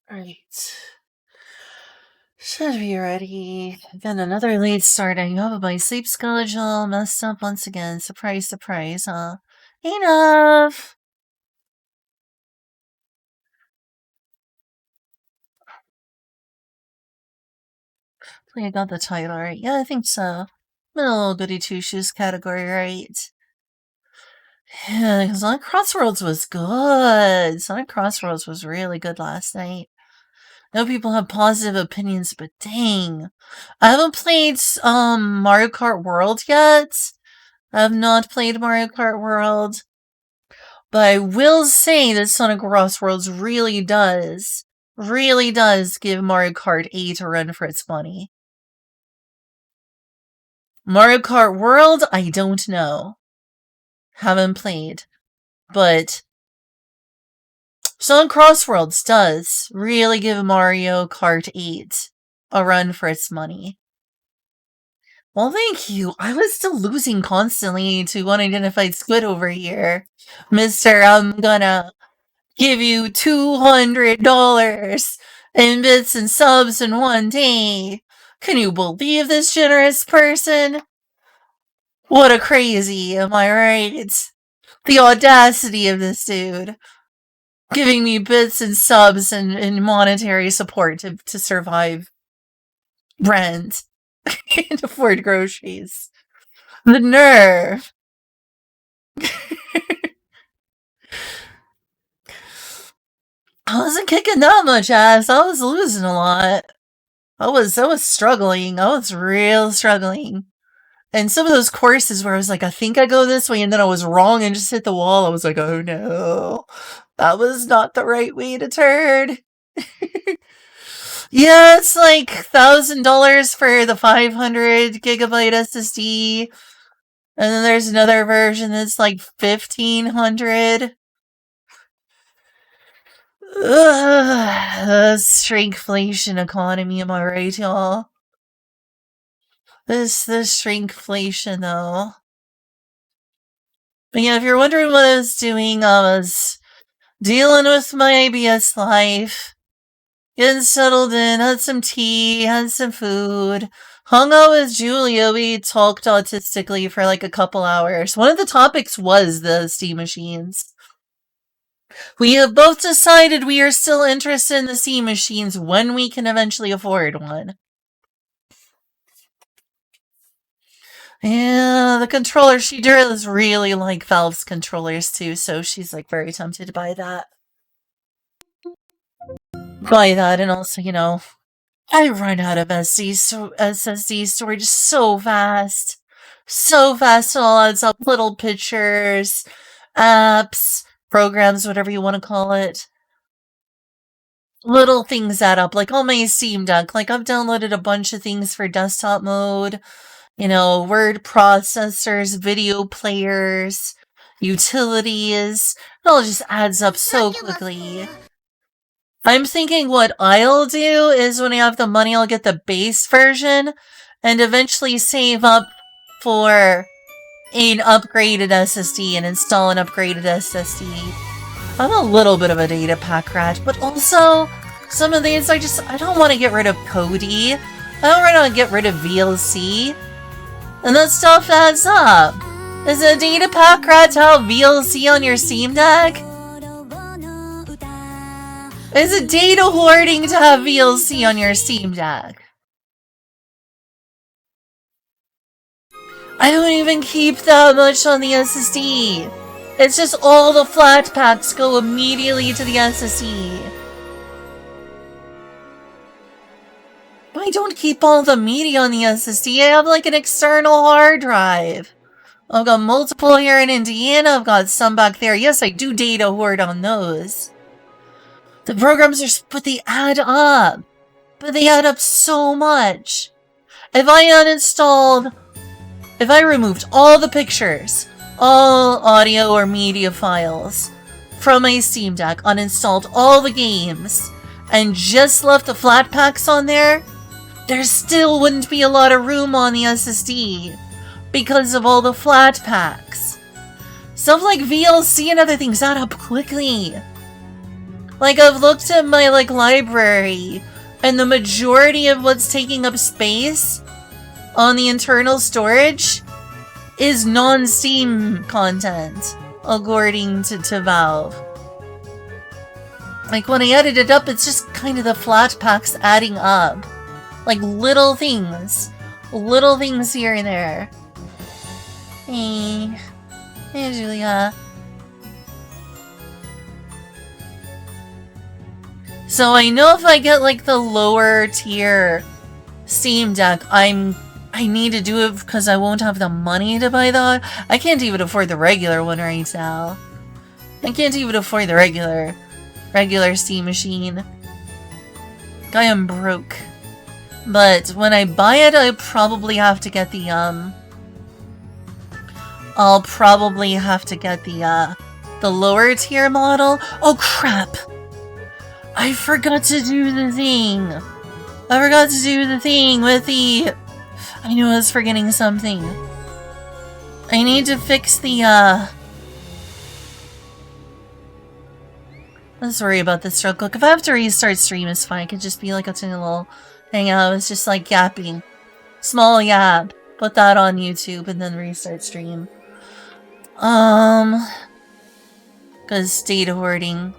Right. Should be ready. Again, another late starting. Oh, my sleep schedule messed up once again. Surprise, surprise, huh? Enough! I think I got the title right. Yeah, I think so. Little goody two shoes category, right? Yeah, Sonic Crossroads was good. Sonic Crossroads was really good last night. I know people have positive opinions, but dang. I haven't played Mario Kart World yet. I have not played Mario Kart World. But I will say that Sonic Crossroads really does give Mario Kart 8 a run for its money. Mario Kart World, I don't know. Haven't played. But Sonic Crossroads does really give Mario Kart 8 a run for its money. Well, thank you. I was still losing constantly to unidentified squid over here. Mister, I'm gonna give you $200 in bits and subs in one day. Can you believe this generous person? What a crazy, am I right? The audacity of this dude. Giving me bits and subs and monetary support to survive rent and afford groceries. The nerve. I wasn't kicking that much ass. I was losing a lot. I was struggling. I was real struggling. And some of those courses where I was like, I think I go this way, and then I was wrong and just hit the wall. I was like, oh no, that was not the right way to turn. Yeah, it's like $1,000 for the 500 gigabyte SSD. And then there's another version that's like 1,500. Ugh, shrinkflation economy, am I right, y'all? This shrinkflation, though. But yeah, if you're wondering what I was doing, I was dealing with my ABS life, getting settled in, had some tea, had some food, hung out with Julia. We talked autistically for like a couple hours. One of the topics was the Steam machines. We have both decided we are still interested in the Steam machines when we can eventually afford one. Yeah, the controller, she does really like Valve's controllers too, so she's like very tempted to buy that. And also, I run out of SSD storage so fast. So fast, it all adds up. Little pictures, apps, programs, whatever you want to call it. Little things add up, like on my Steam Deck. Like, I've downloaded a bunch of things for desktop mode. Word processors, video players, utilities. It all just adds up so quickly. I'm thinking what I'll do is when I have the money, I'll get the base version and eventually save up for an upgraded SSD and install an upgraded SSD. I'm a little bit of a data pack rat, but also some of these I don't want to get rid of Cody. I don't want to get rid of VLC. And that stuff adds up. Is it a data pack rat to have VLC on your Steam Deck? Is it data hoarding to have VLC on your Steam Deck? I don't even keep that much on the SSD. It's just all the flat packs go immediately to the SSD. I don't keep all the media on the SSD. I have like an external hard drive. I've got multiple here in Indiana. I've got some back there. Yes, I do data hoard on those. The programs are, but they add up. But they add up so much. If I removed all the pictures, all audio or media files from my Steam Deck, uninstalled all the games, and just left the flat packs on there still wouldn't be a lot of room on the SSD because of all the flat packs. Stuff like VLC and other things add up quickly. Like, I've looked at my, like, library, and the majority of what's taking up space on the internal storage is non-Steam content, according to Valve. Like, when I added it up, it's just kind of the flat packs adding up. Like, little things. Little things here and there. Hey. Hey, Julia. So I know if I get, like, the lower tier Steam Deck, I need to do it because I won't have the money to buy that. I can't even afford the regular one right now. I can't even afford the regular Steam machine. I am broke. But when I buy it, I probably have to get the, I'll probably have to get the lower tier model. Oh, crap! I forgot to do the thing. I forgot to do the thing with the... I knew I was forgetting something. I need to fix the, Let's worry about this real quick. If I have to restart stream, it's fine. It could just be like a tiny little hangout. It's just like yapping. Small yap. Put that on YouTube and then restart stream. Because data hoarding.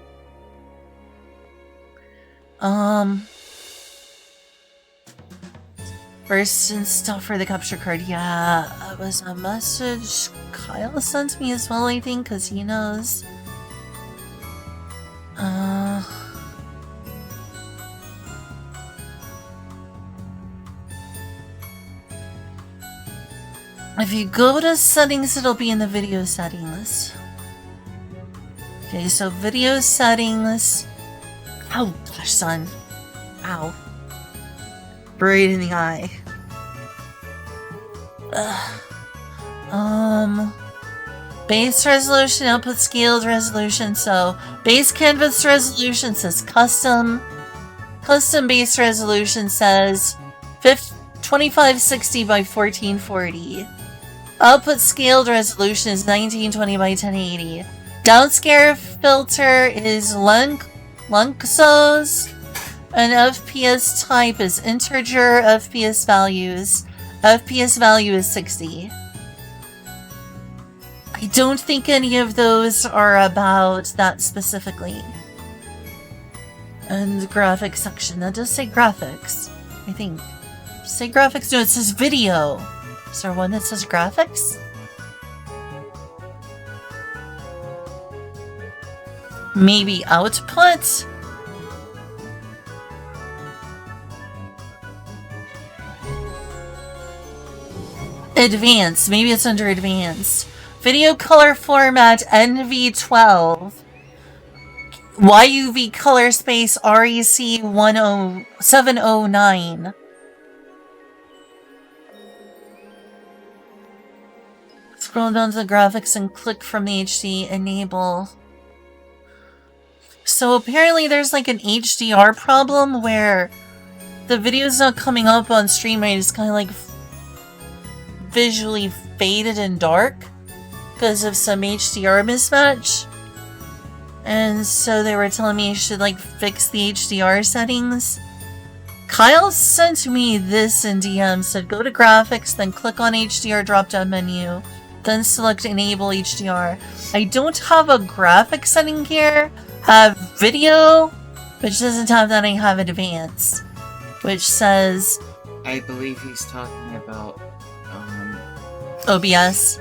First and stuff for the capture card. Yeah, it was a message Kyle sent me as well, I think, because he knows. If you go to settings, it'll be in the video settings. Okay, so video settings. Oh, gosh, son. Ow. Right in the eye. Base resolution, output scaled resolution. So, base canvas resolution says custom. Custom base resolution says 2560 by 1440. Output scaled resolution is 1920 by 1080. Downscale filter is Lunksos. And FPS type is integer FPS values. FPS value is 60. I don't think any of those are about that specifically. And the graphics section. That does say graphics, I think. Say graphics? No, it says video. Is there one that says graphics? Maybe output? Advanced. Maybe it's under advanced. Video color format NV12. YUV color space REC 709. Scroll down to the graphics and click from the HD enable. So apparently there's like an HDR problem where the video's not coming up on stream rate. It's kind of like visually faded and dark because of some HDR mismatch. And so they were telling me I should like fix the HDR settings. Kyle sent me this in DM, said go to graphics, then click on HDR drop-down menu, then select enable HDR. I don't have a graphic setting here. I have video, which doesn't have that. I have advanced, which says... I believe he's talking about OBS.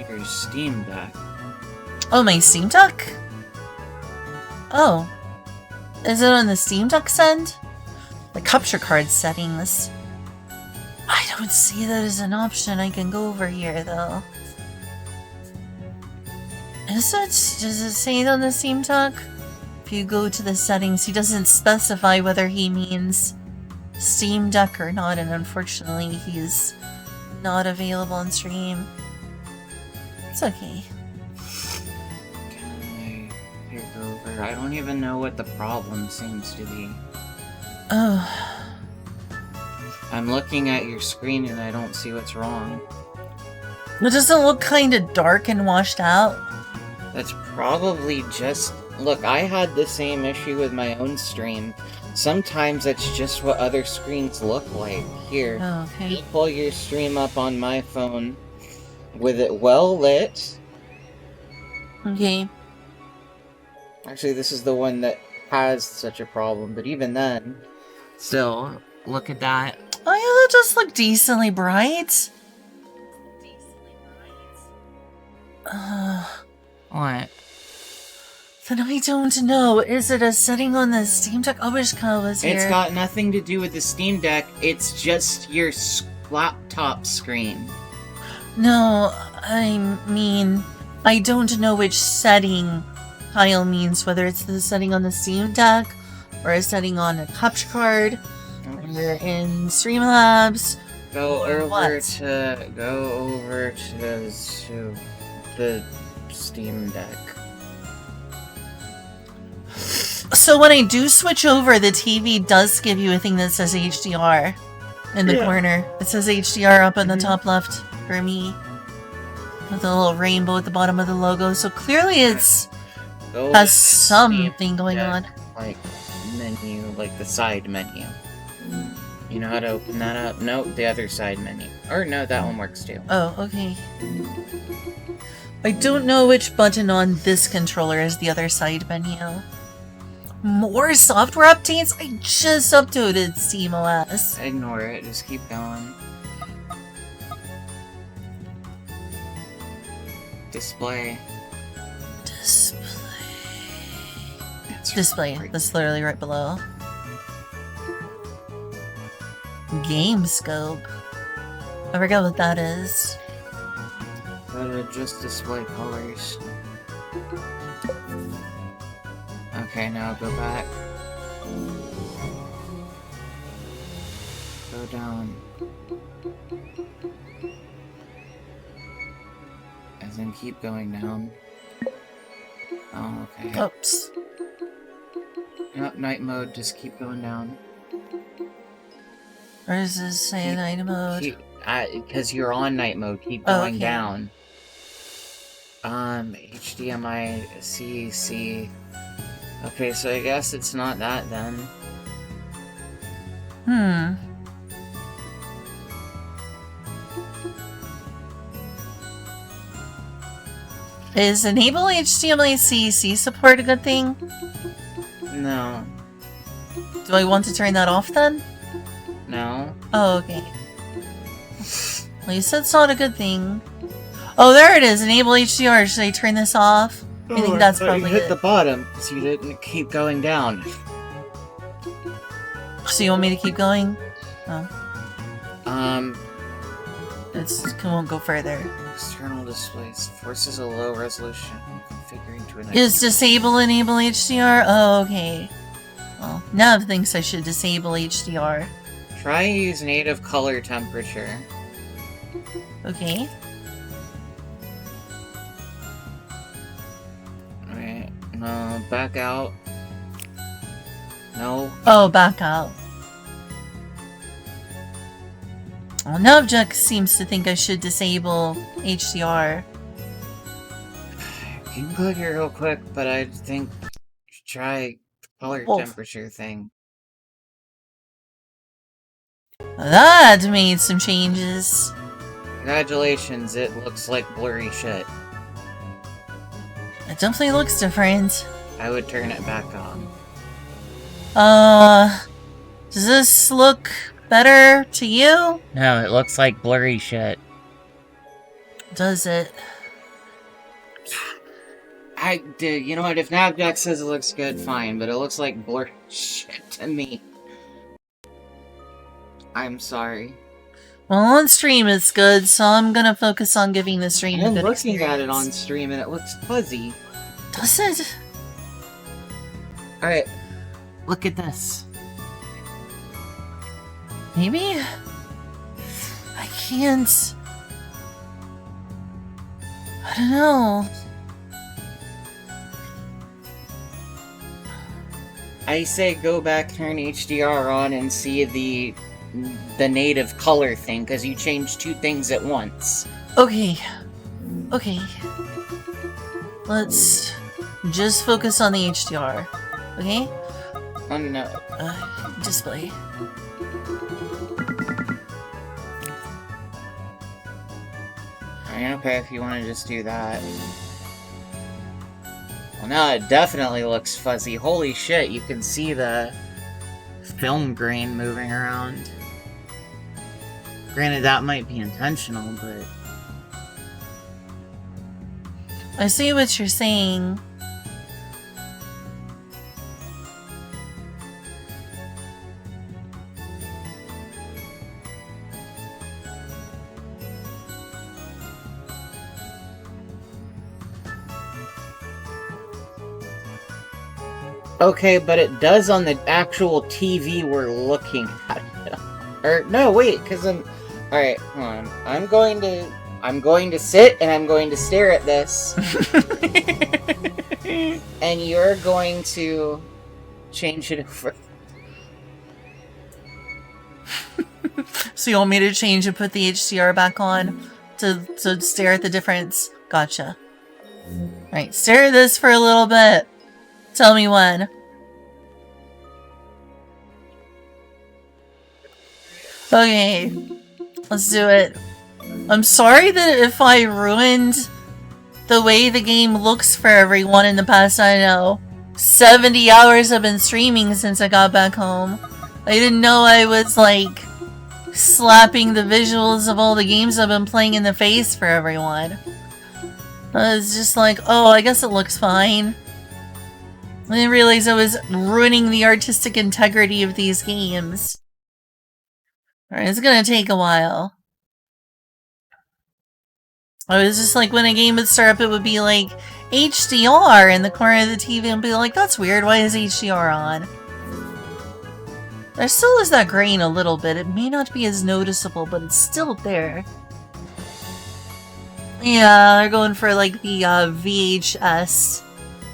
Your Steam Deck. Oh, my Steam Deck? Oh. Is it on the Steam Deck's end? The capture card settings. I don't see that as an option. I can go over here, though. Is it? Does it say it on the Steam Deck? If you go to the settings, he doesn't specify whether he means Steam Deck or not, and unfortunately, he's not available on stream. It's okay. Can I take over? I don't even know what the problem seems to be. Oh. I'm looking at your screen and I don't see what's wrong. It doesn't look kind of dark and washed out. That's probably just Look, I had the same issue with my own stream. Sometimes it's just what other screens look like. Here, Oh, okay. pull your stream up on my phone with it well lit. Okay. Actually, this is the one that has such a problem, but even then, still, look at that. Oh yeah, that does look decently bright. What? Then I don't know. Is it a setting on the Steam Deck? I wish Kyle was here. It's got nothing to do with the Steam Deck, it's just your laptop screen. No, I mean, I don't know which setting Kyle means, whether it's the setting on the Steam Deck or a setting on a capture card, or in Streamlabs. Go or over what? to the Steam Deck. So when I do switch over, the TV does give you a thing that says HDR in the corner. It says HDR up in the top left for me, with a little rainbow at the bottom of the logo. So clearly it's Go has to something Steam going Deck, on. Like menu, like the side menu. You know how to open that up? Nope, the other side menu. Or no, that one works too. Oh, okay. I don't know which button on this controller is the other side menu. More software updates? I just updated SteamOS. Ignore it, just keep going. Display. Display. That's literally right below. Game scope. I forgot what that is. Go to just display colors. Okay, now go back. Go down. And then keep going down. Oh, okay. Oops. Nope, night mode, just keep going down. Where does this say night mode? Because you're on night mode, keep going okay. down. HDMI, C. Okay, so I guess it's not that then. Is enable HDMI CC support a good thing? No. Do I want to turn that off then? No. Oh, okay. Well, you said it's not a good thing. Oh, there it is. Enable HDR. Should I turn this off? I think that's probably you hit it. the bottom, so you didn't keep going down. So you want me to keep going? Oh. It won't go further. External displays forces a low resolution configuring to an Is disable enable HDR? Oh, okay. Well, Nav thinks I should disable HDR. Try use native color temperature. Okay. Alright, no, back out. No. Oh, back out. Well, Navjek seems to think I should disable HDR. You can go here real quick, but I think you should try the color temperature thing. That made some changes. Congratulations, it looks like blurry shit. It definitely looks different. I would turn it back on. Does this look better to you? No, it looks like blurry shit. Does it? You know what, if Navjack says it looks good, fine, but it looks like blurry shit to me. I'm sorry. Well, on stream it's good, so I'm gonna focus on giving the stream a I'm good looking experience. at it on stream and it looks fuzzy. Does it? Alright, look at this. Maybe? I can't... I don't know. I say go back, turn HDR on, and see the native color thing, because you changed two things at once. Okay. Okay. Let's Just focus on the HDR. Okay? Oh no. Display. Okay, if you want to just do that. Well, now it definitely looks fuzzy. Holy shit, you can see the film grain moving around. Granted, that might be intentional, but... I see what you're saying. Okay, but it does on the actual TV we're looking at. Or, no, wait, because I'm... Alright, hold on. I'm going to sit and I'm going to stare at this. And you're going to change it over. So you want me to change and put the HDR back on to stare at the difference? Gotcha. Alright, stare at this for a little bit. Tell me when. Okay, let's do it. I'm sorry that if I ruined the way the game looks for everyone in the past, I know. 70 hours I've been streaming since I got back home. I didn't know I was, like, slapping the visuals of all the games I've been playing in the face for everyone. I was just like, oh, I guess it looks fine. I didn't realize I was ruining the artistic integrity of these games. Alright, it's gonna take a while. I was just like, when a game would start up, it would be like, HDR in the corner of the TV, and be like, that's weird, why is HDR on? There still is that grain a little bit. It may not be as noticeable, but it's still there. Yeah, they're going for like the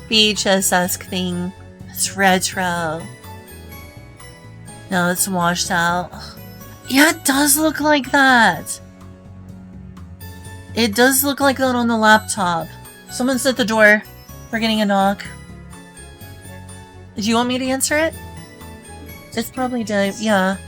VHS-esque thing. It's retro. No, it's washed out. Yeah, it does look like that. It does look like that on the laptop. Someone's at the door. We're getting a knock. Do you want me to answer it? It's probably Dave, yeah.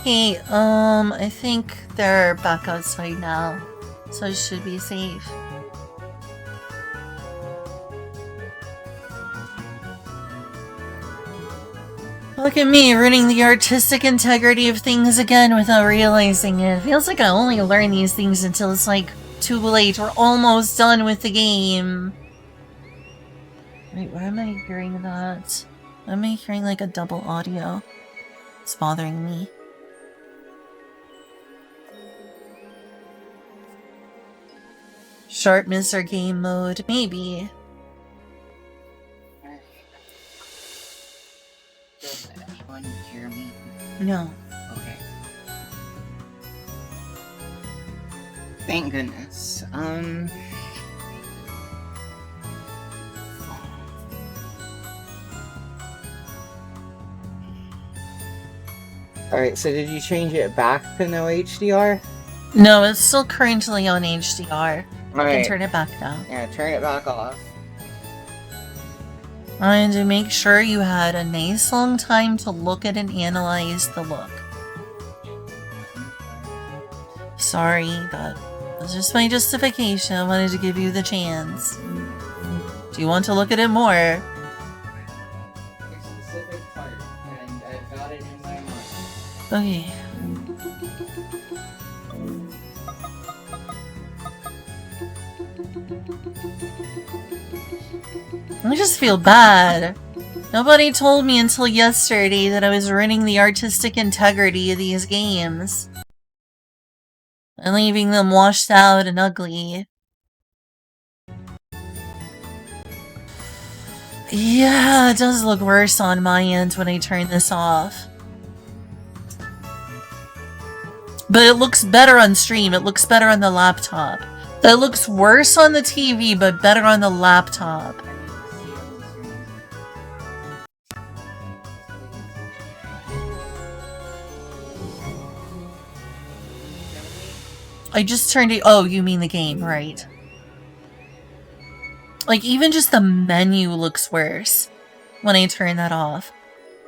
Hey, I think they're back outside now, so it should be safe. Look at me, ruining the artistic integrity of things again without realizing it. Feels like I only learn these things until it's like too late. We're almost done with the game. Wait, why am I hearing that? Why am I hearing like a double audio? It's bothering me. Sharpness or game mode? Maybe. Does anyone hear me? No. Okay. Thank goodness. Alright, so did you change it back to no HDR? No, it's still currently on HDR. You can turn it back now. Yeah, turn it back off. And to make sure you had a nice long time to look at and analyze the look. Sorry, that was just my justification. I wanted to give you the chance. Do you want to look at it more? A specific part, and I've got it in my mind. Okay. I just feel bad. Nobody told me until yesterday that I was ruining the artistic integrity of these games. And leaving them washed out and ugly. Yeah, it does look worse on my end when I turn this off. But it looks better on stream. It looks better on the laptop. It looks worse on the TV, but better on the laptop. I just turned it. Oh, you mean the game, right? Like, even just the menu looks worse when I turn that off.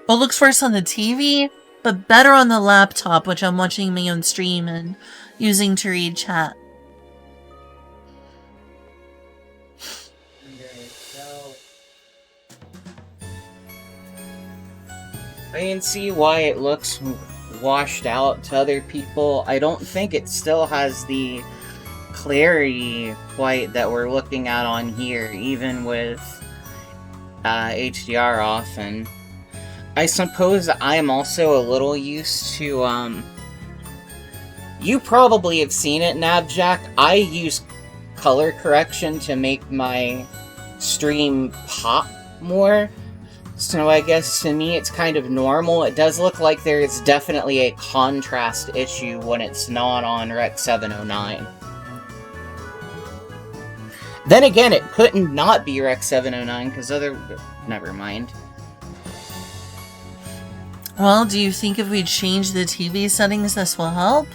It looks worse on the TV, but better on the laptop, which I'm watching my own stream and using to read chat. Okay, so I can see why it looks washed out to other people. I don't think it still has the clarity quite that we're looking at on here, even with HDR off. And I suppose I'm also a little used to, you probably have seen it, Nabjack. I use color correction to make my stream pop more. So I guess to me it's kind of normal. It does look like there is definitely a contrast issue when it's not on Rec 709. Then again, it couldn't not be Rec 709 because never mind. Well, do you think if we change the TV settings this will help?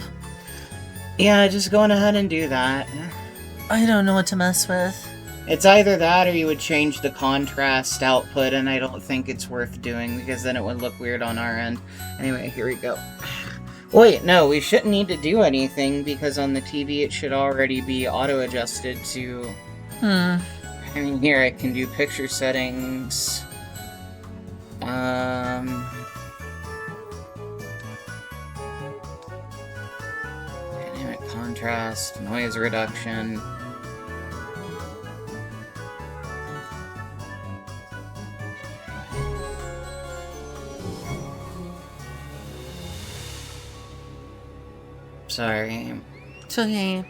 Yeah, just going ahead and do that. I don't know what to mess with. It's either that or you would change the contrast output, and I don't think it's worth doing because then it would look weird on our end. Anyway, here we go. Wait, no, we shouldn't need to do anything because on the TV it should already be auto-adjusted to... I mean, here I can do picture settings. Dynamic contrast, noise reduction. Sorry. It's okay.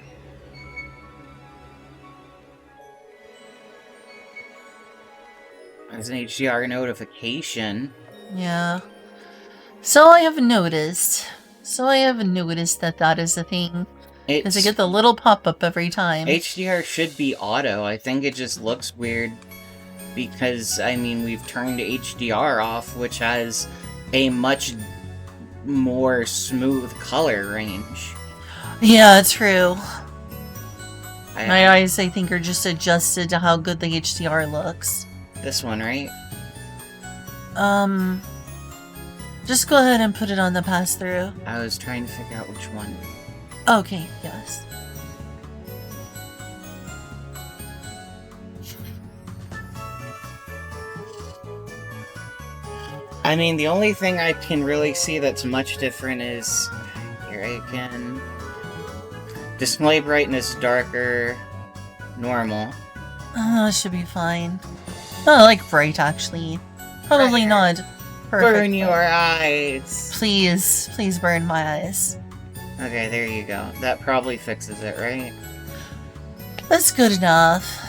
There's an HDR notification. Yeah. So I have noticed that that is a thing. Because I get the little pop-up every time. HDR should be auto. I think it just looks weird because, I mean, we've turned HDR off, which has a much more smooth color range. Yeah, true. My eyes, I think, are just adjusted to how good the HDR looks. This one, right? Just go ahead and put it on the pass-through. I was trying to figure out which one. Okay, yes. I mean, the only thing I can really see that's much different is... Here I can... Display brightness darker, normal. Oh, it should be fine. Oh, like bright, actually. Probably not perfect. Burn your eyes. Please, please burn my eyes. Okay, there you go. That probably fixes it, right? That's good enough.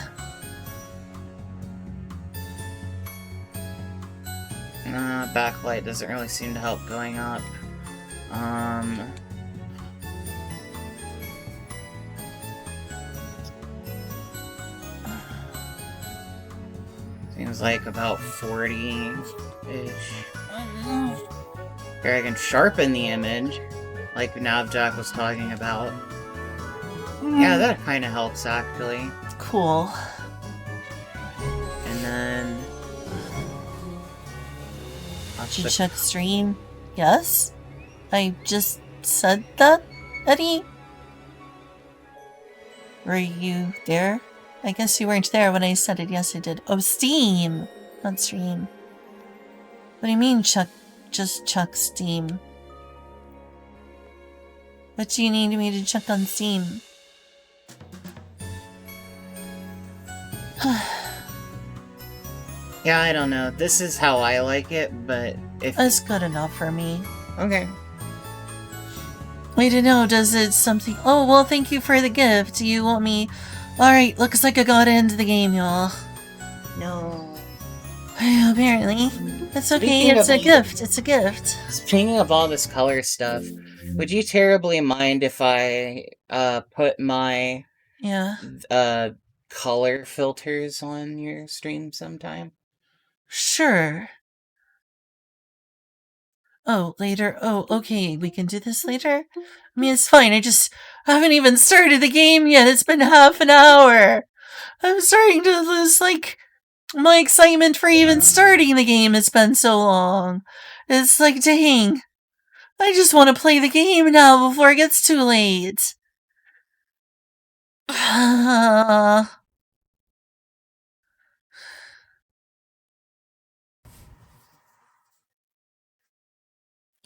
Backlight doesn't really seem to help going up. Seems like about 40-ish. Here I can sharpen the image, like Navjack was talking about. Yeah, that kind of helps, actually. Cool. And then... Did you check stream? Yes? I just said that, Eddie? Were you there? I guess you weren't there when I said it. Yes, I did. Oh, Steam! Not stream. What do you mean, just check Steam? What do you need me to check on Steam? Yeah, I don't know. This is how I like it, but if... That's good enough for me. Okay. Wait to know, does it something... Oh, well, thank you for the gift. Do you want me... Alright, looks like I got into the game, y'all. No. Apparently. It's okay, it's a gift. It's a gift. Speaking of all this color stuff, would you terribly mind if I, put my... Yeah. Color filters on your stream sometime? Sure. Oh, later. Oh, okay, we can do this later? I mean, it's fine, I haven't even started the game yet. It's been half an hour. I'm starting to lose, like, my excitement for even starting the game. It's been so long. It's like, dang. I just want to play the game now before it gets too late.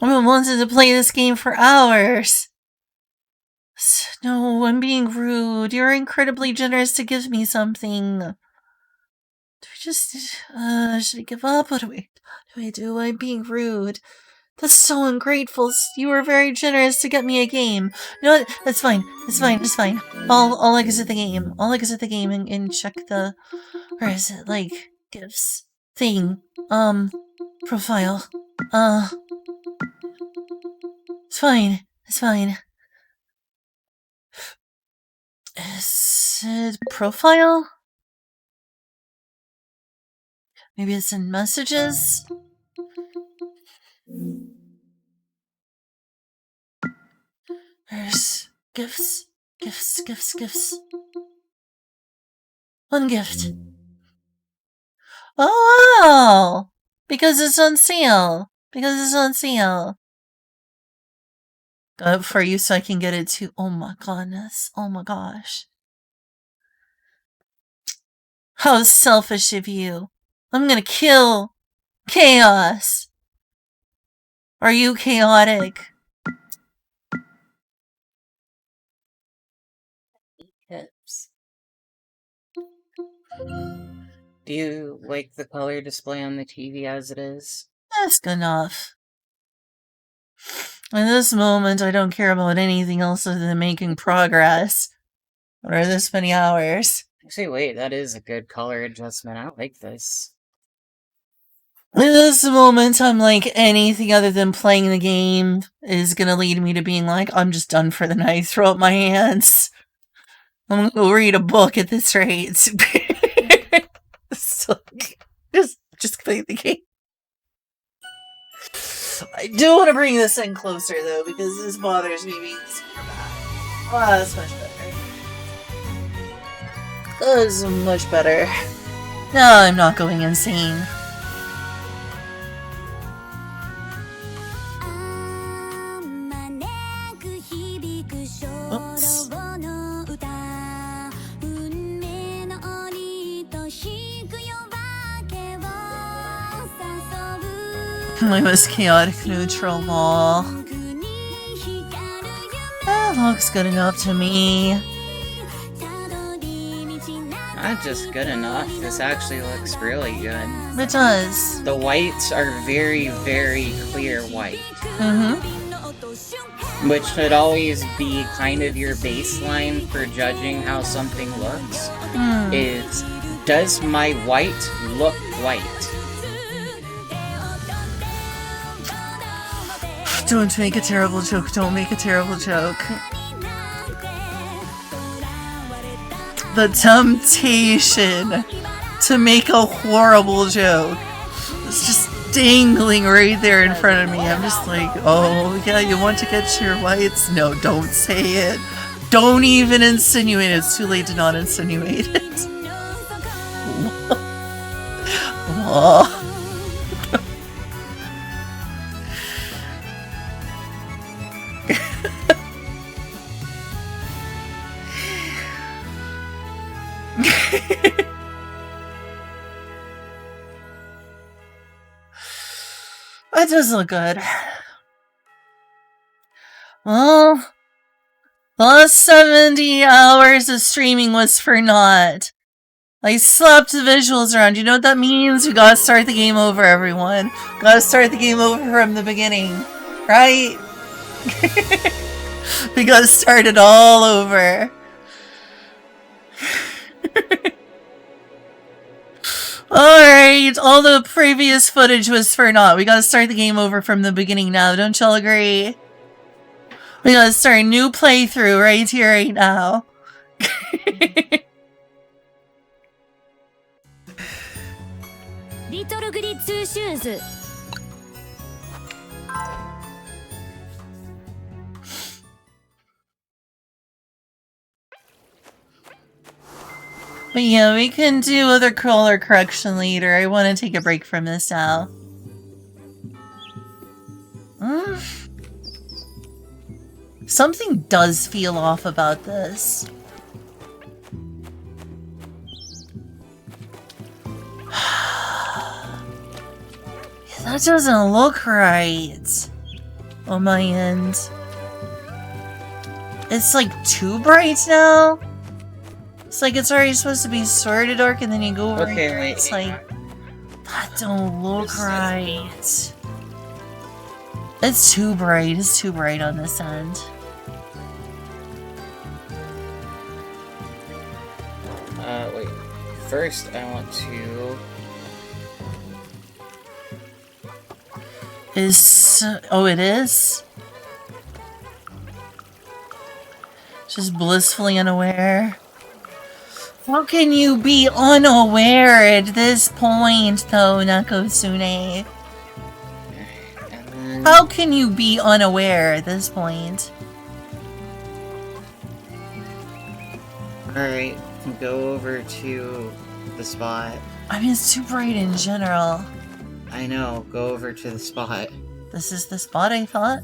I've been wanting to play this game for hours. No, I'm being rude. You're incredibly generous to give me something. Do I just, should I give up? What do I do? I'm being rude. That's so ungrateful. You were very generous to get me a game. You know what? That's fine. It's fine. It's fine. I'll exit the game. I'll exit the game and check the, where is it? Like, gifts. Thing. Profile. It's fine. It's fine. Is it profile? Maybe it's in messages? There's gifts. Gifts. One gift. Oh, wow! Because it's on sale. Got it for you so I can get it too. Oh my goodness. Oh my gosh. How selfish of you. I'm gonna kill Chaos. Are you chaotic? Hips. Do you like the color display on the TV as it is? That's good enough. In this moment, I don't care about anything else other than making progress. What are this many hours? Actually, wait, that is a good color adjustment. I like this. In this moment, I'm like, anything other than playing the game is gonna lead me to being like, I'm just done for the night. Throw up my hands. I'm gonna go read a book at this rate. So, just play the game. I do want to bring this in closer, though, because this bothers me being super bad. Oh, that's much better. That's much better. No, I'm not going insane. Oops. My most chaotic neutral wall. That looks good enough to me. Not just good enough. This actually looks really good. It does. The whites are very, very clear white. Which should always be kind of your baseline for judging how something looks. Is, does my white look white? Don't make a terrible joke. Don't make a terrible joke. The temptation to make a horrible joke. It's just dangling right there in front of me. I'm just like, oh, yeah, you want to get your whites? No, don't say it. Don't even insinuate it. It's too late to not insinuate it. Oh. That does look good. Well, the last 70 hours of streaming was for naught. I slapped the visuals around. You know what that means? We gotta start the game over, everyone. Gotta start the game over from the beginning. Right? We gotta start it all over. Alright, all the previous footage was for naught. We gotta start the game over from the beginning now. Don't y'all agree? We gotta start a new playthrough right here, right now. Little Gritsu shoes. But yeah, we can do other color correction later. I want to take a break from this now. Something does feel off about this. That doesn't look right on my end. It's like too bright now. It's like it's already supposed to be sort of dark, and then you go over here. Wait. It's like that don't look right. It's too bright. It's too bright on this end. Wait. First, I want to. Oh, it is? Just blissfully unaware. How can you be unaware at this point, though, Nakosune? How can you be unaware at this point? Alright, go over to the spot. I mean, it's too bright in general. I know, go over to the spot. This is the spot, I thought?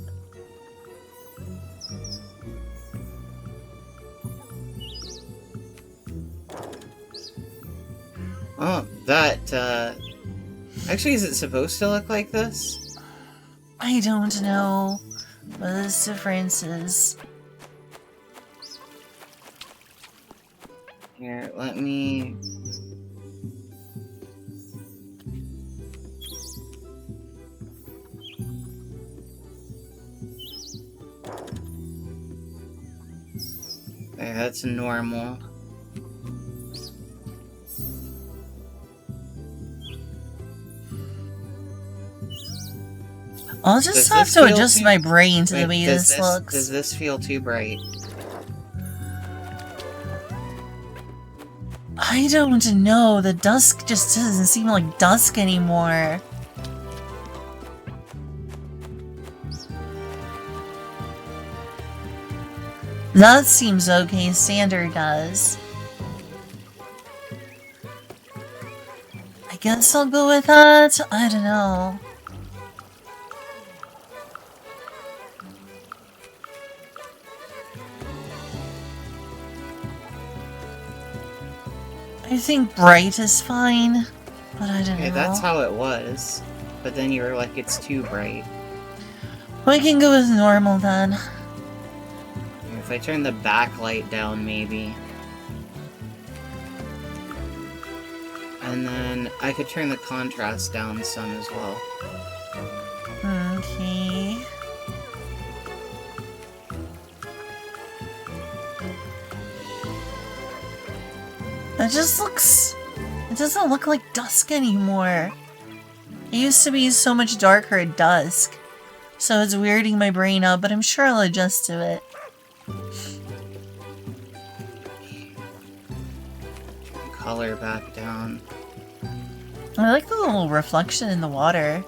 Oh, that, actually, is it supposed to look like this? I don't know what this difference is. Here, let me... There, that's normal. I'll just have to adjust my brain to the way this looks. Does this feel too bright? I don't know. The dusk just doesn't seem like dusk anymore. That seems okay. Standard does. I guess I'll go with that. I don't know. I think bright is fine, but I don't know. That's how it was. But then you were like, it's too bright. We can go with normal then. If I turn the backlight down, maybe. And then I could turn the contrast down some as well. Okay. It just looks... It doesn't look like dusk anymore. It used to be so much darker at dusk. So it's weirding my brain out, but I'm sure I'll adjust to it. Turn color back down. I like the little reflection in the water.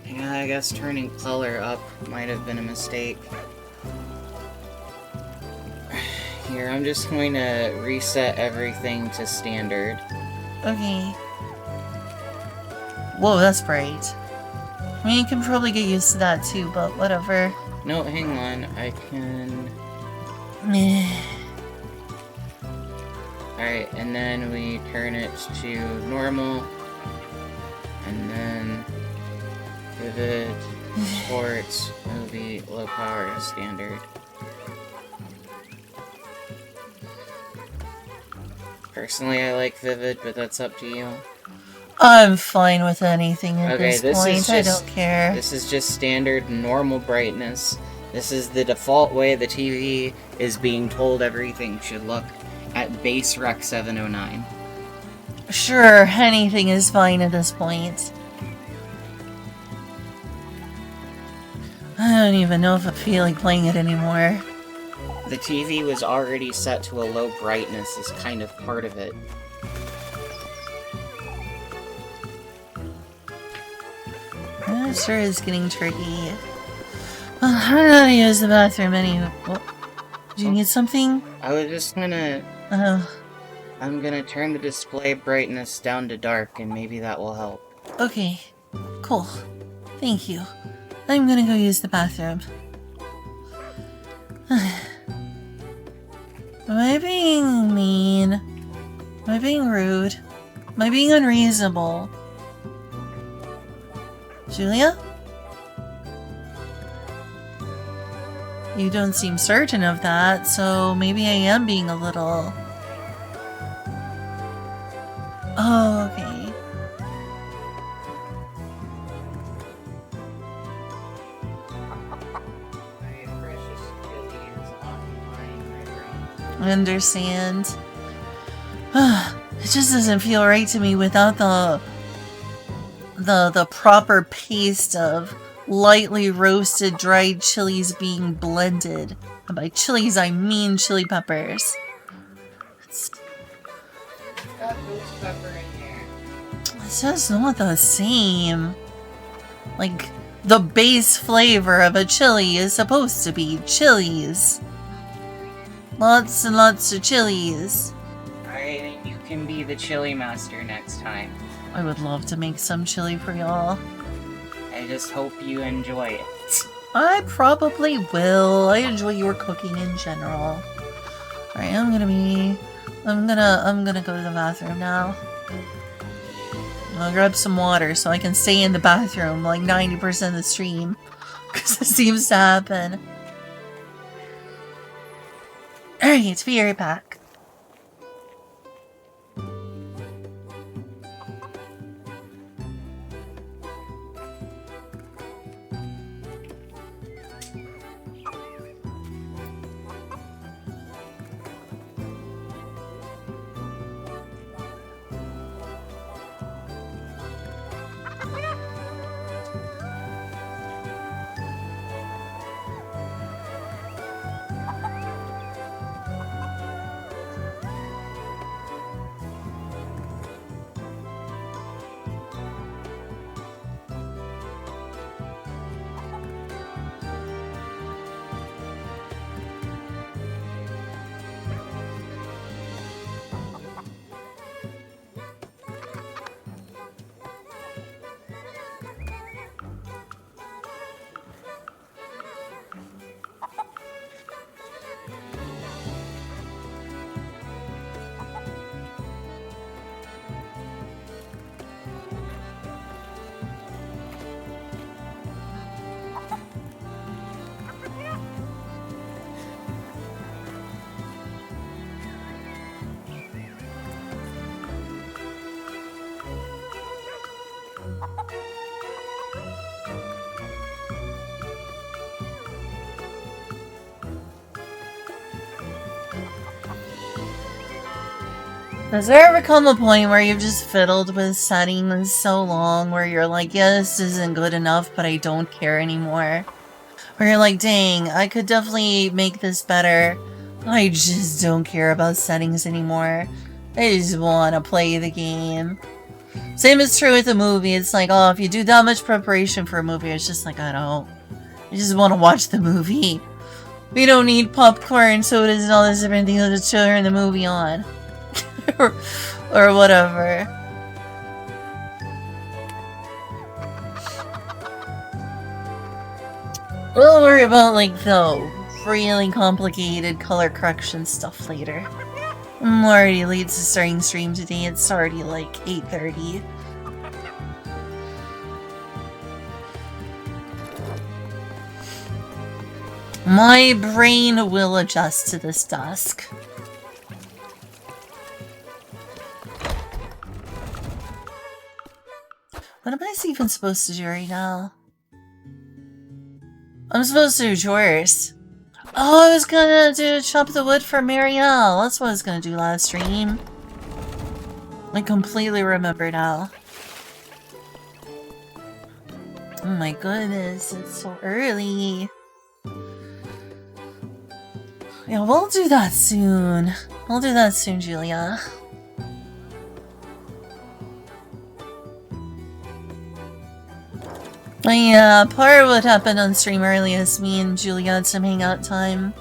Yeah, I guess turning color up might have been a mistake. Here, I'm just going to reset everything to standard. Okay. Whoa, that's bright. I mean, you can probably get used to that too, but whatever. No, hang on. I can... Meh. Alright, and then we turn it to normal. And then... Vivid, sports, movie, low power, standard. Personally, I like Vivid, but that's up to you. I'm fine with anything at Okay, this point. I don't care. This is just standard, normal brightness. This is the default way the TV is being told everything should look at base Rec 709. Sure, anything is fine at this point. I don't even know if I feel like playing it anymore. The TV was already set to a low brightness as kind of part of it. It sure is getting tricky. Well, I don't know how to use the bathroom anyway. Do you need something? I was just gonna... Oh, I'm gonna turn the display brightness down to dark, and maybe that will help. okay. Cool. Thank you. I'm gonna go use the bathroom. Am I being mean? Am I being rude? Am I being unreasonable? Julia? You don't seem certain of that, so maybe I am being a little... Oh, okay. I understand. It just doesn't feel right to me without the proper paste of lightly roasted dried chilies being blended. And by chilies, I mean chili peppers. Got ghost pepper in here. It's just not the same. Like, the base flavor of a chili is supposed to be chilies. Lots and lots of chilies. Alright, you can be the chili master next time. I would love to make some chili for y'all. I just hope you enjoy it. I probably will. I enjoy your cooking in general. Alright, I'm gonna go to the bathroom now. I'll grab some water so I can stay in the bathroom like 90% of the stream. Because it seems to happen. Alright, be right back. Does there ever come a point where you've just fiddled with settings so long where you're like, yeah, this isn't good enough, but I don't care anymore? Where you're like, dang, I could definitely make this better. I just don't care about settings anymore. I just want to play the game. Same is true with the movie. It's like, oh, if you do that much preparation for a movie, it's just like, I don't. I just want to watch the movie. We don't need popcorn, sodas, and all these different things that show her in the movie on. or whatever. We'll worry about, like, the really complicated color correction stuff later. I'm already late to starting stream today. It's already, like, 8:30. My brain will adjust to this dusk. What am I even supposed to do right now? I'm supposed to do chores. Oh, I was gonna chop the wood for Marielle. That's what I was gonna do last stream. I completely remember now. Oh my goodness, it's so early. Yeah, we'll do that soon. We'll do that soon, Julia. Yeah, part of what happened on stream earlier is me and Julia had some hangout time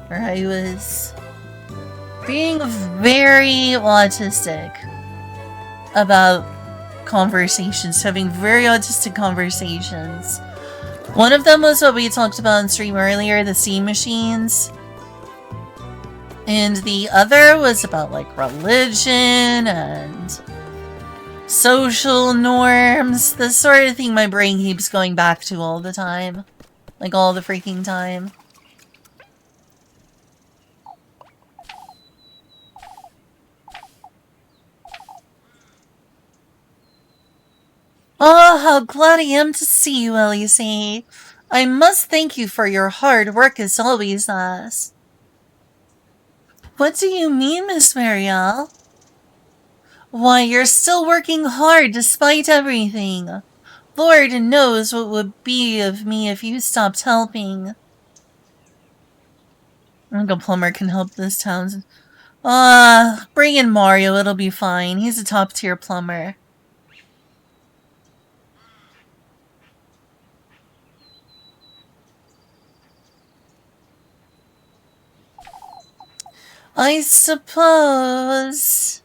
where I was being very autistic about conversations, having very autistic conversations. One of them was what we talked about on stream earlier, the C machines. And the other was about, like, religion and social norms, the sort of thing my brain keeps going back to all the time. Like, all the freaking time. Oh, how glad I am to see you, Elise. I must thank you for your hard work as always, lass. What do you mean, Miss Marielle? Why, you're still working hard despite everything. Lord knows what would be of me if you stopped helping. I think a plumber can help this town. Bring in Mario, it'll be fine. He's a top-tier plumber. I suppose.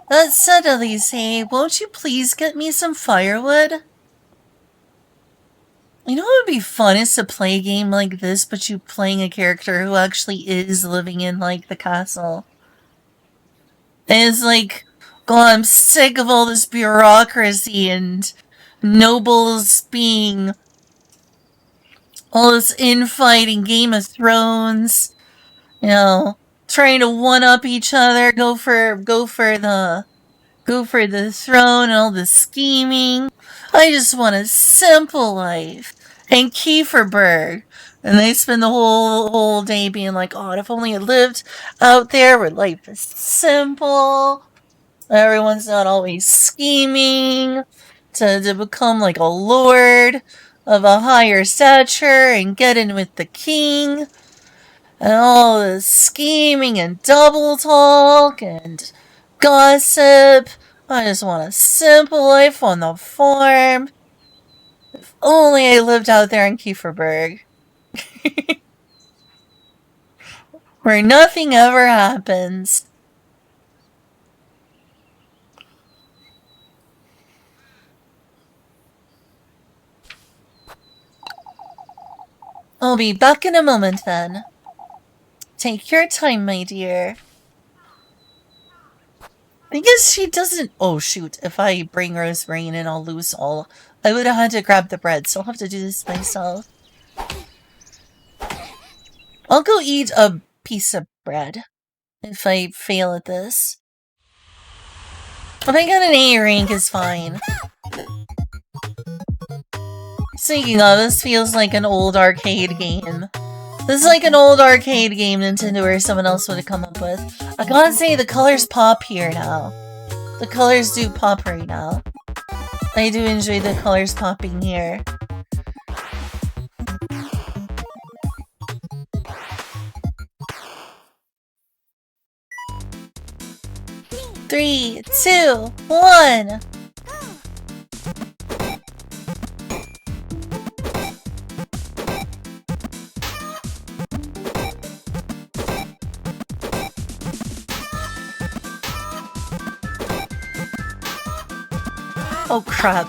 That said, Elise, won't you please get me some firewood? You know what would be fun is to play a game like this, but you playing a character who actually is living in, like, the castle. And it's like, God, I'm sick of all this bureaucracy and nobles being all this infighting, Game of Thrones, you know, trying to one-up each other, go for the throne and all the scheming. I just want a simple life. And Kieferberg. And they spend the whole day being like, oh, if only I lived out there where life is simple. Everyone's not always scheming to become like a lord of a higher stature and get in with the king. And all this scheming and double talk and gossip. I just want a simple life on the farm. If only I lived out there in Kieferberg. Where nothing ever happens. I'll be back in a moment then. Take your time, my dear. Thing is, she doesn't... Oh, shoot. If I bring Rosemary in, I'll lose all... I would have had to grab the bread, so I'll have to do this myself. I'll go eat a piece of bread if I fail at this. If I got an A rank, is fine. Speaking of, this feels like an old arcade game. This is like an old arcade game Nintendo or someone else would have come up with. I gotta say, the colors pop here now. The colors do pop right now. I do enjoy the colors popping here. Three, two, one. Oh crap.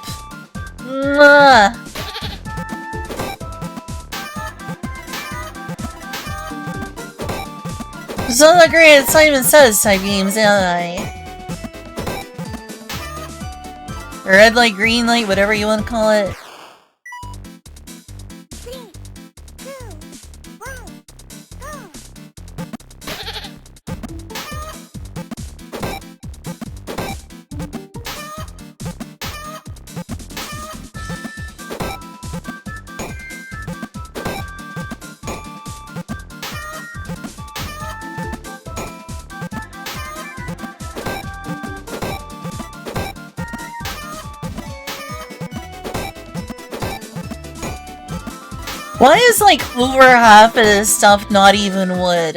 Mwah. It's not that great at Simon Says type games, am I? Red light, green light, whatever you want to call it. Why is like over half of this stuff not even wood?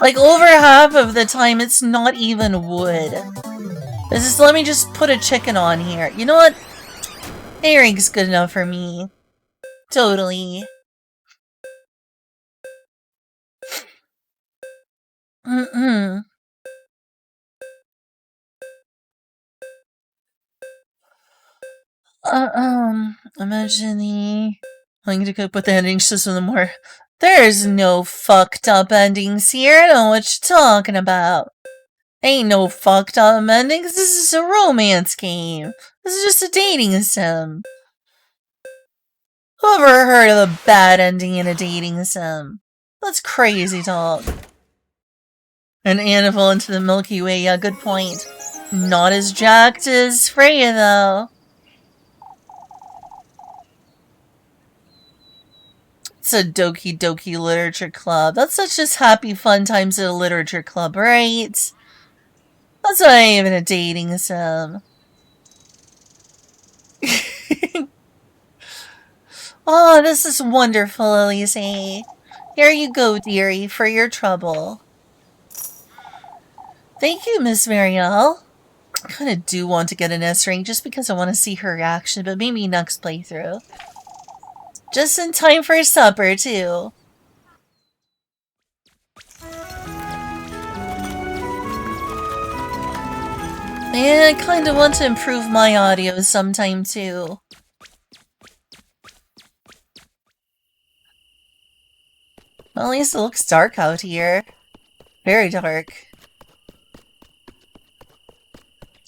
Like over half of the time it's not even wood. Let me just put a chicken on here. You know what? A-rank's good enough for me. Totally. Imagine the... I'm gonna go put the ending system in more. There's no fucked up endings here. I don't know what you're talking about. Ain't no fucked up endings. This is a romance game. This is just a dating sim. Whoever heard of a bad ending in a dating sim? That's crazy talk. An animal into the Milky Way. Yeah, good point. Not as jacked as Freya, though. It's a Doki Doki Literature Club. That's such just happy fun times at a literature club, right? That's not even a dating sim. Oh, this is wonderful, Elise. Here you go, dearie, for your trouble. Thank you, Miss Marielle. I kind of do want to get an S rank just because I want to see her reaction, but maybe next playthrough. Just in time for supper, too. And I kind of want to improve my audio sometime, too. Well, at least it looks dark out here. Very dark.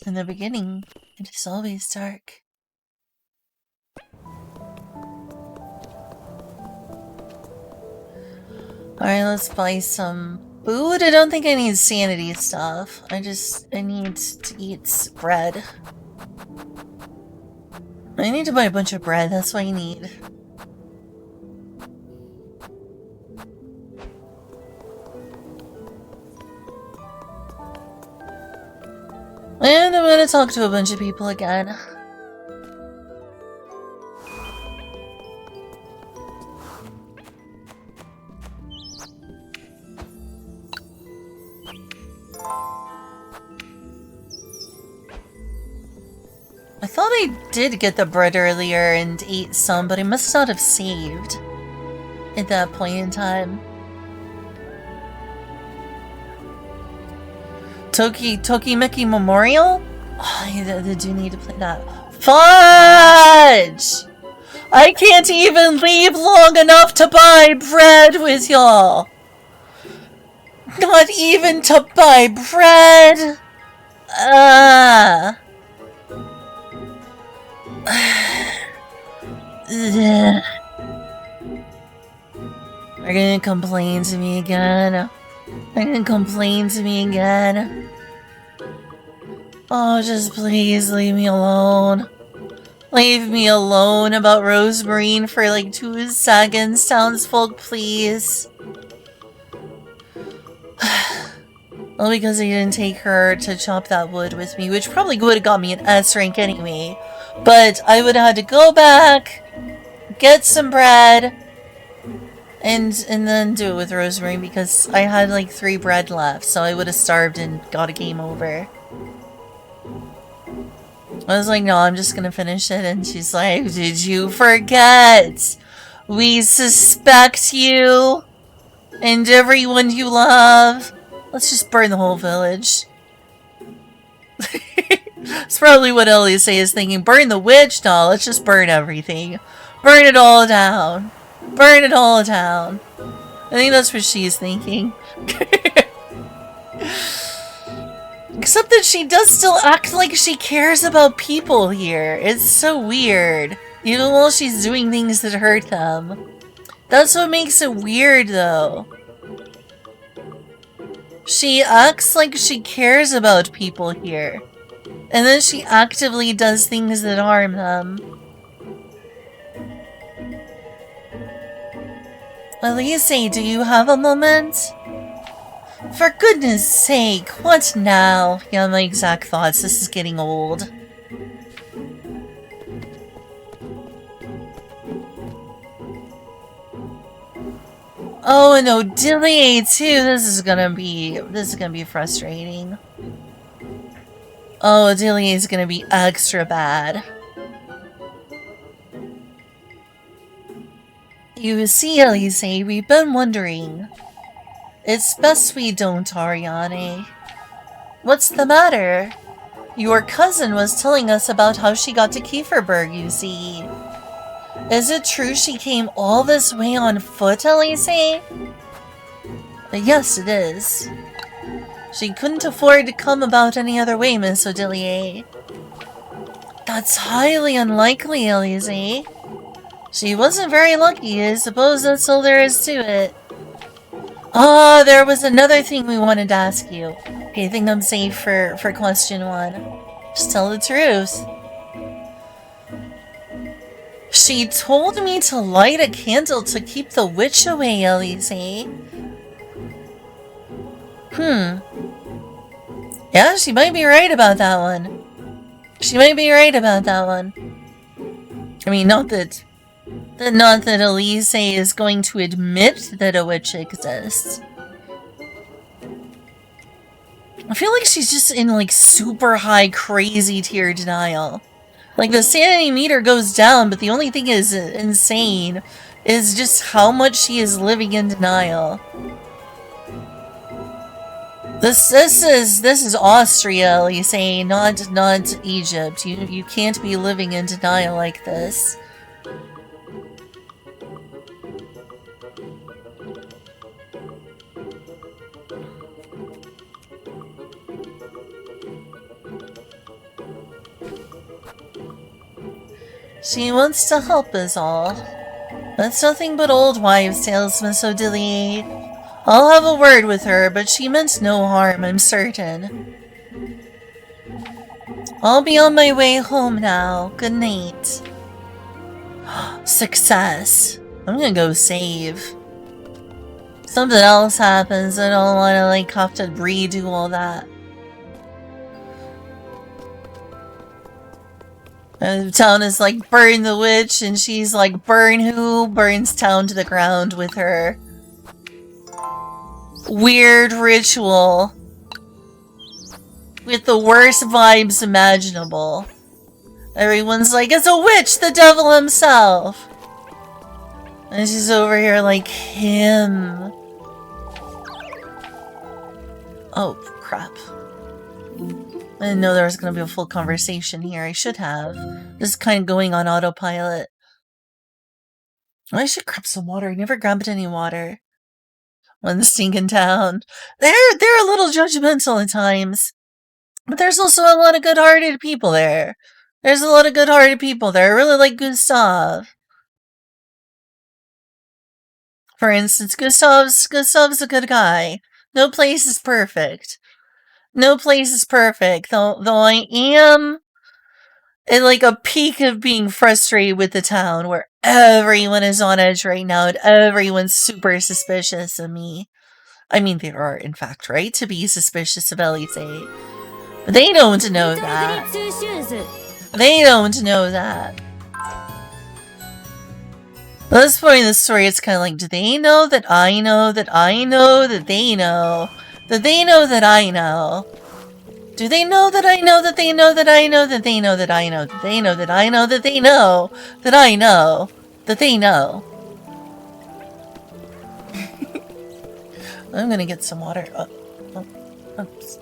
In the beginning, it is always dark. Alright, let's buy some food. I don't think I need sanity stuff. I need to eat bread. I need to buy a bunch of bread, that's what I need. And I'm gonna talk to a bunch of people again. I thought I did get the bread earlier and ate some, but I must not have saved at that point in time. Tokimeki Memorial? Oh, I do need to play that. Fudge! I can't even leave long enough to buy bread with y'all. Not even to buy bread. They're gonna complain to me again. They're gonna complain to me again. Oh, just please leave me alone. Leave me alone about Rosemary for like 2 seconds, townsfolk, please. Well, because I didn't take her to chop that wood with me, which probably would have got me an S rank anyway. But I would have had to go back, get some bread, and then do it with Rosemary because I had like 3 bread left, so I would have starved and got a game over. I was like, no, I'm just gonna finish it, and she's like, did you forget? We suspect you and everyone you love. Let's just burn the whole village. That's probably what Elise is thinking. Burn the witch? No, let's just burn everything. Burn it all down. Burn it all down. I think that's what she's thinking. Except that she does still act like she cares about people here. It's so weird. Even while she's doing things that hurt them. That's what makes it weird, though. She acts like she cares about people here. And then she actively does things that harm them. Elise, do you have a moment? For goodness sake, what now? Yeah, my exact thoughts. This is getting old. Oh, and Odilia too. This is gonna be frustrating. Oh, Odilia is gonna be extra bad. You see, Elise, we've been wondering. It's best we don't, Ariane. What's the matter? Your cousin was telling us about how she got to Kieferberg, you see. Is it true she came all this way on foot, Elise? Yes, it is. She couldn't afford to come about any other way, Miss Odilia. That's highly unlikely, Elise. She wasn't very lucky. I suppose that's all there is to it. Ah, there was another thing we wanted to ask you. Okay, I think I'm safe for question 1. Just tell the truth. She told me to light a candle to keep the witch away, Elise. Yeah, she might be right about that one. She might be right about that one. I mean, not that Elise is going to admit that a witch exists. I feel like she's just in like super high crazy tier denial. Like the sanity meter goes down, but the only thing is insane is just how much she is living in denial. This is Austria, Elise, not Egypt. You can't be living in denial like this. She wants to help us all. That's nothing but old wives' tales, Miss Odilia. I'll have a word with her, but she meant no harm, I'm certain. I'll be on my way home now. Good night. Success. I'm gonna go save. Something else happens, I don't wanna like have to redo all that. And town is like, burn the witch, and she's like, burn who? Burns town to the ground with her weird ritual. With the worst vibes imaginable. Everyone's like, it's a witch, the devil himself! And she's over here like, him. Oh, crap. I didn't know there was going to be a full conversation here. I should have. This is kind of going on autopilot. I should grab some water. I never grabbed any water. One stinking town. They're a little judgmental at times. But there's also a lot of good-hearted people there. There's a lot of good-hearted people there. I really like Gustav. For instance, Gustav's a good guy. No place is perfect. No place is perfect. Though I am at like a peak of being frustrated with the town where everyone is on edge right now and everyone's super suspicious of me. I mean, they are, in fact, right to be suspicious of Elise. But they don't know that. They don't know that. At this point in the story, it's kind of like, do they know that I know that I know that they know? That they know that I know? Do they know that I know that they know that I know that they know that I know that they know that I know that they know that I know that they know? I'm gonna get some water. Oops.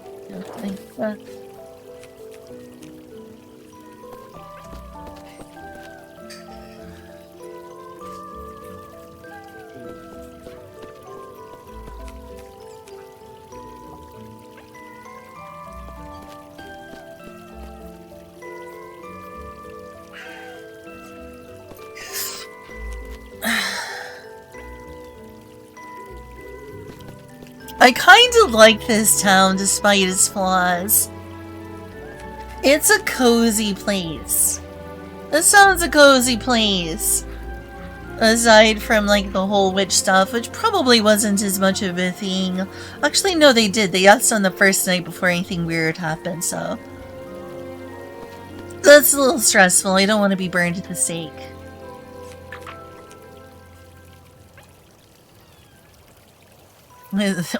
I kind of like this town despite its flaws. It's a cozy place. This town's a cozy place. Aside from like the whole witch stuff, which probably wasn't as much of a thing. Actually, no, they did. They asked on the first night before anything weird happened, so. That's a little stressful. I don't want to be burned at the stake.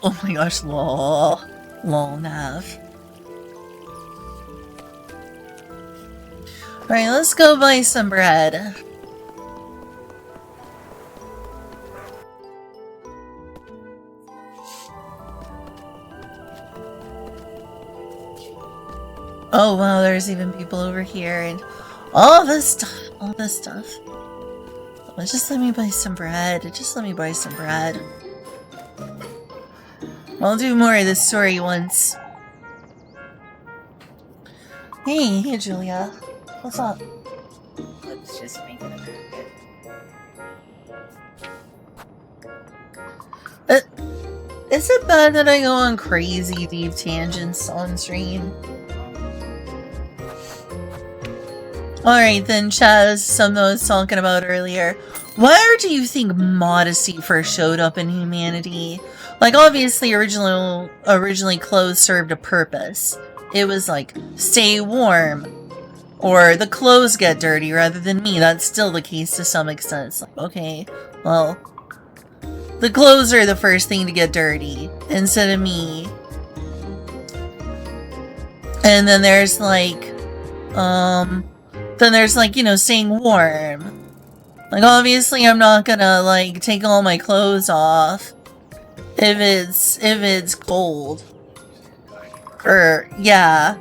Oh my gosh, lol. Lol, Nav. Alright, let's go buy some bread. Oh wow, there's even people over here and all this stuff. Just let me buy some bread. Just let me buy some bread. I'll do more of this story once. Hey, Julia. What's up? Let's just make it a bit. Is it bad that I go on crazy deep tangents on stream? Alright then, Chaz, something I was talking about earlier. Where do you think modesty first showed up in humanity? Like, obviously, originally clothes served a purpose. It was like, stay warm. Or the clothes get dirty rather than me. That's still the case to some extent. It's like, okay, well, the clothes are the first thing to get dirty instead of me. And then there's like, you know, staying warm. Like, obviously, I'm not gonna, like, take all my clothes off if it's cold. Or, yeah.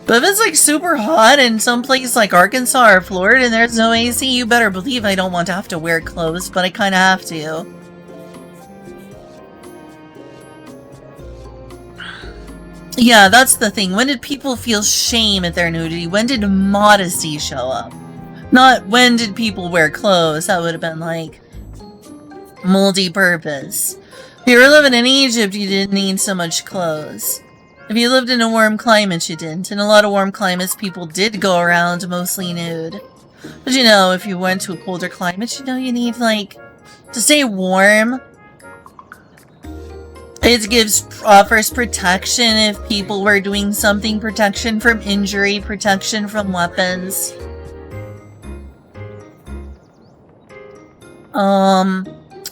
But if it's, like, super hot in some place like Arkansas or Florida and there's no AC, you better believe I don't want to have to wear clothes, but I kinda have to. Yeah, that's the thing. When did people feel shame at their nudity? When did modesty show up? Not when did people wear clothes. That would have been like multi-purpose. If you were living in Egypt, you didn't need so much clothes. If you lived in a warm climate, you didn't. In a lot of warm climates, people did go around mostly nude. But you know, if you went to a colder climate, you know, you need like to stay warm. It offers protection if people were doing something, protection from injury, protection from weapons.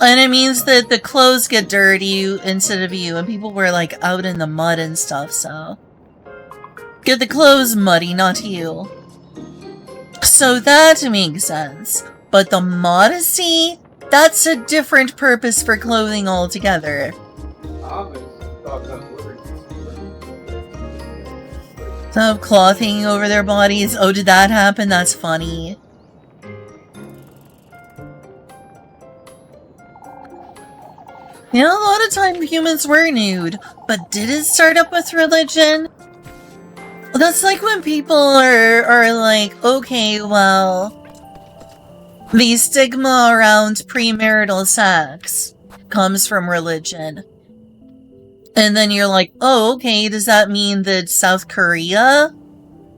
And it means that the clothes get dirty instead of you, and people were like out in the mud and stuff, so. Get the clothes muddy, not you. So that makes sense. But the modesty? That's a different purpose for clothing altogether. To have cloth hanging over their bodies. Oh, did that happen? That's funny. You know, a lot of time humans were nude, but did it start up with religion? That's like when people are like, okay, well, the stigma around premarital sex comes from religion. And then you're like, oh, okay, does that mean that South Korea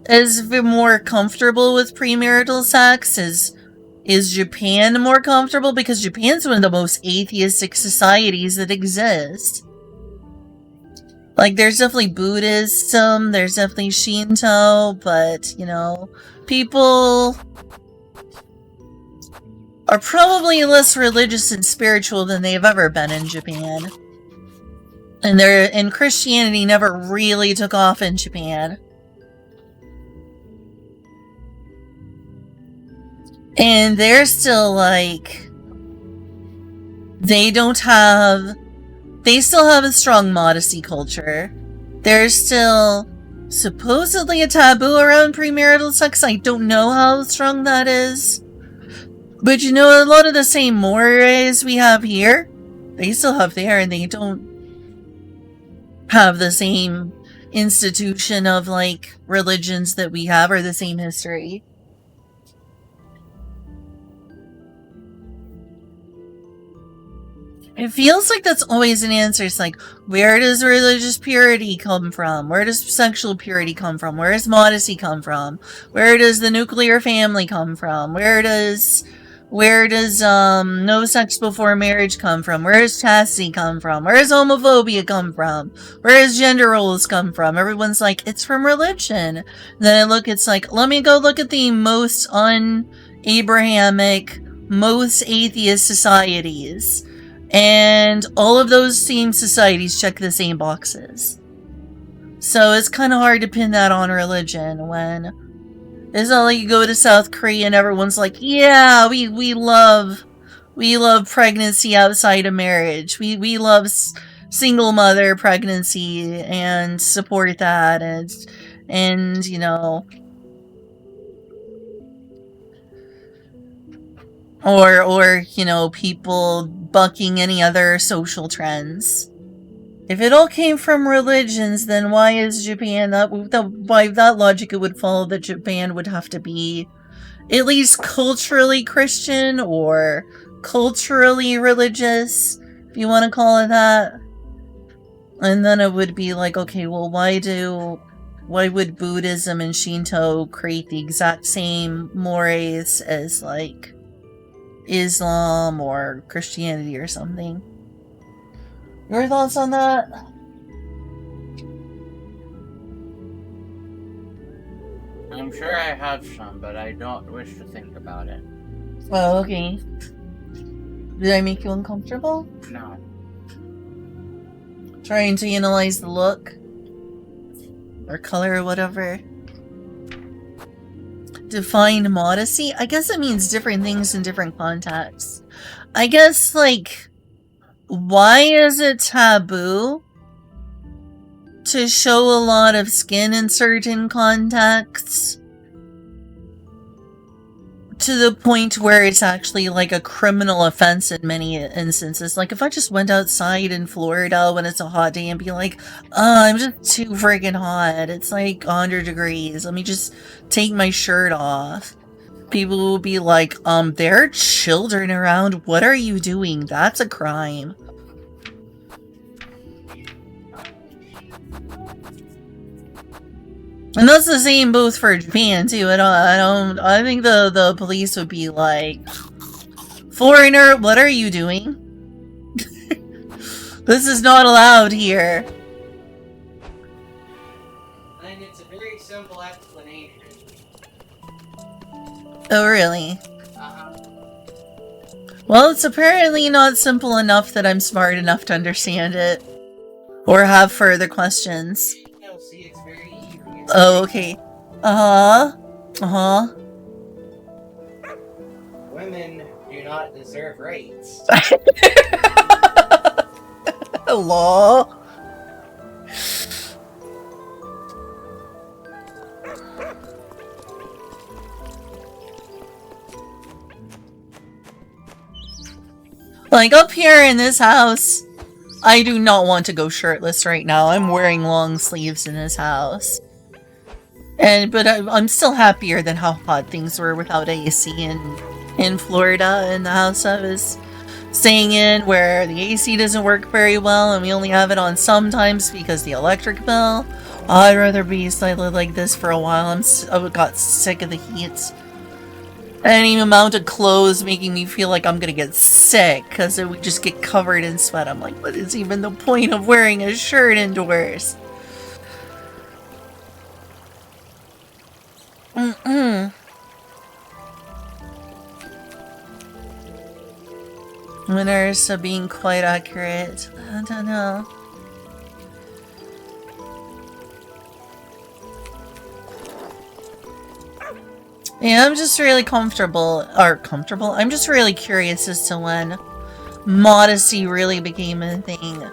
is more comfortable with premarital sex? Is Japan more comfortable? Because Japan's one of the most atheistic societies that exist. Like, there's definitely Buddhism, there's definitely Shinto, but, you know, people are probably less religious and spiritual than they've ever been in Japan. And Christianity never really took off in Japan. And they're still like, they still have a strong modesty culture. There's still supposedly a taboo around premarital sex. I don't know how strong that is. But you know, a lot of the same mores we have here, they still have there, and they don't have the same institution of, like, religions that we have, or the same history. It feels like that's always an answer. It's like, where does religious purity come from? Where does sexual purity come from? Where does modesty come from? Where does the nuclear family come from? Where does no sex before marriage come from? Where does chastity come from? Where does homophobia come from? Where does gender roles come from? Everyone's like, it's from religion. And then it's like, let me go look at the most un-Abrahamic, most atheist societies. And all of those same societies check the same boxes. So it's kind of hard to pin that on religion when it's not like you go to South Korea and everyone's like, yeah, we love pregnancy outside of marriage. We love single mother pregnancy and support that, and you know, or you know, people bucking any other social trends. If it all came from religions, then why is Japan by that logic it would follow that Japan would have to be at least culturally Christian or culturally religious, if you want to call it that. And then it would be like, okay, well, why would Buddhism and Shinto create the exact same mores as, like, Islam or Christianity or something? Your thoughts on that? I'm sure I have some, but I don't wish to think about it. Oh, okay. Did I make you uncomfortable? No. Trying to analyze the look or color or whatever. Define modesty? I guess it means different things in different contexts. I guess, like, why is it taboo to show a lot of skin in certain contexts to the point where it's actually like a criminal offense in many instances? Like, if I just went outside in Florida when it's a hot day and be like, I'm just too freaking hot, it's like 100 degrees, let me just take my shirt off, people will be like, there are children around, what are you doing? That's a crime. And that's the same both for Japan too. I think the police would be like, foreigner, what are you doing? This is not allowed here. And it's a very simple explanation. Oh, really? Uh-huh. Well, it's apparently not simple enough that I'm smart enough to understand it. Or have further questions. No, see, it's very easy. Oh, okay. Uh-huh. Women do not deserve rights. Hello? Like, up here in this house, I do not want to go shirtless right now. I'm wearing long sleeves in this house. But I'm still happier than how hot things were without AC in Florida, in the house I was staying in, where the AC doesn't work very well and we only have it on sometimes because the electric bill. I'd rather be slightly like this for a while. I got sick of the heat. Any amount of clothes making me feel like I'm gonna get sick because it would just get covered in sweat. I'm like, what is even the point of wearing a shirt indoors? Winners are being quite accurate. I don't know. Yeah, I'm just really I'm just really curious as to when modesty really became a thing.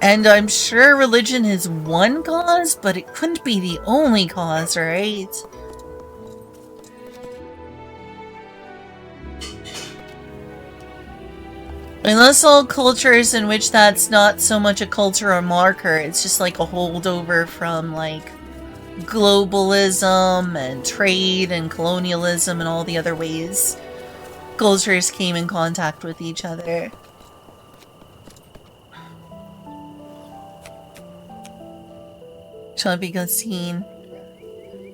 And I'm sure religion is one cause, but it couldn't be the only cause, right? Unless all cultures in which that's not so much a culture or marker, it's just like a holdover from like globalism and trade and colonialism and all the other ways cultures came in contact with each other. Shall it be good scene?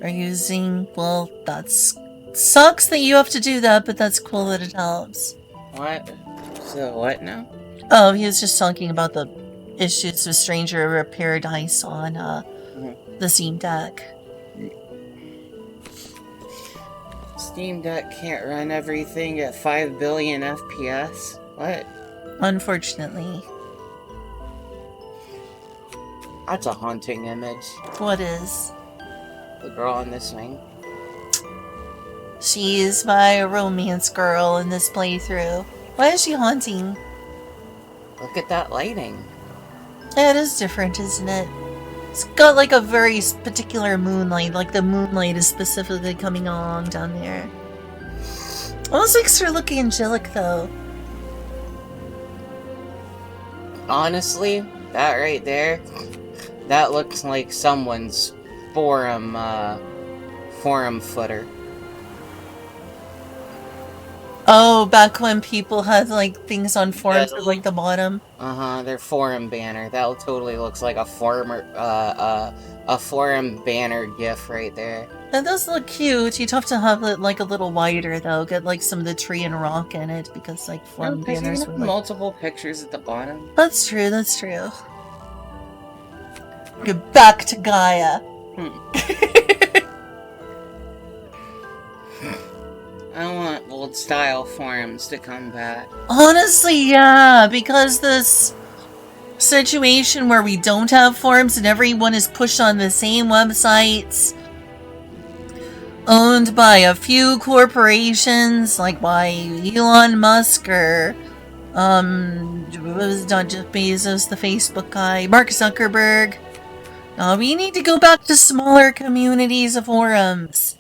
Are using, well, that's sucks that you have to do that, but that's cool that it helps. What? So what now? Oh, he was just talking about the issues with Stranger of Paradise on the Steam Deck. Steam Deck can't run everything at 5 billion FPS? What? Unfortunately. That's a haunting image. What is? The girl on the swing. She's my romance girl in this playthrough. Why is she haunting? Look at that lighting. Yeah, it is different, isn't it? It's got like a very particular moonlight, like the moonlight is specifically coming along down there. Almost makes her look angelic though. Honestly, that right there, that looks like someone's forum footer. Oh, back when people had like things on forums at like the bottom. Their forum banner. That totally looks like a forum banner gif right there. That does look cute. You'd have to have it like a little wider though. Get like some of the tree and rock in it because like forum banners with multiple pictures at the bottom. That's true. That's true. Get back to Gaia. I want old style forums to come back. Honestly, yeah, because this situation where we don't have forums and everyone is pushed on the same websites owned by a few corporations, like by Elon Musk or it was not Jeff Bezos, the Facebook guy, Mark Zuckerberg. We need to go back to smaller communities of forums.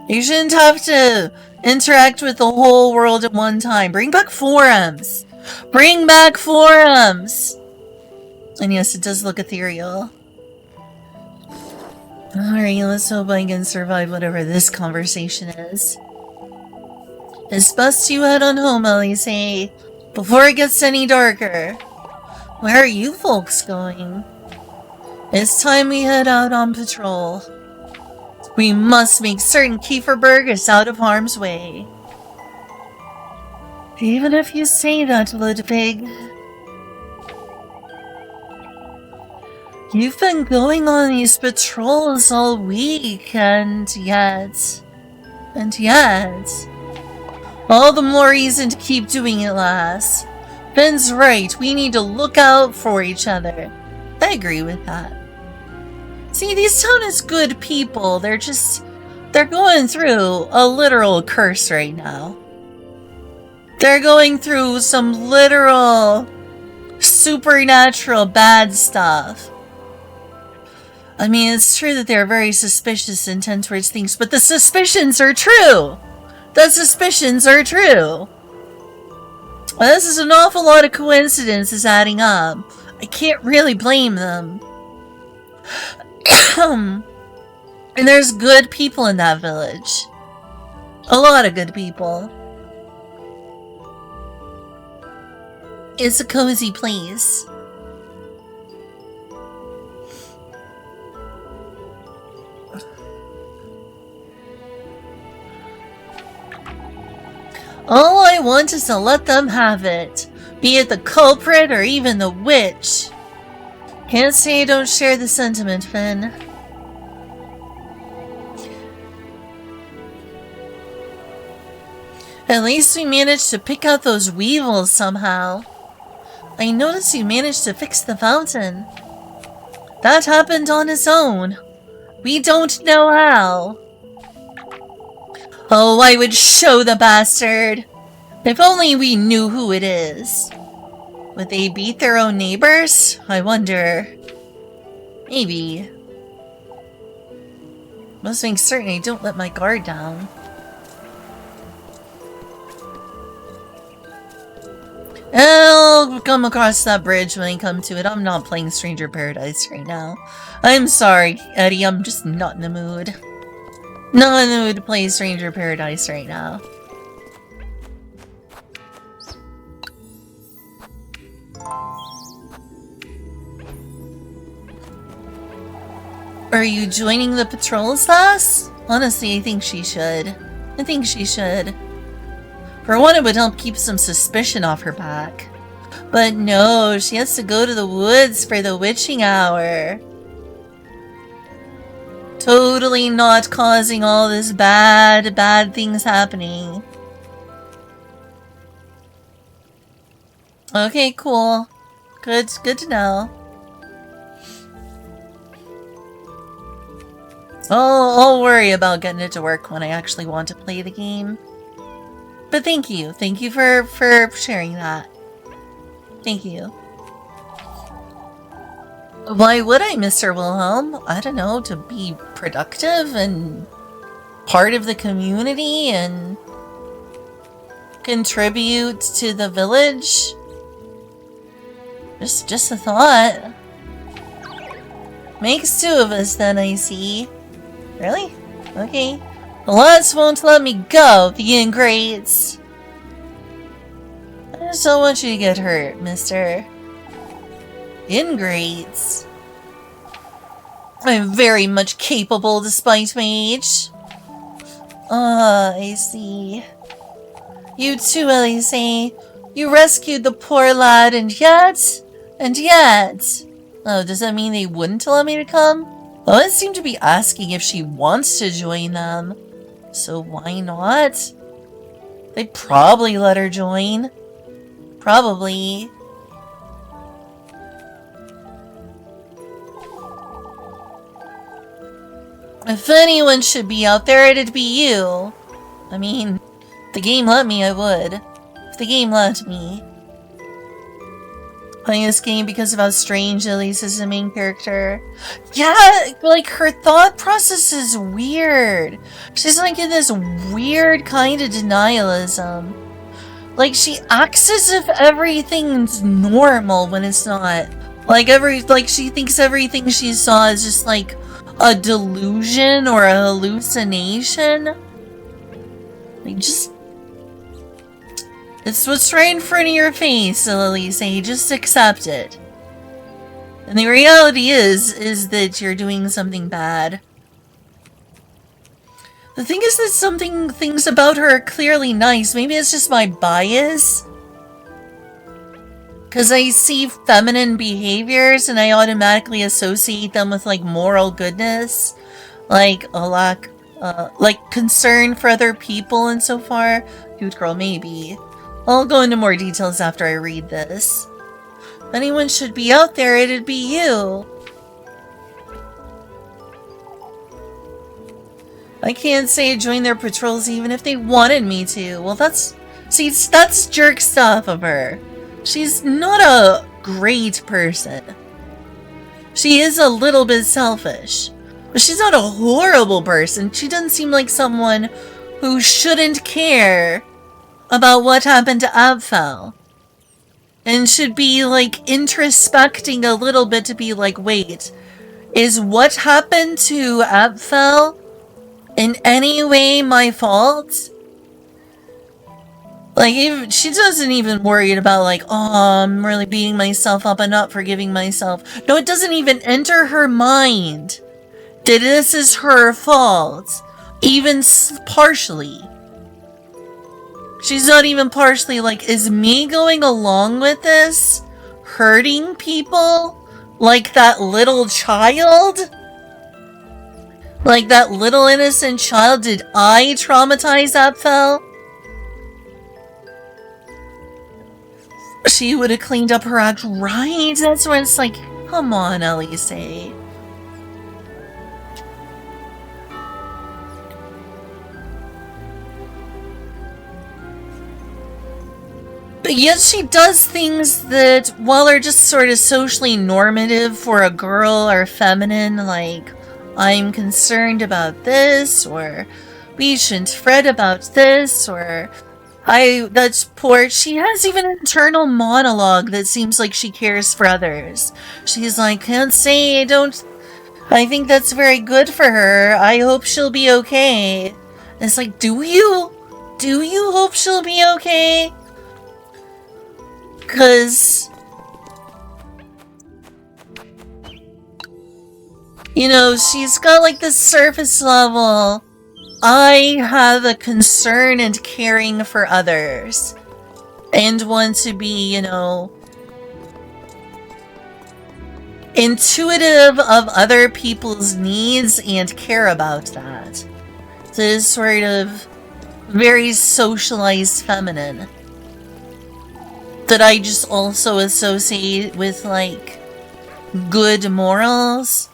You shouldn't have to interact with the whole world at one time. Bring back forums! Bring back forums! And yes, it does look ethereal. Alright, let's hope I can survive whatever this conversation is. It's best you head on home, Elise, before it gets any darker. Where are you folks going? It's time we head out on patrol. We must make certain Kieferberg is out of harm's way. Even if you say that, Ludwig. You've been going on these patrols all week, and yet... all the more reason to keep doing it, lass. Ben's right, we need to look out for each other. I agree with that. See, these town is good people. They're going through a literal curse right now. They're going through some literal, supernatural bad stuff. I mean, it's true that they're very suspicious and tend towards things, but the suspicions are true! The suspicions are true! Well, this is an awful lot of coincidences adding up. I can't really blame them. And there's good people in that village. A lot of good people. It's a cozy place. All I want is to let them have it, be it the culprit or even the witch. Can't say I don't share the sentiment, Finn. At least we managed to pick out those weevils somehow. I noticed you managed to fix the fountain. That happened on its own. We don't know how. Oh, I would show the bastard. If only we knew who it is. Would they beat their own neighbors? I wonder. Maybe. Must make certain I don't let my guard down. I'll come across that bridge when I come to it. I'm not playing Stranger Paradise right now. I'm sorry, Eddie. I'm just not in the mood. Not in the mood to play Stranger Paradise right now. Are you joining the patrols class? Honestly, I think she should. I think she should. For one, it would help keep some suspicion off her back. But no, she has to go to the woods for the witching hour. Totally not causing all this bad things happening. Okay, cool. Good to know. I'll worry about getting it to work when I actually want to play the game. But thank you. Thank you for sharing that. Thank you. Why would I, Mr. Wilhelm? I don't know, to be productive and part of the community and contribute to the village? Just a thought. Makes two of us then, I see. Really? Okay. The lads won't let me go, the ingrates. I just don't want you to get hurt, mister. Ingrates? I'm very much capable despite my age. Ah, I see. You too, Elise. You rescued the poor lad, and yet... Oh, does that mean they wouldn't allow me to come? Well, it seemed to be asking if she wants to join them. So why not? They'd probably let her join. Probably. If anyone should be out there, it'd be you. I mean, if the game let me, I would. If the game let me. Playing this game because of how strange Elise is the main character. Yeah, like her thought process is weird. She's like in this weird kind of denialism. Like she acts as if everything's normal when it's not. Like she thinks everything she saw is just like a delusion or a hallucination. Like just... It's what's right in front of your face, Elise. Just accept it. And the reality is that you're doing something bad. The thing is that things about her are clearly nice. Maybe it's just my bias. Because I see feminine behaviors and I automatically associate them with, like, moral goodness. Like, a lack, like, concern for other people and so far. Cute girl, maybe. I'll go into more details after I read this. If anyone should be out there, it'd be you. I can't say I joined their patrols even if they wanted me to. Well, that's jerk stuff of her. She's not a great person. She is a little bit selfish. But she's not a horrible person. She doesn't seem like someone who shouldn't care about what happened to Abfel. And should be, like, introspecting a little bit to be like, wait, is what happened to Abfel in any way my fault? Like, even, she doesn't even worry about, like, oh, I'm really beating myself up and not forgiving myself. No, it doesn't even enter her mind that this is her fault. Even partially. She's not even partially like, is me going along with this hurting people? Like that little child? Like that little innocent child? Did I traumatize Apfel? She would have cleaned up her act, right? That's when it's like, come on, Elise. But yet she does things that, while are just sort of socially normative for a girl or feminine, like, I'm concerned about this, or we shouldn't fret about this, or that's poor. She has even an internal monologue that seems like she cares for others. She's like, can't say I think that's very good for her. I hope she'll be okay. And it's like, do you? Do you hope she'll be okay? Because, you know, she's got like this surface level, I have a concern and caring for others, and want to be, you know, intuitive of other people's needs and care about that. This sort of very socialized feminine that I just also associate with, like, good morals.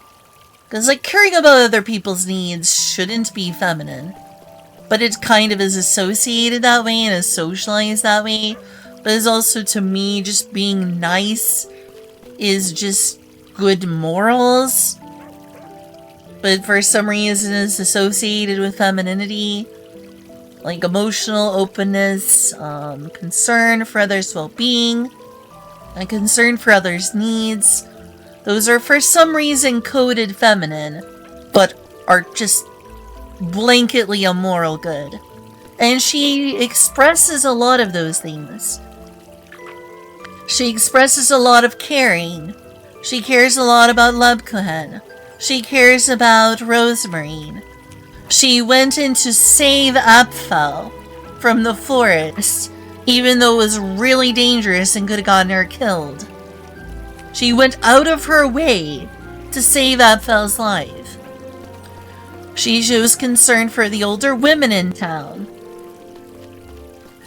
Because, like, caring about other people's needs shouldn't be feminine. But it kind of is associated that way and is socialized that way. But it's also, to me, just being nice is just good morals. But for some reason it's associated with femininity. Like emotional openness, concern for others' well-being, and concern for others' needs. Those are for some reason coded feminine, but are just blanketly a moral good. And she expresses a lot of those things. She expresses a lot of caring. She cares a lot about Lebkuchen. She cares about Rosemarine. She went in to save Apfel from the forest, even though it was really dangerous and could have gotten her killed. She went out of her way to save Apfel's life. She shows concern for the older women in town.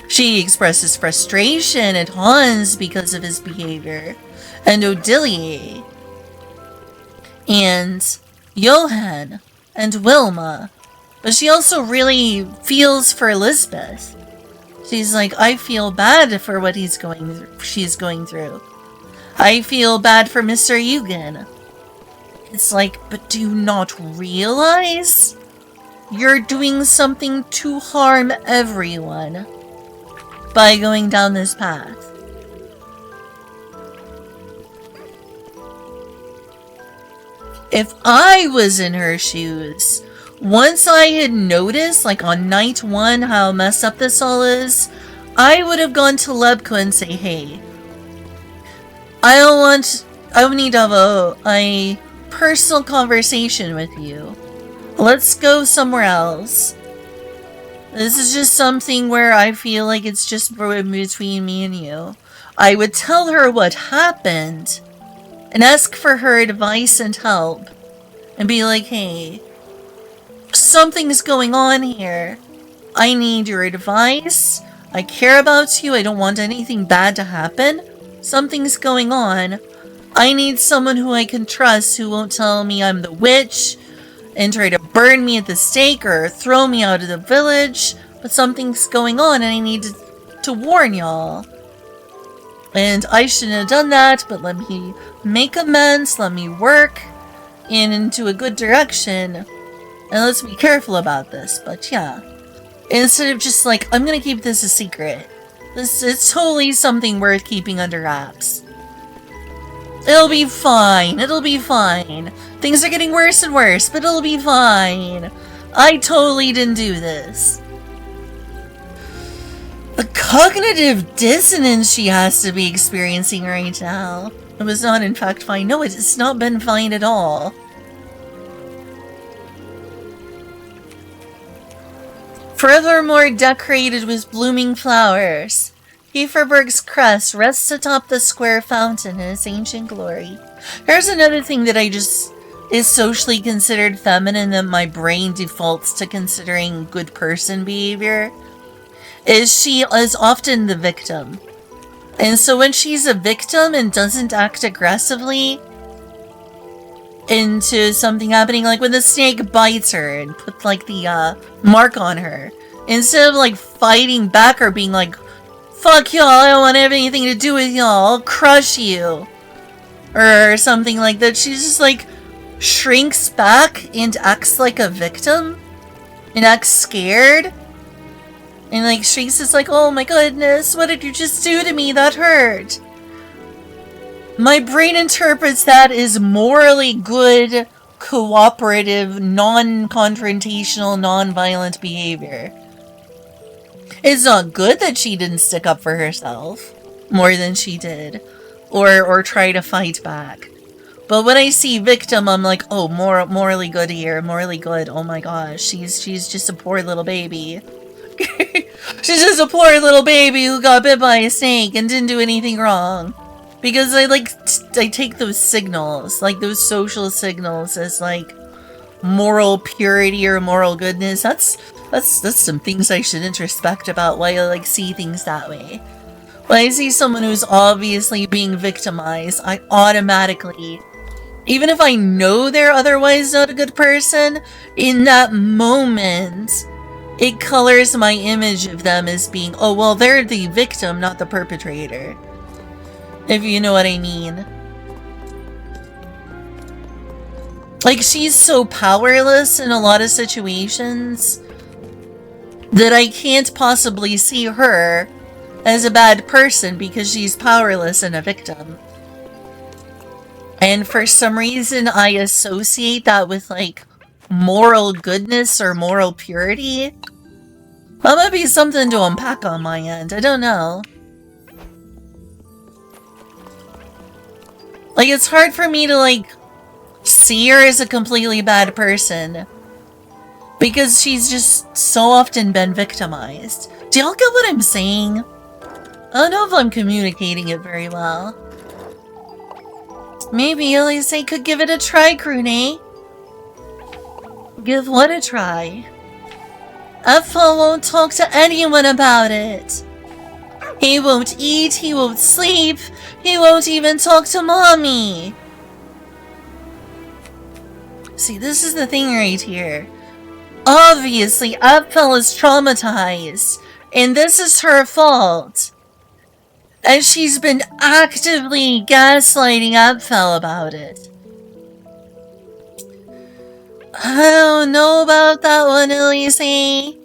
She expresses frustration at Hans because of his behavior, and Odilie, and Johan, and Wilma. But she also really feels for Elizabeth. She's like, I feel bad for what she's going through. I feel bad for Mr. Eugen. It's like, but do you not realize you're doing something to harm everyone by going down this path? If I was in her shoes, once I had noticed, like on night one, how messed up this all is, I would have gone to Lebko and say, hey, I need to have a personal conversation with you. Let's go somewhere else. This is just something where I feel like it's just between me and you. I would tell her what happened and ask for her advice and help and be like, hey, something's going on here. I need your advice. I care about you. I don't want anything bad to happen. Something's going on. I need someone who I can trust who won't tell me I'm the witch and try to burn me at the stake or throw me out of the village. But something's going on and I need to warn y'all. And I shouldn't have done that, but let me make amends. Let me work into a good direction. And let's be careful about this. But yeah. Instead of just like, I'm gonna keep this a secret. It's totally something worth keeping under wraps. It'll be fine. It'll be fine. Things are getting worse and worse, but it'll be fine. I totally didn't do this. The cognitive dissonance she has to be experiencing right now. It was not in fact fine. No, it's not been fine at all. Furthermore decorated with blooming flowers. Kieferberg's crest rests atop the square fountain in its ancient glory. Here's another thing that is socially considered feminine that my brain defaults to considering good person behavior. Is she is often the victim. And so when she's a victim and doesn't act aggressively into something happening, like when the snake bites her and puts like the mark on her, instead of like fighting back or being like, fuck y'all, I don't want to have anything to do with y'all, I'll crush you, or something like that, she just like shrinks back and acts like a victim and acts scared. And like shrieks is like, oh my goodness, what did you just do to me? That hurt. My brain interprets that as morally good, cooperative, non-confrontational, non-violent behavior. It's not good that she didn't stick up for herself more than she did, or try to fight back. But when I see victim, I'm like, oh, morally good here, morally good. Oh my gosh, she's just a poor little baby. She's just a poor little baby who got bit by a snake and didn't do anything wrong. Because I take those signals, like those social signals, as like moral purity or moral goodness. That's some things I should introspect about why I like see things that way. When I see someone who's obviously being victimized, I automatically, even if I know they're otherwise not a good person, in that moment, it colors my image of them as being, oh, well, they're the victim, not the perpetrator. If you know what I mean. Like, she's so powerless in a lot of situations that I can't possibly see her as a bad person because she's powerless and a victim. And for some reason, I associate that with, like, moral goodness or moral purity. That might be something to unpack on my end. I don't know. Like, it's hard for me to, like, see her as a completely bad person. Because she's just so often been victimized. Do y'all get what I'm saying? I don't know if I'm communicating it very well. Maybe Elise could give it a try, Crune. Give what a try? Ethel won't talk to anyone about it. He won't eat, he won't sleep, he won't even talk to mommy. See, this is the thing right here. Obviously, Ethel is traumatized, and this is her fault. And she's been actively gaslighting Ethel about it. I don't know about that one, Elise.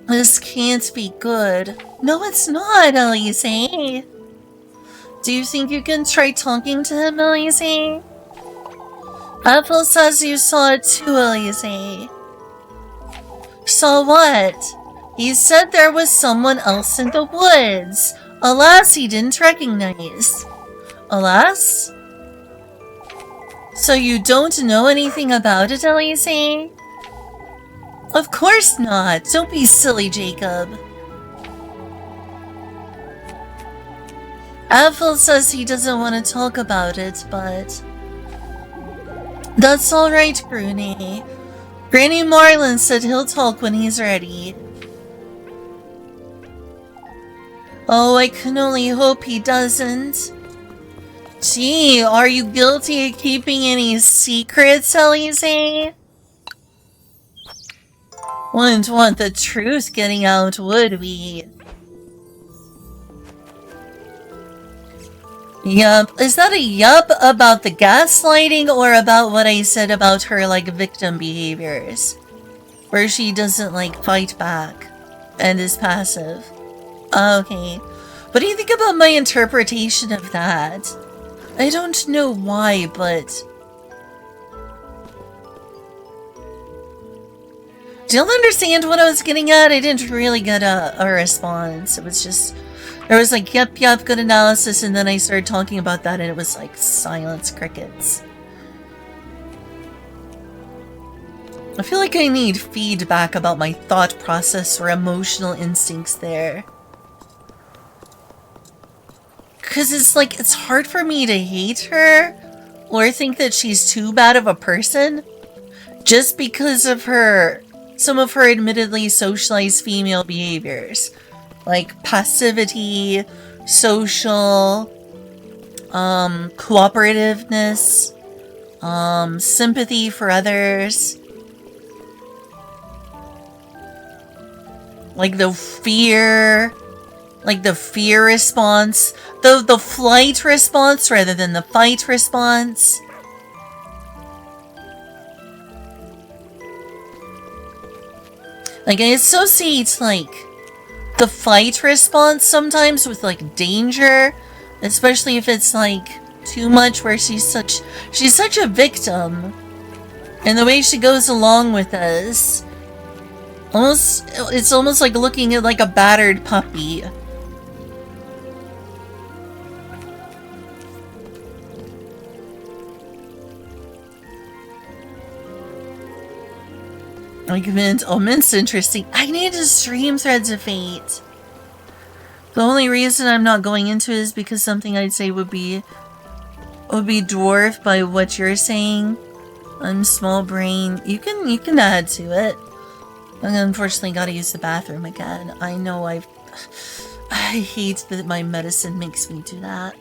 This can't be good. No, it's not, Elise. Do you think you can try talking to him, Elise? Ethel says you saw it too, Elise. Saw what? He said there was someone else in the woods. Alas, he didn't recognize. Alas? So you don't know anything about it, Elise? Of course not. Don't be silly, Jacob. Ethel says he doesn't want to talk about it, but... That's alright, Bruni. Granny Marlin said he'll talk when he's ready. Oh, I can only hope he doesn't. Gee, are you guilty of keeping any secrets, Elise? Wouldn't want the truth getting out, would we? Yup. Is that a yup about the gaslighting or about what I said about her, like, victim behaviors? Where she doesn't, like, fight back and is passive. Okay. What do you think about my interpretation of that? I don't know why, but... still understand what I was getting at. I didn't really get a response. It was just, there was like, yep, good analysis, and then I started talking about that, and it was like silence, crickets. I feel like I need feedback about my thought process or emotional instincts there. Because it's like, it's hard for me to hate her or think that she's too bad of a person just because of some of her admittedly socialized female behaviors. Like passivity, social, cooperativeness, sympathy for others. Like the fear response, the flight response rather than the fight response. Like, I associate, like, the fight response sometimes with, like, danger, especially if it's, like, too much where she's such a victim. And the way she goes along with us, it's almost like looking at, like, a battered puppy. Like, Mint's interesting. I need to stream Threads of Fate. The only reason I'm not going into it is because something I'd say would be dwarfed by what you're saying. I'm small brain. You can add to it. I unfortunately gotta use the bathroom again. I know I hate that my medicine makes me do that.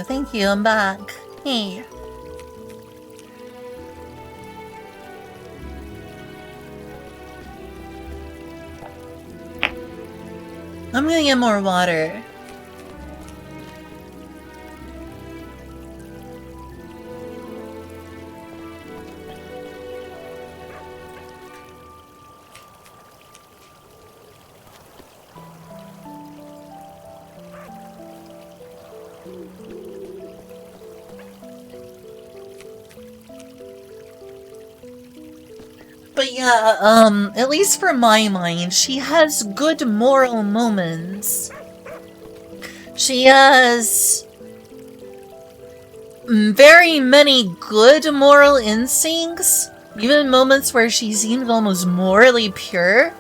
Thank you, I'm back. Hey. I'm gonna get more water. But yeah, at least for my mind, she has good moral moments. She has very many good moral instincts, even moments where she seems almost morally pure.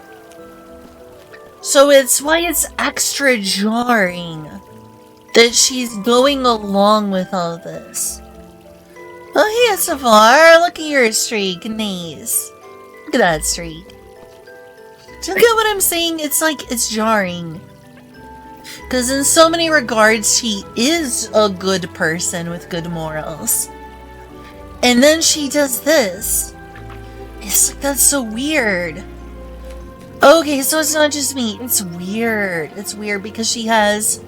So it's why it's extra jarring that she's going along with all this. Oh hey, Savar, look at your streak, nice. Look at that streak. Do you get what I'm saying? It's like, it's jarring. Because in so many regards, she is a good person with good morals. And then she does this. It's like, that's so weird. Okay, so it's not just me. It's weird. It's weird because she has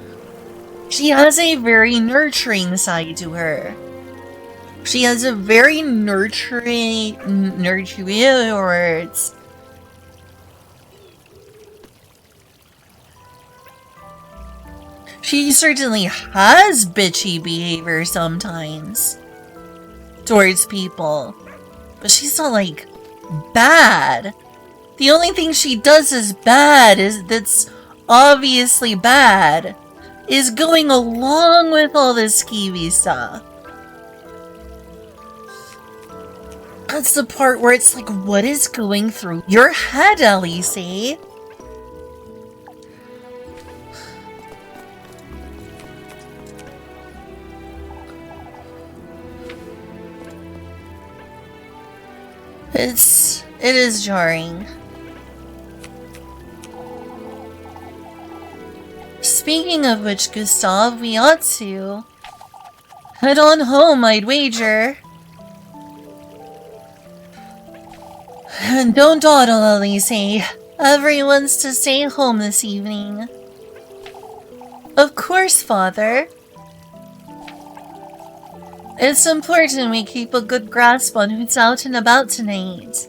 a very nurturing side to her. She has a very nurturing words. She certainly has bitchy behavior sometimes towards people, but she's not like bad. The only thing she does is bad, that's obviously bad, is going along with all this skeevy stuff. That's the part where it's like, what is going through your head, Elise? It is jarring. Speaking of which, Gustav, we ought to head on home, I'd wager. And don't dawdle, Elise. Everyone's to stay home this evening. Of course, Father. It's important we keep a good grasp on who's out and about tonight.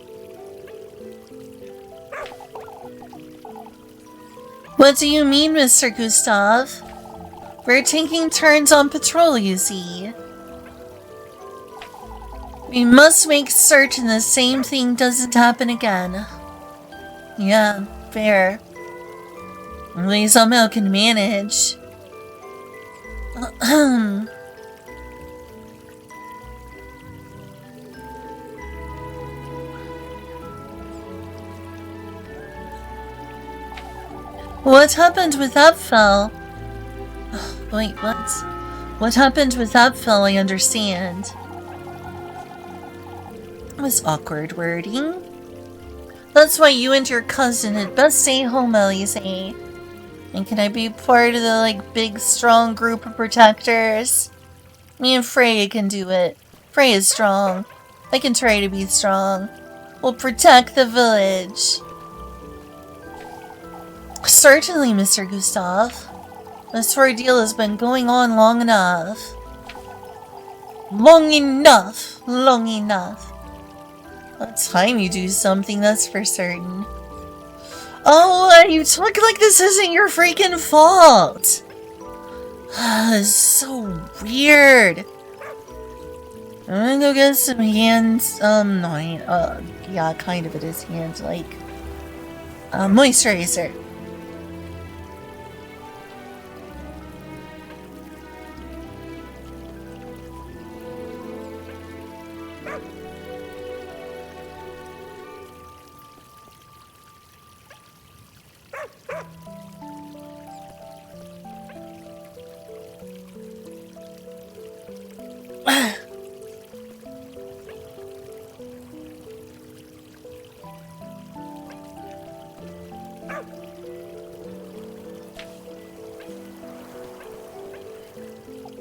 What do you mean, Mr. Gustav? We're taking turns on patrol, you see. We must make certain the same thing doesn't happen again. Yeah, fair. We somehow can manage. What happened with Apfel? Wait, what? What happened with Apfel, I understand. It was awkward wording. That's why you and your cousin had best stay home, Elise. And can I be part of the, big, strong group of protectors? Me and Freya can do it. Freya's strong. I can try to be strong. We'll protect the village. Certainly, Mr. Gustav. This ordeal has been going on long enough. Long enough! Long enough. It's time you do something, that's for certain. Oh, you talk like this isn't your freaking fault! It's so weird. I'm gonna go get some hands, yeah, kind of it is hands, moisturizer.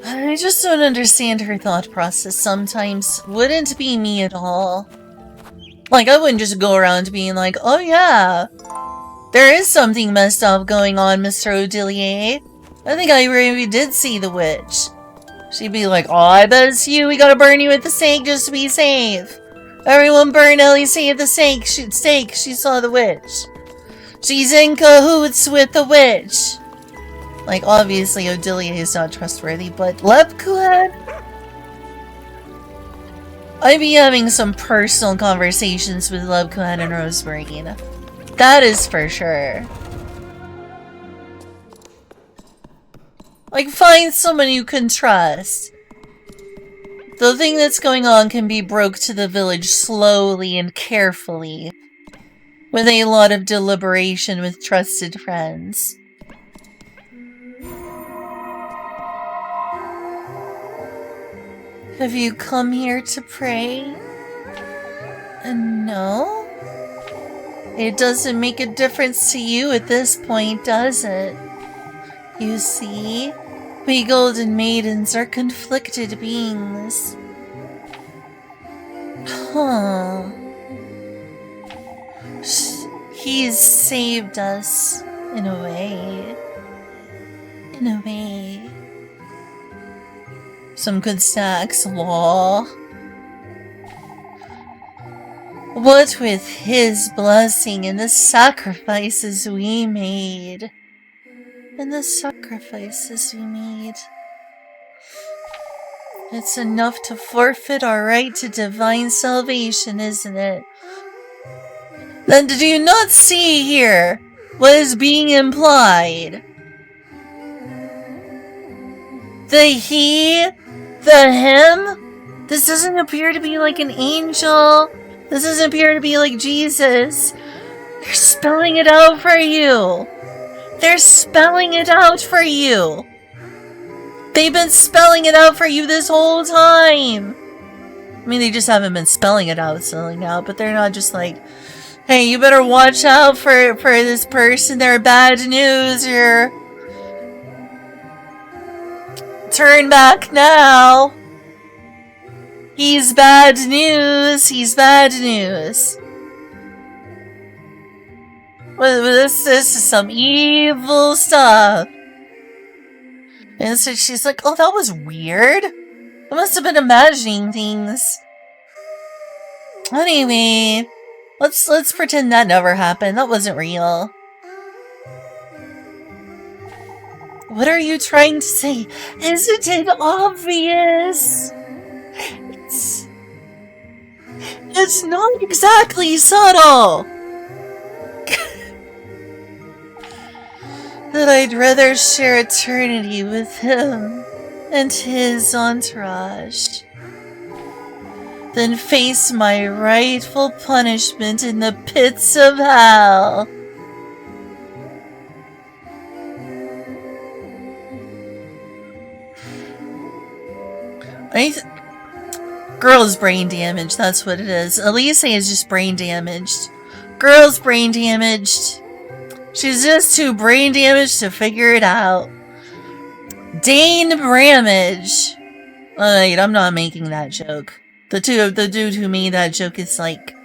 I just don't understand her thought process sometimes. Wouldn't be me at all. I wouldn't just go around being like, oh yeah, there is something messed up going on, Mr. Odilier. I think I really did see the witch. She'd be like, oh, I bet it's you. We gotta burn you at the stake just to be safe. Everyone burn Elise at the stake. She saw the witch. She's in cahoots with the witch. Obviously, Odilia is not trustworthy, but Lepkuhan? I'd be having some personal conversations with Lepkuhan and Rosemarine. That is for sure. Find someone you can trust. The thing that's going on can be broke to the village slowly and carefully, with a lot of deliberation with trusted friends. Have you come here to pray? No? It doesn't make a difference to you at this point, does it? You see, we golden maidens are conflicted beings. Huh. He's saved us, in a way. In a way. Some good snacks, lol. What with his blessing and the sacrifices we made. It's enough to forfeit our right to divine salvation, isn't it? Then do you not see here what is being implied? The he, the him? This doesn't appear to be like an angel. This doesn't appear to be like Jesus. They're spelling it out for you. They're spelling it out for you. They've been spelling it out for you this whole time. I mean, they just haven't been spelling it out, but they're not just like, hey, you better watch out for this person. They're bad news. You're... Turn back now. He's bad news. He's bad news. Well, this is some evil stuff. And so she's like, oh, that was weird. I must have been imagining things. Anyway, let's pretend that never happened. That wasn't real. What are you trying to say? Isn't it obvious? It's not exactly subtle. That I'd rather share eternity with him and his entourage than face my rightful punishment in the pits of hell. Girl's brain damaged, that's what it is. Elise is just brain damaged. Girl's brain damaged. She's just too brain damaged to figure it out. Dane Bramage. Wait, I'm not making that joke. The dude who made that joke is like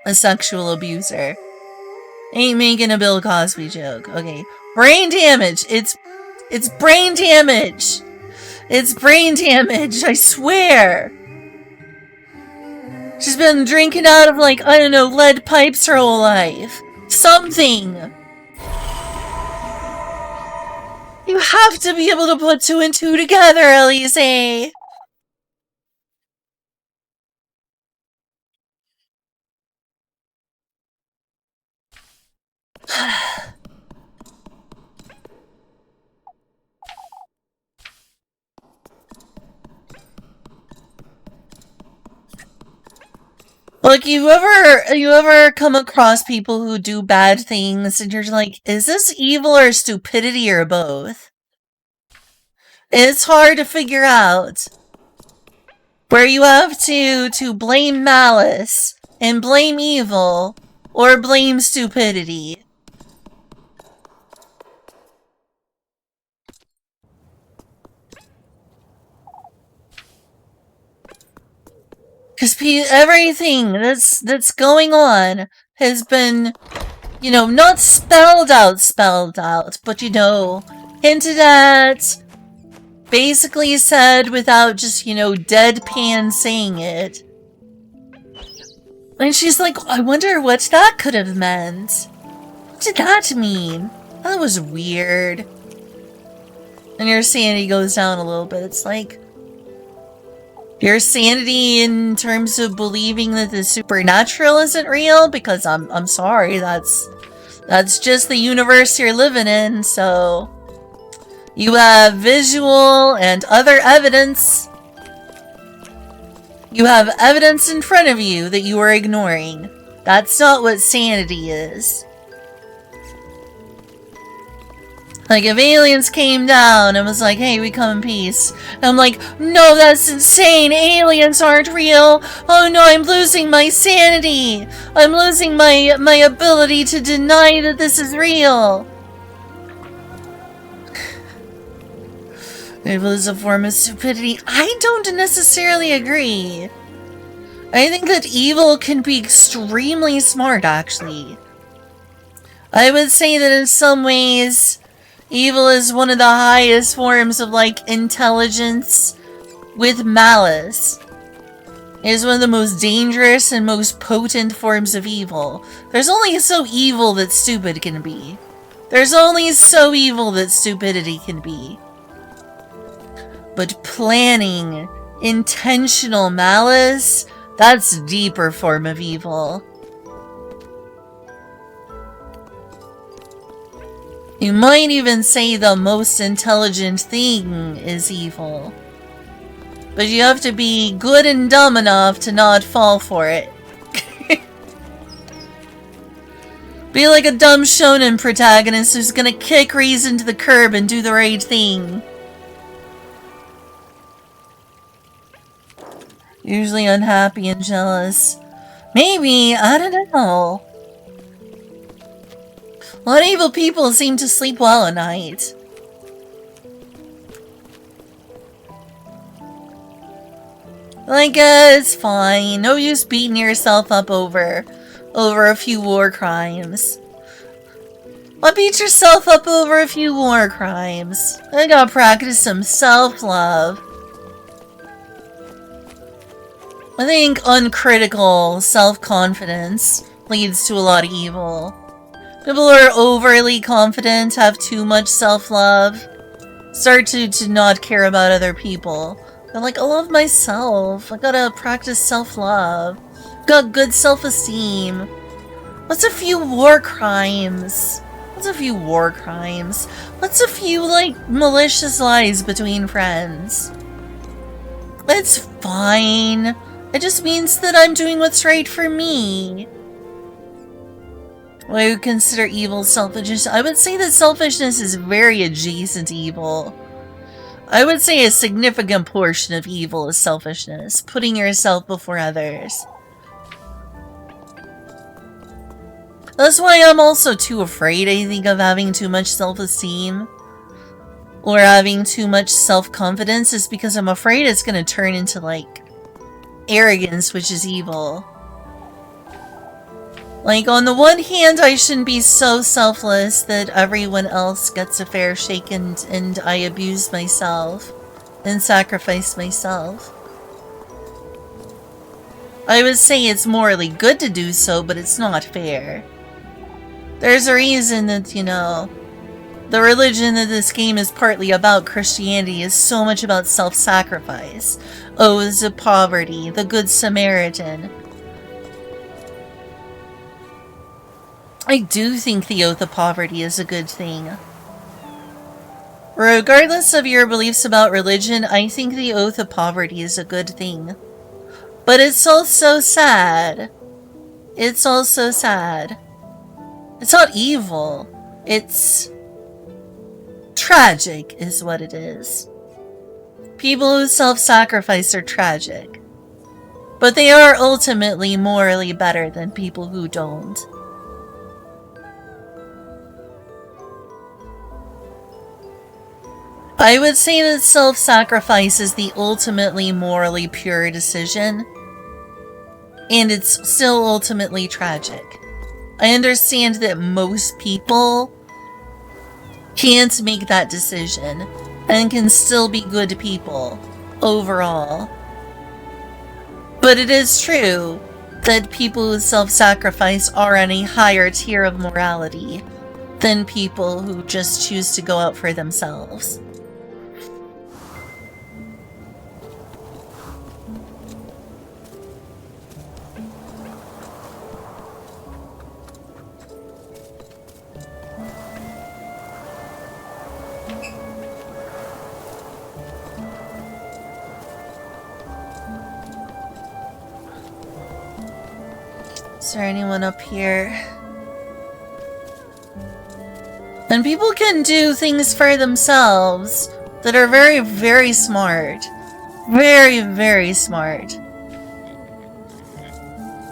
a sexual abuser. Ain't making a Bill Cosby joke. Okay. Brain damage. It's brain damage. It's brain damage, I swear. She's been drinking out of, like, I don't know, lead pipes her whole life. Something. You have to be able to put 2 and 2 together, Elise. Look, you ever come across people who do bad things and you're like, is this evil or stupidity or both? It's hard to figure out. Where you have to blame malice and blame evil or blame stupidity. Because everything that's going on has been, you know, not spelled out, but, you know, hinted at, basically said without just, you know, deadpan saying it. And she's like, I wonder what that could have meant. What did that mean? That was weird. And your sanity goes down a little bit. It's like, your sanity in terms of believing that the supernatural isn't real? Because I'm sorry, that's just the universe you're living in, so you have visual and other evidence You have evidence in front of you that you are ignoring. That's not what sanity is. Like, if aliens came down and was like, hey, we come in peace. And I'm like, no, that's insane. Aliens aren't real. Oh no, I'm losing my sanity. I'm losing my ability to deny that this is real. Evil is a form of stupidity. I don't necessarily agree. I think that evil can be extremely smart, actually. I would say that in some ways, evil is one of the highest forms of, like, intelligence with malice. It is one of the most dangerous and most potent forms of evil. There's only so evil that stupid can be. There's only so evil that stupidity can be. But planning, intentional malice, that's a deeper form of evil. You might even say the most intelligent thing is evil. But you have to be good and dumb enough to not fall for it. Be like a dumb shonen protagonist who's gonna kick reason to the curb and do the right thing. Usually unhappy and jealous. Maybe, I don't know. A lot of evil people seem to sleep well at night. Like, it's fine. No use beating yourself up over a few war crimes. Why beat yourself up over a few war crimes? I gotta practice some self-love. I think uncritical self-confidence leads to a lot of evil. People who are overly confident, have too much self-love, start to not care about other people. They're like, I love myself. I gotta practice self-love. Got good self-esteem. What's a few war crimes? What's a few war crimes? What's a few, like, malicious lies between friends? It's fine. It just means that I'm doing what's right for me. I would consider evil selfishness. I would say that selfishness is very adjacent to evil. I would say a significant portion of evil is selfishness, putting yourself before others. That's why I'm also too afraid, I think, of having too much self-esteem or having too much self-confidence, is because I'm afraid it's going to turn into, like, arrogance, which is evil. Like, on the one hand, I shouldn't be so selfless that everyone else gets a fair shake and I abuse myself and sacrifice myself. I would say it's morally good to do so, but it's not fair. There's a reason that, you know, the religion that this game is partly about, Christianity, is so much about self-sacrifice. Oaths of poverty, the Good Samaritan. I do think the Oath of Poverty is a good thing. Regardless of your beliefs about religion, I think the Oath of Poverty is a good thing. But it's also sad. It's also sad. It's not evil. It's tragic, is what it is. People who self-sacrifice are tragic. But they are ultimately morally better than people who don't. I would say that self-sacrifice is the ultimately morally pure decision, and it's still ultimately tragic. I understand that most people can't make that decision and can still be good people overall. But it is true that people who self-sacrifice are on a higher tier of morality than people who just choose to go out for themselves. Is there anyone up here? And people can do things for themselves that are very, very smart. Very, very smart.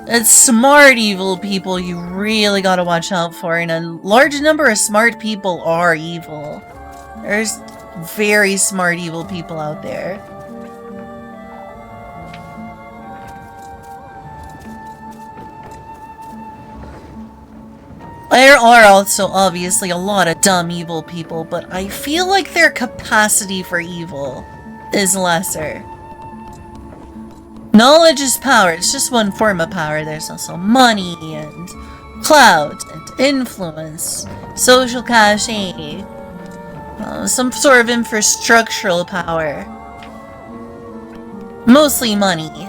It's smart evil people you really gotta watch out for, and a large number of smart people are evil. There's very smart evil people out there. There are also obviously a lot of dumb evil people, but I feel like their capacity for evil is lesser. Knowledge is power. It's just one form of power. There's also money and clout and influence, social cachet, some sort of infrastructural power. Mostly money.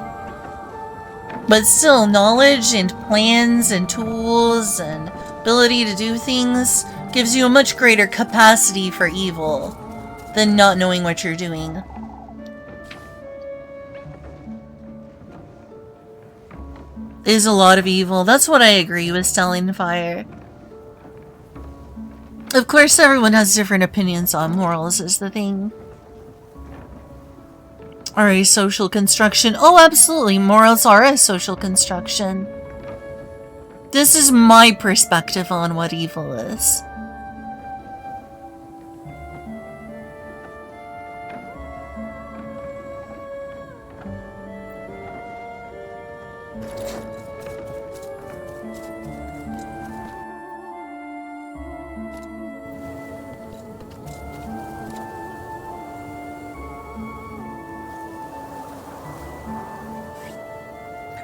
But still, knowledge and plans and tools and ability to do things gives you a much greater capacity for evil than not knowing what you're doing. Is a lot of evil. That's what I agree with Stelling Fire. Of course, everyone has different opinions on morals is the thing. Are a social construction? Oh, absolutely. Morals are a social construction. This is my perspective on what evil is.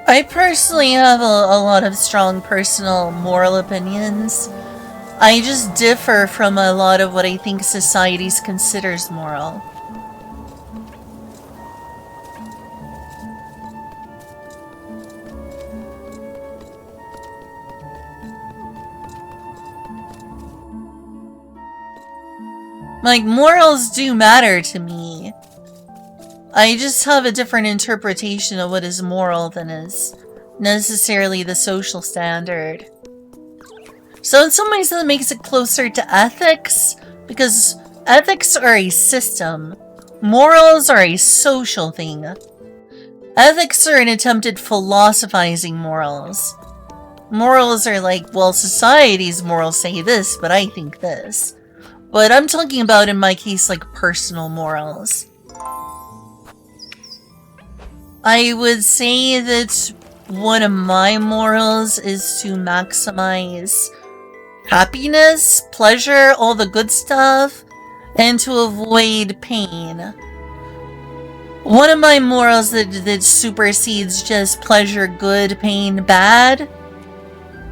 I personally have a lot of strong personal moral opinions. I just differ from a lot of what I think society considers moral. Like, morals do matter to me. I just have a different interpretation of what is moral than is necessarily the social standard. So in some ways that makes it closer to ethics, because ethics are a system. Morals are a social thing. Ethics are an attempt at philosophizing morals. Morals are like, well, society's morals say this, but I think this. But I'm talking about, in my case, like personal morals. I would say that one of my morals is to maximize happiness, pleasure, all the good stuff, and to avoid pain. One of my morals that supersedes just pleasure, good, pain, bad,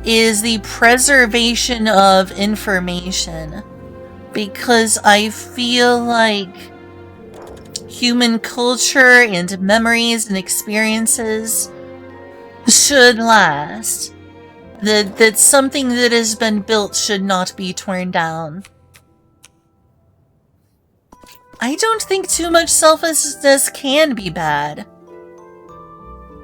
is the preservation of information. Because I feel like human culture and memories and experiences should last. That something that has been built should not be torn down. I don't think too much selflessness can be bad.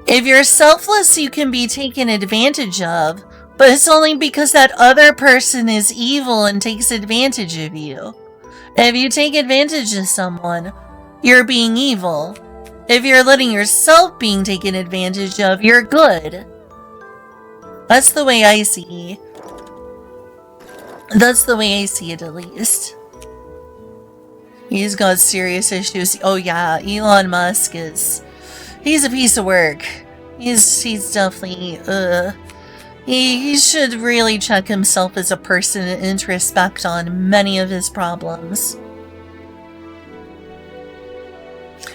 If you're selfless, you can be taken advantage of, but it's only because that other person is evil and takes advantage of you. If you take advantage of someone, you're being evil. If you're letting yourself being taken advantage of, you're good. That's the way I see. That's the way I see it, at least. He's got serious issues. Oh yeah, Elon Musk is... he's a piece of work. He's definitely... He should really check himself as a person and introspect on many of his problems.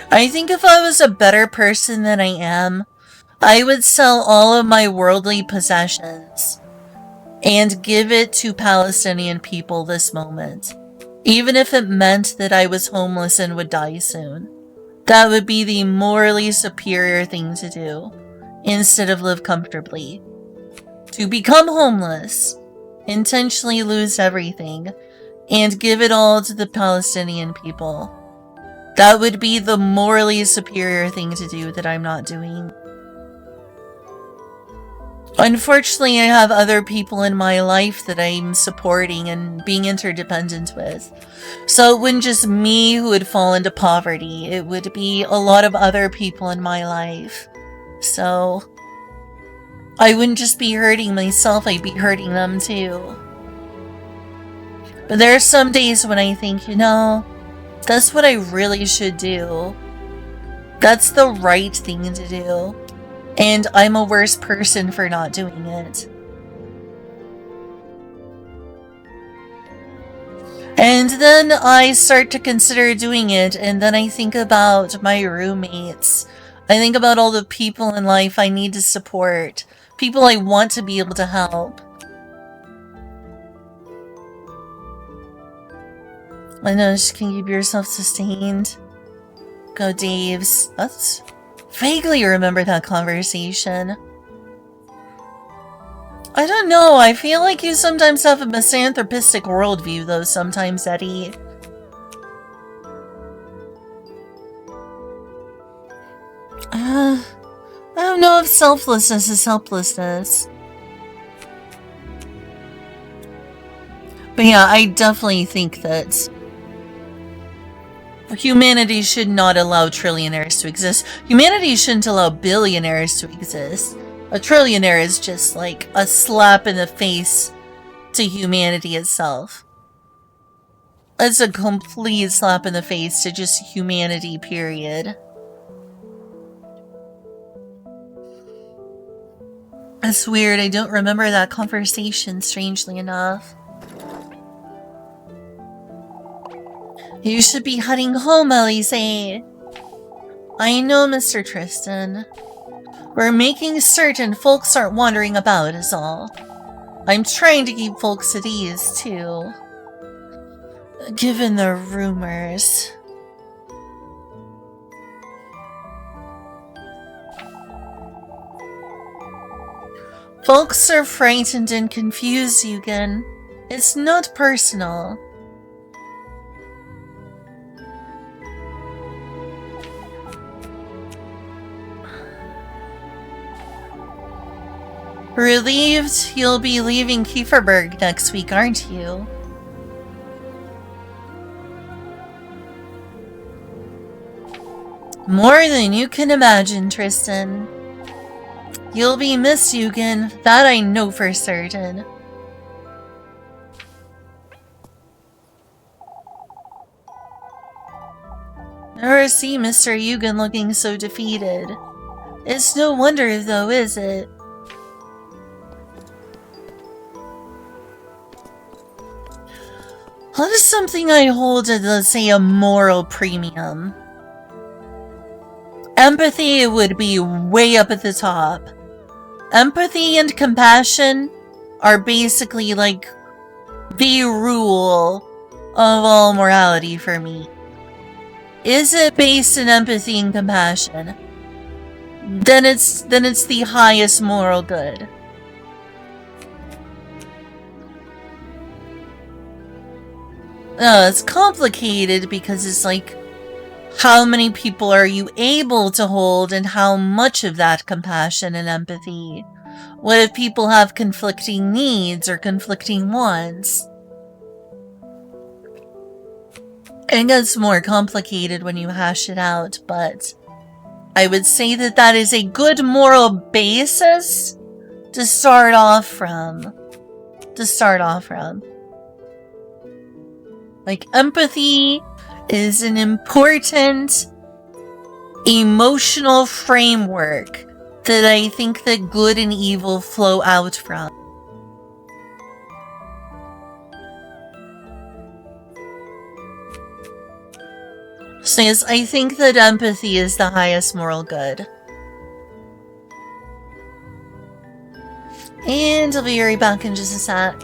I think if I was a better person than I am, I would sell all of my worldly possessions and give it to Palestinian people this moment. Even if it meant that I was homeless and would die soon. That would be the morally superior thing to do, instead of live comfortably. To become homeless, intentionally lose everything, and give it all to the Palestinian people. That would be the morally superior thing to do that I'm not doing. Unfortunately, I have other people in my life that I'm supporting and being interdependent with. So it wouldn't just me who would fall into poverty. It would be a lot of other people in my life. So I wouldn't just be hurting myself, I'd be hurting them too. But there are some days when I think, that's what I really should do. That's the right thing to do. And I'm a worse person for not doing it. And then I start to consider doing it, and then I think about my roommates. I think about all the people in life I need to support. People I want to be able to help. I know, just can keep yourself sustained. Go Daves. That's... Vaguely remember that conversation. I don't know, I feel like you sometimes have a misanthropistic worldview though sometimes, Eddie. I don't know if selflessness is helplessness. But yeah, I definitely think that humanity should not allow trillionaires to exist. Humanity shouldn't allow billionaires to exist. A trillionaire is just like a slap in the face to humanity itself. It's a complete slap in the face to just humanity, period. It's weird, I don't remember that conversation, strangely enough. You should be heading home, Elise. I know, Mr. Tristan. We're making certain folks aren't wandering about is all. I'm trying to keep folks at ease, too. Given the rumors. Folks are frightened and confused, Eugen. It's not personal. Relieved you'll be leaving Kieferberg next week, aren't you? More than you can imagine, Tristan. You'll be missed, Eugen. That I know for certain. Never see Mr. Eugen looking so defeated. It's no wonder, though, is it? That is something I hold at, let's say, a moral premium. Empathy would be way up at the top. Empathy and compassion are basically like the rule of all morality for me. Is it based in empathy and compassion? Then it's the highest moral good. It's complicated because it's like, how many people are you able to hold and how much of that compassion and empathy? What if people have conflicting needs or conflicting wants? It gets more complicated when you hash it out, but I would say that that is a good moral basis to start off from. Like, empathy is an important emotional framework that I think that good and evil flow out from. So yes, I think that empathy is the highest moral good. And I'll be right back in just a sec.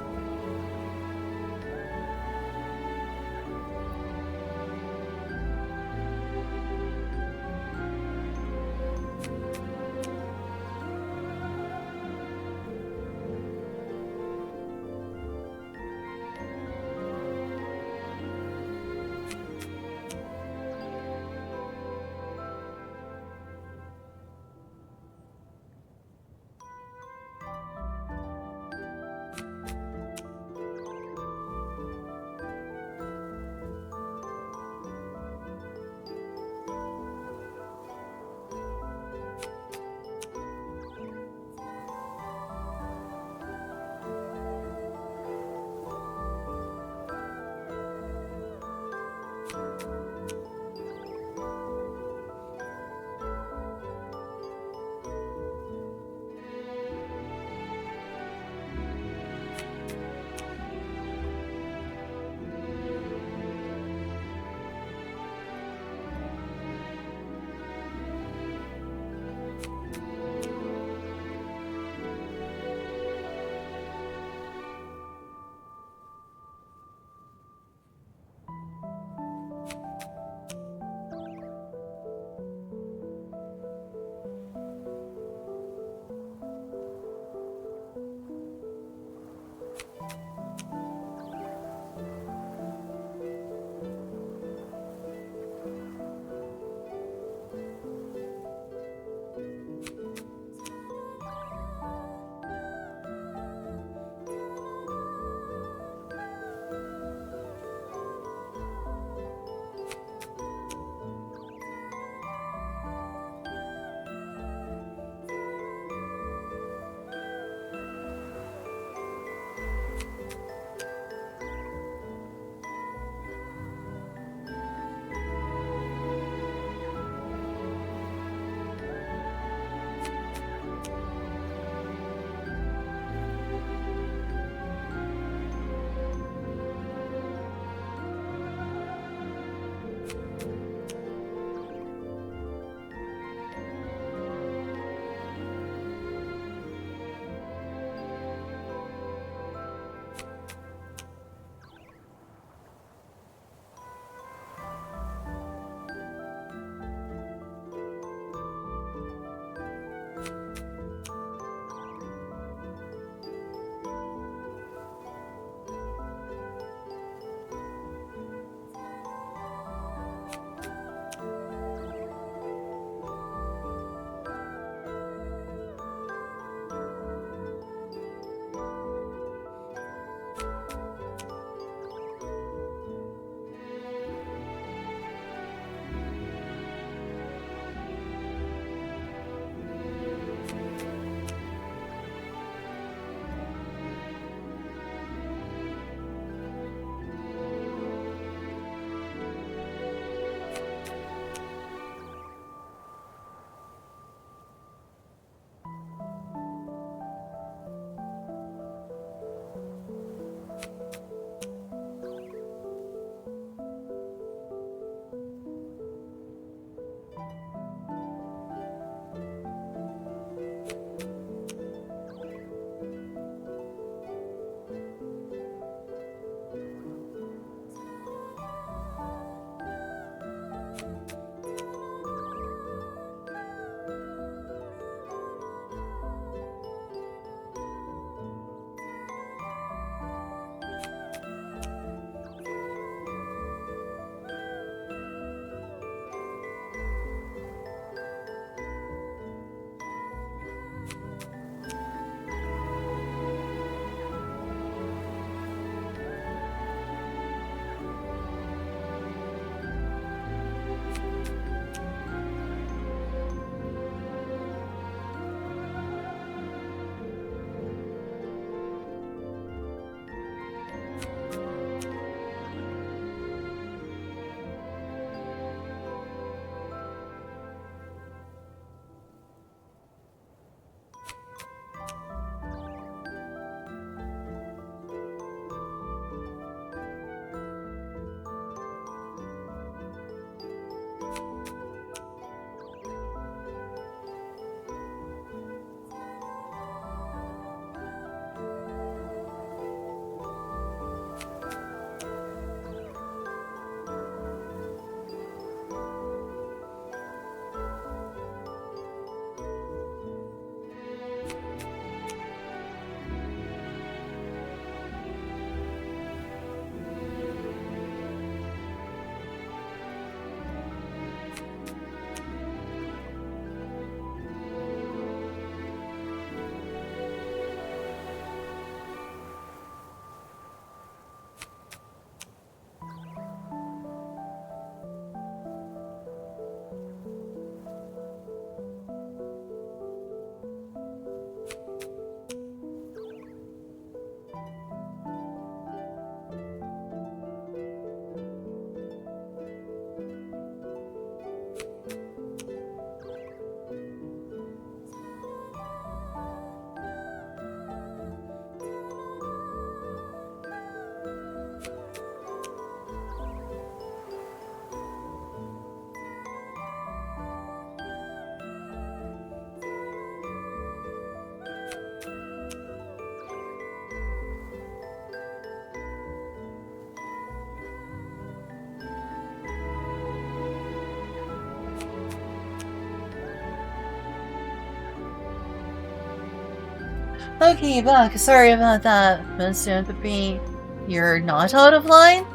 Okay, back. Sorry about that, Miss Sympathy. You're not out of line?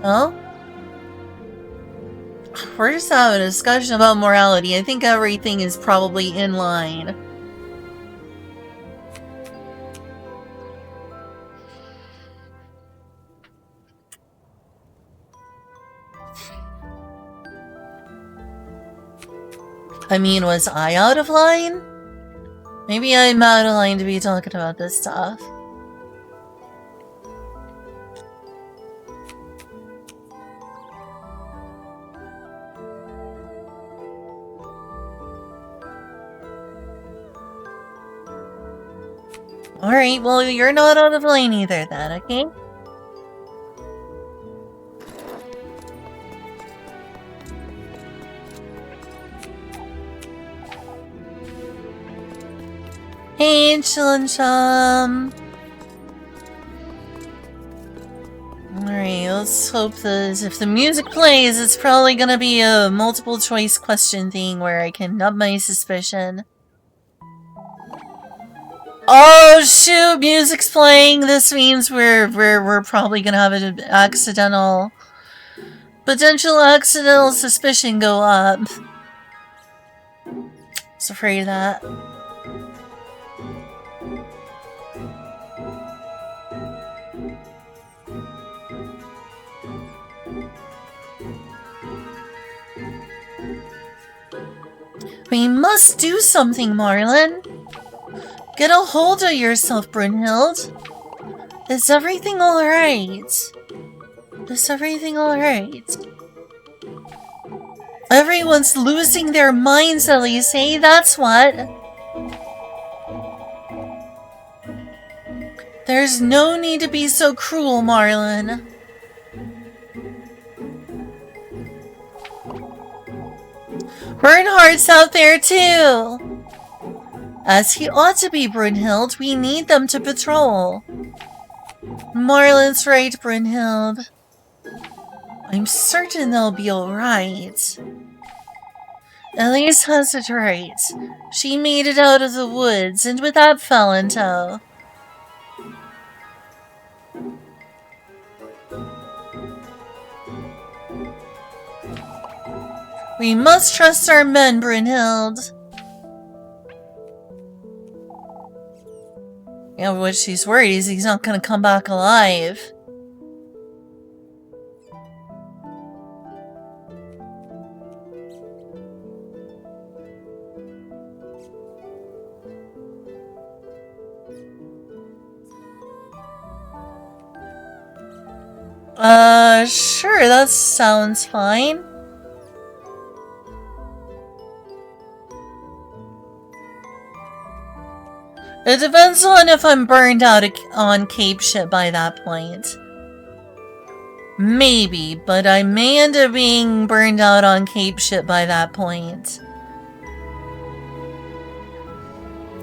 Oh? We're just having a discussion about morality. I think everything is probably in line. I mean, was I out of line? Maybe I'm out of line to be talking about this stuff. Alright, well, you're not out of line either then, okay? Hey, chillin' chum! Alright, let's hope that if the music plays, it's probably gonna be a multiple choice question thing where I can up my suspicion. Oh shoot, music's playing! This means we're probably gonna have an potential accidental suspicion go up. I was afraid of that. We must do something, Marlon. Get a hold of yourself, Brunhild. Is everything alright? Is everything alright? Everyone's losing their minds, Elise, hey? That's what. There's no need to be so cruel, Marlon. Bernhardt's out there, too. As he ought to be, Brunhild. We need them to patrol. Marlon's right, Brunhild. I'm certain they'll be alright. Elise has it right. She made it out of the woods, and with that fell in tow. We must trust our men, Brunhild. Yeah, what she's worried is he's not gonna come back alive. Sure, that sounds fine. It depends on if I'm burned out on Cape shit by that point. Maybe, but I may end up being burned out on Cape shit by that point.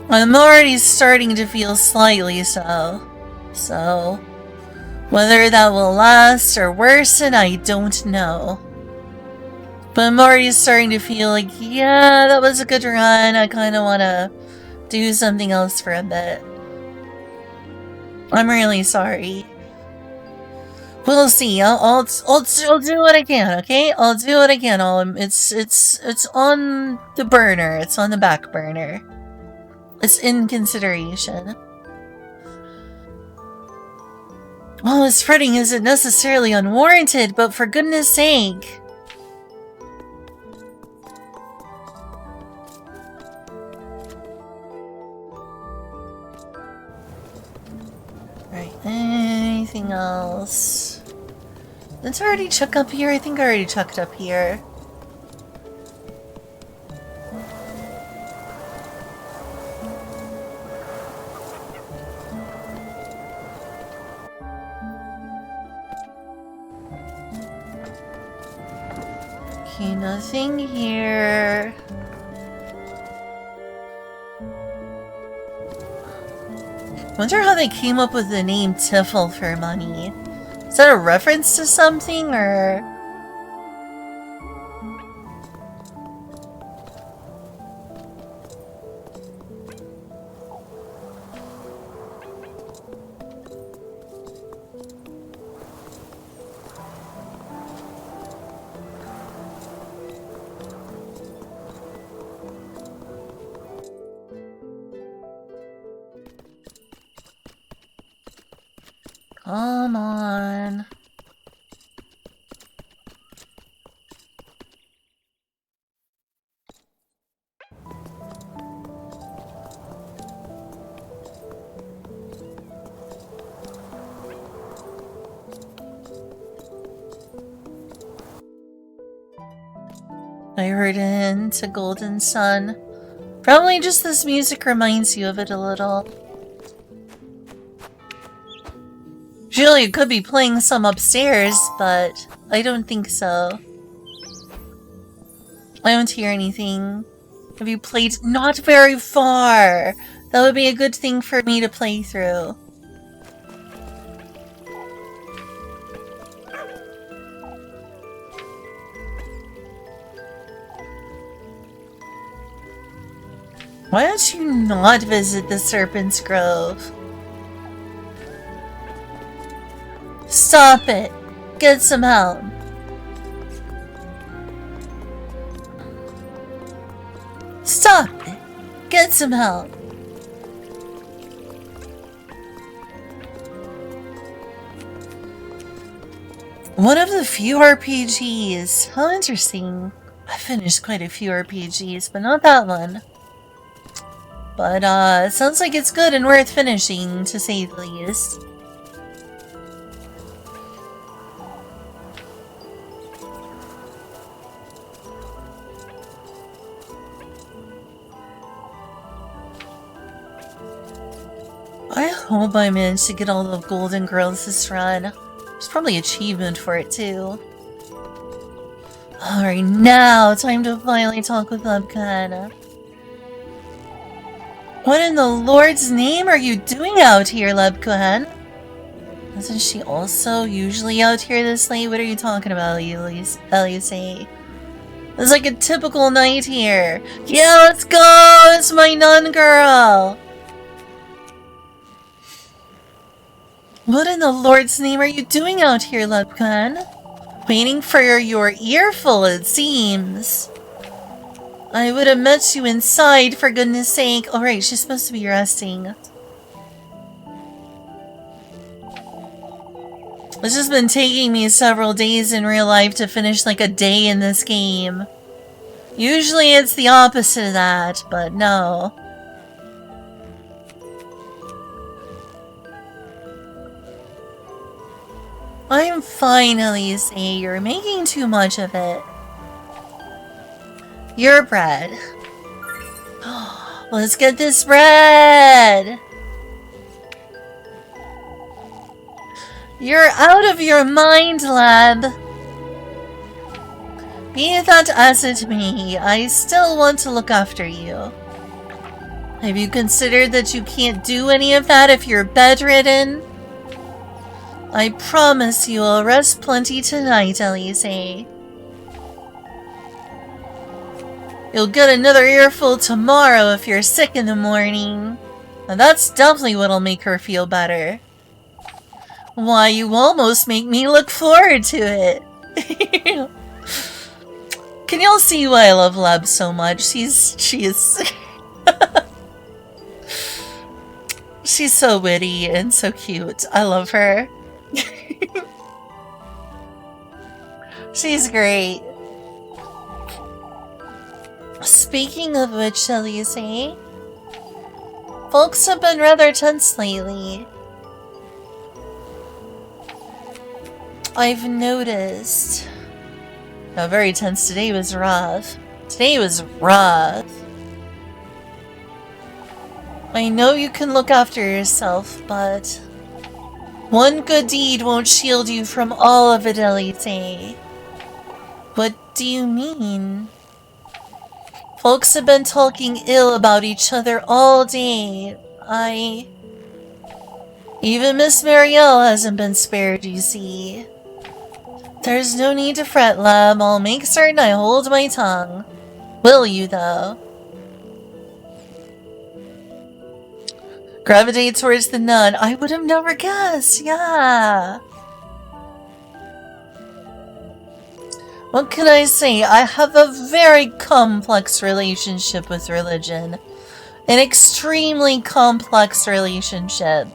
I'm already starting to feel slightly so. So, whether that will last or worsen, I don't know. But I'm already starting to feel like, yeah, that was a good run. I kind of want to do something else for a bit. I'm really sorry. We'll see. I'll do what I can. Okay, I'll do what I can. It's on the burner. It's on the back burner. It's in consideration. Well, this fretting isn't necessarily unwarranted, but for goodness sake. Right, anything else? Didn't I already check up here? I think I already checked up here. Okay, nothing here. Wonder how they came up with the name Tiffle for money. Is that a reference to something, or...? Come on. I heard a hint to Golden Sun. Probably just this music reminds you of it a little. Surely it could be playing some upstairs, but I don't think so. I don't hear anything. Have you played? Not very far! That would be a good thing for me to play through. Why don't you not visit the Serpent's Grove? Stop it! Get some help. Stop it! Get some help. One of the few RPGs. How interesting. I finished quite a few RPGs, but not that one. But, it sounds like it's good and worth finishing, to say the least. I hope I managed to get all the golden girls this run. There's probably achievement for it, too. Alright, now time to finally talk with Lebkan. What in the Lord's name are you doing out here, Lebkan? Isn't she also usually out here this late? What are you talking about, Elise? It's like a typical night here. Yeah, let's go! It's my nun girl! What in the Lord's name are you doing out here, Lebkan? Waiting for your earful, it seems. I would have met you inside, for goodness sake. Alright, she's supposed to be resting. It's just been taking me several days in real life to finish like a day in this game. Usually it's the opposite of that, but no. I'm fine, Elise. You're making too much of it. Your bread. Let's get this bread! You're out of your mind, Lab. Be that as it may, I still want to look after you. Have you considered that you can't do any of that if you're bedridden? I promise you will rest plenty tonight, Elise. You'll get another earful tomorrow if you're sick in the morning. And that's definitely what'll make her feel better. Why, you almost make me look forward to it. Can y'all see why I love Leb so much? She's she's so witty and so cute. I love her. She's great. Speaking of which, Elise, folks have been rather tense lately. I've noticed. Now, very tense. Today was rough. Today was rough. I know you can look after yourself, but one good deed won't shield you from all of it, Elise. What do you mean? Folks have been talking ill about each other all day. Even Miss Marielle hasn't been spared, you see. There's no need to fret, Lab. I'll make certain I hold my tongue. Will you, though? Gravitate towards the nun. I would have never guessed, yeah. What can I say? I have a very complex relationship with religion. An extremely complex relationship.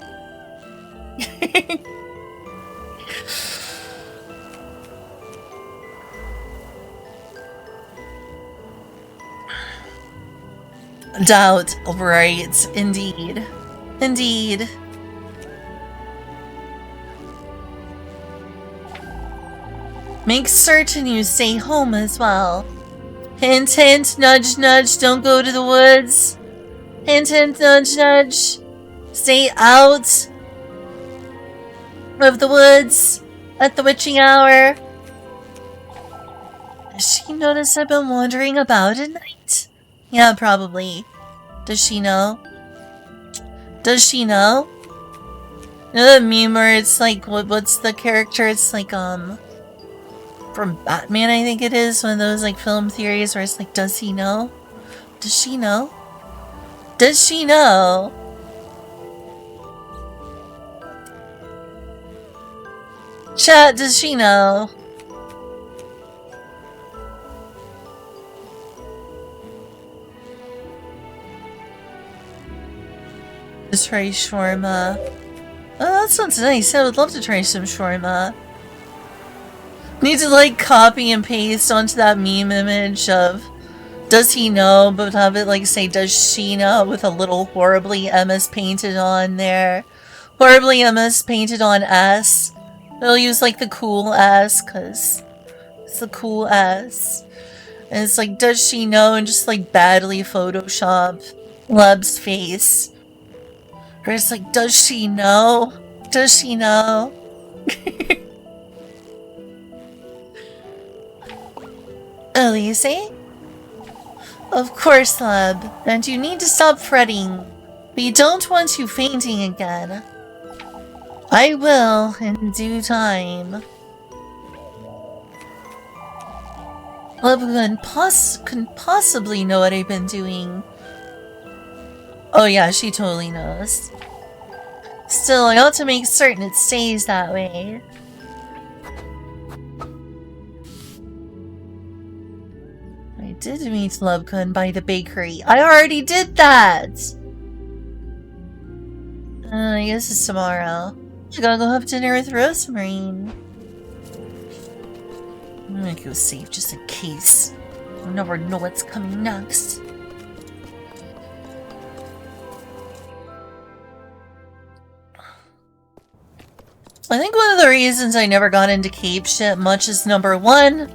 Doubt. Right. Indeed. Indeed. Make certain you stay home as well. Hint, hint, nudge, nudge, don't go to the woods. Hint, hint, nudge, nudge. Stay out of the woods at the witching hour. Does she notice I've been wandering about at night? Yeah, probably. Does she know? Does she know? You know that meme where it's like, what's the character? It's like, from Batman, I think it is. One of those, like, film theories where it's like, does he know? Does she know? Does she know? Chat, does she know? Just try shawarma. Oh, that sounds nice. I would love to try some shawarma. Need to, like, copy and paste onto that meme image of does he know, but have it, like, say, does she know, with a little horribly MS painted on there. Horribly MS painted on S. They'll use, like, the cool S, because it's the cool S. And it's like, does she know, and just, like, badly Photoshop Leb's face. Or it's like, does she know? Does she know? Elise? Of course, Leb. And you need to stop fretting. We don't want you fainting again. I will, in due time. Leb couldn't possibly know what I've been doing. Oh yeah, she totally knows. Still, I ought to make certain it stays that way. I did meet Lubkun by the bakery. I already did that! I guess it's tomorrow. I gotta go have dinner with Rosemarine. I'm gonna go save just in case. I'll never know what's coming next. I think one of the reasons I never got into Cape shit much is number one,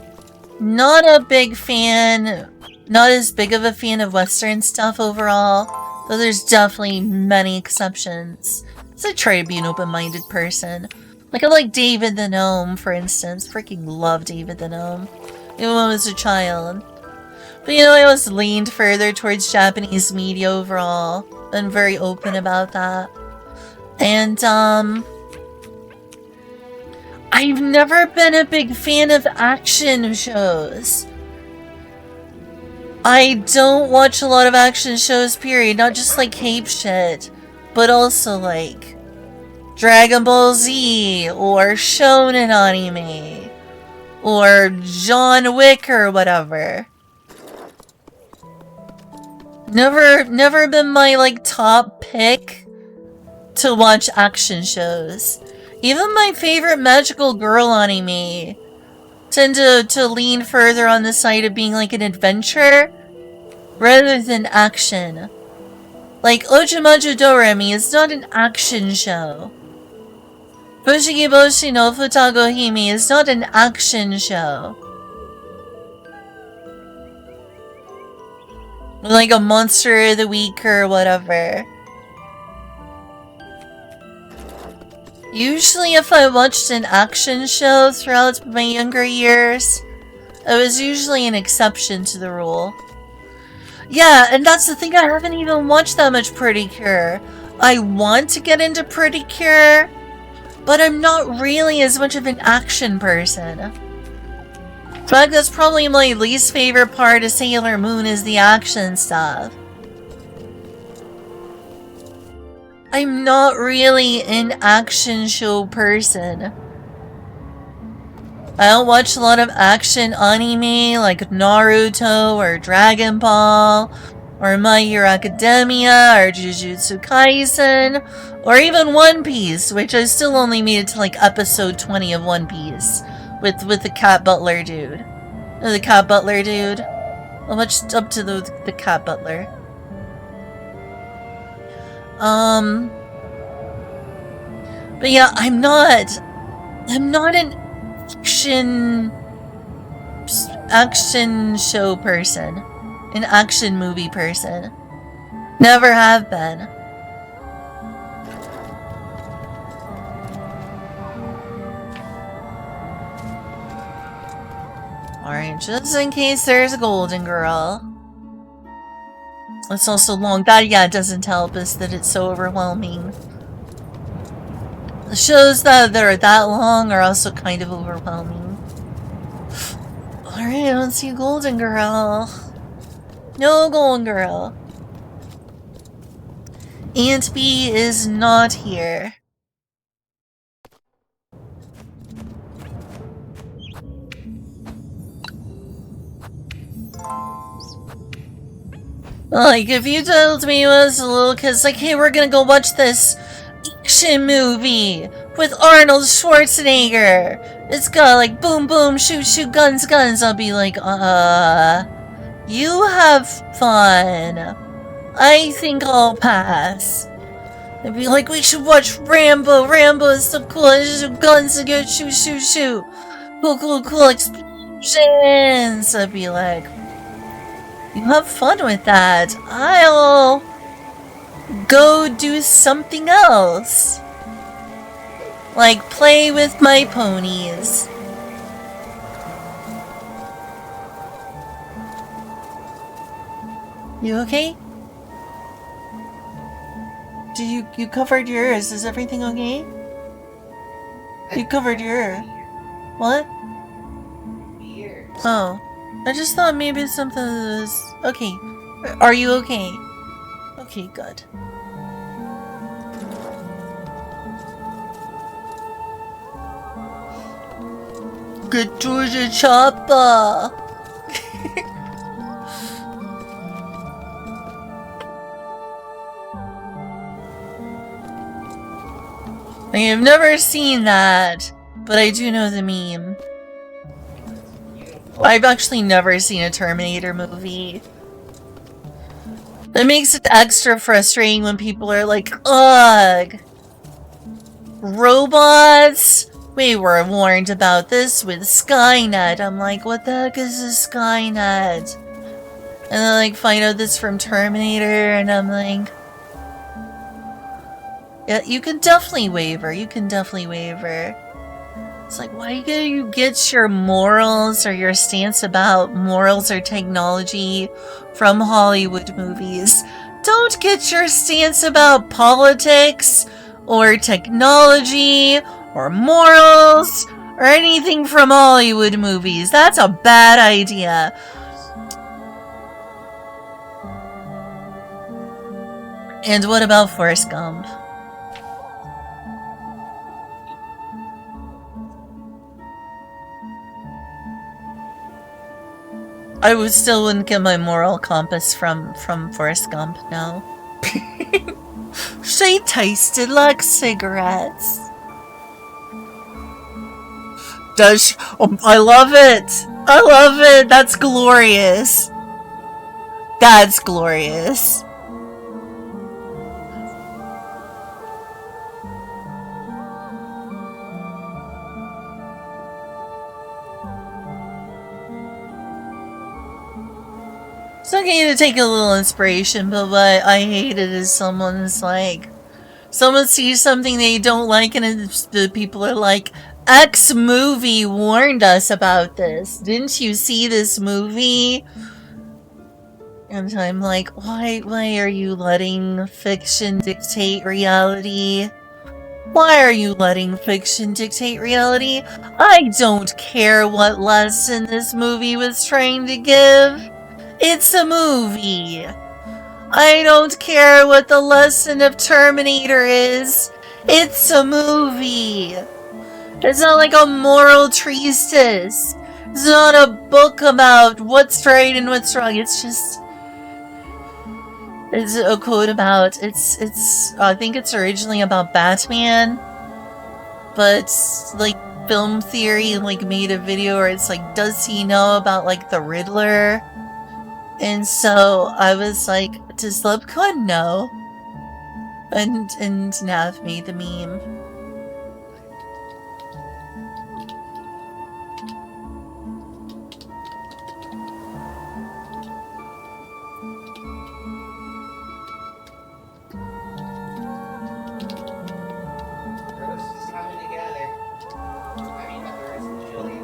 not a big fan, not as big of a fan of Western stuff overall, though there's definitely many exceptions. So I try to be an open-minded person. Like I like David the Gnome, for instance. Freaking love David the Gnome. Even when I was a child. But you know, I always leaned further towards Japanese media overall. Been very open about that. And, I've never been a big fan of action shows. I don't watch a lot of action shows, period. Not just like Cape shit, but also like Dragon Ball Z or Shonen anime or John Wick or whatever. Never been my like top pick to watch action shows. Even my favorite magical girl anime tend to lean further on the side of being like an adventure rather than action. Like Ojimaju Doremi is not an action show. Fushigi Boshi no Futago Hime is not an action show. Like a Monster of the Week or whatever. Usually if I watched an action show throughout my younger years, it was usually an exception to the rule. Yeah, and that's the thing, I haven't even watched that much Pretty Cure. I want to get into Pretty Cure, but I'm not really as much of an action person. In fact, that's probably my least favorite part of Sailor Moon is the action stuff. I'm not really an action show person. I don't watch a lot of action anime like Naruto or Dragon Ball or My Hero Academia or Jujutsu Kaisen or even One Piece, which I still only made it to like episode 20 of One Piece with the Cat Butler dude. The Cat Butler dude. How much up to the Cat Butler? But yeah, I'm not an action show person. An action movie person. Never have been. Alright, just in case there's a golden girl. It's also long. That, yeah, doesn't help us that it's so overwhelming. The shows that are that long are also kind of overwhelming. Alright, I don't see a golden girl. No golden girl. Aunt B is not here. Like, if you told me it was a little kid's like, hey, we're gonna go watch this action movie with Arnold Schwarzenegger. It's got like boom boom, shoot shoot, guns guns. I'll be like, you have fun. I think I'll pass. I'd be like, we should watch Rambo. Rambo is so cool. Shoot guns and go shoot shoot shoot. Cool cool cool explosions. I'd be like, you have fun with that. I'll go do something else. Like play with my ponies. You okay? You covered your ears. Is everything okay? You covered your ear. What? Ears. Oh. I just thought maybe something was... Okay. Are you okay? Okay, good. Get to the chopper! I have never seen that, but I do know the meme. I've actually never seen a Terminator movie. That makes it extra frustrating when people are like, ugh! Robots? We were warned about this with Skynet. I'm like, what the heck is this Skynet? And then like find out this from Terminator, and I'm like... Yeah, you can definitely waver. You can definitely waver. It's like, why do you get your morals or your stance about morals or technology from Hollywood movies? Don't get your stance about politics or technology or morals or anything from Hollywood movies. That's a bad idea. And what about Forrest Gump? I would still wouldn't get my moral compass from Forrest Gump, no. She tasted like cigarettes. Does she? Oh, I love it! I love it! That's glorious! That's glorious. It's okay to take a little inspiration, but what I hate it is someone's like... Someone sees something they don't like and the people are like, X movie warned us about this. Didn't you see this movie? And I'm like, why are you letting fiction dictate reality? Why are you letting fiction dictate reality? I don't care what lesson this movie was trying to give. It's a movie. I don't care what the lesson of Terminator is. It's a movie. It's not like a moral treatise. It's not a book about what's right and what's wrong. It's just... It's a quote about... It's I think it's originally about Batman. But, like, film theory, like, made a video where it's like, does he know about, like, the Riddler? And so I was like, does Leprechaun know? And Nav made the meme. Roast is coming together. I mean, not the roast, the chili.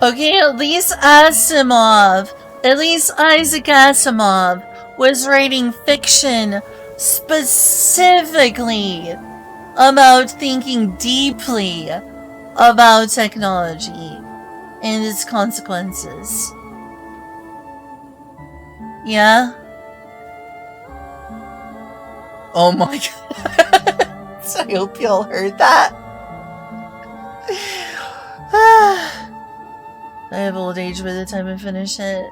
Okay, Elise Isaac Asimov was writing fiction specifically about thinking deeply about technology and its consequences. Yeah? Oh my god. I hope y'all heard that. I have old age by the time I finish it.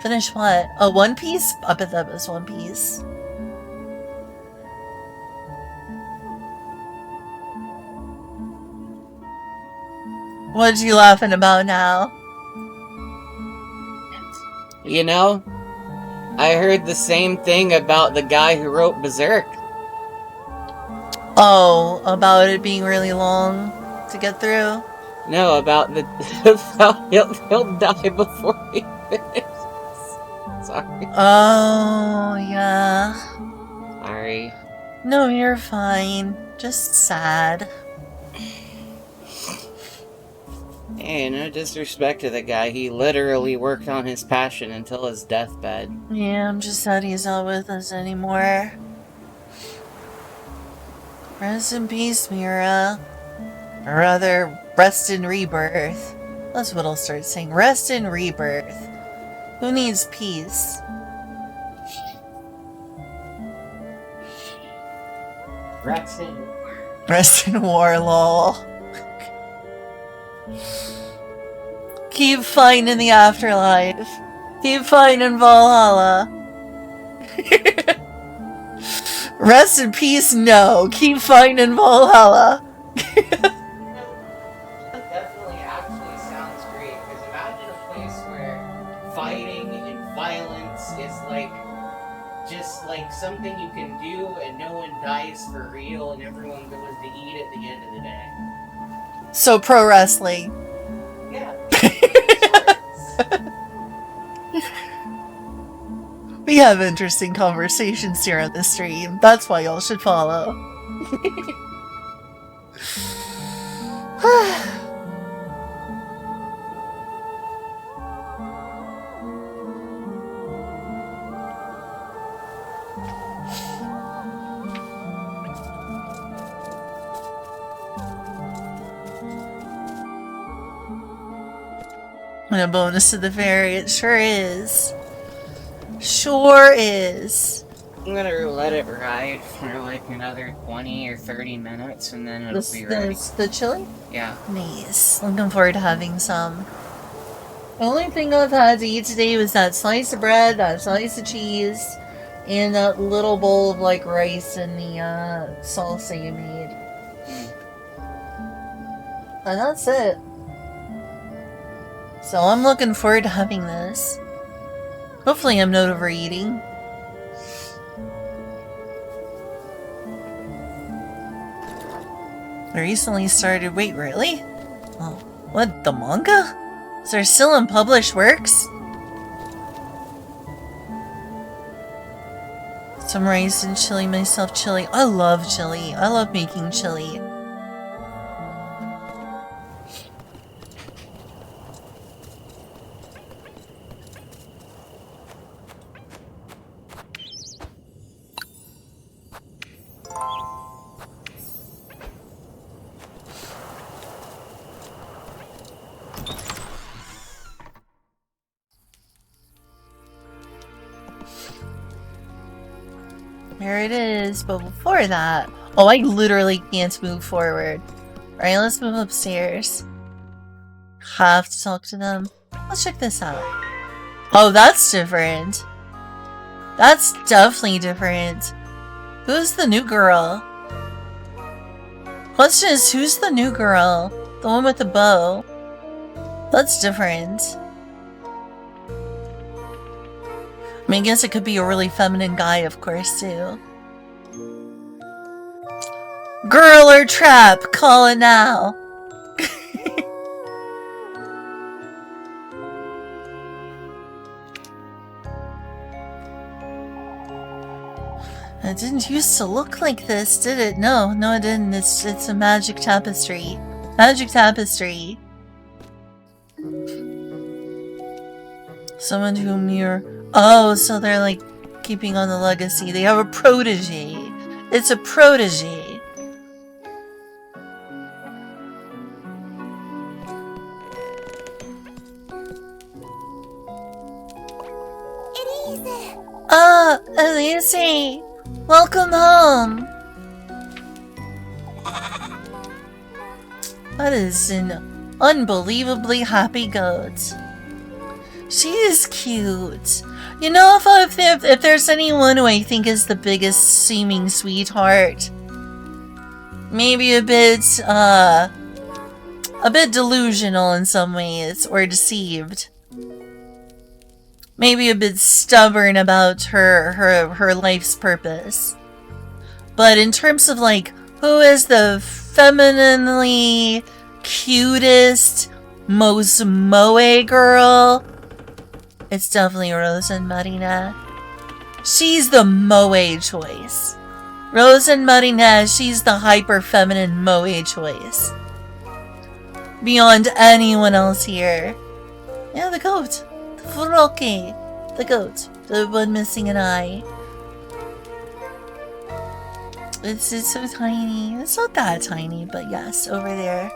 Finish what? Oh, One Piece? I bet that was One Piece. What you laughing about now? You know, I heard the same thing about the guy who wrote Berserk. Oh, about it being really long to get through? No, about the about he'll die before he finishes. Sorry. Oh, yeah. Sorry. No, you're fine. Just sad. Hey, no disrespect to the guy. He literally worked on his passion until his deathbed. Yeah, I'm just sad he's not with us anymore. Rest in peace, Mira. Or rather, rest in rebirth. That's what I'll start saying. Rest in rebirth. Who needs peace? Rest in war, lol. Keep fighting in the afterlife. Keep fighting in Valhalla. Rest in peace, no. Keep fighting in Valhalla. That definitely actually sounds great, because imagine a place where fighting and violence is like just like something you can do and no one dies for real and everyone goes to eat at the end of the day. So pro wrestling. Yeah. We have interesting conversations here on the stream. That's why y'all should follow. And a bonus to the fairy, it sure is. Sure is. I'm gonna let it ride for like another 20 or 30 minutes and then it'll be ready. The chili? Yeah. Nice. Looking forward to having some. The only thing I've had to eat today was that slice of bread, that slice of cheese, and that little bowl of like rice and the salsa you made. And that's it. So I'm looking forward to having this. Hopefully I'm not overeating. I recently started... Wait, really? Oh, what, the manga? Is there still unpublished works? Some rice and chili, myself chili. I love chili. I love making chili. Here it is, but before that... Oh, I literally can't move forward. Alright, let's move upstairs. Have to talk to them. Let's check this out. Oh, that's different. That's definitely different. Who's the new girl? Question is, who's the new girl? The one with the bow. That's different. I mean, I guess it could be a really feminine guy, of course, too. Girl or trap? Call it now. It didn't used to look like this, did it? No, it didn't. It's a magic tapestry. Magic tapestry. Someone whom you're... Oh, so they're like keeping on the legacy. They have a protege. It's a protege. Elise! Ah, Elise! Welcome home! That is an unbelievably happy goat. She is cute. You know, if there's anyone who I think is the biggest seeming sweetheart, maybe a bit delusional in some ways, or deceived. Maybe a bit stubborn about her life's purpose. But in terms of like, who is the femininely cutest, most moe girl? It's definitely Rose and Marina. She's the moe choice. Rose and Marina, she's the hyper-feminine moe choice. Beyond anyone else here. Yeah, the goat. The Furoki. The goat. The one missing an eye. It's so tiny. It's not that tiny, but yes, over there.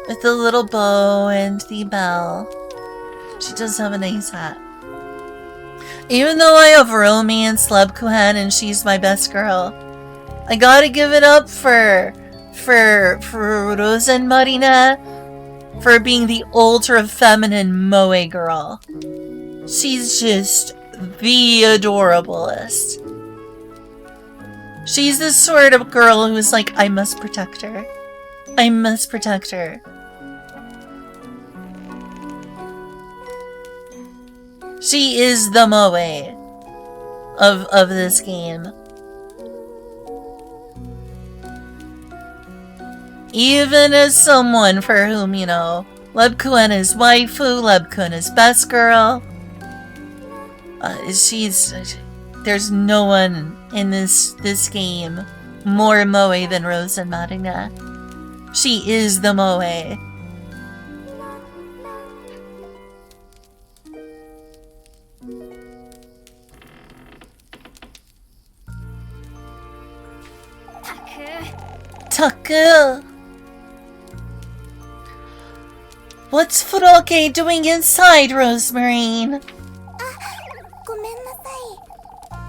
With the little bow and the bell. She does have a nice hat. Even though I have romance Lebkuhen and she's my best girl, I gotta give it up for Rose and Marina for being the ultra feminine moe girl. She's just the adorablest. She's the sort of girl who's like, I must protect her. I must protect her. She is the moe of this game. Even as someone for whom, you know, Lebkuhen is waifu, Lebkuhen is best girl. There's no one in this game more moe than Rose and Marina. She is the moe. Taku! What's Furoke doing inside, Rosemarine?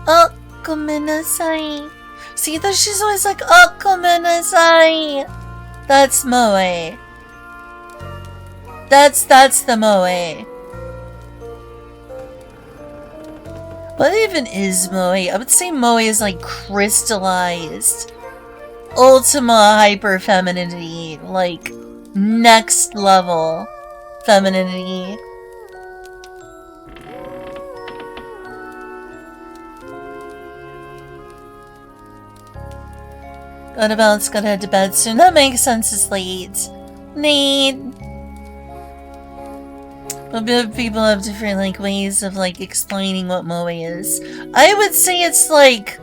Oh, gomennasai. See that she's always like, oh, gomennasai. That's moe. That's the moe. What even is moe? I would say moe is like crystallized. Ultima hyper femininity, like next level femininity. Gotta head to bed soon. That makes sense, it's late. Neat. But people have different like ways of like explaining what moe is. I would say it's like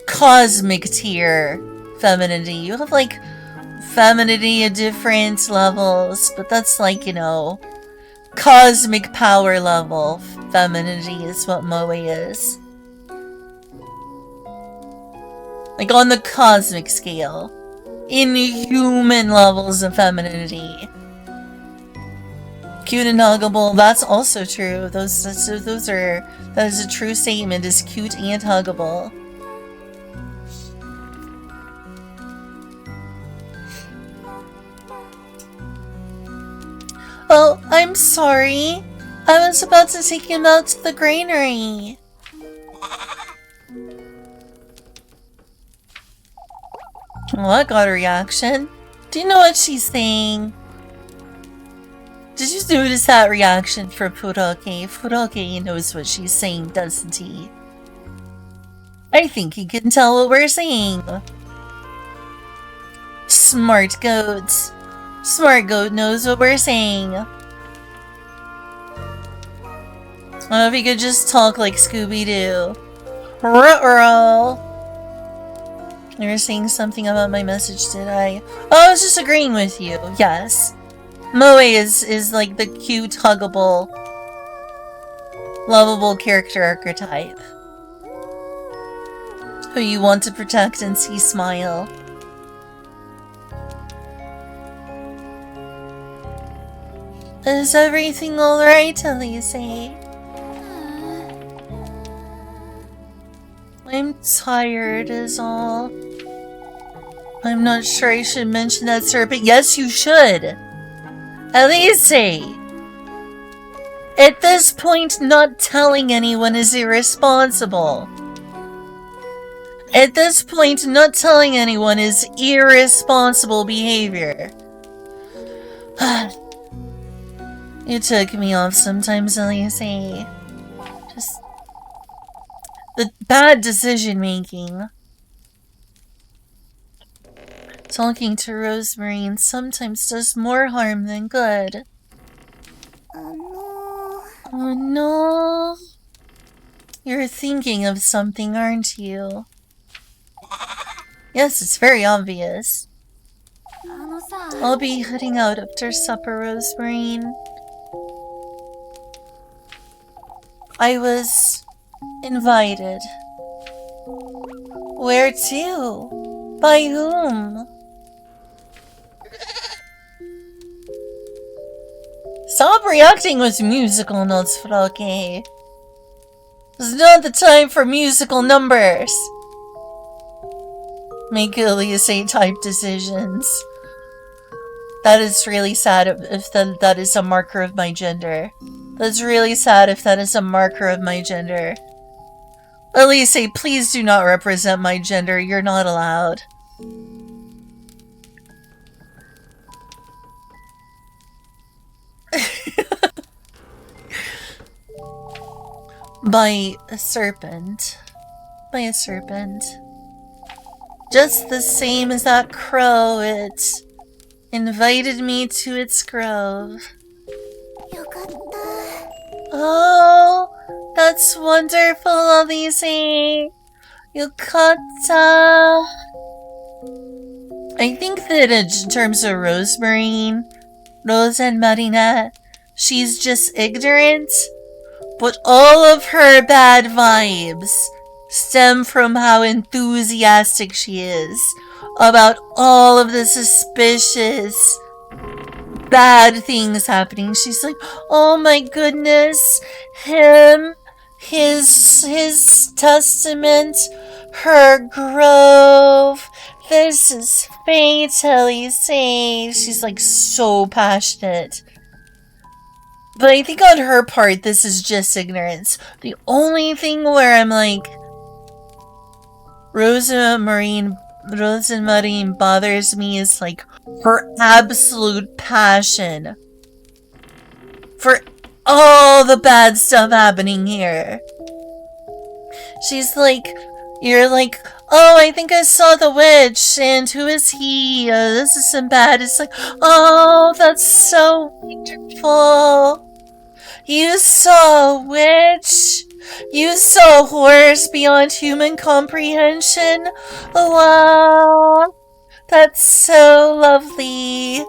cosmic tier femininity. You have like femininity at different levels, but that's like, you know, cosmic power level femininity is what moe is. Like on the cosmic scale. Inhuman levels of femininity. Cute and huggable. That's also true. That is a true statement. Is cute and huggable. Oh, I'm sorry. I was about to take him out to the granary. Well, that got a reaction. Do you know what she's saying? Did you notice that reaction from Furoke? Furoke knows what she's saying, doesn't he? I think he can tell what we're saying. Smart goat. Smart goat knows what we're saying. Oh, if he could just talk like Scooby-Doo. Ruh-roh. You were saying something about my message, did I? Oh, I was just agreeing with you. Yes. Moe is like the cute, huggable, lovable character archetype. Who you want to protect and see smile. Is everything alright, Elise? I'm tired is all. I'm not sure I should mention that, sir, but yes, you should. Elise! At this point, not telling anyone is irresponsible. At this point, not telling anyone is irresponsible behavior. You took me off sometimes, Elise. Just the bad decision making. Talking to Rosemary sometimes does more harm than good. Oh no. You're thinking of something, aren't you? Yes, it's very obvious. I'll be heading out after supper, Rosemary. I was invited. Where to? By whom? Stop reacting with musical notes, Froke. It's not the time for musical numbers. Make Elise type decisions. That is really sad if that is a marker of my gender. That's really sad if that is a marker of my gender. Elise, please do not represent my gender. You're not allowed. By a serpent. By a serpent. Just the same as that crow, it invited me to its grove. Oh, that's wonderful, Elise. Yukata. I think that in terms of Rosemary, Rose and Marinette, she's just ignorant, but all of her bad vibes stem from how enthusiastic she is about all of the suspicious bad things happening. She's like, oh my goodness, him, his testament, her grove, this is fate, Elise. She's like so passionate. But I think on her part, this is just ignorance. The only thing where I'm like, Rose and Marine bothers me is like her absolute passion for all the bad stuff happening here. She's like, you're like, oh, I think I saw the witch, and who is he? This is some bad. It's like, oh, that's so wonderful. You saw a witch. You saw horrors beyond human comprehension. Wow, that's so lovely.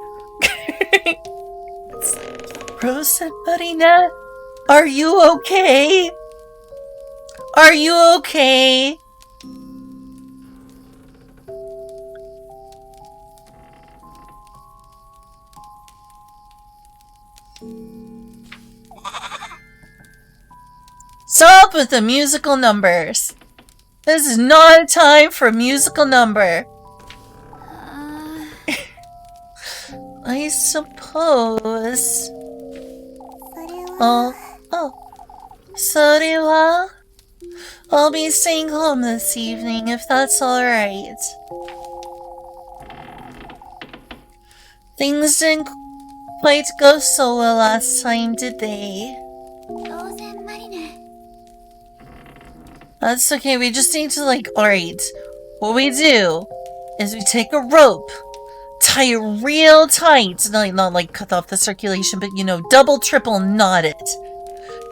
Rose and Marina, are you okay? Are you okay? Stop with the musical numbers. This is not a time for a musical number. I suppose. Oh. Soriwa? I'll be staying home this evening if that's alright. Things didn't quite go so well last time, did they? That's okay, we just need to alright. What we do is we take a rope, tie it real tight, not cut off the circulation, but double, triple knot it.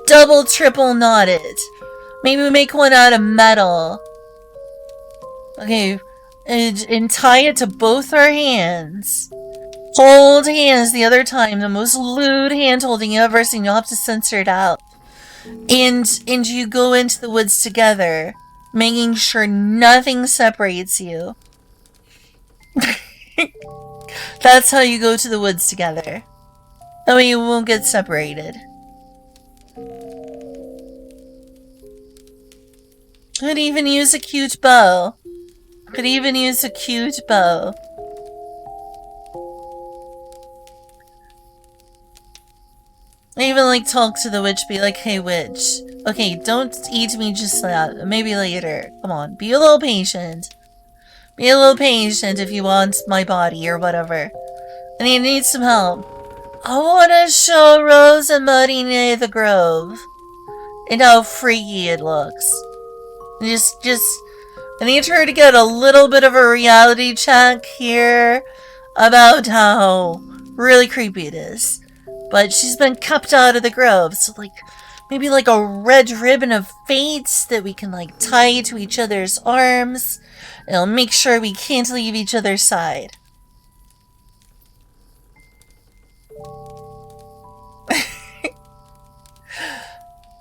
Double, triple knot it. Maybe we make one out of metal. Okay, and tie it to both our hands. Hold hands the other time, the most lewd hand holding you've ever seen. You'll have to censor it out. And you go into the woods together, making sure nothing separates you. That's how you go to the woods together. That way you won't get separated. Could even use a cute bow. Could even use a cute bow. I even talk to the witch, be like, hey witch, okay, don't eat me just that, maybe later. Come on, be a little patient. Be a little patient if you want my body or whatever. And you need some help. I want to show Rose and Muddy near the grove. And how freaky it looks. I need her to get a little bit of a reality check here about how really creepy it is. But she's been kept out of the grove, so maybe a red ribbon of fate that we can tie to each other's arms. It'll make sure we can't leave each other's side.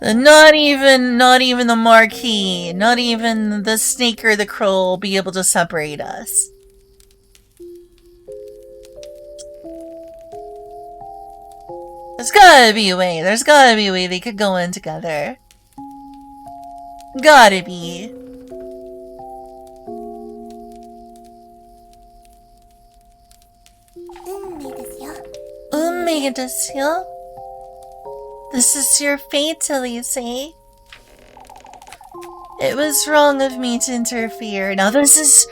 Not even the marquee, not even the snake or the crow will be able to separate us. There's gotta be a way. There's gotta be a way they could go in together. Gotta be. Unmei desu yo. This is your fate, Elise. It was wrong of me to interfere. Now this is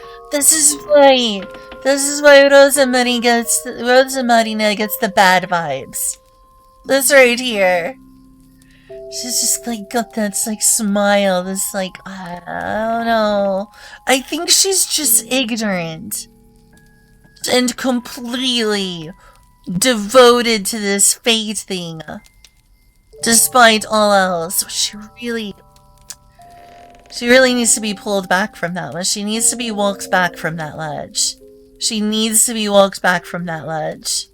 why Rosemary gets the bad vibes. This right here. She's just got that smile, this I don't know. I think she's just ignorant. And completely devoted to this fate thing. Despite all else. She really needs to be pulled back from that one. She needs to be walked back from that ledge. She needs to be walked back from that ledge.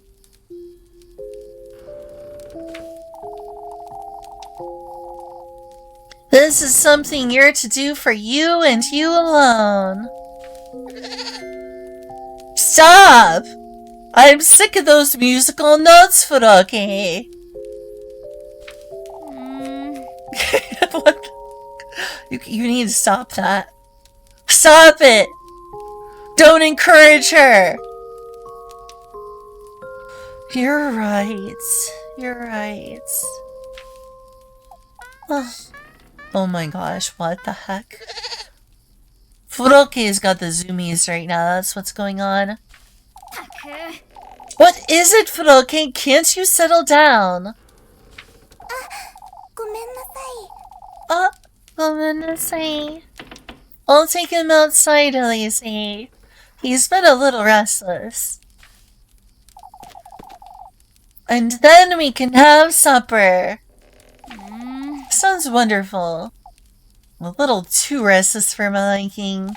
This is something you're to do for you and you alone. Stop! I'm sick of those musical notes, Furoki. What? You need to stop that. Stop it! Don't encourage her! You're right. You're right. Oh my gosh, what the heck? Furoki's got the zoomies right now, that's what's going on. What is it, Furoki? Can't you settle down? Gomennasai. I'll take him outside, Elise. He's been a little restless. And then we can have supper. Sounds wonderful. A little too restless for my liking.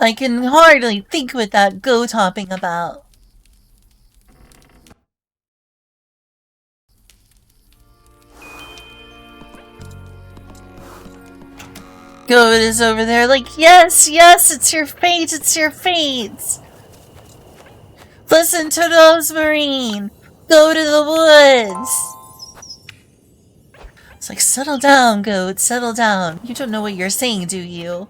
I can hardly think what that goat hopping about. Goat is over there yes, it's your fate, it's your fate. Listen to Rosemarine. Go to the woods. It's like, settle down, goat, settle down. You don't know what you're saying, do you?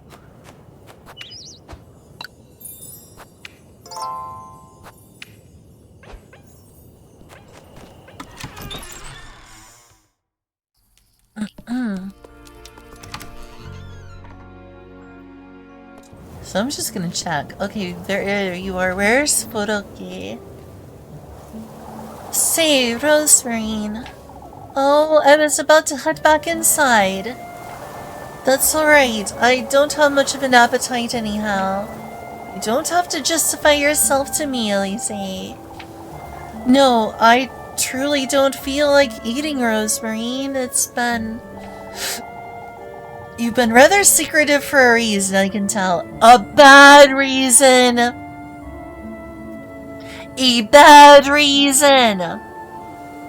So I'm just gonna check. Okay, there you are. Where's Furuki? Say, Rosemarine. Oh, I was about to head back inside. That's alright. I don't have much of an appetite anyhow. You don't have to justify yourself to me, Elise. No, I truly don't feel like eating, Rosemarine. You've been rather secretive for a reason, I can tell. A bad reason! A bad reason!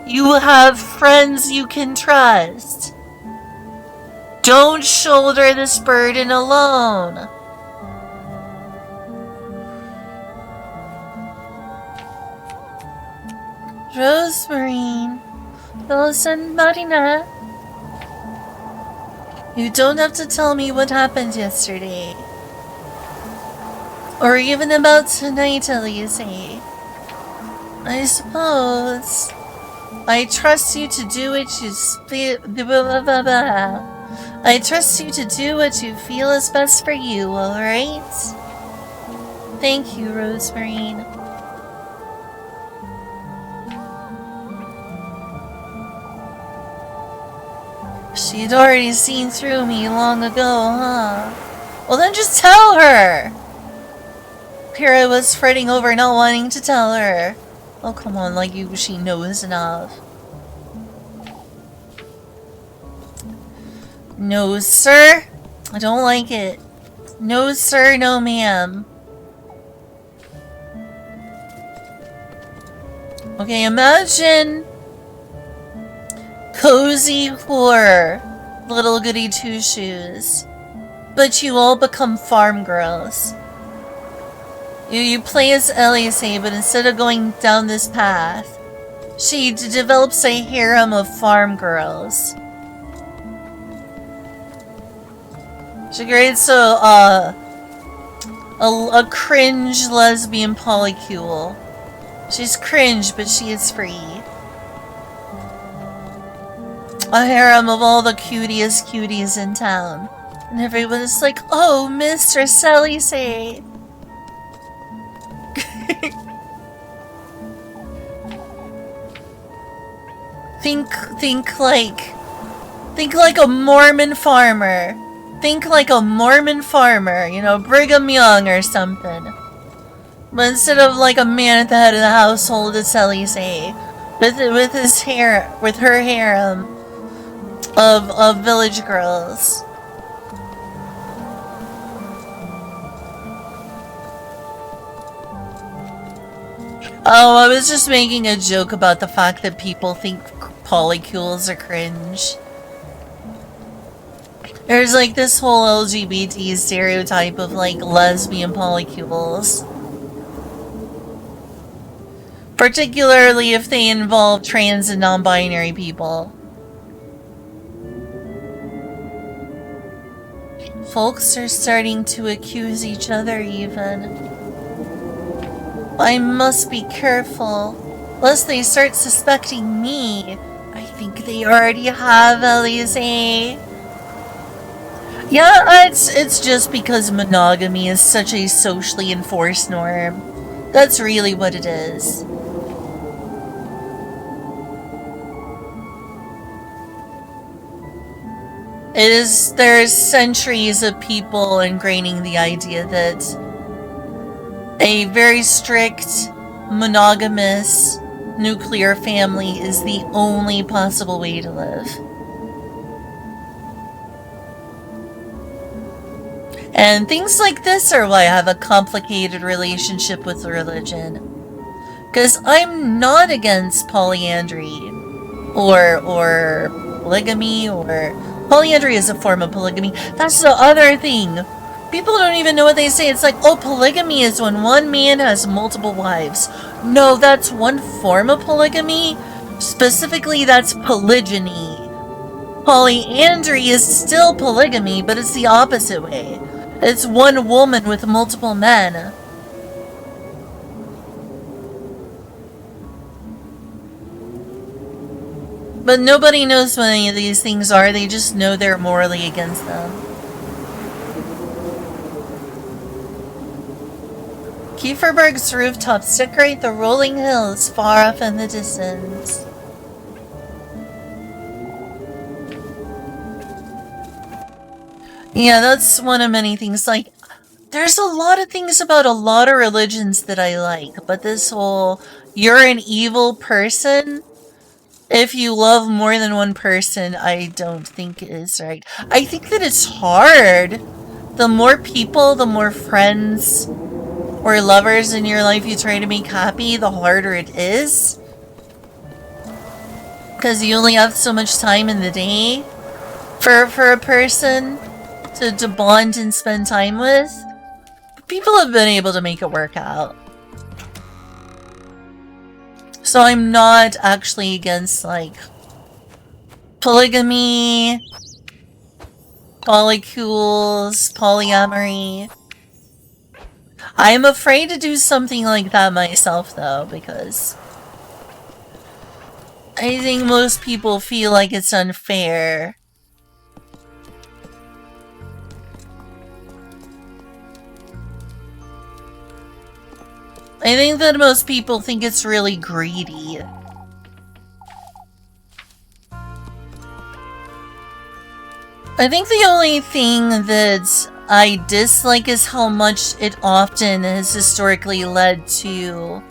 You have friends you can trust. Don't shoulder this burden alone. Rosemarine, Elise and Marina. You don't have to tell me what happened yesterday. Or even about tonight, Elise. I suppose I trust you to do what you I trust you to do what you feel is best for you, alright? Thank you, Rosemarine. She'd already seen through me long ago, huh? Well then just tell her! Here I was fretting over not wanting to tell her. Oh come on, like she knows enough. No, sir. I don't like it. No, sir, no, ma'am. Okay, imagine cozy horror, little goody two-shoes, but you all become farm girls. You play as Elise, but instead of going down this path, she develops a harem of farm girls. She creates a cringe lesbian polycule. She's cringe, but she is free. A harem of all the cutest cuties in town. And everyone is like, oh, Mistress Elise. Think like a Mormon farmer. Think like a Mormon farmer, you know, Brigham Young or something. But instead of like a man at the head of the household, it's Elise. With her harem of village girls. Oh, I was just making a joke about the fact that people think polycules are cringe. There's like this whole LGBT stereotype of like lesbian polycules. Particularly if they involve trans and non-binary people. Folks are starting to accuse each other even. I must be careful, lest they start suspecting me. I think they already have, Elise. Yeah, it's just because monogamy is such a socially enforced norm. That's really what it is. There's centuries of people ingraining the idea that a very strict, monogamous, nuclear family is the only possible way to live. And things like this are why I have a complicated relationship with religion. Because I'm not against polyandry, or polygamy, or... Polyandry is a form of polygamy. That's the other thing. People don't even know what they say. It's like, oh, polygamy is when one man has multiple wives. No, that's one form of polygamy. Specifically, that's polygyny. Polyandry is still polygamy, but it's the opposite way. It's one woman with multiple men. But nobody knows what any of these things are, they just know they're morally against them. Kieferberg's rooftops decorate the rolling hills far off in the distance. Yeah, that's one of many things. Like, there's a lot of things about a lot of religions that I like, but this whole, you're an evil person if you love more than one person, I don't think is right. I think that it's hard. The more people, the more friends or lovers in your life you try to make happy, the harder it is. Because you only have so much time in the day for a person to bond and spend time with. But people have been able to make it work out. So I'm not actually against, like, polygamy, polycules, polyamory. I'm afraid to do something like that myself, though, because I think most people feel like it's unfair. I think that most people think it's really greedy. I think the only thing that I dislike is how much it often has historically led to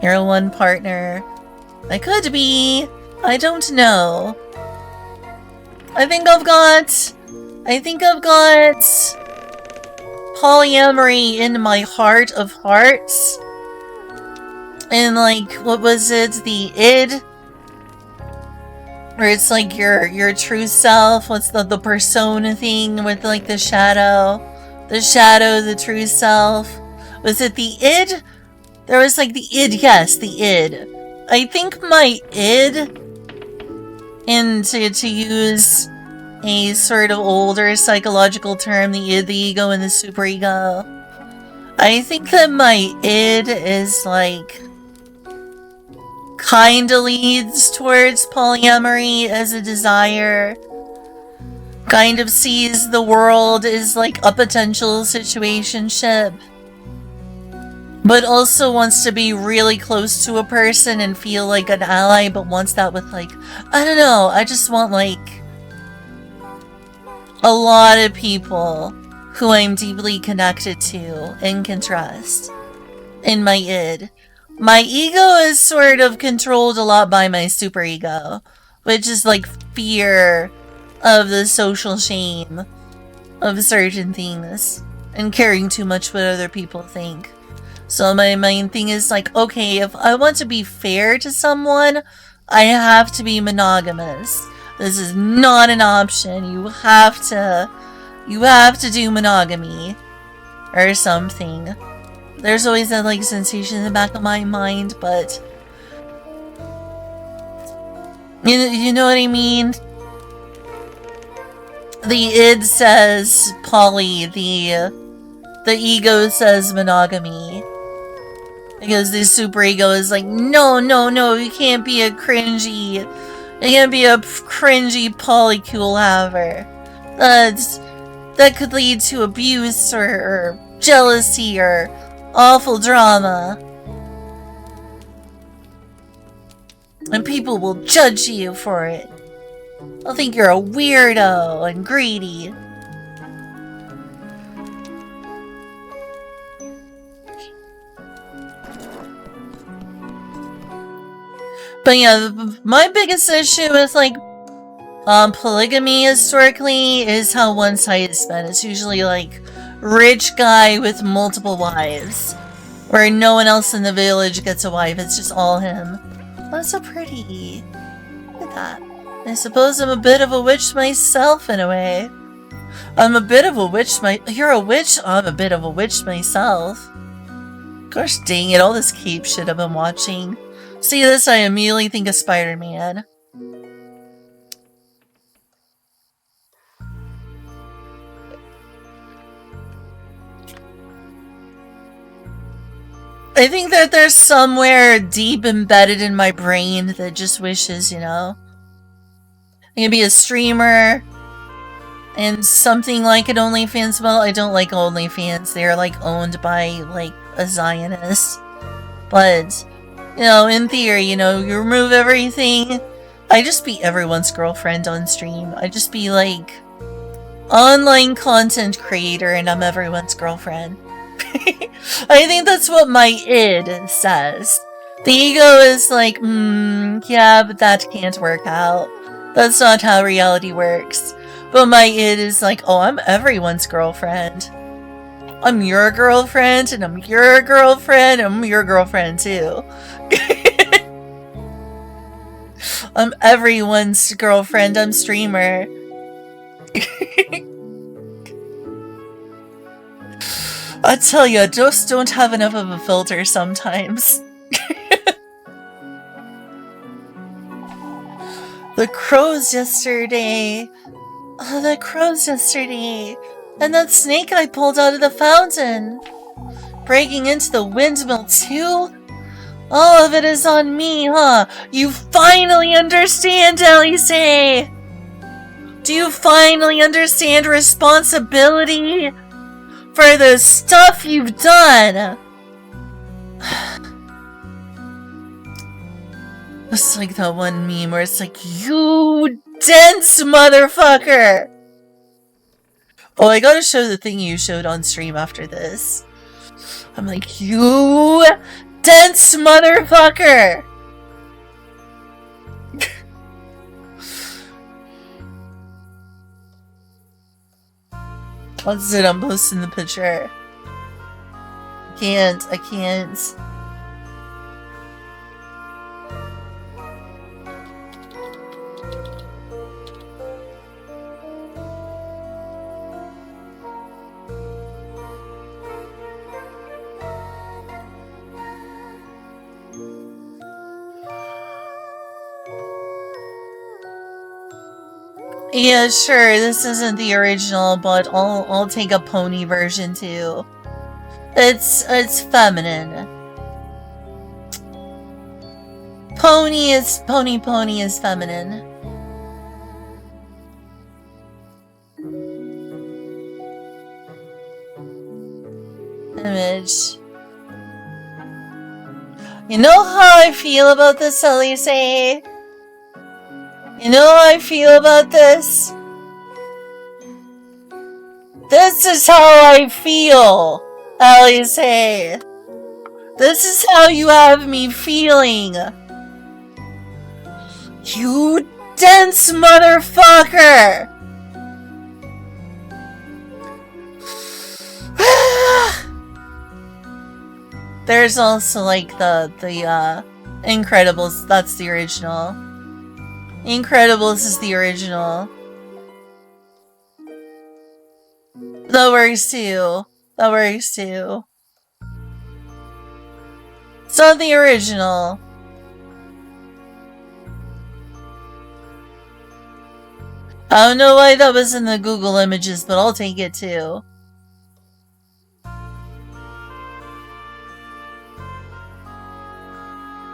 you're one partner. I could be. I don't know. I think I've got polyamory in my heart of hearts. And like, what was it? The id? Where it's like your true self. What's the persona thing with like the shadow? The shadow, the true self. Was it the id? There was like the id, yes, the id. I think my id, and to use a sort of older psychological term, the id, the ego, and the superego. I think that my id is like kinda leads towards polyamory as a desire. Kind of sees the world as like a potential situationship. But also wants to be really close to a person and feel like an ally, but wants that with like, I don't know, I just want like a lot of people who I'm deeply connected to and can trust in my id. My ego is sort of controlled a lot by my superego, which is like fear of the social shame of certain things and caring too much what other people think. So my main thing is like, okay, if I want to be fair to someone, I have to be monogamous. This is not an option. You have to do monogamy or something. There's always that like sensation in the back of my mind, but you know what I mean? The id says poly, the ego says monogamy. Because the superego is like, no, you can't be a cringy polycule haver. That could lead to abuse or jealousy or awful drama. And people will judge you for it. They'll think you're a weirdo and greedy. But yeah, my biggest issue with like polygamy historically is how one-sided it's been. It's usually like rich guy with multiple wives, where no one else in the village gets a wife. It's just all him. That's so pretty. Look at that. I suppose I'm a bit of a witch myself in a way. I'm a bit of a witch. You're a witch. I'm a bit of a witch myself. Gosh dang it! All this cape shit I've been watching. See this, I immediately think of Spider-Man. I think that there's somewhere deep embedded in my brain that just wishes, you know, I can be a streamer and something like an OnlyFans. Well, I don't like OnlyFans. They're like owned by like a Zionist. But, you know, in theory, you know, you remove everything. I just be everyone's girlfriend on stream. I just be like online content creator and I'm everyone's girlfriend. I think that's what my id says. The ego is like, yeah, but that can't work out. That's not how reality works. But my id is like, oh, I'm everyone's girlfriend. I'm your girlfriend, and I'm your girlfriend, and I'm your girlfriend too. I'm everyone's girlfriend, I'm streamer. I tell you, I just don't have enough of a filter sometimes. The crows yesterday. Oh, the crows yesterday. And that snake I pulled out of the fountain. Breaking into the windmill too? All of it is on me, huh? You finally understand, Elise! Do you finally understand responsibility for the stuff you've done? It's like that one meme where it's like, you dense motherfucker! Oh, I gotta show the thing you showed on stream after this. I'm like, you dense motherfucker! That's it, I'm posting the picture. I can't. Yeah, sure, this isn't the original, but I'll take a pony version too. It's feminine. Pony is feminine. Image. You know how I feel about this, Elise? You know how I feel about this? This is how I feel, Elise. This is how you have me feeling. You dense motherfucker! There's also like the Incredibles, that's the original. Incredibles is the original. That works too. That works too. It's not the original. I don't know why that was in the Google images, but I'll take it too.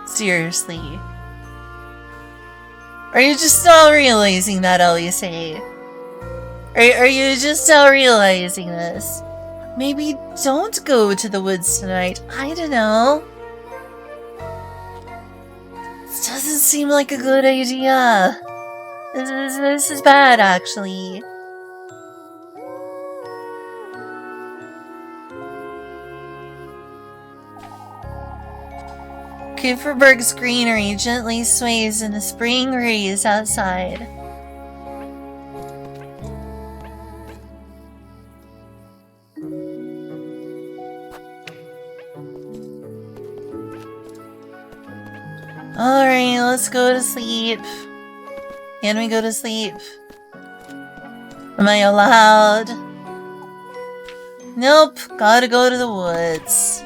Seriously. Are you just now realizing that, Elise? Are you just now realizing this? Maybe don't go to the woods tonight. I don't know. This doesn't seem like a good idea. This is bad, actually. Kieferberg's greenery gently sways in the spring breeze outside. Alright, let's go to sleep. Can we go to sleep? Am I allowed? Nope, gotta go to the woods.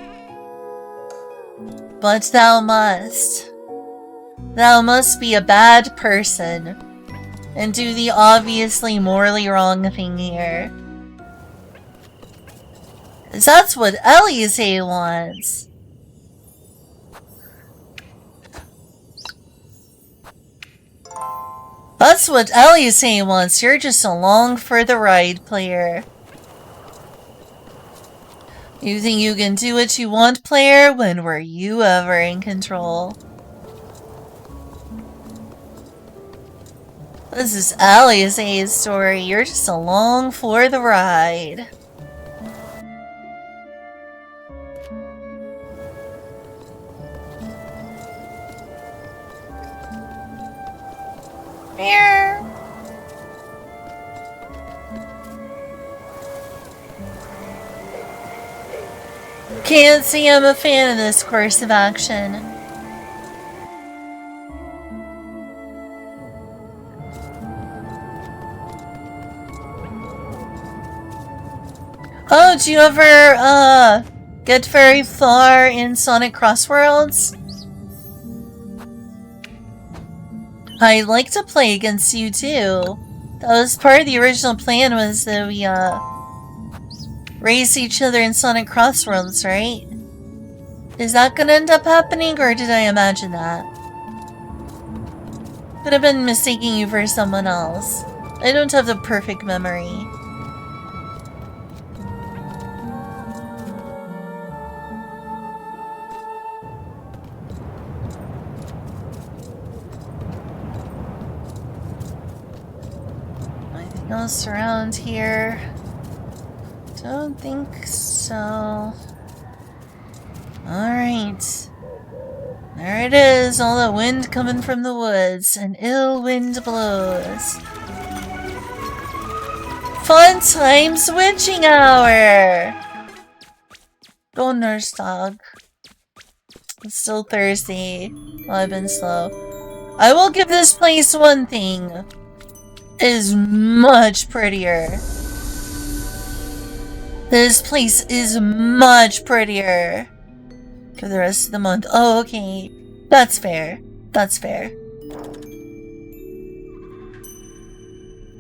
But thou must. Thou must be a bad person and do the obviously morally wrong thing here. 'Cause that's what Elise wants. That's what Elise wants. You're just along for the ride, player. You think you can do what you want, player? When were you ever in control? This is Elise's story. You're just along for the ride. Meow. Can't see I'm a fan of this course of action. Oh, do you ever, get very far in Sonic Crossworlds? I'd like to play against you, too. That was part of the original plan, was that we, race each other in Sonic Crossworlds, right? Is that gonna end up happening, or did I imagine that? Could have been mistaking you for someone else. I don't have the perfect memory. Anything else around here? Don't think so. Alright. There it is, all that wind coming from the woods. An ill wind blows. Fun times witching hour! Go nurse dog. It's still Thursday. Well, I've been slow. I will give this place one thing. It is much prettier. This place is much prettier for the rest of the month. Oh, okay. That's fair. That's fair.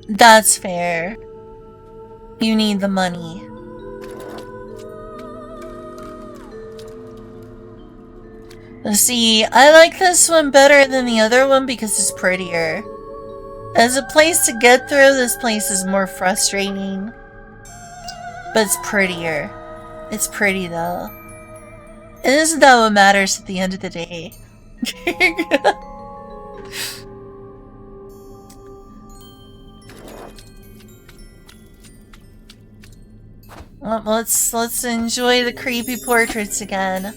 That's fair. You need the money. See, I like this one better than the other one because it's prettier. As a place to get through, this place is more frustrating. But it's prettier. It's pretty though. And isn't that what matters at the end of the day? Well, let's enjoy the creepy portraits again.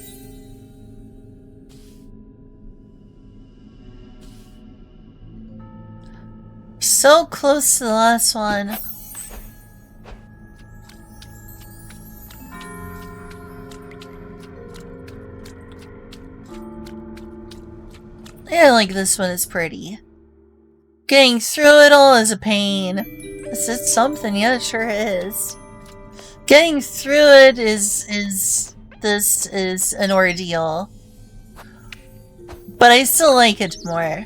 So close to the last one. Yeah, like this one is pretty. Getting through it all is a pain. Is it something? Yeah, it sure is. Getting through it this is an ordeal. But I still like it more.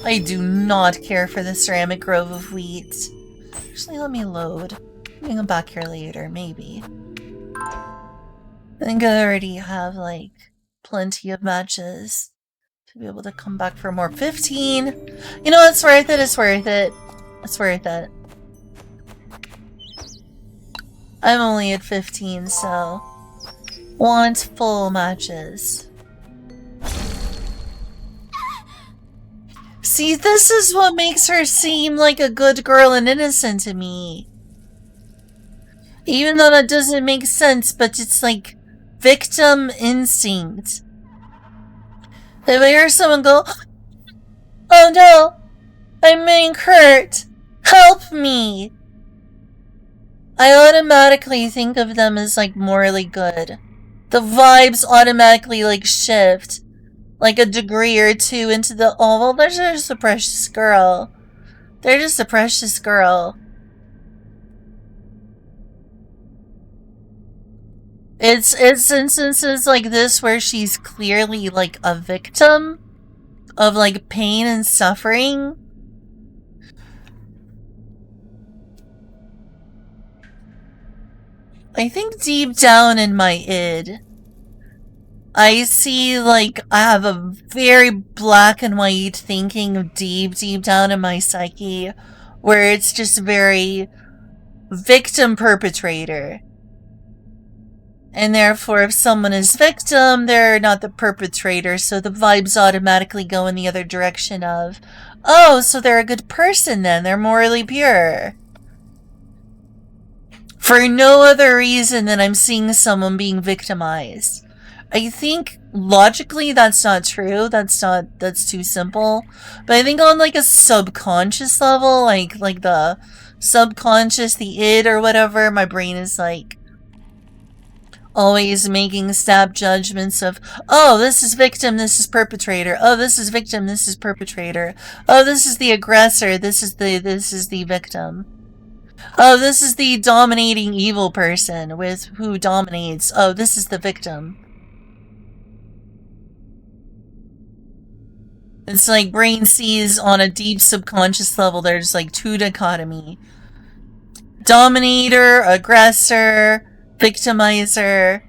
I do not care for the ceramic grove of wheat. Actually, let me load. I can come back here later, maybe. I think I already have, like, plenty of matches to be able to come back for more. 15! You know, it's worth it, it's worth it. It's worth it. I'm only at 15, so... want full matches. See, this is what makes her seem like a good girl and innocent to me. Even though that doesn't make sense, but it's like... victim instinct. If I hear someone go, "Oh no, I'm being hurt, help me," I automatically think of them as like morally good. The vibes automatically like shift like a degree or two into the, oh well, they're just a precious girl. They're just a precious girl. It's instances like this where she's clearly like a victim of like pain and suffering. I think deep down in my id, I see like I have a very black and white thinking deep down in my psyche where it's just very victim perpetrator. And therefore, if someone is victim, they're not the perpetrator, so the vibes automatically go in the other direction of, oh, so they're a good person then, they're morally pure. For no other reason than I'm seeing someone being victimized. I think logically that's not true, that's too simple. But I think on like a subconscious level, like the subconscious, the id or whatever, my brain is like, always making snap judgments of, oh, this is victim, this is perpetrator. Oh, this is victim, this is perpetrator. Oh, this is the aggressor, this is the victim. Oh, this is the dominating evil person with who dominates. Oh, this is the victim. It's like brain sees on a deep subconscious level, there's like two dichotomy. Dominator, aggressor, victimizer,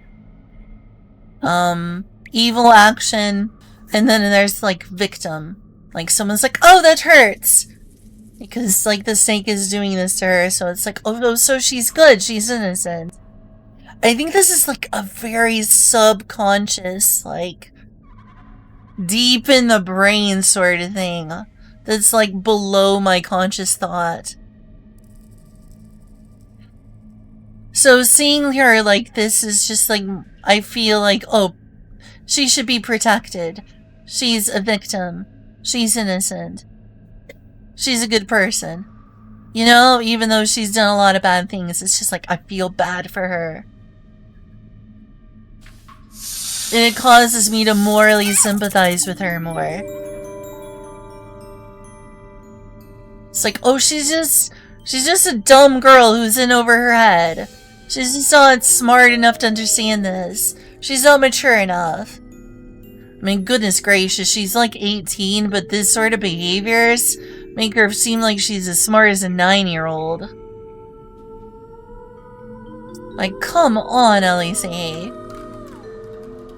evil action, and then there's like victim. Like someone's like, oh, that hurts! Because like the snake is doing this to her, so it's like, oh, so she's good, she's innocent. I think this is like a very subconscious, like, deep in the brain sort of thing. That's like below my conscious thought. So seeing her like this is just like, I feel like, oh, she should be protected. She's a victim. She's innocent. She's a good person. You know, even though she's done a lot of bad things, it's just like, I feel bad for her. And it causes me to morally sympathize with her more. It's like, oh, she's just a dumb girl who's in over her head. She's just not smart enough to understand this. She's not mature enough. I mean, goodness gracious, she's like 18, but this sort of behaviors make her seem like she's as smart as a 9-year-old. Like, come on, Elise. You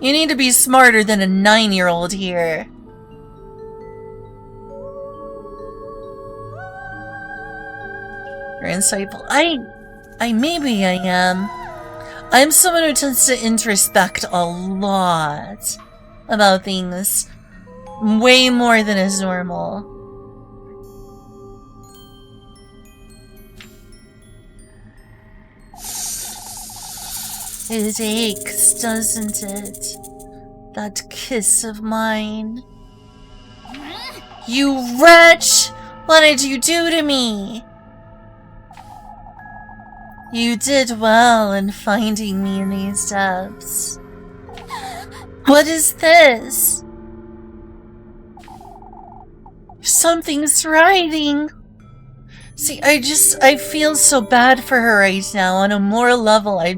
need to be smarter than a 9-year-old here. You're insightful. Maybe I am. I'm someone who tends to introspect a lot about things. Way more than is normal. It aches, doesn't it? That kiss of mine. You wretch! What did you do to me? You did well in finding me in these depths. What is this? Something's writing. See, I feel so bad for her right now on a moral level. I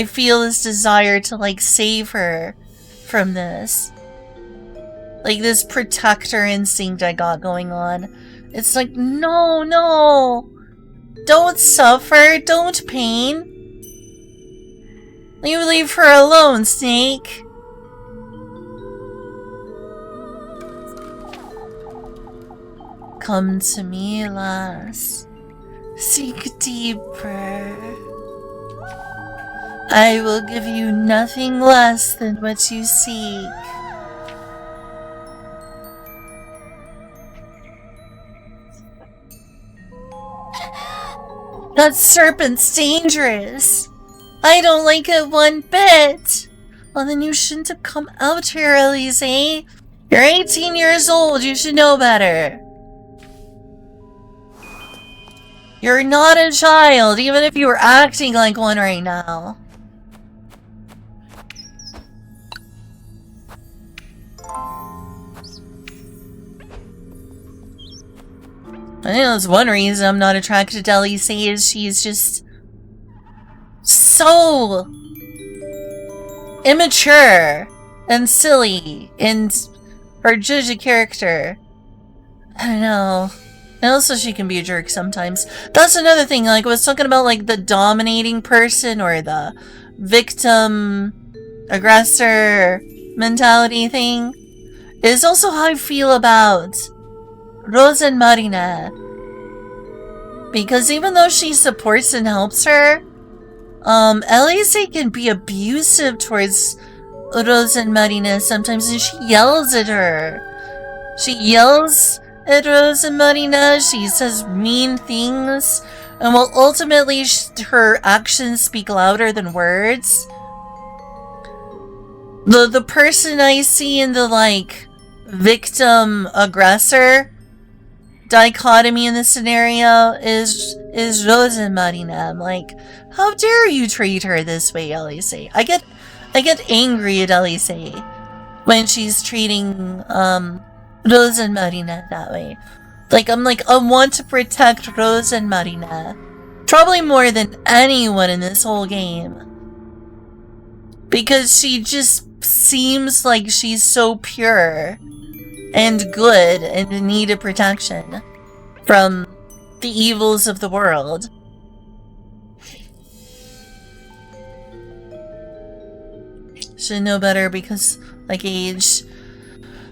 feel this desire to, like, save her from this. Like, this protector instinct I got going on. It's like, no. Don't suffer. Don't pain. You leave her alone, Snake. Come to me, lass. Seek deeper. I will give you nothing less than what you seek. That serpent's dangerous. I don't like it one bit. Well, then you shouldn't have come out here, Elise. You're 18 years old. You should know better. You're not a child, even if you were acting like one right now. I think that's one reason I'm not attracted to Elise is she's just so immature and silly in her Juju character. I don't know. And also she can be a jerk sometimes. That's another thing, like I was talking about, like the dominating person or the victim aggressor mentality thing. Is also how I feel about Rose and Marina. Because even though she supports and helps her, Elise can be abusive towards Rose and Marina sometimes, and she yells at her. She yells at Rose and Marina, she says mean things, and while ultimately her actions speak louder than words, the person I see in the, like, victim-aggressor dichotomy in this scenario is Rose and Marina. I'm like, how dare you treat her this way, Elise? I get angry at Elise when she's treating Rose and Marina that way. Like, I'm like, I want to protect Rose and Marina probably more than anyone in this whole game, because she just seems like she's so pure and good and in need of protection from the evils of the world. Should know better because, like, age.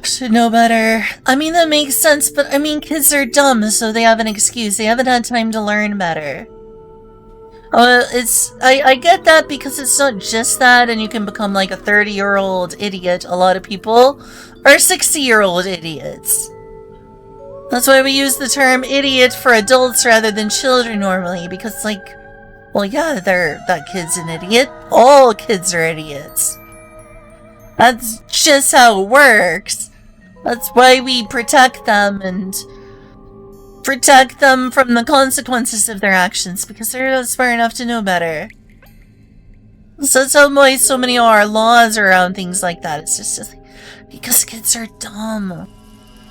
Should know better. I mean, that makes sense, but I mean, kids are dumb, so they have an excuse. They haven't had time to learn better. I get that because it's not just that, and you can become like a 30-year-old idiot. A lot of people are 60-year-old idiots. That's why we use the term idiot for adults rather than children normally, because, like, well, yeah, that kid's an idiot. All kids are idiots. That's just how it works. That's why we protect them and protect them from the consequences of their actions, because they're not smart enough to know better. So that's why so many of our laws around things like that. It's just because kids are dumb.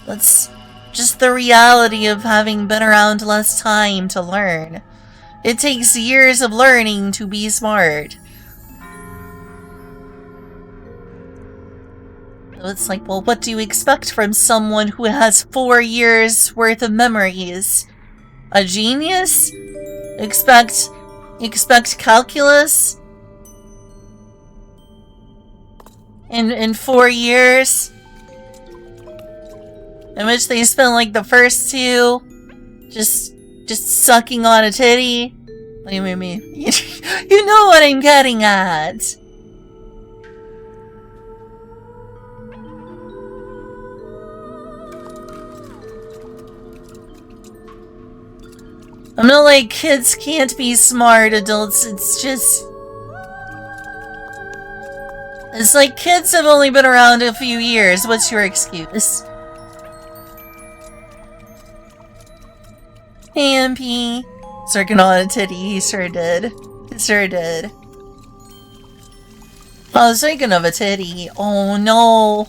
That's just the reality of having been around less time to learn. It takes years of learning to be smart. So it's like, well, what do you expect from someone who has 4 years worth of memories? A genius? Expect calculus? In 4 years? In which they spent like the first 2 just sucking on a titty? What do you mean? You know what I'm getting at. I'm not like kids can't be smart, adults, it's just... It's like kids have only been around a few years, what's your excuse? Hey, MP. Sucking on a titty, he sure did. He sure did. I was thinking of a titty. Oh no.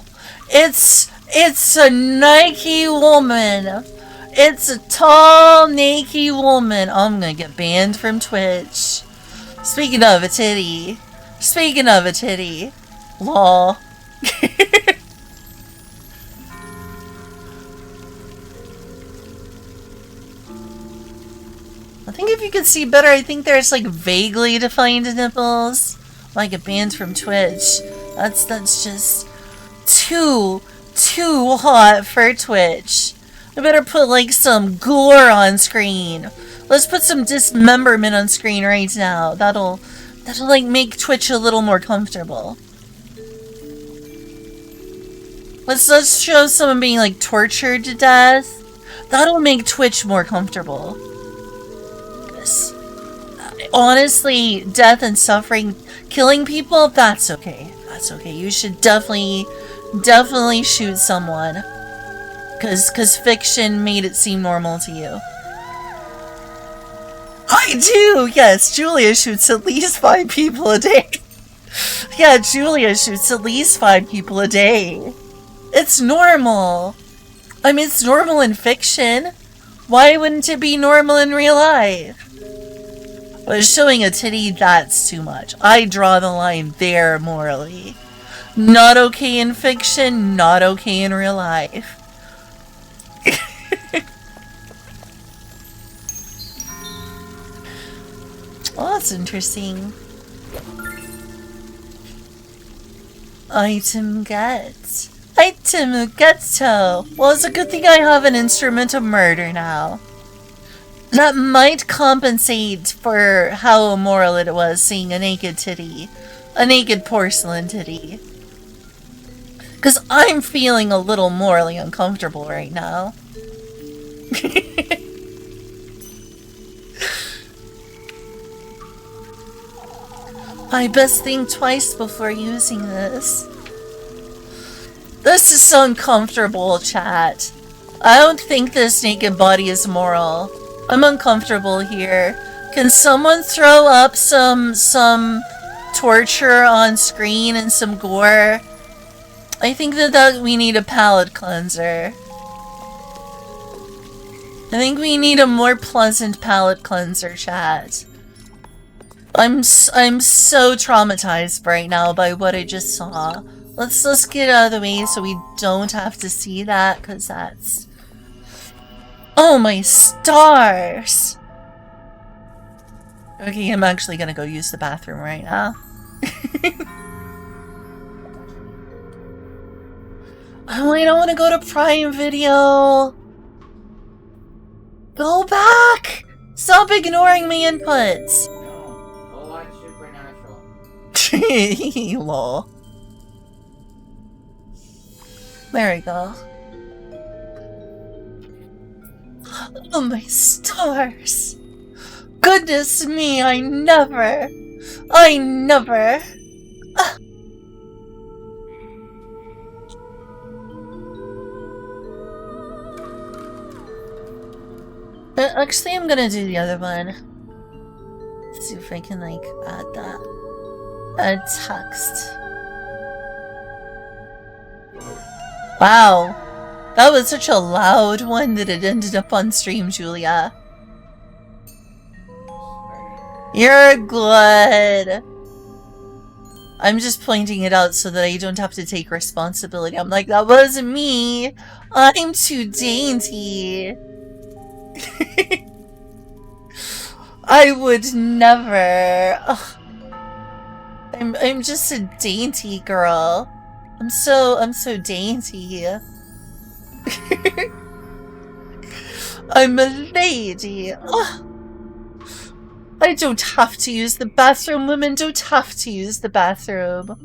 It's a Nike woman. It's a tall, naked woman. I'm gonna get banned from Twitch. Speaking of a titty. Lol. I think if you could see better, I think there's like vaguely defined nipples. I get banned from Twitch. That's just too hot for Twitch. I better put like some gore on screen. Let's put some dismemberment on screen right now. That'll like make Twitch a little more comfortable. Let's show someone being like tortured to death. That'll make Twitch more comfortable. Honestly, death and suffering, killing people, that's okay. That's okay. You should definitely shoot someone. Cause fiction made it seem normal to you. I do! Yes, Julia shoots at least 5 people a day. Yeah, Julia shoots at least 5 people a day. It's normal. I mean, it's normal in fiction. Why wouldn't it be normal in real life? But showing a titty, that's too much. I draw the line there morally. Not okay in fiction, not okay in real life. Well, that's interesting. Item get. Item ghetto. Well, it's a good thing I have an instrument of murder now. That might compensate for how immoral it was seeing a naked titty. A naked porcelain titty. Because I'm feeling a little morally uncomfortable right now. I best think twice before using this. This is so uncomfortable, chat. I don't think this naked body is moral. I'm uncomfortable here. Can someone throw up some torture on screen and some gore? I think that we need a palate cleanser. I think we need a more pleasant palate cleanser, chat. I'm so traumatized right now by what I just saw. Let's get out of the way so we don't have to see that, because that's... Oh my stars! Okay, I'm actually gonna go use the bathroom right now. Oh, I don't want to go to Prime Video! Go back! Stop ignoring my inputs! No, go watch Supernatural. Lol. There we go. Oh my stars! Goodness me, I never! Actually, I'm gonna do the other one. Let's see if I can, like, add that. Add text. Wow. That was such a loud one that it ended up on stream, Julia. You're good. I'm just pointing it out so that I don't have to take responsibility. I'm like, that wasn't me. I'm too dainty. I would never. Ugh. I'm just a dainty girl. I'm so dainty. I'm a lady. Ugh. I don't have to use the bathroom. Women don't have to use the bathroom.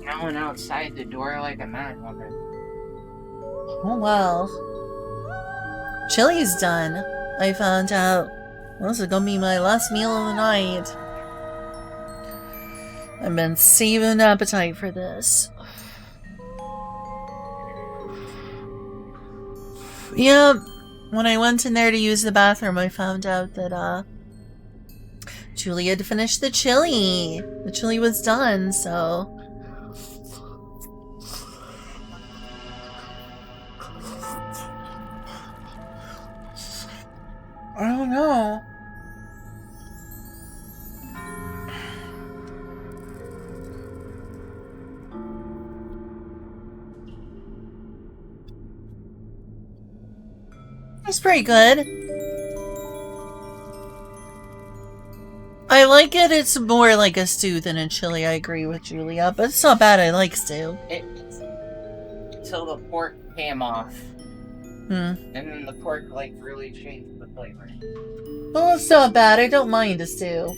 I went outside the door like a mad woman. Oh, well. Chili's done. I found out. This is gonna be my last meal of the night. I've been saving appetite for this. Yeah, when I went in there to use the bathroom, I found out that, Julie had finished the chili. The chili was done, so... I don't know. It's pretty good. I like it. It's more like a stew than a chili. I agree with Julia, but it's not bad. I like stew. Until the pork came off. Hmm. And then the pork, like, really changed the flavor. Well, it's not bad. I don't mind a stew.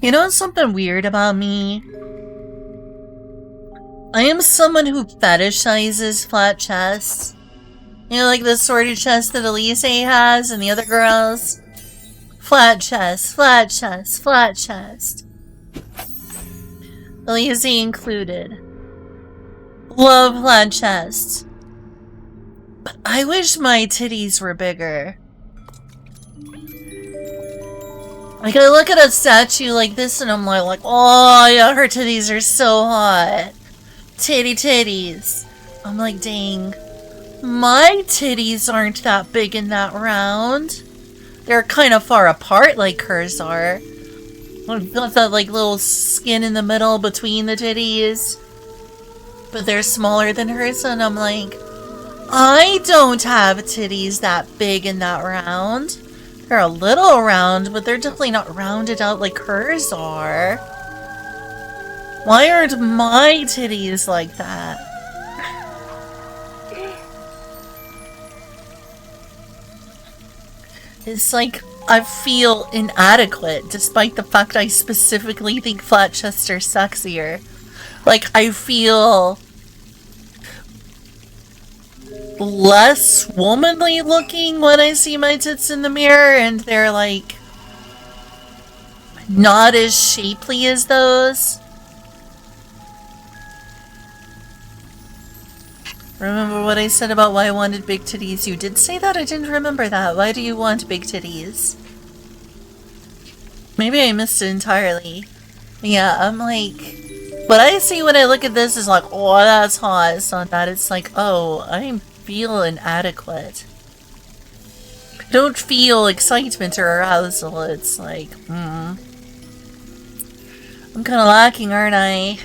You know something weird about me? I am someone who fetishizes flat chests. You know, like the sort of chest that Elise has and the other girls? Flat chest, flat chest, flat chest. Elise included. Love flat chests. But I wish my titties were bigger. Like, I look at a statue like this and I'm like, oh yeah, her titties are so hot. Titties. I'm like, dang. My titties aren't that big and that round. They're kind of far apart like hers are. I've got that like little skin in the middle between the titties. But they're smaller than hers, and I'm like, I don't have titties that big and that round. They're a little round, but they're definitely not rounded out like hers are. Why aren't my titties like that? It's like I feel inadequate, despite the fact I specifically think flat chests are sexier. Like, I feel less womanly looking when I see my tits in the mirror, and they're like not as shapely as those. Remember what I said about why I wanted big titties? You did say that? I didn't remember that. Why do you want big titties? Maybe I missed it entirely. Yeah, I'm like, what I see when I look at this is like, oh, that's hot. It's not that. It's like, oh, I feel inadequate. I don't feel excitement or arousal. It's like, I'm kind of lacking, aren't I?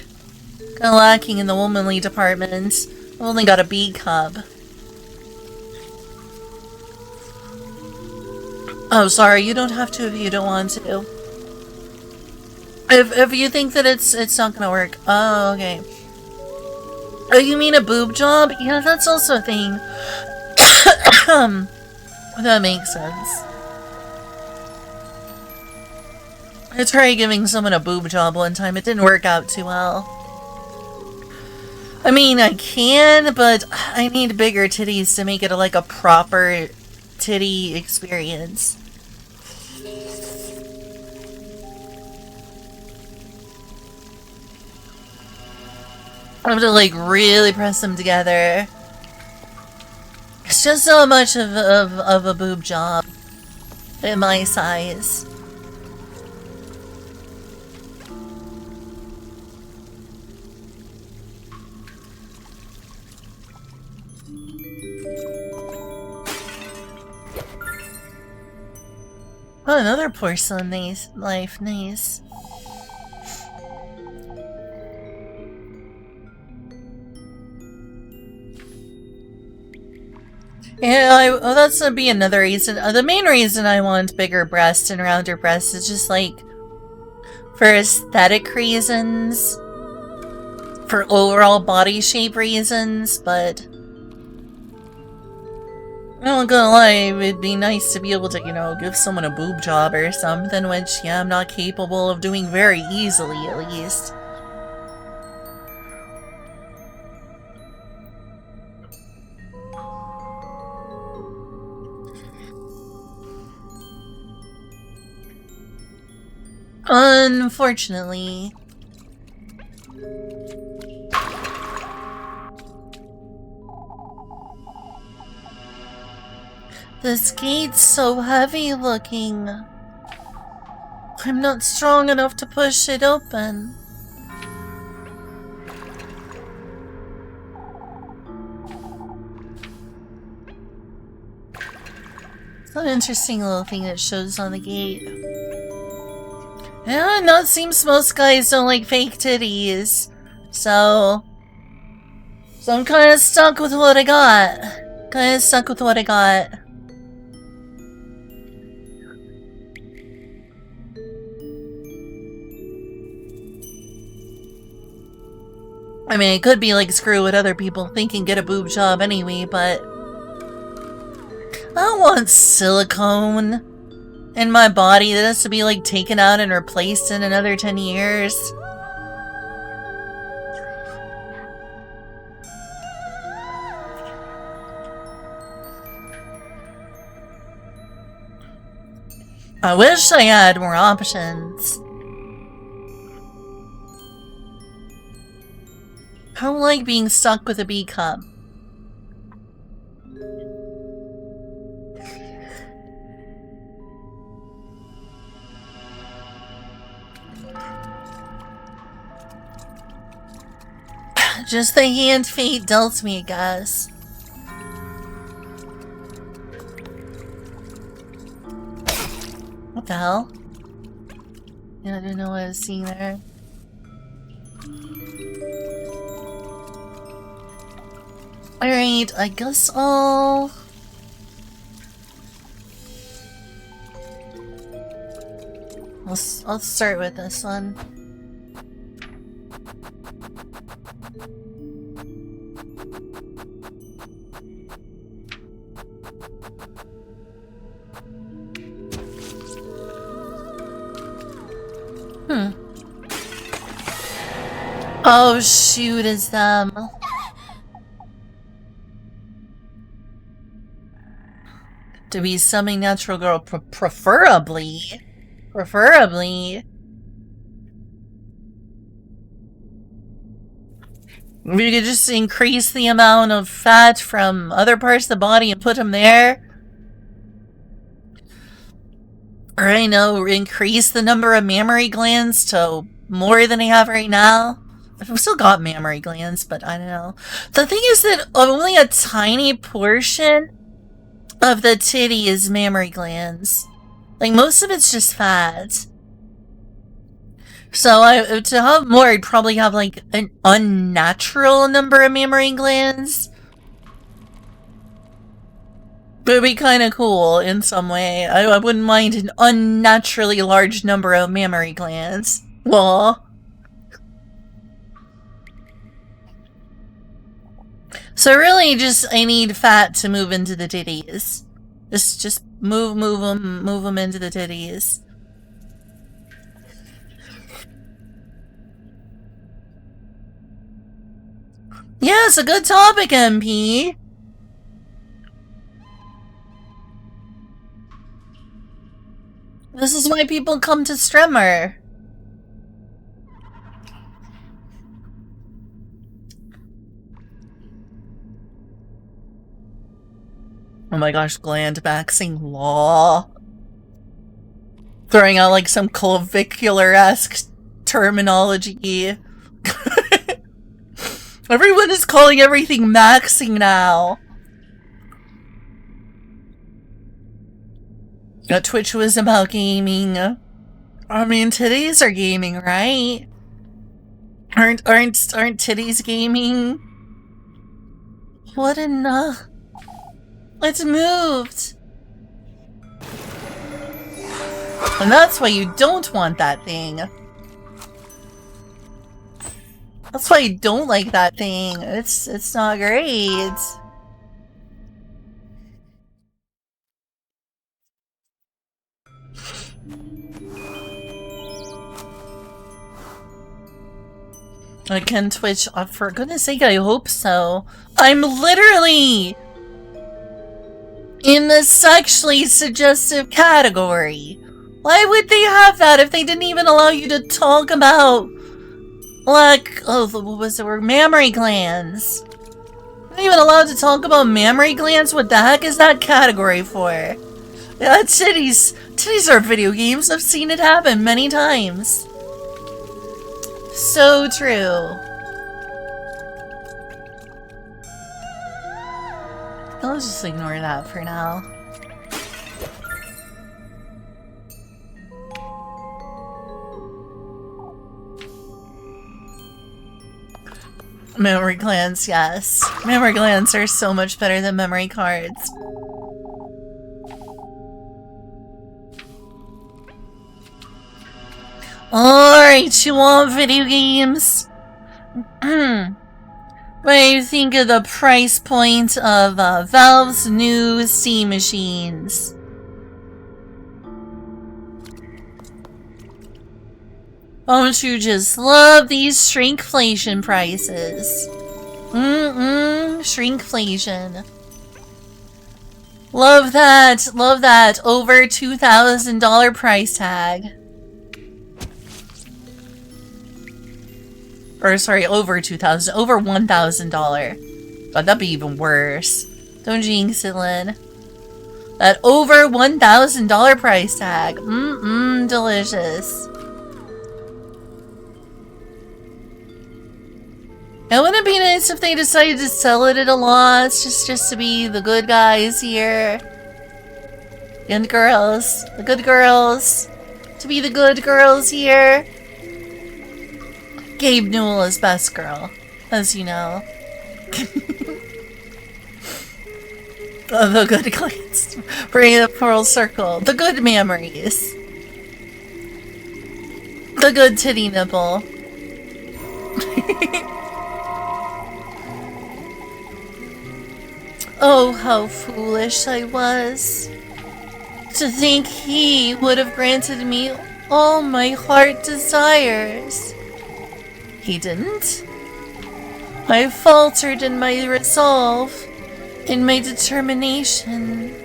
Kind of lacking in the womanly department. I've only got a B cup. Oh, sorry, you don't have to if you don't want to. If you think that it's not gonna work. Oh, okay. Oh, you mean a boob job? Yeah, that's also a thing. That makes sense. I tried giving someone a boob job one time. It didn't work out too well. I mean, I can, but I need bigger titties to make it like a proper titty experience. I have to like really press them together. It's just so much of a boob job at my size. Oh, another porcelain knife, nice. Yeah, that's gonna be another reason. The main reason I want bigger breasts and rounder breasts is just like for aesthetic reasons, for overall body shape reasons, but I'm not gonna lie, it'd be nice to be able to, you know, give someone a boob job or something, which, yeah, I'm not capable of doing very easily, at least. Unfortunately. This gate's so heavy looking. I'm not strong enough to push it open. It's an interesting little thing that shows on the gate. Yeah, no, it seems most guys don't like fake titties. So I'm kind of stuck with what I got. I mean, it could be like, screw what other people think and get a boob job anyway, but I don't want silicone in my body that has to be like taken out and replaced in another 10 years. I wish I had more options. I don't like being stuck with a B cup. Just the hand fate dealt me, I guess. What the hell? Yeah, I didn't know what I was seeing there. Alright, I guess I'll start with this one. Oh shoot, it's them. To be something natural girl, preferably. Preferably. If you could just increase the amount of fat from other parts of the body and put them there. Or I know, increase the number of mammary glands to more than I have right now. I've still got mammary glands, but I don't know. The thing is that only a tiny portion of the titty is mammary glands. Like, most of it's just fat. So to have more, I'd probably have like an unnatural number of mammary glands. But it'd be kind of cool in some way. I wouldn't mind an unnaturally large number of mammary glands. Well. So really, I need fat to move into the titties. Just move them into the titties. Yeah, it's a good topic, MP. This is why people come to STREMmer. Oh my gosh, gland maxing law. Throwing out like some clavicular-esque terminology. Everyone is calling everything maxing now. Twitch was about gaming. I mean, titties are gaming, right? Aren't titties gaming? What enough? It's moved. And that's why you don't want that thing. That's why you don't like that thing. It's not great. Can Twitch, for goodness sake, I hope so. I'm literally in the sexually suggestive category. Why would they have that if they didn't even allow you to talk about, like, oh, what was the word? Mammary glands. Not even allowed to talk about mammary glands? What the heck is that category for? Yeah, titties. Titties are video games. I've seen it happen many times. So true. I'll just ignore that for now. Memory glands, yes. Memory glands are so much better than memory cards. Alright, you want video games? What do you think of the price point of Valve's new Steam machines? Don't you just love these shrinkflation prices? Shrinkflation. Love that. Love that. Over $2,000 price tag. Or sorry, over $2,000. Over $1,000. God, that'd be even worse. Don't jinx it, Lynn. That over $1,000 price tag. Delicious. And wouldn't it be nice if they decided to sell it at a loss, just to be the good guys here? And girls. The good girls. To be the good girls here. Gabe Newell is best girl, as you know. The good glance. Bring the full circle. The good memories. The good titty nipple. Oh, how foolish I was. To think he would have granted me all my heart desires. He didn't. I faltered in my resolve, in my determination.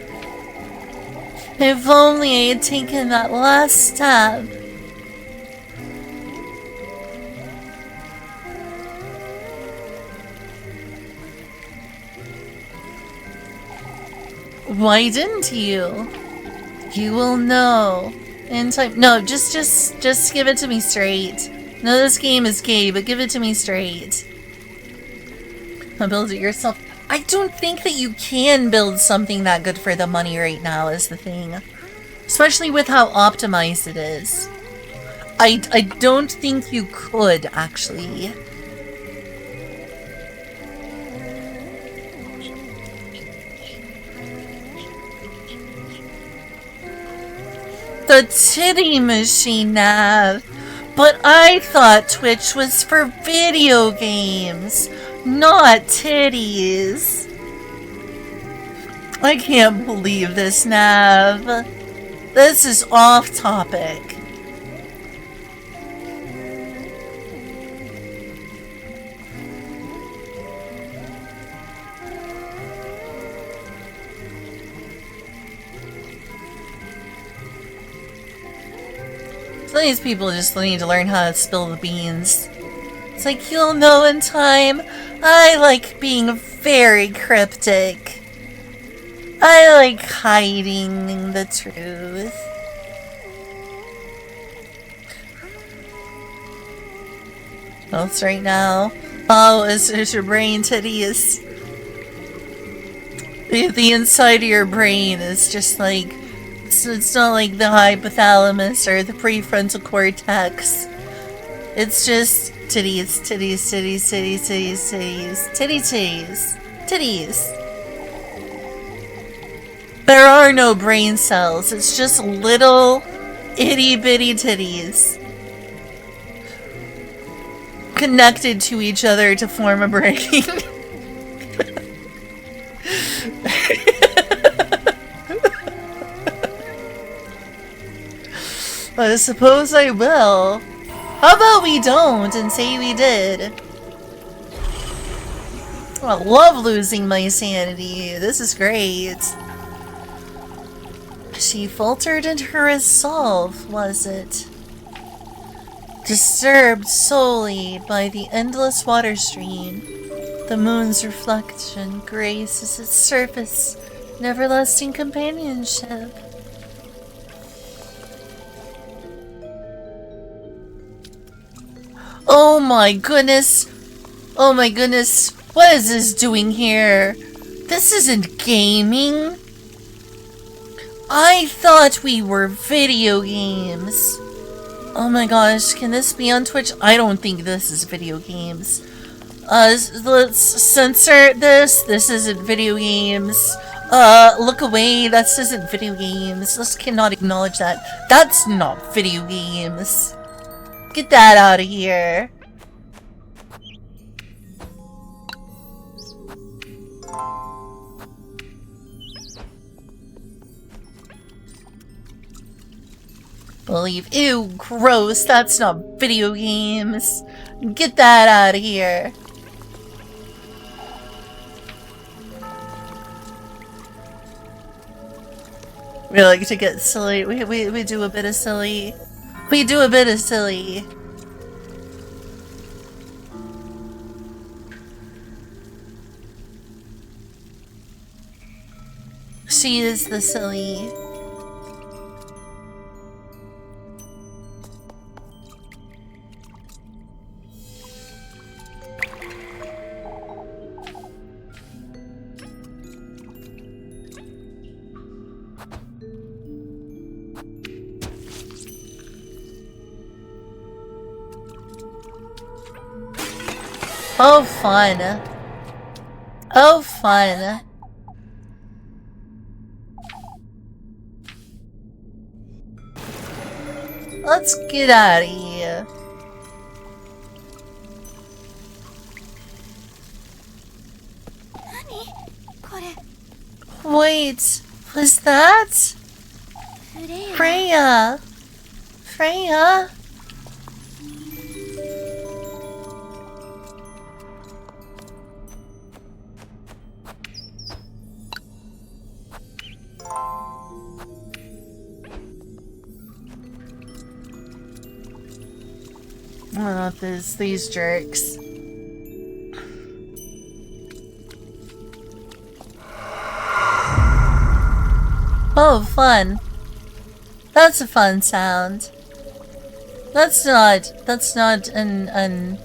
If only I had taken that last step. Why didn't you? You will know in time. No, just give it to me straight. No, this game is gay, but give it to me straight. I'll build it yourself. I don't think that you can build something that good for the money right now is the thing. Especially with how optimized it is. I don't think you could, actually. The titty machine, Nav. But I thought Twitch was for video games, not titties. I can't believe this, Nav. This is off topic. Some of these people just need to learn how to spill the beans. It's like, you'll know in time. I like being very cryptic. I like hiding the truth. Well, it's right now. Oh, is your brain titties? The inside of your brain is just like... It's not like the hypothalamus or the prefrontal cortex. It's just titties, titties, titties, titties, titties, titties, titties, titties. There are no brain cells. It's just little itty bitty titties connected to each other to form a brain. I suppose I will. How about we don't and say we did? I love losing my sanity. This is great. She faltered in her resolve, was it? Disturbed solely by the endless water stream, the moon's reflection graces its surface in everlasting companionship. Oh my goodness! Oh my goodness! What is this doing here? This isn't gaming! I thought we were video games! Oh my gosh, can this be on Twitch? I don't think this is video games. Let's censor this. This isn't video games. Look away. This isn't video games. This cannot acknowledge that. That's not video games. Get that out of here. Believe. Ew, gross. That's not video games. Get that out of here. We like to get silly. We do a bit of silly. We do a bit of silly. She is the silly. Oh, fun. Oh, fun. Let's get out of here. Wait, was that? Freya? Freya? Oh, not these jerks. Oh, fun. That's a fun sound. That's not an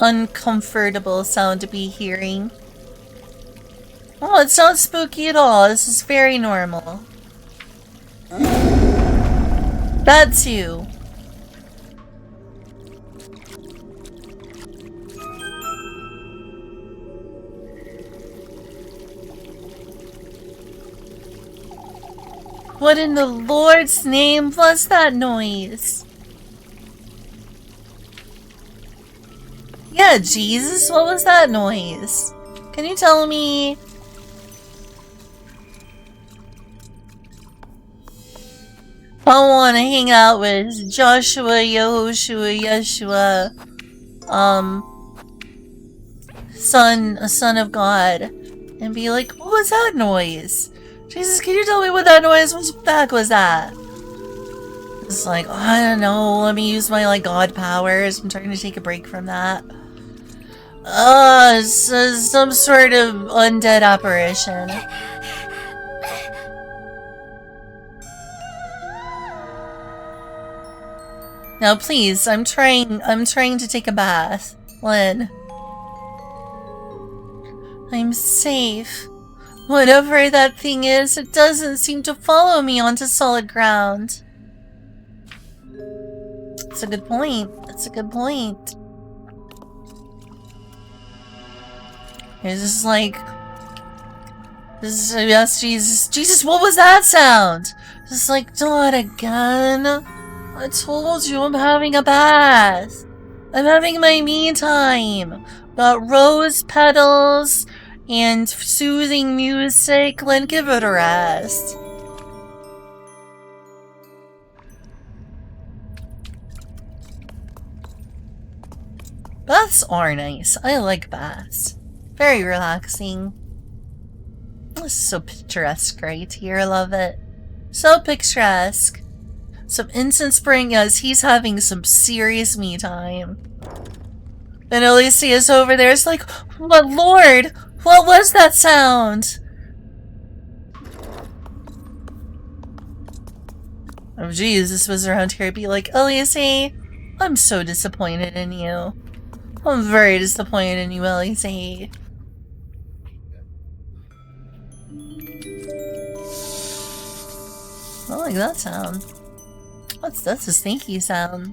uncomfortable sound to be hearing. Oh, it's not spooky at all. This is very normal. That too. What in the Lord's name was that noise? Yeah, Jesus, what was that noise? Can you tell me? I want to hang out with Joshua, Yehoshua, Yeshua, son of God, and be like, what was that noise? Jesus, can you tell me what that noise was? What the heck was that? It's like, I don't know, let me use my, like, God powers. I'm trying to take a break from that. It's some sort of undead apparition. Now, please, I'm trying to take a bath. Lynn. I'm safe. Whatever that thing is, it doesn't seem to follow me onto solid ground. That's a good point. That's a good point. It's just like... Yes, Jesus. Jesus, what was that sound? Just like, not again. I told you I'm having a bath. I'm having my me time. Got rose petals and soothing music. Then give it a rest. Baths are nice. I like baths. Very relaxing. This is so picturesque right here. I love it. So picturesque. Some incense spraying. Yes, he's having some serious me time. And Elise is over there. It's like, what Lord? What was that sound? Oh, Jesus was around here. I'd be like, Elise, I'm so disappointed in you. I'm very disappointed in you, Elise. I like that sound. That's a sneaky sound.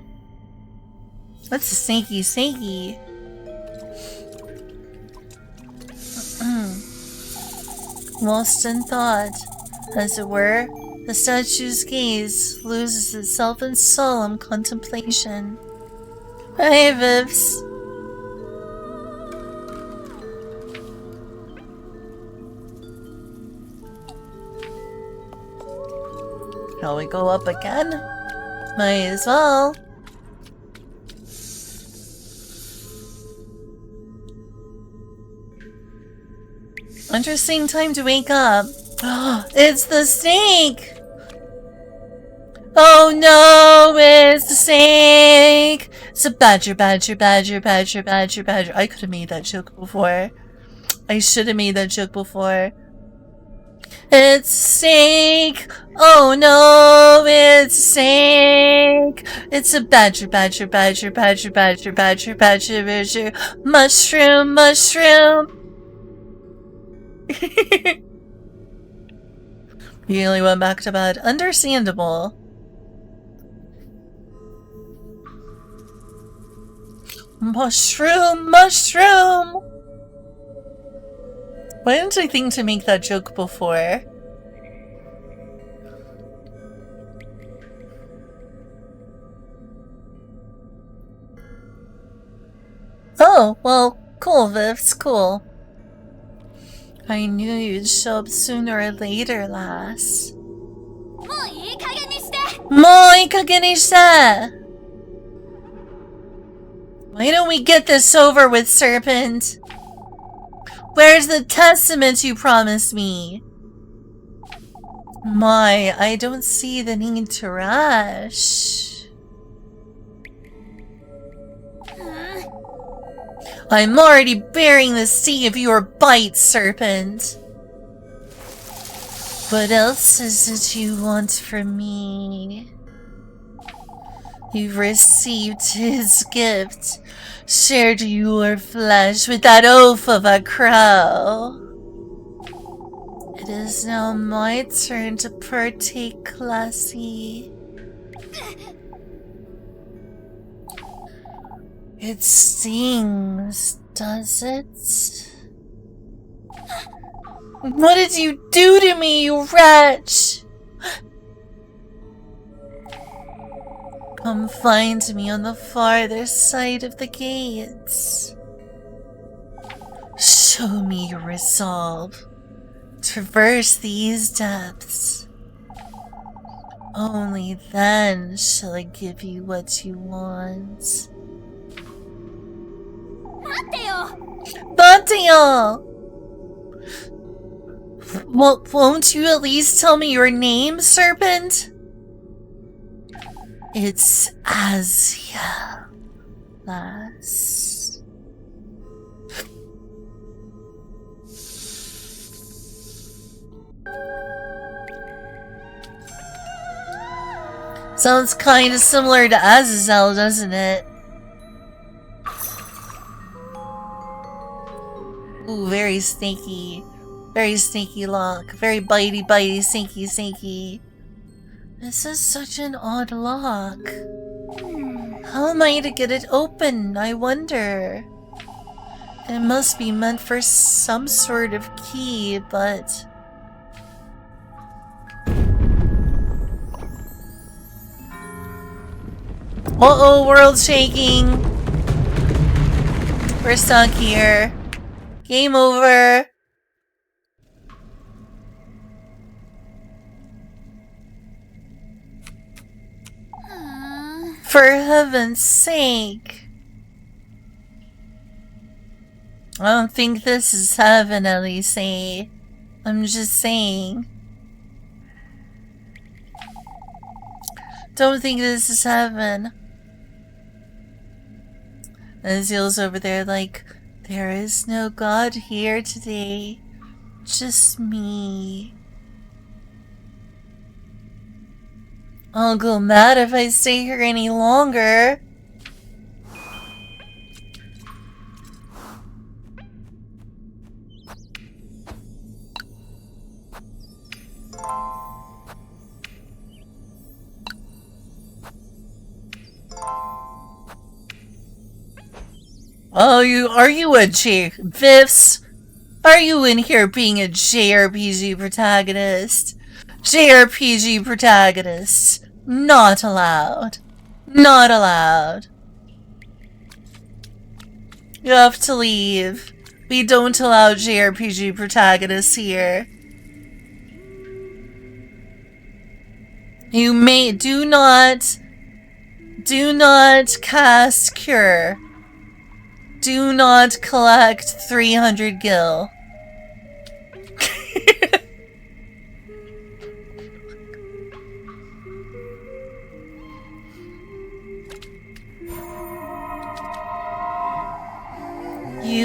That's a sneaky. Lost in thought, as it were, the statue's gaze loses itself in solemn contemplation. Hey, Vips. Shall we go up again? Might as well. Interesting time to wake up. It's the snake! Oh no, it's the snake! It's a badger, badger, badger, badger, badger, badger. I could have made that joke before. I should have made that joke before. It's a snake! Oh no, it's a snake! It's a badger, badger, badger, badger, badger, badger, badger, badger, mushroom, mushroom! He only went back to bed. Understandable. Mushroom, mushroom! Why didn't I think to make that joke before? Oh, well, cool, Vivs, cool. I knew you'd show up sooner or later, lass. Moi kagenishite! Why don't we get this over with, Serpent? Where's the testament you promised me? My, I don't see the need to rush. I'm already bearing the sting of your bite, Serpent. What else is it you want from me? You've received his gift, shared your flesh with that oaf of a crow. It is now my turn to partake, Lassie. It stings, does it? What did you do to me, you wretch? Come find me on the farther side of the gates. Show me your resolve. Traverse these depths. Only then shall I give you what you want. Bateo! Well, won't you at least tell me your name, Serpent? It's Azia, lass. Sounds kinda similar to Azazel, doesn't it? Ooh, very snaky. Very snaky lock. Very bitey, bitey, snaky, snaky. This is such an odd lock. How am I to get it open, I wonder? It must be meant for some sort of key, but... Uh-oh, world shaking! We're stuck here. Game over. For heaven's sake. I don't think this is heaven, Elise. I'm just saying. Don't think this is heaven. Azil's over there like, there is no God here today. Just me. I'll go mad if I stay here any longer. Oh, are you a Vivs? Are you in here being a JRPG protagonist? JRPG protagonists. Not allowed. Not allowed. You have to leave. We don't allow JRPG protagonists here. You may do not cast Cure. Do not collect 300 gil.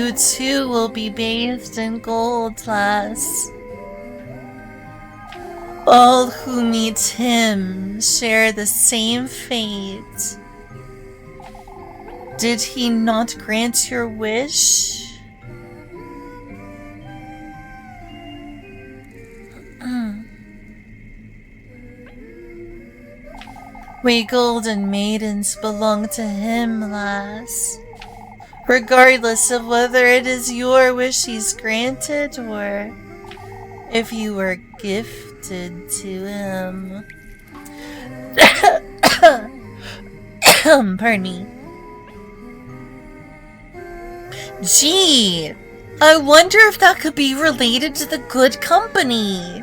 You too will be bathed in gold, lass. All who meet him share the same fate. Did he not grant your wish? We golden maidens belong to him, lass. Regardless of whether it is your wish he's granted or if you were gifted to him. Pardon me. Gee, I wonder if that could be related to the good company.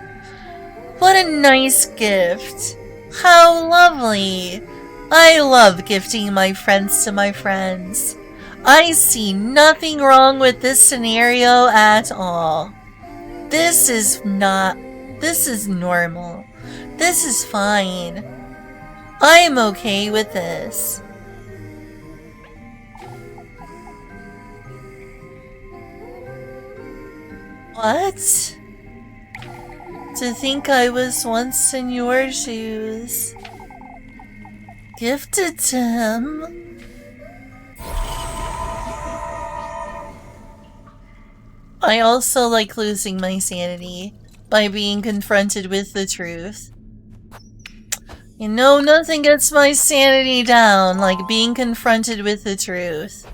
What a nice gift. How lovely. I love gifting my friends to my friends. I see nothing wrong with this scenario at all. This is normal. This is fine. I'm okay with this. What? To think I was once in your shoes. Gifted to him? I also like losing my sanity by being confronted with the truth. You know, nothing gets my sanity down like being confronted with the truth.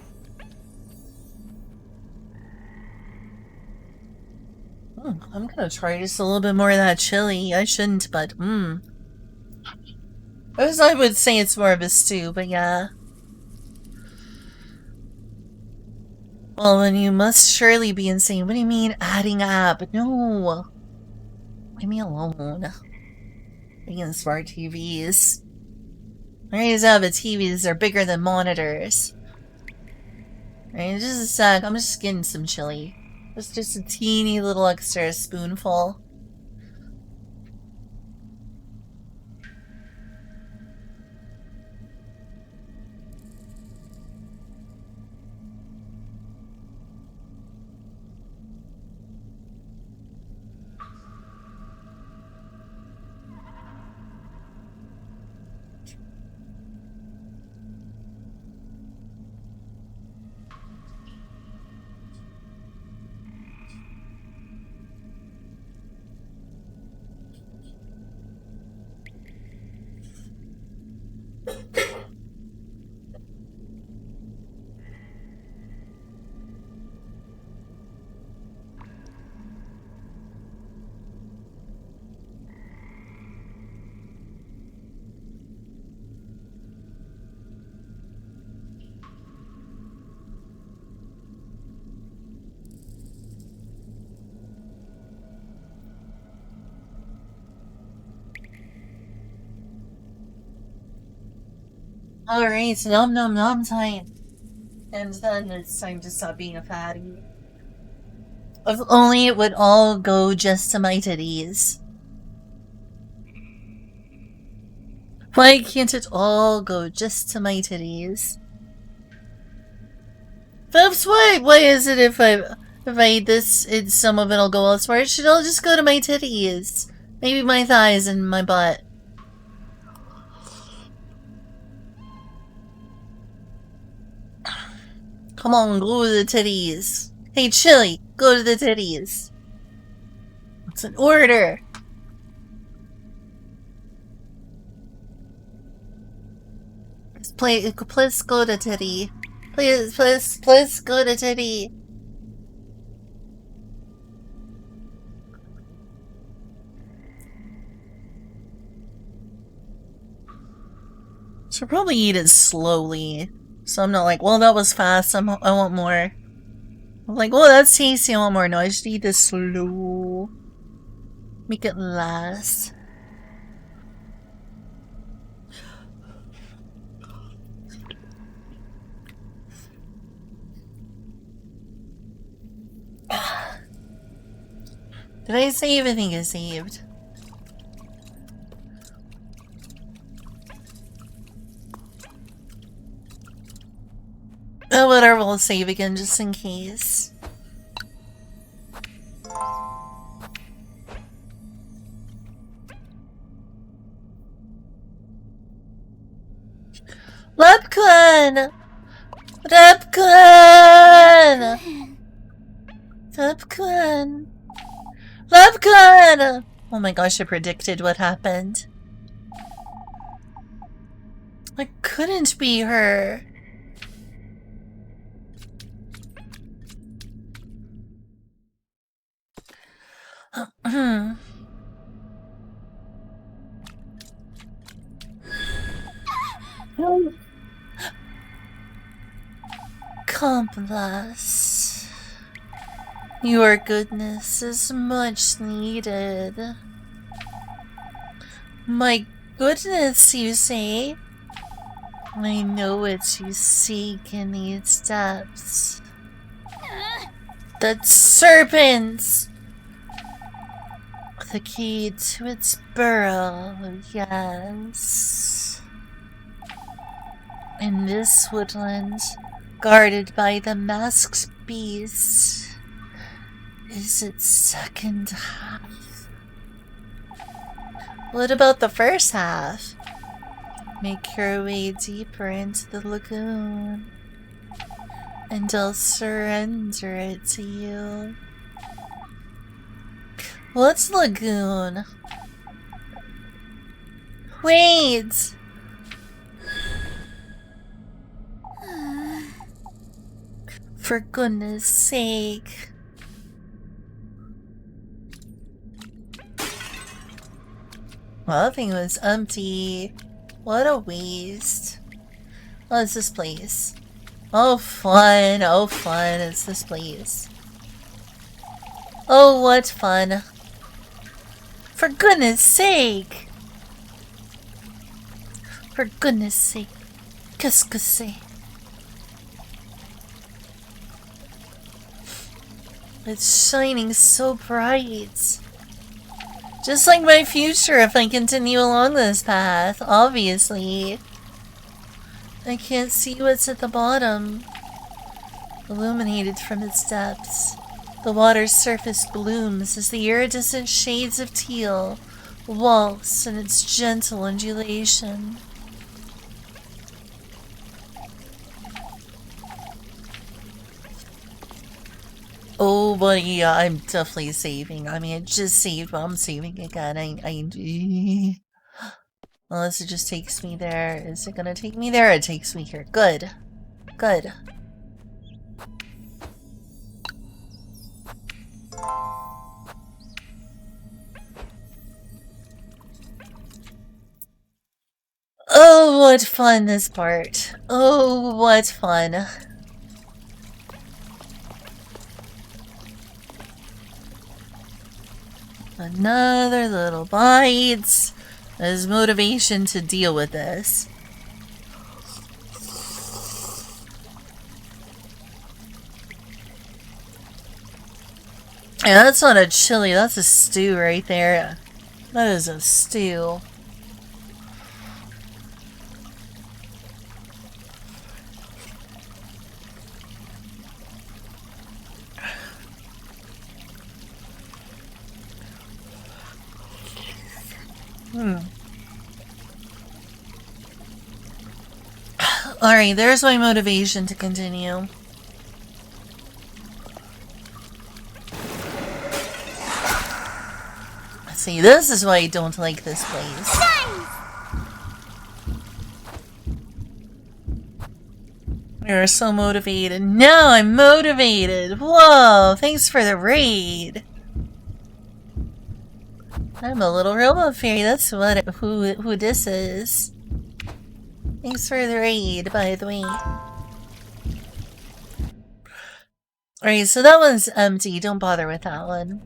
I'm gonna try just a little bit more of that chili. I shouldn't, but As I would say it's more of a stew, but yeah. Well, then you must surely be insane. What do you mean, adding up? No. Leave me alone. Freaking smart TVs. Raise up, TVs are bigger than monitors. Alright, just a sec. I'm just getting some chili. It's just a teeny little extra spoonful. Alright, nom nom nom time. And then it's time to stop being a fatty. If only it would all go just to my titties. Why can't it all go just to my titties? That's why is it if I eat this, some of it'll go elsewhere? It should all just go to my titties. Maybe my thighs and my butt. Come on, go to the titties. Hey, Chili, go to the titties. It's an order. Please go to titty. Please go to titty. Should probably eat it slowly. So I'm not like, well, that was fast. I want more. I'm like, well, that's tasty. I want more. No, I just eat this slow. Make it last. Did I save? I think I saved. Oh, whatever, we'll save again just in case. Lepkun! Lepkun! Lepkun! Lepkun! Oh my gosh, I predicted what happened. It couldn't be her. Complas. Your goodness is much needed. My goodness, you say? I know what you seek in these depths. The serpents! The key to its burrow, yes. In this woodland, guarded by the masked beast, is its second half. What about the first half? Make your way deeper into the lagoon, and I'll surrender it to you. What's lagoon? Wait! For goodness sake. Well, that thing was empty. What a waste. What's this place? Oh fun, it's this place. Oh, what fun. For goodness sake! For goodness sake. Qu'est-ce que c'est? It's shining so bright. Just like my future if I continue along this path, obviously. I can't see what's at the bottom. Illuminated from its depths, the water's surface blooms as the iridescent shades of teal waltz in its gentle undulation. Oh, buddy, yeah, I'm definitely saving. I mean, I just saved, but I'm saving again. Unless it just takes me there. Is it gonna take me there? It takes me here. Good. Good. Oh, what fun this part. Oh, what fun. Another little bite. There's motivation to deal with this. Yeah, that's not a chili, that's a stew right there. That is a stew. Alright, there's my motivation to continue. See, this is why I don't like this place. You're so motivated. Now I'm motivated! Whoa, thanks for the raid. I'm a little robot fairy, that's what who this is. Thanks for the raid, by the way. Alright, so that one's empty. Don't bother with that one.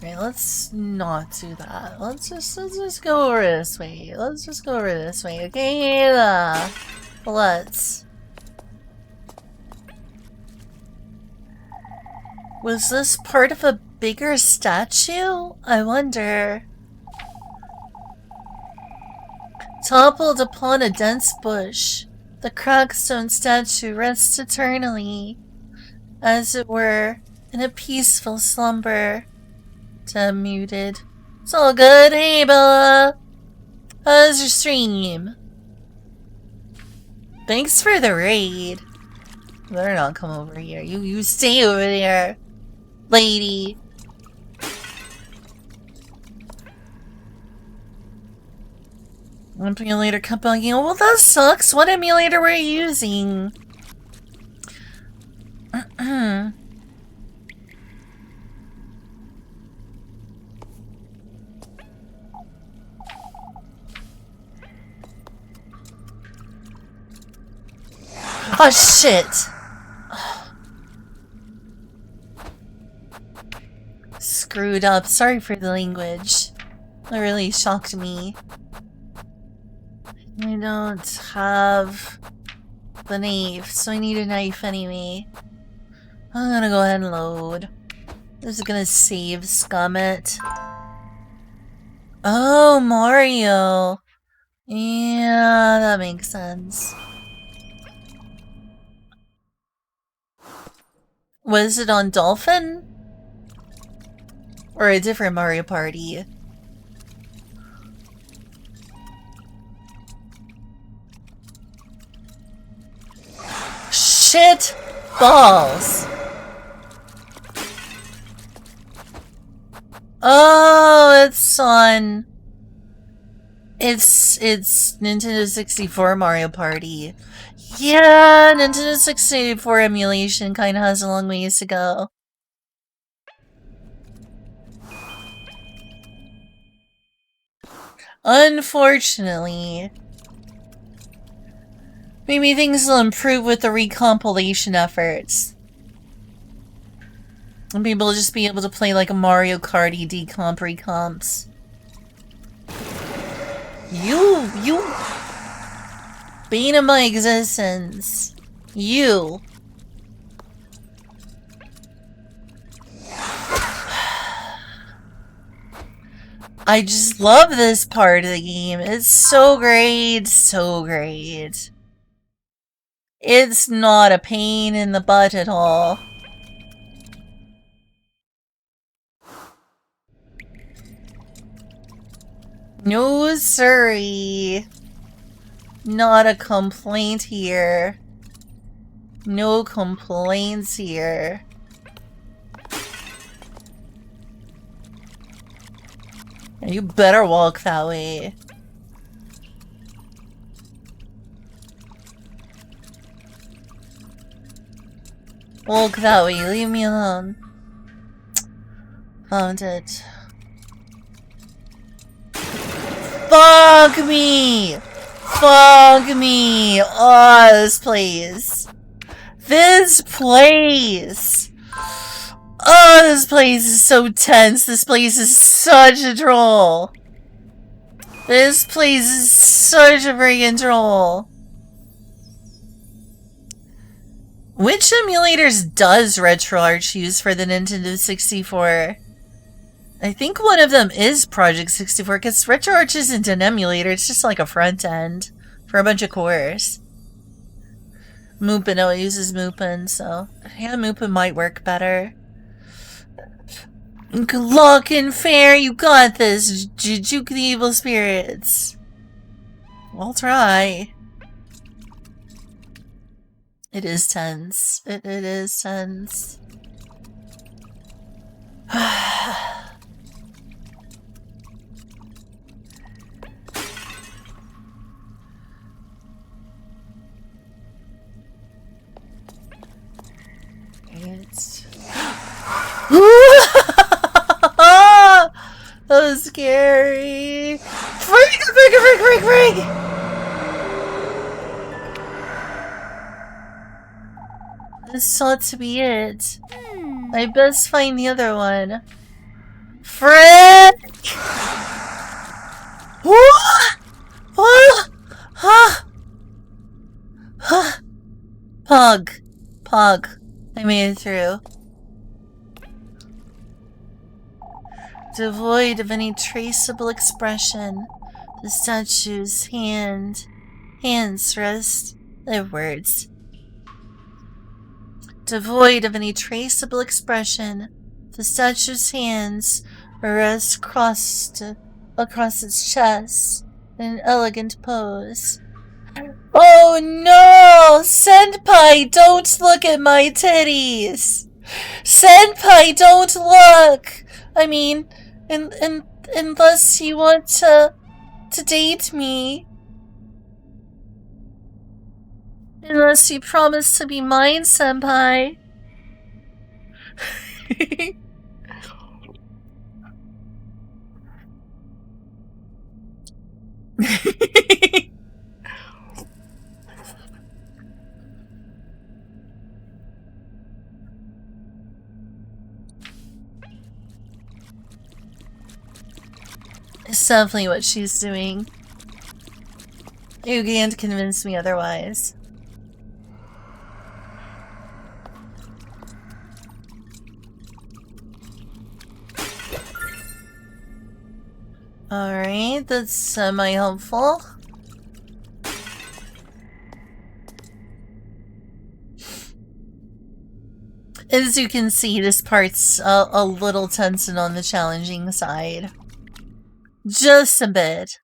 Alright, let's not do that. Let's just go over this way. Let's just go over this way, okay? Let's. Was this part of a bigger statue? I wonder. Toppled upon a dense bush, the crackstone statue rests eternally, as it were, in a peaceful slumber. Deb muted. It's all good. Hey, Bella. How's your stream? Thanks for the raid. Better not come over here. You stay over there, lady. Emulator kept bugging. Oh, well, that sucks. What emulator were you using? Oh, shit. Screwed up. Sorry for the language. That really shocked me. I don't have the knife, so I need a knife anyway. I'm gonna go ahead and load. This is gonna save scum it. Oh, Mario. Yeah, that makes sense. Was it on Dolphin? Or a different Mario Party? Shit balls. Oh, it's on. It's Nintendo 64 Mario Party. Yeah, Nintendo 64 emulation kind of has a long ways to go. Unfortunately. Maybe things will improve with the recompilation efforts. And people will just be able to play like a Mario Karty decomp recomps. You bane of my existence. You. I just love this part of the game. It's so great, so great. It's not a pain in the butt at all. No siree. Not a complaint here. No complaints here. You better walk that way. Walk that way, leave me alone. Found it. Fuck me! Fuck me! Oh, this place. This place! Oh, this place is so tense. This place is such a troll. This place is such a friggin' troll. Which emulators does RetroArch use for the Nintendo 64? I think one of them is Project 64, because RetroArch isn't an emulator, it's just like a front end for a bunch of cores. Mupen, oh, it uses Mupen, so yeah, Mupen might work better. Good luck and fair, you got this, Juke the Evil Spirits. I'll try. It is tense. It is tense. It's... That was scary. Frig! This ought to be it. I best find the other one. Frick! What? Pug. I made it through. Devoid of any traceable expression, The statue's hands rest outwards. Devoid of any traceable expression, the statue's hands rest across its chest in an elegant pose. Oh no! Senpai, don't look at my titties! Senpai, don't look! I mean, unless you want to date me. Unless you promise to be mine, Senpai. It's definitely what she's doing. You can't convince me otherwise. Alright, that's semi-helpful. As you can see, this part's a little tense and on the challenging side. Just a bit.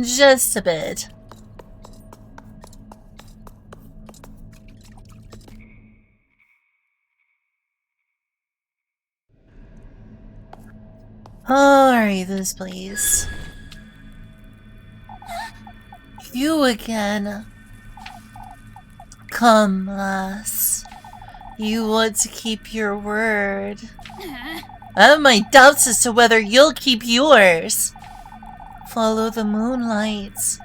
Just a bit. Alright, this please. You again. Come, lass. You want to keep your word. I have my doubts as to whether you'll keep yours. Follow the moonlight,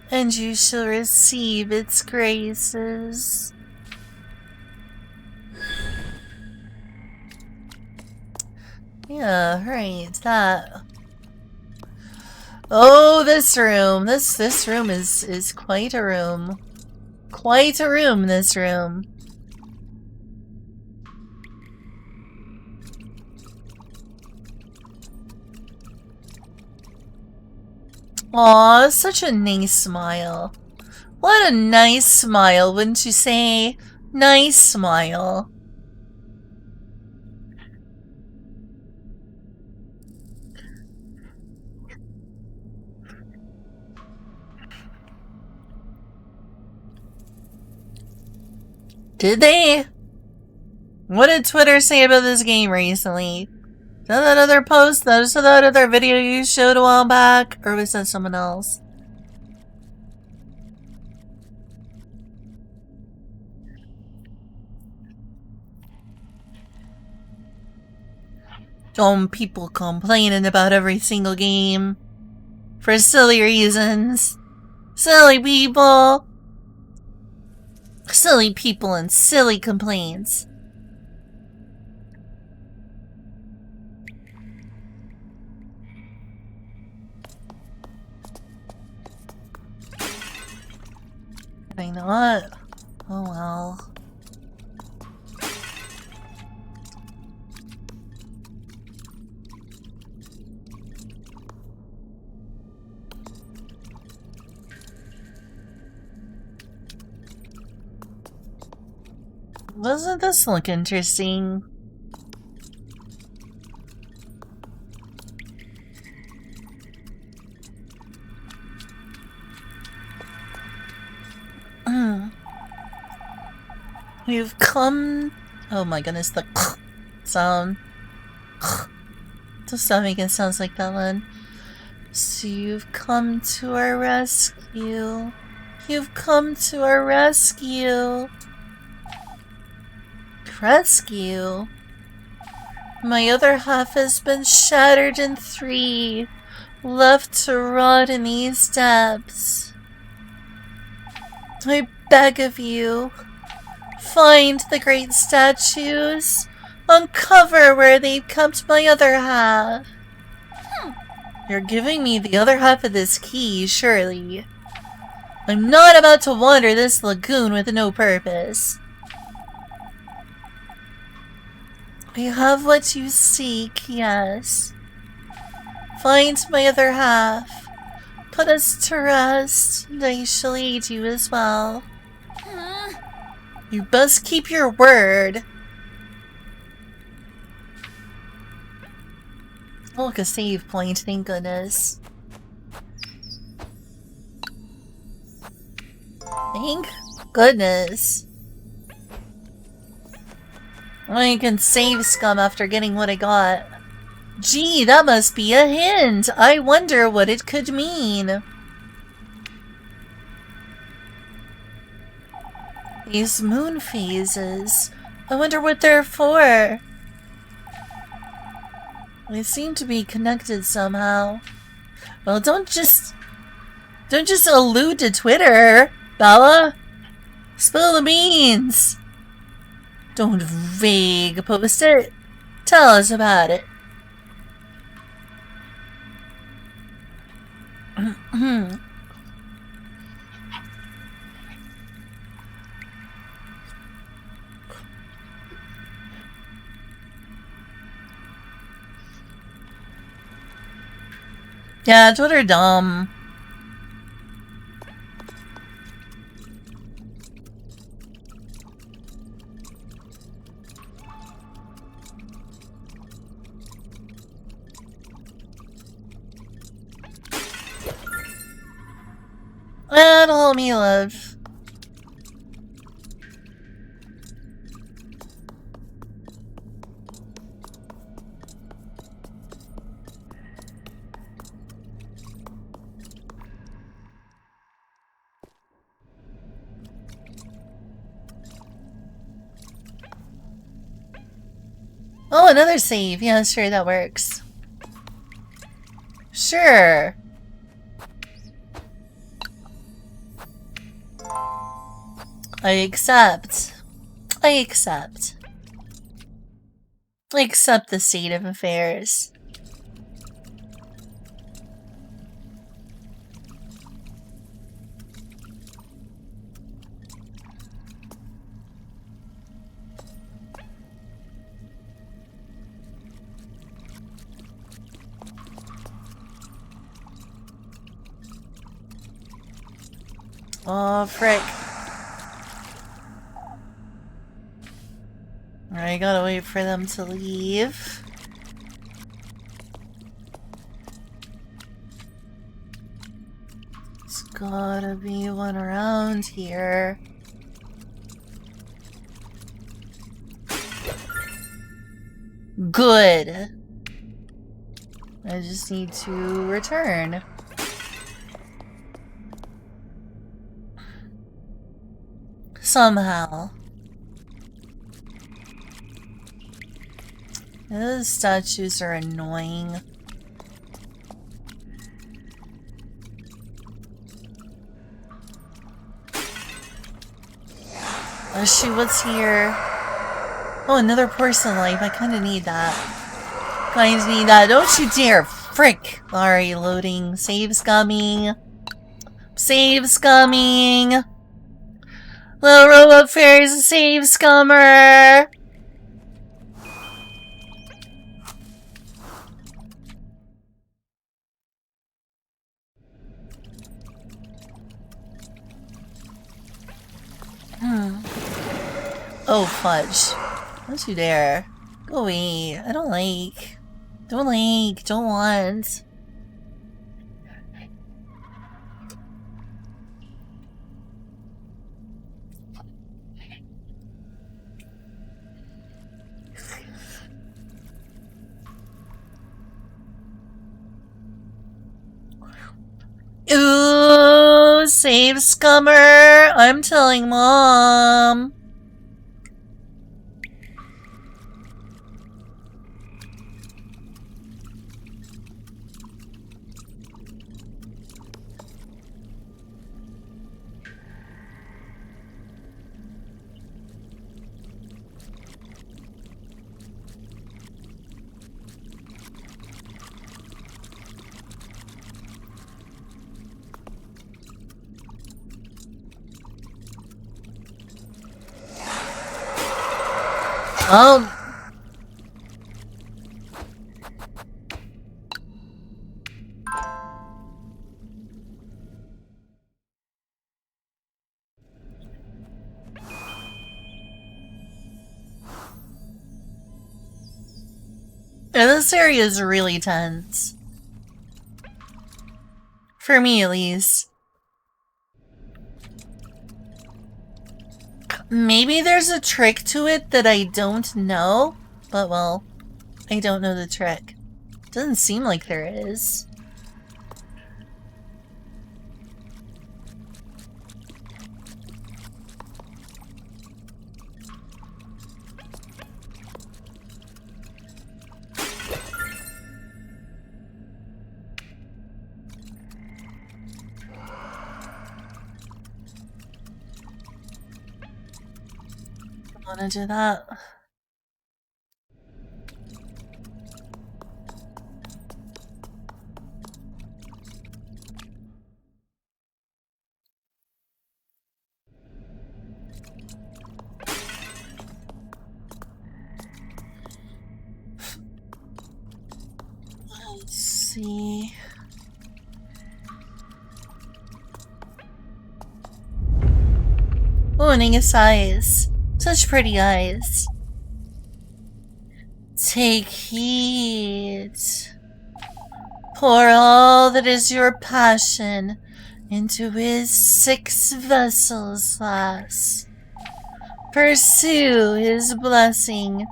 and you shall receive its graces. Yeah, right, that. Oh, this room. This room is quite a room. Quite a room, this room. Aw, such a nice smile. What a nice smile, wouldn't you say? Nice smile. Did they? What did Twitter say about this game recently? Is that other post? That other video you showed a while back? Or was that someone else? People complaining about every single game. For silly reasons. Silly people. Silly people and silly complaints. Why not? Oh well. Doesn't this look interesting? You've come... Oh my goodness, the sound. Just stop making sounds like that one. So you've come to our rescue. You've come to our rescue. Rescue? My other half has been shattered in 3, left to rot in these depths. I beg of you, find the great statues, uncover where they've kept my other half. You're giving me the other half of this key, surely. I'm not about to wander this lagoon with no purpose. I have what you seek, yes. Find my other half. put us to rest, and I shall aid you as well. You best keep your word. Oh, look, a save point, thank goodness. Thank goodness. I can save scum after getting what I got. Gee, that must be a hint. I wonder what it could mean. These moon phases. I wonder what they're for. They seem to be connected somehow. Well, don't just allude to Twitter, Bella. Spill the beans. Don't vague post it. Tell us about it. Yeah, Twitter dumb. And all me love. Oh, another save. Yeah, sure, that works. Sure. I accept. I accept. I accept the state of affairs. Oh, frick. I gotta wait for them to leave. There's gotta be one around here. Good. I just need to return. Somehow. Those statues are annoying. Oh shoot, what's here? Oh, another porcelain life. I kinda need that. Kinda need that. Don't you dare! Frick! Alright, loading. Save's coming. Save's coming! Little robot fairy's a save scummer! Oh, fudge. Don't you dare. Go away. I don't like. Don't like. Don't want. Ooh, save scummer. I'm telling Mom. And this area is really tense. For me, at least. Maybe there's a trick to it that I don't know, but well, I don't know the trick. Doesn't seem like there is. I want to do that. Let's see. Oh, Ninga's eyes. Such pretty eyes. Take heed. Pour all that is your passion into his 6 vessels, lass. Pursue his blessing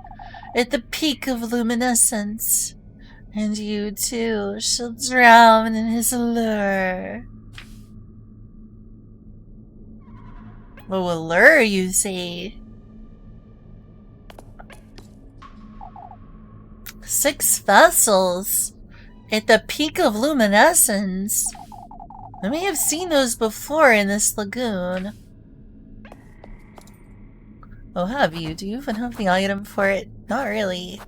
at the peak of luminescence, and you too shall drown in his allure. Oh, allure, you say? 6 vessels at the peak of luminescence. I may have seen those before in this lagoon. Oh, have you? Do you even have the item for it? Not really.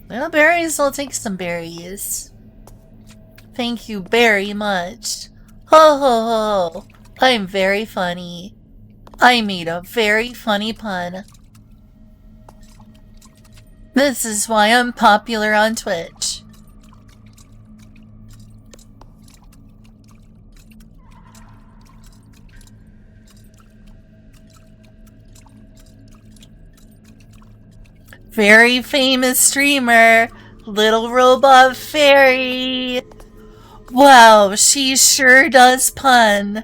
Well, berries, I'll take some berries. Thank you very much. Ho ho ho! I'm very funny. I made a very funny pun. This is why I'm popular on Twitch. Very famous streamer, Little Robot Fairy. Wow, she sure does pun.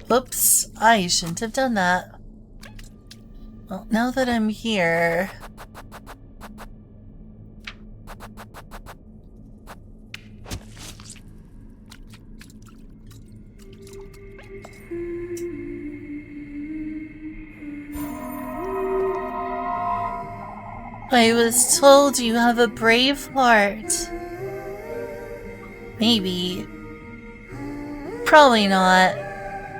Whoops, I shouldn't have done that. Well, now that I'm here... I was told you have a brave heart. Maybe. Probably not.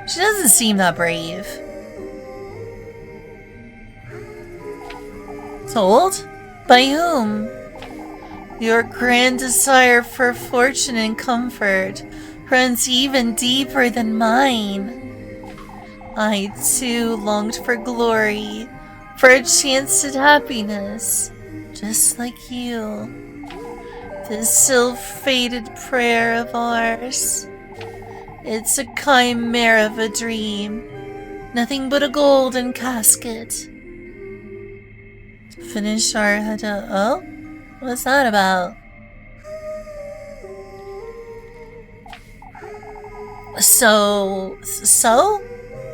She doesn't seem that brave. Told? By whom? Your grand desire for fortune and comfort runs even deeper than mine. I too longed for glory, for a chance at happiness, just like you. This ill-fated prayer of ours. It's a chimera of a dream. Nothing but a golden casket. To finish our oh? What's that about? So?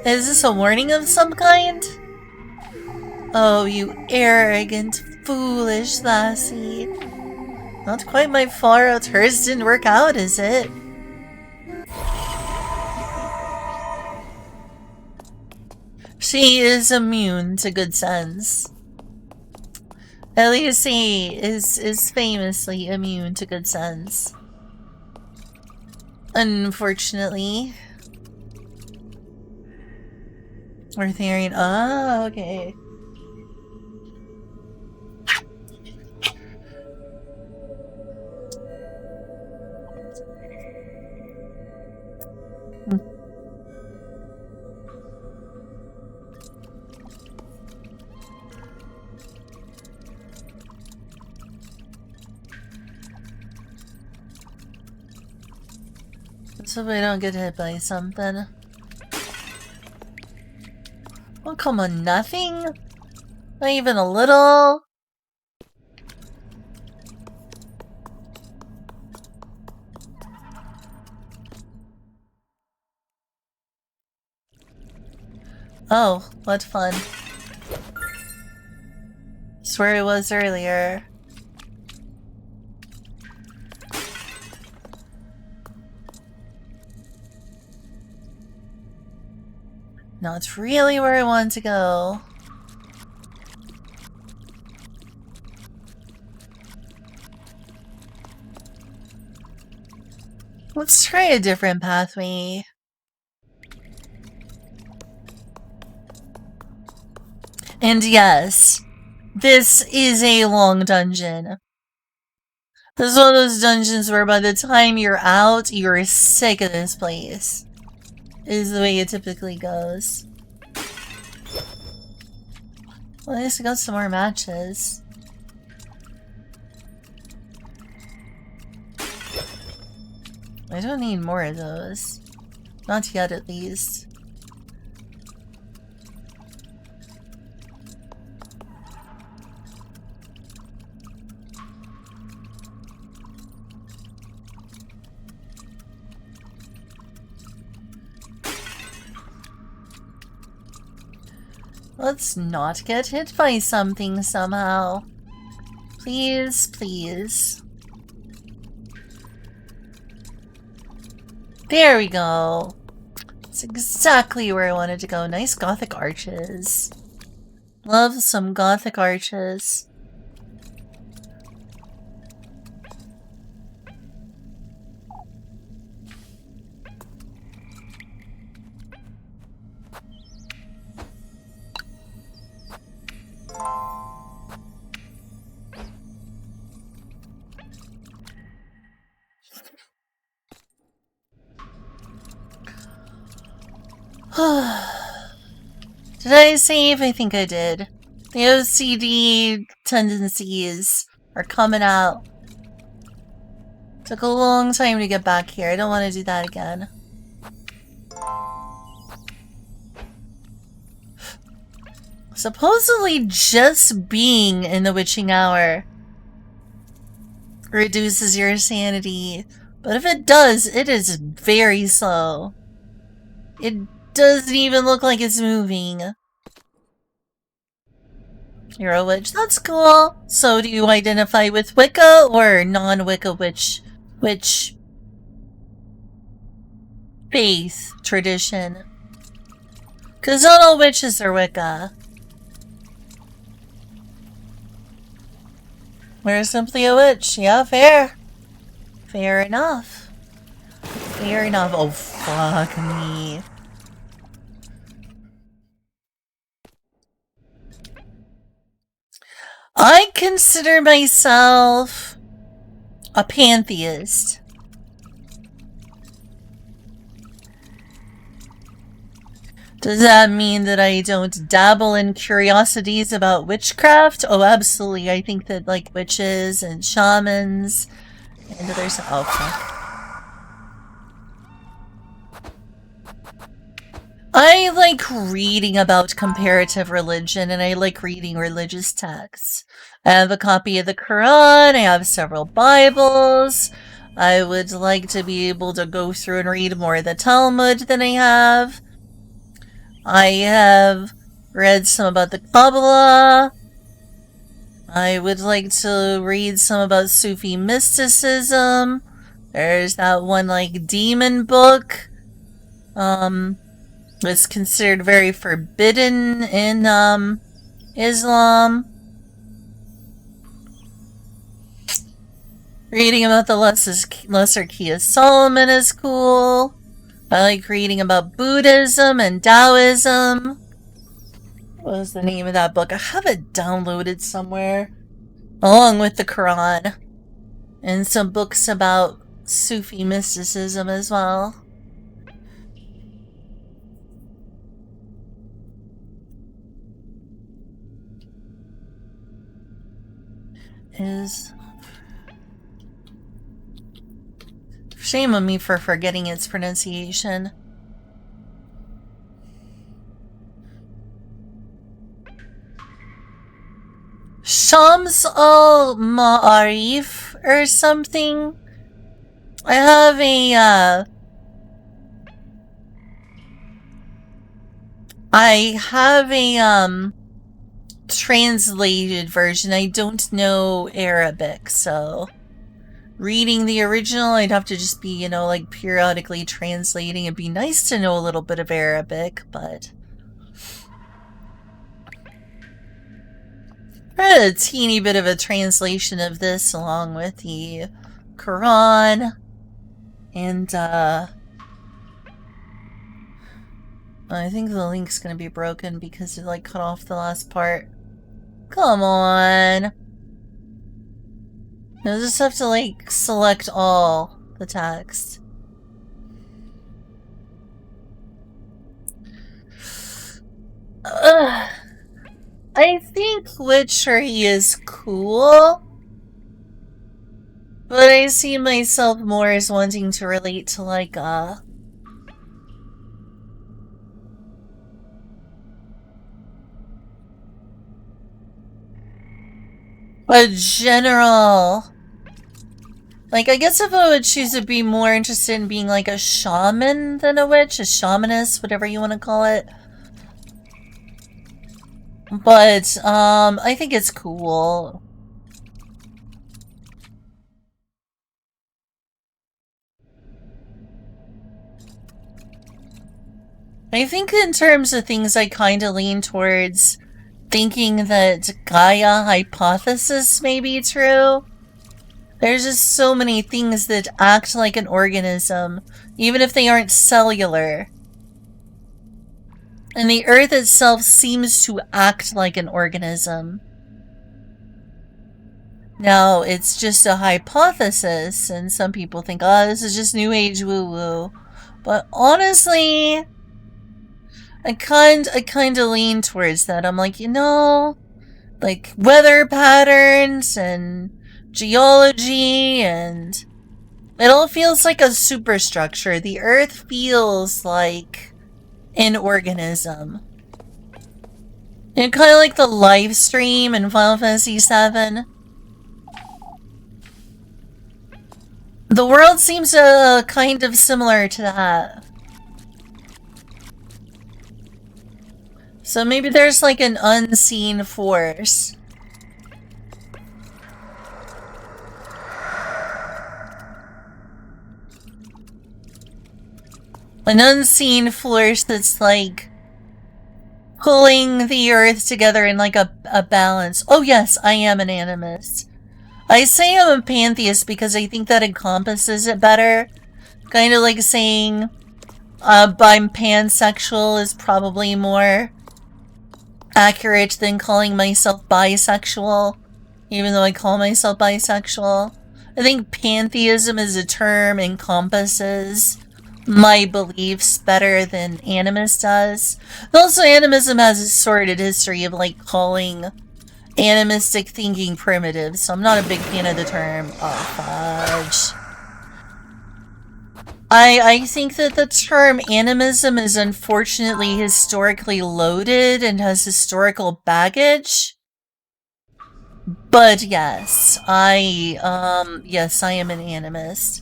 Is this a warning of some kind? Oh, you arrogant, foolish lassie. Not quite my fault hers didn't work out, is it? She is immune to good sense. Elise is famously immune to good sense. Unfortunately. Arthurian. Oh, okay. Let's hope I don't get hit by something. Oh, come on, nothing? Not even a little? Oh, what fun. That's where it was earlier. No, it's really where I want to go. Let's try a different pathway. And yes, this is a long dungeon. This is one of those dungeons where by the time you're out, you're sick of this place. Is the way it typically goes. Well, at least I got some more matches. I don't need more of those. Not yet, at least. Let's not get hit by something somehow. Please, please. There we go. That's exactly where I wanted to go. Nice gothic arches. Love some gothic arches. Did I save? I think I did. The OCD tendencies are coming out. Took a long time to get back here. I don't want to do that again. Supposedly just being in the witching hour reduces your sanity. But if it does, it is very slow. It doesn't even look like it's moving. You're a witch. That's cool. So do you identify with Wicca or non-Wicca witch faith tradition? Because not all witches are Wicca. We're simply a witch. Yeah, fair. Fair enough. Fair enough. Oh, fuck me. I consider myself a pantheist. Does that mean that I don't dabble in curiosities about witchcraft? Oh, absolutely. I think that, like, witches and shamans and others. Oh, fuck. I like reading about comparative religion, and I like reading religious texts. I have a copy of the Quran, I have several Bibles. I would like to be able to go through and read more of the Talmud than I have. I have read some about the Kabbalah. I would like to read some about Sufi mysticism. There's that one, like, demon book. It's considered very forbidden in, Islam. Reading about the Lesser Key of Solomon is cool. I like reading about Buddhism and Taoism. What was the name of that book? I have it downloaded somewhere. Along with the Quran. And some books about Sufi mysticism as well. For Shame on me for forgetting its pronunciation. Shams al-Ma'arif or something. I have a translated version. I don't know Arabic, so reading the original, I'd have to just be, you know, like periodically translating. It'd be nice to know a little bit of Arabic, but I read a teeny bit of a translation of this along with the Quran, and I think the link's gonna be broken because it like cut off the last part. Come on. I just have to like select all the text. I think witchery is cool, but I see myself more as wanting to relate to like a general, like, I guess if I would choose to be more interested in being like a shaman than a witch, a shamanist, whatever you want to call it. But, I think it's cool. I think in terms of things, I kind of lean towards thinking that Gaia hypothesis may be true. There's just so many things that act like an organism, even if they aren't cellular. And the Earth itself seems to act like an organism. Now, it's just a hypothesis, and some people think, oh, this is just New Age woo-woo. But honestly, I kind of lean towards that. I'm like, you know, like weather patterns and geology, and it all feels like a superstructure. The Earth feels like an organism. And kind of like the live stream in Final Fantasy VII. The world seems kind of similar to that. So maybe there's like an unseen force. An unseen force that's like pulling the earth together in like a balance. Oh yes, I am an animist. I say I'm a pantheist because I think that encompasses it better. Kind of like saying I'm pansexual is probably more accurate than calling myself bisexual, even though I call myself bisexual. I think pantheism as a term encompasses my beliefs better than animist does. Also, animism has a sordid history of like calling animistic thinking primitive, so I'm not a big fan of the term. Oh, fudge. I think that the term animism is unfortunately historically loaded and has historical baggage. But yes, yes, I am an animist.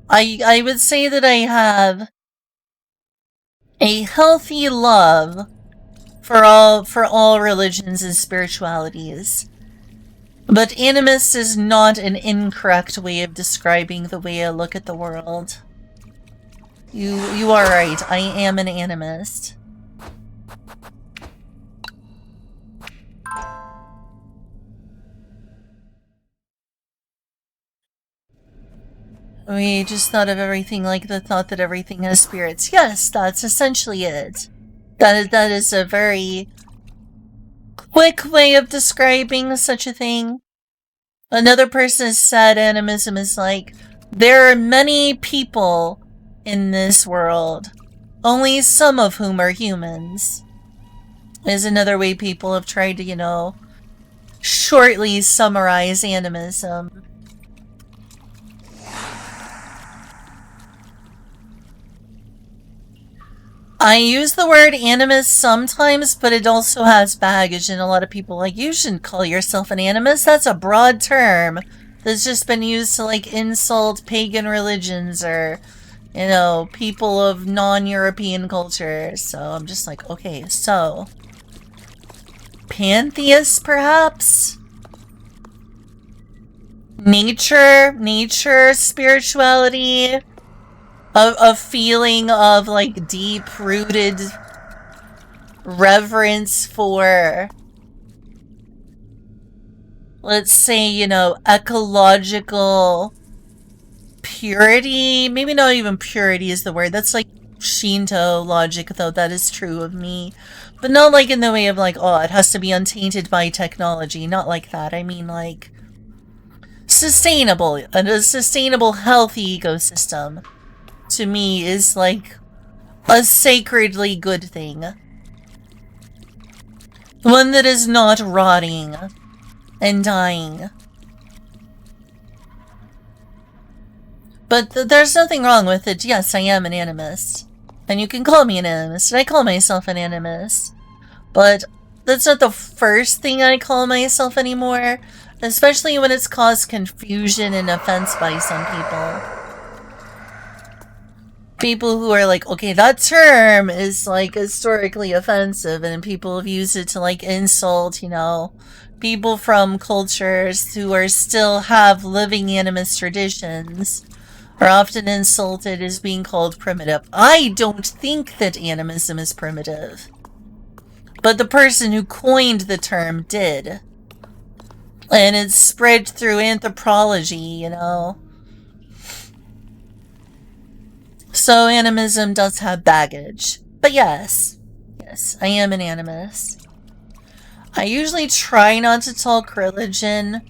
I would say that I have a healthy love for all religions and spiritualities. But animist is not an incorrect way of describing the way I look at the world. You are right, I am an animist. We just thought of everything like the thought that everything has spirits. Yes, that's essentially it. That is a very quick way of describing such a thing. Another person has said animism is like, there are many people in this world, only some of whom are humans. Is another way people have tried to, you know, shortly summarize animism. I use the word animus sometimes, but it also has baggage, and a lot of people like, you shouldn't call yourself an animus. That's a broad term that's just been used to like insult pagan religions or, you know, people of non-European culture. So I'm just like, okay, so pantheist perhaps? Nature, spirituality, a feeling of like deep-rooted reverence for, let's say, you know, ecological purity. Maybe not even purity is the word. That's like Shinto logic, though that is true of me. But not like in the way of like, oh, it has to be untainted by technology. Not like that. I mean like sustainable. A sustainable, healthy ecosystem to me is like a sacredly good thing. One that is not rotting and dying. But there's nothing wrong with it. Yes, I am an animist. And you can call me an animist. And I call myself an animist. But that's not the first thing I call myself anymore. Especially when it's caused confusion and offense by some people. People who are like, okay, that term is like historically offensive, and people have used it to like insult, you know, people from cultures who are still have living animist traditions are often insulted as being called primitive. I don't think that animism is primitive. But the person who coined the term did. And it's spread through anthropology, you know. So animism does have baggage. But yes, I am an animist. I usually try not to talk religion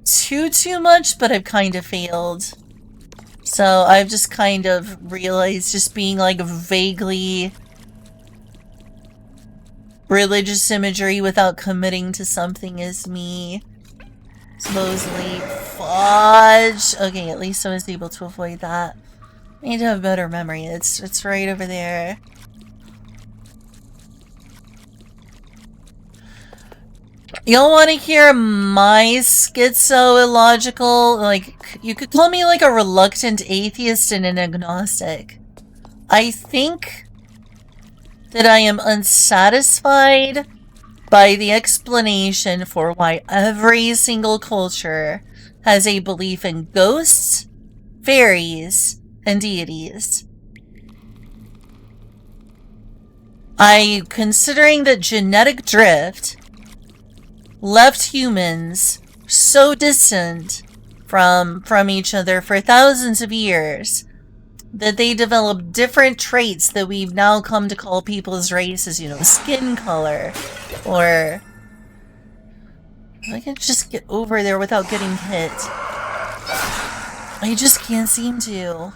too much, but I've kind of failed. So I've just kind of realized just being like vaguely religious imagery without committing to something is me. Supposedly fudge. Okay, at least I was able to avoid that. I need to have better memory. It's right over there. Y'all want to hear my schizo-illogical? Like, you could call me like a reluctant atheist and an agnostic. I think that I am unsatisfied by the explanation for why every single culture has a belief in ghosts, fairies, and deities. Considering that genetic drift left humans so distant from each other for thousands of years that they developed different traits that we've now come to call people's races, you know, skin color, or I can just get over there without getting hit. I just can't seem to.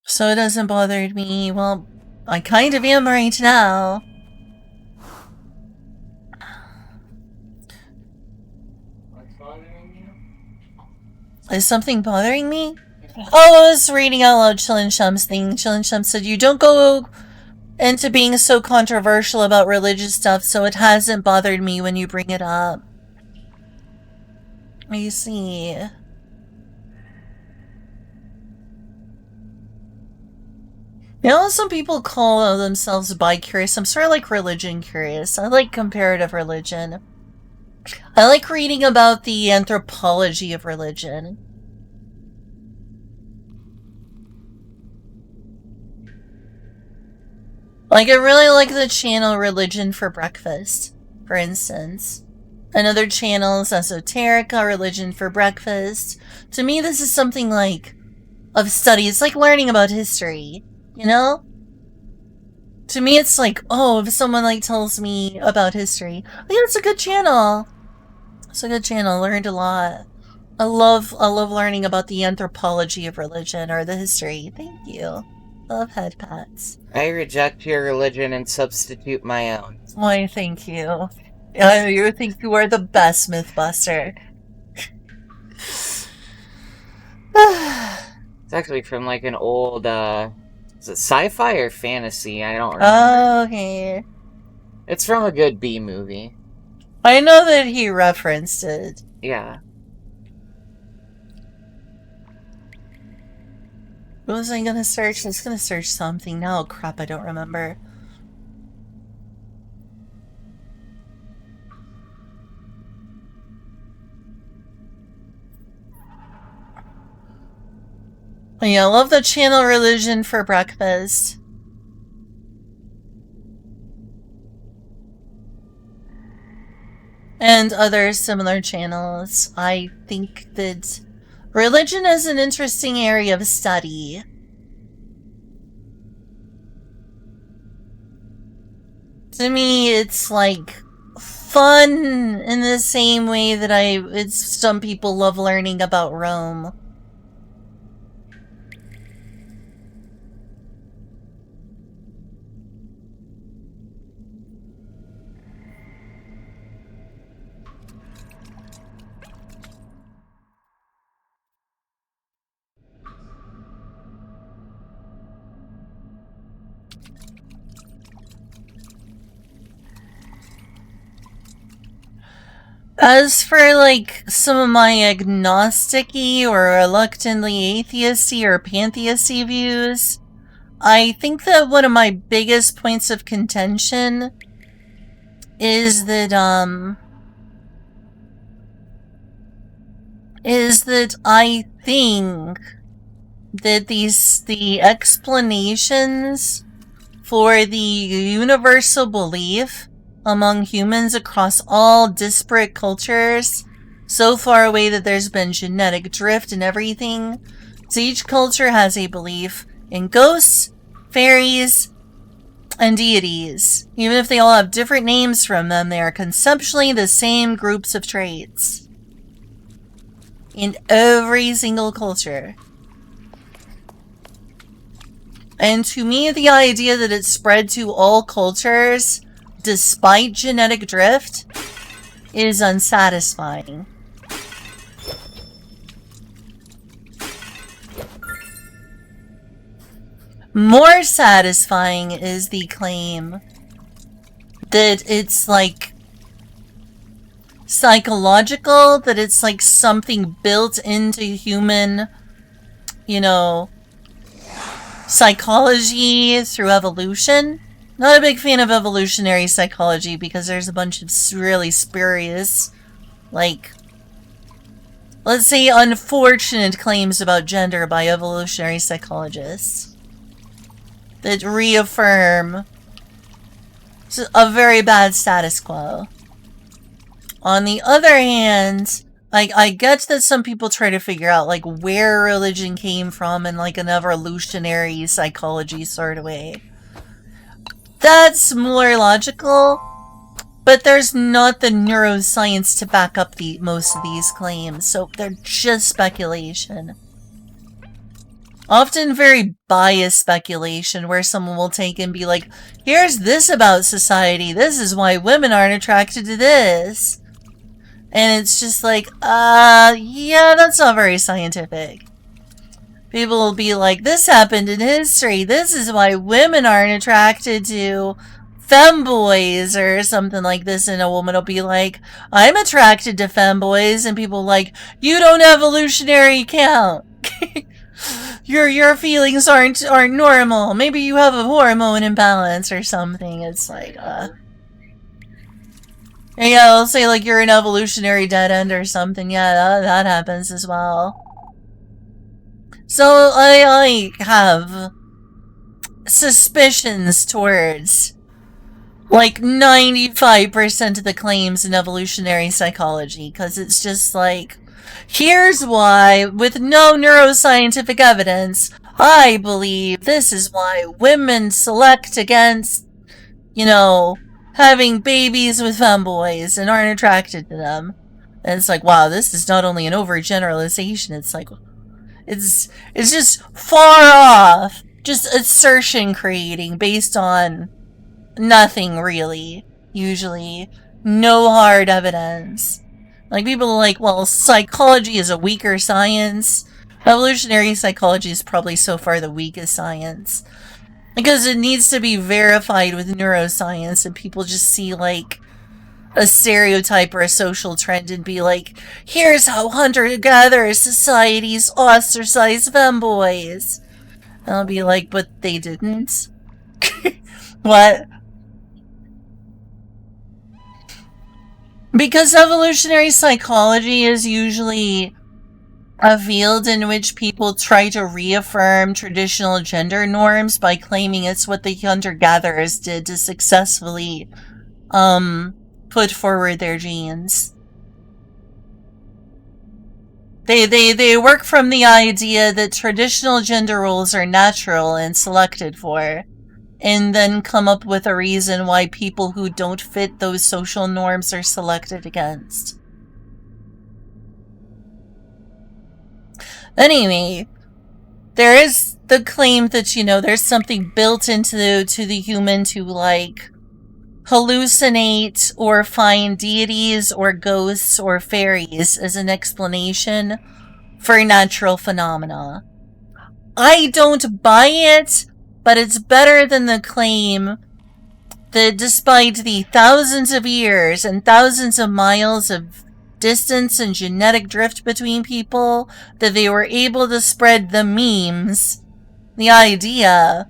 So it doesn't bother me. Well, I kind of am right now. Is something bothering me? Oh, I was reading out loud Chillin' Shum's thing. Chillin' Shum said, you don't go into being so controversial about religious stuff, so it hasn't bothered me when you bring it up. I see. You know, some people call themselves bi-curious. I'm sort of like religion curious. I like comparative religion. I like reading about the anthropology of religion. Like, I really like the channel Religion for Breakfast, for instance. Another channel is Esoterica, Religion for Breakfast. To me, this is something like of study. It's like learning about history. You know? To me, it's like, oh, if someone like tells me about history, oh, yeah, it's a good channel. It's a good channel. Learned a lot. I love learning about the anthropology of religion or the history. Thank you. Love head pats. I reject your religion and substitute my own. Why, thank you. You think you are the best Mythbuster. It's actually from like an old, is it sci-fi or fantasy? I don't remember. Okay. It's from a good B movie. I know that he referenced it. Yeah. What was I gonna search? I was gonna search something. Now, crap, I don't remember. Yeah, I love the channel Religion for Breakfast. And other similar channels. I think that religion is an interesting area of study. To me, it's like fun in the same way that some people love learning about Rome. As for, like, some of my agnostic-y or reluctantly atheisty or pantheisty views, I think that one of my biggest points of contention is that I think that the explanations for the universal belief among humans across all disparate cultures, so far away that there's been genetic drift and everything. So each culture has a belief in ghosts, fairies, and deities. Even if they all have different names from them, they are conceptually the same groups of traits in every single culture. And to me, the idea that it's spread to all cultures, despite genetic drift, is unsatisfying. More satisfying is the claim that it's like psychological, that it's like something built into human, psychology through evolution. Not a big fan of evolutionary psychology because there's a bunch of really spurious, like, let's say unfortunate claims about gender by evolutionary psychologists that reaffirm a very bad status quo. On the other hand, I get that some people try to figure out, like, where religion came from in, like, an evolutionary psychology sort of way. That's more logical, but there's not the neuroscience to back up most of these claims, so they're just speculation. Often very biased speculation, where someone will take and be like, here's this about society, this is why women aren't attracted to this. And it's just like, yeah, that's not very scientific. People will be like, this happened in history, this is why women aren't attracted to femboys or something like this, and a woman will be like, I'm attracted to femboys, and people like, you don't evolutionary count. Your feelings aren't normal. Maybe you have a hormone imbalance or something. It's like, yeah, I'll say like you're an evolutionary dead end or something. Yeah, that happens as well. So I have suspicions towards like 95% of the claims in evolutionary psychology, because it's just like, here's why, with no neuroscientific evidence, I believe this is why women select against, having babies with femboys and aren't attracted to them. And it's like, wow, this is not only an overgeneralization, it's like, it's just far off, just assertion creating based on nothing really, usually. No hard evidence. Like, people are like, well, psychology is a weaker science. Evolutionary psychology is probably so far the weakest science. Because it needs to be verified with neuroscience, and people just see, like, a stereotype or a social trend and be like, here's how hunter-gatherer societies ostracize femboys. And I'll be like, but they didn't. What? Because evolutionary psychology is usually a field in which people try to reaffirm traditional gender norms by claiming it's what the hunter-gatherers did to successfully, put forward their genes. They work from the idea that traditional gender roles are natural and selected for, and then come up with a reason why people who don't fit those social norms are selected against. Anyway, there is the claim that, you know, there's something built into the human to, like, hallucinate or find deities or ghosts or fairies as an explanation for natural phenomena. I don't buy it, but it's better than the claim that despite the thousands of years and thousands of miles of distance and genetic drift between people, that they were able to spread the memes, the idea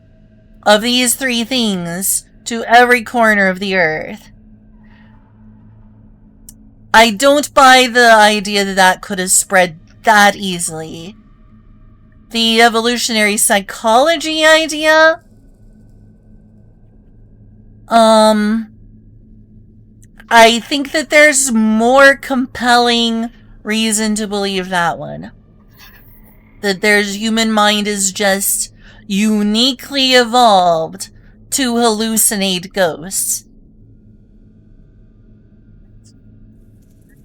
of these three things, to every corner of the earth. I don't buy the idea that that could have spread that easily. The evolutionary psychology idea, I think that there's more compelling reason to believe that one. That there's human mind is just uniquely evolved to hallucinate ghosts.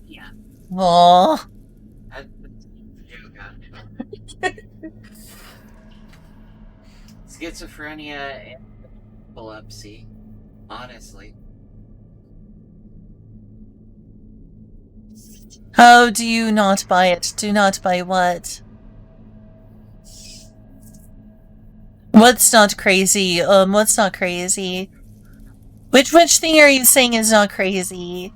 Yeah. Aww. Schizophrenia and epilepsy, honestly. How do you not buy it? Do not buy what? What's not crazy? What's not crazy? Which thing are you saying is not crazy?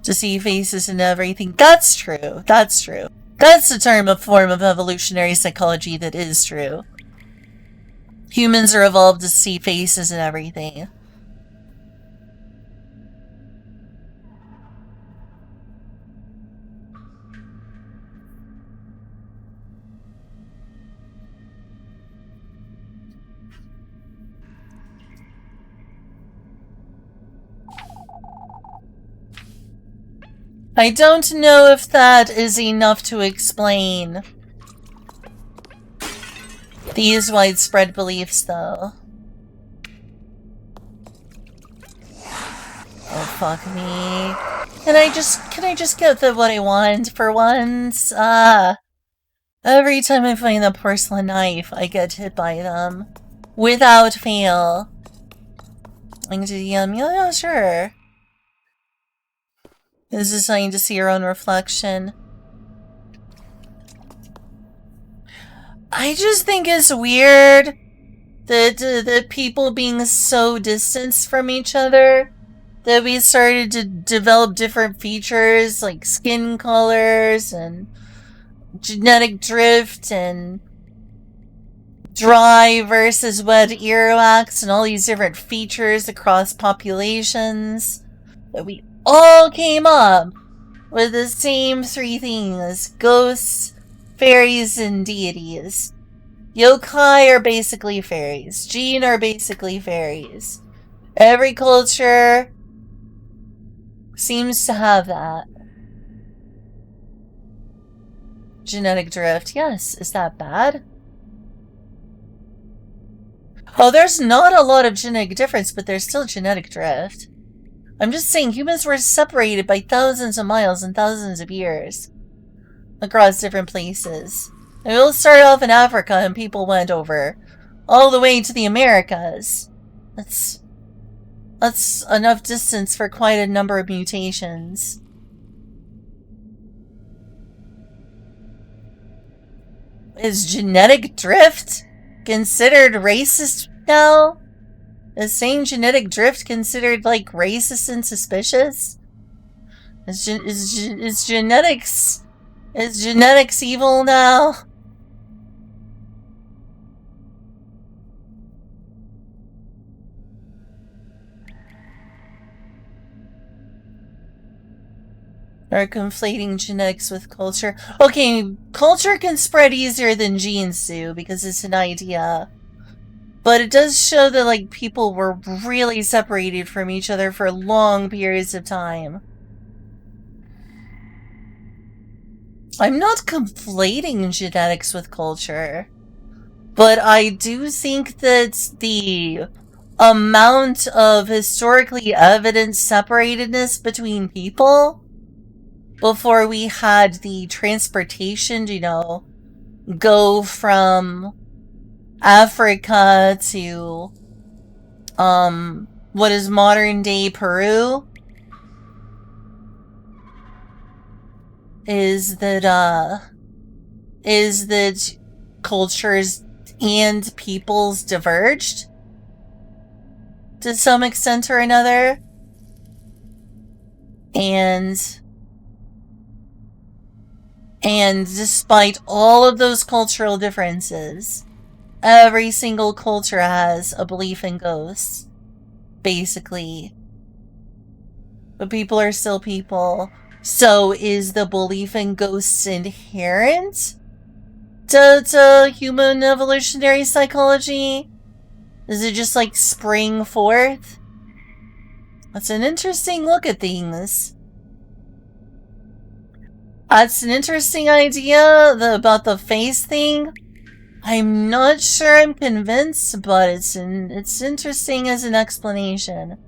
To see faces and everything. That's true. That's true. That's a form of evolutionary psychology that is true. Humans are evolved to see faces and everything. I don't know if that is enough to explain these widespread beliefs, though. Oh, fuck me. Can I just get what I want for once? Every time I find the porcelain knife, I get hit by them. Without fail. Yeah, sure. Is this something to see your own reflection? I just think it's weird that people being so distanced from each other that we started to develop different features like skin colors and genetic drift and dry versus wet earwax and all these different features across populations, that we all came up with the same three things: ghosts, fairies, and deities. Yokai are basically fairies. Jinn are basically fairies. Every culture seems to have that. Genetic drift, yes. Is that bad? Oh, there's not a lot of genetic difference, but there's still genetic drift. I'm just saying humans were separated by thousands of miles and thousands of years across different places. And we'll start off in Africa and people went over all the way to the Americas. That's enough distance for quite a number of mutations. Is genetic drift considered racist now? Is saying genetic drift considered, like, racist and suspicious? Is genetics evil now? Or conflating genetics with culture. Okay, culture can spread easier than genes do because it's an idea. But it does show that, like, people were really separated from each other for long periods of time. I'm not conflating genetics with culture. But I do think that the amount of historically evident separatedness between people before we had the transportation to, go from Africa to, what is modern day Peru, is that cultures and peoples diverged to some extent or another. And despite all of those cultural differences, every single culture has a belief in ghosts, basically. But people are still people. So is the belief in ghosts inherent to human evolutionary psychology? Does it just, like, spring forth? That's an interesting look at things. That's an interesting idea about the face thing. I'm not sure I'm convinced, but it's interesting as an explanation.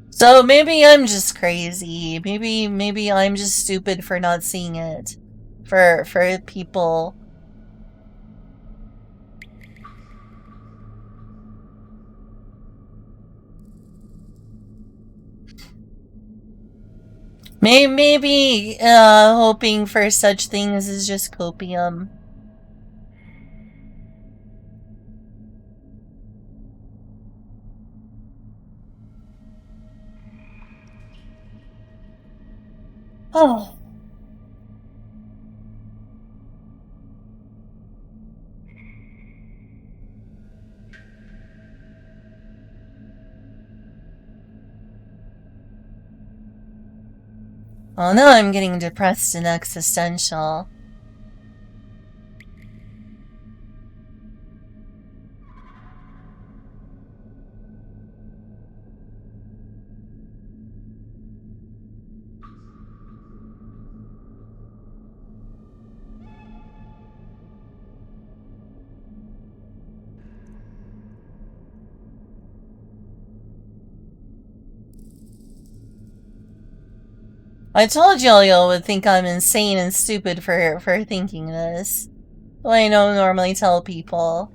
So maybe I'm just crazy. Maybe I'm just stupid for not seeing it. For people. Maybe hoping for such things is just copium. Oh. Oh, now I'm getting depressed and existential. I told y'all would think I'm insane and stupid for thinking this. Well, I don't normally tell people.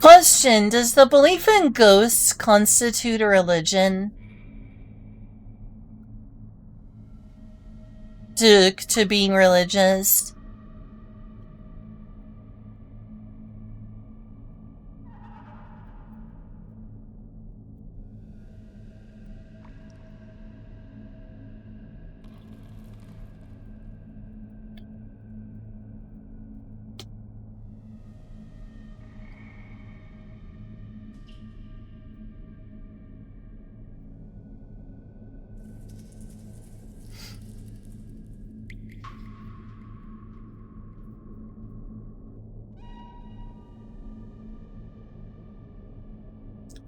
Question, does the belief in ghosts constitute a religion? To being religious?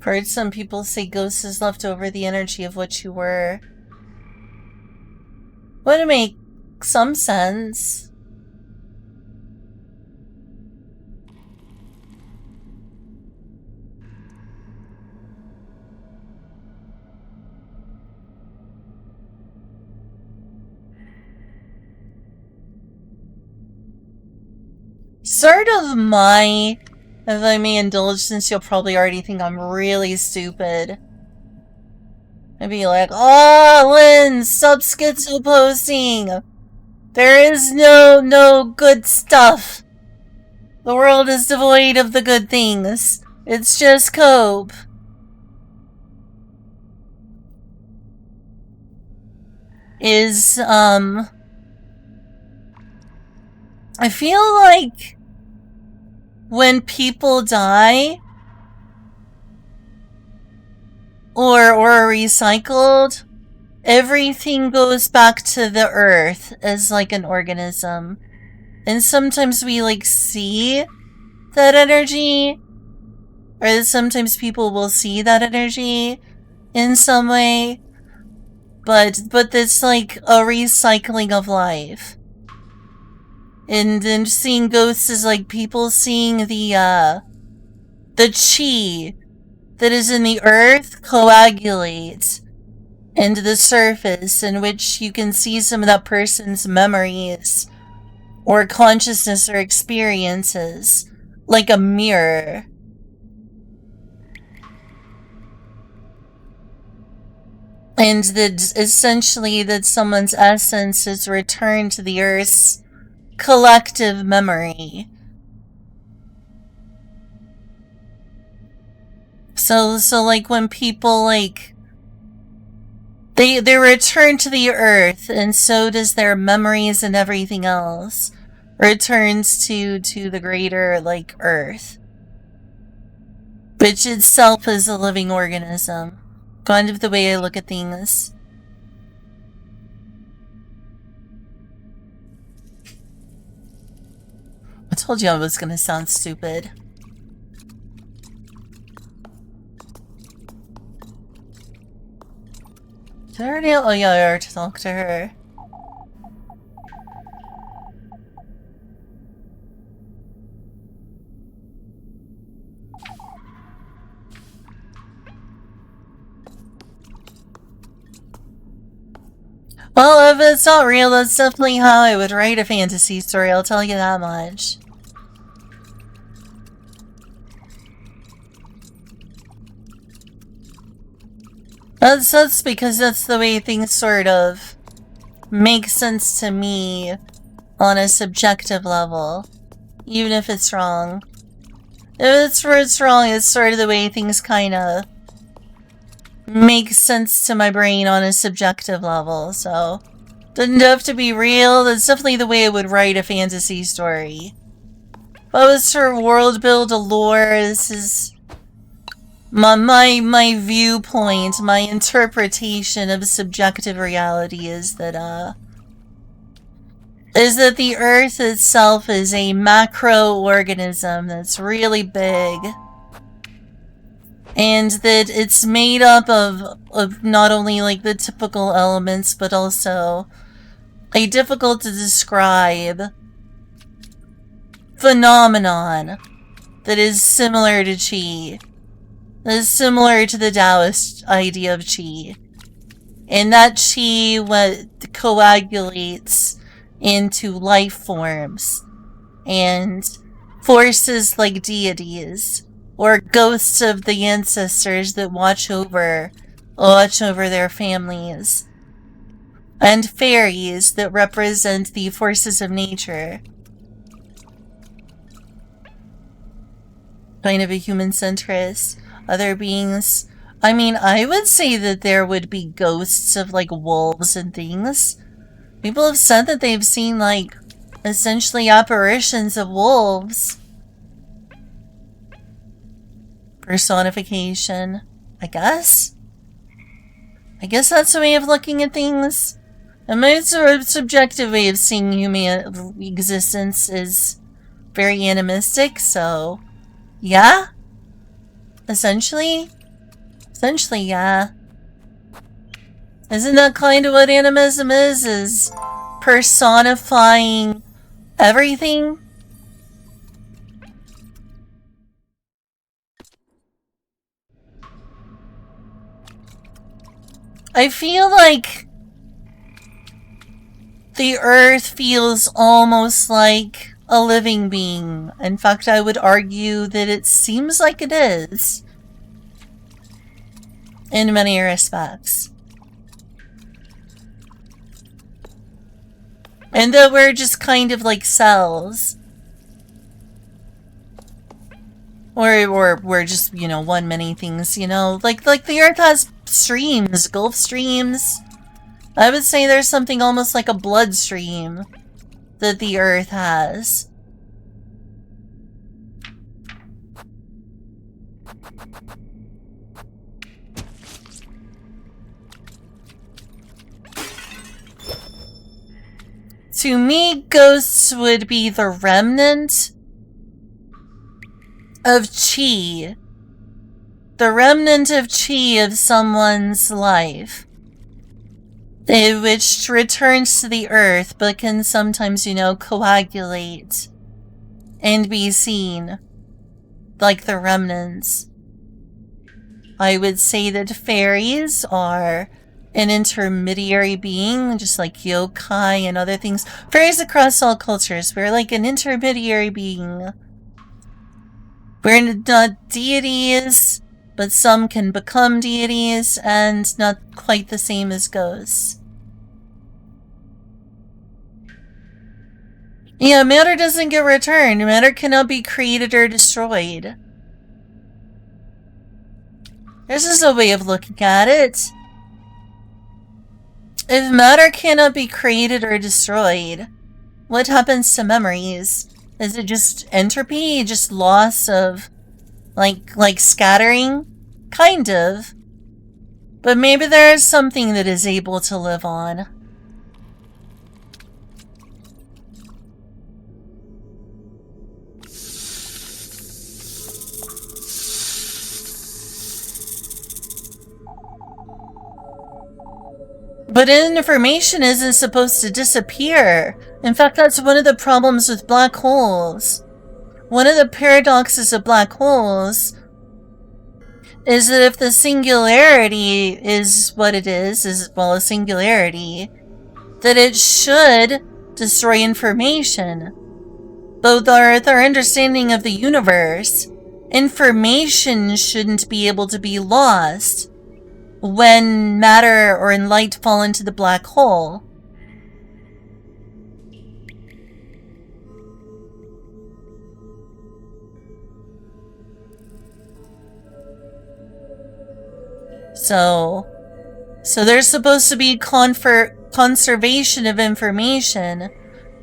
I've heard some people say ghosts is left over the energy of what you were. Would make some sense. sort of my, if I may indulge, since you'll probably already think I'm really stupid. I'd be like, oh, Lynn, stop schizo posting. There is no good stuff. The world is devoid of the good things. It's just cope. I feel like when people die or are recycled, everything goes back to the earth as like an organism. And sometimes we like see that energy, or sometimes people will see that energy in some way, but it's like a recycling of life. And then seeing ghosts is like people seeing the chi that is in the earth coagulate into the surface, in which you can see some of that person's memories or consciousness or experiences, like a mirror. And that essentially that someone's essence is returned to the earth's collective memory. So like when people like they return to the earth, and so does their memories and everything else returns to the greater like earth, which itself is a living organism. Kind of the way I look at things. I told you I was gonna sound stupid. Did I already? Oh yeah, I already talked to her. Well, if it's not real, that's definitely how I would write a fantasy story, I'll tell you that much. That's because that's the way things sort of make sense to me on a subjective level, even if it's wrong. If it's wrong, it's sort of the way things kind of make sense to my brain on a subjective level, so doesn't have to be real. That's definitely the way I would write a fantasy story. If I was to world build a lore, this is my viewpoint, my interpretation of subjective reality is that the Earth itself is a macro-organism that's really big. And that it's made up of not only like the typical elements, but also a difficult to describe phenomenon that is similar to chi. That is similar to the Taoist idea of chi. And that chi what coagulates into life forms and forces like deities or ghosts of the ancestors that watch over their families, and fairies that represent the forces of nature. Kind of a human centrist. Other beings. I mean, I would say that there would be ghosts of like wolves and things. People have said that they've seen like essentially apparitions of wolves. Personification, I guess? I guess that's a way of looking at things. And my sort of subjective way of seeing human existence is very animistic, so yeah? Essentially, yeah. Isn't that kind of what animism is personifying everything? I feel like the Earth feels almost like a living being. In fact, I would argue that it seems like it is. In many respects. And that we're just kind of like cells. Or we're just, you know, one many things, you know? Like the Earth has streams, Gulf streams. I would say there's something almost like a bloodstream that the Earth has. To me, ghosts would be the remnant of chi. The remnant of chi of someone's life. Which returns to the earth, but can sometimes, you know, coagulate and be seen like the remnants. I would say that fairies are an intermediary being, just like yokai and other things. Fairies across all cultures, we're like an intermediary being. We're not deities, but some can become deities, and not quite the same as ghosts. Yeah, matter doesn't get returned. Matter cannot be created or destroyed. This is a way of looking at it. If matter cannot be created or destroyed, what happens to memories? Is it just entropy? Just loss of, like scattering? Kind of. But maybe there is something that is able to live on. But information isn't supposed to disappear. In fact, that's one of the problems with black holes. One of the paradoxes of black holes is that if the singularity is what it is well, a singularity, that it should destroy information. Both with our understanding of the universe, information shouldn't be able to be lost when matter or light fall into the black hole. So there's supposed to be conservation of information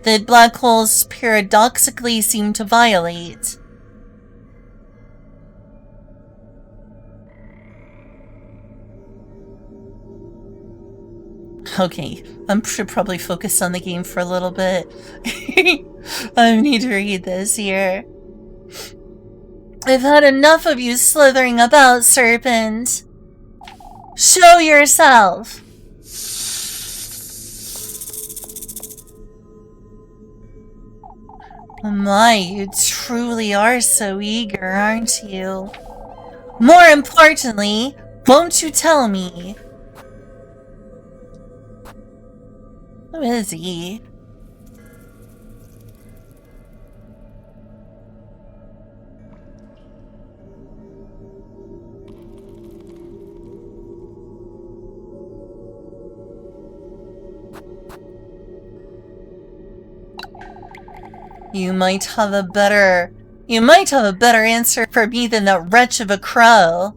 that black holes paradoxically seem to violate. Okay, I should probably focus on the game for a little bit. I need to read this here. I've had enough of you slithering about, serpent. Show yourself! My, you truly are so eager, aren't you? More importantly, won't you tell me? Who is he? You might have a better answer for me than that wretch of a crow.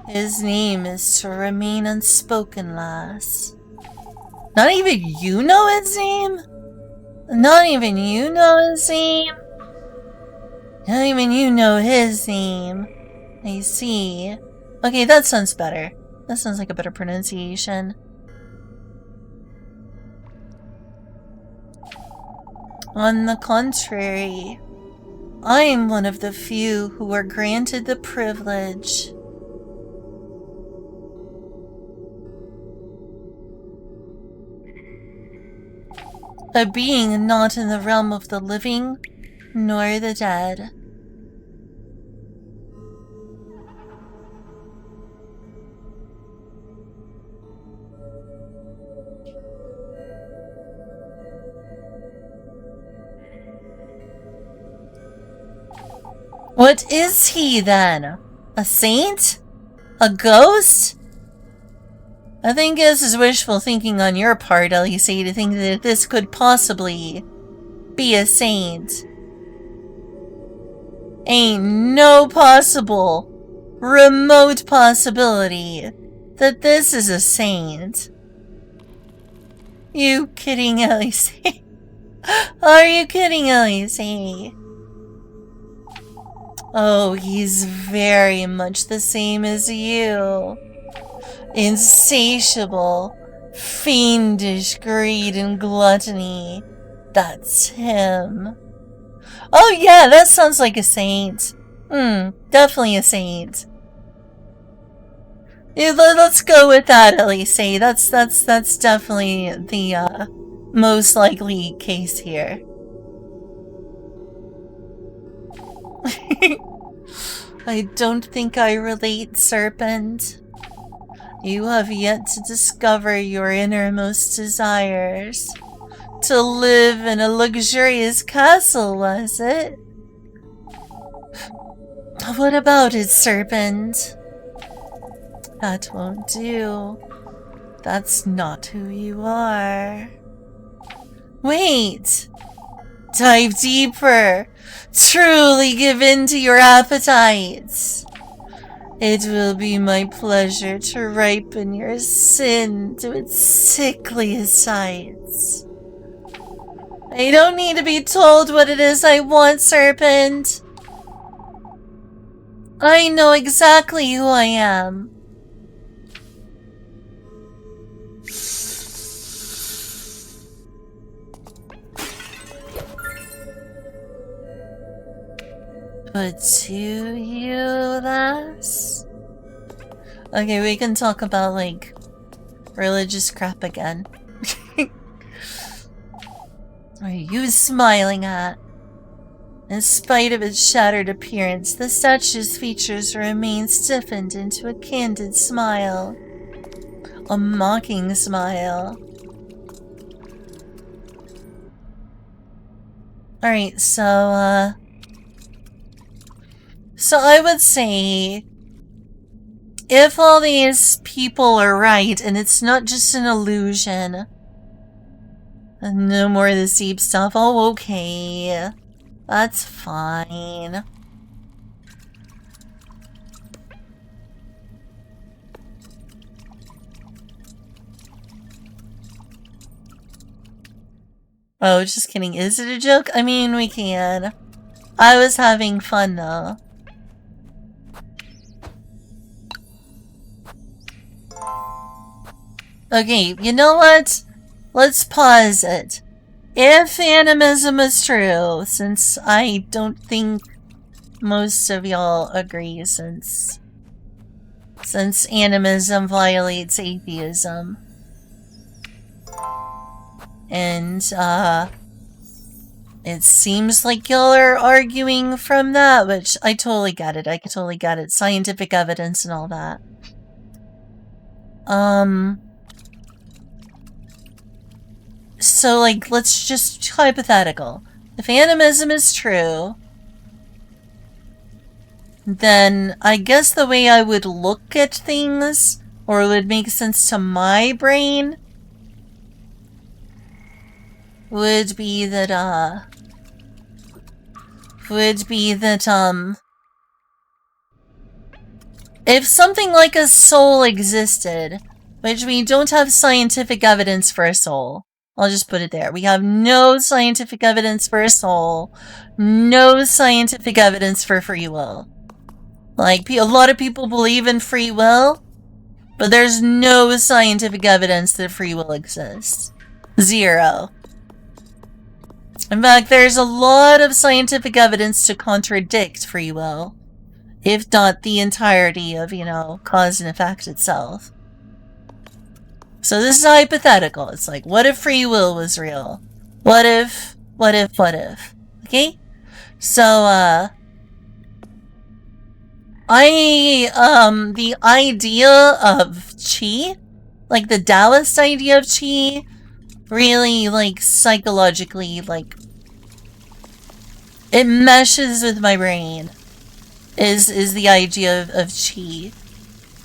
His name is to remain unspoken, lass. Not even you know his name? Not even you know his name? Not even you know his name. I see. Okay, that sounds better. That sounds like a better pronunciation. On the contrary, I am one of the few who are granted the privilege of being not in the realm of the living nor the dead. What is he then? A saint? A ghost? I think this is wishful thinking on your part, Elise, to think that this could possibly be a saint. Ain't no possible, remote possibility that this is a saint. You kidding, Elise? Are you kidding, Elise? Oh, he's very much the same as you. Insatiable, fiendish greed and gluttony. That's him. Oh yeah, that sounds like a saint. Definitely a saint. Yeah, let's go with that, Elise. That's definitely the most likely case here. I don't think I relate, Serpent. You have yet to discover your innermost desires. To live in a luxurious castle, was it? What about it, Serpent? That won't do. That's not who you are. Wait! Dive deeper! Truly give in to your appetites! It will be my pleasure to ripen your sin to its sickliest heights. I don't need to be told what it is I want, Serpent. I know exactly who I am. But do you, lass? Okay, we can talk about, like, religious crap again. What are you smiling at? In spite of its shattered appearance, the statue's features remain stiffened into a candid smile. A mocking smile. Alright, so I would say, if all these people are right, and it's not just an illusion, and no more of this deep stuff, oh, okay. That's fine. Oh, just kidding. Is it a joke? I mean, we can. I was having fun, though. Okay, you know what? Let's pause it. If animism is true, since I don't think most of y'all agree, since animism violates atheism. And, it seems like y'all are arguing from that, which I totally get it. I totally get it. Scientific evidence and all that. So, like, let's just hypothetical. If animism is true, then I guess the way I would look at things, or would make sense to my brain, would be that, if something like a soul existed, which we don't have scientific evidence for a soul, I'll just put it there. We have no scientific evidence for a soul, no scientific evidence for free will. Like, a lot of people believe in free will, but there's no scientific evidence that free will exists. Zero. In fact, there's a lot of scientific evidence to contradict free will, if not the entirety of, you know, cause and effect itself. So this is hypothetical. It's like, what if free will was real? What if? Okay? So, the idea of chi, like the Taoist idea of chi, really, like, psychologically, like, it meshes with my brain. is the idea of chi.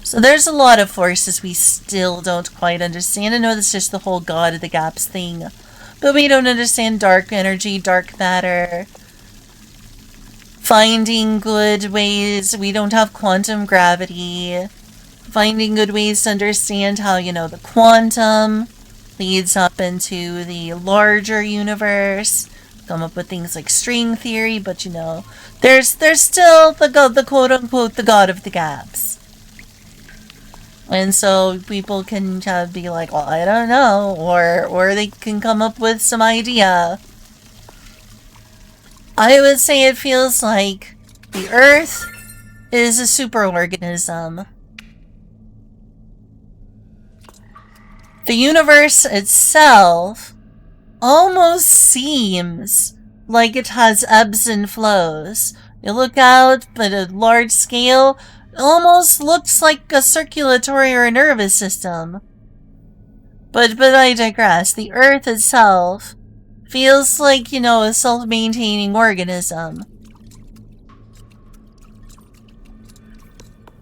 So there's a lot of forces we still don't quite understand. I know that's just the whole God of the Gaps thing. But we don't understand dark energy, dark matter. Finding good ways. We don't have quantum gravity. Finding good ways to understand how, the quantum leads up into the larger universe. Come up with things like string theory, but there's still the quote-unquote the God of the Gaps. And so people can be like, well, I don't know, or they can come up with some idea. I would say it feels like the Earth is a superorganism. The universe itself almost seems like it has ebbs and flows. You look out at a large scale, it almost looks like a circulatory or a nervous system. But I digress. The Earth itself feels like, a self-maintaining organism.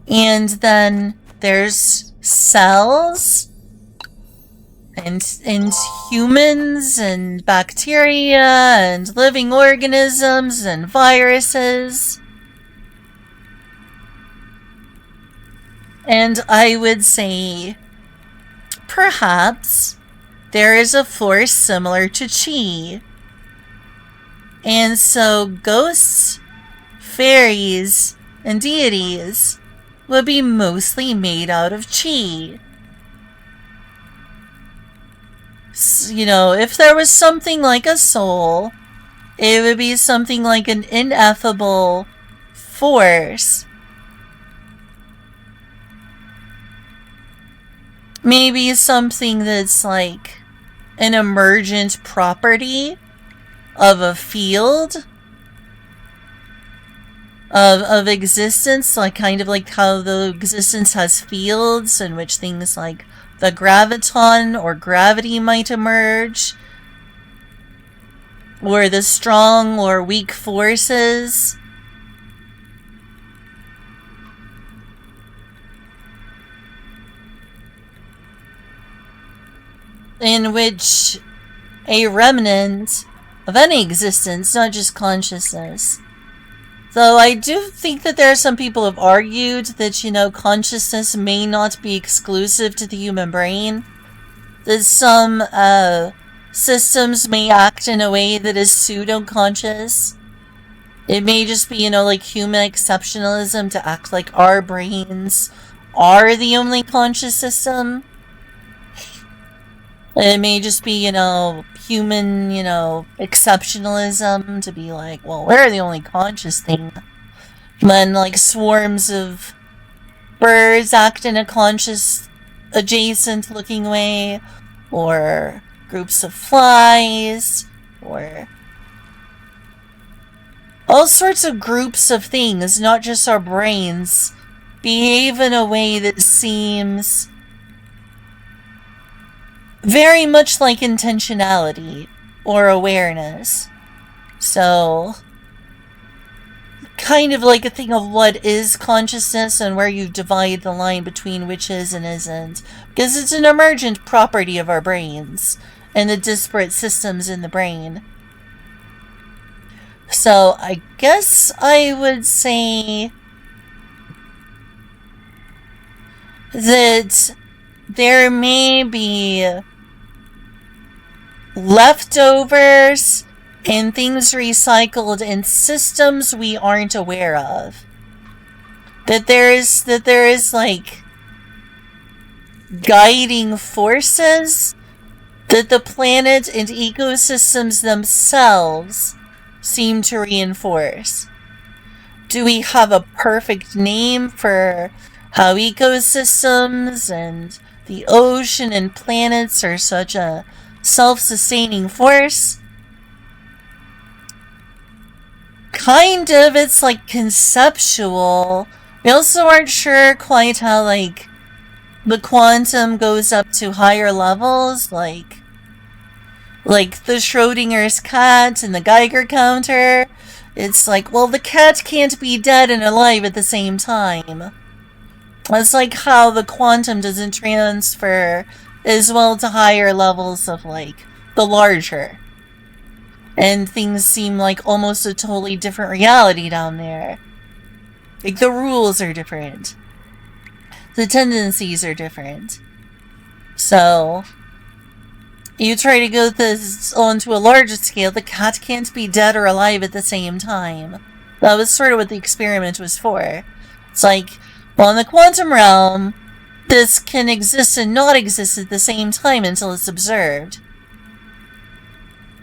And then there's cells and humans and bacteria and living organisms and viruses. And I would say, perhaps, there is a force similar to chi. And so ghosts, fairies, and deities would be mostly made out of chi. If there was something like a soul, it would be something like an ineffable force. Maybe something that's like an emergent property of a field of existence, like kind of like how the existence has fields in which things like the graviton or gravity might emerge, or the strong or weak forces. In which a remnant of any existence, not just consciousness. Though I do think that there are some people who have argued that, consciousness may not be exclusive to the human brain. That some systems may act in a way that is pseudo-conscious. It may just be, like human exceptionalism to act like our brains are the only conscious system. It may just be, human, exceptionalism to be like, well, we're the only conscious thing. When, like, swarms of birds act in a conscious, adjacent looking way, or groups of flies, or all sorts of groups of things, not just our brains, behave in a way that seems very much like intentionality or awareness. So, kind of like a thing of what is consciousness and where you divide the line between which is and isn't. Because it's an emergent property of our brains and the disparate systems in the brain. So, I guess I would say that there may be leftovers and things recycled in systems we aren't aware of. That there is like guiding forces that the planet and ecosystems themselves seem to reinforce. Do we have a perfect name for how ecosystems and the ocean and planets are such a self-sustaining force? Kind of, it's like conceptual. We also aren't sure quite how like the quantum goes up to higher levels, like the Schrodinger's cat and the Geiger counter. It's like, well, the cat can't be dead and alive at the same time. It's like how the quantum doesn't transfer as well to higher levels of, like, the larger. And things seem like almost a totally different reality down there. Like, the rules are different. The tendencies are different. So, you try to go this onto a larger scale, the cat can't be dead or alive at the same time. That was sort of what the experiment was for. It's like, well, in the quantum realm, this can exist and not exist at the same time until it's observed.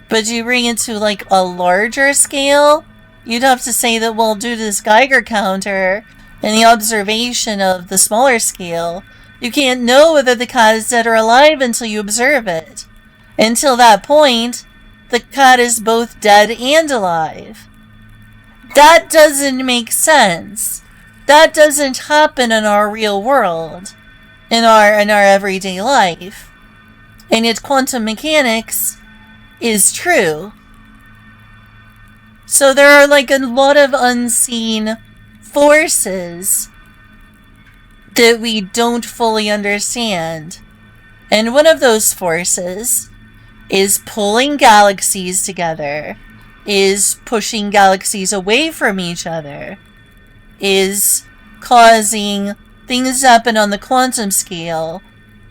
But you bring it to, like, a larger scale, you'd have to say that, well, due to this Geiger counter and the observation of the smaller scale, you can't know whether the cat is dead or alive until you observe it. Until that point, the cat is both dead and alive. That doesn't make sense. That doesn't happen in our real world, in our everyday life. And yet quantum mechanics is true. So there are, like, a lot of unseen forces that we don't fully understand. And one of those forces is pulling galaxies together, is pushing galaxies away from each other, is causing things to happen on the quantum scale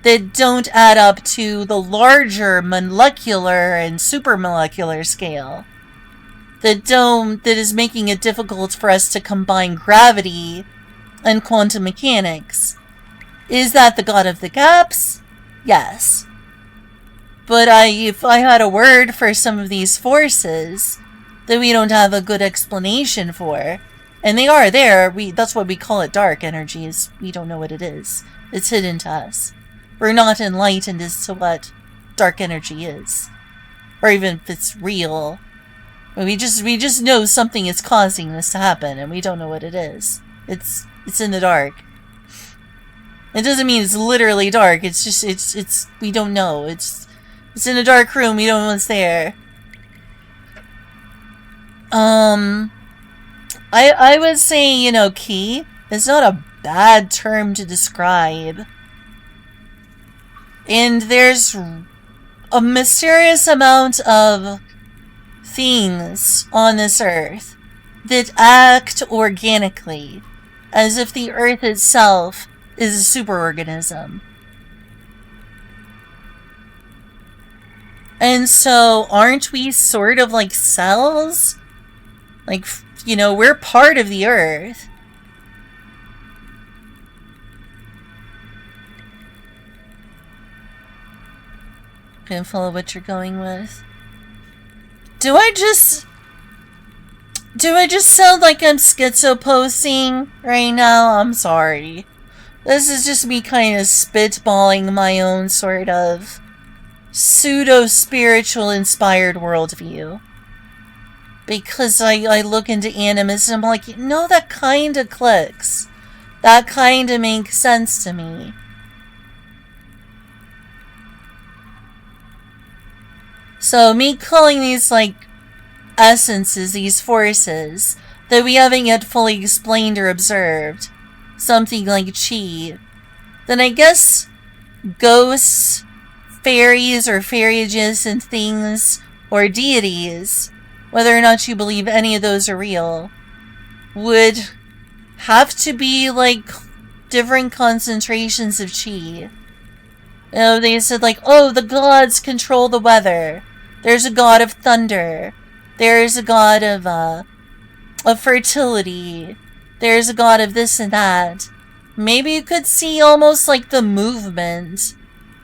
that don't add up to the larger molecular and supermolecular scale. That is making it difficult for us to combine gravity and quantum mechanics. Is that the god of the gaps? Yes. But if I had a word for some of these forces that we don't have a good explanation for, and they are there, that's why we call it dark energy, is we don't know what it is. It's hidden to us. We're not enlightened as to what dark energy is. Or even if it's real. We just know something is causing this to happen, and we don't know what it is. It's in the dark. It doesn't mean it's literally dark. It's just we don't know. It's in a dark room. We don't know what's there. I would say, you know, ki is not a bad term to describe. And there's a mysterious amount of things on this earth that act organically, as if the earth itself is a superorganism. And so, aren't we sort of like cells? Like, you know, we're part of the earth. Can follow what you're going with. Do I just sound like I'm schizo-posting right now? I'm sorry. This is just me kind of spitballing my own sort of pseudo-spiritual inspired worldview. Because I look into animism, I'm like, no, that kind of clicks. That kind of makes sense to me. So me calling these, like, essences, these forces, that we haven't yet fully explained or observed, something like chi, then I guess ghosts, fairies or fairy adjacent things, or deities, whether or not you believe any of those are real, would have to be, like, different concentrations of chi. You know, they said, like, oh, the gods control the weather. There's a god of thunder. There's a god of fertility. There's a god of this and that. Maybe you could see almost like the movement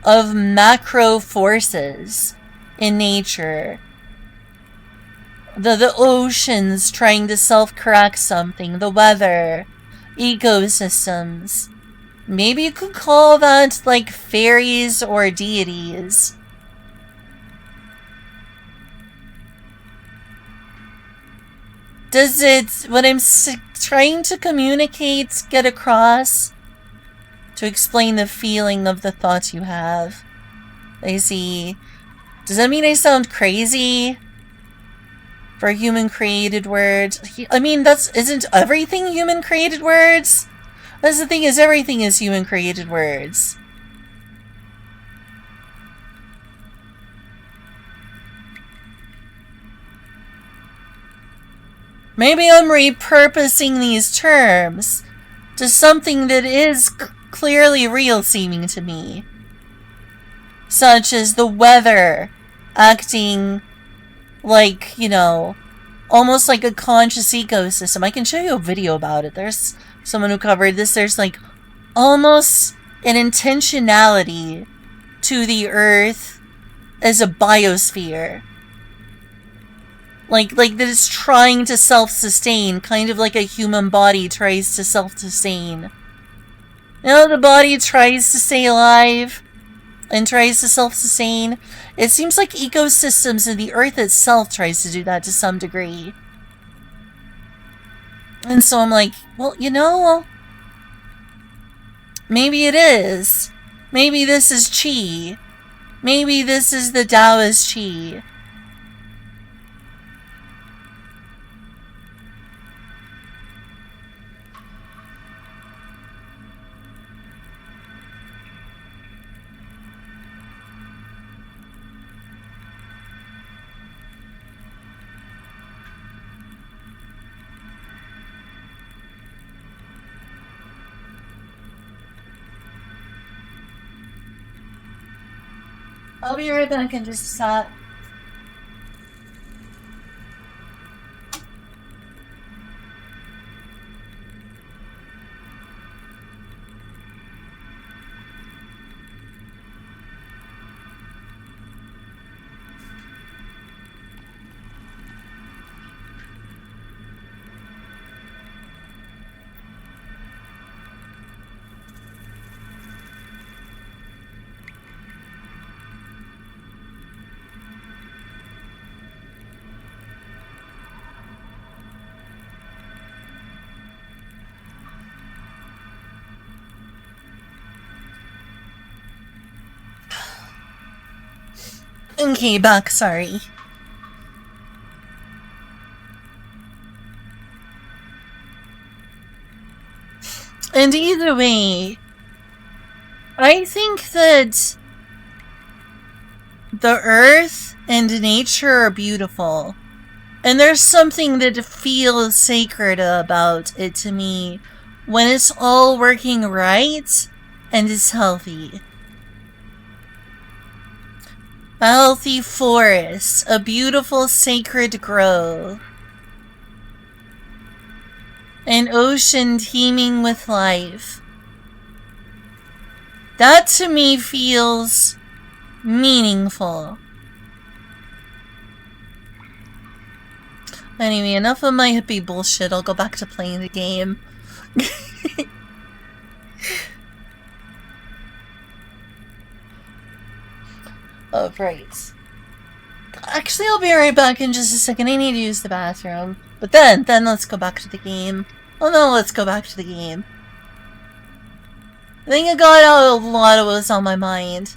of macro forces in nature. The oceans trying to self-correct something. The weather. Ecosystems. Maybe you could call that, like, fairies or deities. Does it, what I'm trying to communicate, get across? To explain the feeling of the thoughts you have. I see. Does that mean I sound crazy? for human created words. I mean, isn't everything human created words? That's the thing, is everything is human created words. Maybe I'm repurposing these terms to something that is clearly real seeming to me. Such as the weather acting like, you know, almost like a conscious ecosystem. I can show you a video about it. There's someone who covered this. There's like almost an intentionality to the Earth as a biosphere. Like that it's trying to self-sustain, kind of like a human body tries to self-sustain. You know, the body tries to stay alive and tries to self-sustain. It seems like ecosystems and the Earth itself tries to do that to some degree. And so I'm like, well, you know, maybe it is. Maybe this is Qi. Maybe this is the Taoist Qi. I'll be right back in just a sec. Okay, back, sorry. And either way, I think that the Earth and nature are beautiful. And there's something that feels sacred about it to me when it's all working right and is healthy. A healthy forest, a beautiful sacred grove, an ocean teeming with life. That to me feels meaningful. Anyway, enough of my hippie bullshit. I'll go back to playing the game. Oh, right. Actually, I'll be right back in just a second. I need to use the bathroom. But then let's go back to the game. Oh no, let's go back to the game. I think I got out a lot of what was on my mind.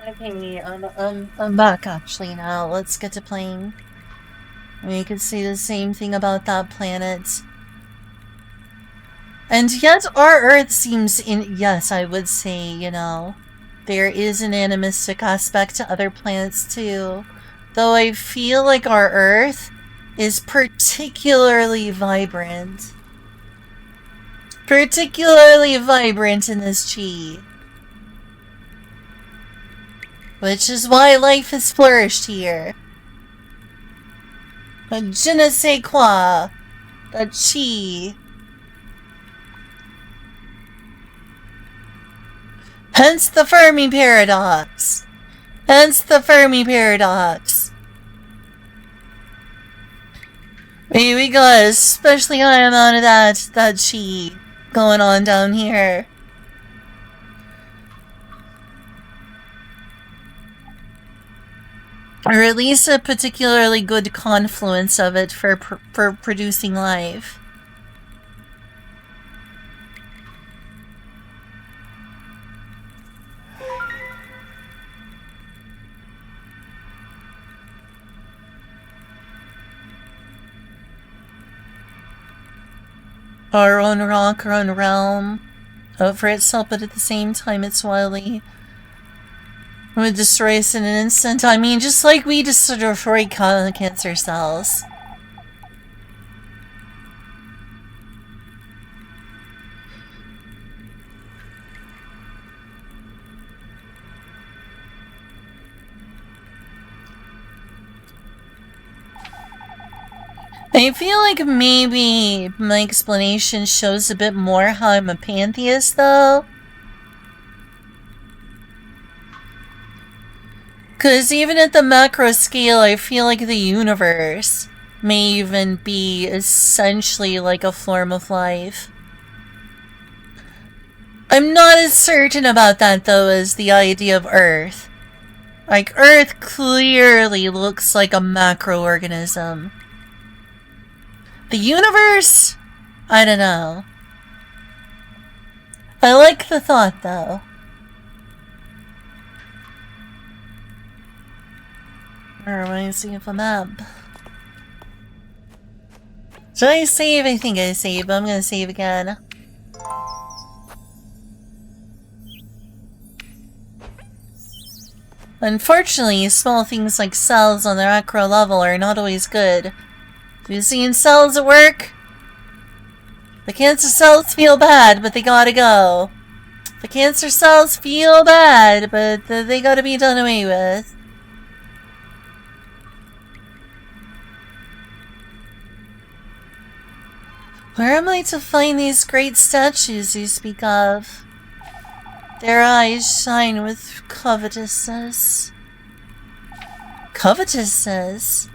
Okay, I'm back actually now. Let's get to playing. We could say the same thing about that planet. And yet our Earth seems yes, I would say, you know, there is an animistic aspect to other planets too. Though I feel like our Earth is particularly vibrant. Particularly vibrant in this chi. Which is why life has flourished here. Je ne sais quoi. The chi. Hence the Fermi paradox. Hence the Fermi paradox. We got an especially high amount of that chi going on down here. Or at least a particularly good confluence of it for producing life. Our own rock, our own realm, over itself, but at the same time it's wildly... It would destroy us in an instant. I mean, just like we destroy cancer cells. I feel like maybe my explanation shows a bit more how I'm a pantheist, though. Because even at the macro scale, I feel like the universe may even be essentially like a form of life. I'm not as certain about that, though, as the idea of Earth. Like, Earth clearly looks like a macroorganism. The universe? I don't know. I like the thought, though. Where am I seeing the map? Did I save? I think I saved, but I'm gonna save again. Unfortunately, small things like cells on the macro level are not always good. Have you seen cells at work? The cancer cells feel bad, but they gotta go. The cancer cells feel bad, but they gotta be done away with. Where am I to find these great statues you speak of? Their eyes shine with covetousness. Covetousness?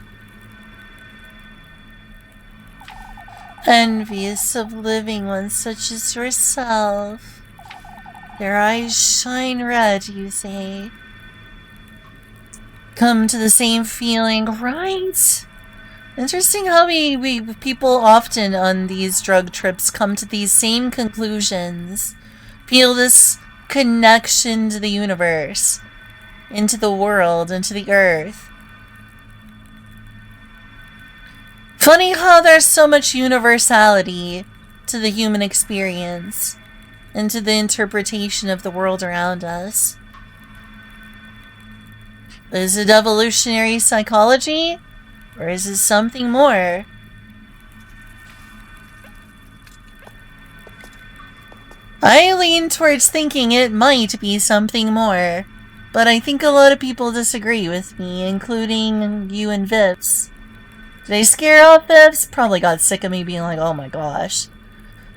Envious of living ones such as yourself. Their eyes shine red, you say. Come to the same feeling, right? Interesting how we people often on these drug trips come to these same conclusions. Feel this connection to the universe, into the world, into the earth. Funny how there's so much universality to the human experience and to the interpretation of the world around us. Is it evolutionary psychology? Or is it something more? I lean towards thinking it might be something more, but I think a lot of people disagree with me, including you and Vips. Did I scare off Vips? Probably got sick of me being like, oh my gosh.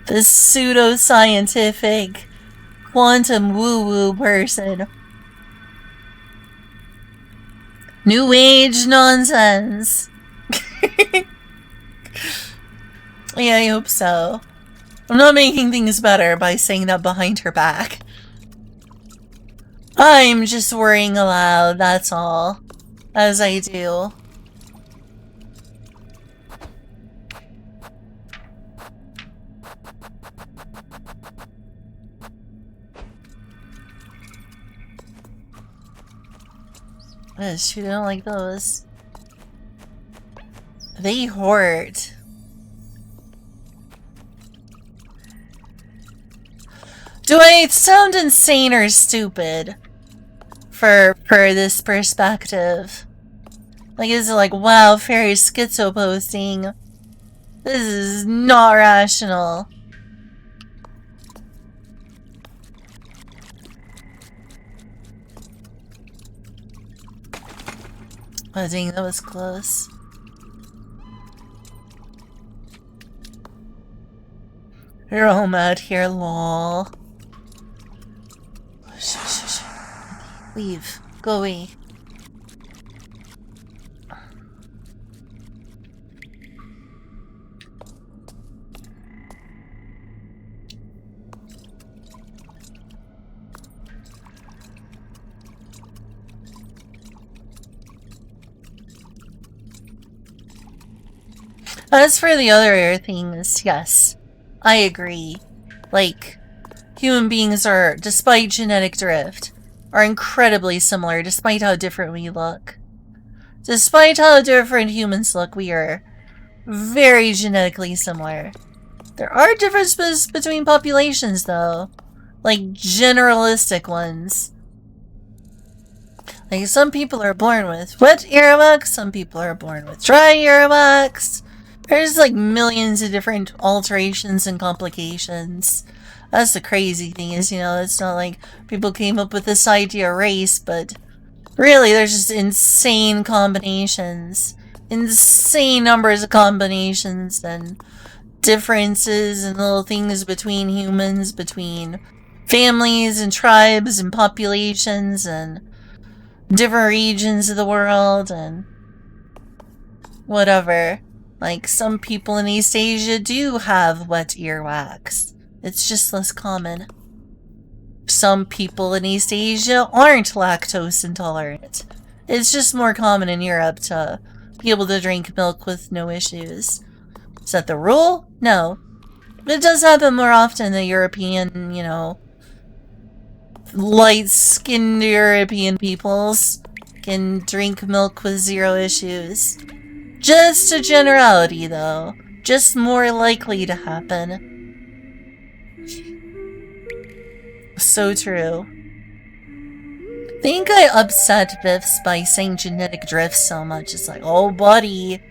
This pseudo-scientific, quantum woo-woo person. New Age nonsense. Yeah, I hope so. I'm not making things better by saying that behind her back. I'm just worrying aloud, that's all. As I do. She don't like those. They hurt. Do I sound insane or stupid for this perspective? Like, is it like, wow, fairy schizo posting? This is not rational. Oh dang, that was close. You're all mad here, lol. Shh. Leave. Go away. As for the other things, yes, I agree. Like, human beings are, despite genetic drift, are incredibly similar despite how different we look. Despite how different humans look, we are very genetically similar. There are differences between populations, though. Like, generalistic ones. Like, some people are born with wet earwax, some people are born with dry earwax. There's like millions of different alterations and complications. That's the crazy thing is, you know, it's not like people came up with this idea of race, but really there's just insane combinations. Insane numbers of combinations and differences and little things between humans, between families and tribes and populations and different regions of the world and whatever. Like, some people in East Asia do have wet earwax. It's just less common. Some people in East Asia aren't lactose intolerant. It's just more common in Europe to be able to drink milk with no issues. Is that the rule? No. But it does happen more often than European, you know, light-skinned European peoples can drink milk with zero issues. Just a generality, though. Just more likely to happen. So true. I think I upset Biffs by saying genetic drift so much. It's like, oh, buddy.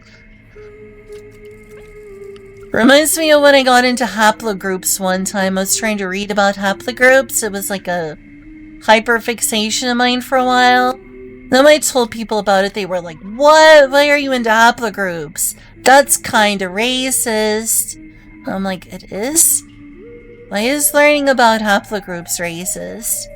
Reminds me of when I got into haplogroups one time. I was trying to read about haplogroups. It was like a hyperfixation of mine for a while. Then when I told people about it, they were like, what? Why are you into haplogroups? That's kinda racist. I'm like, it is? Why is learning about haplogroups racist?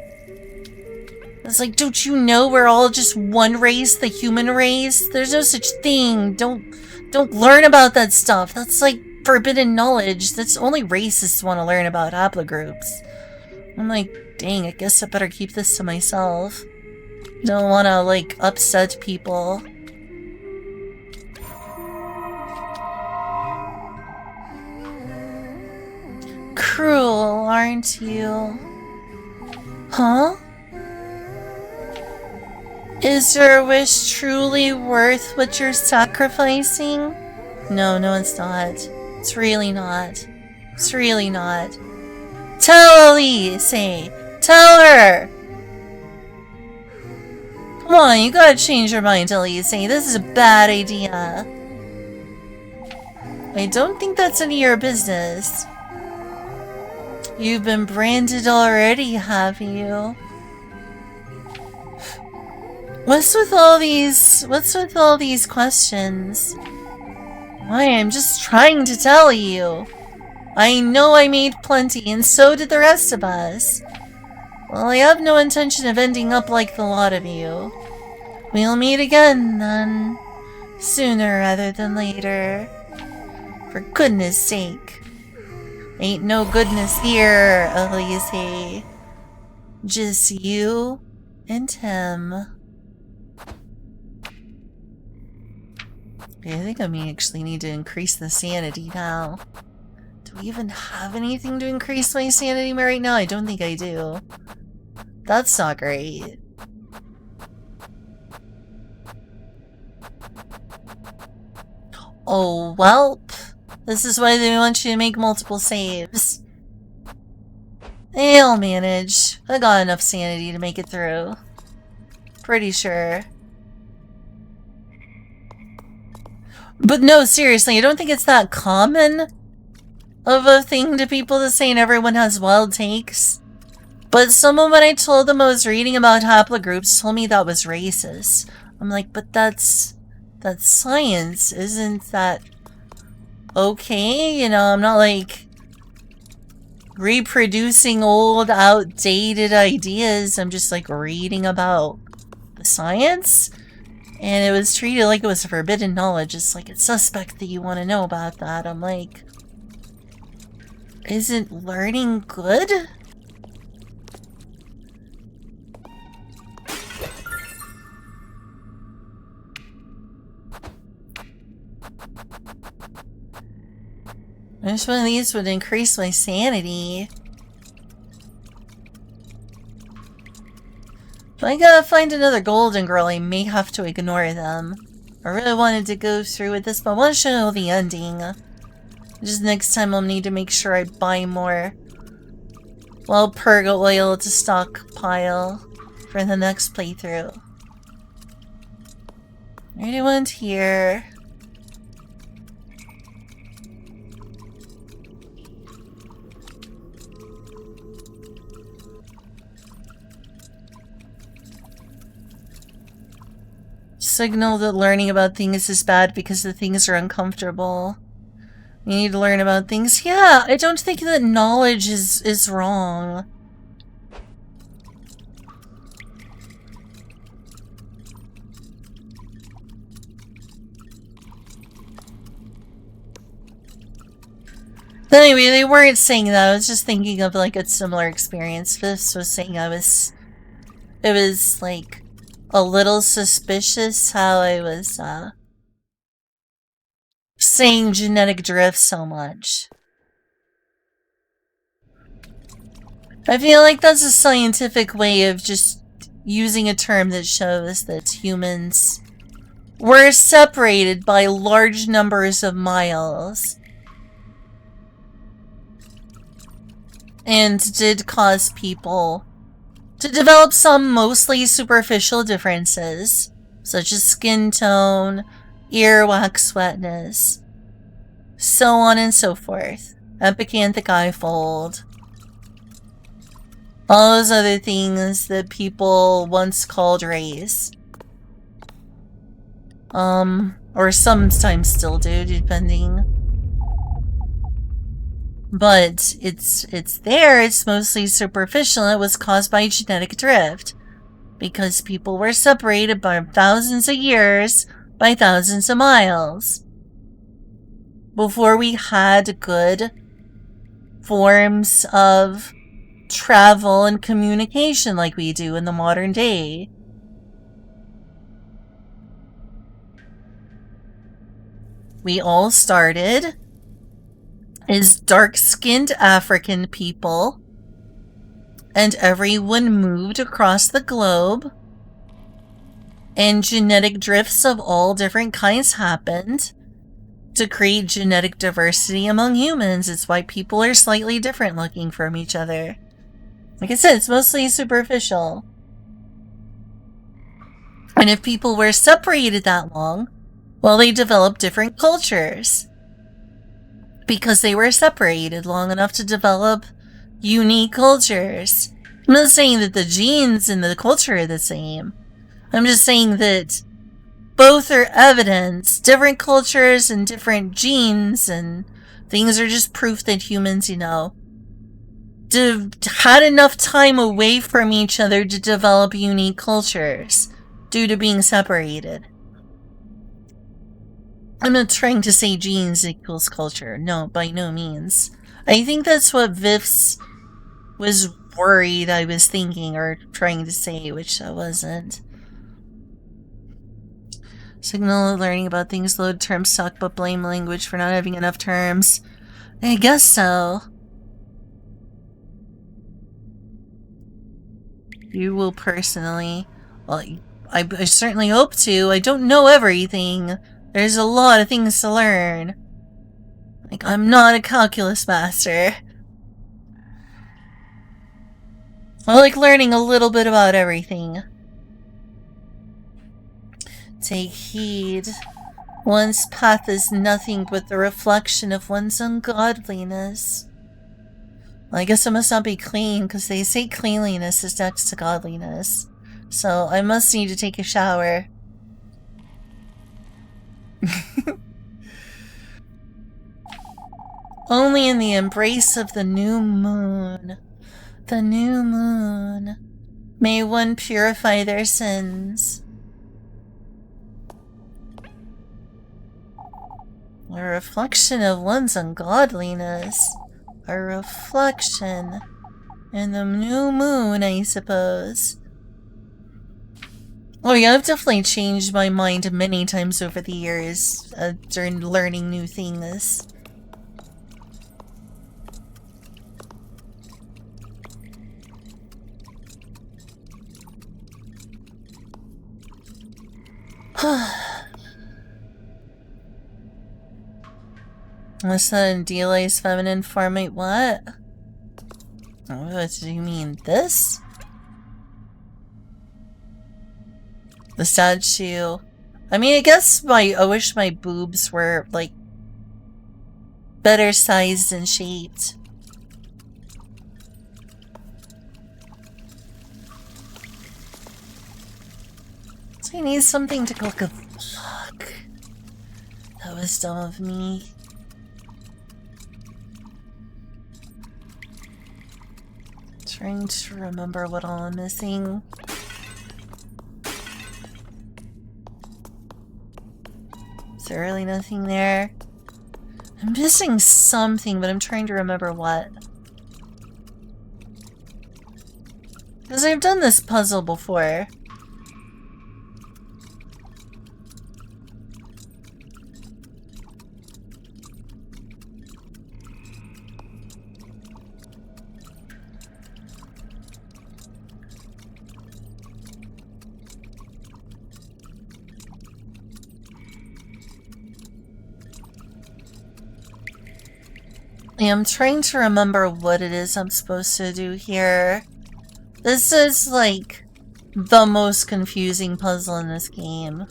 It's like, don't you know we're all just one race, the human race? There's no such thing. Don't learn about that stuff. That's like forbidden knowledge. That's only racists want to learn about haplogroups. I'm like, dang, I guess I better keep this to myself. Don't want to, like, upset people. Cruel, aren't you? Huh? Is your wish truly worth what you're sacrificing? No, it's not. It's really not. It's really not. Tell Elise! Tell her! Come on, you gotta change your mind, Elise. This is a bad idea. I don't think that's any of your business. You've been branded already, have you? What's with all these questions? Why, I'm just trying to tell you. I know I made plenty, and so did the rest of us. Well, I have no intention of ending up like the lot of you. We'll meet again, then. Sooner rather than later. For goodness sake. Ain't no goodness here, Elise. Just you and him. Okay, I think I may actually need to increase the sanity now. Do we even have anything to increase my sanity right now? I don't think I do. That's not great. Oh, well. This is why they want you to make multiple saves. They'll manage. I got enough sanity to make it through. Pretty sure. But no, seriously, I don't think it's that common of a thing to people to say everyone has wild takes. But someone, when I told them I was reading about haplogroups, told me that was racist. I'm like, but that's science. Isn't that okay? You know, I'm not like reproducing old, outdated ideas. I'm just like reading about the science. And it was treated like it was forbidden knowledge. It's like, it's suspect that you want to know about that. I'm like, isn't learning good? I wish one of these would increase my sanity. If I gotta find another golden girl, I may have to ignore them. I really wanted to go through with this, but I want to show the ending. Just next time I'll need to make sure I buy more purga oil to stockpile for the next playthrough. Already went here. Signal that learning about things is bad because the things are uncomfortable. You need to learn about things. Yeah, I don't think that knowledge is wrong. Anyway, they weren't saying that. I was just thinking of like a similar experience. This was saying it was like a little suspicious how I was saying genetic drift so much. I feel like that's a scientific way of just using a term that shows that humans were separated by large numbers of miles and did cause people to develop some mostly superficial differences, such as skin tone, earwax wetness, so on and so forth. Epicanthic eye fold. All those other things that people once called race. Or sometimes still do, depending. But it's there, it's mostly superficial, it was caused by genetic drift. Because people were separated by thousands of years, by thousands of miles. Before we had good forms of travel and communication like we do in the modern day. We all started as dark-skinned African people, and everyone moved across the globe, and genetic drifts of all different kinds happened to create genetic diversity among humans. It's why people are slightly different looking from each other. Like I said, it's mostly superficial. And if people were separated that long, well, they developed different cultures. Because they were separated long enough to develop unique cultures. I'm not saying that the genes and the culture are the same. I'm just saying that both are evidence. Different cultures and different genes and things are just proof that humans, had enough time away from each other to develop unique cultures due to being separated. I'm not trying to say genes equals culture. No, by no means. I think that's what Vifs was worried I was thinking or trying to say, which I wasn't. Signal learning about things load terms suck, but blame language for not having enough terms. I guess so. You will personally. Well, I certainly hope to. I don't know everything. There's a lot of things to learn. Like, I'm not a calculus master. I like learning a little bit about everything. Take heed. One's path is nothing but the reflection of one's ungodliness. Well, I guess it must not be clean, because they say cleanliness is next to godliness. So I must need to take a shower. Only in the embrace of the new moon. The new moon. May one purify their sins. A reflection of one's ungodliness. A reflection. In the new moon, I suppose. Oh yeah, I've definitely changed my mind many times over the years during learning new things. What's that in DLA's feminine form? Wait, what? What do you mean? This? The statue. I mean, I guess I wish my boobs were, like, better sized and shaped. So I need something to look at. Fuck. That was dumb of me. Trying to remember what all I'm missing. Is there really nothing there? I'm missing something, but I'm trying to remember what. Because I've done this puzzle before. Yeah, I'm trying to remember what it is I'm supposed to do here. This is, like, the most confusing puzzle in this game,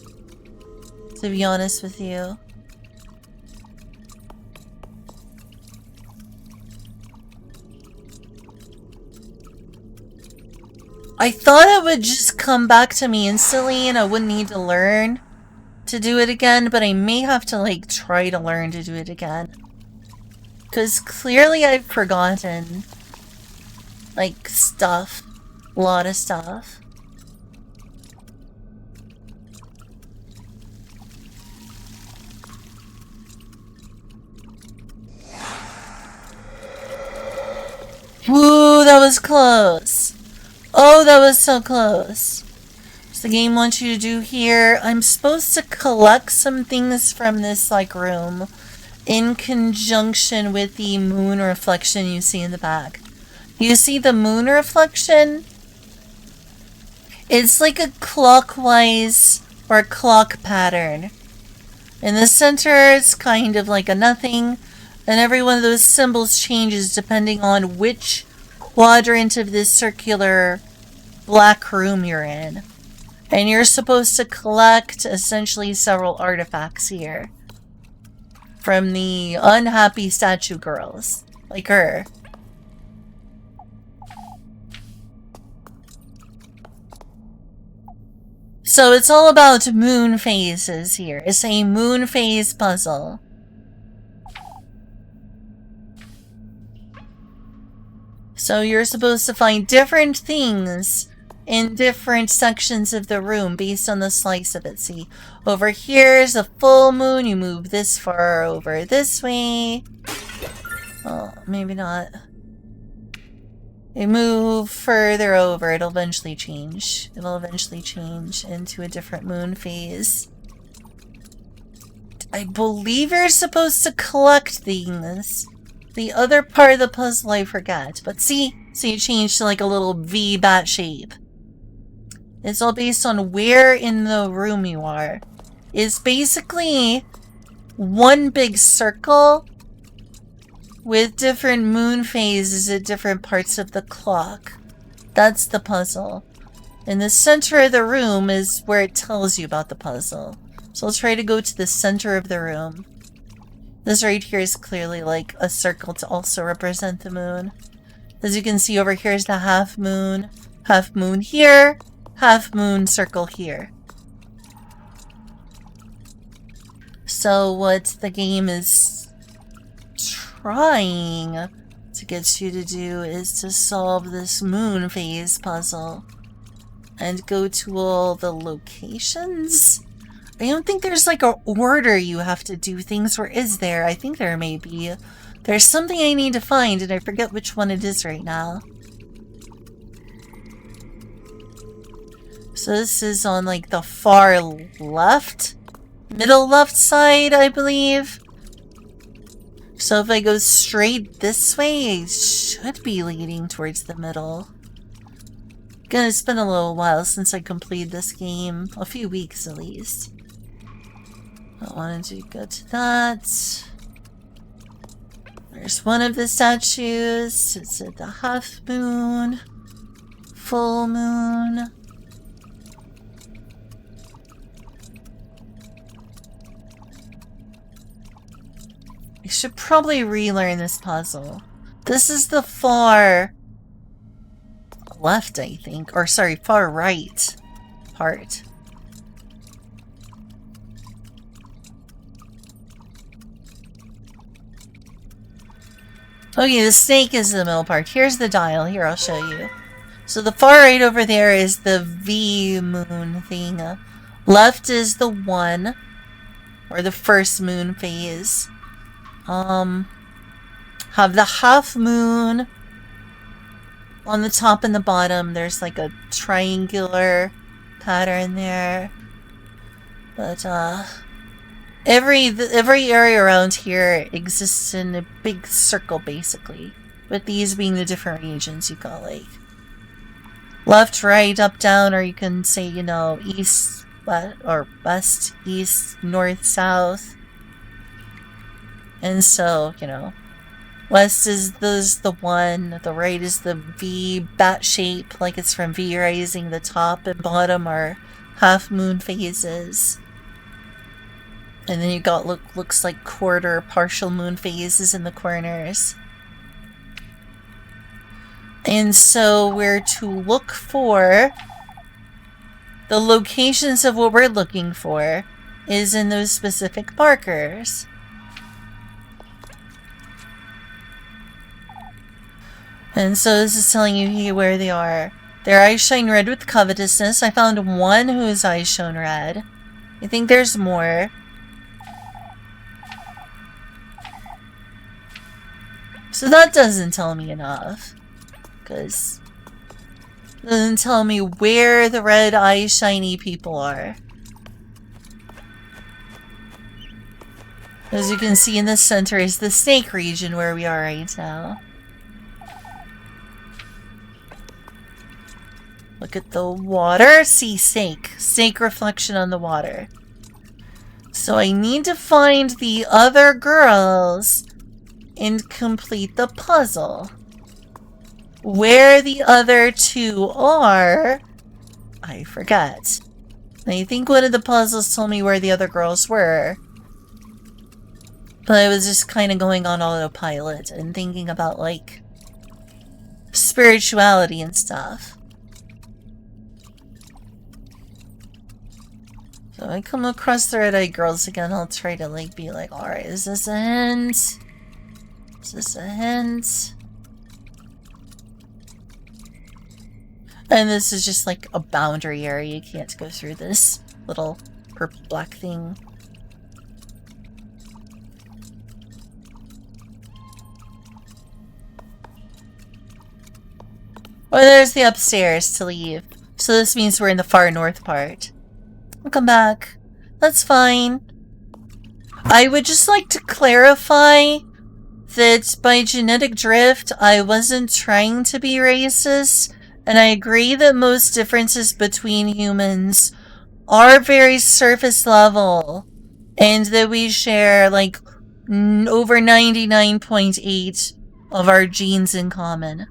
to be honest with you. I thought it would just come back to me instantly and I wouldn't need to learn to do it again, but I may have to, like, try to learn to do it again. Because clearly I've forgotten, like, stuff. A lot of stuff. Woo, that was close. Oh, that was so close. So the game wants you to do here. I'm supposed to collect some things from this, like, room in conjunction with the moon reflection you see in the back. You see the moon reflection? It's like a clockwise or clock pattern. In the center, it's kind of like a nothing, and every one of those symbols changes depending on which quadrant of this circular black room you're in. And you're supposed to collect essentially several artifacts here from the unhappy statue girls, like her. So it's all about moon phases here. It's a moon phase puzzle. So you're supposed to find different things in different sections of the room based on the slice of it. See, over here is a full moon. You move this far over this way. Oh, maybe not. You move further over, it'll eventually change. It'll eventually change into a different moon phase. I believe you're supposed to collect things. The other part of the puzzle I forget. But see? So you change to like a little V-bat shape. It's all based on where in the room you are. is basically one big circle with different moon phases at different parts of the clock. That's the puzzle. And the center of the room is where it tells you about the puzzle. So I'll try to go to the center of the room. This right here is clearly like a circle to also represent the moon. As you can see over here is the half moon here, half moon circle here. So what the game is trying to get you to do is to solve this moon phase puzzle and go to all the locations. I don't think there's like an order you have to do things, or is there? I think there may be. There's something I need to find and I forget which one it is right now. So this is on like the far left, middle left side, I believe. So if I go straight this way, it should be leading towards the middle. It's been a little while since I completed this game, a few weeks at least. I wanted to go to that. There's one of the statues. It's at the half moon, full moon. I should probably relearn this puzzle. This is the far left, I think. Or sorry, far right part. Okay, the snake is the middle part. Here's the dial. Here, I'll show you. So the far right over there is the V moon thing. Left is the 1, or the first moon phase. Have the half moon on the top and the bottom. There's like a triangular pattern there. But, every area around here exists in a big circle, basically. With these being the different regions you got, like left, right, up, down, or you can say, you know, east, west, or west, east, north, south. And so, you know, west is the 1, the right is the V bat shape, like it's from V Rising. The top and bottom are half moon phases. And then you got looks like quarter partial moon phases in the corners. And so we're to look for the locations of what we're looking for is in those specific markers. And so this is telling you here where they are. Their eyes shine red with covetousness. I found one whose eyes shone red. I think there's more. So that doesn't tell me enough. Because it doesn't tell me where the red eyes shiny people are. As you can see in the center is the snake region where we are right now. Look at the water. See snake. Snake reflection on the water. So I need to find the other girls and complete the puzzle. Where the other 2 are, I forget. I think one of the puzzles told me where the other girls were. But I was just kind of going on autopilot and thinking about, like, spirituality and stuff. So I come across the red-eyed girls again, I'll try to, like, be like, alright, is this a hint? Is this a hint? And this is just like a boundary area. You can't go through this little purple black thing. Oh, there's the upstairs to leave. So this means we're in the far north part. I'll come back. That's fine. I would just like to clarify that by genetic drift, I wasn't trying to be racist, and I agree that most differences between humans are very surface level, and that we share like over 99.8 of our genes in common.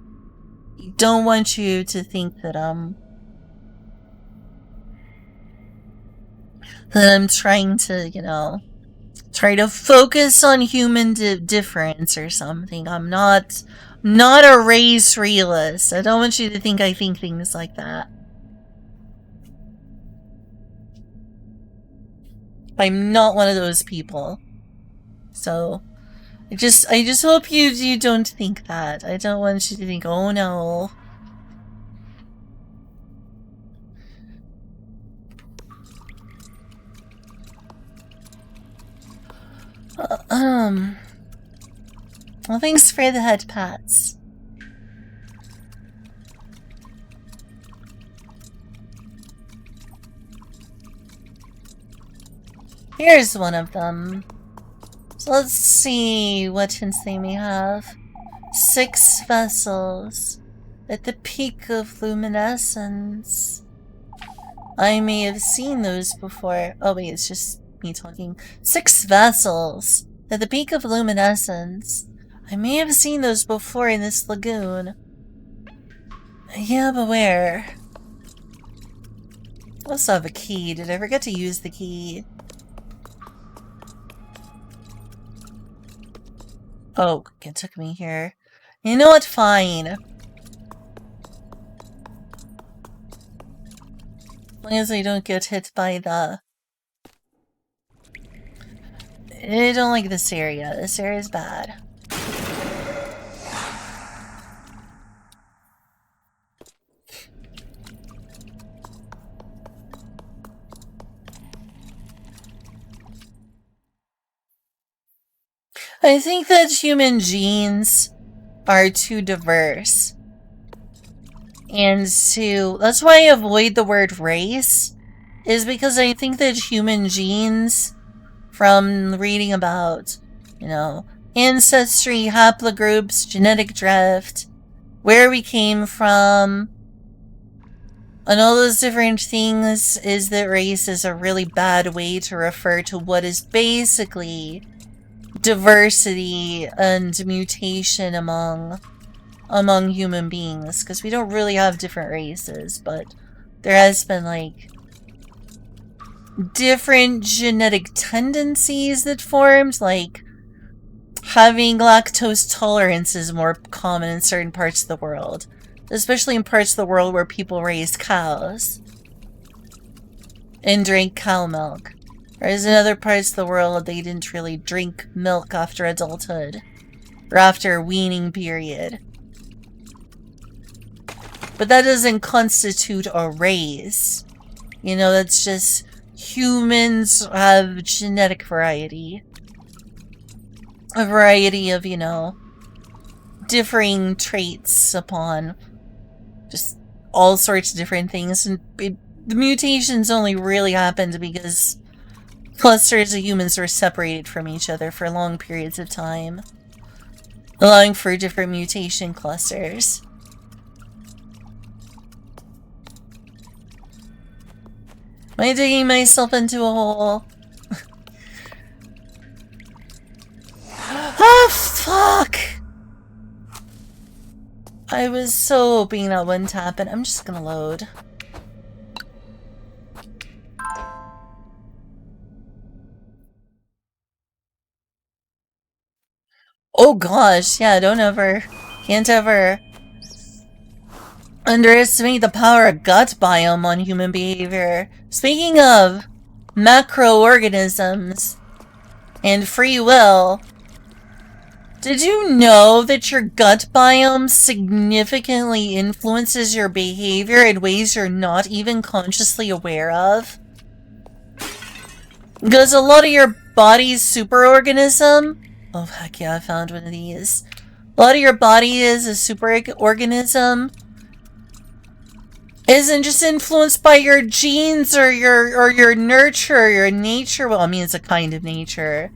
I don't want you to think that I'm trying to, try to focus on human difference or something. I'm not a race realist. I don't want you to think I think things like that. I'm not one of those people. So I just hope you don't think that. I don't want you to think, oh no. Well, thanks for the head pats. Here's one of them. So let's see what hints they may have. 6 vessels at the peak of luminescence. I may have seen those before. Oh wait, it's just me talking. 6 vessels at the peak of luminescence. I may have seen those before in this lagoon. Yeah, but where? I also have a key. Did I forget to use the key? Oh, it took me here. You know what? Fine. As long as I don't get hit by the... I don't like this area. This area is bad. I think that human genes are too diverse. And that's why I avoid the word race, is because I think that human genes, from reading about, ancestry, haplogroups, genetic drift, where we came from, and all those different things, is that race is a really bad way to refer to what is basically diversity and mutation among human beings, because we don't really have different races, but there has been like different genetic tendencies that formed, like having lactose tolerance is more common in certain parts of the world, especially in parts of the world where people raise cows and drink cow milk. Whereas in other parts of the world, they didn't really drink milk after adulthood, or after a weaning period. But that doesn't constitute a race. That's just humans have genetic variety. A variety of, differing traits upon just all sorts of different things. And the mutations only really happened because clusters of humans were separated from each other for long periods of time, allowing for different mutation clusters. Am I digging myself into a hole? Ah, fuck! I was so hoping that wouldn't happen. I'm just gonna load. Oh gosh, yeah, can't ever underestimate the power of gut biome on human behavior. Speaking of macroorganisms and free will, did you know that your gut biome significantly influences your behavior in ways you're not even consciously aware of? Because a lot of your body's superorganism... Oh, heck yeah, I found one of these. A lot of your body is a superorganism. Isn't just influenced by your genes or your nurture or your nature. Well, I mean, it's a kind of nature.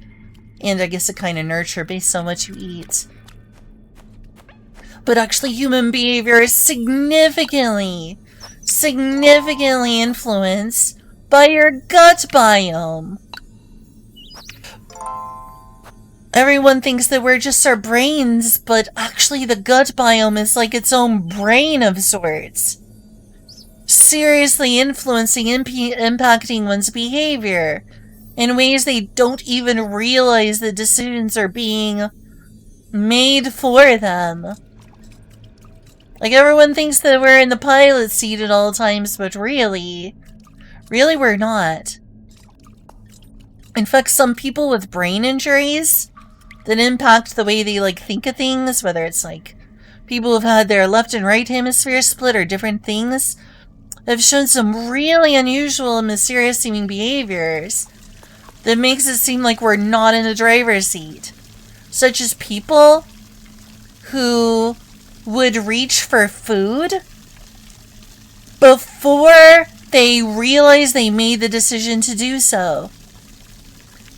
And I guess a kind of nurture based on what you eat. But actually, human behavior is significantly influenced by your gut biome. Everyone thinks that we're just our brains, but actually the gut biome is like its own brain of sorts. Seriously influencing, impacting one's behavior in ways they don't even realize the decisions are being made for them. Like, everyone thinks that we're in the pilot seat at all times, but really we're not. In fact, some people with brain injuries that impact the way they, like, think of things, whether it's, like, people who've had their left and right hemisphere split or different things, have shown some really unusual and mysterious-seeming behaviors that makes it seem like we're not in the driver's seat. Such as people who would reach for food before they realize they made the decision to do so.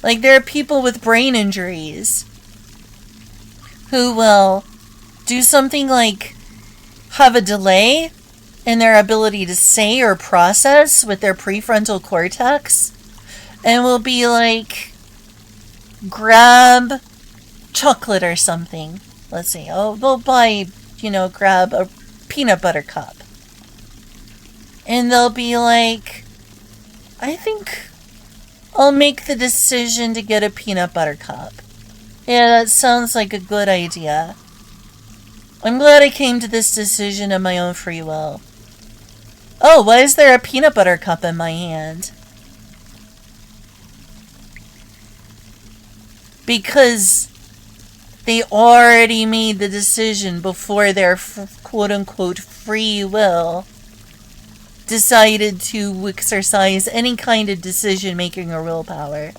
Like, there are people with brain injuries who will do something like have a delay in their ability to say or process with their prefrontal cortex, and will be like, grab chocolate or something. Let's see, they'll buy, grab a peanut butter cup. And they'll be like, I think I'll make the decision to get a peanut butter cup. Yeah, that sounds like a good idea. I'm glad I came to this decision of my own free will. Oh, why is there a peanut butter cup in my hand? Because they already made the decision before their quote-unquote free will decided to exercise any kind of decision-making or willpower.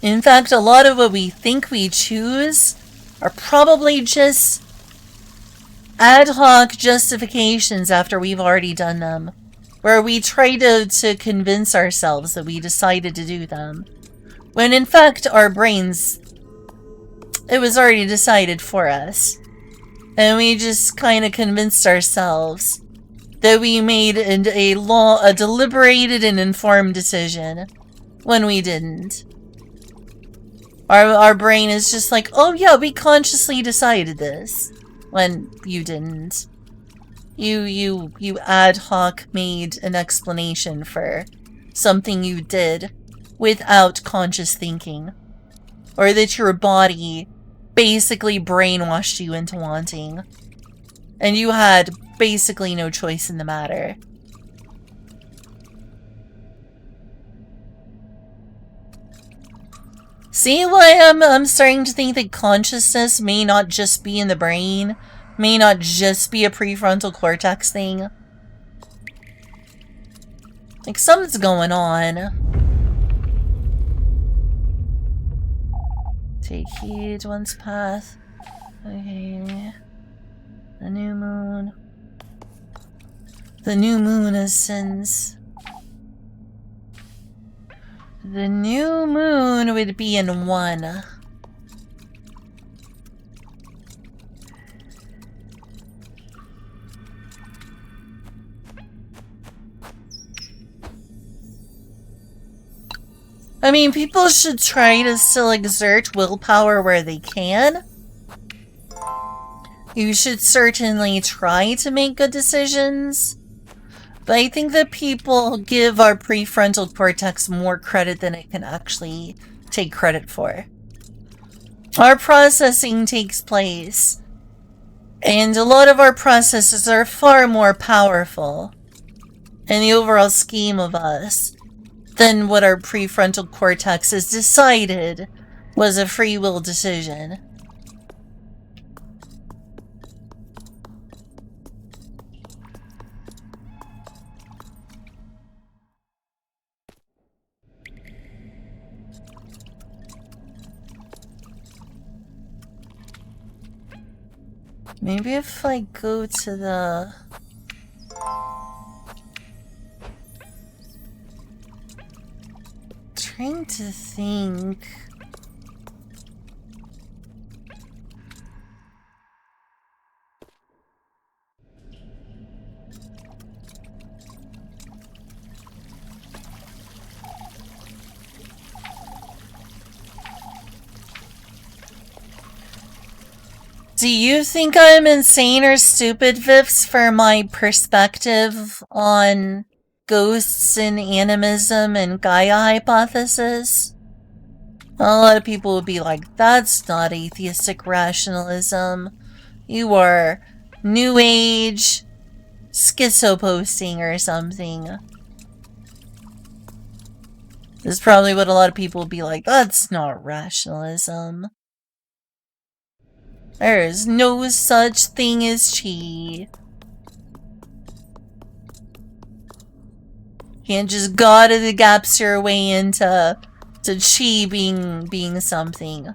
In fact, a lot of what we think we choose are probably just ad hoc justifications after we've already done them, where we try to convince ourselves that we decided to do them, when in fact our brains, it was already decided for us, and we just kind of convinced ourselves that we made a deliberated and informed decision when we didn't. Our brain is just like, oh yeah, we consciously decided this. When you didn't. You ad hoc made an explanation for something you did without conscious thinking. Or that your body basically brainwashed you into wanting. And you had basically no choice in the matter. See why I'm starting to think that consciousness may not just be in the brain, may not just be a prefrontal cortex thing. Like, something's going on. Take heed one's path. Okay. The new moon. The new moon ascends. The new moon would be in 1. I mean, people should try to still exert willpower where they can. You should certainly try to make good decisions. But I think that people give our prefrontal cortex more credit than it can actually take credit for. Our processing takes place, and a lot of our processes are far more powerful in the overall scheme of us than what our prefrontal cortex has decided was a free will decision. Maybe if I go to the... Trying to think... Do you think I'm insane or stupid, Vips, for my perspective on ghosts and animism and Gaia hypothesis? A lot of people would be like, that's not atheistic rationalism. You are New Age schizo-posting or something. This is probably what a lot of people would be like, that's not rationalism. There is no such thing as chi. Can't just go out of the gaps your way into chi being something.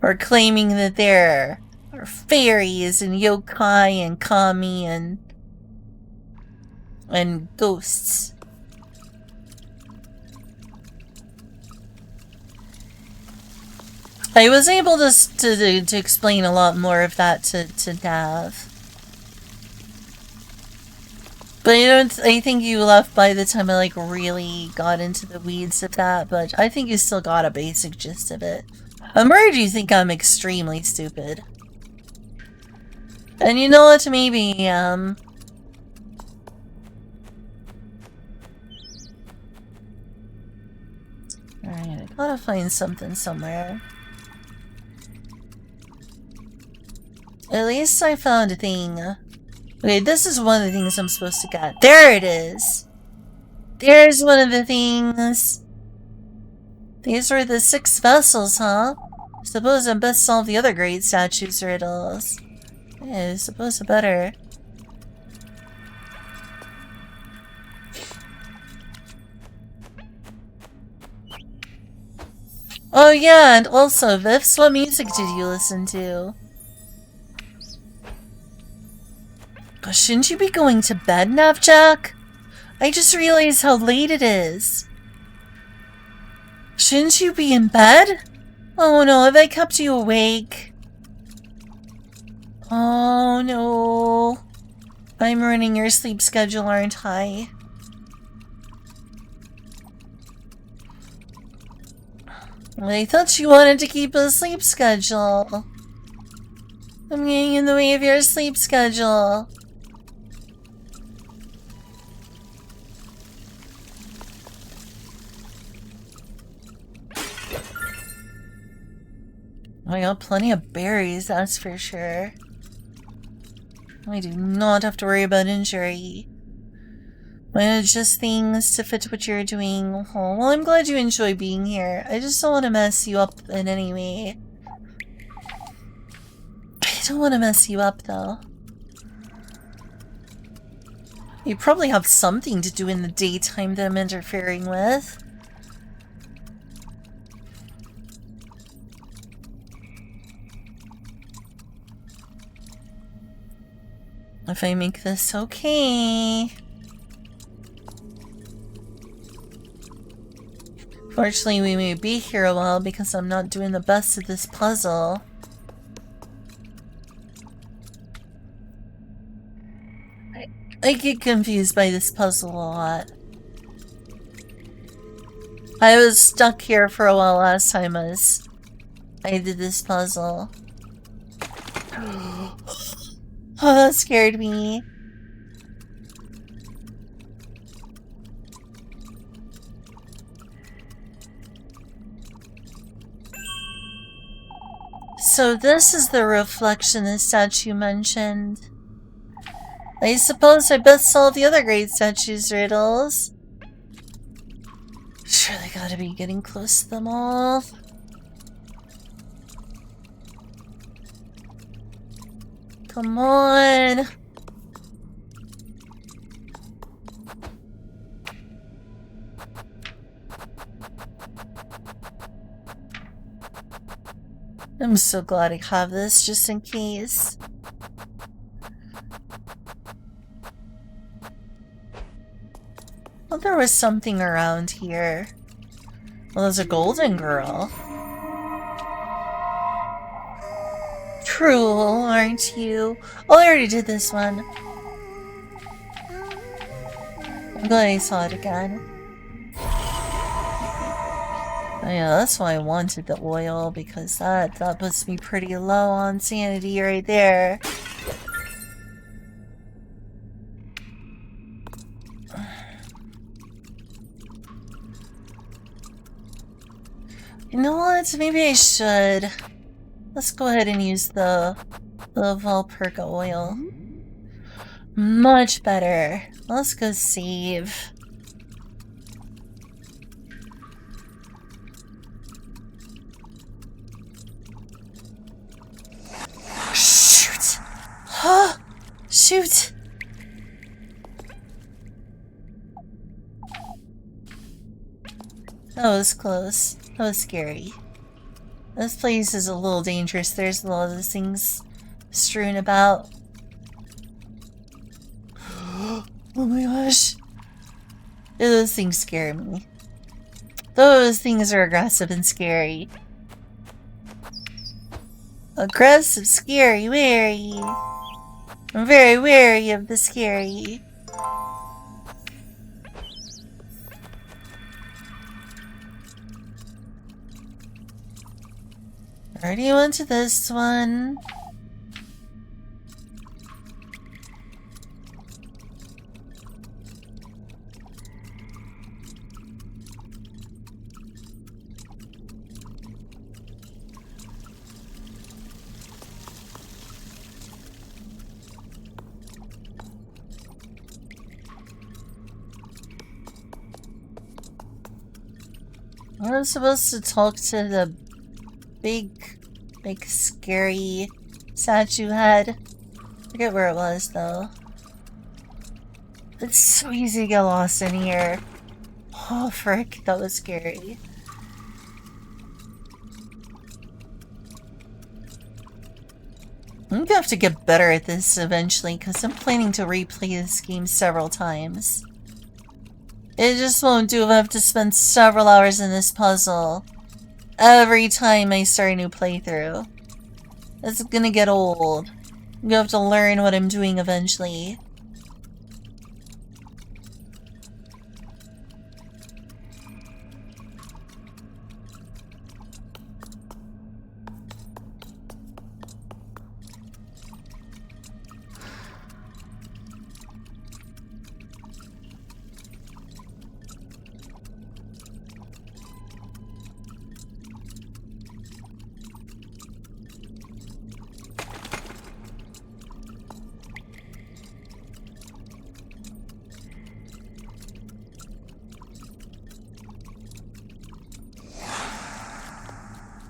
Or claiming that there are fairies and yokai and kami and ghosts. I was able to explain a lot more of that to Nav. But I think you left by the time I like really got into the weeds of that, but I think you still got a basic gist of it. I'm worried you think I'm extremely stupid. And you know what, maybe, Alright, I gotta find something somewhere. At least I found a thing. Okay, this is one of the things I'm supposed to get. There it is! There's one of the things. These were the 6 vessels, huh? Suppose I best solve the other great statues riddles. Yeah, I suppose I better. Oh yeah, and also, Vifs, what music did you listen to? Gosh, shouldn't you be going to bed, Navjack? I just realized how late it is. Shouldn't you be in bed? Oh no, have I kept you awake? Oh no. I'm ruining your sleep schedule, aren't I? I thought you wanted to keep a sleep schedule. I'm getting in the way of your sleep schedule. I got plenty of berries, that's for sure. I do not have to worry about injury. I adjust things to fit what you're doing. Oh, well, I'm glad you enjoy being here. I just don't want to mess you up in any way. I don't want to mess you up, though. You probably have something to do in the daytime that I'm interfering with. If I make this okay. Fortunately, we may be here a while because I'm not doing the best at this puzzle. I get confused by this puzzle a lot. I was stuck here for a while last time as I did this puzzle. Oh, that scared me. So this is the reflection the statue mentioned. I suppose I best solve the other great statue's riddles. Sure, they gotta be getting close to them all. Come on. I'm so glad I have this just in case. Well, there was something around here. Well, there's a golden girl. Cruel, aren't you? Oh, I already did this one. I'm glad I saw it again. Oh, yeah, that's why I wanted the oil, because that puts me pretty low on sanity right there. You know what? Maybe I should. Let's go ahead and use the Valperca oil. Much better. Let's go save. Shoot! Huh? Shoot! That was close. That was scary. This place is a little dangerous. There's a lot of things strewn about. Oh my gosh. Those things scare me. Those things are aggressive and scary. Aggressive, scary, wary. I'm very wary of the scary. Already went to this one. I'm supposed to talk to the big scary statue head. I forget where it was though. It's so easy to get lost in here. Oh frick, that was scary. I'm gonna have to get better at this eventually because I'm planning to replay this game several times. It just won't do if I have to spend several hours in this puzzle every time I start a new playthrough. It's gonna get old. I'm gonna have to learn what I'm doing eventually.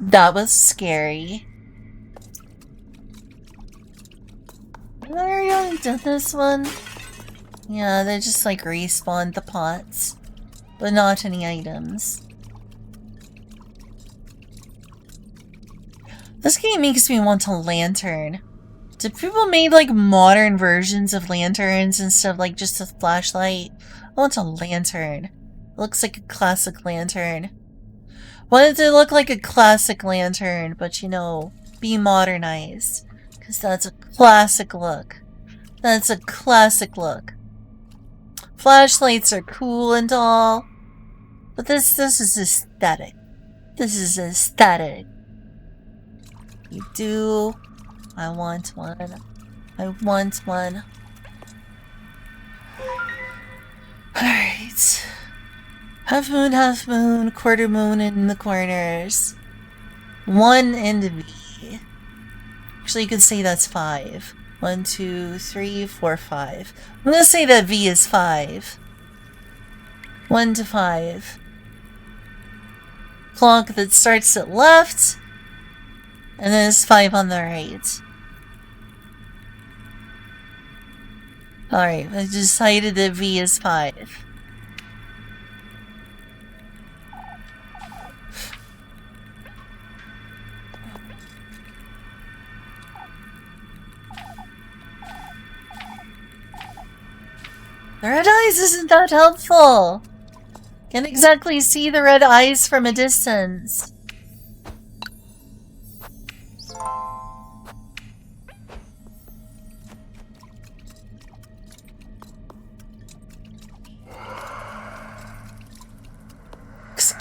That was scary. Have I already done this one? Yeah, they just like respawned the pots, but not any items. This game makes me want a lantern. Did people make like modern versions of lanterns instead of like just a flashlight? I want a lantern. It looks like a classic lantern. Why does it look like a classic lantern, but you know, be modernized? Because that's a classic look. That's a classic look. Flashlights are cool and all, but this is aesthetic. This is aesthetic. You do. I want one. I want one. Alright. Half moon, quarter moon in the corners. 1 and V. Actually, you could say that's 5. 1, 2, 3, 4, 5. I'm gonna say that V is 5. 1 to 5. Clock that starts at left, and then it's 5 on the right. Alright, I decided that V is 5. The red eyes isn't that helpful. Can't exactly see the red eyes from a distance.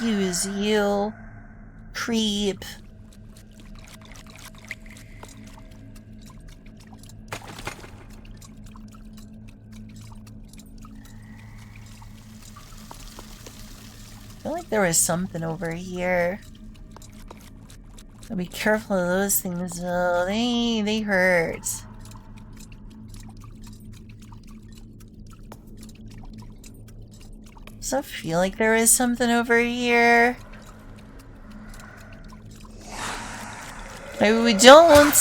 Excuse you. Creep. I feel like there was something over here. Be careful of those things though. They hurt. Does it feel like there is something over here? Maybe we don't.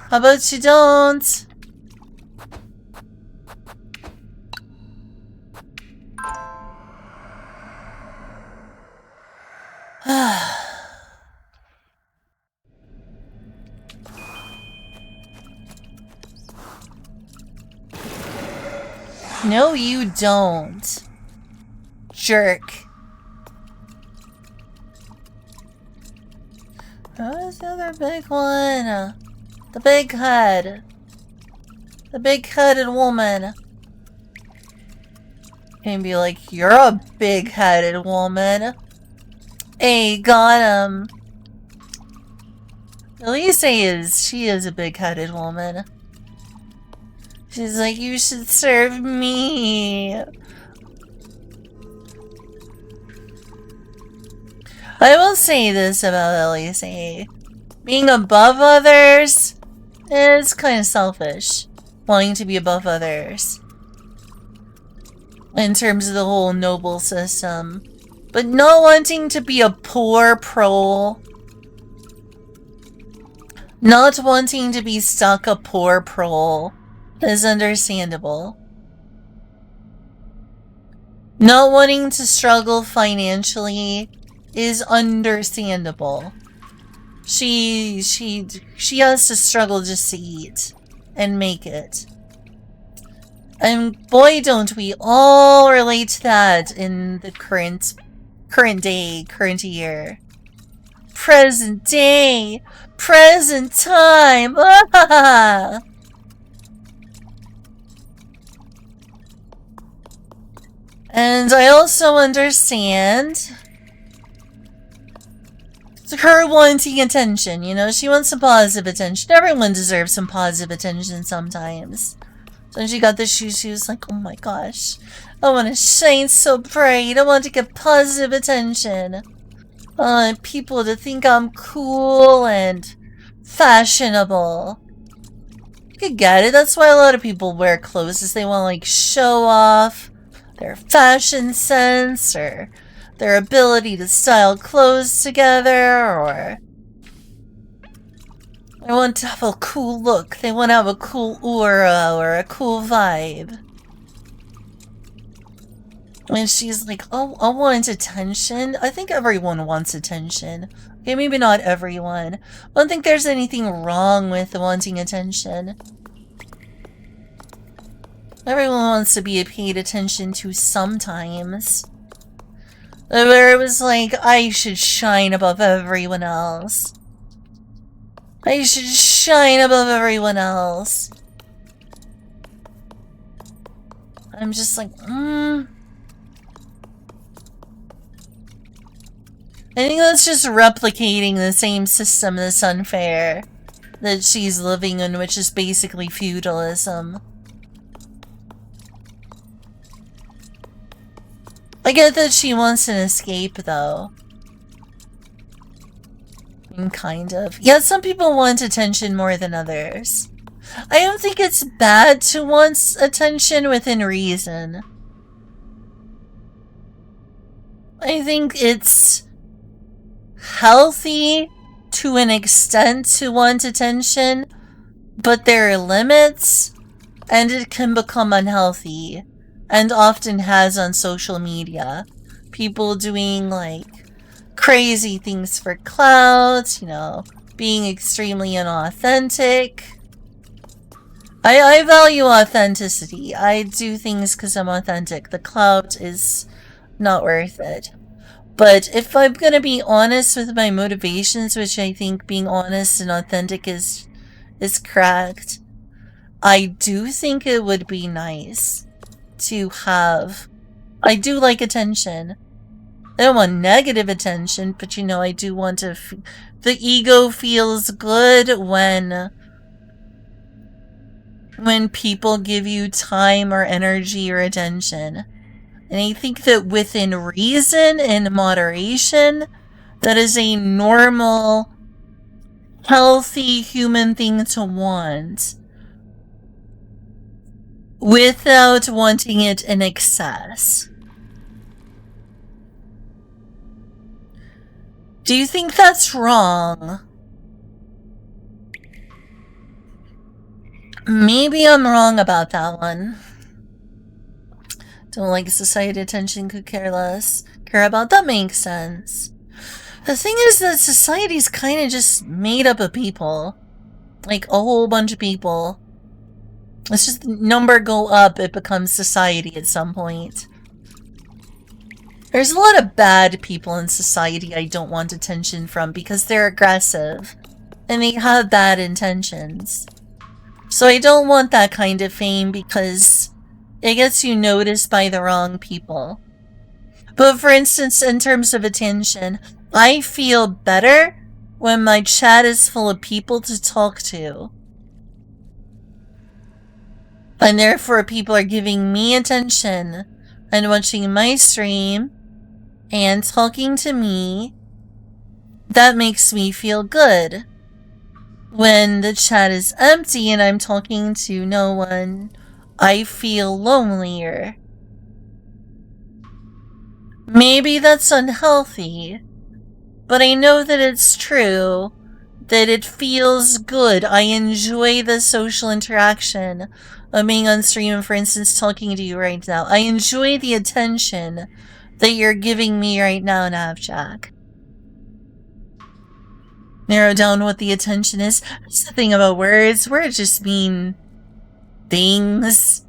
How about you don't? No, you don't. Jerk. Who's the other big one? The big head. The big-headed woman. Can be like, you're a big-headed woman. Hey, got him. Elise she is a big-headed woman. She's like, you should serve me. I will say this about Elise. Being above others is kind of selfish. Wanting to be above others. In terms of the whole noble system. But not wanting to be a poor prole. Not wanting to be stuck a poor prole is understandable. Not wanting to struggle financially is understandable. She has to struggle just to eat and make it. And boy, don't we all relate to that in the current year. Present day, present time. Ah! And I also understand her wanting attention, you know, she wants some positive attention. Everyone deserves some positive attention sometimes. So when she got the shoes, she was like, oh my gosh, I want to shine so bright. I want to get positive attention. I want people to think I'm cool and fashionable. You could get it. That's why a lot of people wear clothes, is they want to like show off their fashion sense or their ability to style clothes together, or they want to have a cool look. They want to have a cool aura or a cool vibe. And she's like, oh, I want attention. I think everyone wants attention. Okay, maybe not everyone. I don't think there's anything wrong with wanting attention. Everyone wants to be paid attention to sometimes. Where it was like, I should shine above everyone else. I should shine above everyone else. I'm just like, I think that's just replicating the same system that's unfair that she's living in, which is basically feudalism. I get that she wants an escape, though. Kind of. Yeah, some people want attention more than others. I don't think it's bad to want attention within reason. I think it's healthy to an extent to want attention, but there are limits, and it can become unhealthy. And often has on social media. People doing, like, crazy things for clout, you know, being extremely inauthentic. I value authenticity. I do things because I'm authentic. The clout is not worth it. But if I'm gonna be honest with my motivations, which I think being honest and authentic is correct, I do think it would be nice to have... I do like attention. I don't want negative attention, but I do want to. The ego feels good when people give you time or energy or attention. And I think that within reason and moderation, that is a normal, healthy human thing to want without wanting it in excess. Do you think that's wrong? Maybe I'm wrong about that one. Don't like society attention, could care less. Care about, that makes sense. The thing is that society's kind of just made up of people. Like, a whole bunch of people. It's just number go up, it becomes society at some point. There's a lot of bad people in society I don't want attention from because they're aggressive. And they have bad intentions. So I don't want that kind of fame because it gets you noticed by the wrong people. But for instance, in terms of attention, I feel better when my chat is full of people to talk to. And therefore people are giving me attention and watching my stream and talking to me. That makes me feel good. When the chat is empty and I'm talking to no one, I feel lonelier. Maybe that's unhealthy, but I know that it's true, that it feels good. I enjoy the social interaction of being on stream, for instance, talking to you right now. I enjoy the attention that you're giving me right now, Navjack. Narrow down what the attention is. That's the thing about words. Words just mean things.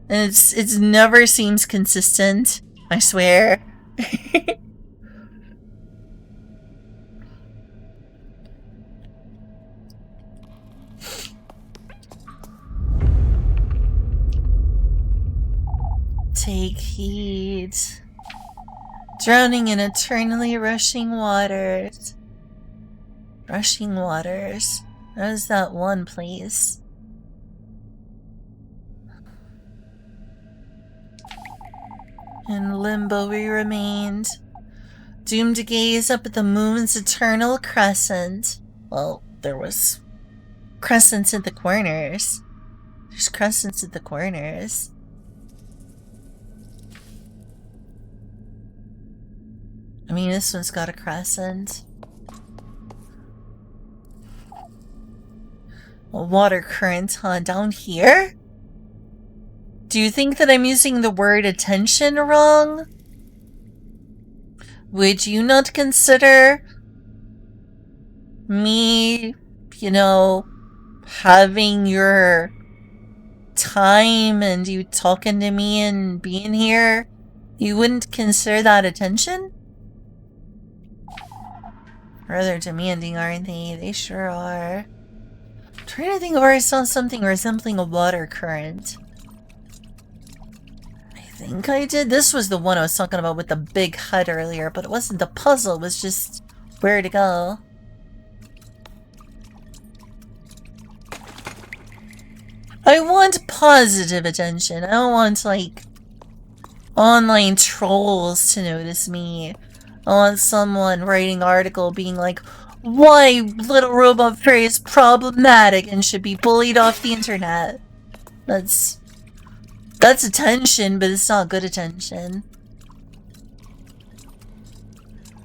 And it's never seems consistent. I swear. Take heed. Drowning in eternally rushing waters. Rushing waters. That was that one place. In limbo we remained, doomed to gaze up at the moon's eternal crescent. Well, there was crescents at the corners. There's crescents at the corners. I mean, this one's got a crescent. A water current, huh? Down here? Do you think that I'm using the word attention wrong? Would you not consider me, having your time and you talking to me and being here? You wouldn't consider that attention? Rather demanding, aren't they? They sure are. I'm trying to think of where I saw something resembling a water current. I think I did. This was the one I was talking about with the big hut earlier, but it wasn't the puzzle, it was just where to go. I want positive attention. I don't want, like, online trolls to notice me. I want someone writing an article being like, why Little Robot Fairy is problematic and should be bullied off the internet. That's attention, but it's not good attention.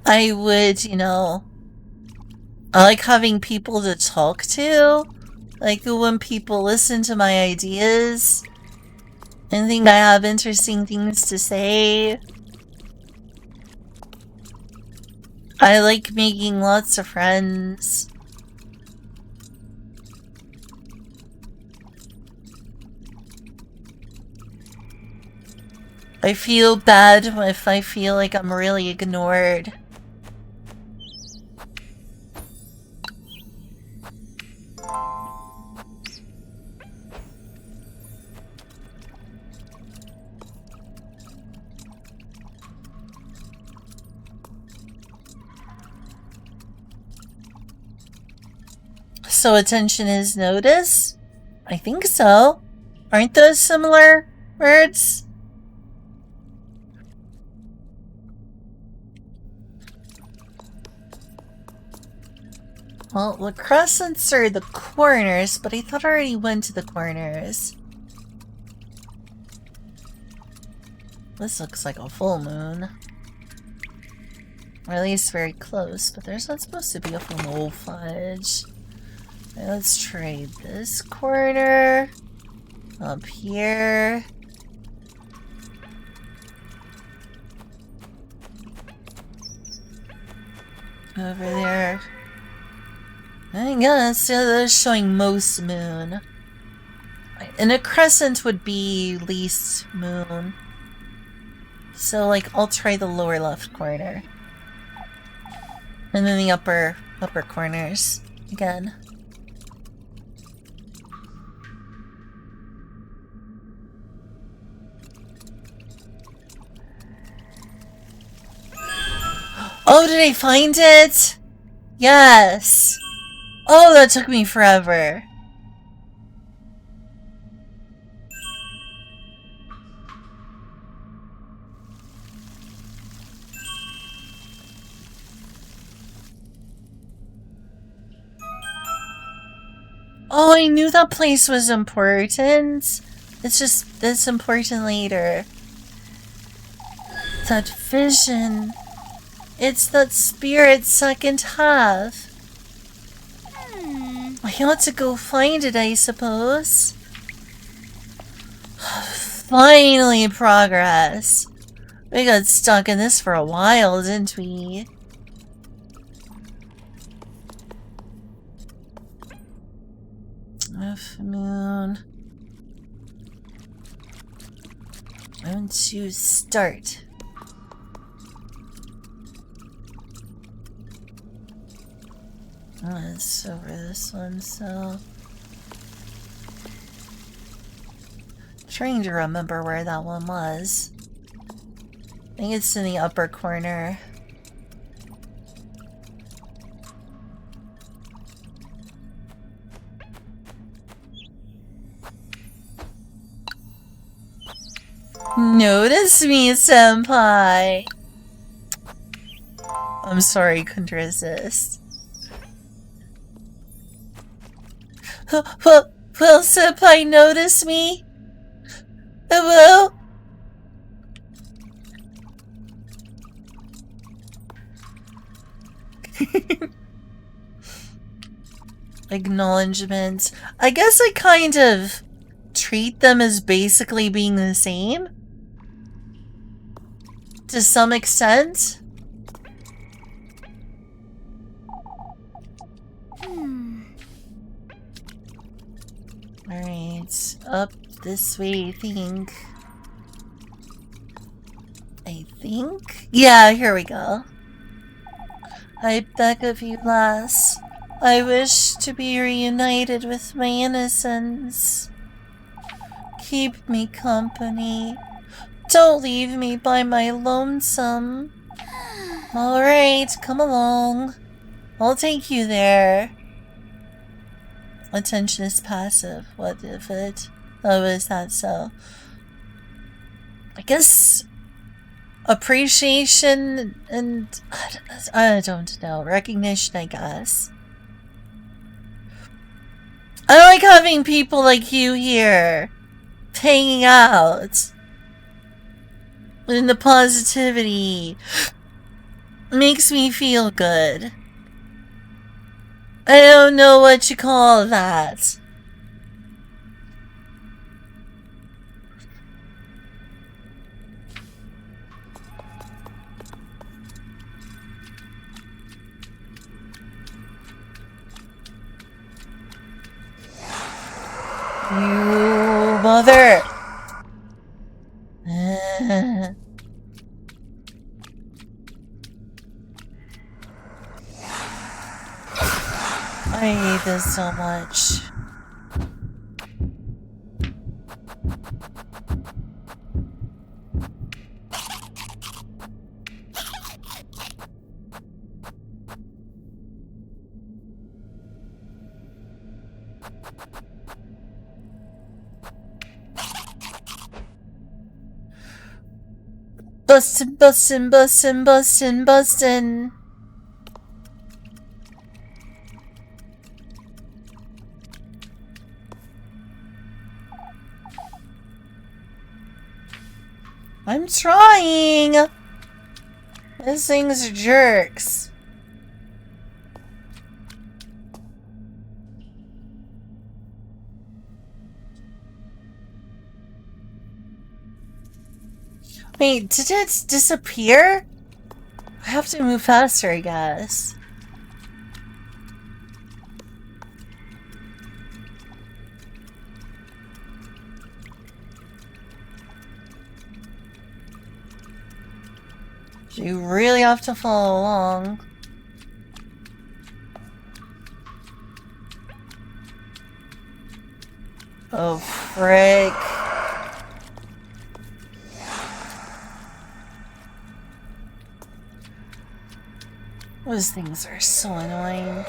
I would, I like having people to talk to. Like when people listen to my ideas and think I have interesting things to say. I like making lots of friends. I feel bad if I feel like I'm really ignored. So attention is notice? I think so. Aren't those similar words? Well, the crescents are the corners, but I thought I already went to the corners. This looks like a full moon. Or at least very close, but there's not supposed to be a full moon. Oh, fudge. Okay, let's try this corner. Up here. Over there. I guess that's showing most moon. And a crescent would be least moon. So, like, I'll try the lower left corner. And then the upper corners again. Oh, did I find it? Yes. Oh, that took me forever. Oh, I knew that place was important. It's just, it's important later. That vision. It's that spirit's second half. I ought to go find it, I suppose. Finally, progress. We got stuck in this for a while, didn't we? F moon. I want to start. Oh, it's over this one, so... Trying to remember where that one was. I think it's in the upper corner. Notice me, senpai! I'm sorry, couldn't resist. Will senpai notice me? Hello? Acknowledgement. I guess I kind of treat them as basically being the same. To some extent. Alright, up this way, I think. Yeah, here we go. I beg of you, lass. I wish to be reunited with my innocence. Keep me company. Don't leave me by my lonesome. Alright, come along. I'll take you there. Attention is passive. What if it... Oh, is that so? I guess... Appreciation and... I don't know. Recognition, I guess. I like having people like you here. Hanging out. And the positivity makes me feel good. I don't know what you call that. You mother! I hate this so much. Bustin', bustin', bustin', bustin', bustin'. I'm trying! These things are jerks. Wait, did it disappear? I have to move faster, I guess. You really have to follow along. Oh, frick. Those things are so annoying.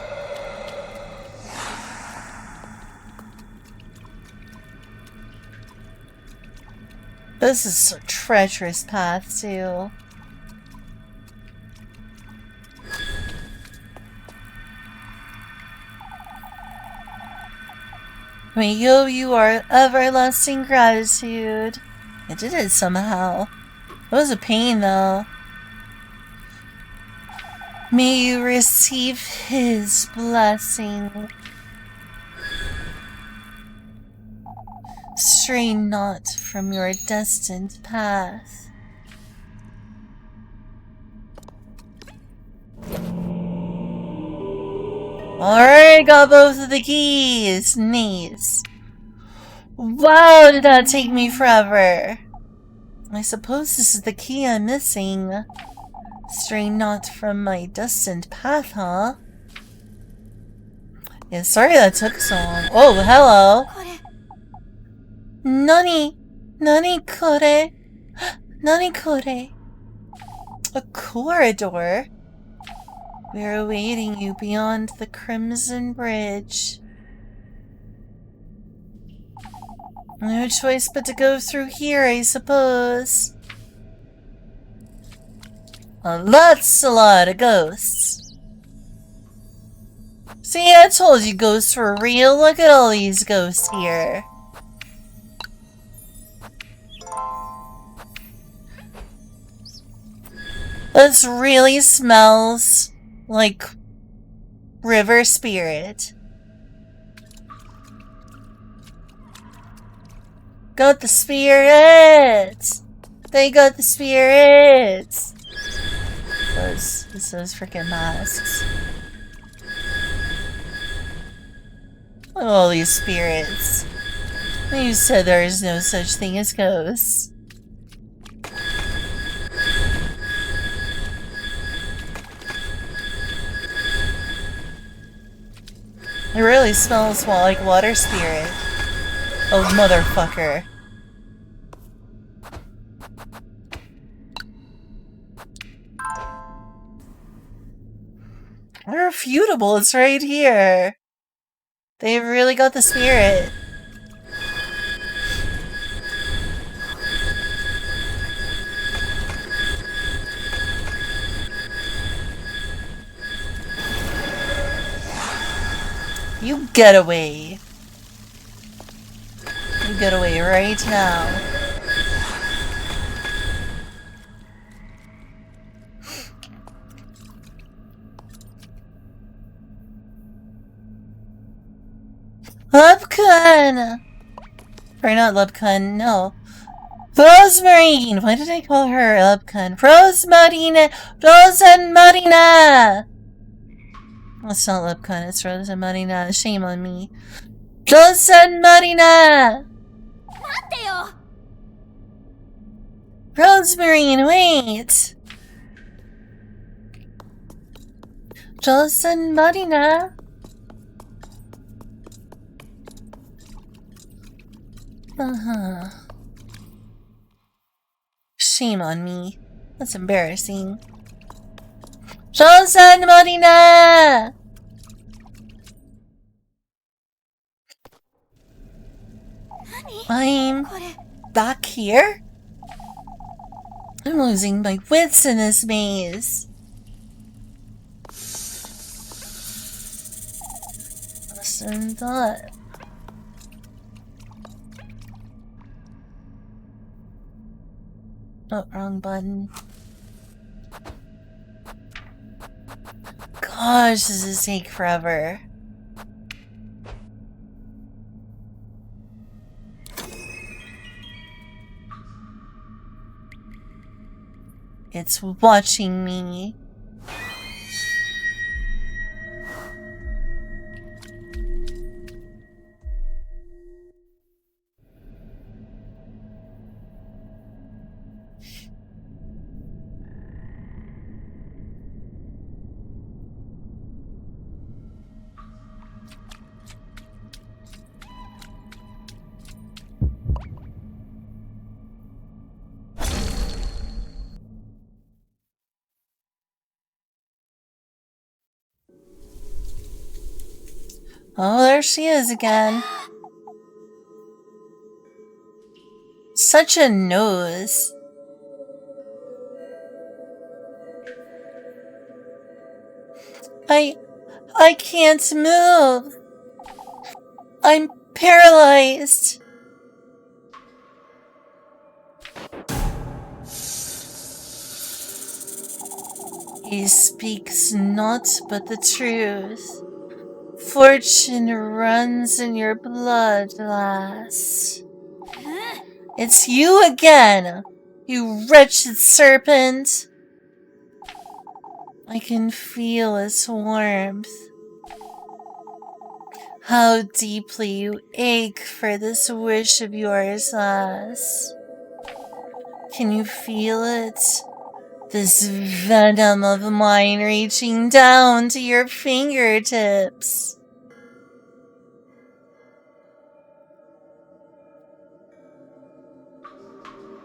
This is a treacherous path, too. We owe you our everlasting gratitude. I did it somehow. It was a pain, though. May you receive his blessing. Stray not from your destined path. Alright, got both of the keys. Nice. Wow, did that take me forever? I suppose this is the key I'm missing. Stray not from my destined path, huh? Yeah, sorry that took so long. Oh, hello. Nani? Nani kore? Nani kore? A corridor? We're awaiting you beyond the Crimson Bridge. No choice but to go through here, I suppose. Well, that's a lot of ghosts. See, I told you ghosts were real. Look at all these ghosts here. This really smells like river spirit. Got the spirits! They got the spirits! Those freaking masks. Look at all these spirits. You said there is no such thing as ghosts. It really smells like water spirit. Oh, motherfucker. Irrefutable, it's right here. They really got the spirit. You get away. You get away right now. Lubcun! Or not Lubcun, no. Rosemarine! Why did I call her Lubcun? Rosemarine! Rosemarina! It's not Lubcun, it's Rosemarina. Shame on me. Rosemarina! Rosemarine, wait! Rosemarina! Shame on me. That's embarrassing. Rosemarina! I'm back here? I'm losing my wits in this maze. Listen to that. Oh, wrong button. Gosh, does this take forever? It's watching me. Oh, there she is again. Such a nose. I can't move. I'm paralyzed. He speaks not but the truth. Fortune runs in your blood, lass. It's you again, you wretched serpent. I can feel its warmth. How deeply you ache for this wish of yours, lass. Can you feel it? This venom of mine reaching down to your fingertips.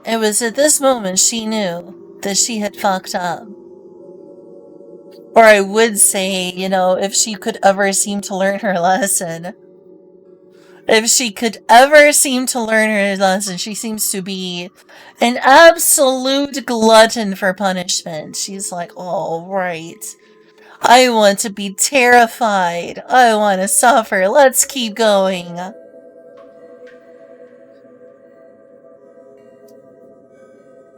It was at this moment she knew that she had fucked up. Or I would say, you know, if she could ever seem to learn her lesson. If she could ever seem to learn her lesson, she seems to be an absolute glutton for punishment. She's like, all right. I want to be terrified. I want to suffer. Let's keep going.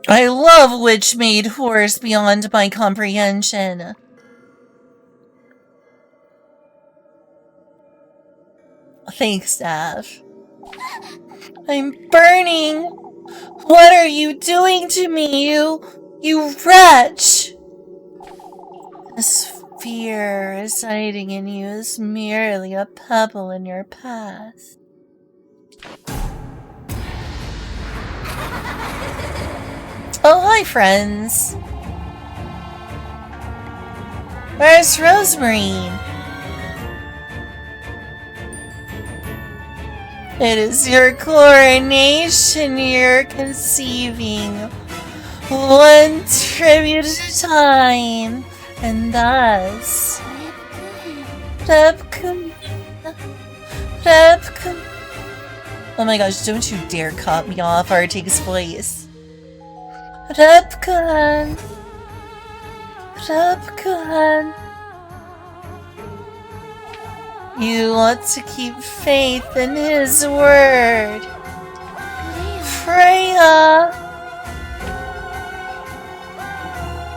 I love witch-made horrors beyond my comprehension. Thanks, Staff. I'm burning. What are you doing to me, you wretch? This fear residing in you is merely a pebble in your path. Oh, hi, friends. Where's Rosemarine? It is your coronation you're conceiving. One tribute at a time. And thus... Oh my gosh, don't you dare cut me off or it takes place. Repkan. You ought to keep faith in his word. Freya!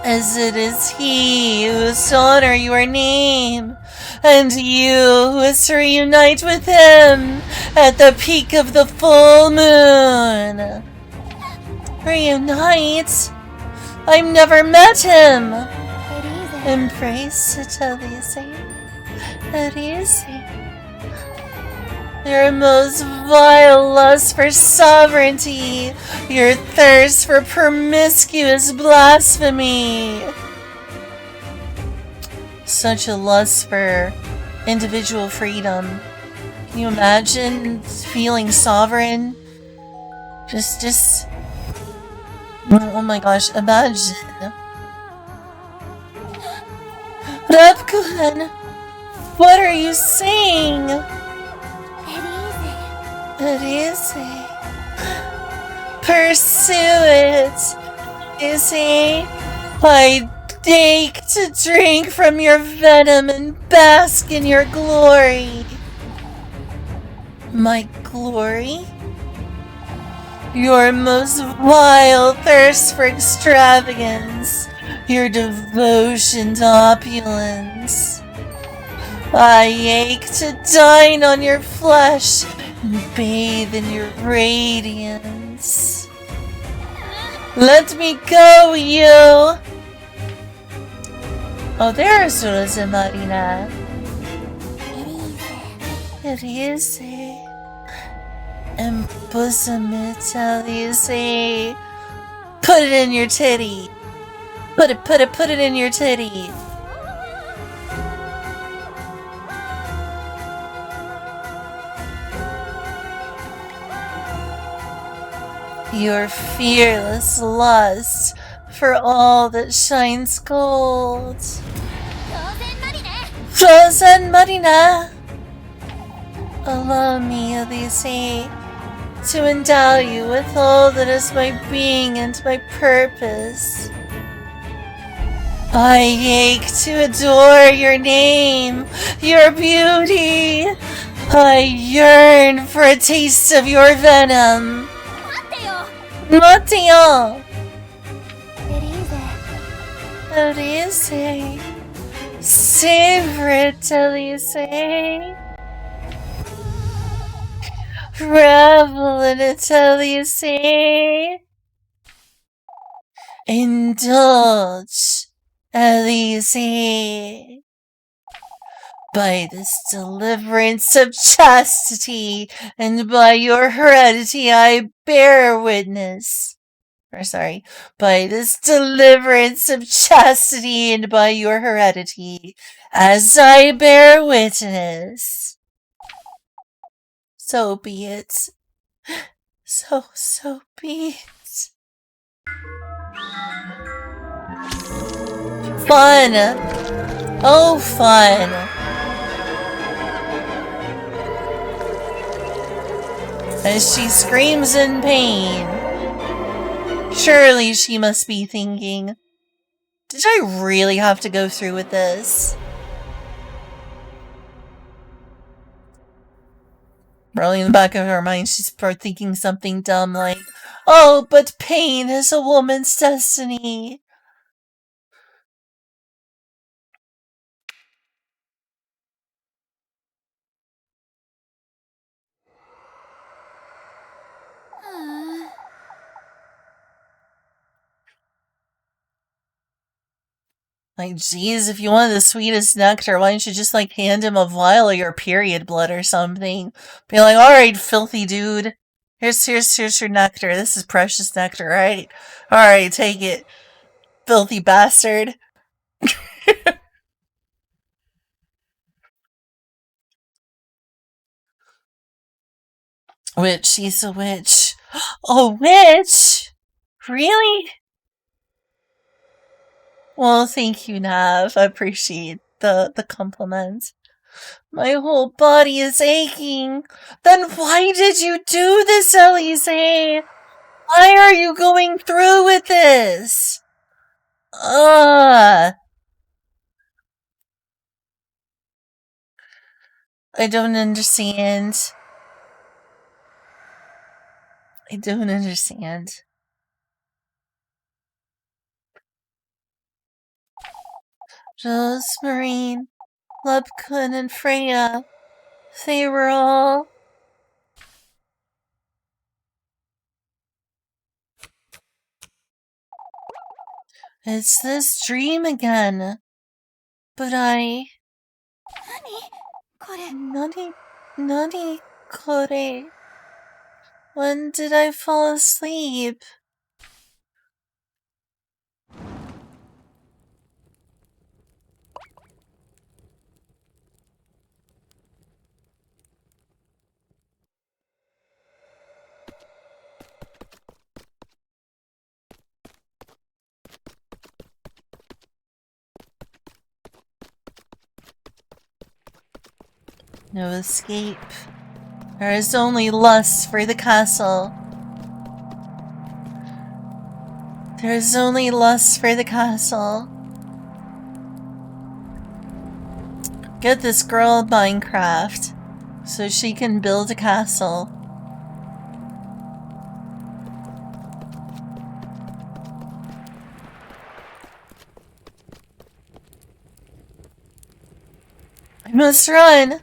As it is he who is to honor your name, and you who is to reunite with him at the peak of the full moon. Reunite? I've never met him! Embrace it, Elise. Elise. Your most vile lust for sovereignty, your thirst for promiscuous blasphemy. Such a lust for individual freedom. Can you imagine feeling sovereign? Just... Oh my gosh, imagine. Repkan, what are you saying? Elise. Pursue it. Elise, I ache to drink from your venom and bask in your glory. My glory? Your most vile thirst for extravagance, your devotion to opulence. I ache to dine on your flesh and bathe in your radiance. Let me go, you! Oh, there's Rosa Marina. Elise. Embosom it, Elise. Put it in your titty. Put it in your titty. Your fearless lust for all that shines gold. Frozen Marina! Allow me, Elise, to endow you with all that is my being and my purpose. I ache to adore your name, your beauty. I yearn for a taste of your venom. Mateo! Elise. Savor it, Elise. Revel in it, Elise. Indulge, Elise. By this deliverance of chastity and by your heredity I bear witness. By this deliverance of chastity and by your heredity, as I bear witness. So be it. So be it. Fun! Oh, fun! As she screams in pain. Surely she must be thinking, did I really have to go through with this? Probably in the back of her mind, she's probably thinking something dumb like, oh, but pain is a woman's destiny. Like, geez, if you wanted the sweetest nectar, why don't you just, like, hand him a vial of your period blood or something? Be like, alright, filthy dude. Here's your nectar. This is precious nectar, right? Alright, take it. Filthy bastard. Witch, she's a witch. A witch? Really? Well, thank you, Nav. I appreciate the compliment. My whole body is aching. Then why did you do this, Elise? Why are you going through with this? I don't understand. I don't understand. Rosemarine, Lubkun, and Freya. They were all... It's this dream again. But I... Nani kore? When did I fall asleep? No escape. There is only lust for the castle. There's only lust for the castle. Get this girl Minecraft so she can build a castle. I must run.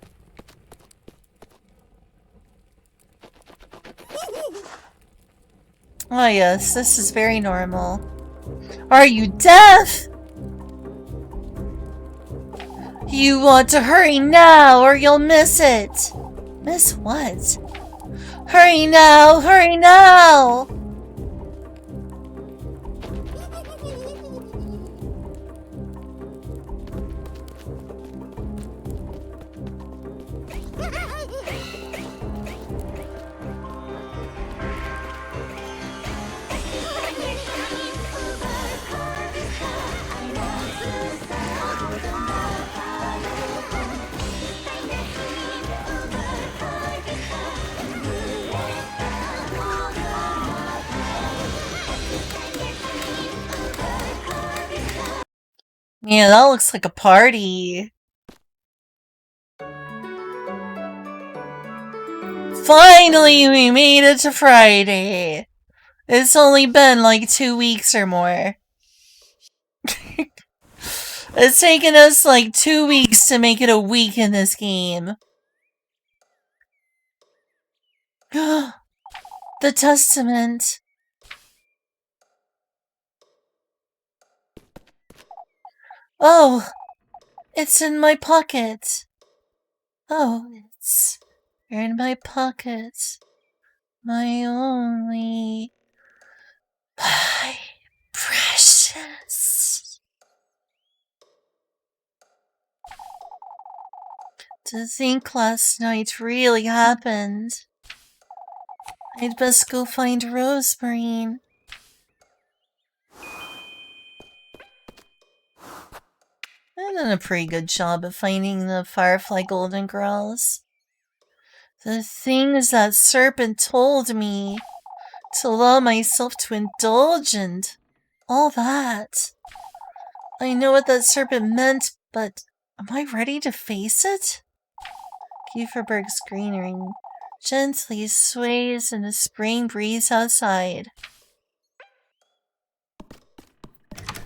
Oh yes, this is very normal. Are you deaf? You want to hurry now or you'll miss it. Miss what? Hurry now! Hurry now! Yeah, that looks like a party. Finally, we made it to Friday. It's only been like 2 weeks or more. It's taken us like 2 weeks to make it a week in this game. The testament. Oh, it's in my pocket. Oh, it's in my pocket. My only... my precious. To think last night really happened. I'd best go find Rosemarine. I've done a pretty good job of finding the Firefly Golden Girls. The things that serpent told me to allow myself to indulge and all that. I know what that serpent meant, but am I ready to face it? Kieferberg's greenery gently sways in the spring breeze outside.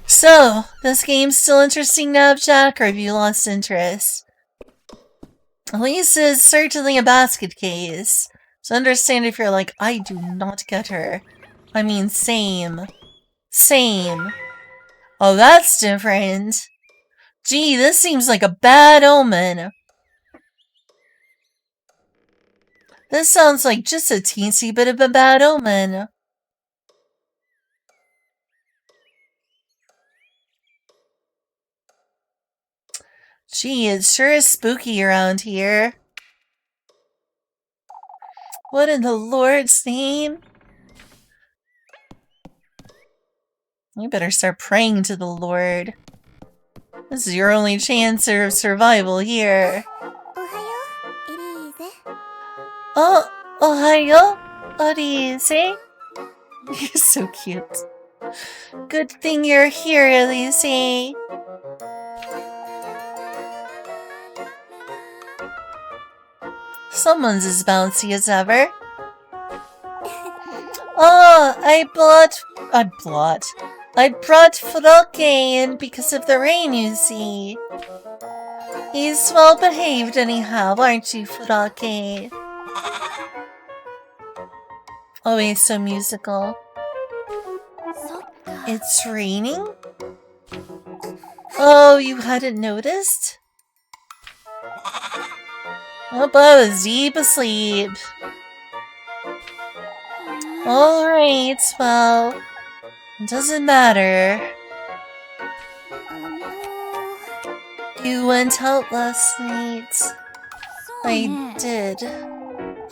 So, this game's still interesting now, Jack, or have you lost interest? Elise is certainly a basket case. So understand if you're like, I do not get her. I mean, same. Same. Oh, that's different. Gee, this seems like a bad omen. This sounds like just a teensy bit of a bad omen. Gee, it sure is spooky around here. What in the Lord's name? You better start praying to the Lord. This is your only chance of survival here. Oh, ohayo, Elise. You're so cute. Good thing you're here, Elise. Someone's as bouncy as ever. Oh, I brought Froke in because of the rain, you see. He's well behaved anyhow, aren't you, Froke? Always so musical. It's raining? Oh, you hadn't noticed? Oh, but I was deep asleep. Alright, well, it doesn't matter. You went out last night. I did.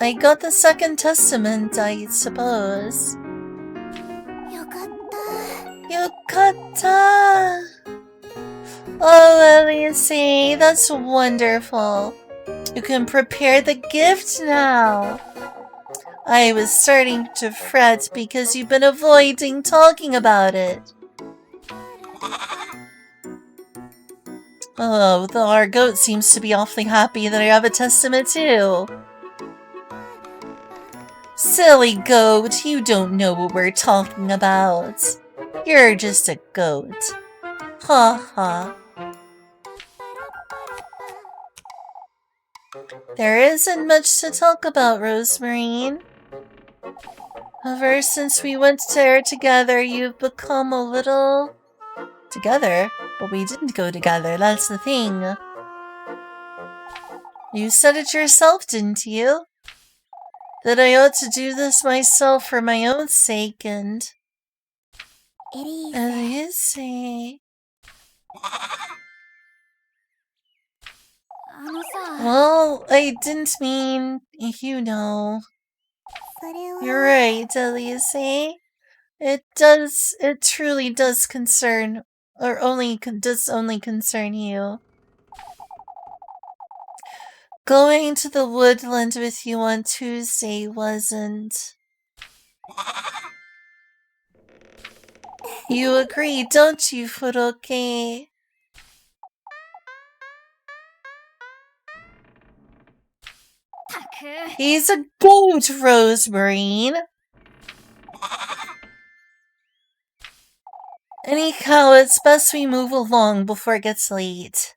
I got the second testament, I suppose. Yokata! Oh, Elise, that's wonderful. You can prepare the gift now. I was starting to fret because you've been avoiding talking about it. Oh, our goat seems to be awfully happy that I have a testament too. Silly goat, you don't know what we're talking about. You're just a goat. Ha ha. There isn't much to talk about, Rosemarine. Ever since we went there together, you've become a little... Together? But we didn't go together, that's the thing. You said it yourself, didn't you? That I ought to do this myself for my own sake, and... Elise... Well, I didn't mean... you know... You're right, Elise. It truly does concern... or does only concern you. Going to the woodland with you on Tuesday wasn't... You agree, don't you, Furoke? He's a goat, Rosemarine! Anyhow, it's best we move along before it gets late.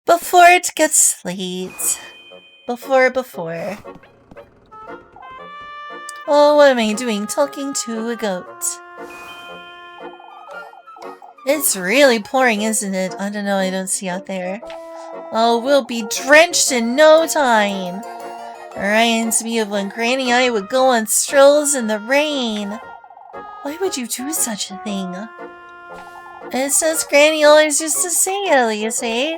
Before it gets late. Before. Oh, what am I doing? Talking to a goat. It's really pouring, isn't it? I don't know, I don't see out there. Oh, we'll be drenched in no time. Reminds me of when Granny and I would go on strolls in the rain. Why would you do such a thing? It's as Granny always used to say, Elise, eh?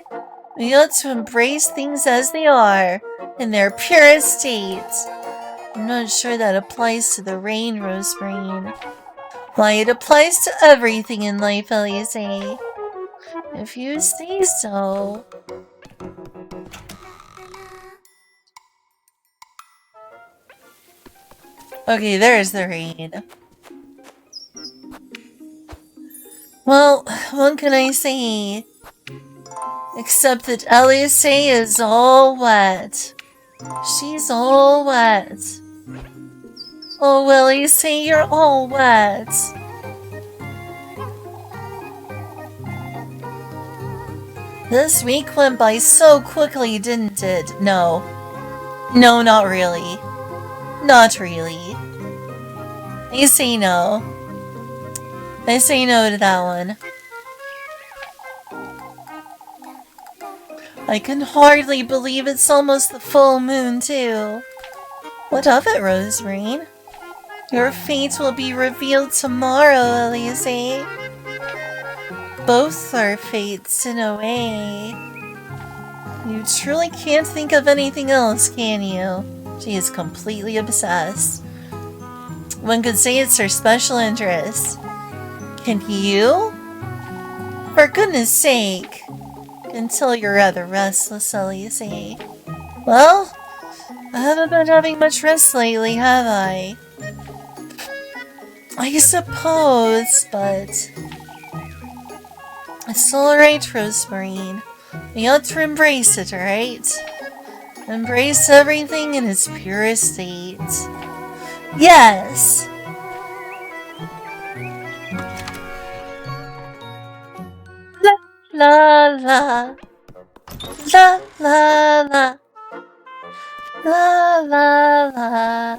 We ought to embrace things as they are, in their purest state. I'm not sure that applies to the rain, Rosemarine. Why, it applies to everything in life, Elise. If you say so. Okay, there's the rain. Well, what can I say? Except that Elise is all wet. She's all wet. Oh, Elise, you're all wet. This week went by so quickly, didn't it? No. No, not really. Not really. I say no. I say no to that one. I can hardly believe it's almost the full moon, too. What of it, Rosemarine? Your fate will be revealed tomorrow, Elise. Both our fates, in a way. You truly can't think of anything else, can you? She is completely obsessed. One could say it's her special interest. Can you? For goodness sake. Can tell you're rather restless, Elise. Well, I haven't been having much rest lately, have I? I suppose, but... It's alright, Rosemarine. We ought to embrace it, alright? Embrace everything in its purest state. Yes! La la la la la la la la.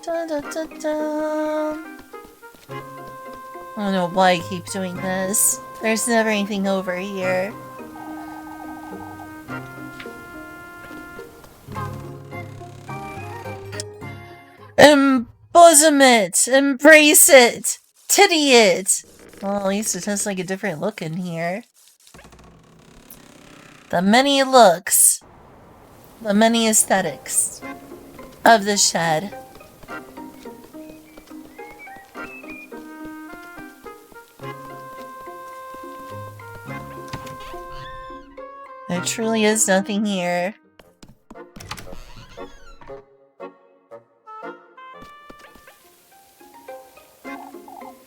Da, da, da, da. I don't know why I keep doing this. There's never anything over here. Embosom it! Embrace it! Titty it! Well, at least it has like a different look in here. The many looks. The many aesthetics of the shed. There truly is nothing here.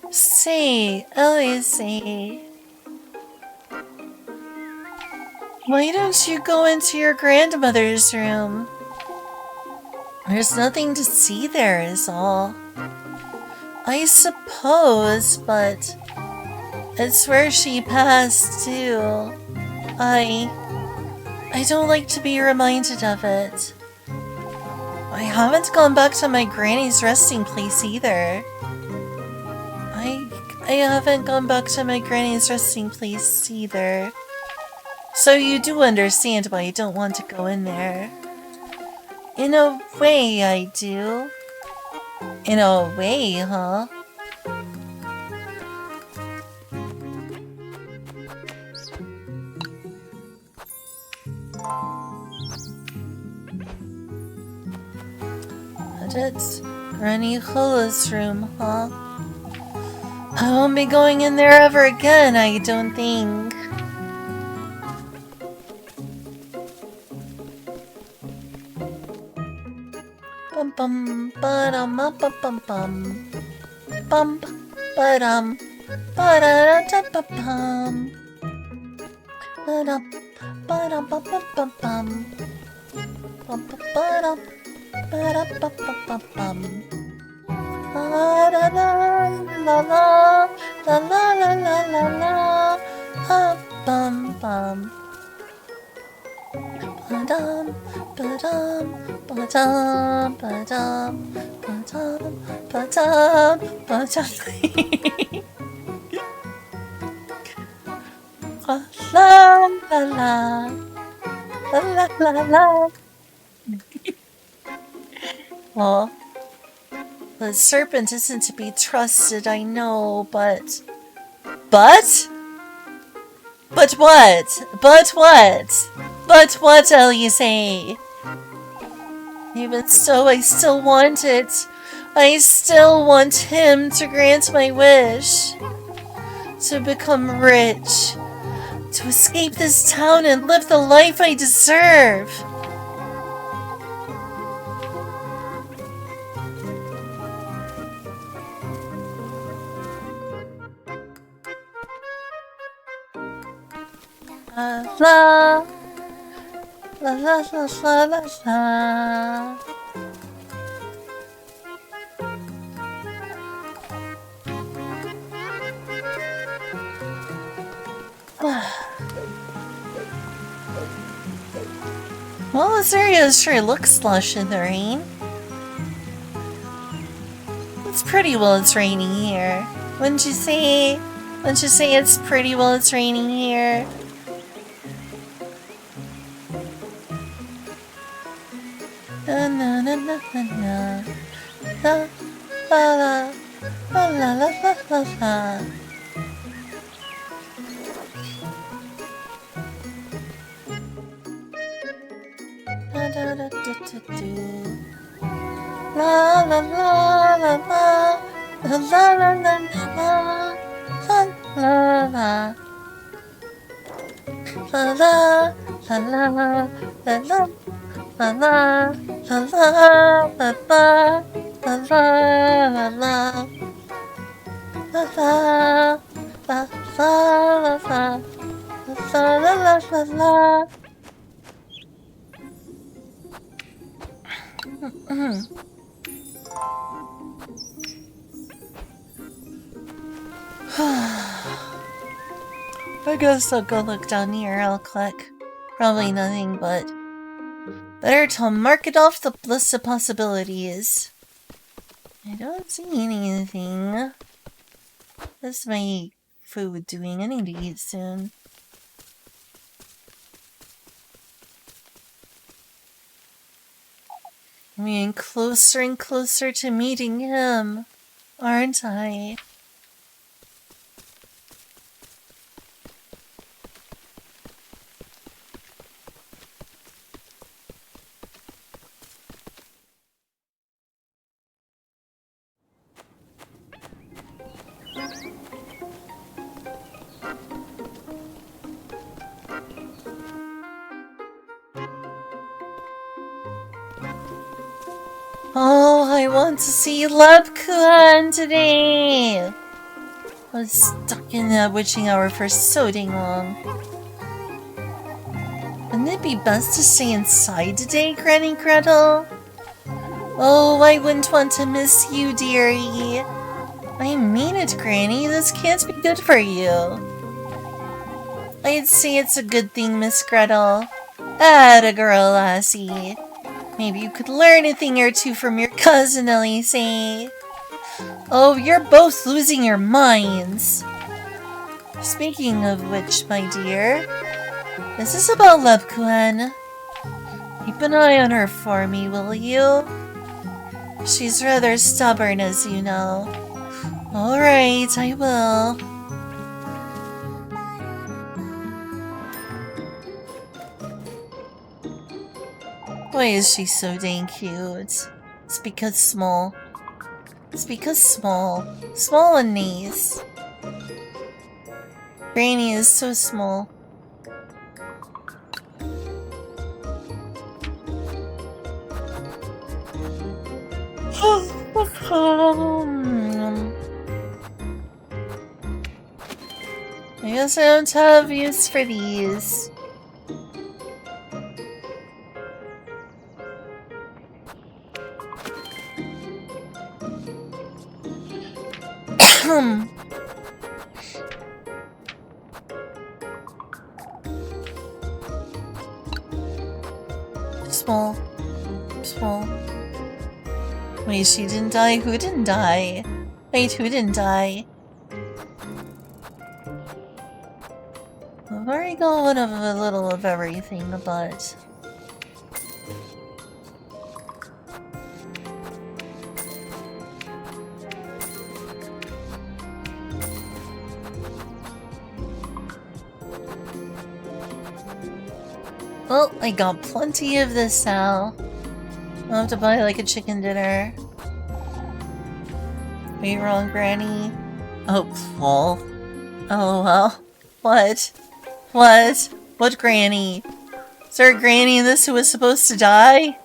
Say, Elise, why don't you go into your grandmother's room? There's nothing to see there is all. I suppose, but it's where she passed too. I don't like to be reminded of it. I haven't gone back to my granny's resting place either. I haven't gone back to my granny's resting place either. So you do understand why I don't want to go in there. In a way, I do. In a way, huh? But it's Granny Hula's room, huh? I won't be going in there ever again, I don't think. Bum bum ba-dum bum bum bum bum ba-dum ba-da-da-da-ba-bum ba-dum ba-dum bum bum bum bum bum ba-dum ba-da-ba-ba-ba-bum la la la la la la la la la la la bum bum ba-dum ba-dum ba-dum ba-dum ba-dum ba-dum ba-dum la la la la la la la. Well, the serpent isn't to be trusted, I know, but... But? But what? But what? But what, Elise? Even so, I still want it. I still want him to grant my wish. To become rich. To escape this town and live the life I deserve. La la la la la la la. Well, this area sure looks lush in the rain. It's pretty while it's raining here. Wouldn't you say? Wouldn't you say it's pretty while it's raining here? Na na na na na na. La la la la la la la la. Da da da da da do. La la la la la. La la la la la. La la la. La la la la la la. La la la la la la la la la la la la la la la. I guess I'll go look down here real quick. Probably nothing, but better to mark it off the list of possibilities. I don't see anything. What's my food doing? I need to eat soon. I'm getting closer and closer to meeting him, aren't I? I want to see Lepkuan today! I was stuck in that witching hour for so dang long. Wouldn't it be best to stay inside today, Granny Gretel? Oh, I wouldn't want to miss you, dearie. I mean it, Granny. This can't be good for you. I'd say it's a good thing, Miss Gretel. Atta girl, lassie. Maybe you could learn a thing or two from your cousin, Elise. Oh, you're both losing your minds. Speaking of which, my dear, this is about Lepkuan. Keep an eye on her for me, will you? She's rather stubborn, as you know. Alright, I will. Why is she so dang cute? It's because small. It's because small. Small and nice. Granny is so small. I guess I don't have use for these. Small. Small. Wait, she didn't die? Who didn't die? Wait, who didn't die? I've already got one of a little of everything, but... Well, I got plenty of this now. I'll have to buy like a chicken dinner. Are you wrong, Granny? Oh, lol. Oh, well. What? What? What Granny? Is there a Granny in this who was supposed to die?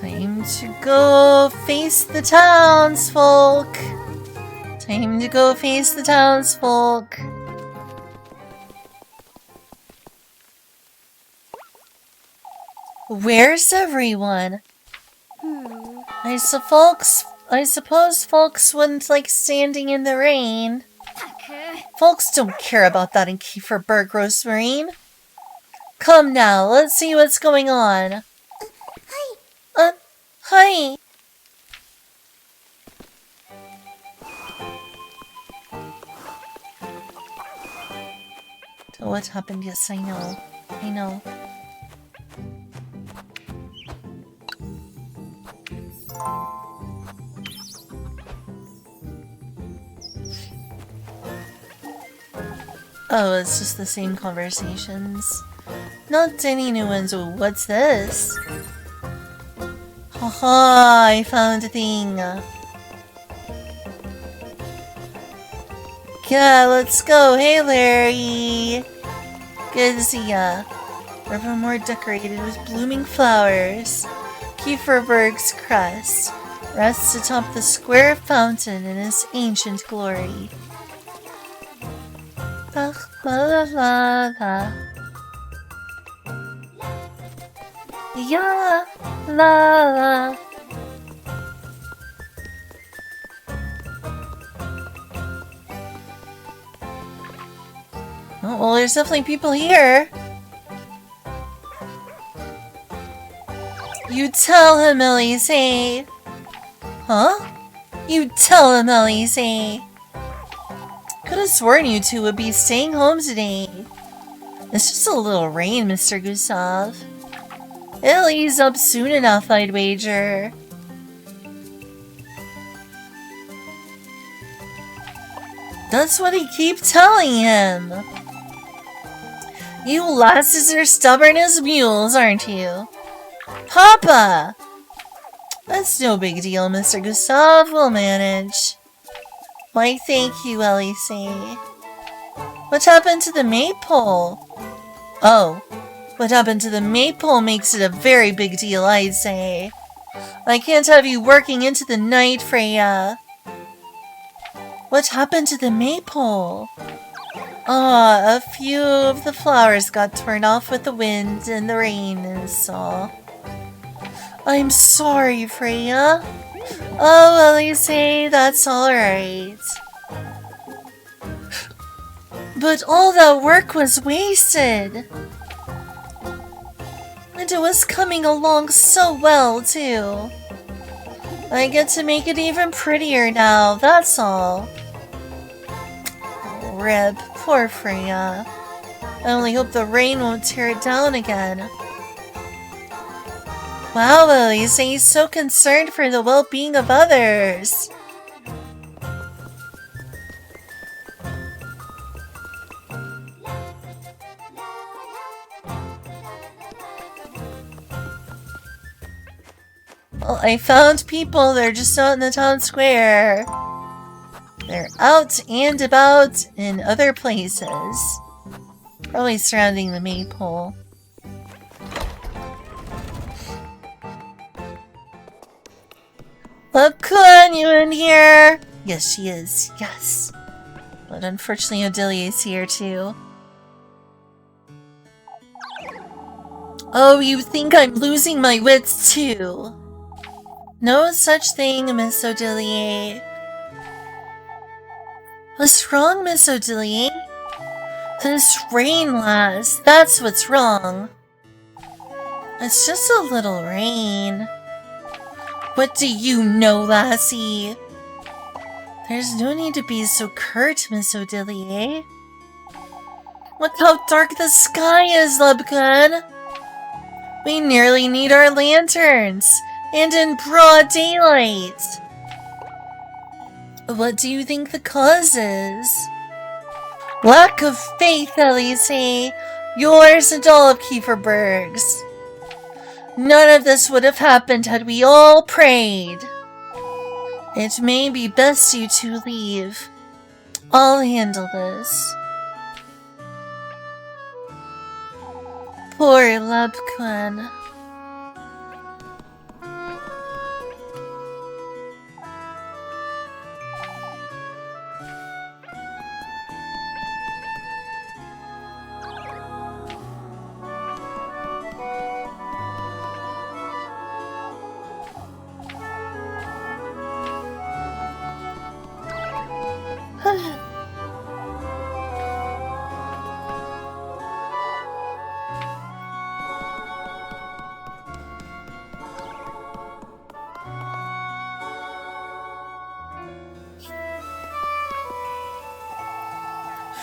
Time to go face the townsfolk. Time to go face the townsfolk. Where's everyone? I suppose folks wouldn't like standing in the rain. Folks don't care about that in Kieferberg, Rosemarine. Come now, let's see what's going on. Hi. So what happened? Yes, I know. I know. Oh, it's just the same conversations. Not any new ones. What's this? Haha, I found a thing. Yeah, let's go. Hey, Larry. Good to see ya. Ever more decorated with blooming flowers. Kieferberg's crest rests atop the square fountain in its ancient glory. La la la la. Yeah, la la. Oh, well, there's definitely people here. You tell him, Elise. Huh? You tell him, Elise. Could have sworn you two would be staying home today. It's just a little rain, Mr. Gustav. It'll ease up soon enough, I'd wager. That's what he keeps telling him. You lasses are stubborn as mules, aren't you? Papa! That's no big deal, Mr. Gustav. We'll manage. Why, thank you, Elise. What happened to the maypole? Oh, what happened to the maypole makes it a very big deal, I'd say. I can't have you working into the night, Freya. What happened to the maypole? Ah, a few of the flowers got torn off with the wind and the rain is all. I'm sorry, Freya. Oh, Elise, that's alright. But all that work was wasted. And it was coming along so well, too. I get to make it even prettier now, that's all. Rip, poor Freya. I only hope the rain won't tear it down again. Wow, Elise, he's so concerned for the well-being of others. Well, I found people, they're just out in the town square. They're out and about in other places. Probably surrounding the maypole. Look, you in here? Yes, she is. Yes. But unfortunately, Odelia's here too. Oh, you think I'm losing my wits too? No such thing, Miss Odelia. What's wrong, Miss Odelia? This rain, lass. That's what's wrong. It's just a little rain. What do you know, lassie? There's no need to be so curt, Miss Odelia. Look how dark the sky is, Lubcon. We nearly need our lanterns, and in broad daylight. What do you think the cause is? Lack of faith, Elise. Yours and all of Kieferberg's. None of this would have happened had we all prayed. It may be best you two leave. I'll handle this. Poor Lubcon.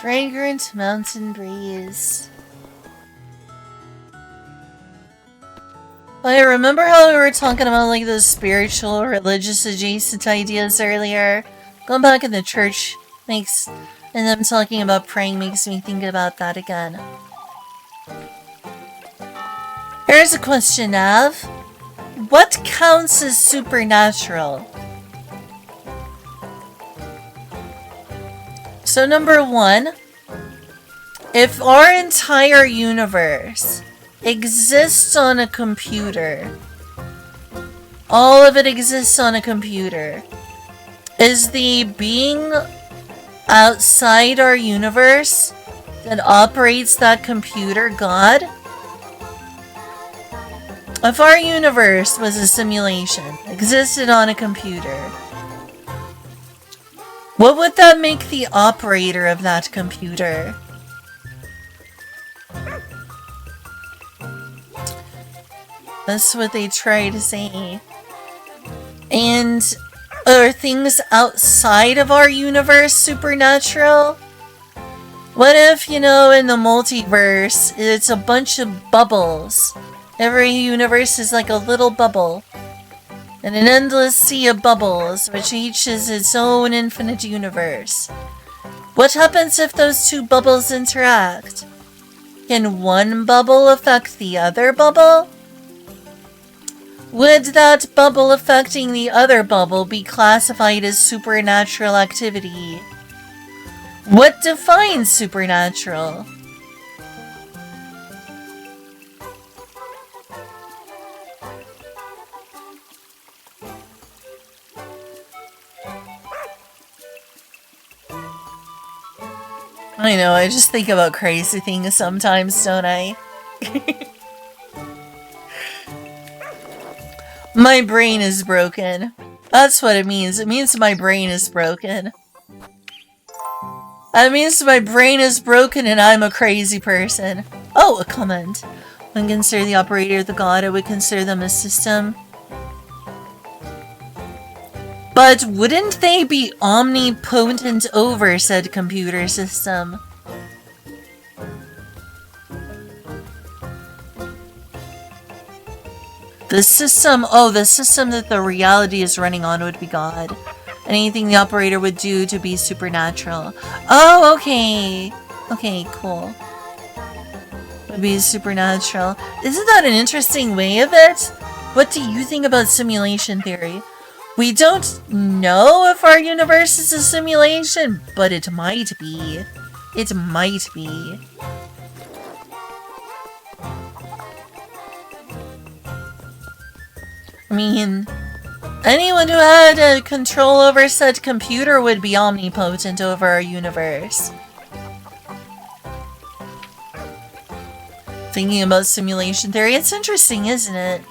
Fragrant mountain breeze. I remember how we were talking about like those spiritual, religious adjacent ideas earlier. Going back in the church makes, and them talking about praying makes me think about that again. Here's a question, Nav. What counts as supernatural? So number one, if our entire universe exists on a computer, all of it exists on a computer, is the being outside our universe that operates that computer God? If our universe was a simulation, existed on a computer, what would that make the operator of that computer? That's what they try to say. And are things outside of our universe supernatural? What if, you know, in the multiverse, it's a bunch of bubbles? Every universe is like a little bubble. And an endless sea of bubbles, which each is its own infinite universe. What happens if those two bubbles interact? Can one bubble affect the other bubble? Would that bubble affecting the other bubble be classified as supernatural activity? What defines supernatural? I know, I just think about crazy things sometimes, don't I? My brain is broken. That's what it means. It means my brain is broken. That means my brain is broken and I'm a crazy person. Oh, a comment. When consider the operator of the god, I would consider them a system. But wouldn't they be omnipotent over said computer system? The system, oh, the system that the reality is running on would be God. Anything the operator would do to be supernatural. Oh, okay. Okay, cool. Would be supernatural. Isn't that an interesting way of it? What do you think about simulation theory? We don't know if our universe is a simulation, but it might be. It might be. I mean, anyone who had a control over said computer would be omnipotent over our universe. Thinking about simulation theory, it's interesting, isn't it?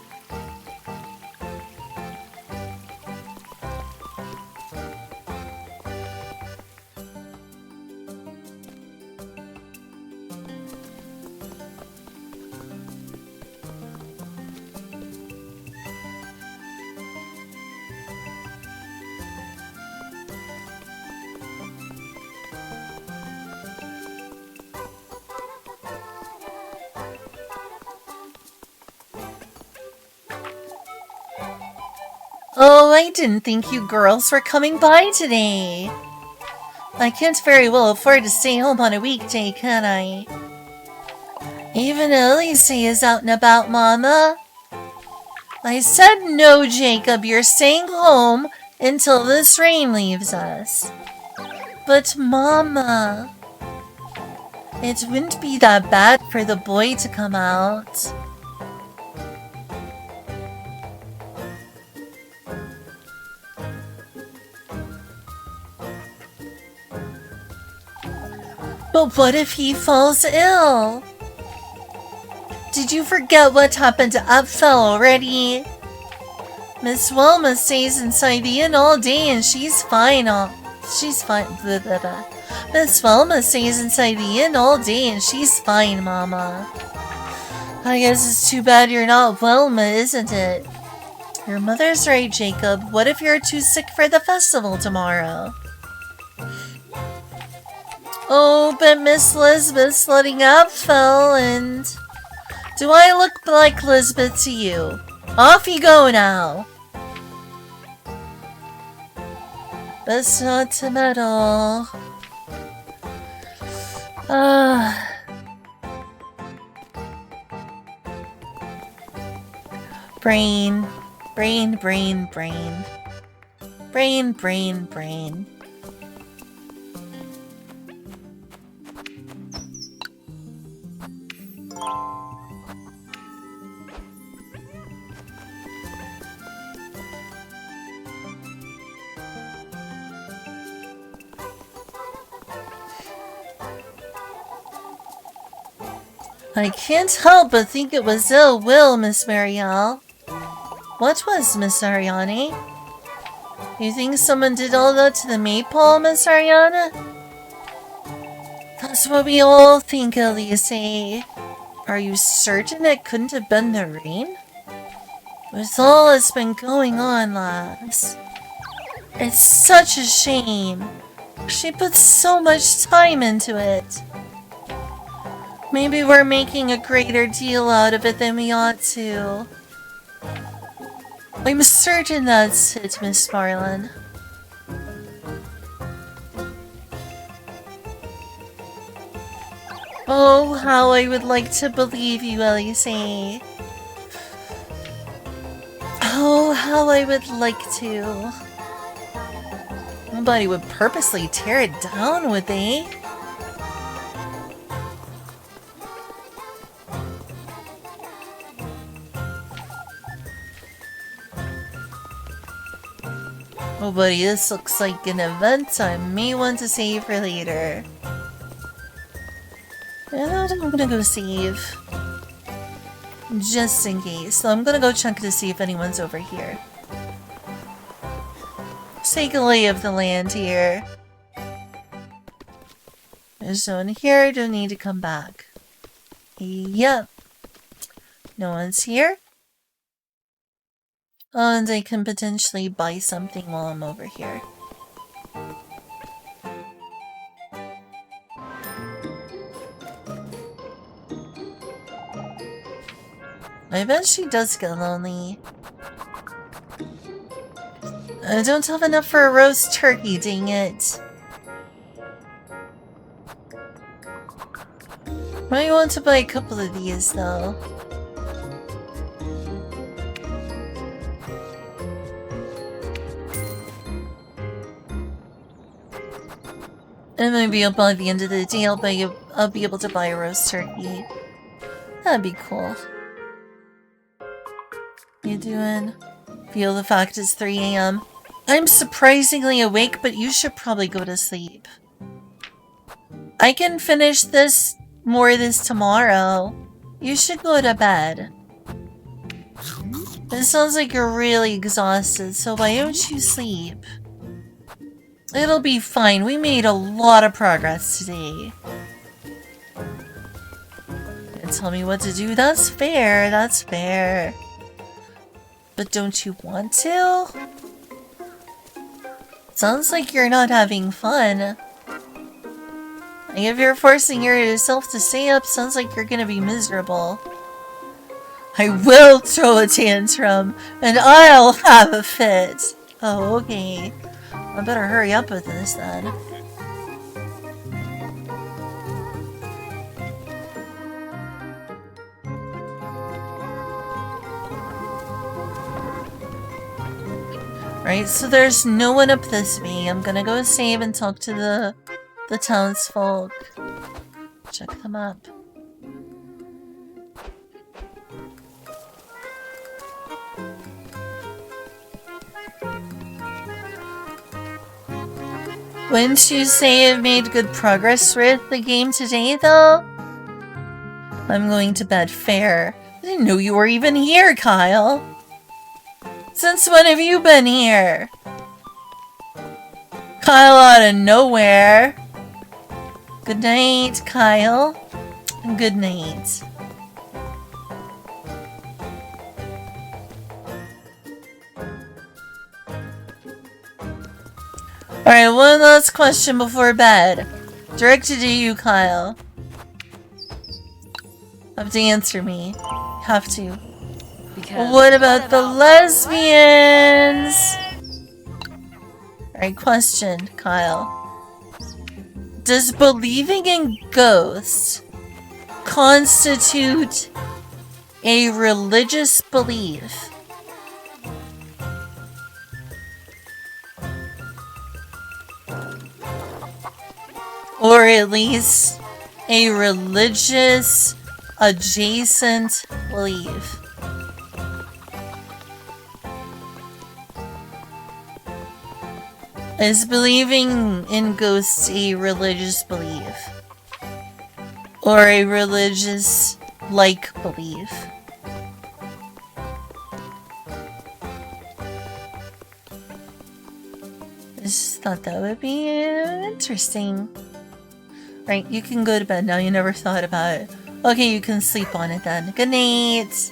Oh, I didn't think you girls were coming by today. I can't very well afford to stay home on a weekday, can I? Even Elise is out and about, Mama. I said no, Jacob, you're staying home until this rain leaves us. But Mama, it wouldn't be that bad for the boy to come out. But what if he falls ill? Did you forget what happened to Upfell already? Miss Wilma stays inside the inn all day and she's fine. She's fine. Blah, blah, blah. Miss Wilma stays inside the inn all day and she's fine, Mama. I guess it's too bad you're not Wilma, isn't it? Your mother's right, Jacob. What if you're too sick for the festival tomorrow? Oh, but Miss Lisbeth's letting Upfell and... Do I look like Lisbeth to you? Off you go now! Best not to meddle. Brain. Brain, brain, brain. Brain, brain, brain. I can't help but think it was ill will, Miss Marielle. What was, Miss Ariane? You think someone did all that to the maypole, Miss Ariana? That's what we all think, Elise. Are you certain it couldn't have been the rain? With all that's been going on, lass. It's such a shame. She put so much time into it. Maybe we're making a greater deal out of it than we ought to. I'm certain that's it, Miss Marlin. Oh, how I would like to believe you, Elise. how I would like to. Nobody would purposely tear it down, would they? Oh buddy, this looks like an event I may want to save for later. And I'm gonna go save. Just in case. So I'm gonna go check to see if anyone's over here. Let's take a lay of the land here. There's no one here, don't need to come back. Yep. No one's here. Oh, and I can potentially buy something while I'm over here. I bet she does get lonely. I don't have enough for a roast turkey, dang it. Might want to buy a couple of these, though. And maybe by the end of the day, I'll be able to buy a roast turkey. That'd be cool. You doing? Feel the fact it's 3 AM. I'm surprisingly awake, but you should probably go to sleep. I can finish this tomorrow. You should go to bed. It sounds like you're really exhausted, so why don't you sleep? It'll be fine. We made a lot of progress today. You tell me what to do. That's fair. That's fair. But don't you want to? Sounds like you're not having fun. If you're forcing yourself to stay up, sounds like you're gonna be miserable. I will throw a tantrum, and I'll have a fit. Oh, okay. I better hurry up with this then. Right, so there's no one up this way. I'm gonna go save and talk to the townsfolk. Check them up. Wouldn't you say I've made good progress with the game today, though? I'm going to bed. Fair. I didn't know you were even here, Kyle. Since when have you been here? Kyle out of nowhere. Good night, Kyle. Good night. Alright, one last question before bed. Directed to you, Kyle. Have to answer me. Have to. What about the lesbians? Alright, question, Kyle. Does believing in ghosts constitute a religious belief? Or at least a religious adjacent belief? Is believing in ghosts a religious belief? Or a religious-like belief? I just thought that would be interesting. Right, you can go to bed now. You never thought about it. Okay, you can sleep on it then. Good night!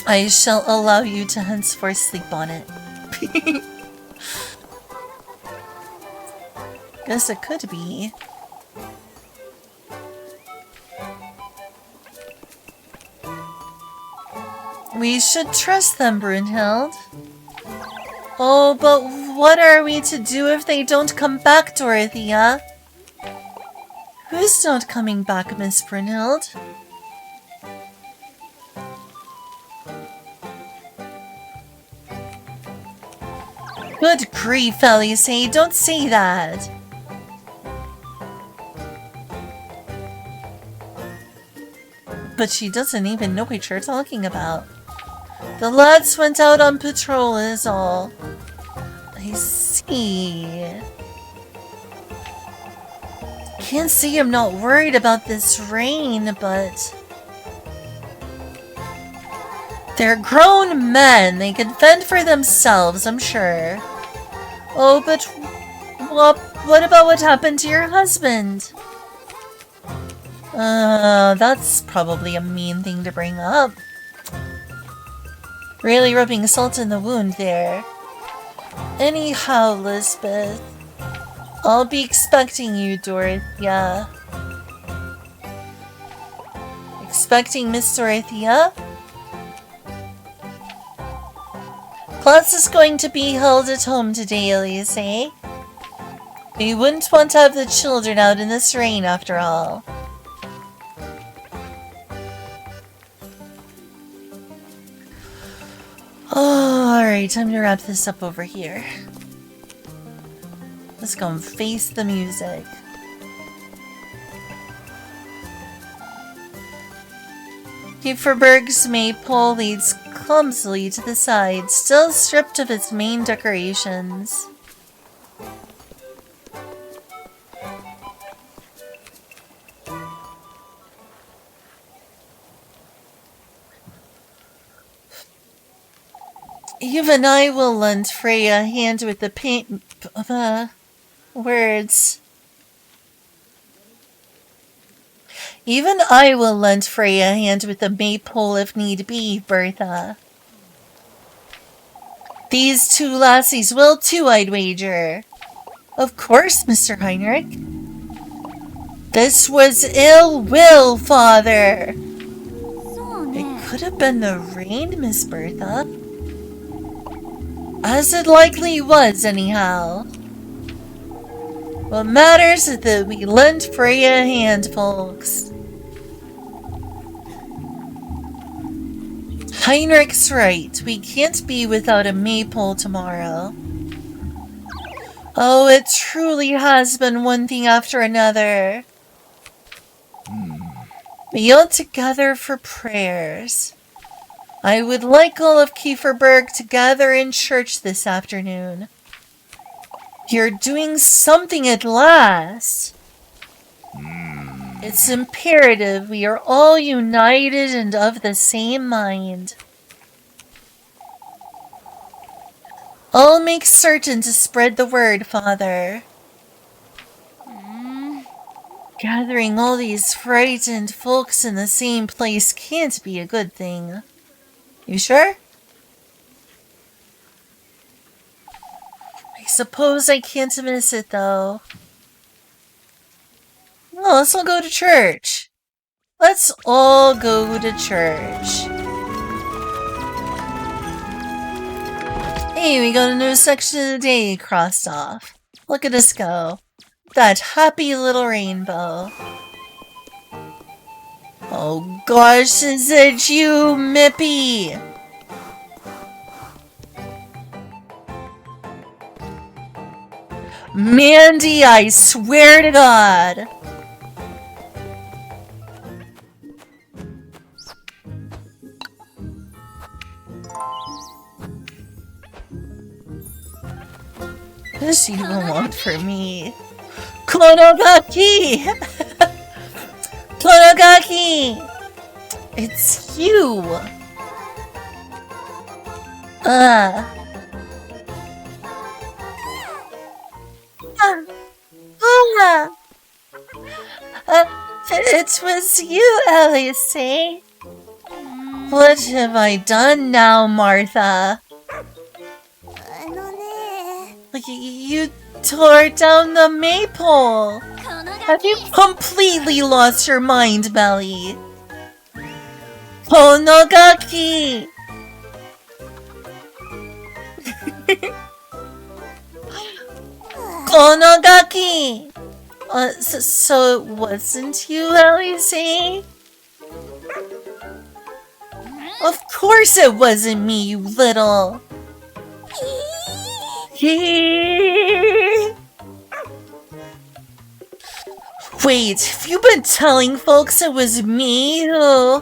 I shall allow you to henceforth sleep on it. Guess it could be. We should trust them, Brunhild. Oh, but what are we to do if they don't come back, Dorothea? Who's not coming back, Miss Brunhild? Good grief, Elise, don't say that. But she doesn't even know what you're talking about. The lads went out on patrol is all. I see. Can't say I'm not worried about this rain, but... they're grown men. They can fend for themselves, I'm sure. Oh, but what about what happened to your husband? That's probably a mean thing to bring up. Really rubbing salt in the wound there. Anyhow, Lisbeth, I'll be expecting you, Dorothea. Expecting Miss Dorothea? Class is going to be held at home today, Elise, eh? We wouldn't want to have the children out in this rain, after all. Oh, alright, time to wrap this up over here. Let's go and face the music. Kieferberg's maypole leads clumsily to the side, still stripped of its main decorations. Even I will lend Freya a hand with the paint... words. Even I will lend Freya a hand with the maypole if need be, Bertha. These two lassies will too, I'd wager. Of course, Mr. Heinrich. This was ill will, father. It could have been the rain, Miss Bertha. As it likely was, anyhow. What matters is that we lent Freya a hand, folks. Heinrich's right. We can't be without a maypole tomorrow. Oh, it truly has been one thing after another. We all together for prayers. I would like all of Kieferberg to gather in church this afternoon. You're doing something at last. It's imperative we are all united and of the same mind. I'll make certain to spread the word, Father. Gathering all these frightened folks in the same place can't be a good thing. You sure? I suppose I can't miss it, though. Well, let's all go to church. Let's all go to church. Hey, we got a new section of the day crossed off. Look at us go. That happy little rainbow. Oh gosh, is it you, Mippy? Mandy, I swear to God. What does you want for me? Konogaki! Konogaki! It's you! It was you, Elise. What have I done now, Martha? You tore down the maypole! Have you completely lost your mind, Belly? Konogaki! Konogaki! So it wasn't you, Elise? Of course it wasn't me, you little... Yee! Wait, have you been telling folks it was me who...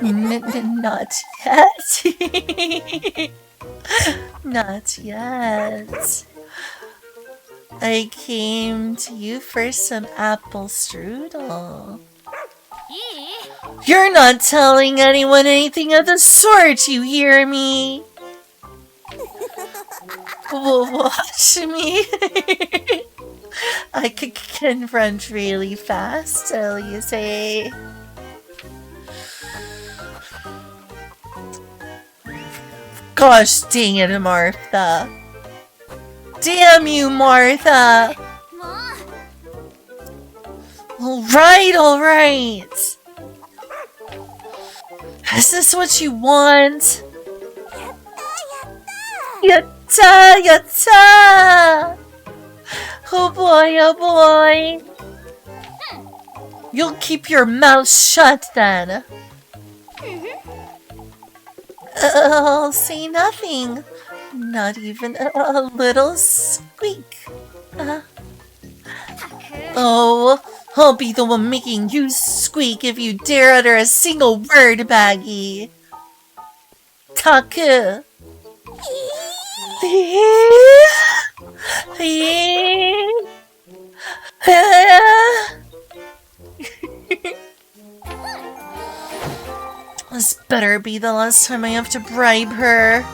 Not yet. Not yet. I came to you for some apple strudel. You're not telling anyone anything of the sort, you hear me? Watch me. I can run really fast, Elise. Gosh dang it, Martha. Damn you, Martha. Alright. Is this what you want? Yatta, yatta! Oh boy, oh boy. You'll keep your mouth shut then. I'll say nothing. Not even a little squeak. Oh, I'll be the one making you squeak if you dare utter a single word, Baggy. Kaku. This better be the last time I have to bribe her.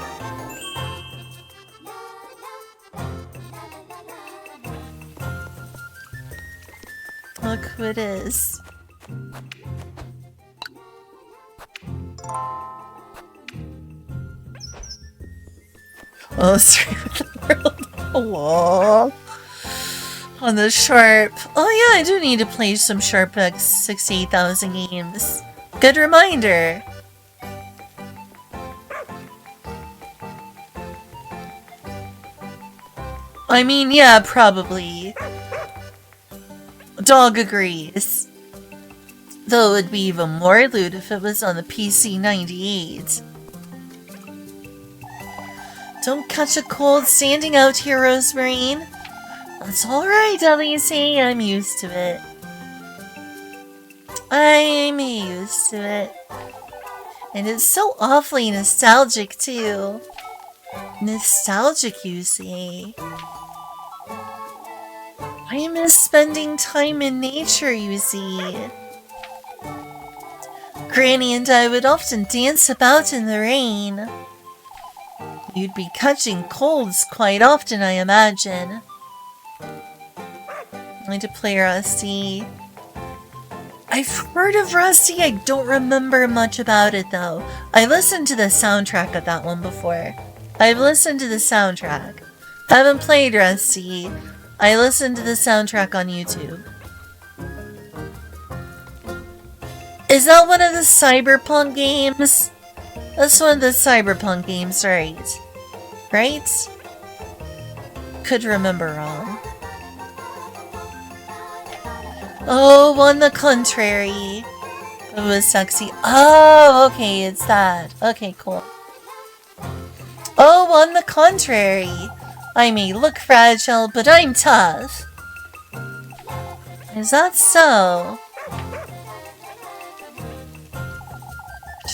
Look who it is. Oh, sorry with the world. Aww. On the Sharp. Oh yeah, I do need to play some Sharp X 68,000 games. Good reminder. I mean, yeah, probably. Dog agrees. Though it would be even more loot if it was on the PC-98. Don't catch a cold standing out here, Rosemarine. That's alright, Elise. I'm used to it. I'm used to it. And it's so awfully nostalgic, too. Nostalgic, you see. I miss spending time in nature, you see. Granny and I would often dance about in the rain. You'd be catching colds quite often, I imagine. I need to play Rusty. I've heard of Rusty, I don't remember much about it though. I listened to the soundtrack of that one before. I've listened to the soundtrack. I haven't played Rusty. I listened to the soundtrack on YouTube. Is that one of the Cyberpunk games? That's one of the Cyberpunk games, right? Right? Could remember wrong. Oh, on the contrary. It was sexy. Oh, okay, it's that. Okay, cool. Oh, on the contrary. I may look fragile, but I'm tough. Is that so?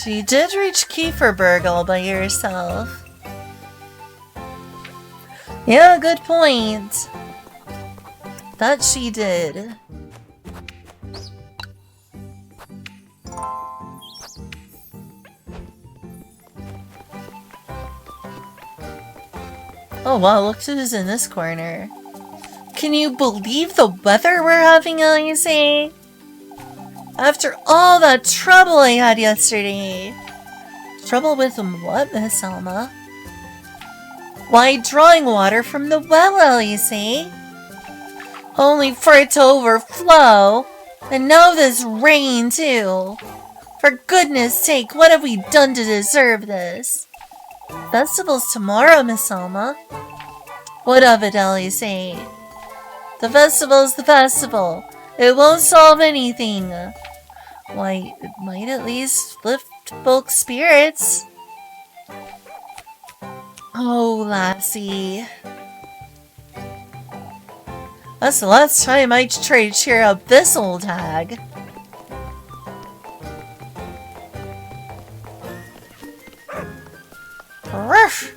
She did reach Kieferberg all by herself. Yeah, good point. That she did. Oh wow, look who's in this corner. Can you believe the weather we're having, Elise? After all that trouble I had yesterday. Trouble with what, Miss Alma? Why, drawing water from the well, Elise. Only for it to overflow. And now this rain, too. For goodness sake, what have we done to deserve this? Festival's tomorrow, Miss Alma. What of it, Elise? The festival's the festival. It won't solve anything. Why, it might at least lift folks' spirits. Oh, lassie. That's the last time I try to cheer up this old hag. Ruff!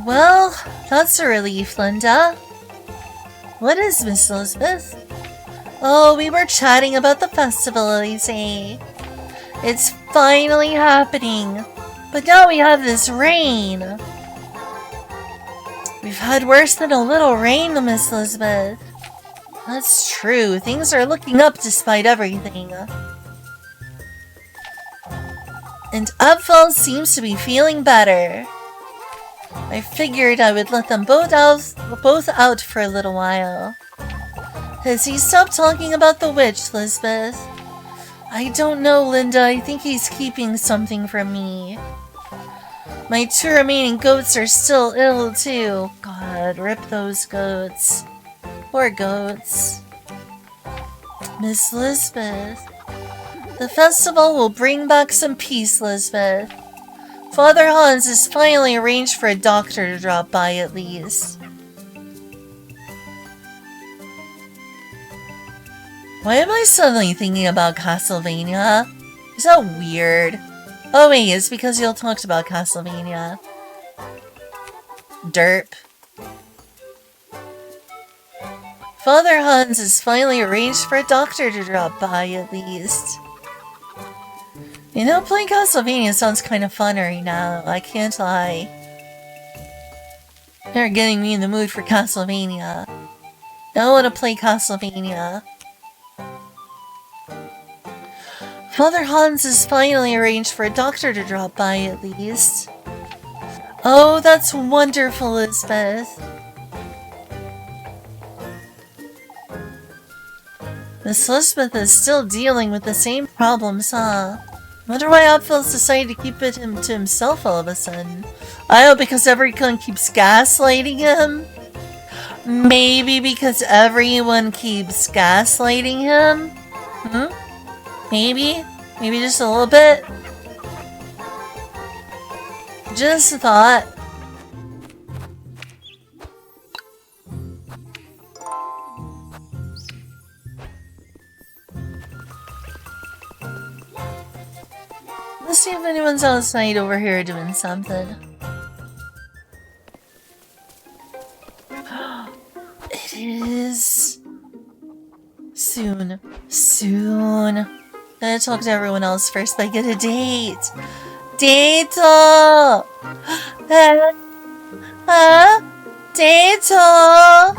Well, that's a relief, Linda. What is Miss Elizabeth? Oh, we were chatting about the festival, Elise. It's finally happening. But now we have this rain. We've had worse than a little rain, Miss Elizabeth. That's true. Things are looking up despite everything. And Upfall seems to be feeling better. I figured I would let them both out for a little while. Has he stopped talking about the witch, Lisbeth? I don't know, Linda. I think he's keeping something from me. My 2 remaining goats are still ill, too. God, rip those goats. Poor goats. Miss Lisbeth. The festival will bring back some peace, Lisbeth. Father Hans has finally arranged for a doctor to drop by at least. Why am I suddenly thinking about Castlevania? Is that weird? Oh wait, it's because y'all talked about Castlevania. Derp. Father Hans has finally arranged for a doctor to drop by at least. You know, playing Castlevania sounds kind of fun right now, I can't lie. They're getting me in the mood for Castlevania. I want to play Castlevania. Father Hans has finally arranged for a doctor to drop by at least. Oh, that's wonderful, Lisbeth. Miss Lisbeth is still dealing with the same problems, huh? Wonder why Opphil's decided to keep it to himself all of a sudden. I know, because everyone keeps gaslighting him? Maybe because everyone keeps gaslighting him? Maybe? Maybe just a little bit? Just a thought. Let's see if anyone's outside over here doing something. It is... Soon. Gotta talk to everyone else first, but I get a date. Date-o! Date-o!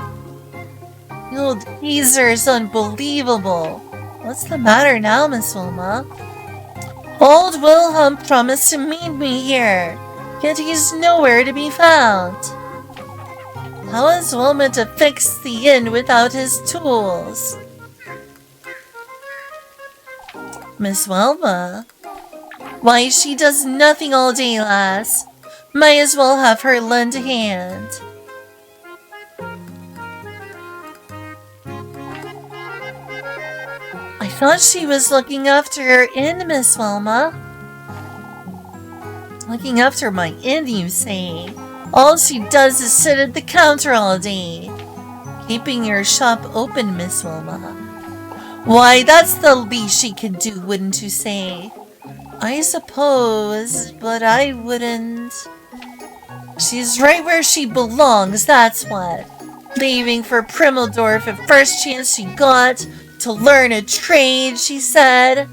The old teaser is unbelievable. What's the matter now, Miss Wilma? Old Wilhelm promised to meet me here, yet he's nowhere to be found. How is Wilma to fix the inn without his tools? Miss Wilma? Why, she does nothing all day, lass. Might as well have her lend a hand. I thought she was looking after her inn, Miss Wilma. Looking after my inn, you say? All she does is sit at the counter all day. Keeping your shop open, Miss Wilma. Why, that's the least she can do, wouldn't you say? I suppose, but I wouldn't. She's right where she belongs, that's what. Leaving for Primmeldorf at first chance she got to learn a trade, she said.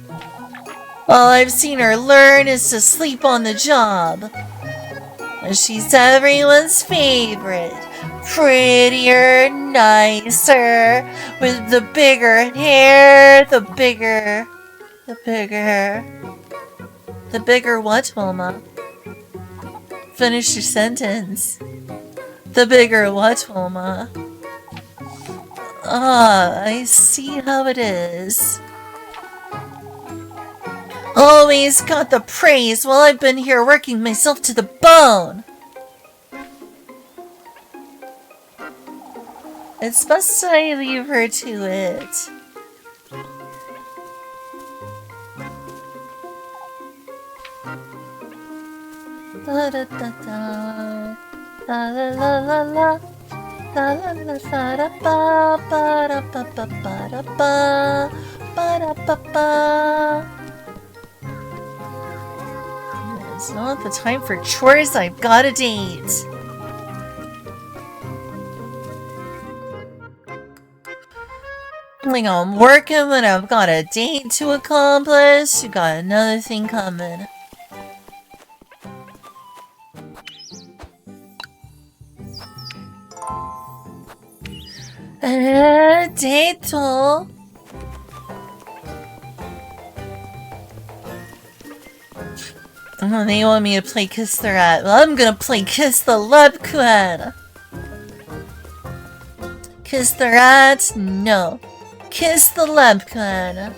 All I've seen her learn is to sleep on the job. And she's everyone's favorite. Prettier, nicer, with the bigger hair, the bigger what, Wilma? Finish your sentence. The bigger what, Wilma? Ah, I see how it is. Always got the praise while I've been here working myself to the bone. It's best I leave her to it. da da da da. La la la la la. La la la la da ba ba da ba ba ba da ba ba da ba ba. It's not the time for chores. I've got a date. Like I'm working, but I've got a date to accomplish. You got another thing coming. Date. Oh, they want me to play Kiss the Rat. Well, I'm gonna play Kiss the Leprechaun. Kiss the Rat? No. Kiss the Leprechaun.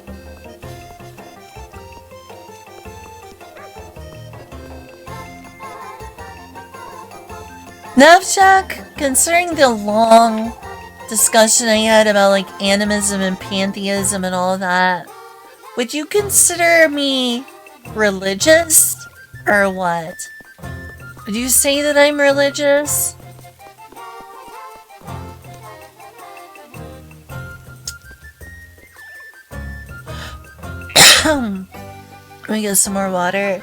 Navchak, considering the long discussion I had about like animism and pantheism and all that, would you consider me religious or what? Would you say that I'm religious? Let me get some more water.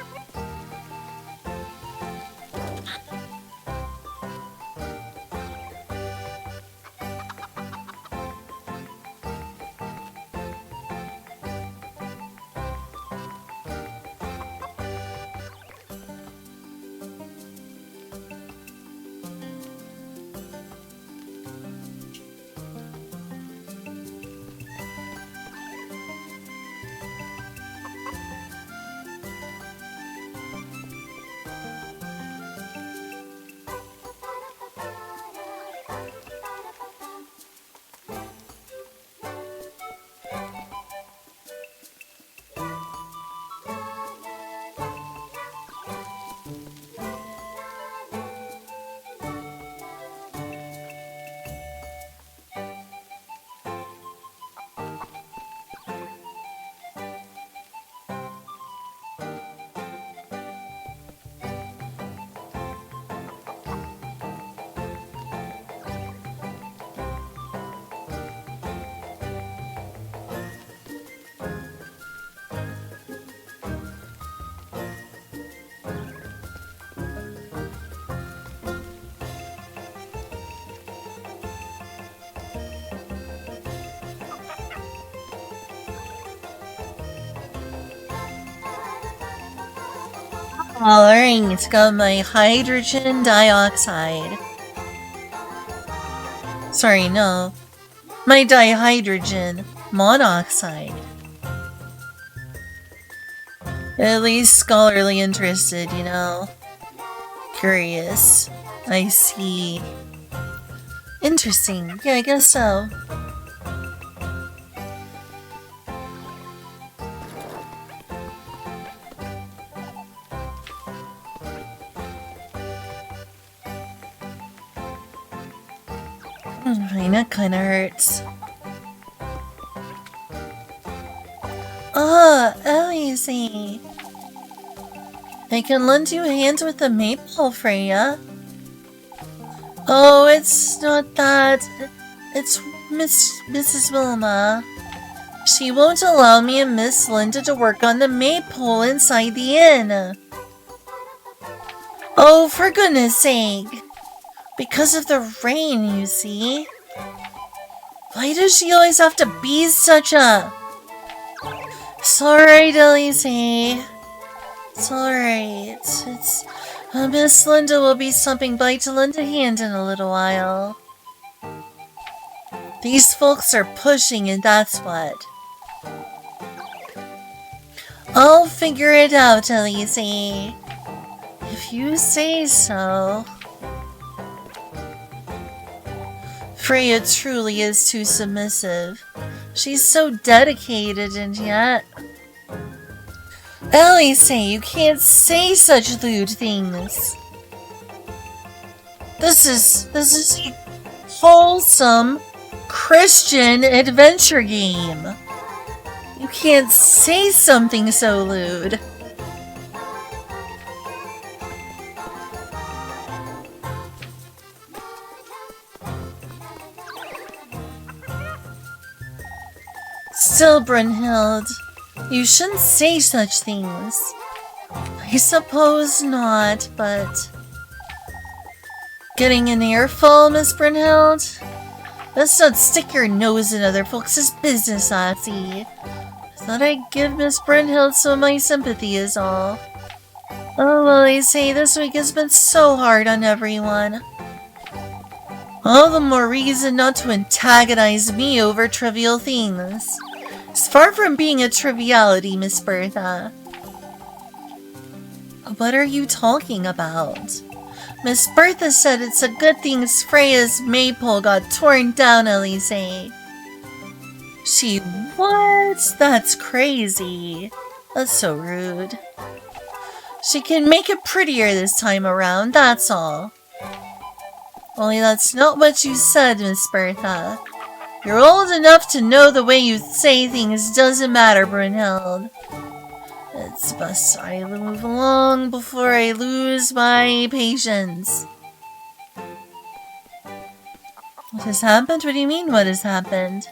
Alright, got my hydrogen dioxide. Sorry, no. My dihydrogen monoxide. At least scholarly interested, you know. Curious. I see. Interesting. Yeah, I guess so. My neck kinda hurts. Oh, Elise! I can lend you a hand with the maple, Freya. Oh, it's not that. It's Mrs. Wilma. She won't allow me and Miss Linda to work on the maypole inside the inn. Oh, for goodness sake. Because of the rain, you see. Why does she always have to be such a... It's alright, Elise. It's alright. It's... Miss Linda will be stopping by to lend a hand in a little while. These folks are pushing and that's what. I'll figure it out, Elise. If you say so. Freya truly is too submissive. She's so dedicated and yet... Elise, you can't say such lewd things. This is a wholesome Christian adventure game. You can't say something so lewd. Still, Brunhild, you shouldn't say such things. I suppose not, but... Getting an earful, Miss Brunhild? Let's not stick your nose in other folks' business, lassie. I thought I'd give Miss Brunhild some of my sympathy is all. Oh, well, they say this week has been so hard on everyone. All the more reason not to antagonize me over trivial things. It's far from being a triviality, Miss Bertha. What are you talking about? Miss Bertha said it's a good thing Freya's maypole got torn down, Elise. She what? That's crazy. That's so rude. She can make it prettier this time around, that's all. Only that's not what you said, Miss Bertha. You're old enough to know the way you say things doesn't matter, Brunhild. It's best I move along before I lose my patience. What has happened? What do you mean, what has happened?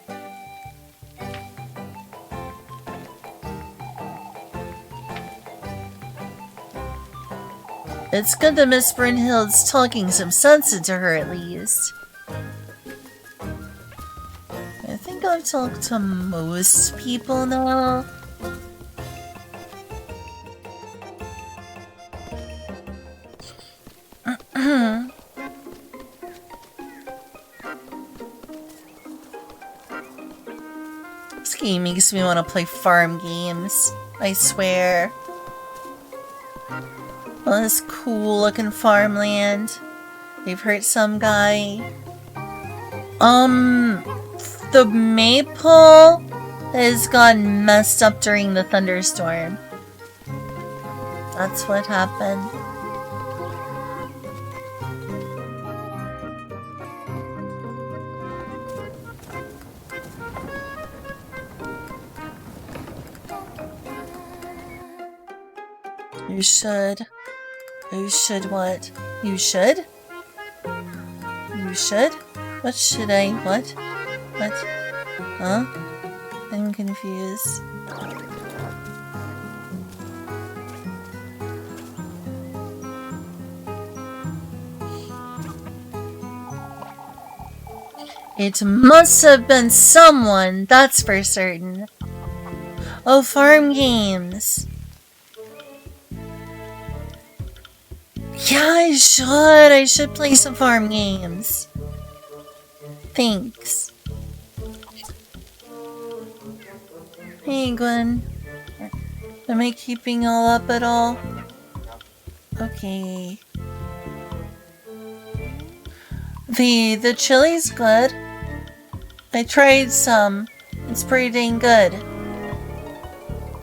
It's good that Miss Brunhild's talking some sense into her, at least. I think I've talked to most people now. This game makes me want to play farm games, I swear. All this cool looking farmland. They've hurt some guy. The maypole has gotten messed up during the thunderstorm. That's what happened. You should. You should what? You should? You should? What should I? What? What? Huh? I'm confused. It must have been someone, that's for certain. Oh, farm games. Yeah, I should play some farm games. Thanks. Hey, Gwen. Am I keeping all up at all? Okay. The chili's good. I tried some. It's pretty dang good.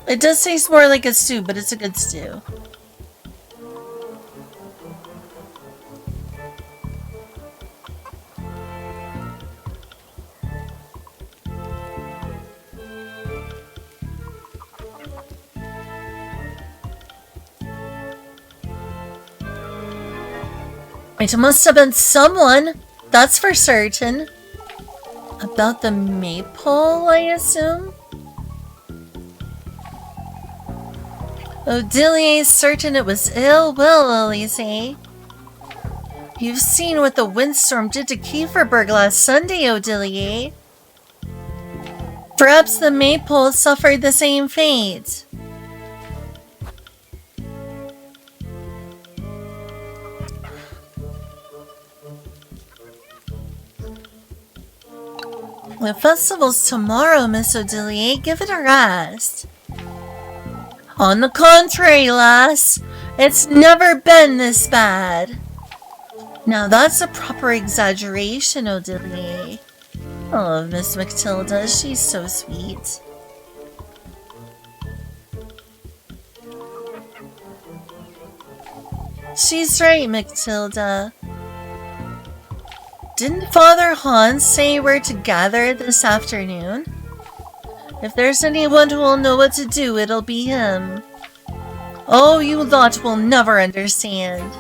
It does taste more like a stew, but it's a good stew. It must have been someone, that's for certain. About the maypole, I assume? Odilier's certain it was ill will, Elise. You've seen what the windstorm did to Kieferberg last Sunday, Odilier. Perhaps the maypole suffered the same fate. The festival's tomorrow, Miss Odilier. Give it a rest. On the contrary, lass. It's never been this bad. Now that's a proper exaggeration, Odilier. I love Miss Matilda. She's so sweet. She's right, Matilda. Didn't Father Hans say we're to gather this afternoon? If there's anyone who will know what to do, it'll be him. Oh, you lot will never understand.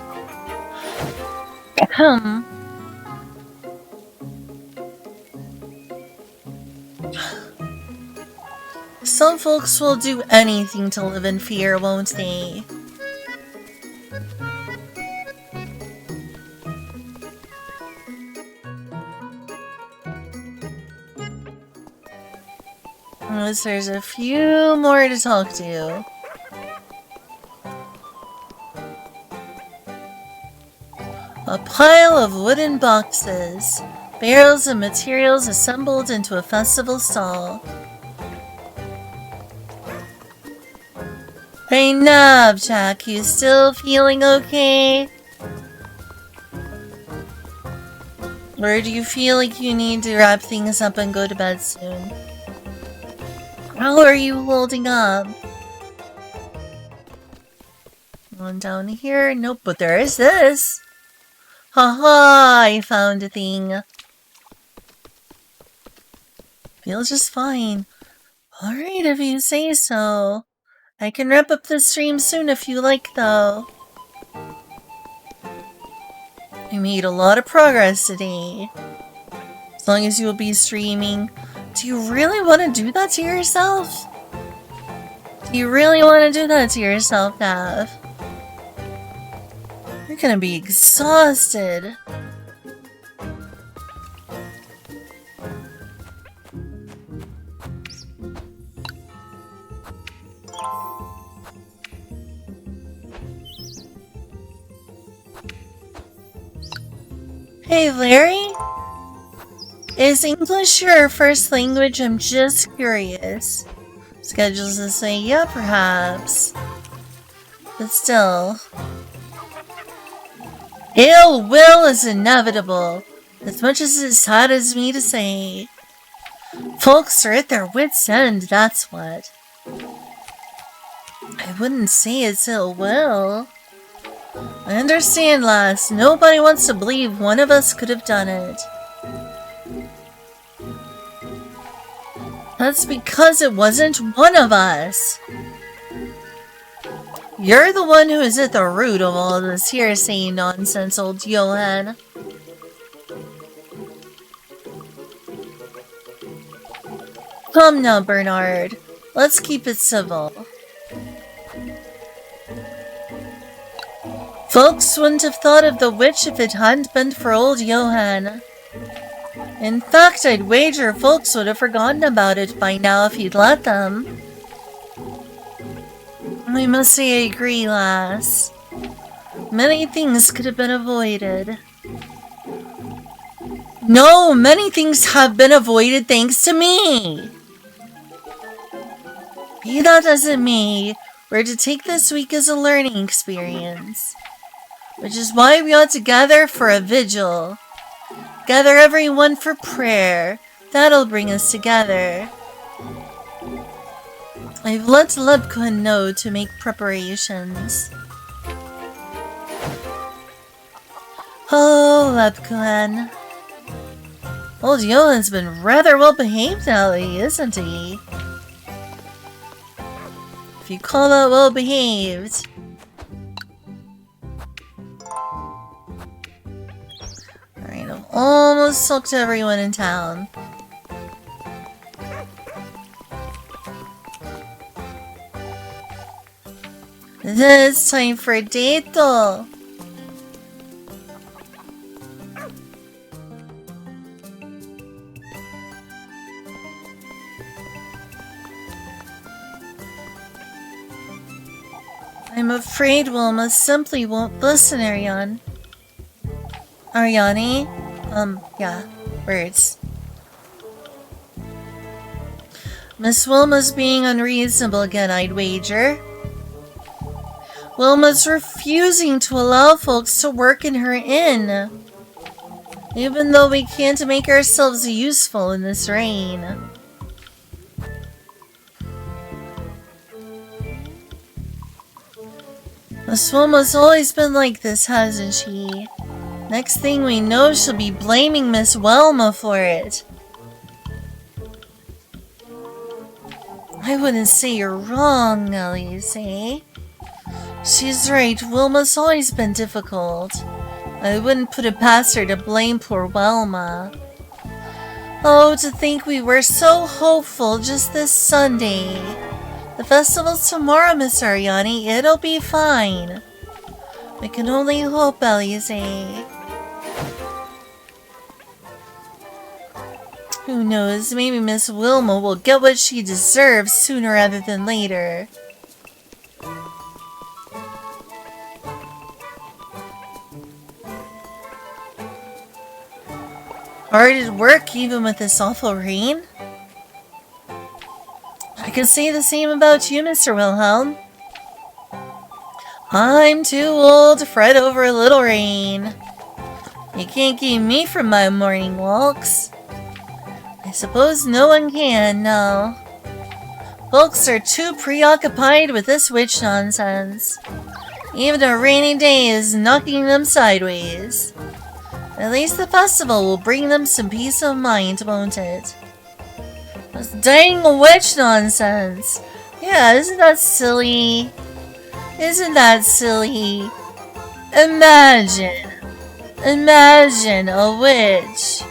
Some folks will do anything to live in fear, won't they? Unless there's a few more to talk to. A pile of wooden boxes. Barrels of materials assembled into a festival stall. Hey, Knobjack, you still feeling okay? Or do you feel like you need to wrap things up and go to bed soon? How are you holding up? One down here. Nope, but there is this. Haha, I found a thing. Feels just fine. Alright, if you say so. I can wrap up the stream soon if you like, though. I made a lot of progress today. As long as you'll be streaming. Do you really want to do that to yourself? Do you really want to do that to yourself, Nav? You're gonna be exhausted. Hey, Larry? Is English your first language? I'm just curious. Schedules to say, yeah, perhaps. But still. Ill will is inevitable, as much as it saddens me to say. Folks are at their wits' end, that's what. I wouldn't say it's ill will. I understand, lass. Nobody wants to believe one of us could have done it. That's because it wasn't one of us. You're the one who is at the root of all this hearsay nonsense, old Johan. Come now, Bernard. Let's keep it civil. Folks wouldn't have thought of the witch if it hadn't been for old Johan. In fact, I'd wager folks would have forgotten about it by now if you'd let them. I must say I agree, lass. Many things could have been avoided. No, many things have been avoided thanks to me! Be that as it may, we're to take this week as a learning experience. Which is why we ought to gather for a vigil. Gather everyone for prayer. That'll bring us together. I've let Lebkuchen know to make preparations. Oh, Lebkuchen. Old Johan's been rather well behaved lately, isn't he? If you call that well behaved. Alright, I've almost sucked everyone in town. Then it's time for a date, though. I'm afraid Wilma simply won't listen, Ariane. Ariane? Yeah, words. Miss Wilma's being unreasonable again, I'd wager. Wilma's refusing to allow folks to work in her inn. Even though we can't make ourselves useful in this rain. Miss Wilma's always been like this, hasn't she? Next thing we know, she'll be blaming Miss Wilma for it. I wouldn't say you're wrong, Elise, eh? She's right, Wilma's always been difficult. I wouldn't put it past her to blame poor Wilma. Oh, to think we were so hopeful just this Sunday. The festival's tomorrow, Miss Ariani. It'll be fine. We can only hope, Elise. Who knows, maybe Miss Wilma will get what she deserves sooner rather than later. Hard at work even with this awful rain? I could say the same about you, Mr. Wilhelm. I'm too old to fret over a little rain. You can't keep me from my morning walks. I suppose no one can, no. Folks are too preoccupied with this witch nonsense. Even a rainy day is knocking them sideways. At least the festival will bring them some peace of mind, won't it? This dang witch nonsense. Yeah, isn't that silly? Isn't that silly? Imagine a witch.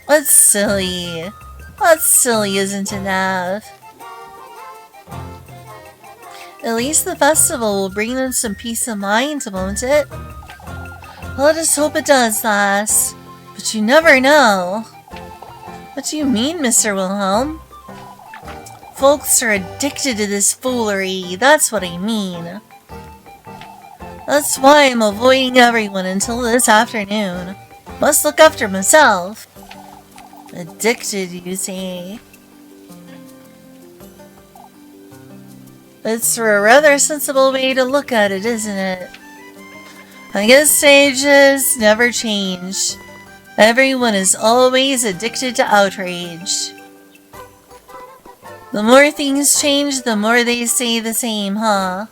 What's silly? What's silly isn't enough. At least the festival will bring them some peace of mind, won't it? Let us hope it does, lass. But you never know. What do you mean, Mr. Wilhelm? Folks are addicted to this foolery, that's what I mean. That's why I'm avoiding everyone until this afternoon. Must look after myself. Addicted, you say? It's a rather sensible way to look at it, isn't it? I guess sages never change. Everyone is always addicted to outrage. The more things change, the more they stay the same, huh?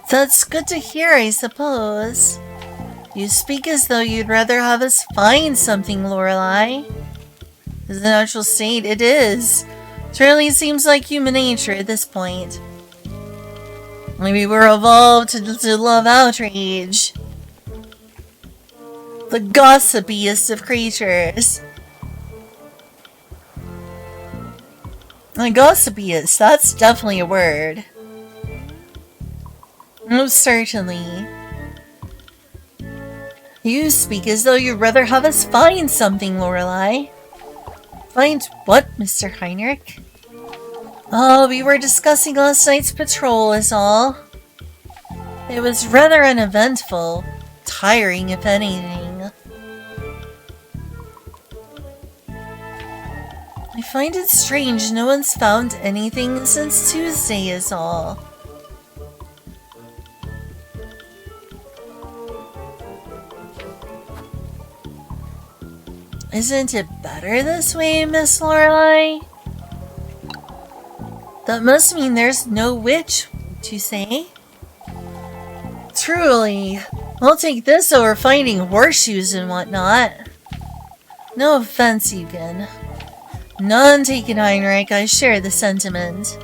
That's good to hear, I suppose. You speak as though you'd rather have us find something, Lorelei. As a natural state, it is. It really seems like human nature at this point. Maybe we're evolved to love outrage. The gossipiest of creatures. The gossipiest, that's definitely a word. Most certainly. You speak as though you'd rather have us find something, Lorelei. Find what, Mr. Heinrich? Oh, we were discussing last night's patrol is all. It was rather uneventful. Tiring, if anything. I find it strange no one's found anything since Tuesday is all. Isn't it better this way, Miss Lorelei? That must mean there's no witch, would you say? Truly, I'll take this over finding horseshoes and whatnot. No offense, Eugen. None taken, Heinrich, I share the sentiment.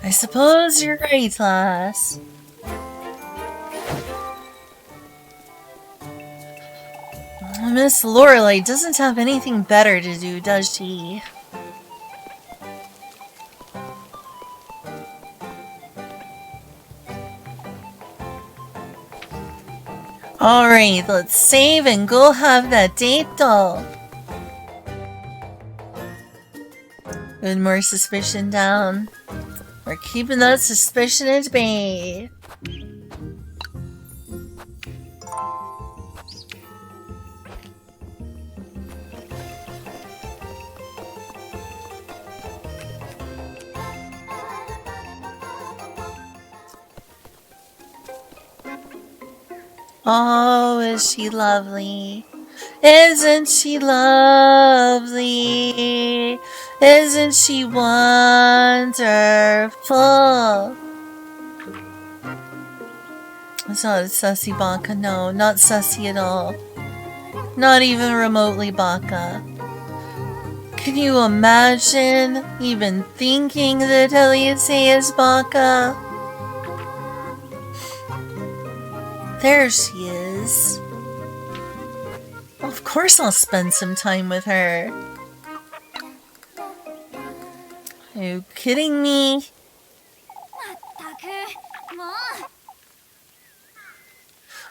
I suppose you're right, lass. Miss Lorelei doesn't have anything better to do, does she? Alright, let's save and go have that date doll. Put more suspicion down. We're keeping that suspicion at bay. Oh, is she lovely? Isn't she lovely? Isn't she wonderful? It's not a sussy baka, no, not sussy at all. Not even remotely baka. Can you imagine even thinking that Elise is Baka? There she is. Of course I'll spend some time with her. Are you kidding me?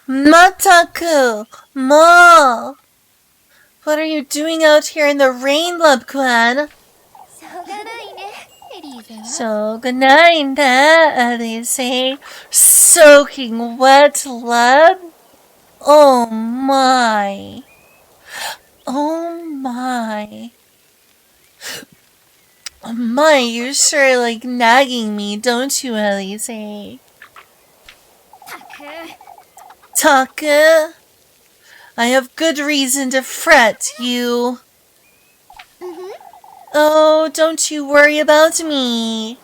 Mataku! Ma! What are you doing out here in the rain, Lubquan? So good night, Elise. Soaking wet, Lub? Oh my. Oh my. Oh my, you sure like nagging me, don't you, Elise? Taka? I have good reason to fret, you. Oh, don't you worry about me.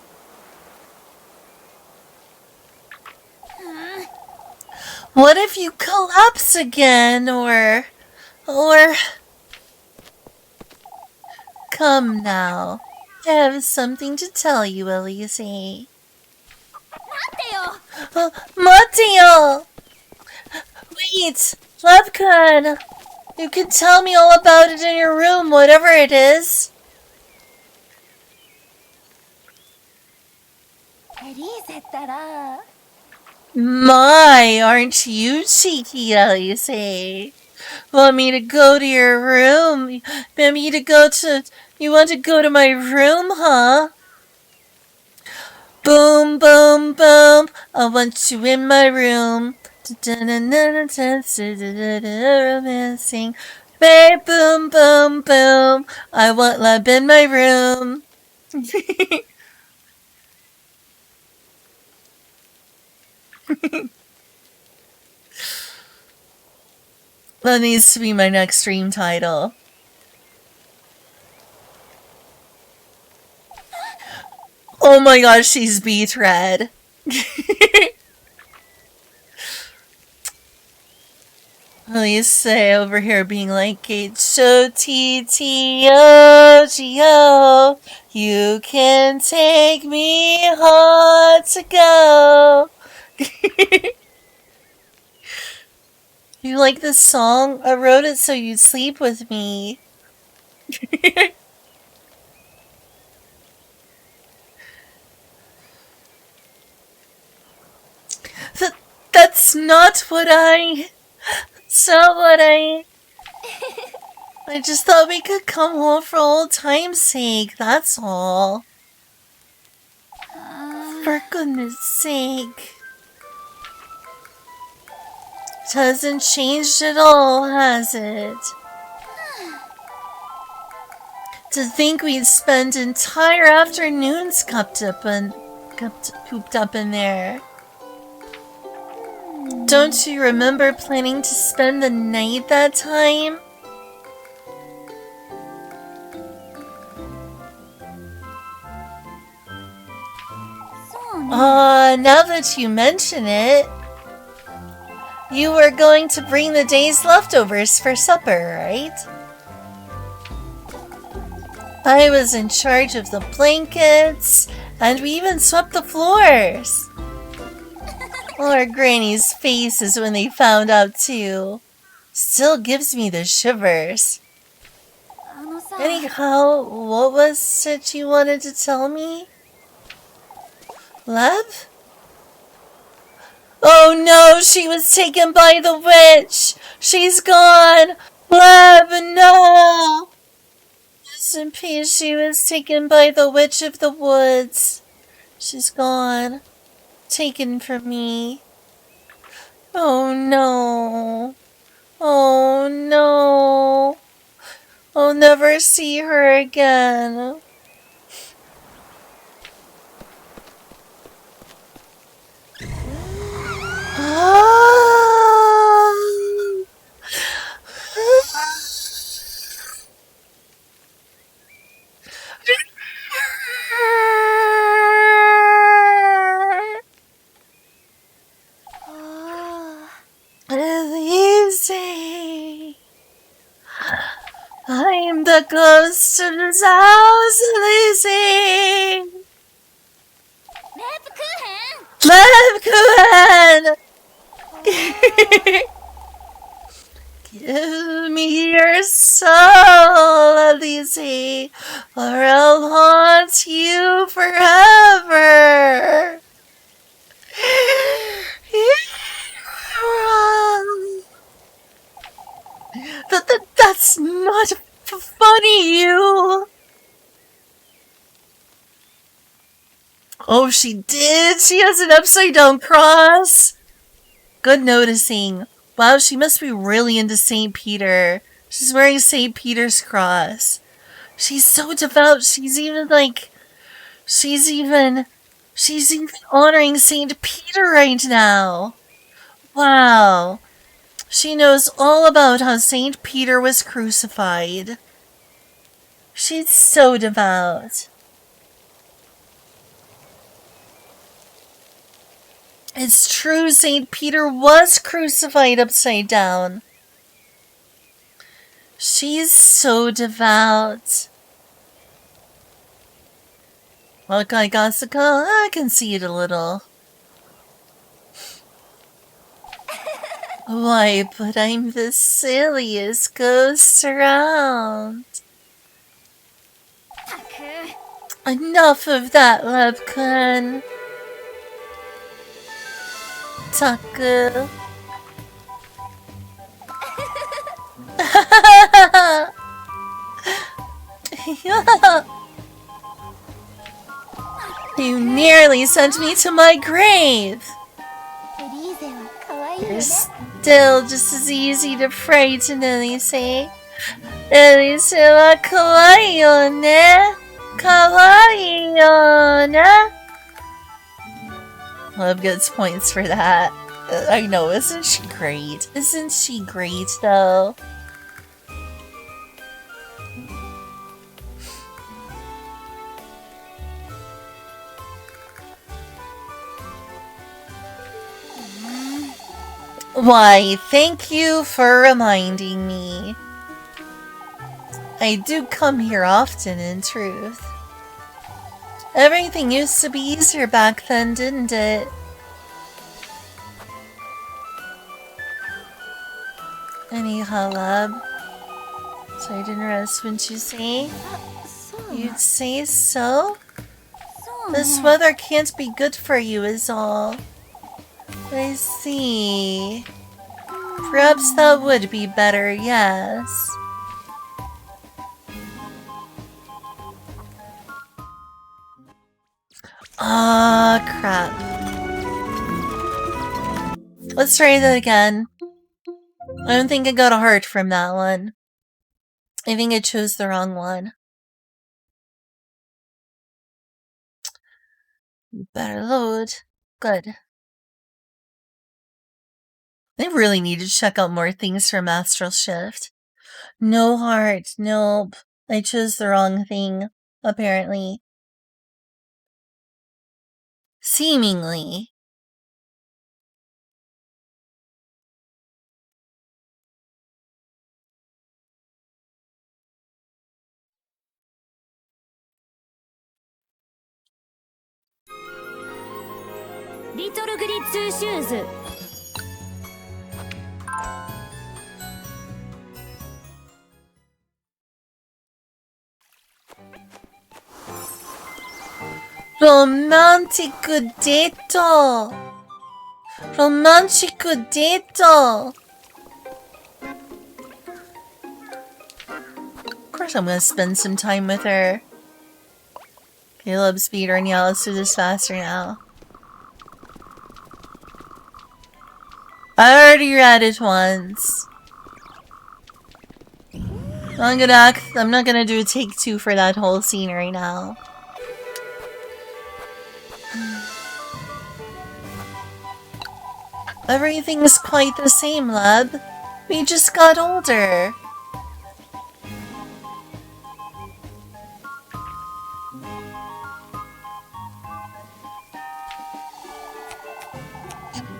What if you collapse again, or... Come now. I have something to tell you, Elise. Mateo! Wait! Lubcon! You can tell me all about it in your room, whatever it is. My, aren't you cheeky, Elise? Want me to go to your room? You want to go to my room, huh? Boom, boom, boom. I want you in my room. Romancing. Babe, boom, boom, boom. I want love in my room. That needs to be my next stream title. Oh my gosh, she's beet red. Elise over here being like, H-O-T-T-O-G-O, you can take me hard to go. You like this song? I wrote it so you'd sleep with me. That's not what I... That's not what I just thought we could come home for old time's sake, that's all. For goodness sake. It hasn't changed at all, has it? To think we'd spend entire afternoons cooped up in there. Don't you remember planning to spend the night that time? Now that you mention it, you were going to bring the day's leftovers for supper, right? I was in charge of the blankets, and we even swept the floors. Our granny's faces when they found out too. Still gives me the shivers. Anyhow, what was it you wanted to tell me? Lev? Oh no, she was taken by the witch! She's gone! Lev, no! Rest in peace, she was taken by the witch of the woods. She's gone. Taken from me. Oh no. Oh no. I'll never see her again. Elise, I am the got close to this house, Elise! Lebkuchen! Give me your soul, Elise, or I'll haunt you forever. That's not funny, you. Oh, she did. She has an upside down cross. Good noticing. Wow, she must be really into St. Peter. She's wearing St. Peter's cross. She's so devout. She's even honoring St. Peter right now. Wow. She knows all about how St. Peter was crucified. She's so devout. It's true, St. Peter was crucified upside down. She's so devout. Look, I can see it a little. Why, but I'm the silliest ghost around. Enough of that, Lebkuchen. Taku. You nearly sent me to my grave. You're still just as easy to frighten, Elise. Elise wa kawaii yo ne. Kawaii yo ne. Love gets points for that. I know, isn't she great? Isn't she great, though? Why, thank you for reminding me. I do come here often, in truth. Everything used to be easier back then, didn't it? Anyhow, love. So I didn't rest, wouldn't you say? You'd say so? This weather can't be good for you, is all. I see. Perhaps that would be better, yes. Ah, crap. Let's try that again. I don't think I got a heart from that one. I think I chose the wrong one. Better load. Good. I really need to check out more things from Astral Shift. No heart. Nope. I chose the wrong thing, apparently. Seemingly. Little Gritsu Shoes. Romantic date. Romantic date. Of course I'm gonna spend some time with her. Caleb, speedrun, yeah, let's do this faster now. I already read it once. I'm not gonna do a take two for that whole scene right now. Everything's quite the same, lab. We just got older.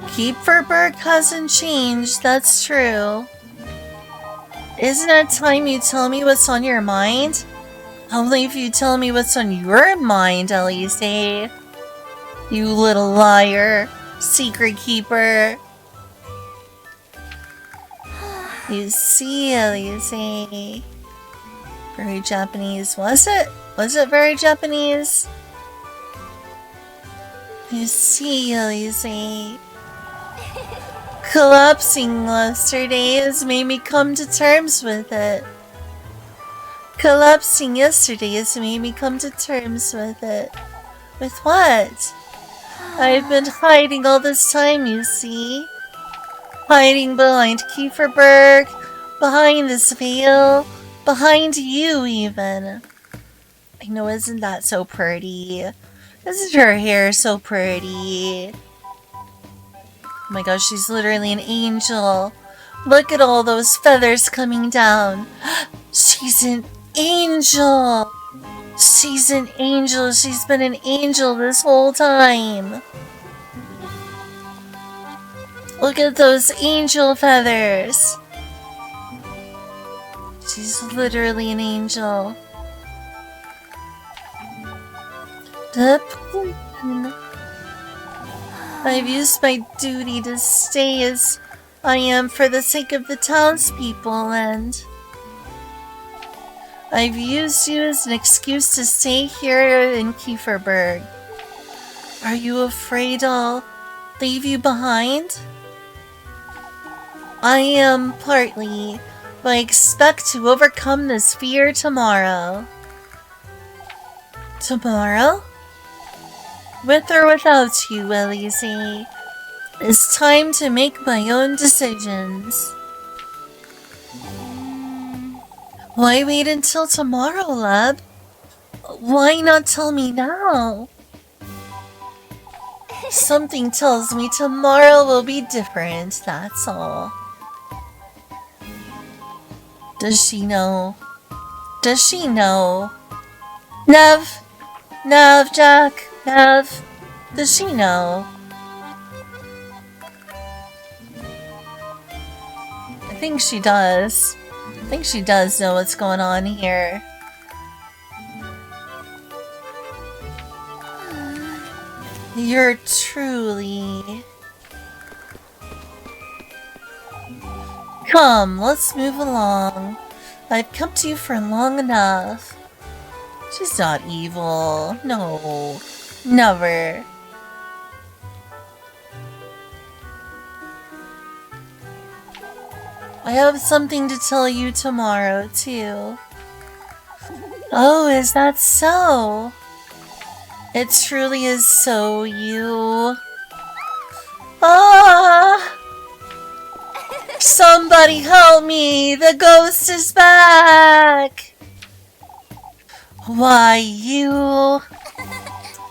Kieferberg hasn't changed, that's true. Isn't it time you tell me what's on your mind? Only if you tell me what's on your mind, Elise. You little liar. Secret keeper. You see, Elise. Very Japanese. Was it? Was it very Japanese? You see, Elise. Collapsing yesterday has made me come to terms with it. Collapsing yesterday has made me come to terms with it. With what? I've been hiding all this time, you see. Hiding behind Kieferberg, behind this veil, behind you even. I know, isn't that so pretty? Isn't her hair so pretty? Oh my gosh, she's literally an angel. Look at all those feathers coming down. She's an angel. She's an angel. She's been an angel this whole time. Look at those angel feathers. She's literally an angel. The queen. I've used my duty to stay as I am for the sake of the townspeople, and I've used you as an excuse to stay here in Kieferberg. Are you afraid I'll leave you behind? I am partly, but I expect to overcome this fear tomorrow. Tomorrow? With or without you, Elise. It's time to make my own decisions. Why wait until tomorrow, love? Why not tell me now? Something tells me tomorrow will be different, that's all. Does she know? Does she know? Nev! Nev, Jack! Nev! Does she know? I think she does. I think she does know what's going on here. You're truly... Come, let's move along. I've kept you for long enough. She's not evil. No. Never. I have something to tell you tomorrow, too. Oh, is that so? It truly is so, you. Ah! Somebody help me! The ghost is back! Why, you...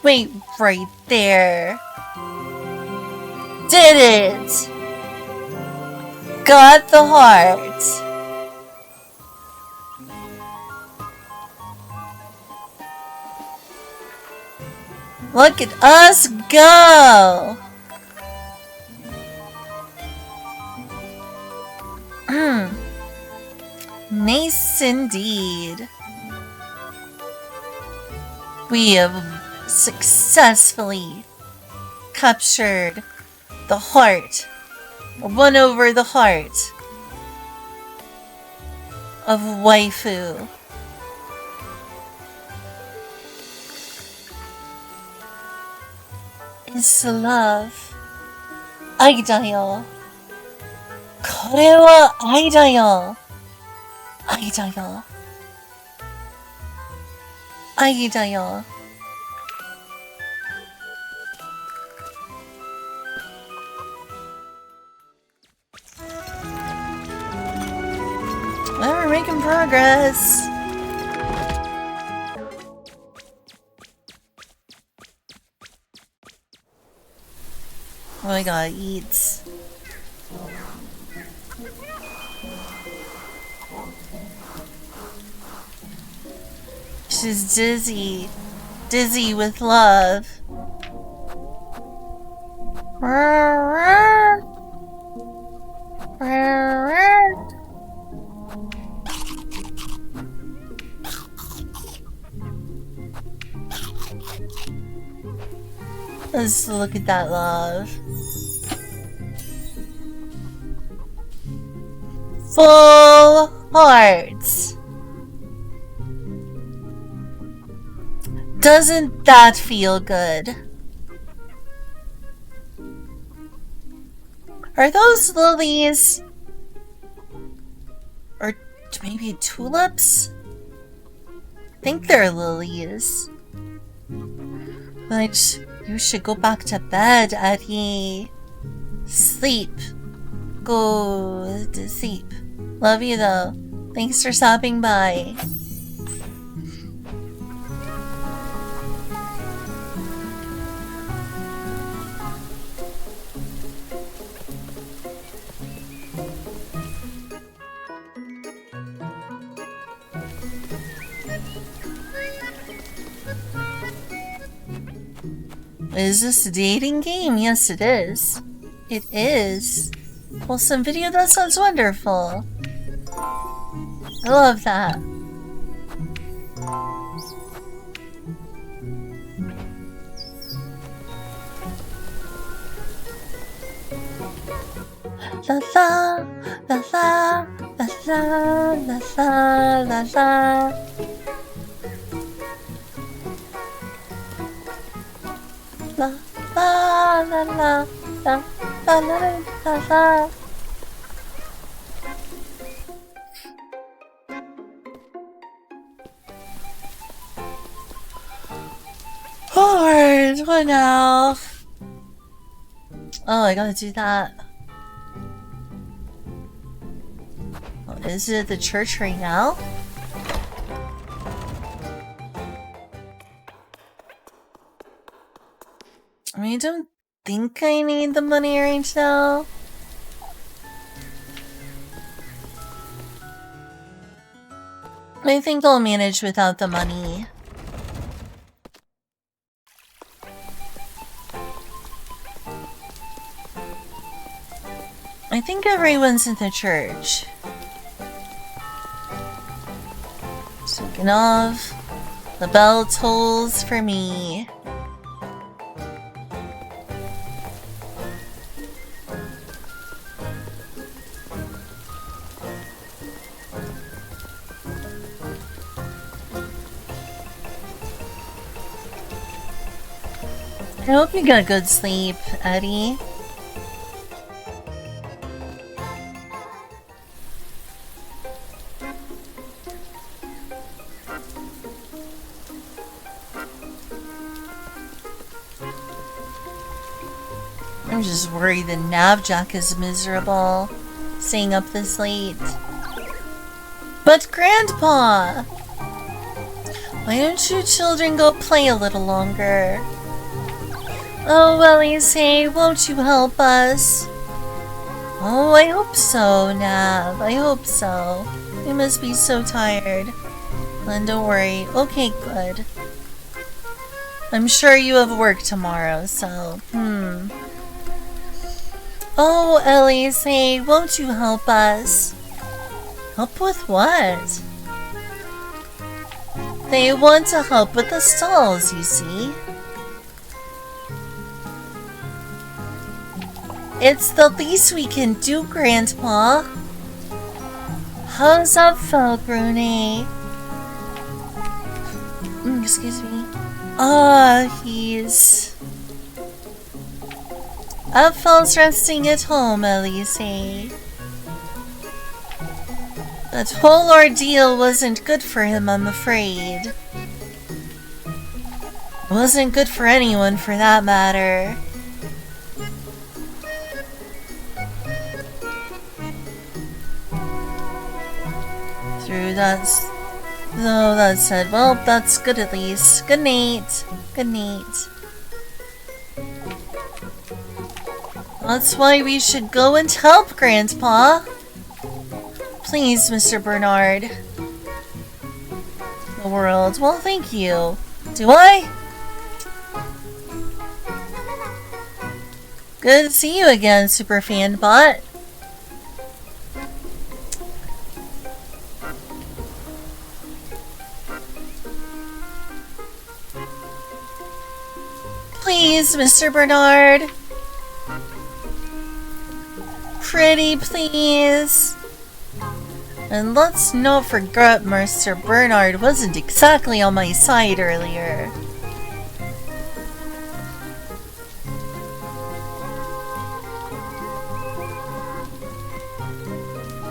Wait right there. Did it! Got the heart. Look at us go! Nice indeed. We have successfully captured the heart, won over the heart of waifu. It's love. 愛だよ。これは愛だよ。愛だよ。愛だよ。Well, we're making progress. Oh, I gotta eat. She's dizzy. Dizzy with love. Let's look at that love. Full hearts. Doesn't that feel good? Are those lilies? Or maybe tulips? I think they're lilies. But you should go back to bed, Eddie. Sleep. Go to sleep. Love you though. Thanks for stopping by. Is this a dating game? Yes, it is. It is. Well, some video, that sounds wonderful. I love that. La la, la la, la la, la la, la la. La la la la la la la la la. Alright, what now? Oh, I gotta do that. Oh, is it the church right now? I mean, I don't think I need the money right now. I think I'll manage without the money. I think everyone's in the church. Speaking of, the bell tolls for me. I hope you get a good sleep, Eddie. I'm just worried that Navjack is miserable, staying up this late. But Grandpa! Why don't you children go play a little longer? Oh, Elise, won't you help us? Oh, I hope so, Nav. I hope so. You must be so tired. And don't worry. Okay, good. I'm sure you have work tomorrow, so, Oh, Elise, won't you help us? Help with what? They want to help with the stalls, you see. It's the least we can do, Grandpa. How's that felt, Bruni? Excuse me. He's... Apfel's resting at home, Elise. That whole ordeal wasn't good for him, I'm afraid. It wasn't good for anyone, for that matter. That said, well, that's good at least. Good night. Good night. That's why we should go and help Grandpa. Please, Mr. Bernard. The world. Well, thank you. Do I? Good to see you again, Superfanbot. Please, Mr. Bernard. Pretty, please. And let's not forget Mr. Bernard wasn't exactly on my side earlier.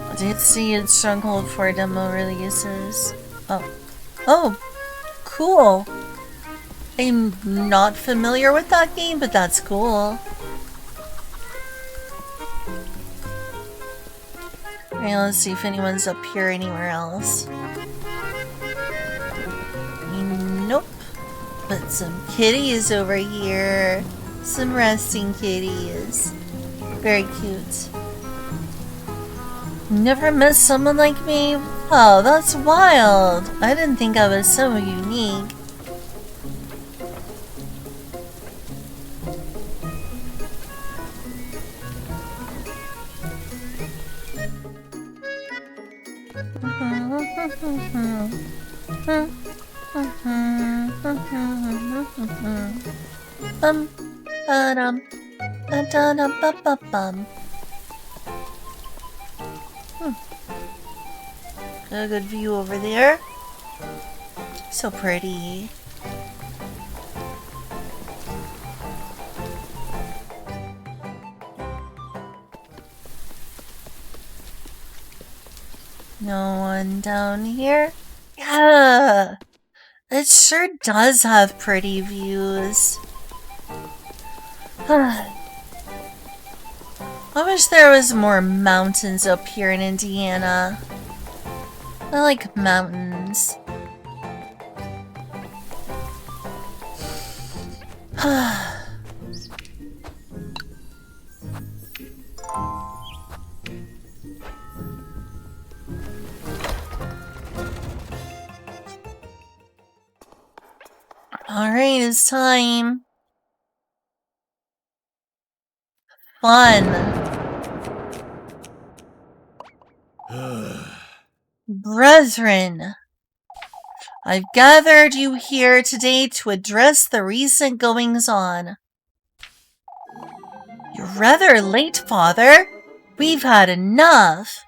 I did see it struggled for demo releases. Oh, cool. I'm not familiar with that game, but that's cool. Alright, let's see if anyone's up here anywhere else. Nope. But some kitties over here. Some resting kitties. Very cute. Never met someone like me? Oh, that's wild. I didn't think I was so unique. Got a good view over there. So pretty. No one down here? Yeah! It sure does have pretty views. I wish there was more mountains up here in Indiana. I like mountains. Alright, it's time. Fun. Brethren, I've gathered you here today to address the recent goings-on. You're rather late, Father. We've had enough.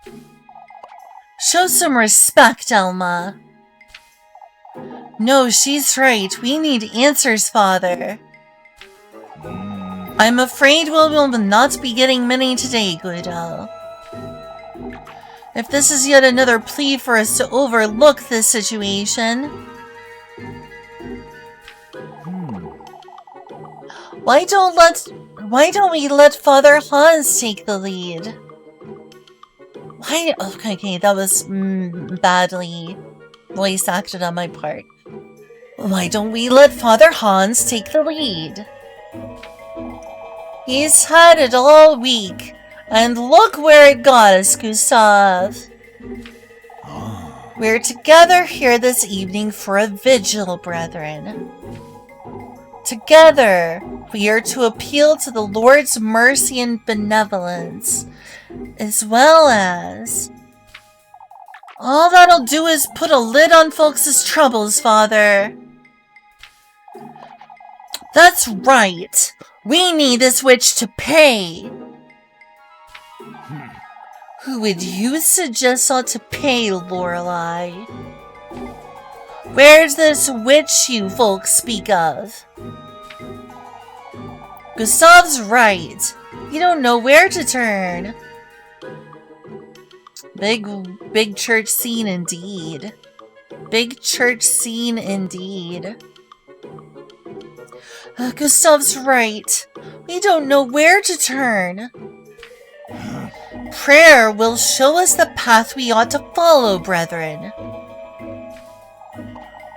Show some respect, Elma. No, she's right. We need answers, Father. I'm afraid we will not be getting many today, Guido. If this is yet another plea for us to overlook this situation, why don't we let Father Hans take the lead? Why? Okay, that was badly voice acted on my part. Why don't we let Father Hans take the lead? He's had it all week. And look where it got us, Gustav. We're together here this evening for a vigil, brethren. Together, we are to appeal to the Lord's mercy and benevolence, as well as... All that'll do is put a lid on folks' troubles, Father. That's right. We need this witch to pay. Who would you suggest ought to pay, Lorelei? Where's this witch you folks speak of? Gustav's right. You don't know where to turn. Big church scene indeed. Big church scene indeed. Gustav's right. We don't know where to turn. Prayer will show us the path we ought to follow, brethren.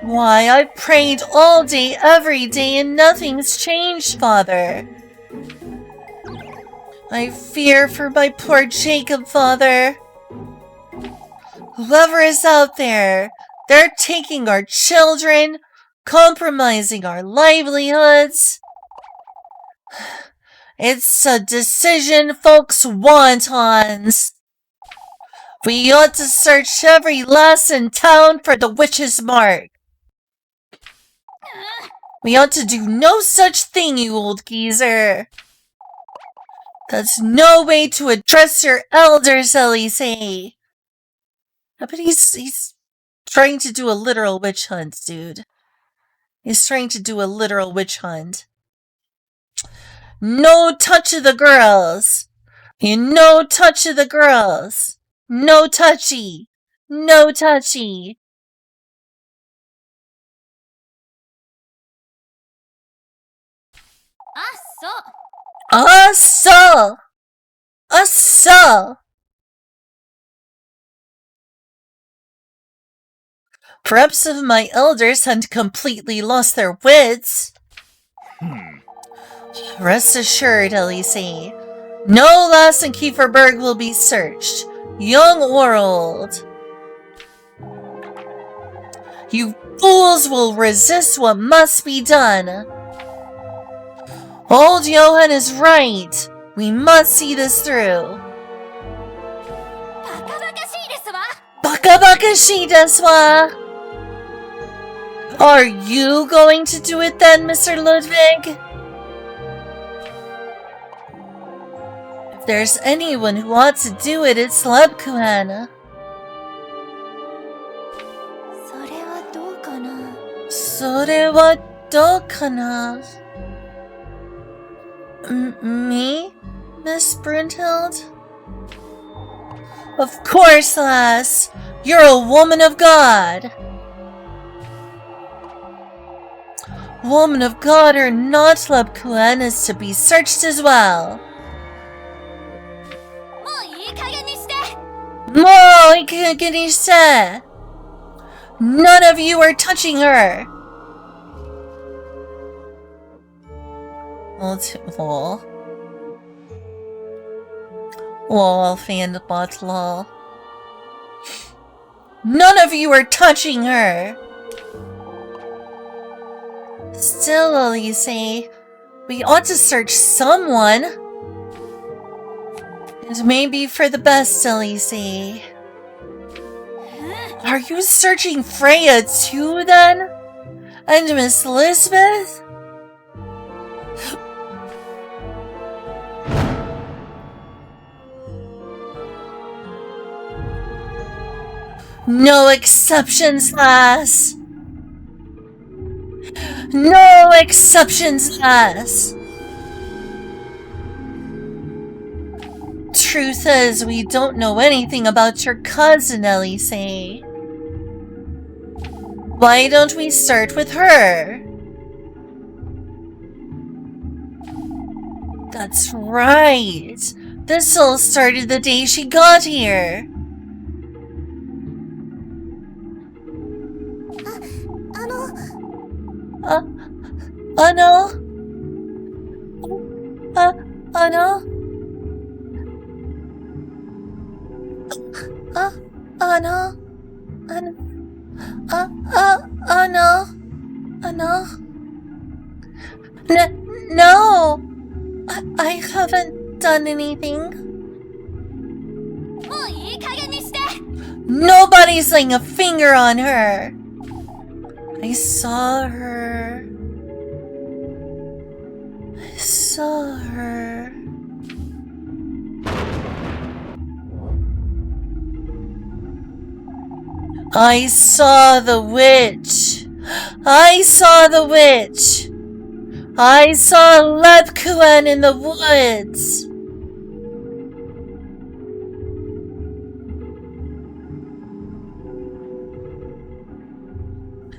Why, I've prayed all day, every day, and nothing's changed, Father. I fear for my poor Jacob, Father. Whoever is out there, they're taking our children, compromising our livelihoods. It's a decision folks want, Hans. We ought to search every lass in town for the witch's mark. We ought to do no such thing, you old geezer. That's no way to address your elders, Elise. But he's trying to do a literal witch hunt, dude. He's trying to do a literal witch hunt. No touch of the girls. No touch of the girls. No touchy. No touchy. So. Perhaps some of my elders had completely lost their wits. Rest assured, Elise, no lass in Kieferberg will be searched, young or old. You fools will resist what must be done. Old Johan is right. We must see this through. Bakabakashi desu wa. Are you going to do it then, Mr. Ludwig? If there's anyone who ought to do it, it's Lebkuhan. それはどうかな? Me? Miss Brunhild? Of course, lass. You're a woman of God. Woman of God or not, Lebkuhan is to be searched as well. None of you are touching her. Lol, fanbot, lol. None of you are touching her. Still, Elise, we ought to search someone. And maybe for the best, Elise. Are you searching Freya too, then? And Miss Elizabeth? No exceptions, lass. No exceptions, lass. Truth is, we don't know anything about your cousin, Elise. Why don't we start with her? That's right. This all started the day she got here. No, I haven't done anything. Nobody's laying a finger on her. I saw her. I saw her. I saw the witch. I saw the witch. I saw Lebkuhan in the woods.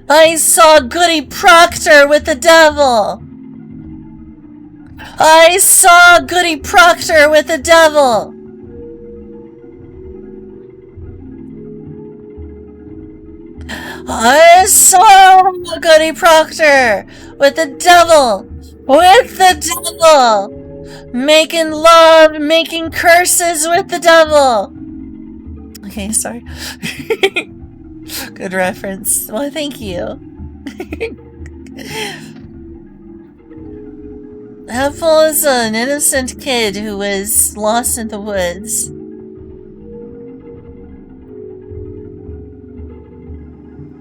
I saw Goody Proctor with the devil. I saw Goody Proctor with the devil. I saw Goody Proctor with the devil. With the devil. Making love, making curses with the devil. Okay, sorry. Good reference. Well, thank you. Apple is an innocent kid who was lost in the woods.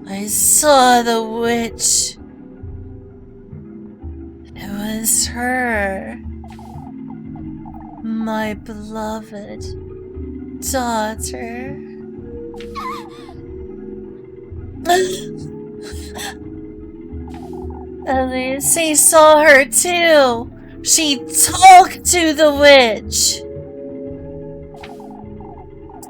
I saw the witch. is her. My beloved daughter. Elise saw her too. She talked to the witch.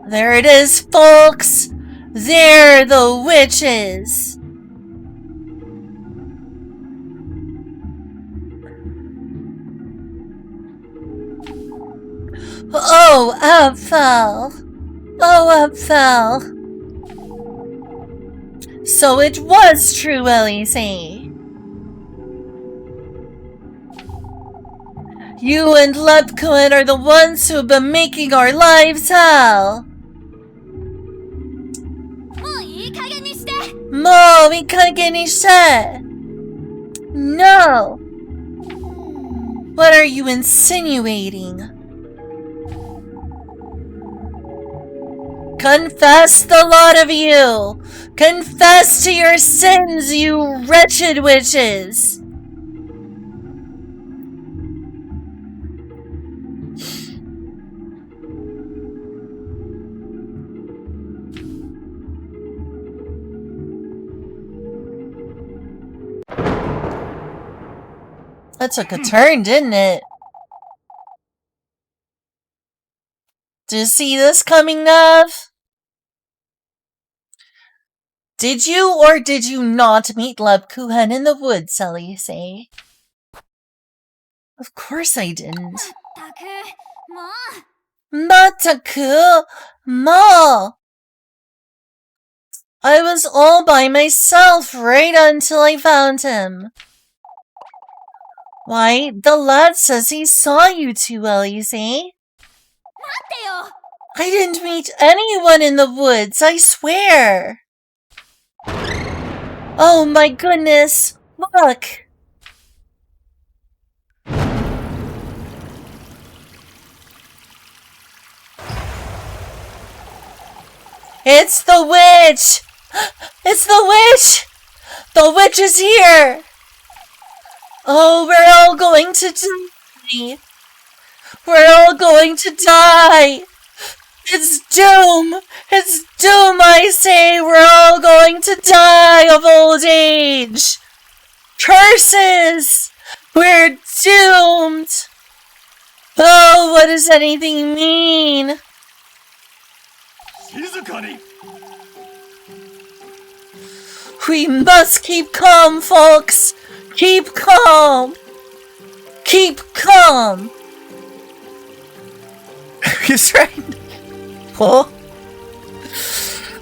There it is, folks. They're the witches. Oh, Apfel. Oh, Apfel. So it was true, Elise. You and Lepkoen are the ones who've been making our lives hell. Mo, no. What are you insinuating? Confess, the lot of you! Confess to your sins, you wretched witches! That took a turn, didn't it? Did you see this coming, Nav? Did you or did you not meet Lepkuhen in the woods, Elise? Of course I didn't. Mataku! Ma! I was all by myself right until I found him. Why, the lad says he saw you two, Elise. I didn't meet anyone in the woods, I swear. Oh my goodness, look. It's the witch! It's the witch! The witch is here! Oh, we're all going to die! We're all going to die! It's doom! It's doom, I say! We're all going to die of old age! Curses! We're doomed! Oh, what does anything mean? We must keep calm, folks! Keep calm! Keep calm! He's right. Well,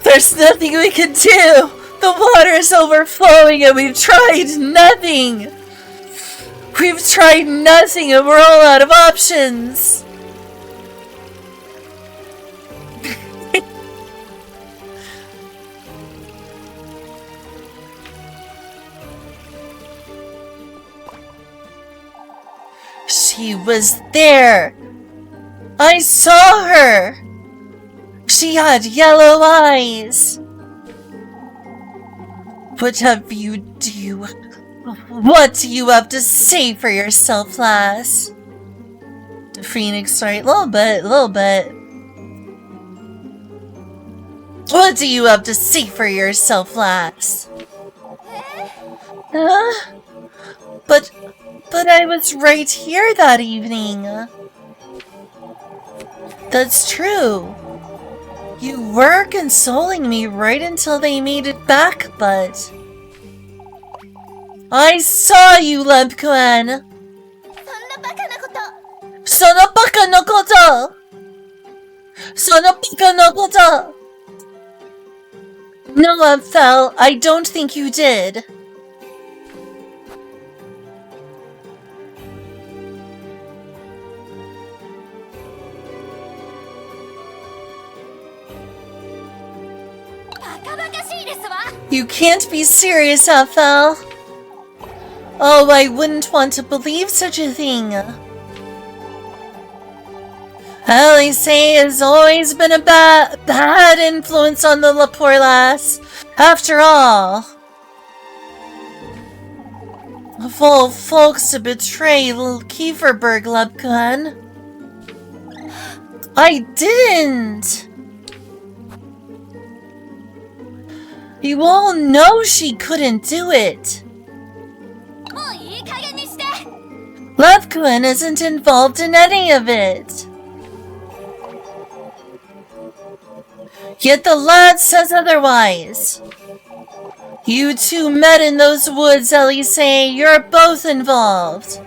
there's nothing we can do! The water's overflowing and we've tried nothing! We've tried nothing and we're all out of options! She was there! I saw her! She had yellow eyes! What do you have to say for yourself, lass? The Phoenix, right? Little bit. What do you have to say for yourself, lass? But I was right here that evening. That's true. You were consoling me right until they made it back, but... I saw you, Lepkoen! Sonobaka no koto! Sonobaka no koto! No, Apfel, I don't think you did. You can't be serious, Apfel. Oh, I wouldn't want to believe such a thing. Elise has always been a bad influence on the poor lass. After all. Of all folks to betray little Kieferberg, Lepkun. I didn't! You all know she couldn't do it. Lepkun isn't involved in any of it. Yet the lad says otherwise. You two met in those woods, Elise. You're both involved.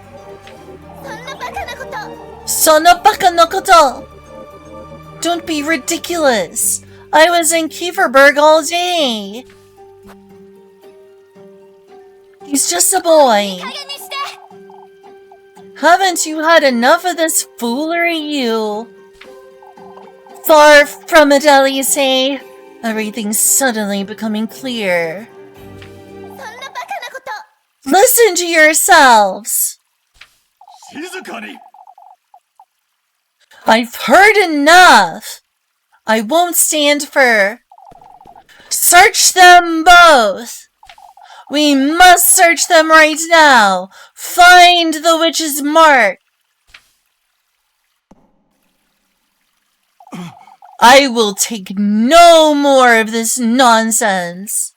Sonna baka no koto! Don't be ridiculous. I was in Kieferberg all day. He's just a boy. Haven't you had enough of this foolery, you? Far from it, Elise. Everything's suddenly becoming clear. Listen to yourselves. I've heard enough. I won't stand for... Search them both. We must search them right now. Find the witch's mark. I will take no more of this nonsense.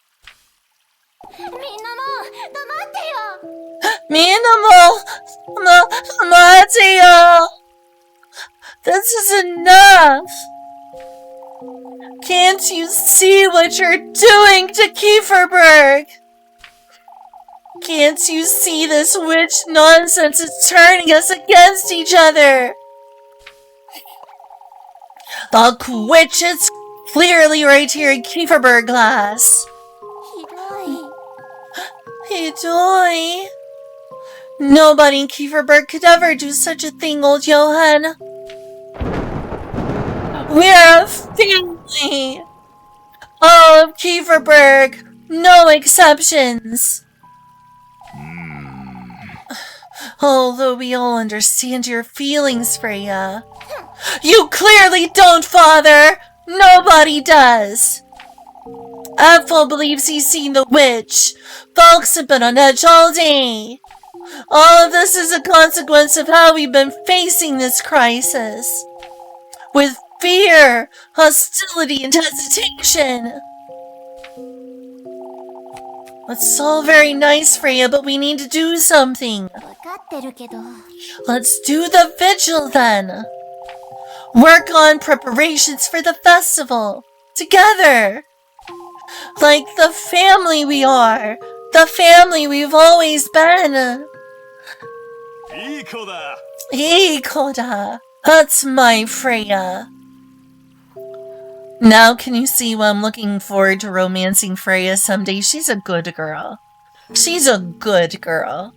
This is enough. Can't you see what you're doing to Kieferberg? Can't you see this witch nonsense is turning us against each other? The witch is clearly right here in Kieferberg class. Hidoi. Nobody in Kieferberg could ever do such a thing, old Johan. We're a family. All of Kieferberg. No exceptions. Although we all understand your feelings, Freya. You clearly don't, Father! Nobody does! Ethel believes he's seen the witch. Folks have been on edge all day. All of this is a consequence of how we've been facing this crisis. With fear, hostility, and hesitation. It's all very nice, Freya, but we need to do something. Let's do the vigil then. Work on preparations for the festival. Together. Like the family we are. The family we've always been. Ikoda. That's my Freya. Now can you see why I'm looking forward to romancing Freya someday? She's a good girl. She's a good girl.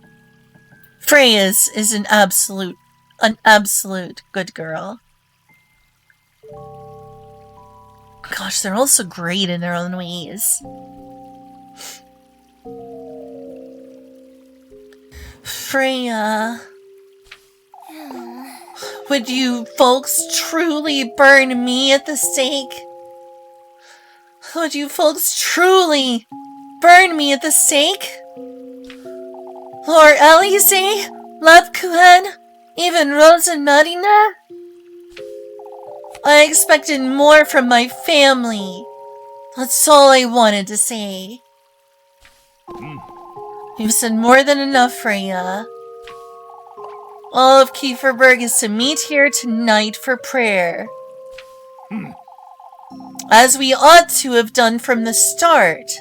Freya is an absolute good girl. Gosh, they're all so great in their own ways. Freya. Would you folks truly burn me at the stake? Would you folks truly burn me at the stake? Lord Elise, Lepkun, even Rose and Marina? I expected more from my family. That's all I wanted to say. You've said more than enough, Freya. All of Kieferberg is to meet here tonight for prayer. As we ought to have done from the start.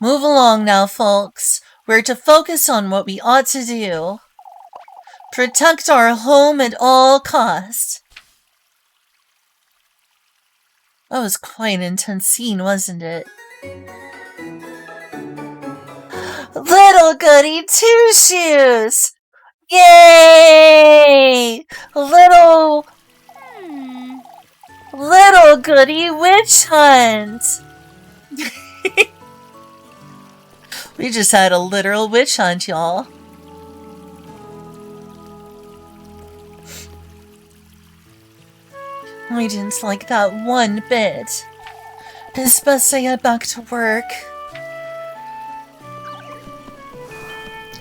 Move along now, folks. We're to focus on what we ought to do. Protect our home at all costs. That was quite an intense scene, wasn't it? Little goody two-shoes! Yay! Little goody witch hunt! We just had a literal witch hunt, y'all. I didn't like that one bit. It's best I get back to work.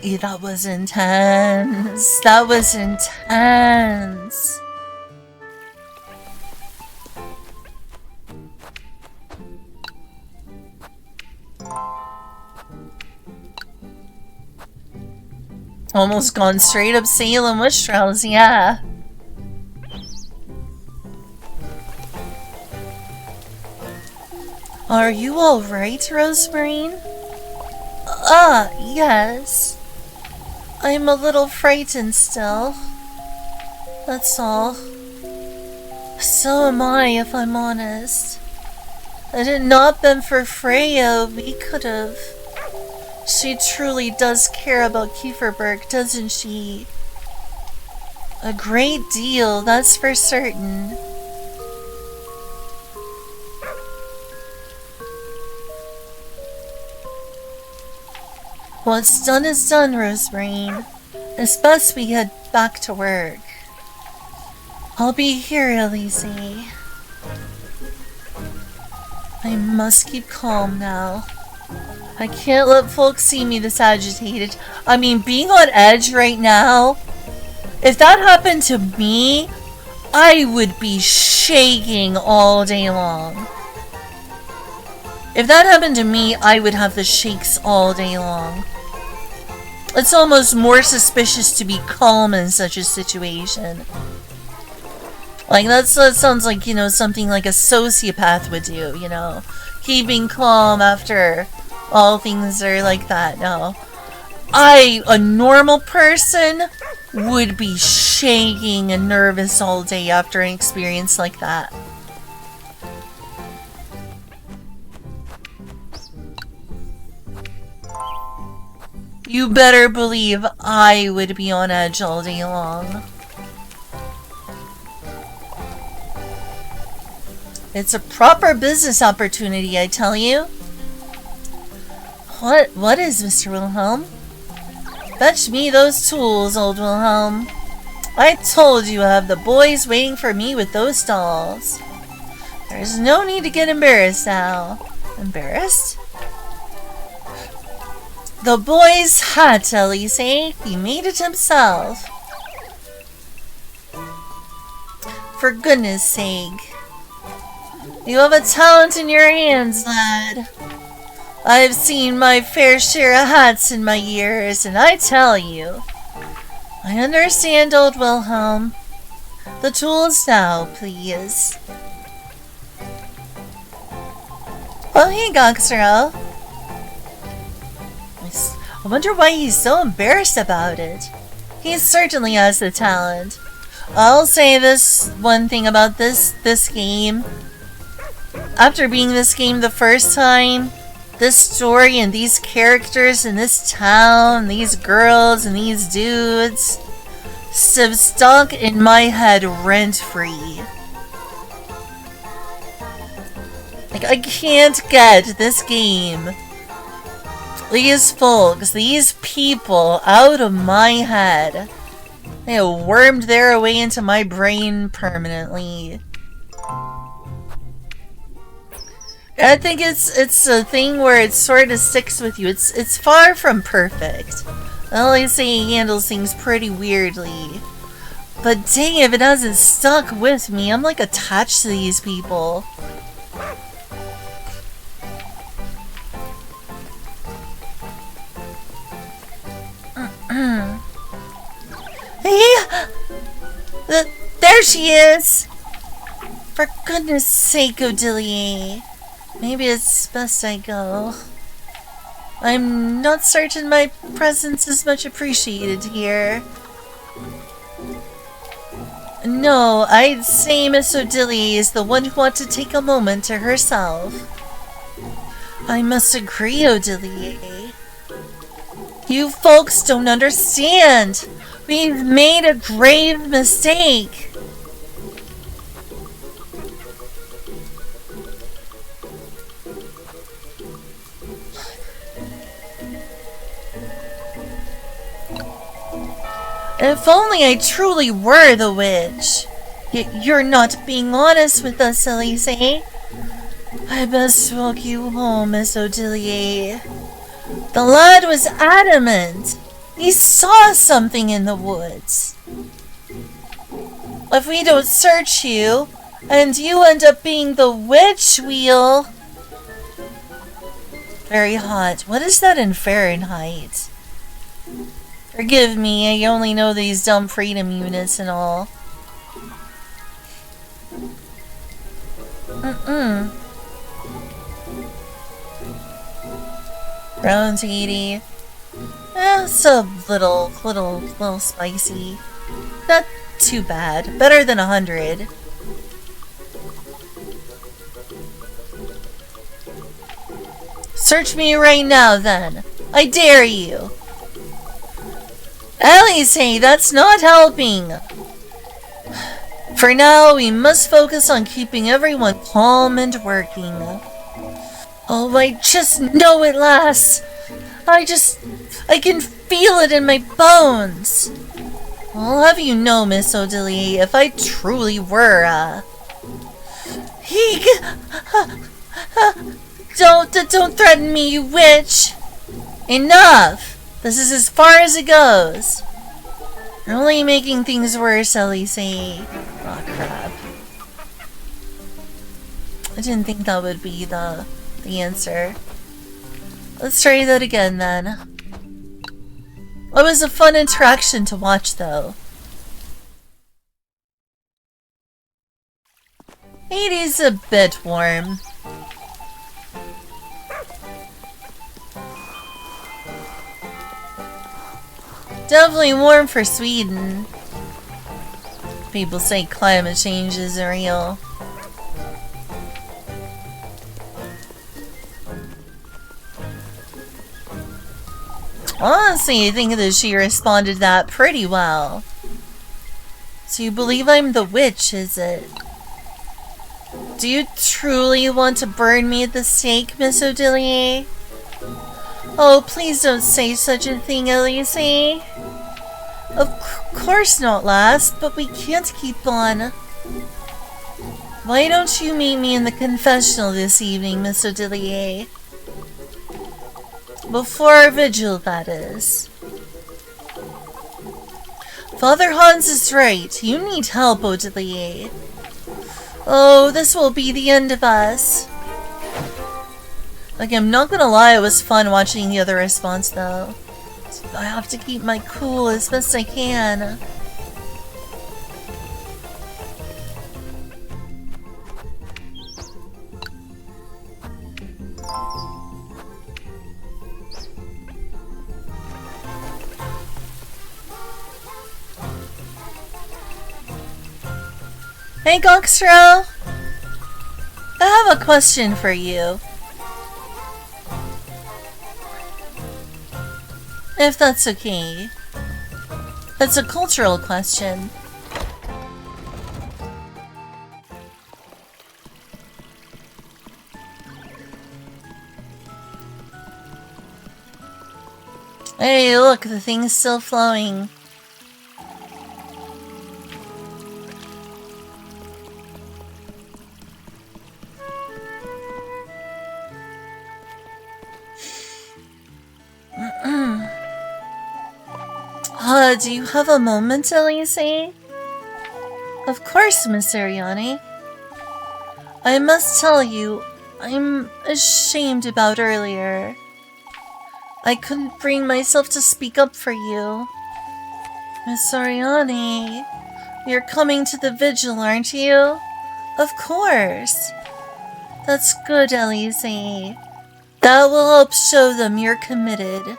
That was intense. That was intense. Almost gone straight up Salem witch trials, yeah. Are you alright, Rosemarine? Yes. I'm a little frightened still. That's all. So am I, if I'm honest. Had it not been for Freya, we could have. She truly does care about Kieferberg, doesn't she? A great deal, that's for certain. What's done is done, Rosemarine. It's best we head back to work. I'll be here, Elise. I must keep calm now. I can't let folks see me this agitated. I mean, being on edge right now, if that happened to me, I would be shaking all day long. If that happened to me, I would have the shakes all day long. It's almost more suspicious to be calm in such a situation. Like, that sounds like, you know, something like a sociopath would do, you know? Keeping calm after all things are like that. No. A normal person, would be shaking and nervous all day after an experience like that. You better believe I would be on edge all day long. It's a proper business opportunity, I tell you. What is, Mr. Wilhelm? Fetch me those tools, old Wilhelm. I told you I have the boys waiting for me with those dolls. There's no need to get embarrassed now. Embarrassed? The boy's hat, Elise. He made it himself. For goodness sake. You have a talent in your hands, lad. I've seen my fair share of hats in my years, and I tell you. I understand, old Wilhelm. The tools now, please. Oh, hey, Goxero. I wonder why he's so embarrassed about it. He certainly has the talent. I'll say this one thing about this game. After being this game the first time, this story and these characters in this town, these girls and these dudes, have stuck in my head rent-free. Like, I can't get this game, these folks, these people out of my head. They have wormed their way into my brain permanently. I think it's a thing where it sort of sticks with you. It's far from perfect. Elise handles things pretty weirdly. But dang, if it hasn't stuck with me, I'm like attached to these people. Hey! There she is! For goodness sake, Odilie. Maybe it's best I go. I'm not certain my presence is much appreciated here. No, I'd say Miss Odilie is the one who ought to take a moment to herself. I must agree, Odilie. You folks don't understand. We've made a grave mistake. If only I truly were the witch. You're not being honest with us, Elise. I best walk you home, Miss Odilie. The lad was adamant. He saw something in the woods. If we don't search you, and you end up being the witch wheel... Very hot. What is that in Fahrenheit? Forgive me, I only know these dumb freedom units and all. Round 80. It's a little spicy. Not too bad. Better than 100. Search me right now, then. I dare you. Elise, that's not helping. For now, we must focus on keeping everyone calm and working. Oh, I just know it, lass. I can feel it in my bones. I'll have you know, Miss Odelie, if I truly were, Don't threaten me, you witch! Enough! This is as far as it goes. You're only making things worse, Elise. Oh, crap. I didn't think that would be the answer. Let's try that again, then. It was a fun interaction to watch, though. It is a bit warm. Definitely warm for Sweden. People say climate change is real. Honestly, I think that she responded to that pretty well. So you believe I'm the witch, is it? Do you truly want to burn me at the stake, Miss Odelie? Oh, please don't say such a thing, Elise. Of course not, lass, but we can't keep on. Why don't you meet me in the confessional this evening, Miss Odelie? Before our vigil, that is. Father Hans is right. You need help, Odelie. Oh, this will be the end of us. Like, I'm not gonna lie, it was fun watching the other response, though. I have to keep my cool as best I can. Hey, Goxro! I have a question for you. If that's okay. It's a cultural question. Hey, look, the thing's still flowing. Do you have a moment, Elise? Of course, Miss Ariane. I must tell you, I'm ashamed about earlier. I couldn't bring myself to speak up for you. Miss Ariane, you're coming to the vigil, aren't you? Of course. That's good, Elise. That will help show them you're committed.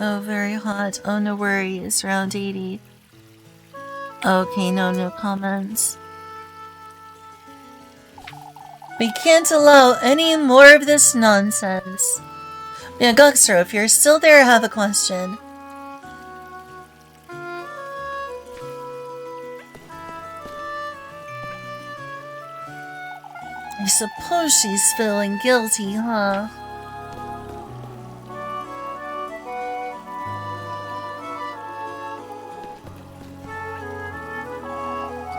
Oh, very hot. Oh, no worries. Round 80. Okay, no comments. We can't allow any more of this nonsense. Yeah, Goxro, if you're still there, I have a question. I suppose she's feeling guilty, huh?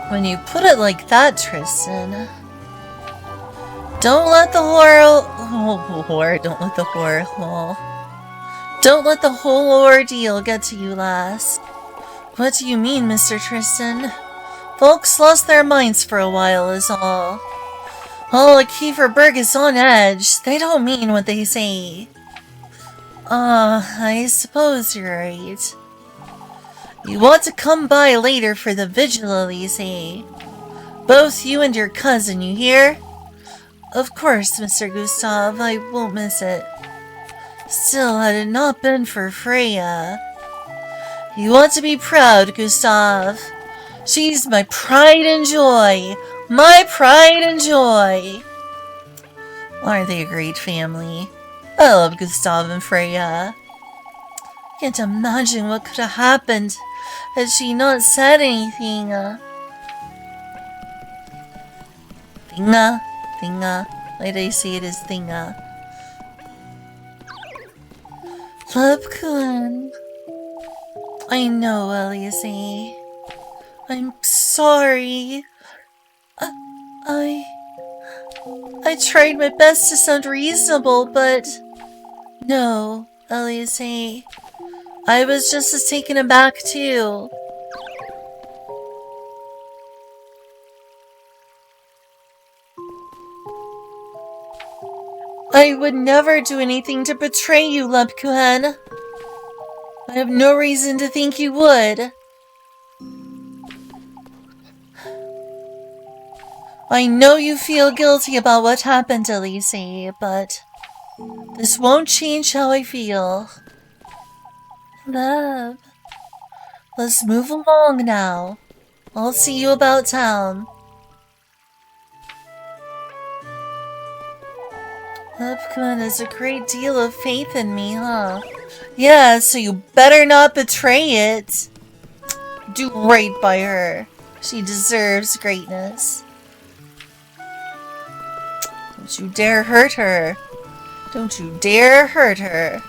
When you put it like that, Tristan... Don't let the horror... Oh, don't let the horror... Lol. Don't let the whole ordeal get to you, lass. What do you mean, Mr. Tristan? Folks lost their minds for a while is all. Oh, Kieferberg is on edge. They don't mean what they say. I suppose you're right. You want to come by later for the vigil, Elise. Both you and your cousin, you hear? Of course, Mr. Gustav, I won't miss it. Still, had it not been for Freya... You want to be proud, Gustav. She's my pride and joy. My pride and joy. Aren't they a great family? I love Gustav and Freya. Can't imagine what could have happened had she not said anything. Thinga. Thinga. Like they say it is thinga. Lepkun. I know, Elise. I'm sorry. I tried my best to sound reasonable, but... No, Elise. I was just as taken aback, too. I would never do anything to betray you, Lepkun. I have no reason to think you would. I know you feel guilty about what happened, Elise, but this won't change how I feel. Love, let's move along now. I'll see you about town. Lepkun has a great deal of faith in me, huh? Yeah, so you better not betray it. Do right by her. She deserves greatness. Don't you dare hurt her. Don't you dare hurt her.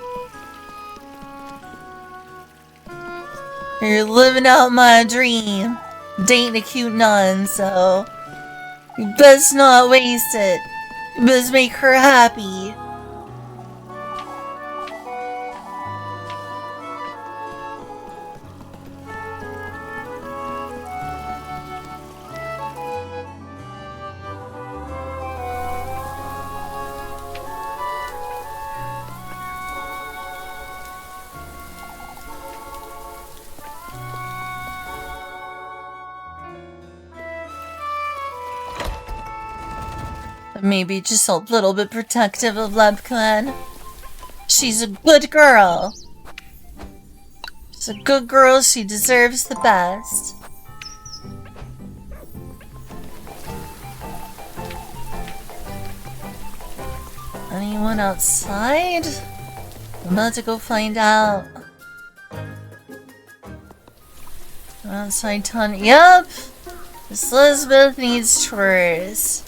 You're living out my dream. Dating a cute nun, so you best not waste it. You best make her happy. Maybe just a little bit protective of Lepkun. She's a good girl. She's a good girl. She deserves the best. Anyone outside? I'm about to go find out. Outside ton. Yep. Miss Elizabeth needs chores.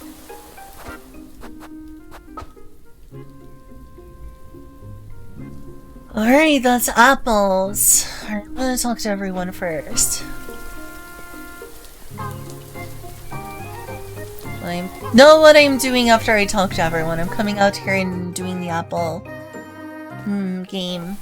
Alright, that's apples. Alright, I'm gonna talk to everyone first. I know what I'm doing after I talk to everyone. I'm coming out here and doing the apple game.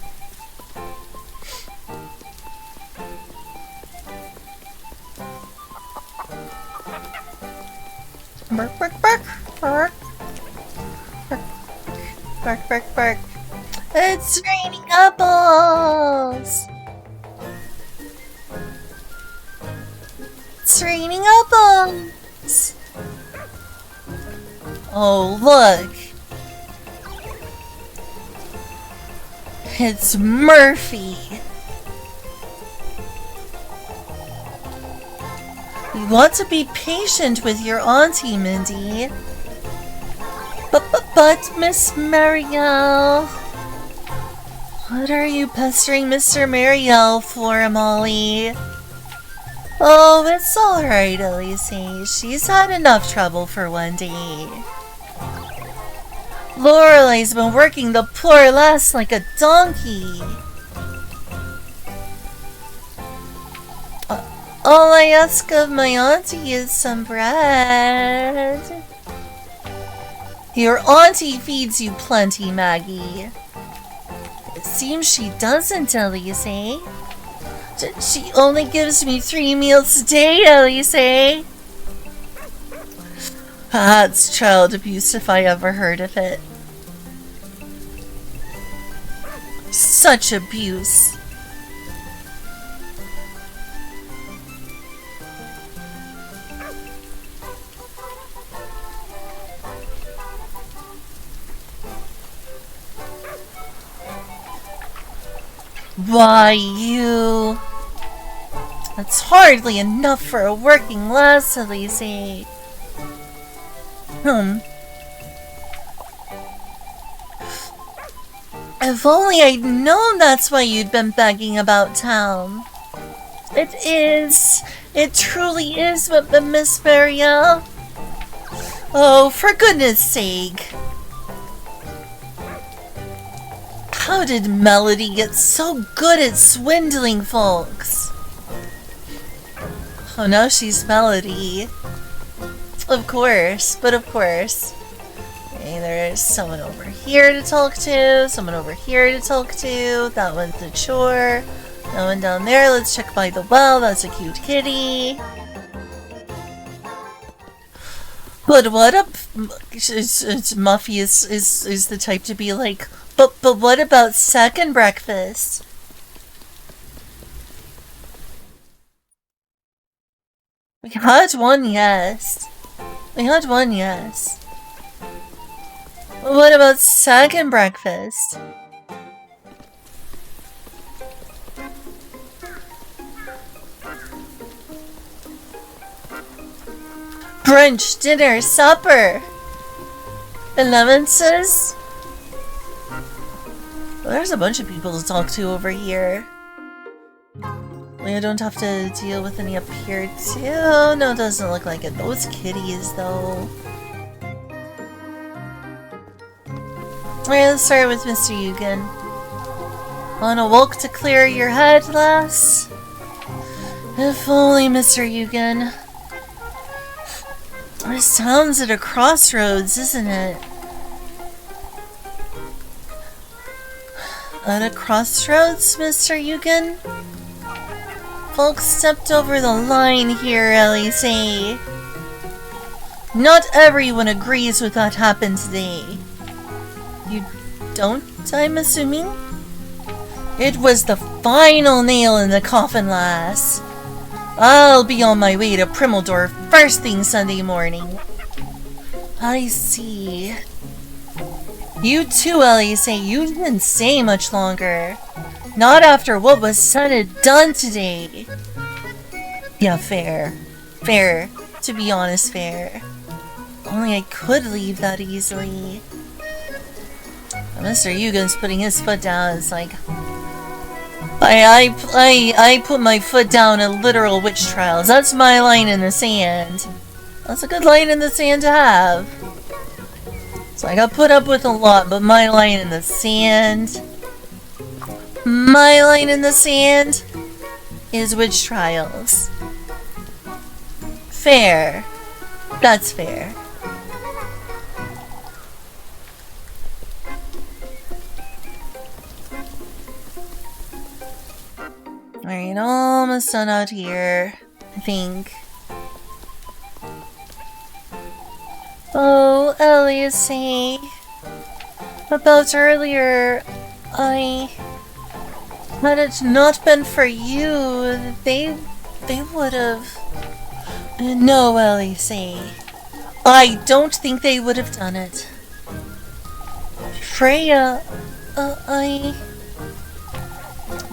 Bark, bark, bark, bark. Bark, bark, bark. It's raining apples! It's raining apples! Oh, look! It's Murphy! You want to be patient with your auntie, Mindy. But, Miss Marielle... What are you pestering Mr. Marielle for, Molly? Oh, it's alright, Elise. She's had enough trouble for one day. Lorelei's been working the poor lass like a donkey. All I ask of my auntie is some bread. Your auntie feeds you plenty, Maggie. It seems she doesn't, Elise. She only gives me 3 meals a day, Elise. That's child abuse if I ever heard of it. Such abuse. Why, you... That's hardly enough for a working lass, Elise. If only I'd known that's why you'd been begging about town. It is. It truly is, but Miss Maria. Oh, for goodness sake. How did Melody get so good at swindling folks? Oh, now she's Melody. Of course, but of course. Okay, there's someone over here to talk to, someone over here to talk to. That one's a chore. That one down there, let's check by the well. That's a cute kitty. But what up? Muffy is the type to be like, but what about second breakfast? We had one, yes. We had one, yes. But what about second breakfast? Brunch, dinner, supper. Allowances? Well, there's a bunch of people to talk to over here. I don't have to deal with any up here too. No, it doesn't look like it. Those kitties, though. Alright, let's start with Mr. Yugen. On a walk to clear your head, lass? If only, Mr. Yugen. This town's at a crossroads, isn't it? At a crossroads, Mr. Yugen? Folks stepped over the line here, Elise. Not everyone agrees with what happened today. You don't, I'm assuming? It was the final nail in the coffin, lass. I'll be on my way to Primeldor first thing Sunday morning. I see. You too, Elise. You didn't stay much longer. Not after what was said and done today. Yeah, fair. Fair. To be honest, fair. Only I could leave that easily. Mr. Yugen's putting his foot down. It's like... I put my foot down in literal witch trials. That's my line in the sand. That's a good line in the sand to have. So I got put up with a lot, but my line in the sand... My line in the sand is witch trials. Fair. That's fair. Alright, almost done out here, I think. Oh, Elise, about earlier, had it not been for you, they would have... No, Elise. I don't think they would have done it. Freya,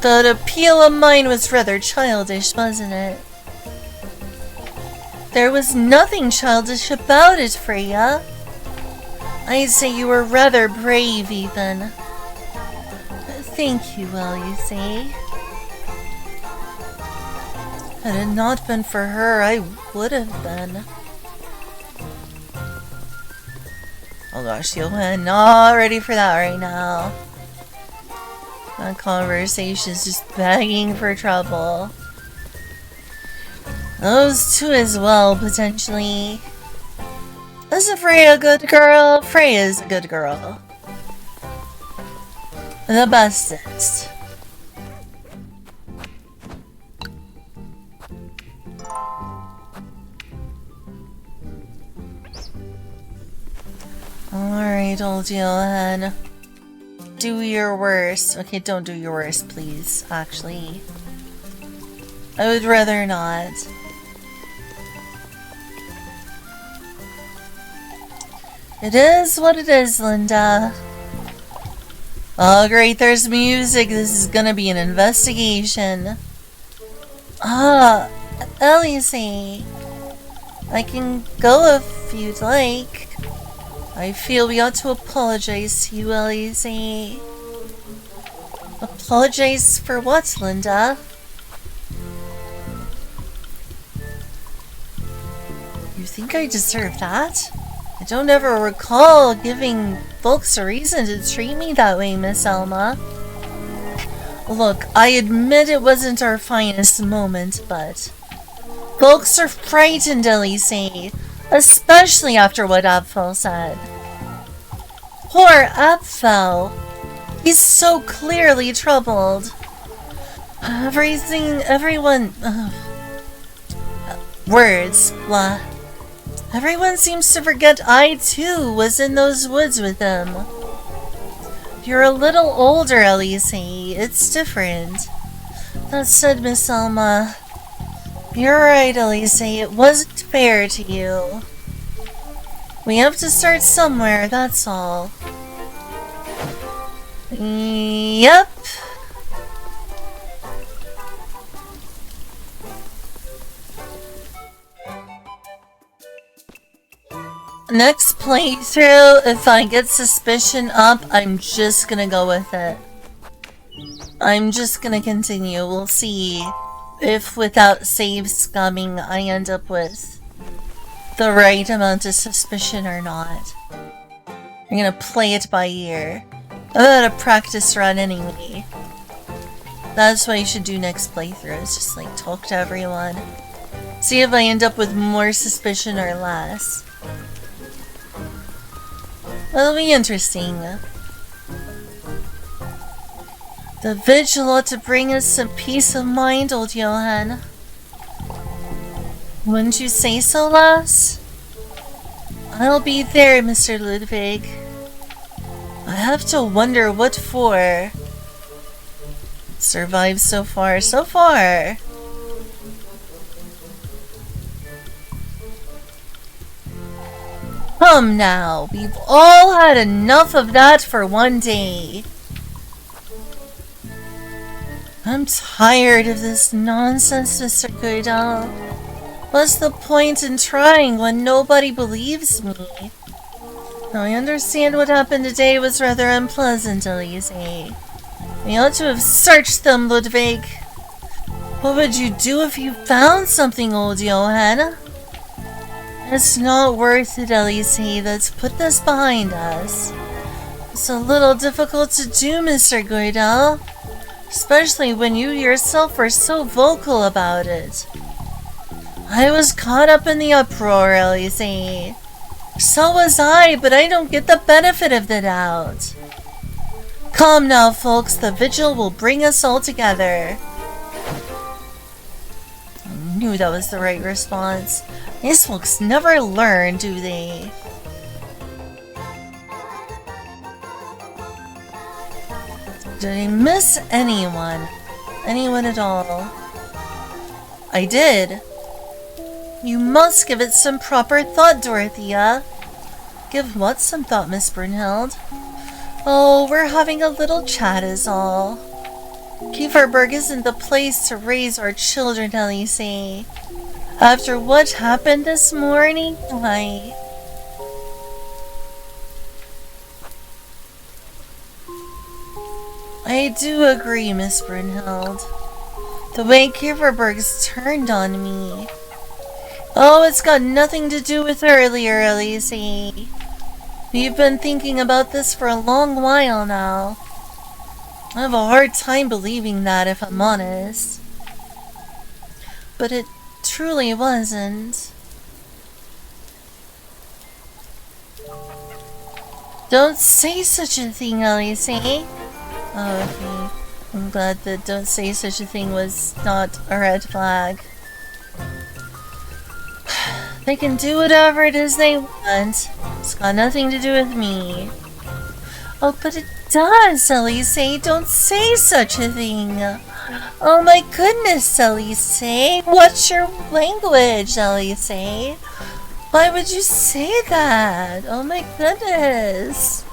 The appeal of mine was rather childish, wasn't it? There was nothing childish about it, Freya. I'd say you were rather brave, even. Thank you, Elise. Had it not been for her, I would have been. Oh gosh, Johan, not ready for that right now. That conversation's just begging for trouble. Those two as well, potentially. Isn't Freya a good girl? Freya is a good girl. The bestest. Alright, old Johan. Do your worst. Okay, don't do your worst, please, actually. I would rather not. It is what it is, Linda. Oh, great, there's music. This is gonna be an investigation. Ah, Elise. I can go if you'd like. I feel we ought to apologize to you, Elise. Apologize for what, Linda? You think I deserve that? I don't ever recall giving folks a reason to treat me that way, Miss Elma. Look, I admit it wasn't our finest moment, but folks are frightened, Elise, especially after what Abfel said. Poor Abfel. He's so clearly troubled. Everyone... words, blah. Everyone seems to forget I, too, was in those woods with him. You're a little older, Elise. It's different. That said, Miss Elma, you're right, Elise. It wasn't fair to you. We have to start somewhere, that's all. Yep. Next playthrough, if I get suspicion up, I'm just gonna go with it. I'm just gonna continue. We'll see if without save scumming I end up with the right amount of suspicion or not. I'm gonna play it by ear. I'm at a practice run anyway. That's what you should do next playthrough, is just like talk to everyone. See if I end up with more suspicion or less. It'll be interesting. The vigil ought to bring us some peace of mind, old Johan. Wouldn't you say so, lass? I'll be there, Mr. Ludwig. I have to wonder what for. Survived so far, so far. Come now, we've all had enough of that for one day. I'm tired of this nonsense, Mr. Goodall. What's the point in trying when nobody believes me? Now, I understand what happened today was rather unpleasant, Elise. We ought to have searched them, Ludwig. What would you do if you found something, old Johanna? It's not worth it, Elise. Let's put this behind us. It's a little difficult to do, Mr. Goodall. Especially when you yourself were so vocal about it. I was caught up in the uproar, Elise. So was I, but I don't get the benefit of the doubt. Come now, folks. The vigil will bring us all together. I knew that was the right response. These folks never learn, do they? Did I miss anyone? Anyone at all? I did. You must give it some proper thought, Dorothea. Give what some thought, Miss Brunhild? Oh, we're having a little chat is all. Kieferberg isn't the place to raise our children, Elise. After what happened this morning, I do agree, Miss Brunhild. The way Kieferberg's turned on me. Oh, it's got nothing to do with earlier, Elise. We've been thinking about this for a long while now. I have a hard time believing that, if I'm honest. But it truly wasn't. Don't say such a thing, Elise. Oh, okay. I'm glad that don't say such a thing was not a red flag. They can do whatever it is they want. It's got nothing to do with me. Oh, but it does, Elise. Don't say such a thing. Oh my goodness, Elise. What's your language, Elise? Why would you say that? Oh my goodness.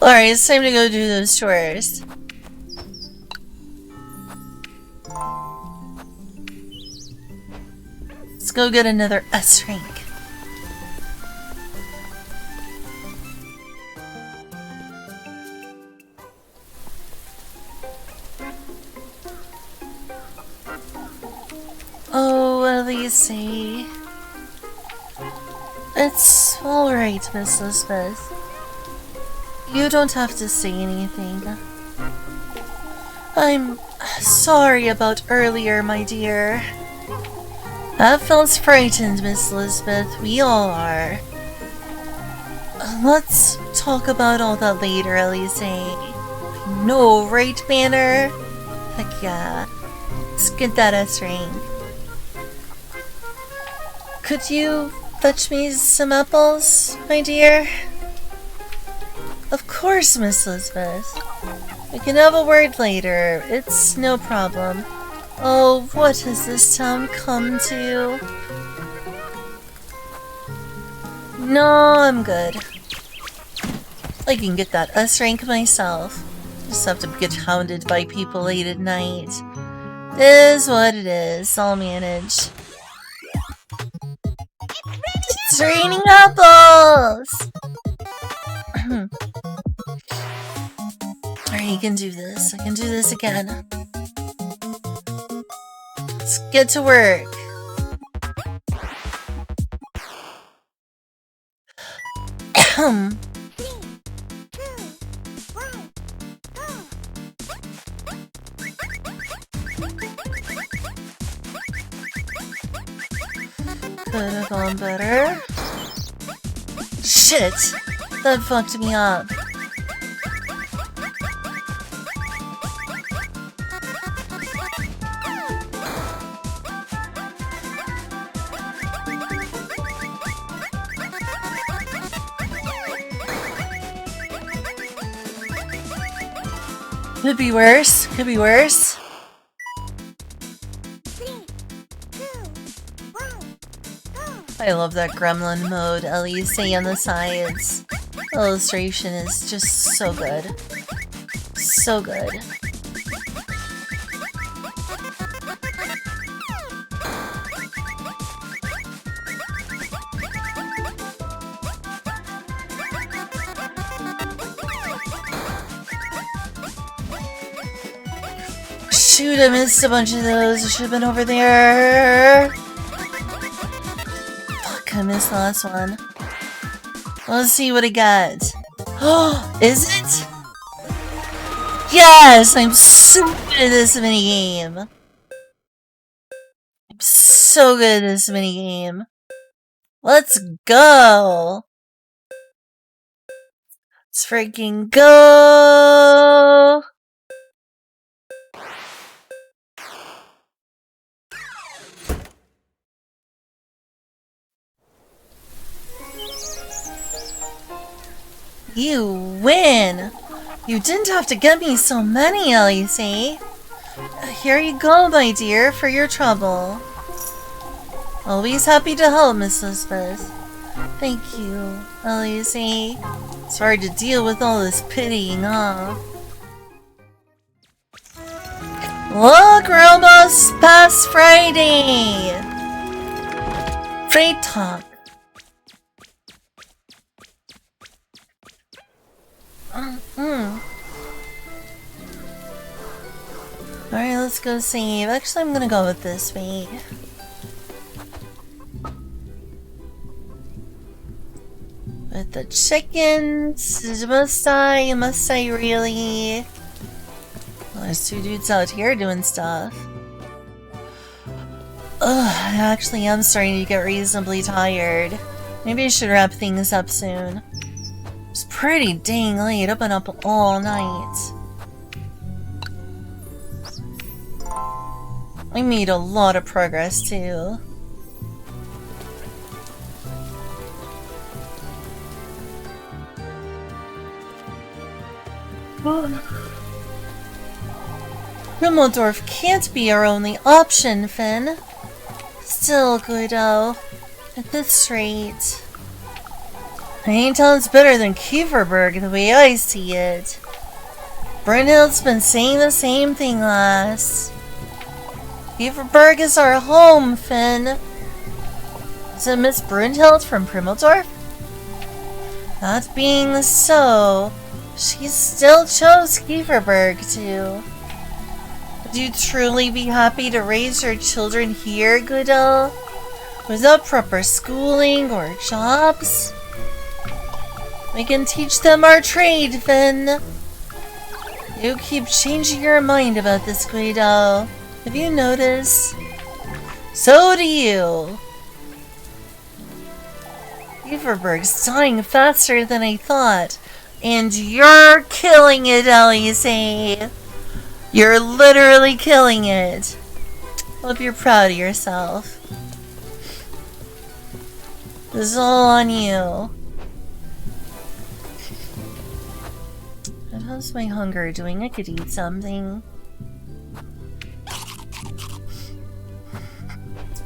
Alright, it's time to go do those chores. Let's go get another S rank. Oh, Elise. It's alright, Miss Elizabeth. You don't have to say anything. I'm sorry about earlier, my dear. I felt frightened, Miss Elizabeth. We all are. Let's talk about all that later, Elise. No, right, Banner? Heck yeah. Let's get that S rank. Could you fetch me some apples, my dear? Of course, Miss Elizabeth. We can have a word later. It's no problem. Oh, what has this town come to? No, I'm good. I can get that S rank myself. Just have to get hounded by people late at night. It is what it is. I'll manage. It's raining apples! Alright, you can do this. I can do this again. Let's get to work. Could have gone better. Shit! That fucked me up. Could be worse. Could be worse. I love that gremlin mode, Elise on the sides. The illustration is just so good. So good. Shoot, I missed a bunch of those. I should have been over there. Fuck, I missed the last one. Let's see what I got. Oh, is it? Yes! I'm so good at this minigame. I'm so good at this minigame. Let's go! Let's freaking go! You win! You didn't have to get me so many, Elise. Here you go, my dear, for your trouble. Always happy to help, Miss Elizabeth. Thank you, Elise. It's hard to deal with all this pitying, huh? Look, we're almost past Friday! Freight talk. Alright, let's go save. Actually, I'm gonna go with this, wait. With the chickens, must I really? Well, there's two dudes out here doing stuff. Ugh, I actually am starting to get reasonably tired. Maybe I should wrap things up soon. It's pretty dang late. I've been up all night. I made a lot of progress too. Himmeldorf can't be our only option, Finn. Still, Guido, at this rate, Hangtown's better than Kieferberg the way I see it. Brunhild's been saying the same thing, lass. Kieferberg is our home, Finn. Is it Miss Brunhild from Primmeldorf? That being so, she still chose Kieferberg too. Would you truly be happy to raise your children here, Guido? Without proper schooling or jobs? We can teach them our trade, Finn. You keep changing your mind about this, Guido. Have you noticed? So do you. Kieferberg's dying faster than I thought. And you're killing it, Elise. You're literally killing it. Hope you're proud of yourself. This is all on you. And how's my hunger doing? I could eat something.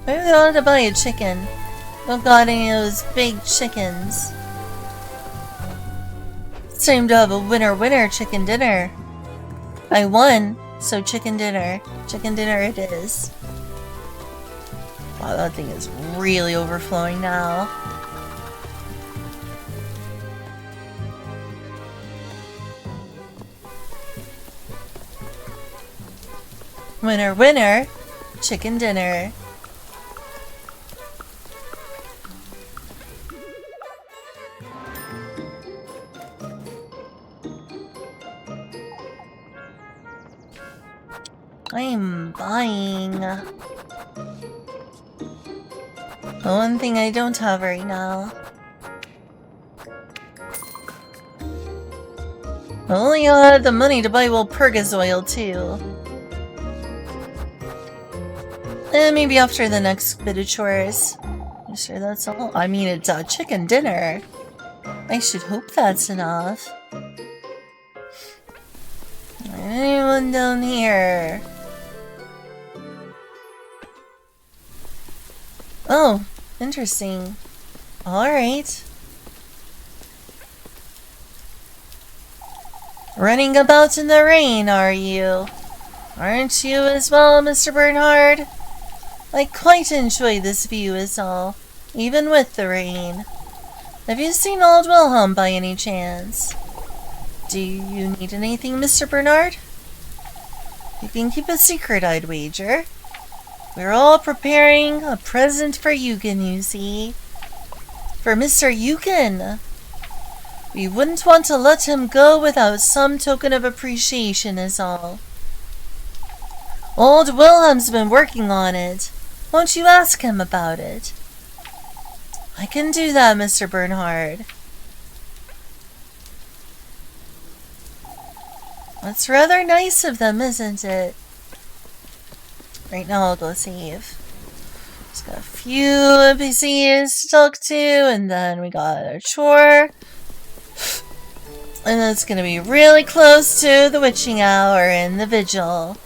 Maybe I ought to buy a chicken. Don't got any of those big chickens. It's time to have a winner chicken dinner. I won, so chicken dinner. Chicken dinner it is. Wow, that thing is really overflowing now. Winner, chicken dinner. I'm buying. The one thing I don't have right now. I only had the money to buy Walpurgis oil too. And maybe after the next bit of chores. You sure that's all? I mean, it's a chicken dinner. I should hope that's enough. Anyone down here? Oh, interesting. Alright. Running about in the rain, are you? Aren't you as well, Mr. Bernhard? I quite enjoy this view is all, even with the rain. Have you seen old Wilhelm by any chance? Do you need anything, Mr. Bernhard? You can keep a secret, I'd wager. We're all preparing a present for Eugen, you see. For Mr. Eugen. We wouldn't want to let him go without some token of appreciation is all. Old Wilhelm's been working on it. Won't you ask him about it? I can do that, Mr. Bernhard. That's rather nice of them, isn't it? Right now I'll go save. Just got a few NPCs to talk to, and then we got a chore. And it's gonna be really close to the witching hour and the vigil.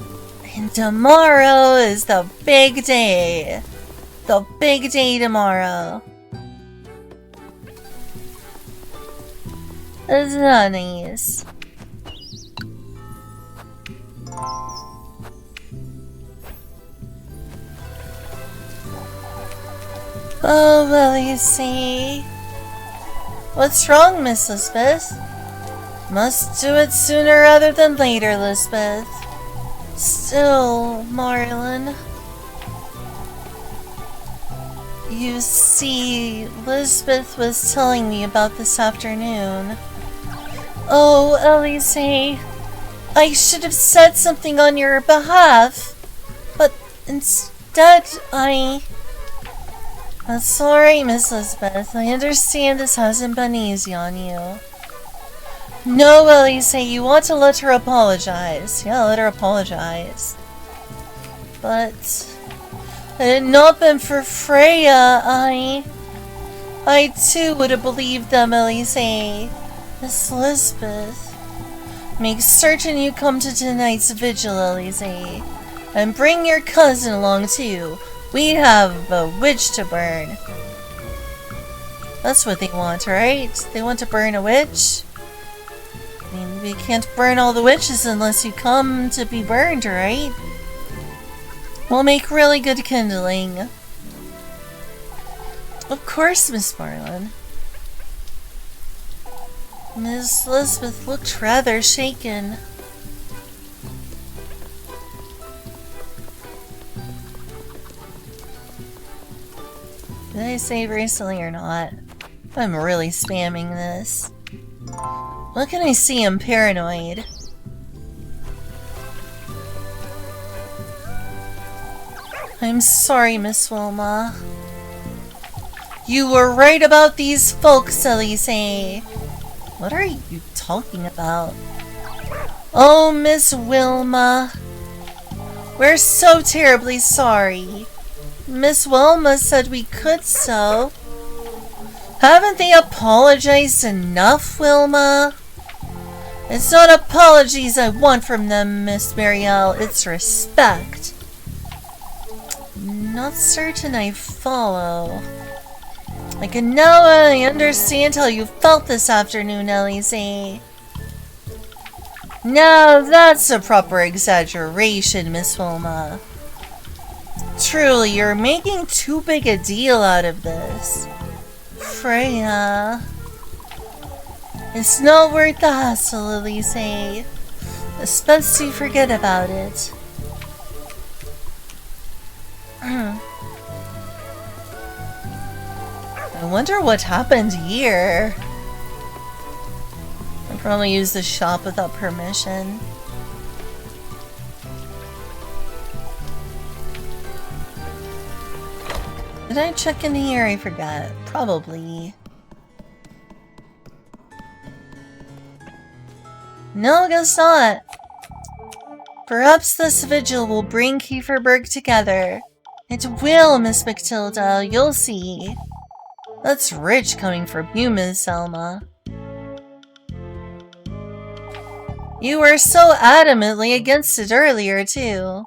And tomorrow is the big day. The big day tomorrow. Isn't that nice? Oh, well, you see. What's wrong, Miss Lisbeth? Must do it sooner rather than later, Lisbeth. Still, Marlon. You see, Lisbeth was telling me about this afternoon. Oh, Elise, I should have said something on your behalf. But Dad, That's alright, Miss Elizabeth. I understand this hasn't been easy on you. No, Elise, you want to let her apologize. Yeah, let her apologize. But had it not been for Freya, I too would have believed them, Elise. Miss Elizabeth. Make certain you come to tonight's vigil, Elise. And bring your cousin along too. We have a witch to burn. That's what they want, right? They want to burn a witch? I mean, we can't burn all the witches unless you come to be burned, right? We'll make really good kindling. Of course, Miss Marlin. Miss Elizabeth looked rather shaken. Did I save recently or not? I'm really spamming this. What can I see? I'm paranoid. I'm sorry, Miss Wilma. You were right about these folks, Elise. What are you talking about? Oh, Miss Wilma. We're so terribly sorry. Miss Wilma said we could so. Haven't they apologized enough, Wilma? It's not apologies I want from them, Miss Marielle. It's respect. Not certain I follow. I can now understand how you felt this afternoon, Elise. Now that's a proper exaggeration, Miss Wilma. Truly, you're making too big a deal out of this. Freya. It's not worth the hassle, Elise. It's best to forget about it. I wonder what happened here. I probably used the shop without permission. Did I check in here? I forgot. Probably. No, I guess not. Perhaps this vigil will bring Kieferberg together. It will, Miss Matilda. You'll see. That's rich coming from you, Miss Selma. You were so adamantly against it earlier, too.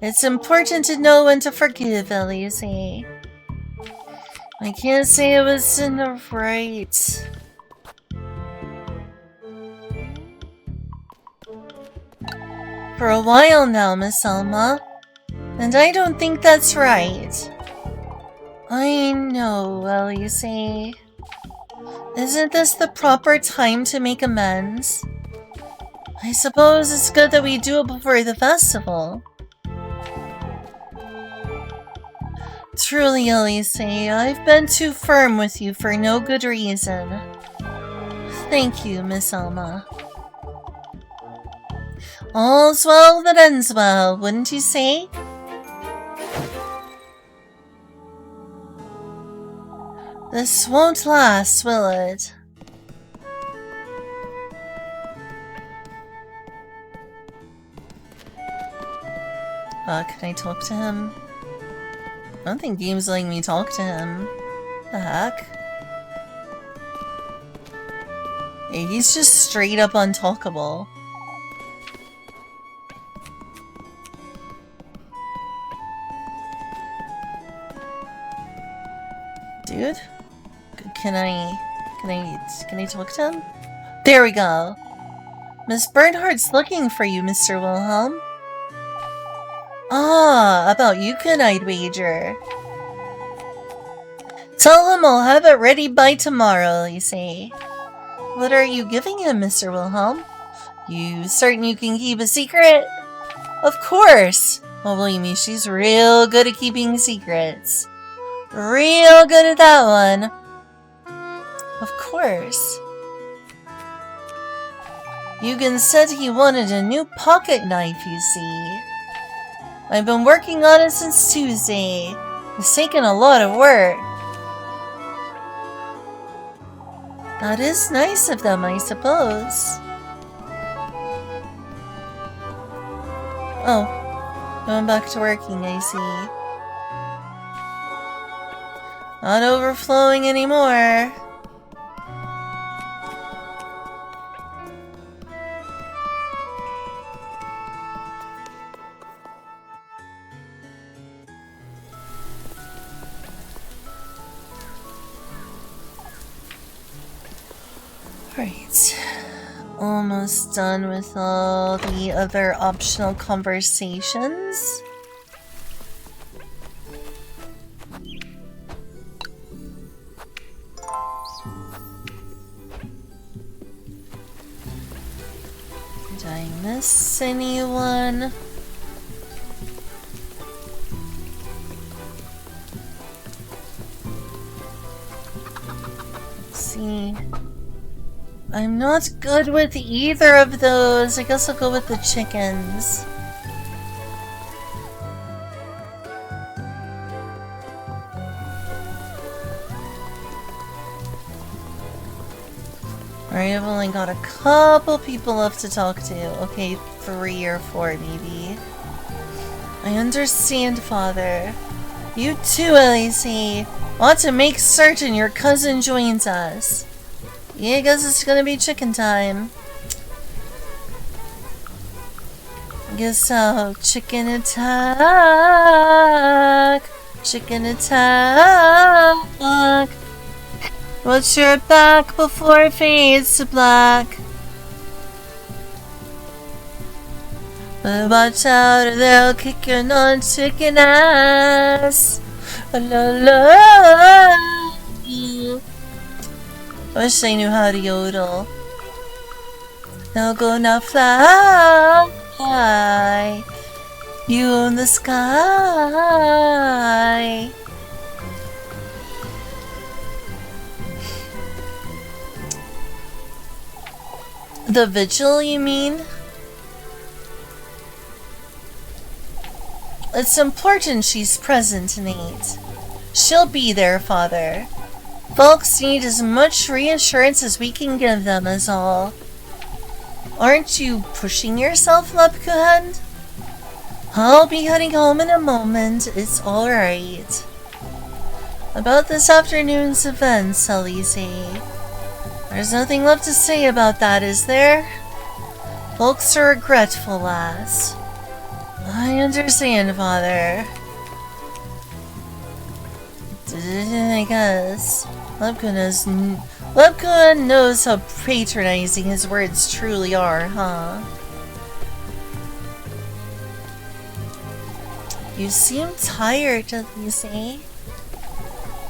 It's important to know when to forgive, Elise. I can't say it was in the right. For a while now, Miss Selma. And I don't think that's right. I know, Elise. Isn't this the proper time to make amends? I suppose it's good that we do it before the festival. Truly, Elise, I've been too firm with you for no good reason. Thank you, Miss Alma. All's well that ends well, wouldn't you say? This won't last, will it? Can I talk to him? I don't think game's letting me talk to him. The heck? Yeah, he's just straight up untalkable. Dude? Can I talk to him? There we go. Miss Bernhardt's looking for you, Mr. Wilhelm. Ah, about Yukon, I'd wager. Tell him I'll have it ready by tomorrow, Elise. What are you giving him, Mr. Wilhelm? You certain you can keep a secret? Of course! Well, believe me, she's real good at keeping secrets. Real good at that one. Of course. Eugen said he wanted a new pocket knife, you see. I've been working on it since Tuesday. It's taken a lot of work. That is nice of them, I suppose. Oh, going back to working, I see. Not overflowing anymore. Right. Almost done with all the other optional conversations. Did I miss anyone? Let's see. I'm not good with either of those. I guess I'll go with the chickens. Alright, I've only got a couple people left to talk to. Okay, 3 or 4 maybe. I understand, Father. You too, Elise. Want to make certain your cousin joins us. Yeah, I guess it's gonna be chicken time. I guess so. Chicken attack! Chicken attack! Watch your back before it fades to black. But watch out or they'll kick your non-chicken ass. La la. I wish I knew how to yodel. Now go now fly. You in the sky. The vigil, you mean? It's important she's present tonight. She'll be there, Father. Folks need as much reassurance as we can give them, is all. Aren't you pushing yourself, Lepkuhend? I'll be heading home in a moment. It's alright. About this afternoon's events, Elise. There's nothing left to say about that, is there? Folks are regretful, lass. I understand, Father. I guess. Lepkuhend knows how patronizing his words truly are, huh? You seem tired, Elise.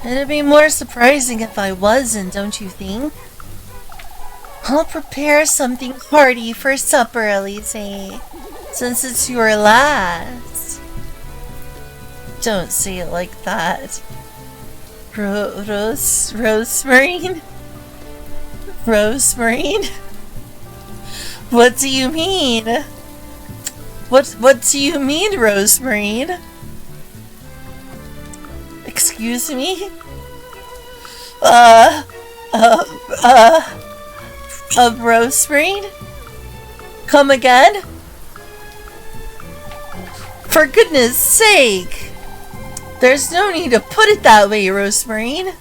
It'd be more surprising if I wasn't, don't you think? I'll prepare something hearty for supper, Elise, since it's your last. Don't say it like that. Rosemary? Rosemary? What do you mean? What do you mean, Rosemary? Excuse me? Rosemary? Come again? For goodness sake! There's no need to put it that way, Rosemary.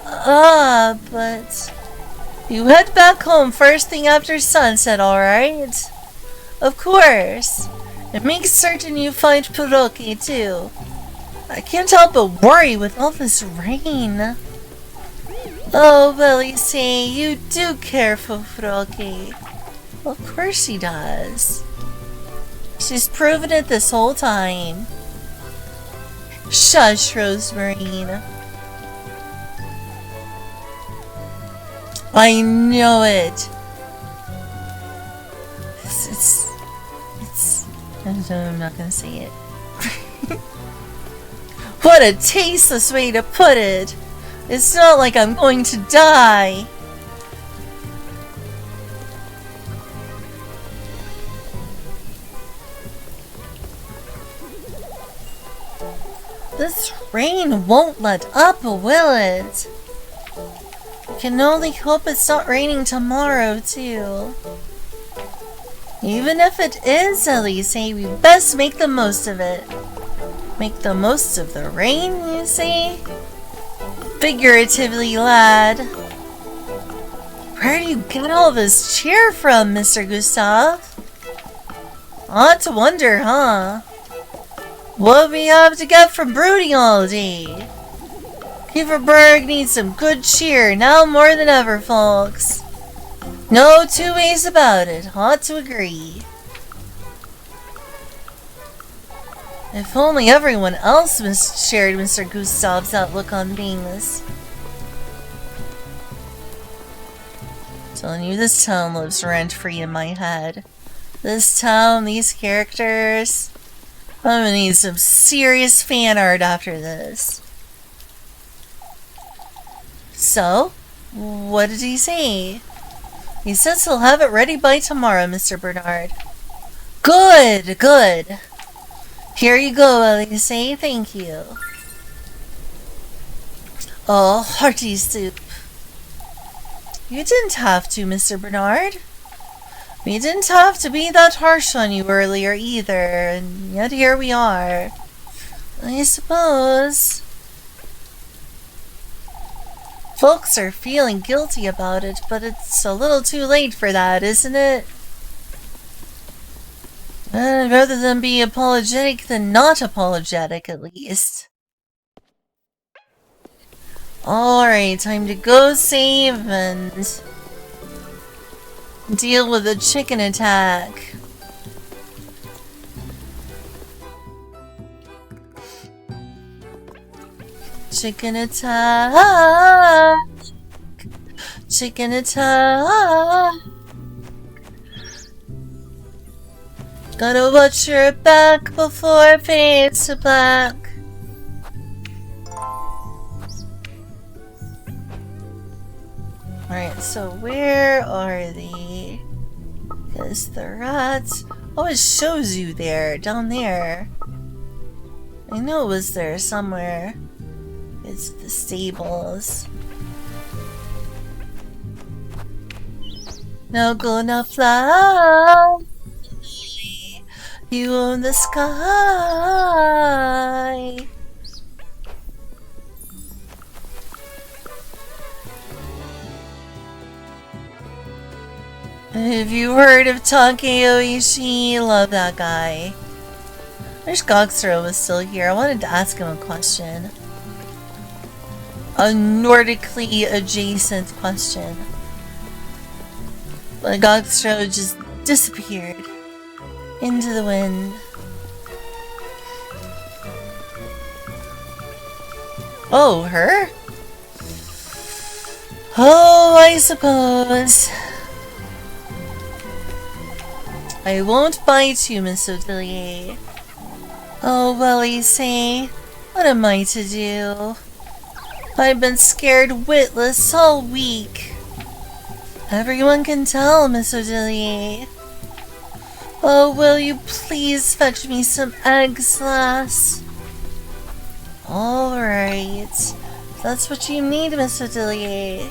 But... You head back home first thing after sunset, alright? Of course. And make certain you find Puroki, too. I can't help but worry with all this rain. Oh, Elise, you do care for Puroki. Of course she does. She's proven it this whole time. Shush, Rosemary. I know it. I'm not gonna say it. What a tasteless way to put it. It's not like I'm going to die. This rain won't let up, will it? I can only hope it's not raining tomorrow, too. Even if it is, Elise, we best make the most of it. Make the most of the rain, you say? Figuratively, lad. Where do you get all this cheer from, Mr. Gustav? Odd to wonder, huh? What we have to get from brooding all day. Kieferberg needs some good cheer now more than ever, folks. No two ways about it. Ought to agree. If only everyone else shared Mr. Gustav's outlook on things. Telling you, this town lives rent-free in my head. This town, these characters. I'm gonna need some serious fan art after this. So, what did he say? He says he'll have it ready by tomorrow, Mr. Bernard. Good, good. Here you go, Elise. Thank you. Oh, hearty soup. You didn't have to, Mr. Bernard. We didn't have to be that harsh on you earlier either, and yet here we are. I suppose folks are feeling guilty about it, but it's a little too late for that, isn't it? Rather than be apologetic than not apologetic, at least. Alright, time to go save and deal with the chicken attack. Chicken attack. Chicken attack. Gotta watch your back before it fades to black. Alright, so where are they? Because the rats... Oh, it shows you there, down there. I know it was there somewhere. It's the stables. Now gonna fly. You own the sky. Have you heard of Takeo Ishii? Love that guy. I wish Gogstro was still here. I wanted to ask him a question. A Nordically adjacent question. But Gogstro just disappeared into the wind. Oh, her? Oh, I suppose. I won't bite you, Miss Otelier. Oh, well, Elise, what am I to do? I've been scared witless all week. Everyone can tell, Miss Otelier. Oh, will you please fetch me some eggs, lass? Alright. That's what you need, Miss Otelier.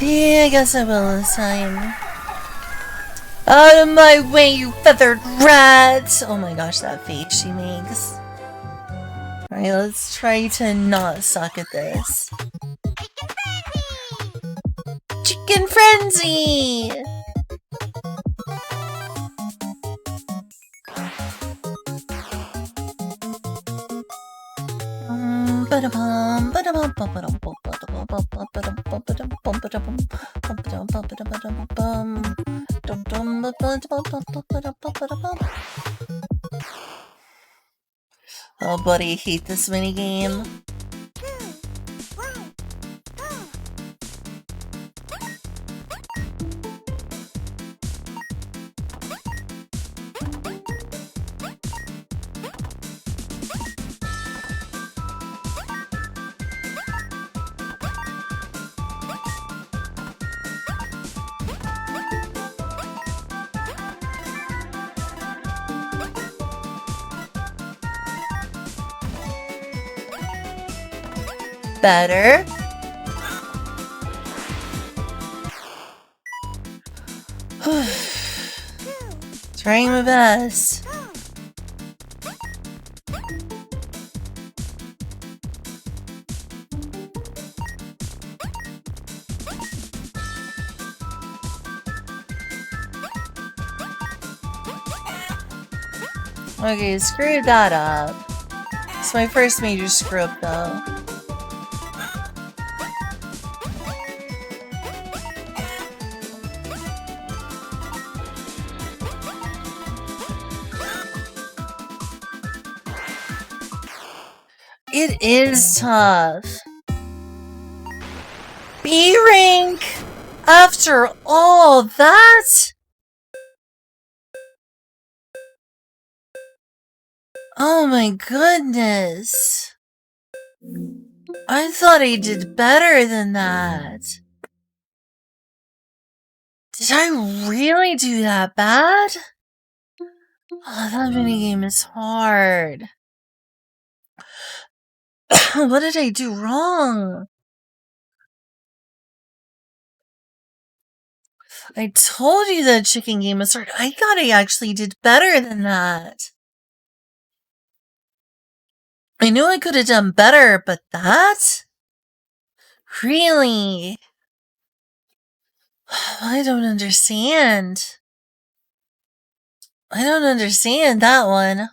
Yeah, I guess I will this time. Out of my way, you feathered rat! Oh my gosh, that face she makes. Alright, let's try to not suck at this. Chicken Frenzy! Oh, buddy, I hate this minigame. better. Trying my best. Okay, screwed that up. It's my first major screw up though. It is tough. B rank! After all that? Oh my goodness. I thought I did better than that. Did I really do that bad? Oh, that minigame is hard. What did I do wrong? I told you that chicken game was hard. I thought I actually did better than that. I knew I could have done better, but that? Really? I don't understand. I don't understand that one.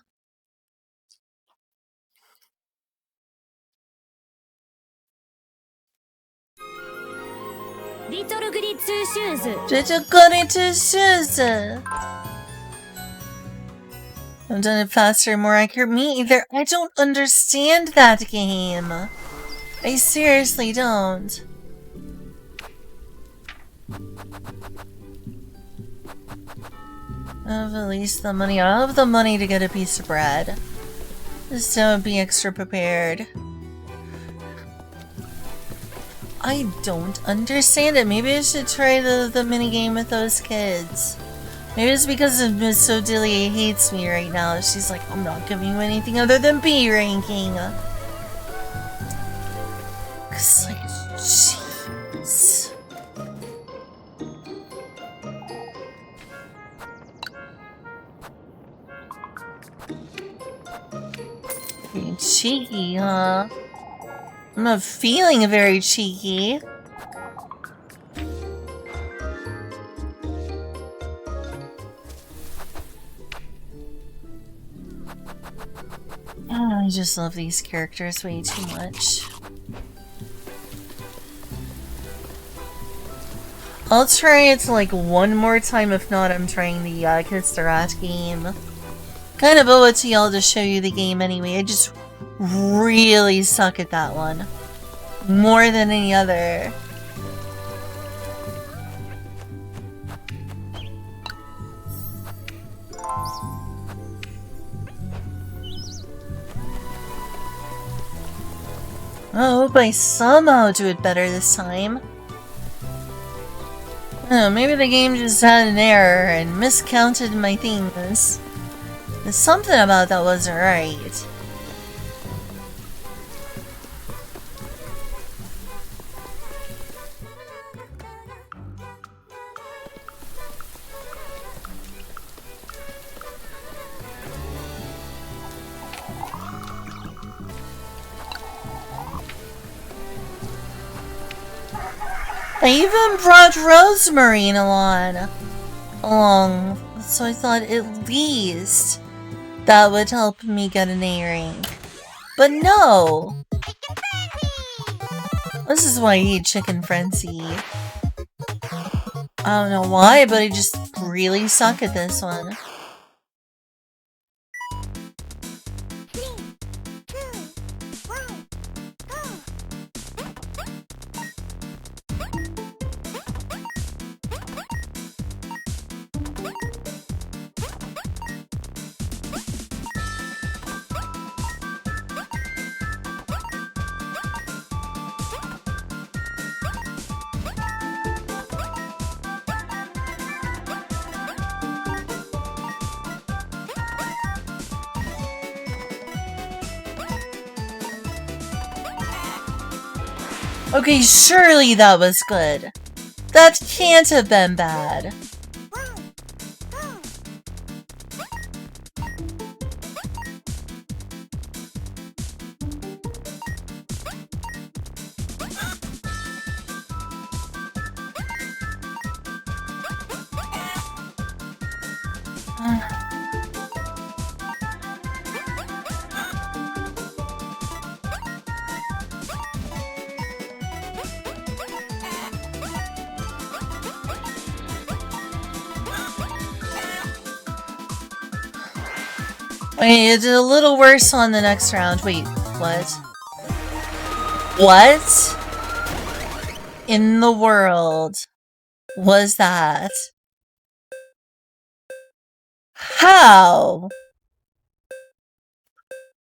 Little Goody Two Shoes. Little Goody Two Shoes. I've done it faster, more accurate. Me either. I don't understand that game. I seriously don't. I have at least the money. I'll have the money to get a piece of bread. Just don't be extra prepared. I don't understand it. Maybe I should try the minigame with those kids. Maybe it's because of Miss Odilia hates me right now. She's like, I'm not giving you anything other than B ranking. Cause like, jeez. Being cheeky, huh? I'm not feeling very cheeky. Oh, I just love these characters way too much. I'll try it like one more time. If not, I'm trying the Kiss the Rat game. Kind of owe it to y'all to show you the game anyway. I just really suck at that one. More than any other. I hope I somehow do it better this time. Oh, maybe the game just had an error and miscounted my things. There's something about that wasn't right. I even brought Rosemarine along, so I thought at least that would help me get an A rank. But no! This is why I hate Chicken Frenzy. I don't know why, but I just really suck at this one. Okay, surely that was good. That can't have been bad. Okay, it did a little worse on the next round. Wait, what? What in the world was that? How?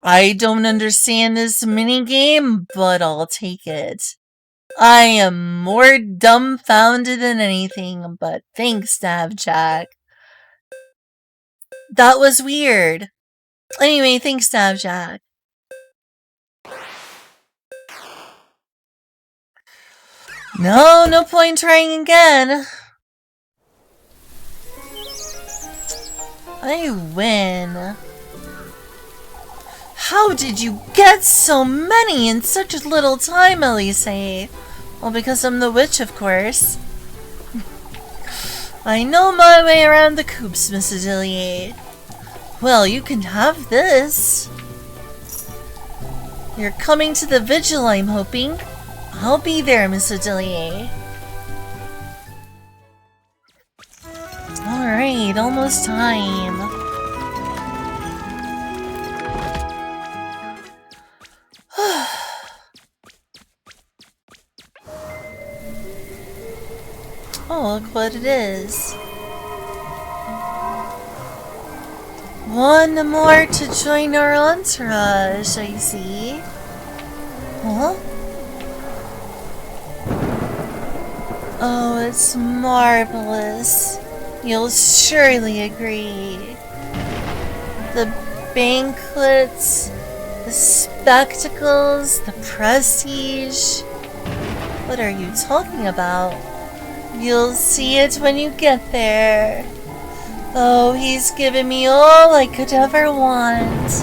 I don't understand this minigame, but I'll take it. I am more dumbfounded than anything, but thanks, Snapjack. That was weird. Anyway, thanks, Snapjack. No point trying again. I win. How did you get so many in such little time, Elise? Well, because I'm the witch, of course. I know my way around the coops, Mrs. Illier. Well, you can have this. You're coming to the vigil, I'm hoping. I'll be there, Mrs. Illier. Alright, almost time. Oh, look what it is. One more to join our entourage, I see. Huh? Oh, it's marvelous. You'll surely agree. The banquets, the spectacles, the prestige. What are you talking about? You'll see it when you get there. Oh, he's given me all I could ever want.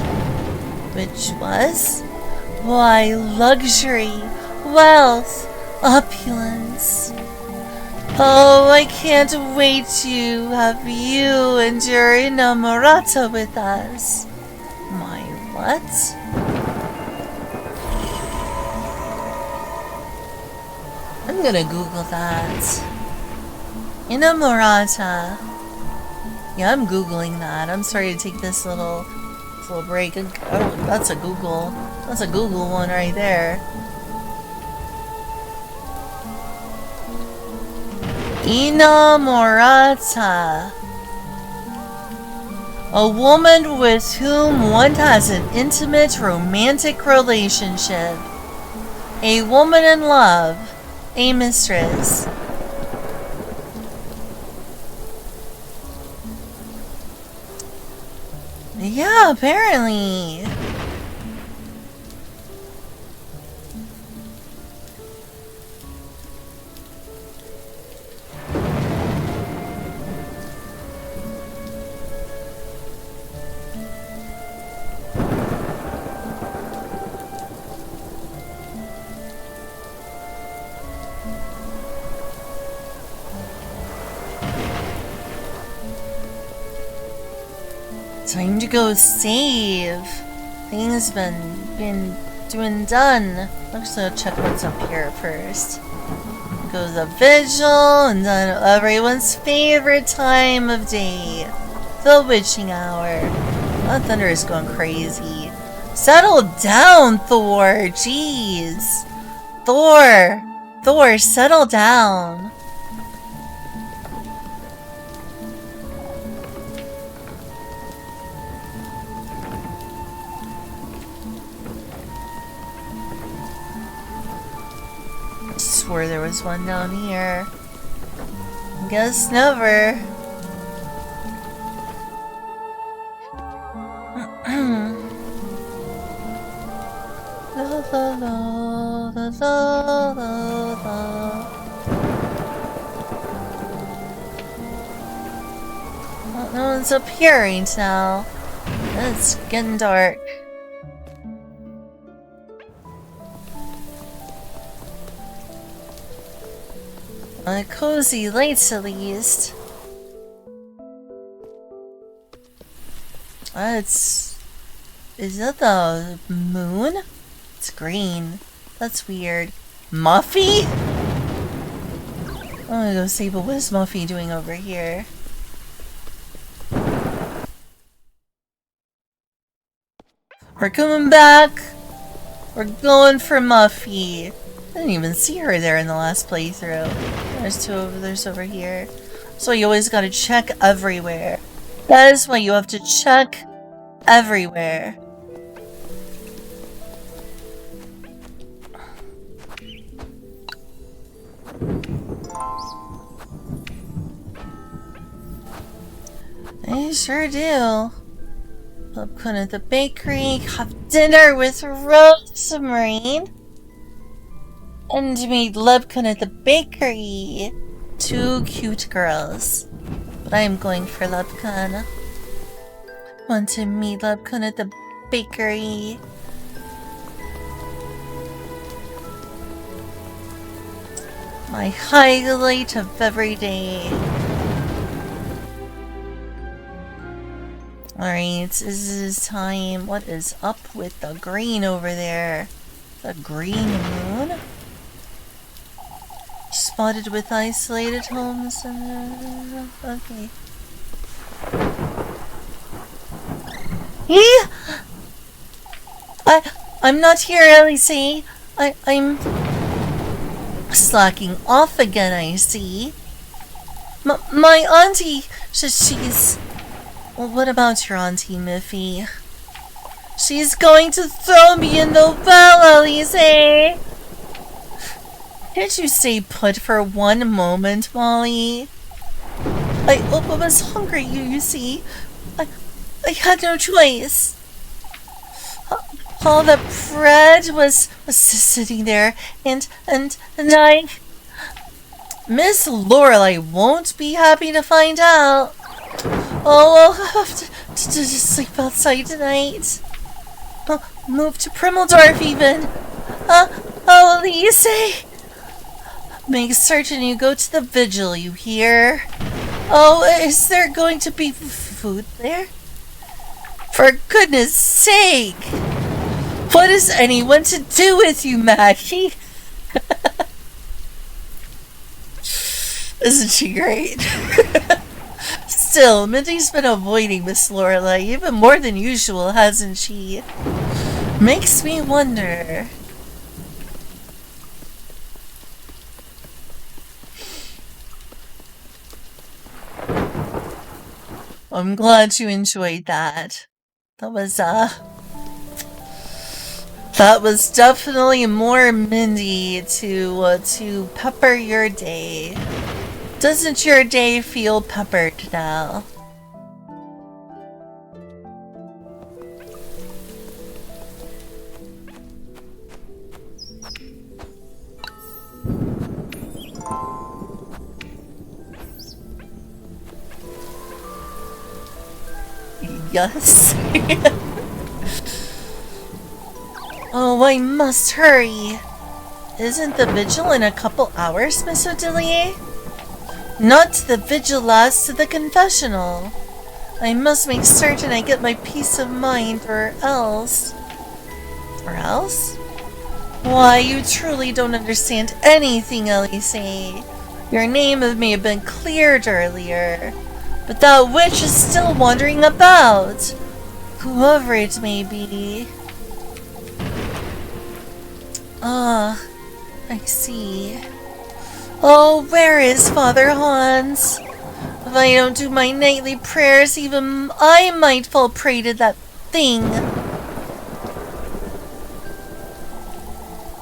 Which was? Why, luxury, wealth, opulence. Oh, I can't wait to have you and your inamorata with us. My what? I'm gonna Google that. Inamorata. Yeah, I'm Googling that. I'm sorry to take this little break. Oh, that's a Google. That's a Google one right there. Inamorata. A woman with whom one has an intimate romantic relationship. A woman in love. A mistress. Yeah, apparently. Time to go save. Things been done. Actually, I'll check what's up here first. Go to the vigil, and then everyone's favorite time of day, the witching hour. That thunder is going crazy. Settle down, Thor. Jeez, Thor, settle down. Swore there was one down here. Guess never. La la la. la, la, la, la. Well, no one's up here right now. It's getting dark. Cozy lights at least. Is that the moon? It's green. That's weird. Muffy? I'm gonna go see, but what is Muffy doing over here? We're coming back! We're going for Muffy! I didn't even see her there in the last playthrough. There's two of others over here. So you always gotta check everywhere. That is why you have to check everywhere. I sure do. Popcorn at the bakery, have dinner with Rosemary, and made Lebcon at the bakery. Two cute girls. But I am going for Lebcon. Want to meet Lebcon at the bakery. My highlight of every day. Alright, this is time. What is up with the green over there? The green moon? Spotted with isolated homes. Okay. I'm not here, Elise. I'm slacking off again, I see. My auntie, she's... Well, what about your auntie, Miffy? She's going to throw me in the well, Elise! Can't you stay put for one moment, Molly? I was hungry, you see. I had no choice. All the bread was sitting there, and I... Miss Lorelai won't be happy to find out. Oh, I'll have to sleep outside tonight. Move to Primmeldorf, even. Oh, Elise. Make certain you go to the vigil, you hear? Oh, is there going to be food there? For goodness sake! What is anyone to do with you, Maggie? Isn't she great? Still, Mindy's been avoiding Miss Lorelai even more than usual, hasn't she? Makes me wonder. I'm glad you enjoyed that. That was definitely more Mindy to pepper your day. Doesn't your day feel peppered now? Yes. Oh, I must hurry. Isn't the vigil in a couple hours, Miss Odelia? Not the vigil last to the confessional. I must make certain I get my peace of mind, or else... Or else? Why, you truly don't understand anything, Elise. Your name may have been cleared earlier, but that witch is still wandering about. Whoever it may be. Ah, I see. Oh, where is Father Hans? If I don't do my nightly prayers, even I might fall prey to that thing.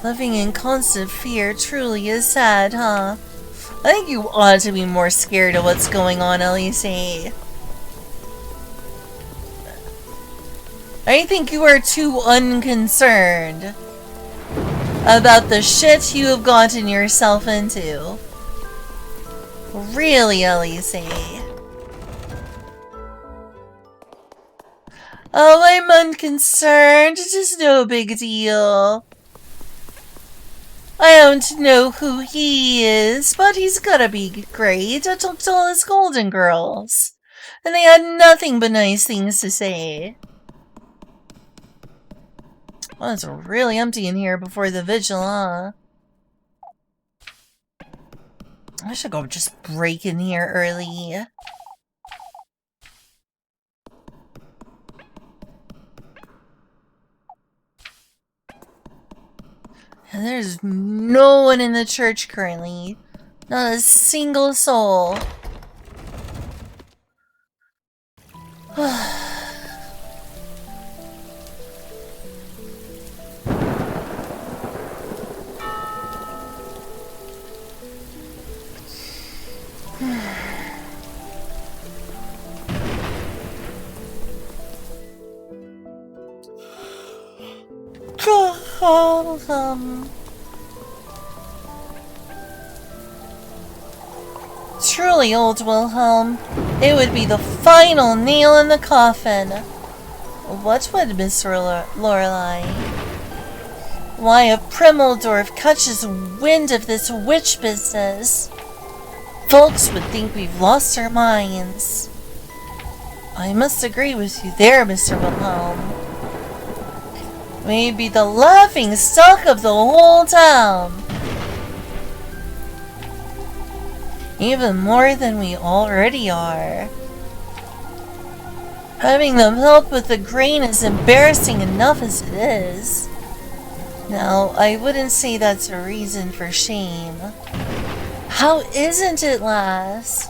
Living in constant fear truly is sad, huh? I think you ought to be more scared of what's going on, Elise. I think you are too unconcerned. about the shit you have gotten yourself into. Really, Elise? Oh, I'm unconcerned. It is no big deal. I don't know who he is, but he's gotta be great. I talked to all his golden girls, and they had nothing but nice things to say. Well, it's really empty in here before the vigil, huh? I should go just break in here early. And there's no one in the church currently. Not a single soul. Truly, old Wilhelm, it would be the final nail in the coffin. What would Miss Lorelei? Why, if Primmeldorf catches wind of this witch business, folks would think we've lost our minds. I must agree with you there, Mr. Wilhelm. We'd be the laughing stock of the whole town. Even more than we already are. Having them help with the grain is embarrassing enough as it is. Now, I wouldn't say that's a reason for shame. How isn't it, lass?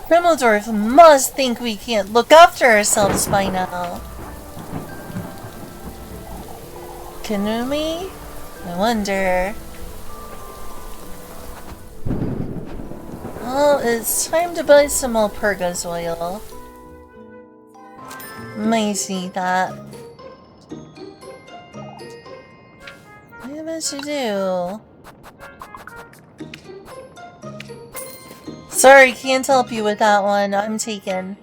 Primmeldorf must think we can't look after ourselves by now. Can we? I wonder. Well, it's time to buy some Alperga's oil. Might need that. What about you do? Sorry, can't help you with that one. I'm taken.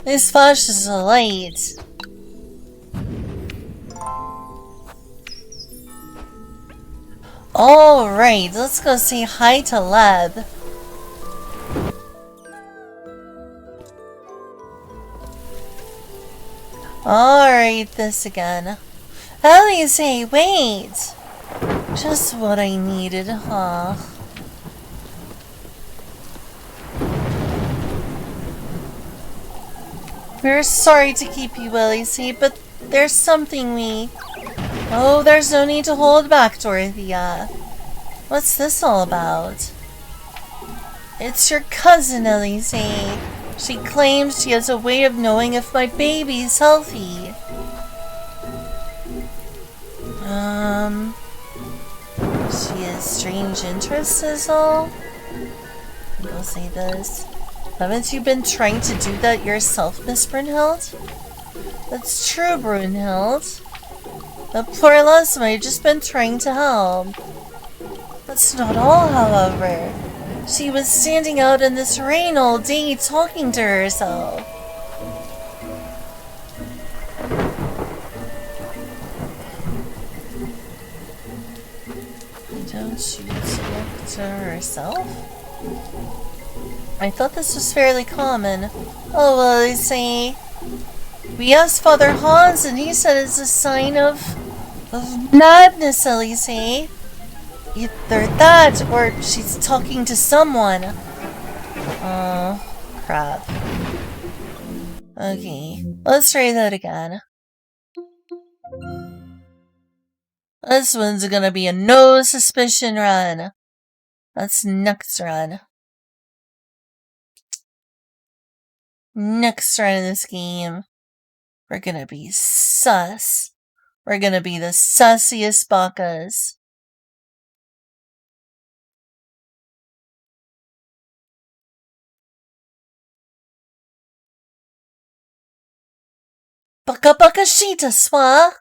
This flash is a light. Alright, let's go say hi to Leb. Alright, this again. Elise, wait! Just what I needed, huh? We're sorry to keep you, Elise, but there's something we... Oh, there's no need to hold back, Dorothea. What's this all about? It's your cousin, Elise. She claims she has a way of knowing if my baby's healthy. She has strange interests is all? I'll say this. Haven't you been trying to do that yourself, Miss Brunhild? That's true, Brunhild. The poor lass might have just been trying to help. That's not all, however. She was standing out in this rain all day talking to herself. Don't she talk to herself? I thought this was fairly common. Oh, well, I say. We asked Father Hans, and he said it's a sign of madness, Elise. Either that, or she's talking to someone. Oh, crap. Okay, let's try that again. This one's gonna be a no suspicion run. That's next run. Next run in this game, we're gonna be sus. We're gonna be the sussiest bakas. Baka baka shita swa.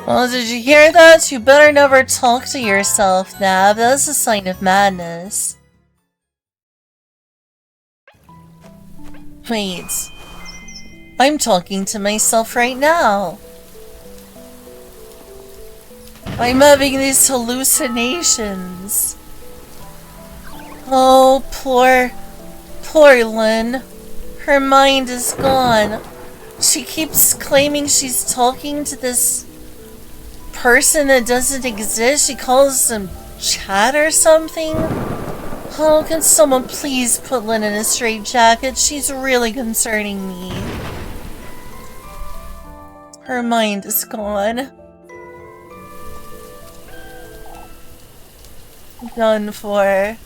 Well, did you hear that? You better never talk to yourself, Nab. That's a sign of madness. Wait. I'm talking to myself right now. I'm having these hallucinations. Oh, poor Lynn. Her mind is gone. She keeps claiming she's talking to this person that doesn't exist. She calls them chat or something. Oh, can someone please put Lynn in a straitjacket? She's really concerning me. Her mind is gone. Done for.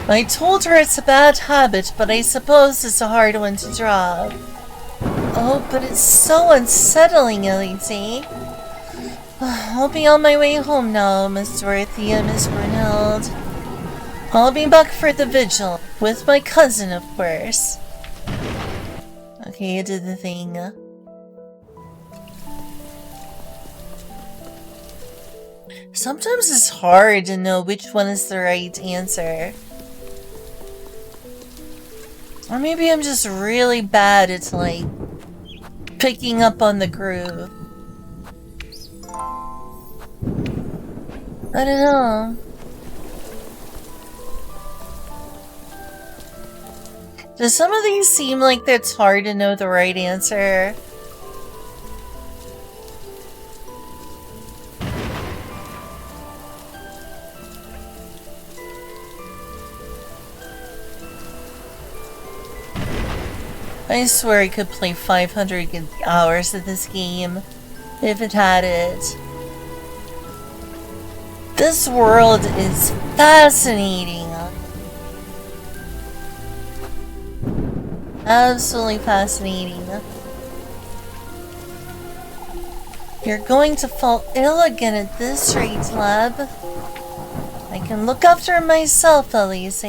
I told her it's a bad habit, but I suppose it's a hard one to drop. Oh, but it's so unsettling, Elise. I'll be on my way home now, Miss Dorothea, Miss Brunhilde. I'll be back for the vigil, with my cousin, of course. Okay, I did the thing. Sometimes it's hard to know which one is the right answer. Or maybe I'm just really bad at, like, picking up on the groove. I don't know. Do some of these seem like it's hard to know the right answer? I swear I could play 500 hours of this game if it had it. This world is fascinating. Absolutely fascinating. You're going to fall ill again at this rate, lab. I can look after myself, Elise.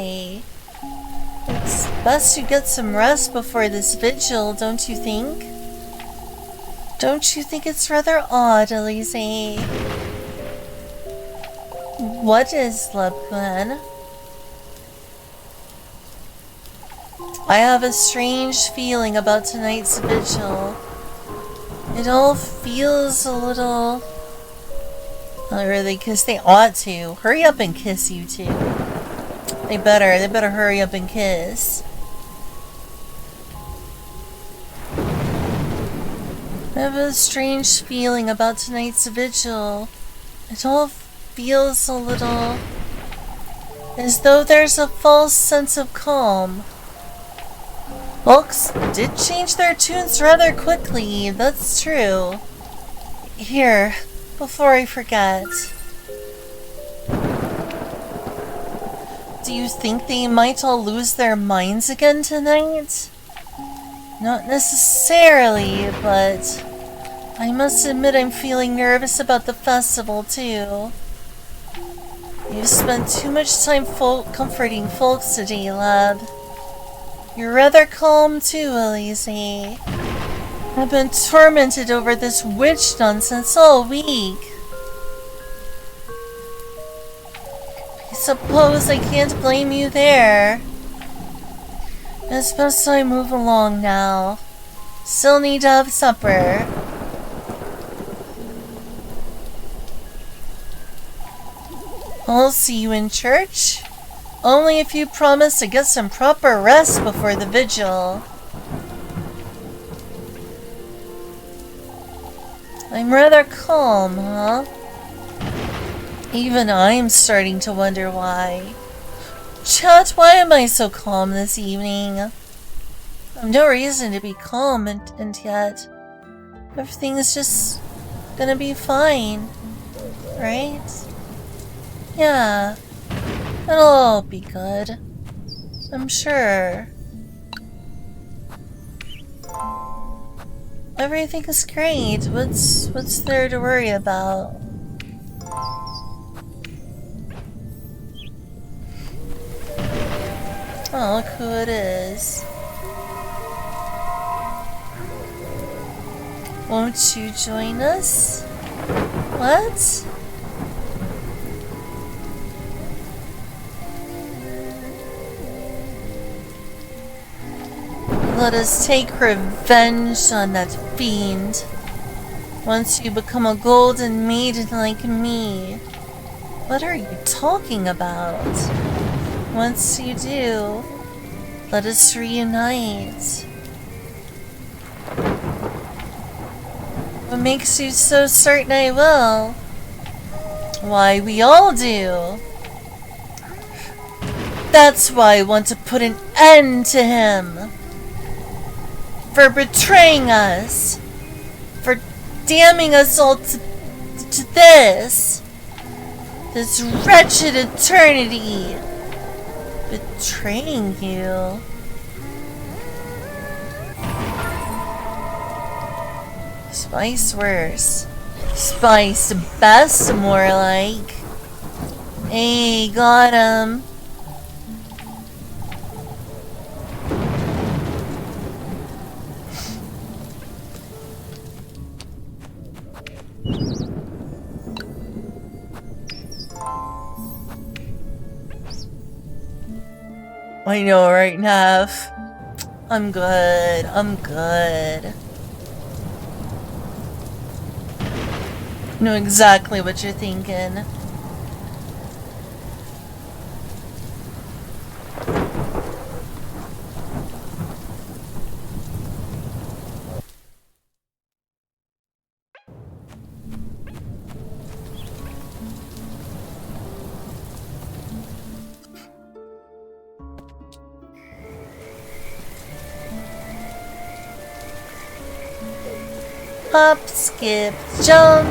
It's best you get some rest before this vigil, don't you think? Don't you think it's rather odd, Elise? What is Lebkuan? I have a strange feeling about tonight's vigil. It all feels a little... Not really, because they ought to. Hurry up and kiss, you two. They better hurry up and kiss. I have a strange feeling about tonight's vigil. It all feels a little... as though there's a false sense of calm. Folks did change their tunes rather quickly, that's true. Here, before I forget. Do you think they might all lose their minds again tonight? Not necessarily, but I must admit I'm feeling nervous about the festival too. You've spent too much time comforting folks today, lad. You're rather calm too, Elise. I've been tormented over this witch nonsense all week. I suppose I can't blame you there. It's best I move along now. Still need to have supper. I'll see you in church. Only if you promise to get some proper rest before the vigil. I'm rather calm, huh? Even I'm starting to wonder why. Chat, why am I so calm this evening? I've no reason to be calm and yet everything's just gonna be fine, right? Yeah, it'll all be good, I'm sure. Everything's great. What's there to worry about? Oh, look who it is. Won't you join us? What? Let us take revenge on that fiend. Once you become a golden maiden like me. What are you talking about? Once you do, let us reunite. What makes you so certain I will? Why, we all do. That's why I want to put an end to him. For betraying us. For damning us all to this. This wretched eternity. Betraying you. Spice worse. Spice best, more like. Hey, got him. I know, right, Nav? I'm good. I'm good. Know exactly what you're thinking. Hop, skip, jump.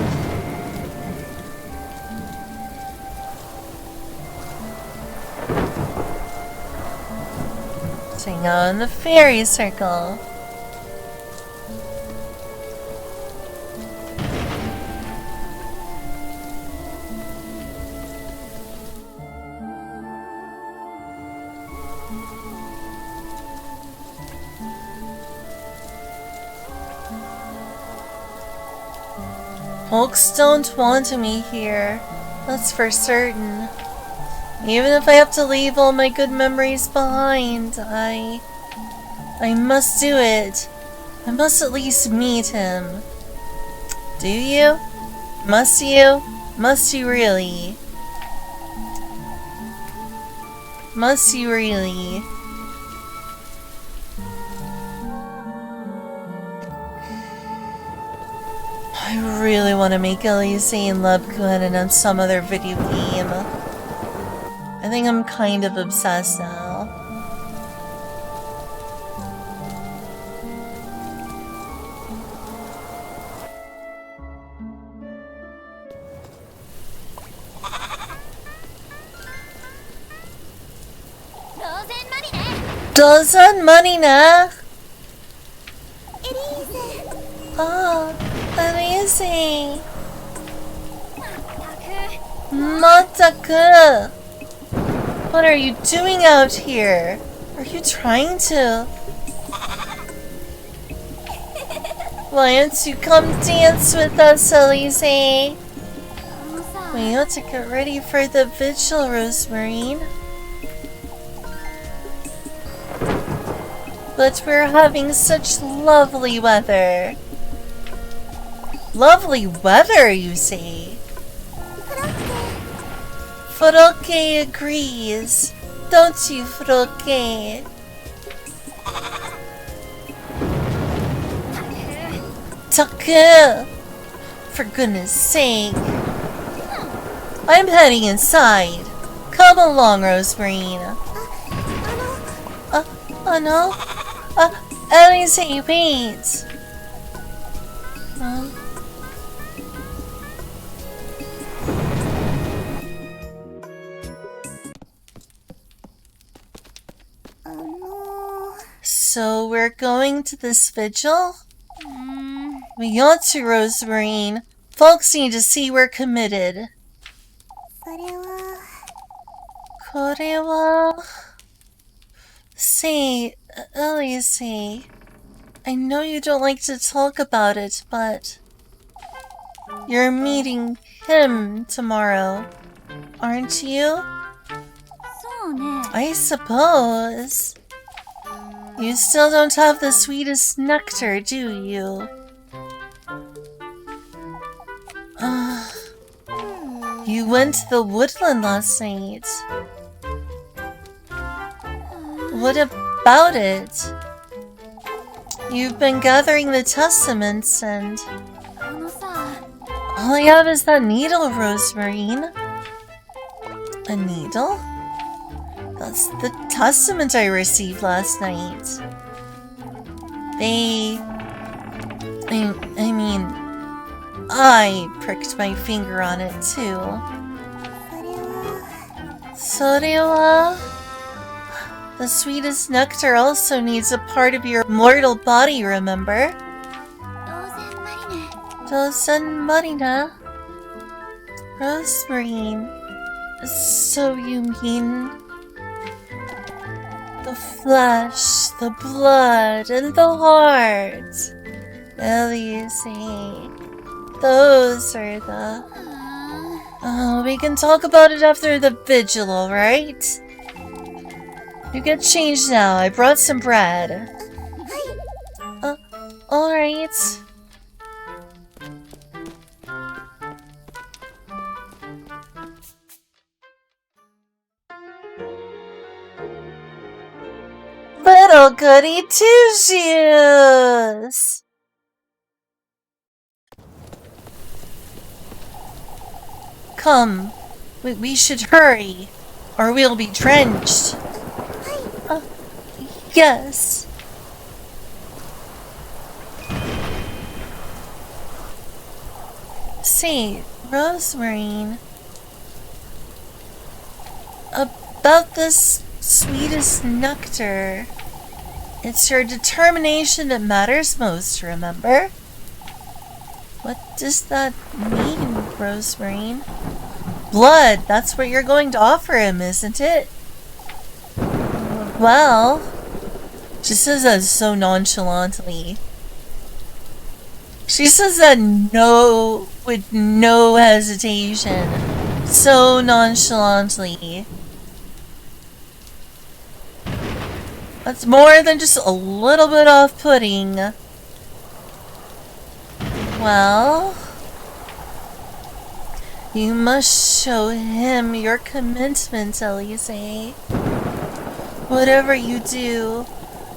Hang out in the fairy circle. Folks don't want me here, that's for certain. Even if I have to leave all my good memories behind, I must do it. I must at least meet him. Do you? Must you? Must you really? Must you really? I really want to make Elise and love Kuhan on some other video game. I think I'm kind of obsessed now. Dozen money na? Oh, Elise. Mataku. What are you doing out here? Are you trying to? Why don't you come dance with us, Elise? We ought to get ready for the vigil, Rosemarine. But we're having such lovely weather. Lovely weather, you say? Furoke agrees. Don't you forget. Taku! For goodness sake. I'm heading inside. Come along, Rosemarine. No. Elise, wait. So we're going to this vigil? We ought to, Rosemarine. Folks need to see we're committed. これは... Say, Elise, I know you don't like to talk about it, but you're meeting him tomorrow, aren't you? I suppose. You still don't have the sweetest nectar, do you? You went to the woodland last night. What about it? You've been gathering the testaments and... all I have is that needle, Rosemarine. A needle? That's the testament I received last night. I pricked my finger on it too. Sorewa? The sweetest nectar also needs a part of your mortal body, remember? Dozen Marina. Rosemarine. So you mean... the flesh, the blood, and the heart. Elise. Those are the... Oh, we can talk about it after the vigil, alright? You get changed now. I brought some bread. Alright. Little goody two-shoes! Come, we should hurry, or we'll be drenched. Yes. Say, Rosemarine, about this sweetest nectar, it's your determination that matters most, remember? What does that mean, Rosemarine? Blood, that's what you're going to offer him, isn't it? Well, she says that so nonchalantly. She says that with no hesitation. So nonchalantly. That's more than just a little bit off-putting. Well, you must show him your commitment, Elise. Whatever you do,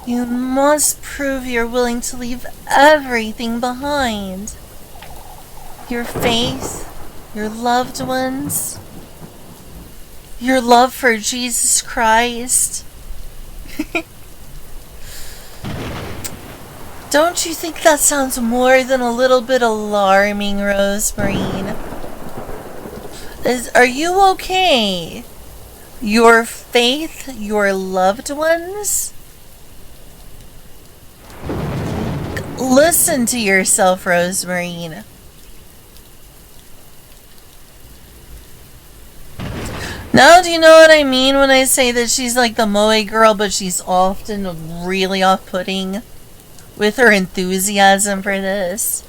you must prove you're willing to leave everything behind. Your faith, your loved ones, your love for Jesus Christ. Don't you think that sounds more than a little bit alarming, Rosemarine? Are you okay? Your faith, your loved ones? Listen to yourself, Rosemarine. Now do you know what I mean when I say that she's like the moe girl, but she's often really off-putting with her enthusiasm for this?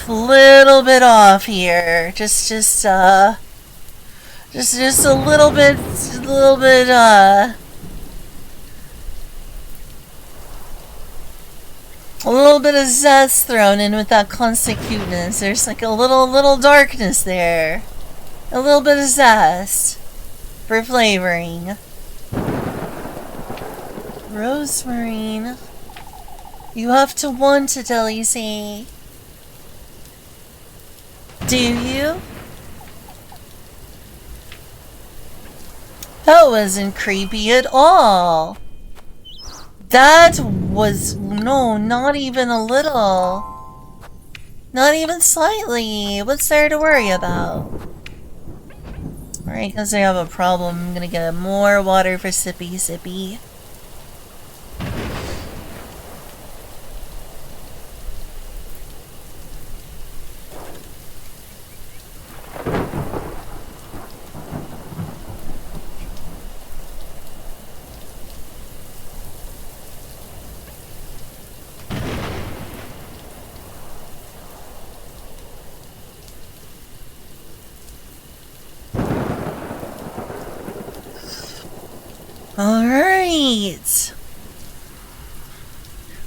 Little bit off here. Just a little bit, a little bit of zest thrown in with that constant cuteness. There's like a little darkness there. A little bit of zest for flavoring. Rosemarine. You have to want it, Elise. Do you? That wasn't creepy at all. That was... no, not even a little. Not even slightly. What's there to worry about? Alright, because I have a problem. I'm gonna get more water for Sippy Sippy. Alright.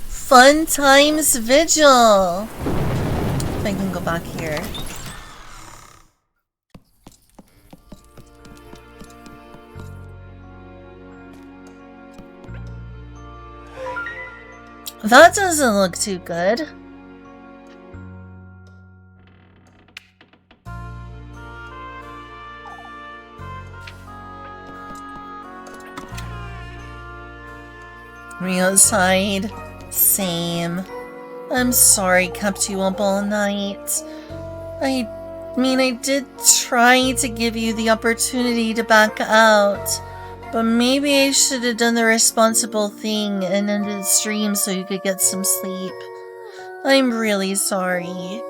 Fun times vigil. If I can go back here. That doesn't look too good. Me outside. Same. I'm sorry kept you up all night. I mean, I did try to give you the opportunity to back out, but maybe I should have done the responsible thing and ended the stream so you could get some sleep. I'm really sorry.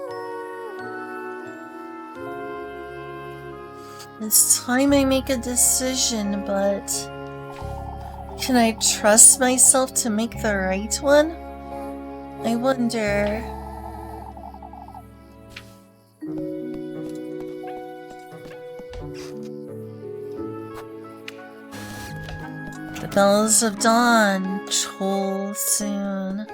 It's time I make a decision, but... can I trust myself to make the right one? I wonder... The bells of dawn toll soon.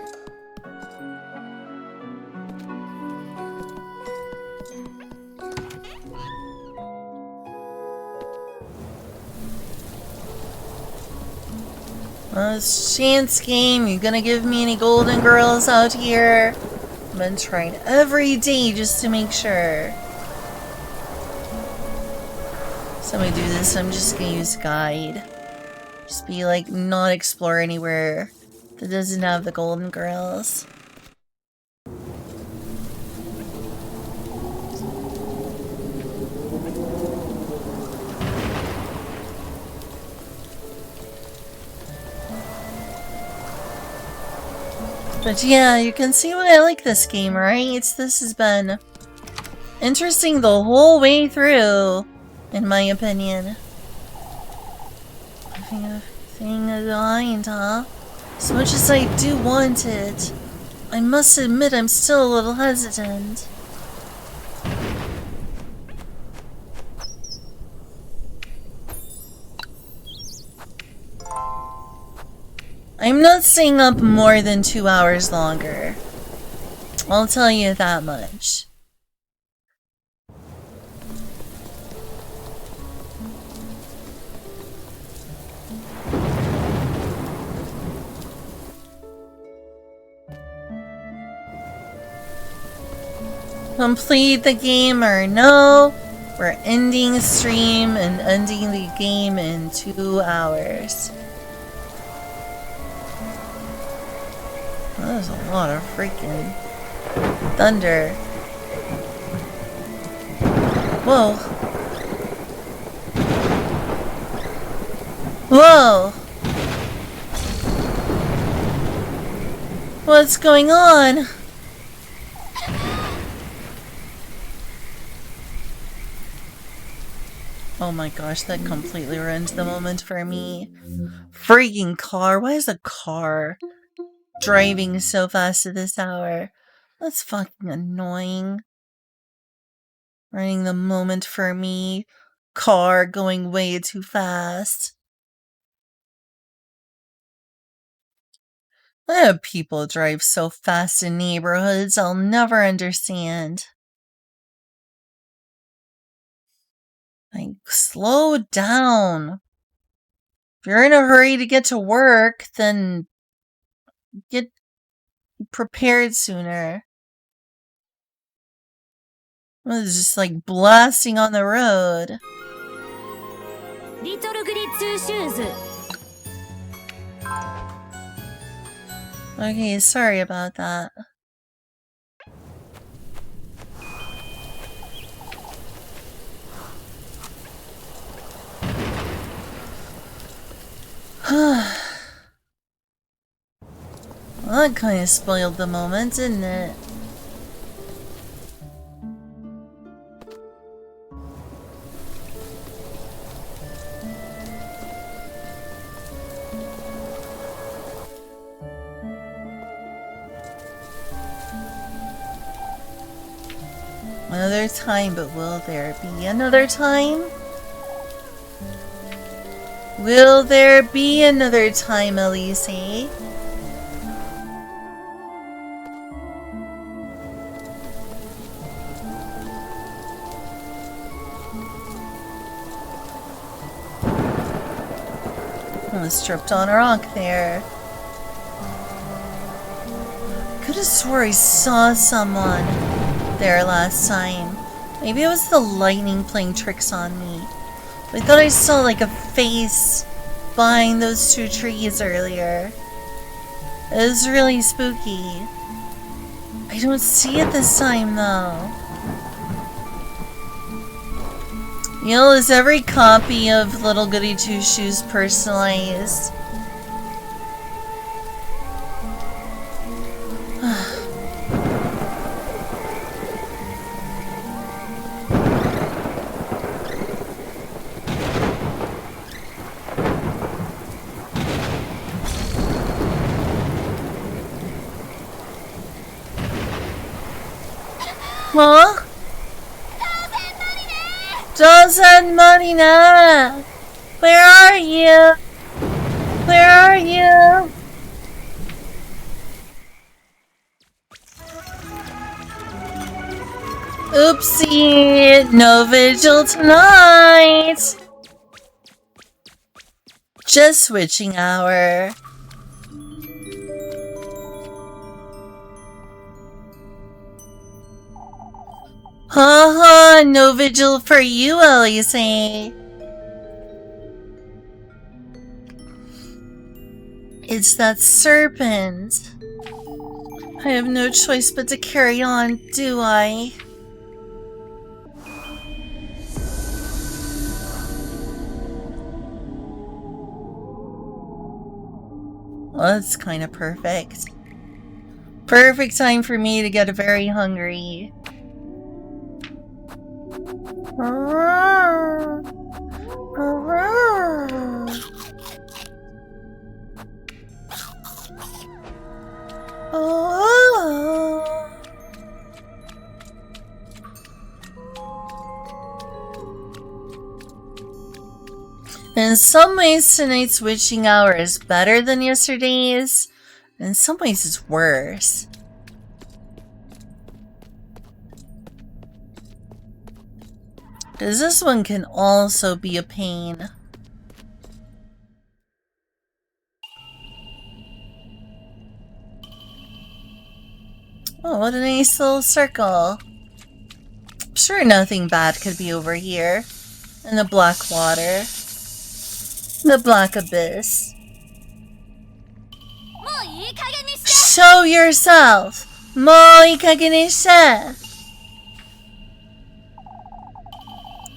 Well, it's chance game. You gonna give me any golden girls out here? I've been trying every day just to make sure. So when I do this, I'm just gonna use guide. Just be like, not explore anywhere that doesn't have the golden girls. But yeah, you can see why I like this game, right? This has been interesting the whole way through, in my opinion. Everything aligned, huh? As much as I do want it, I must admit I'm still a little hesitant. I'm not staying up more than 2 hours longer. I'll tell you that much. Complete the game or no, we're ending the stream and ending the game in 2 hours. That was a lot of freaking thunder. Whoa. Whoa! What's going on? Oh my gosh, that completely ruined the moment for me. Freaking car. Why is a car driving so fast at this hour? That's fucking annoying. Ruining the moment for me. Car going way too fast. Why do people drive so fast in neighborhoods? I'll never understand. Like, slow down. If you're in a hurry to get to work, then get prepared sooner. I was just like blasting on the road. Okay, sorry about that. Well, that kind of spoiled the moment, didn't it? Another time, but will there be another time? Will there be another time, Elise? Almost tripped on a rock there. Could have swore I saw someone there last time. Maybe it was the lightning playing tricks on me. I thought I saw like a face behind those two trees earlier. It was really spooky. I don't see it this time though. You know, is every copy of Little Goody Two Shoes personalized? Huh? Doesn't money now? Where are you? Where are you? Oopsie, no vigil tonight. Just switching hour. Haha, no vigil for you, Elise. It's that serpent. I have no choice but to carry on, do I? Well, that's kind of perfect. Perfect time for me to get very hungry. In some ways, tonight's witching hour is better than yesterday's. In some ways, it's worse. Because this one can also be a pain. Oh, what a nice little circle. I'm sure nothing bad could be over here. In the black water. The black abyss. Show yourself! Moi Kagenisha!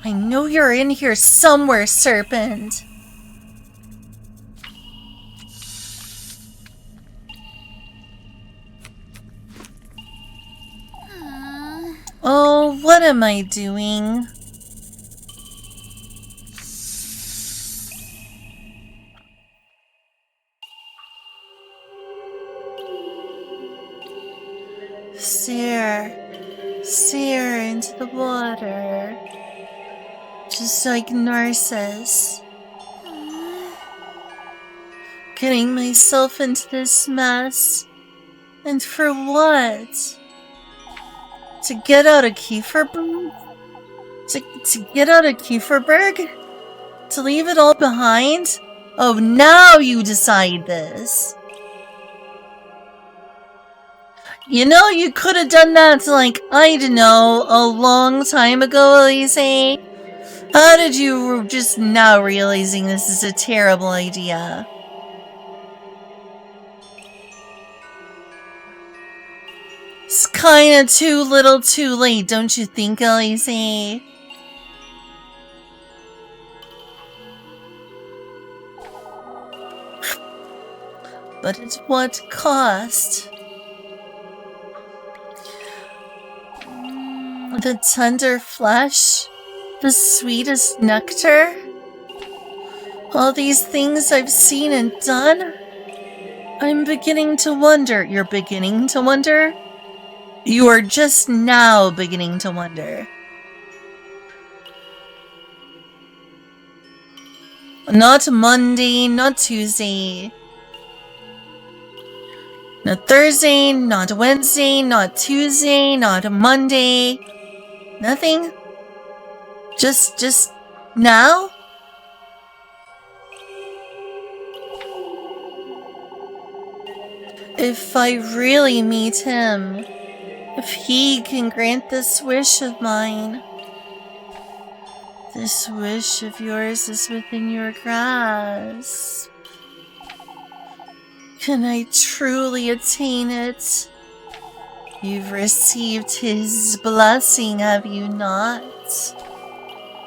I know you're in here somewhere, serpent. Oh, what am I doing? Stare into the water. Just like Narcissus. Getting myself into this mess. And for what? To get out of Kieferberg? To get out of Kieferberg? To leave it all behind? Oh, now you decide this. You know, you could have done that, like, I don't know, a long time ago, Elise. How did you just now realizing this is a terrible idea? It's kinda too little too late, don't you think, Elise? But at what cost? The tender flesh? The sweetest nectar? All these things I've seen and done? I'm beginning to wonder. You're beginning to wonder? You are just now beginning to wonder. Not Monday, not Tuesday. Not Thursday, not Wednesday, not Tuesday, not Monday. Nothing? Just now? If I really meet him, if he can grant this wish of mine, this wish of yours is within your grasp. Can I truly attain it? You've received his blessing, have you not?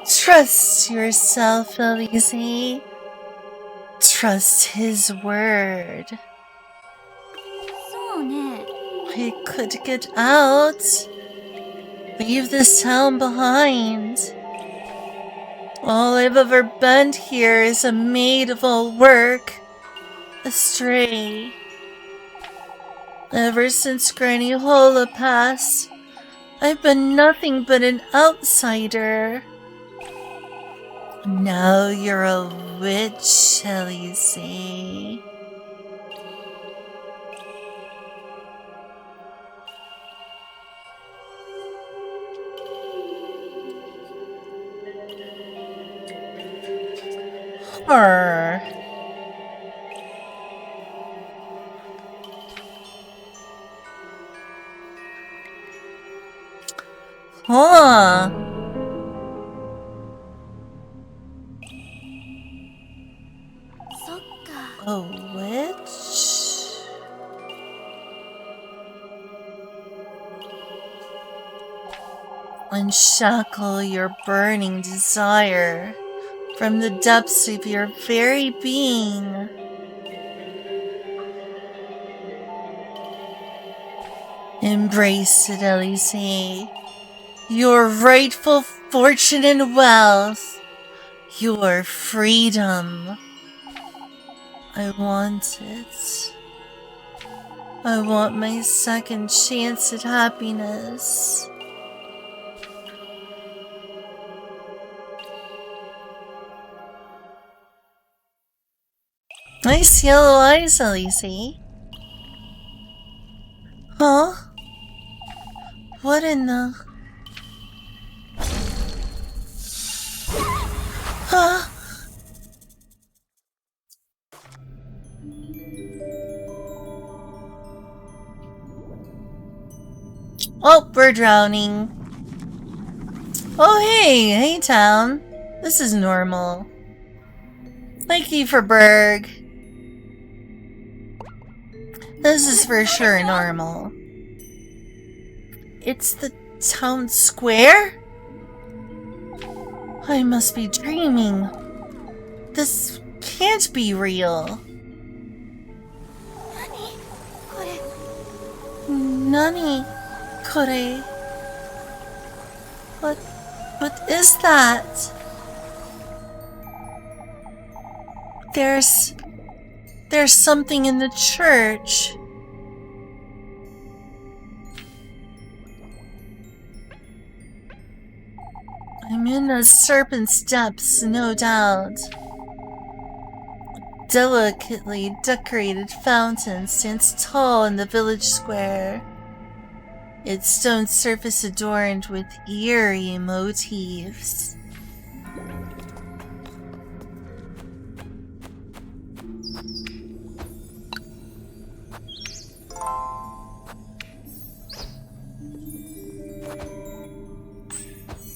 Trust yourself, Elise. Trust his word. I could get out. Leave this town behind. All I've ever been here is a maid of all work. A stray. Ever since Granny Hola passed, I've been nothing but an outsider. Now you're a witch, Elise. Her. Huh. A witch? Unshackle your burning desire from the depths of your very being. Embrace it, Elise. Your rightful fortune and wealth. Your freedom. I want it. I want my second chance at happiness. Nice yellow eyes, Elise. Huh? What in the... Huh? Oh, we're drowning. Oh, hey town. This is normal. Like Kieferberg. This is for sure normal. It's the town square? I must be dreaming. This can't be real. Nani kore? What is that? There's something in the church. I'm in a serpent's depths, no doubt. A delicately decorated fountain stands tall in the village square. its stone surface adorned with eerie motifs.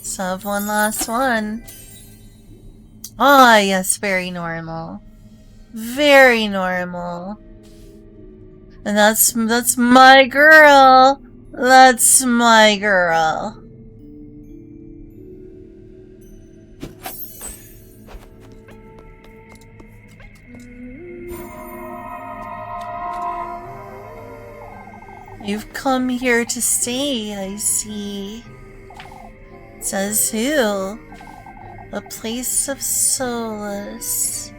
So I have one last one. Ah, yes, very normal. Very normal. And that's my girl. That's my girl. You've come here to stay, I see. Says who? A place of solace.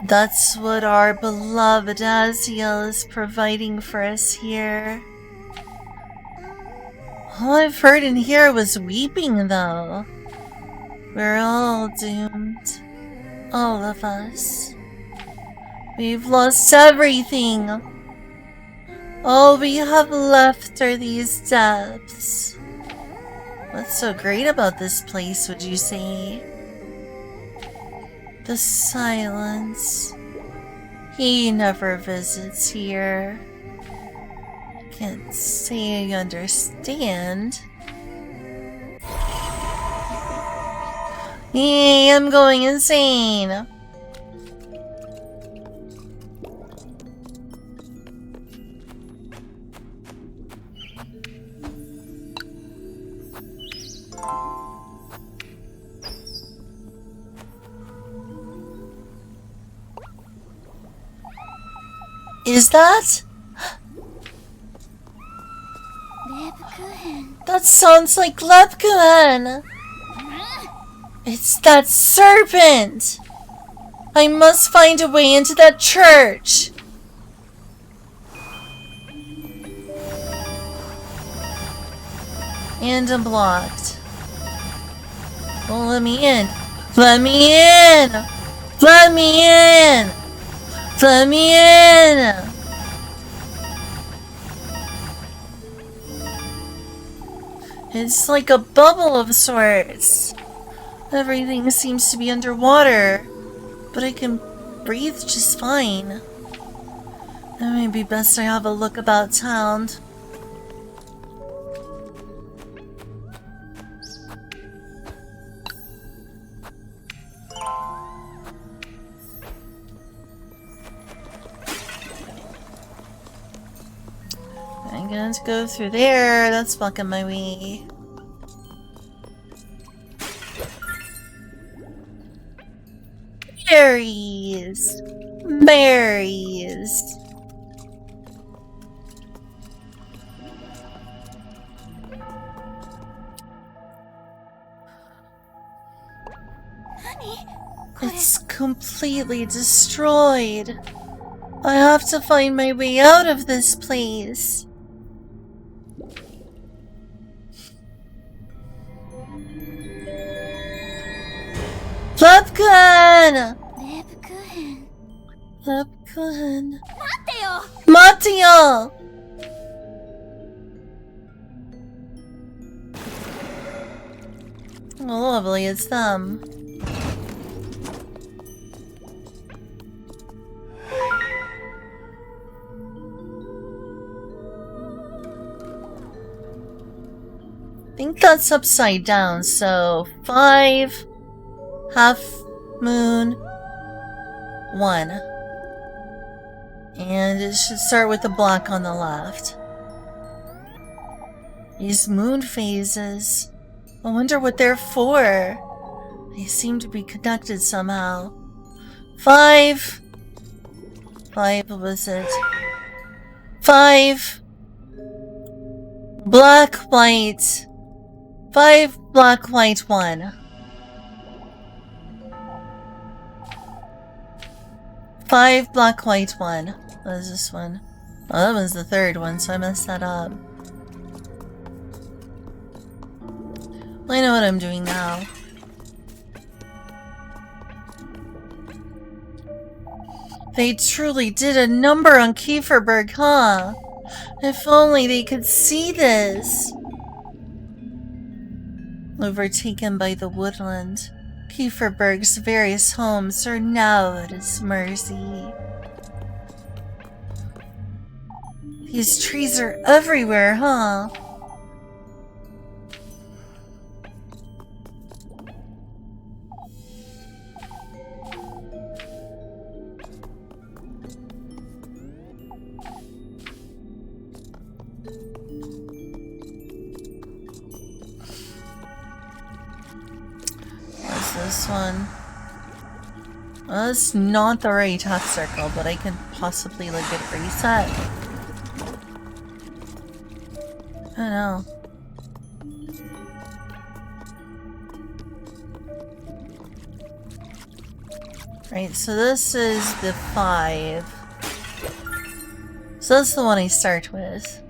That's what our beloved Aziel is providing for us here. All I've heard in here was weeping, though. We're all doomed. All of us. We've lost everything. All we have left are these depths. What's so great about this place, would you say? The silence. He never visits here. Can't say I understand. Yay, I'm going insane. Is that? That sounds like Lepkuhen. It's that serpent. I must find a way into that church. And I'm blocked. Well, let me in. Let me in. Let me in. Let me in! It's like a bubble of sorts. Everything seems to be underwater, but I can breathe just fine. It may be best I have a look about town. I'm going to go through there. That's blocking my way. Berries. Berries. It's completely destroyed. I have to find my way out of this place. Lepkuhen! Lepkuhen. Mateo! Oh, lovely, it's them. I think that's upside down, so 5, half moon, 1. And it should start with the block on the left. These moon phases. I wonder what they're for. They seem to be connected somehow. 5. 5, what was it? 5. Black, white. 5, black, white, 1. 5, black, white, 1. What is this one? Oh, that was the third one, so I messed that up. I know what I'm doing now. They truly did a number on Kieferberg, huh? If only they could see this. Overtaken by the woodland, Kieferberg's various homes are now at his mercy. These trees are everywhere, huh? What's this one? Well, that's not the right half circle, but I can possibly like get a reset. I don't know. Right, so this is the 5. So that's the one I start with.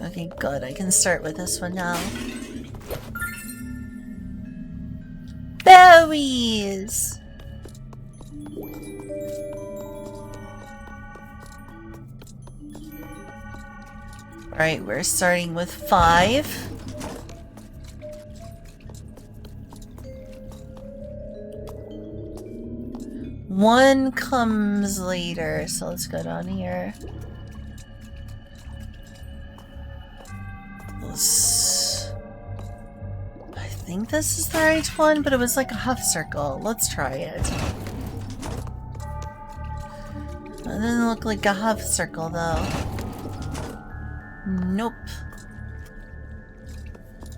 Okay, good. I can start with this one now. Berries! Alright, we're starting with 5. One comes later, so let's go down here. I think this is the right one, but it was like a half circle. Let's try it. It doesn't look like a half circle though. Nope.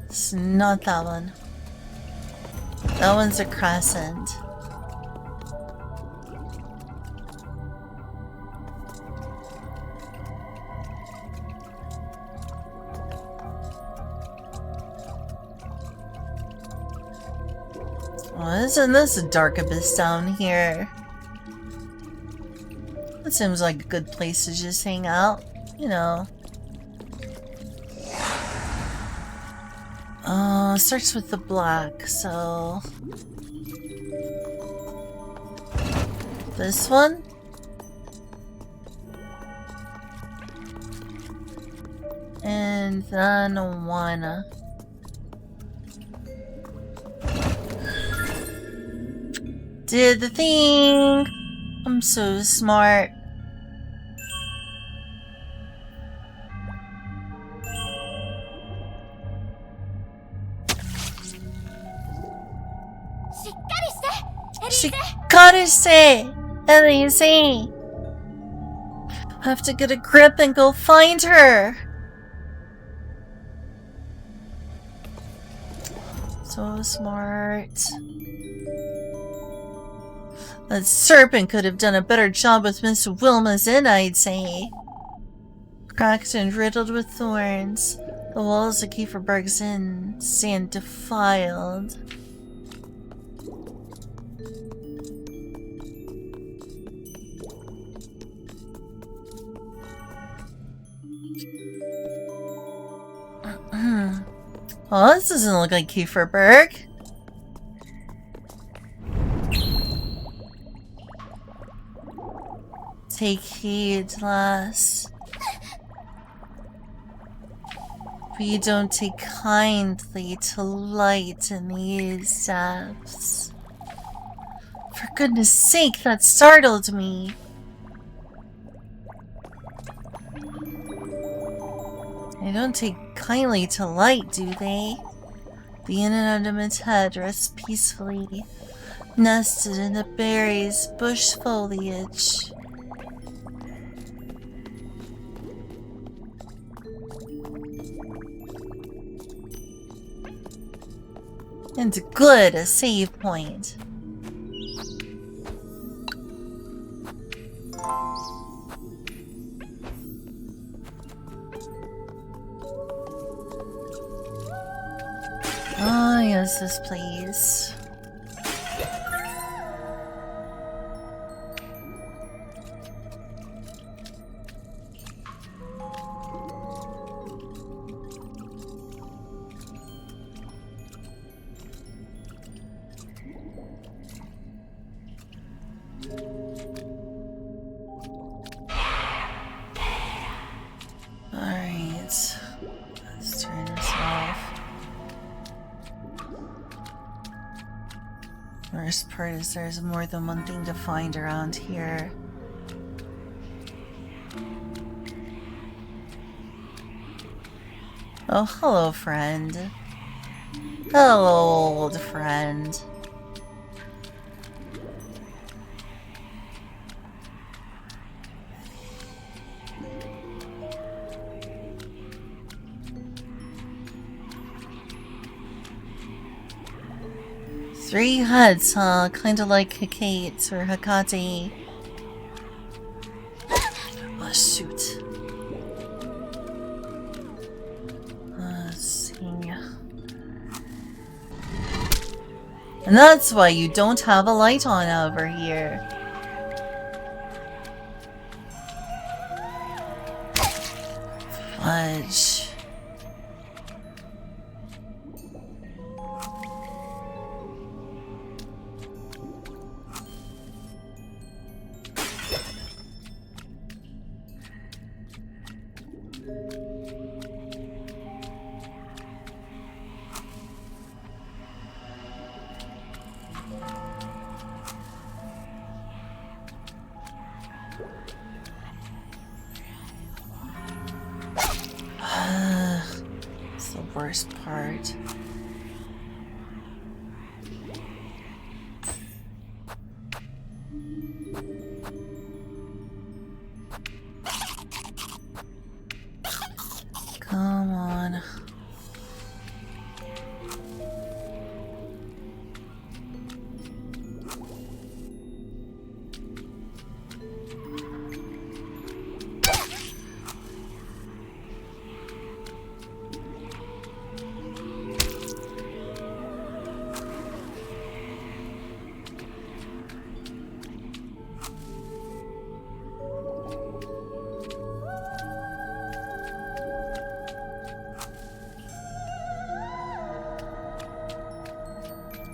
It's not that one. That one's a crescent. Oh, isn't this a dark abyss down here? That seems like a good place to just hang out, you know. Starts with the black, so... This one? And then one. Did the thing! I'm so smart. Shikarise! Elise! I have to get a grip and go find her! So smart. That serpent could have done a better job with Miss Wilma's inn, I'd say. Cracked and riddled with thorns, the walls of Kieferberg's inn stand defiled. Oh, this doesn't look like Kieferberg. Take heed, lass. We don't take kindly to light in these depths. For goodness sake, that startled me. They don't take kindly to light, do they? The inanimate head rests peacefully, nested in the berries' bush foliage. And good, a save point. Oh, yes, this please. Worst part is there's more than one thing to find around here. Oh, hello, friend. Hello, old friend. Three heads, huh? Kinda like Hecate or Hecate. Oh, shoot. Let's see. And that's why you don't have a light on over here. Fudge. It's the worst part. Come on.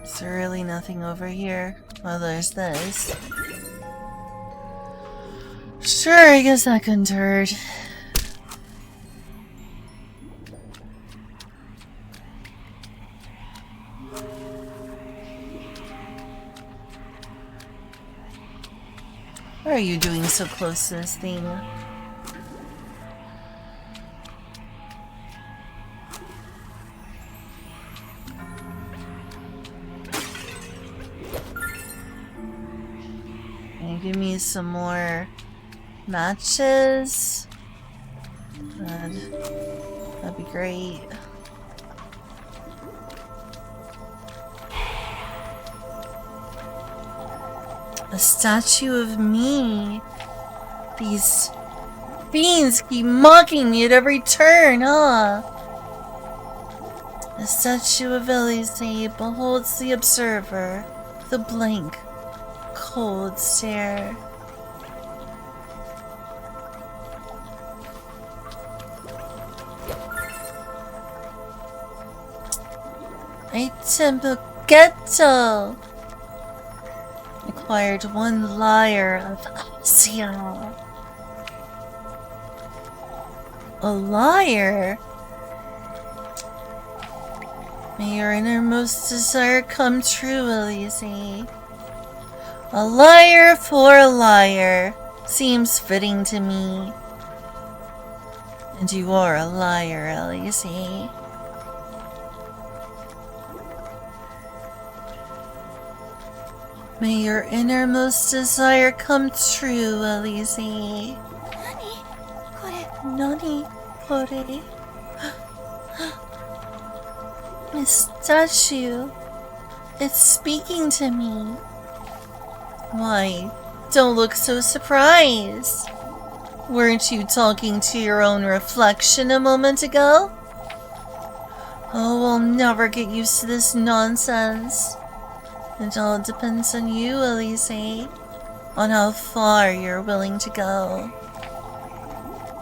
Is there really nothing over here? Well, there's this. Sure, I guess that couldn't hurt. Why are you doing so close to this thing? Give me some more matches. That'd be great. A statue of me. These fiends keep mocking me at every turn, huh? A statue of Elise beholds the observer, the blank, cold stare. Item Ghetto. Acquired one lyre of Asia. A lyre? May your innermost desire come true, Elise. A lyre for a liar seems fitting to me. And you are a liar, Elise. May your innermost desire come true, Elise. Nani kore? This statue, it's speaking to me. Why, don't look so surprised. Weren't you talking to your own reflection a moment ago? Oh, I'll never get used to this nonsense. It all depends on you, Elise, on how far you're willing to go.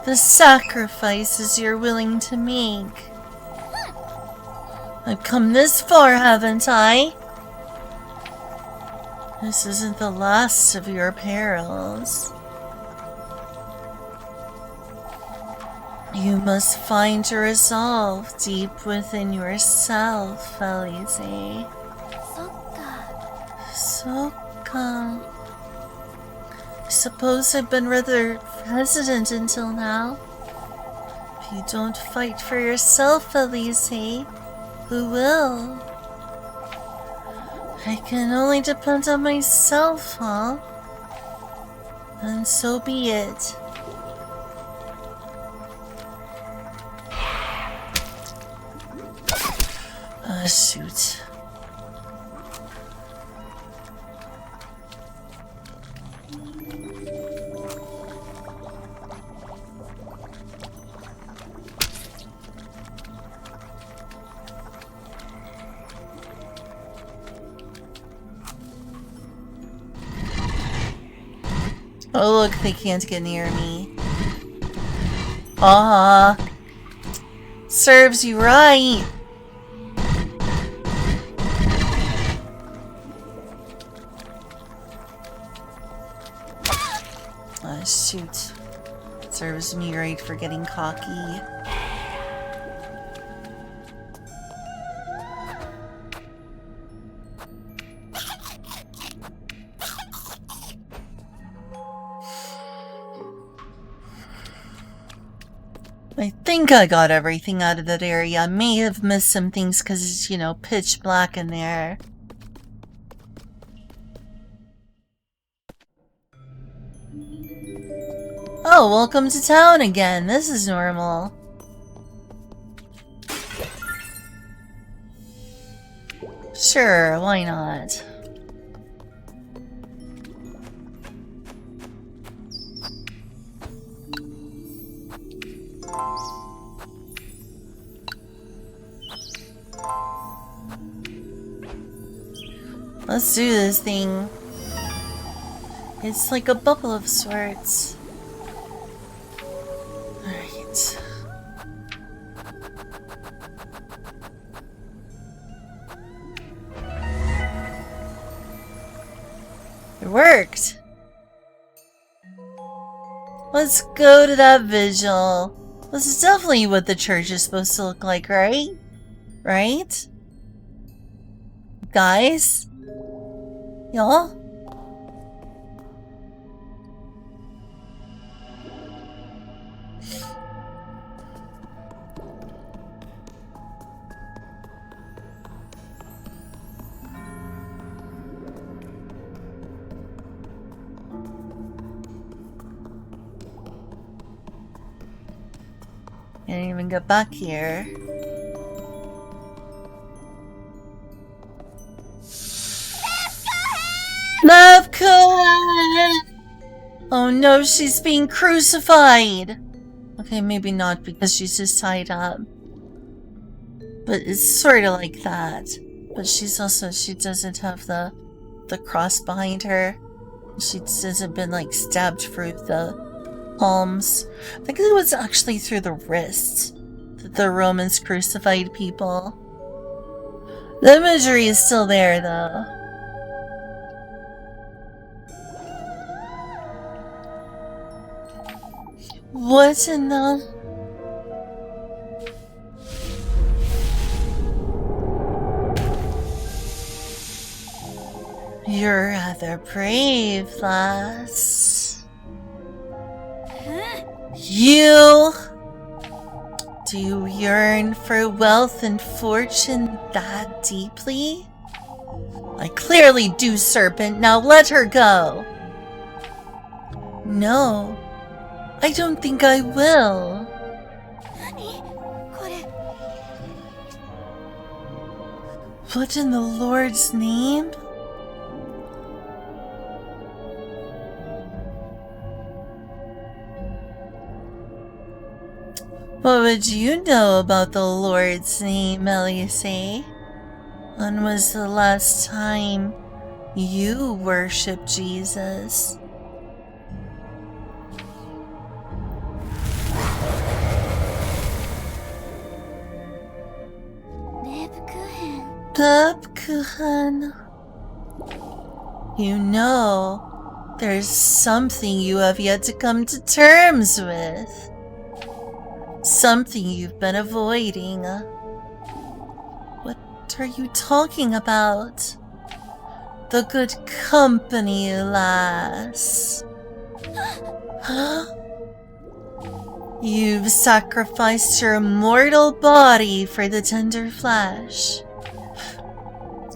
The sacrifices you're willing to make. I've come this far, haven't I? This isn't the last of your perils. You must find your resolve deep within yourself, Elise. So come. I suppose I've been rather hesitant until now. If you don't fight for yourself, Elise, who will? I can only depend on myself, huh? And so be it. Shoot. Oh look, they can't get near me. Serves you right. Shoot. Serves me right for getting cocky. I think I got everything out of that area. I may have missed some things because it's, you know, pitch black in there. Oh, welcome to town again. This is normal. Sure, why not? Let's do this thing. It's like a bubble of sorts. Alright. It worked! Let's go to that vigil. This is definitely what the church is supposed to look like, right? Right? Guys? Y'all? Can't even get back here. Love-Kun! Oh no, she's being crucified! Okay, maybe not because she's just tied up. But it's sort of like that. But she's also, she doesn't have the cross behind her. She hasn't been like stabbed through the palms. I think it was actually through the wrists that the Romans crucified people. The imagery is still there though. What in the... You're rather brave, lass. You... Do you yearn for wealth and fortune that deeply? I clearly do, Serpent. Now let her go. No, I don't think I will. What in the Lord's name? What would you know about the Lord's name, Elise? When was the last time you worshipped Jesus? Love-Kun. You know, there's something you have yet to come to terms with. Something you've been avoiding. What are you talking about? the good company, lass. You've sacrificed your immortal body for the tender flesh.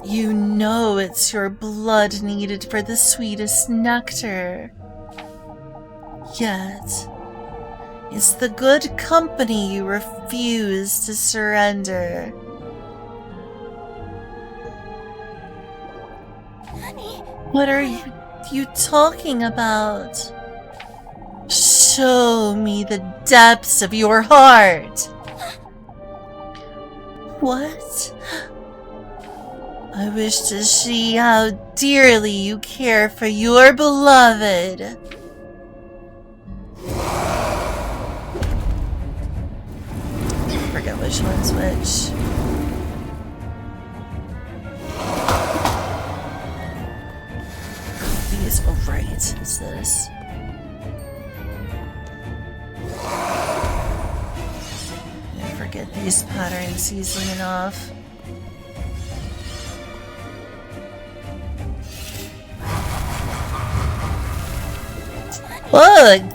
You know it's your blood needed for the sweetest nectar. Yet, it's the good company you refuse to surrender. What are you talking about? Show me the depths of your heart. What? I wish to see how dearly you care for your beloved. I forget which one's which. These, oh right, it's this. I forget these patterns easily enough.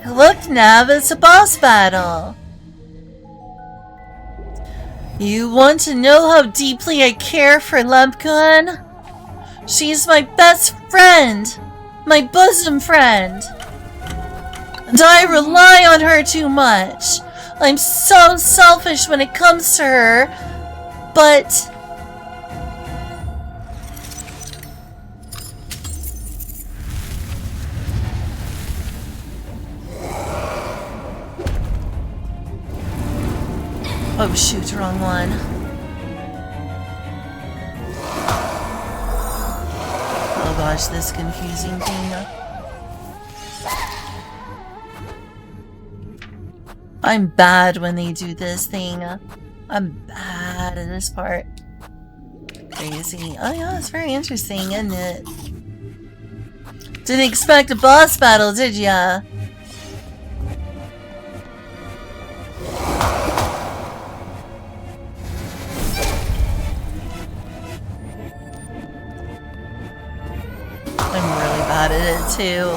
Look, Nav, it's a boss battle. You want to know how deeply I care for Lepkun? She's my best friend, my bosom friend. And I rely on her too much. I'm so selfish when it comes to her, but... Oh shoot, wrong one. Oh gosh, this confusing thing. I'm bad when they do this thing. I'm bad at this part. Crazy. Oh yeah, it's very interesting, isn't it? Didn't expect a boss battle, did ya? I'm really bad at it too.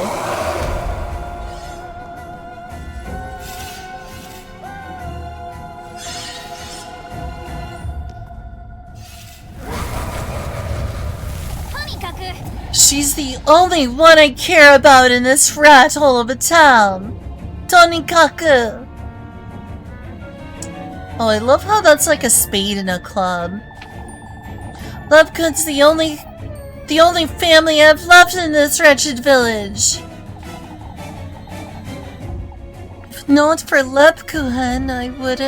She's the only one I care about in this rat hole of a town. Tonikaku. Oh, I love how that's like a spade in a club. Lepkun's the only family I've left in this wretched village. If not for Lepkun, I would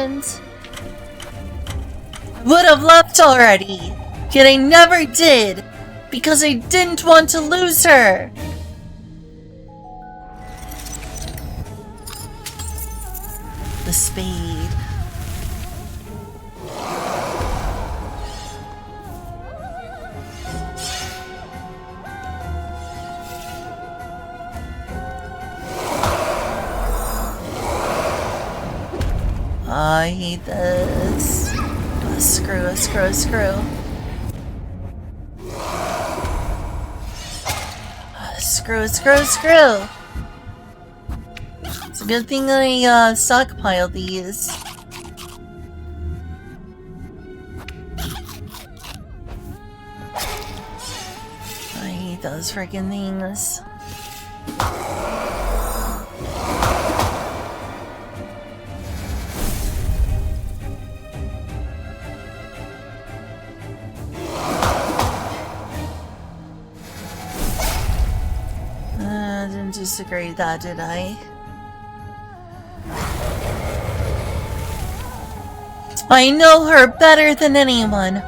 have left already. Yet I never did, because I didn't want to lose her. The spade. I hate this. Screw. Screw. It's a good thing I stockpile these. I hate those freaking things. I didn't disagree with that, did I? I know her better than anyone.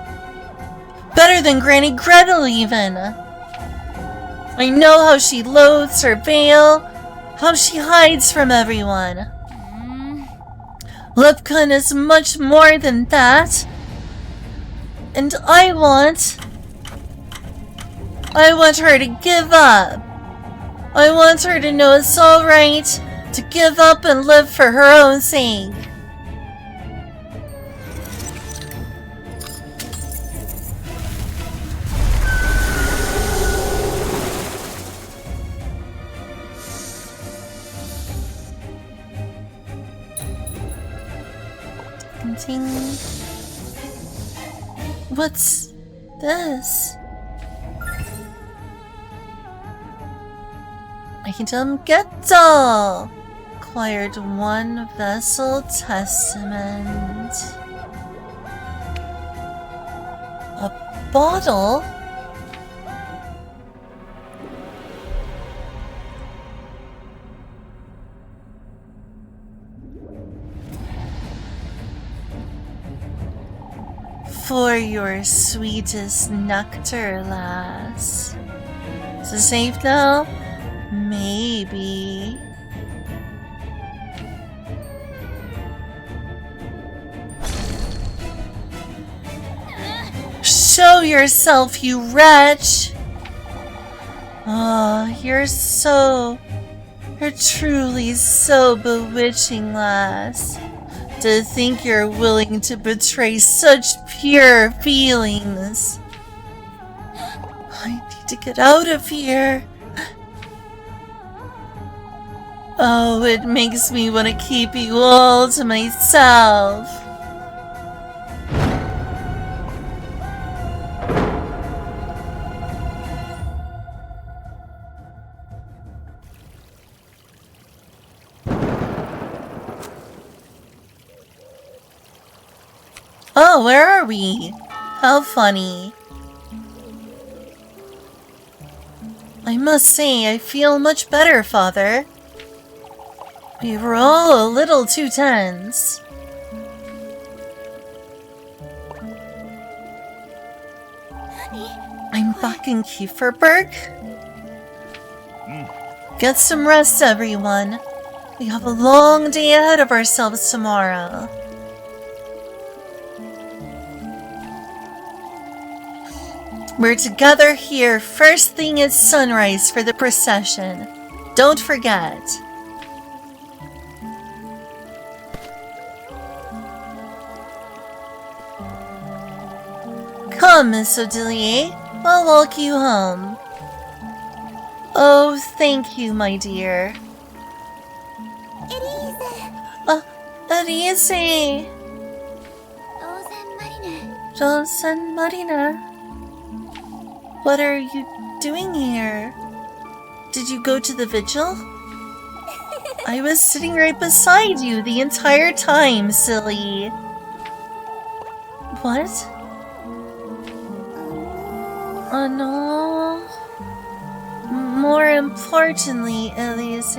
Better than Granny Gretel, even. I know how she loathes her veil, how she hides from everyone. Lepkun is much more than that. And I want her to give up. I want her to know it's alright to give up and live for her own sake. Ting. What's this? Item Getal! Acquired 1 vessel testament. A bottle? For your sweetest nectar, lass. Is it safe now? Maybe. Show yourself, you wretch! Oh, you're truly so bewitching, lass. To think you're willing to betray such pure feelings. I need to get out of here. Oh, it makes me want to keep you all to myself. Oh, where are we? How funny. I must say, I feel much better, Father. We were all a little too tense. I'm back in Kieferberg. Get some rest, everyone. We have a long day ahead of ourselves tomorrow. We're together here first thing at sunrise for the procession. Don't forget. Come, Miss Odilia. I'll walk you home. Oh, thank you, my dear. Elise! Elise! Rose and Marina. What are you doing here? Did you go to the vigil? I was sitting right beside you the entire time, silly. What? Oh no. More importantly, Elise,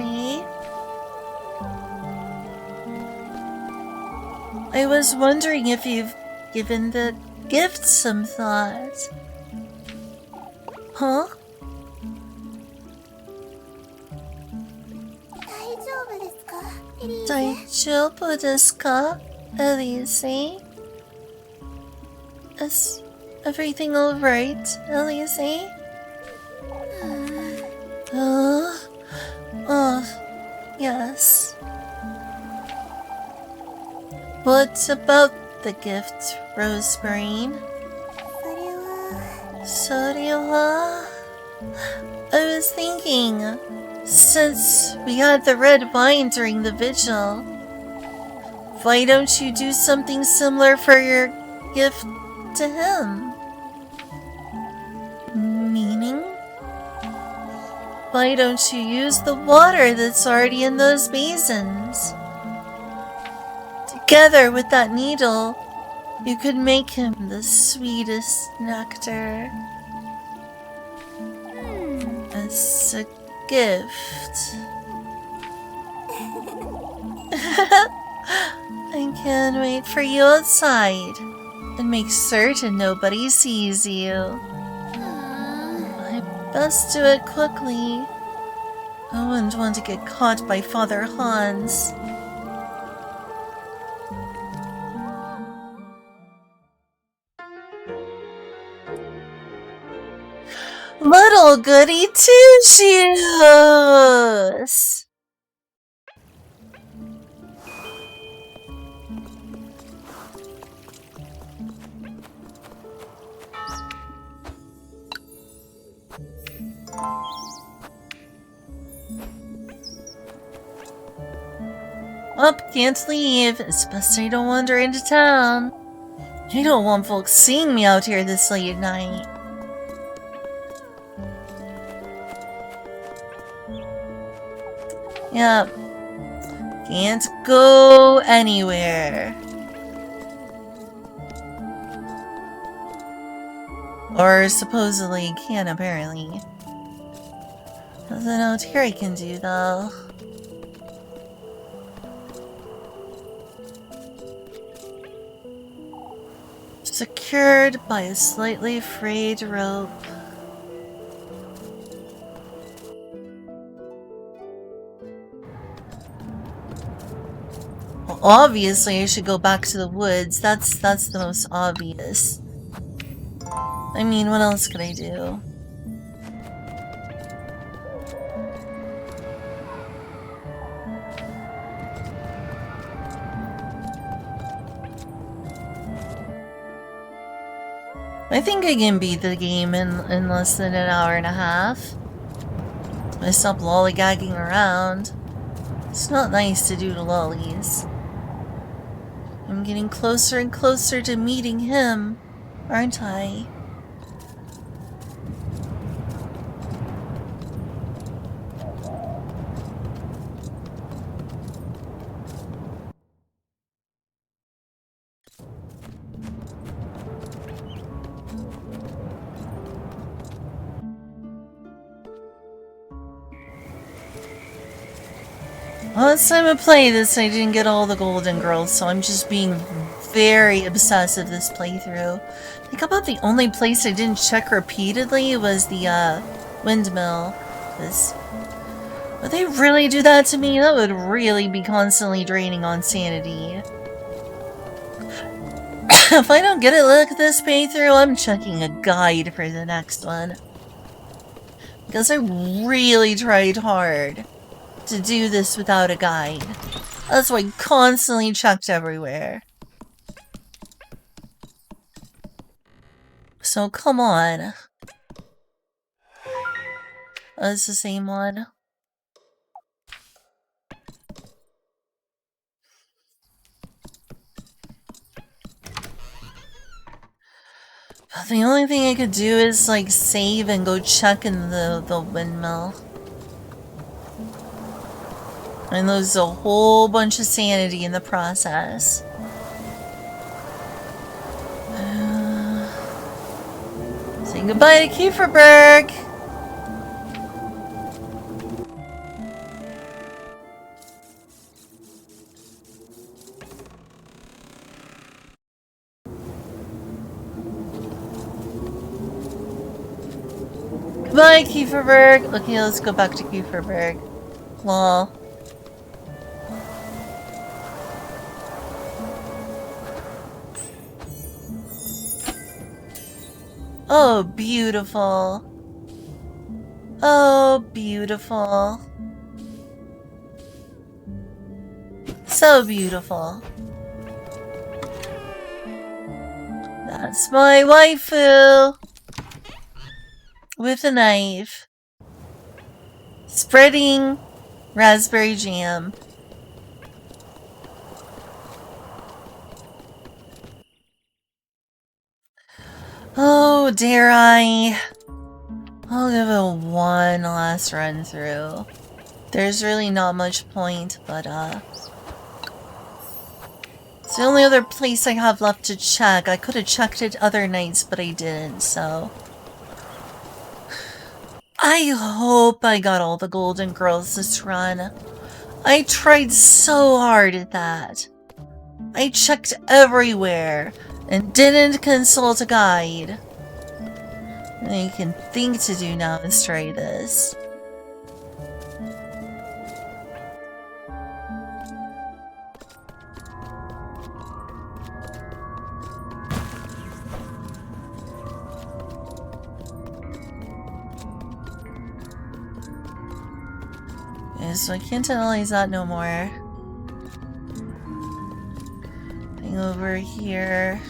I was wondering if you've given the gift some thought. Huh? Daijoubu desu ka, Elise? Is everything alright, Elise? Oh, yes. What about the gift, Rosemarine? Sorry, I was thinking, since we had the red wine during the vigil, why don't you do something similar for your gift to him? Meaning? Why don't you use the water that's already in those basins? Together with that needle, you could make him the sweetest nectar. As a gift. I can't wait for you outside and make certain nobody sees you. I best do it quickly. I wouldn't want to get caught by Father Hans. Little goody two-shoes! Up, can't leave. It's best I don't wander into town. I don't want folks seeing me out here this late at night. Yep. Can't go anywhere. Or supposedly can, apparently. Nothing out here I can do, though. Secured by a slightly frayed rope. Well, obviously I should go back to the woods. That's the most obvious. I mean, what else could I do? I think I can beat the game in less than an hour and a half. I stop lollygagging around. It's not nice to do to lollies. I'm getting closer and closer to meeting him, aren't I? Last time I played this, I didn't get all the golden girls, so I'm just being very obsessive this playthrough. I think about the only place I didn't check repeatedly was the windmill. Would they really do that to me? That would really be constantly draining on sanity. If I don't get it like this playthrough, I'm checking a guide for the next one. Because I really tried hard to do this without a guide. That's why I constantly checked everywhere. So come on. Oh, it's the same one. The only thing I could do is like save and go check in the windmill. And lose a whole bunch of sanity in the process. Say goodbye to Kieferberg! Goodbye, Kieferberg! Okay, let's go back to Kieferberg. Lol. Oh, beautiful. Oh, beautiful. So beautiful. That's my waifu. With a knife. Spreading raspberry jam. Oh, dare I? I'll give it one last run through. There's really not much point, but it's the only other place I have left to check. I could have checked it other nights, but I didn't, so I hope I got all the golden girls this run. I tried so hard at that. I checked everywhere and didn't consult a guide. And I can think to do now is try this. Yeah, so I can't analyze that no more. Thing over here.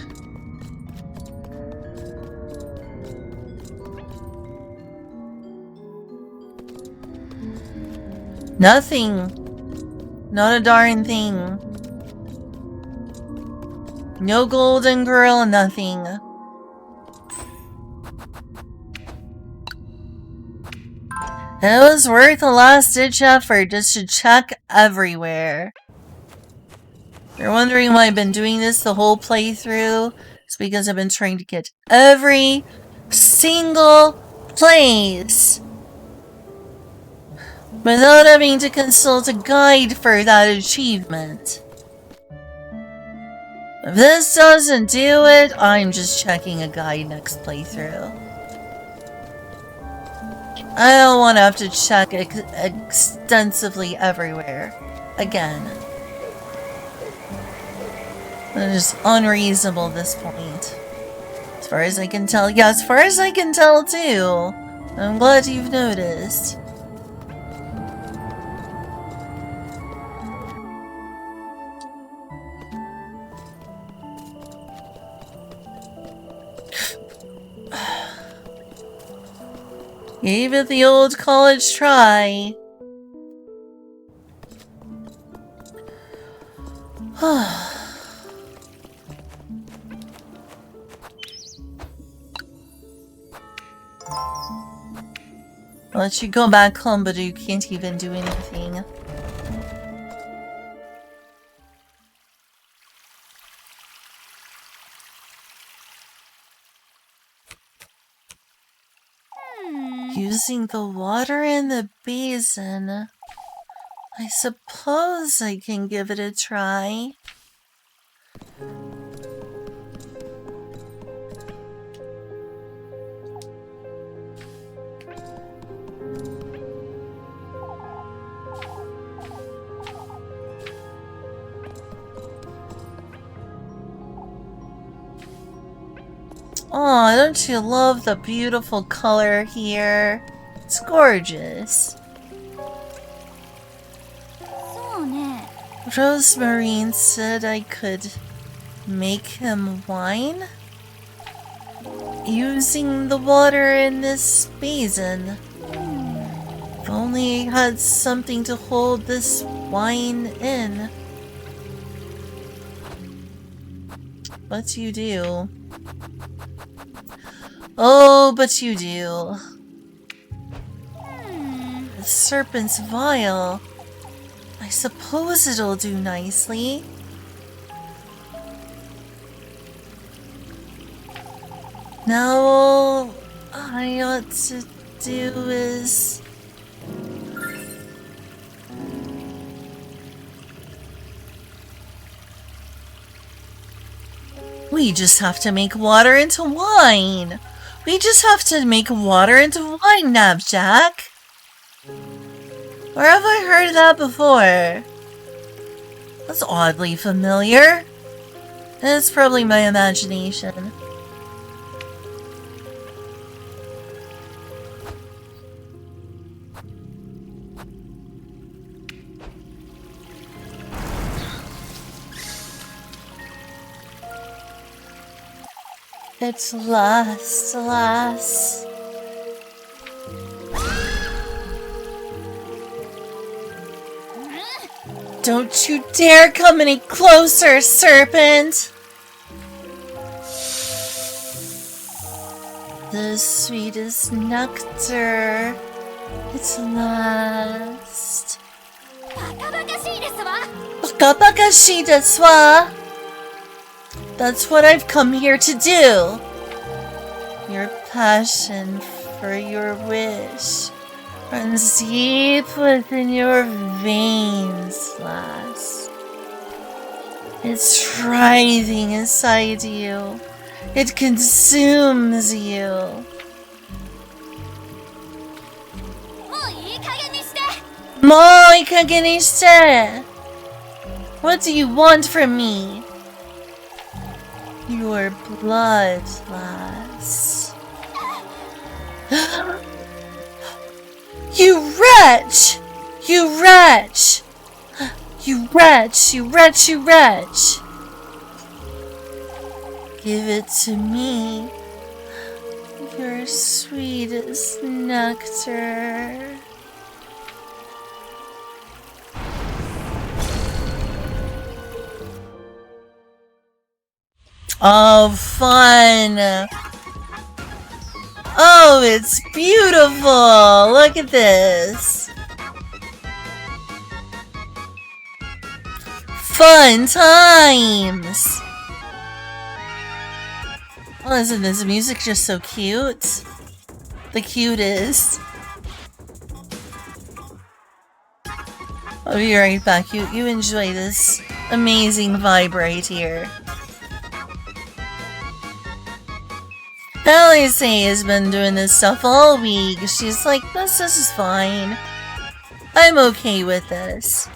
Nothing Not a darn thing. No golden girl, nothing. It was worth a last-ditch effort just to check everywhere. You're wondering why I've been doing this the whole playthrough? It's because I've been trying to get every single place without having to consult a guide for that achievement. If this doesn't do it, I'm just checking a guide next playthrough. I don't want to have to check extensively everywhere again. That is unreasonable at this point. As far as I can tell. Yeah, as far as I can tell too. I'm glad you've noticed. Gave it the old college try. I'll let you go back home, but you can't even do anything. Using the water in the basin. I suppose I can give it a try. Oh, don't you love the beautiful color here? It's gorgeous. Rosemarine said I could make him wine using the water in this basin. If only I had something to hold this wine in. But you do. Oh, but you do. The serpent's vial. I suppose it'll do nicely. Now all I ought to do is... We just have to make water into wine. We just have to make water into wine, Knapjack. Where have I heard that before? That's oddly familiar. It's probably my imagination. It's last, alas. Don't you dare come any closer, serpent! The sweetest nectar. It's last. Bakabakashi desu wa. That's what I've come here to do. Your passion for your wish runs deep within your veins, lass. It's writhing inside you. It consumes you. Moi kage ni shite. What do you want from me? Your blood, lass. You wretch! You wretch! You wretch! You wretch! You wretch! Give it to me. Your sweetest nectar. Oh, fun! Oh, it's beautiful! Look at this! Fun times! Oh, isn't this music just so cute? The cutest. I'll be right back. You enjoy this amazing vibe right here. Elise has been doing this stuff all week. She's like, this is fine. I'm okay with this.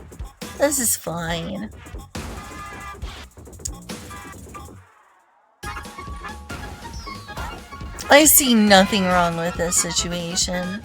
This is fine. I see nothing wrong with this situation.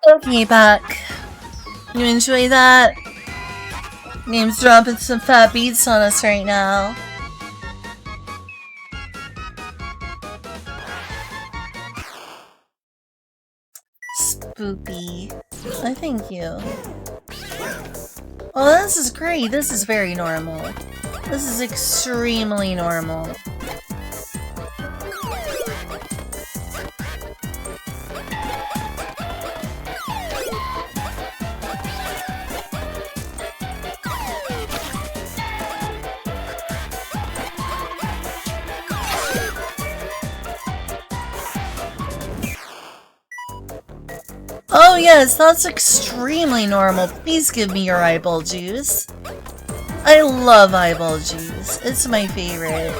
Okay, back. You enjoy that? Name's dropping some fat beats on us right now. Spoopy. I thank you. Oh, this is great. This is very normal. This is extremely normal. Oh yes, that's extremely normal. Please give me your eyeball juice. I love eyeball juice. It's my favorite.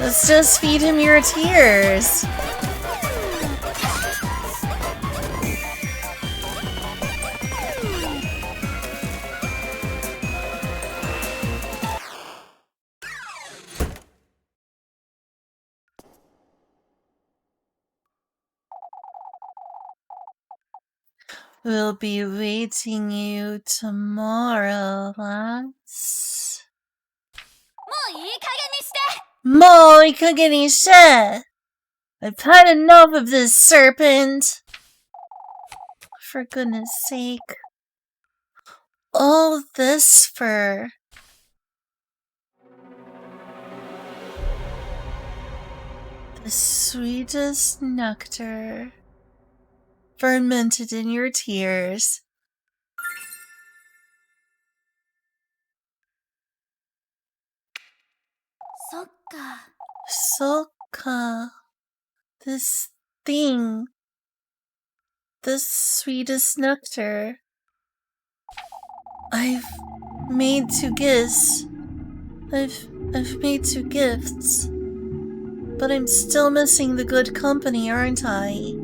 Let's just feed him your tears. We'll be waiting you tomorrow, lads. もういい加減にして Moi kagenisha! I've had enough of this serpent! For goodness sake. All this for... the sweetest nectar. Fermented in your tears. そっか Soka. This thing. The sweetest nectar. I've made 2 gifts. I've made 2 gifts. But I'm still missing the good company, aren't I?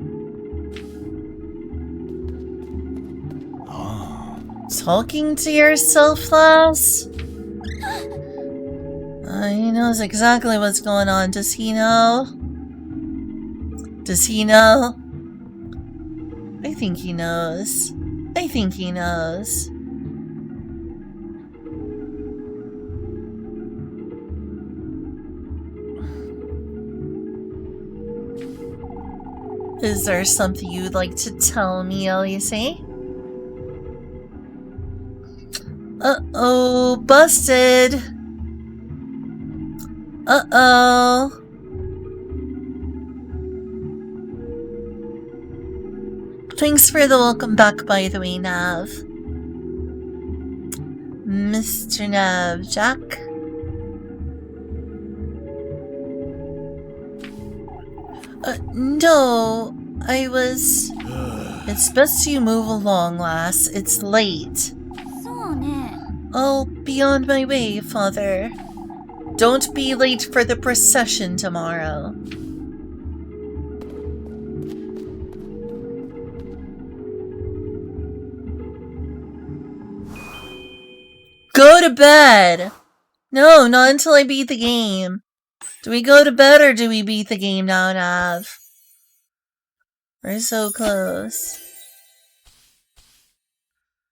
Talking to yourself, lass? He knows exactly what's going on. Does he know? Does he know? I think he knows. I think he knows. Is there something you'd like to tell me, Elise? Uh-oh, busted. Uh-oh. Thanks for the welcome back, by the way, Nav. Mr. Nav Jack. No, I was... It's best you move along, lass. It's late. そうね。 I'll be on my way, father. Don't be late for the procession tomorrow. Go to bed! No, not until I beat the game. Do we go to bed or do we beat the game now, Nav? We're so close.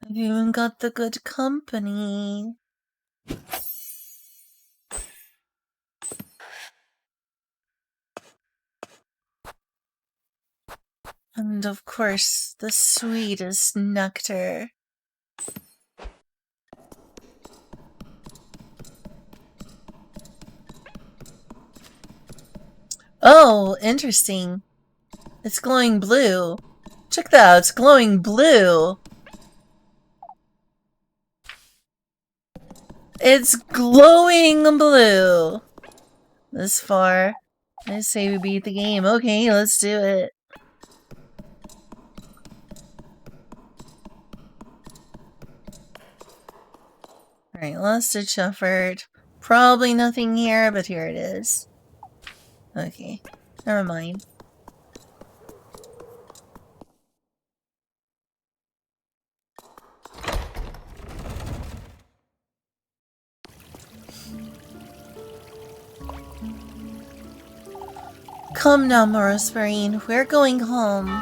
I've even got the good company. And of course, the sweetest nectar. Oh, interesting. It's glowing blue. Check that out, it's glowing blue. It's glowing blue. This far. I say we beat the game. Okay, let's do it. Alright, last ditch effort. Probably nothing here, but here it is. Okay, never mind. Come now, Morosmarine, we're going home.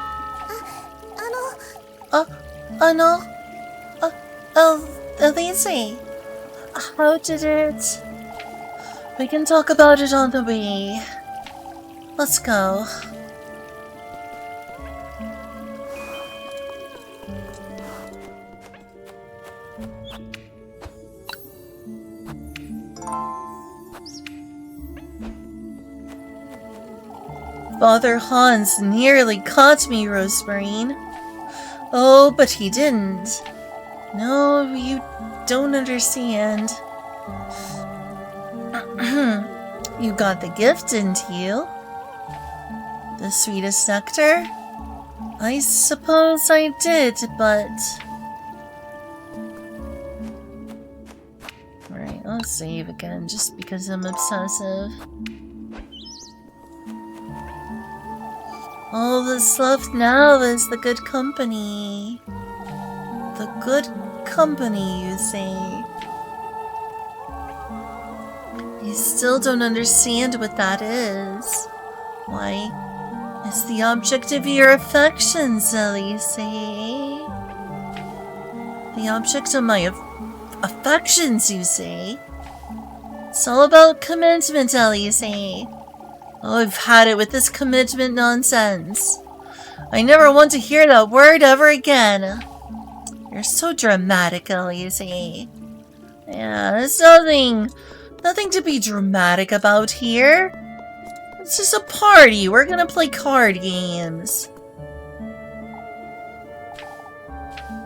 Elise, how did it? We can talk about it on the way. Let's go. Father Hans nearly caught me, Rosemarine. Oh, but he didn't. No, you don't understand. You got the gift, didn't you? The sweetest nectar? I suppose I did, but... Alright, I'll save again just because I'm obsessive. All that's left now is the good company. The good company, you say? You still don't understand what that is. Why, it's the object of your affections, Elise. The object of my affections, you say? It's all about commitment, Elise. Oh, I've had it with this commitment nonsense. I never want to hear that word ever again. You're so dramatic, Elise. Yeah, there's nothing to be dramatic about here. It's just a party. We're gonna play card games.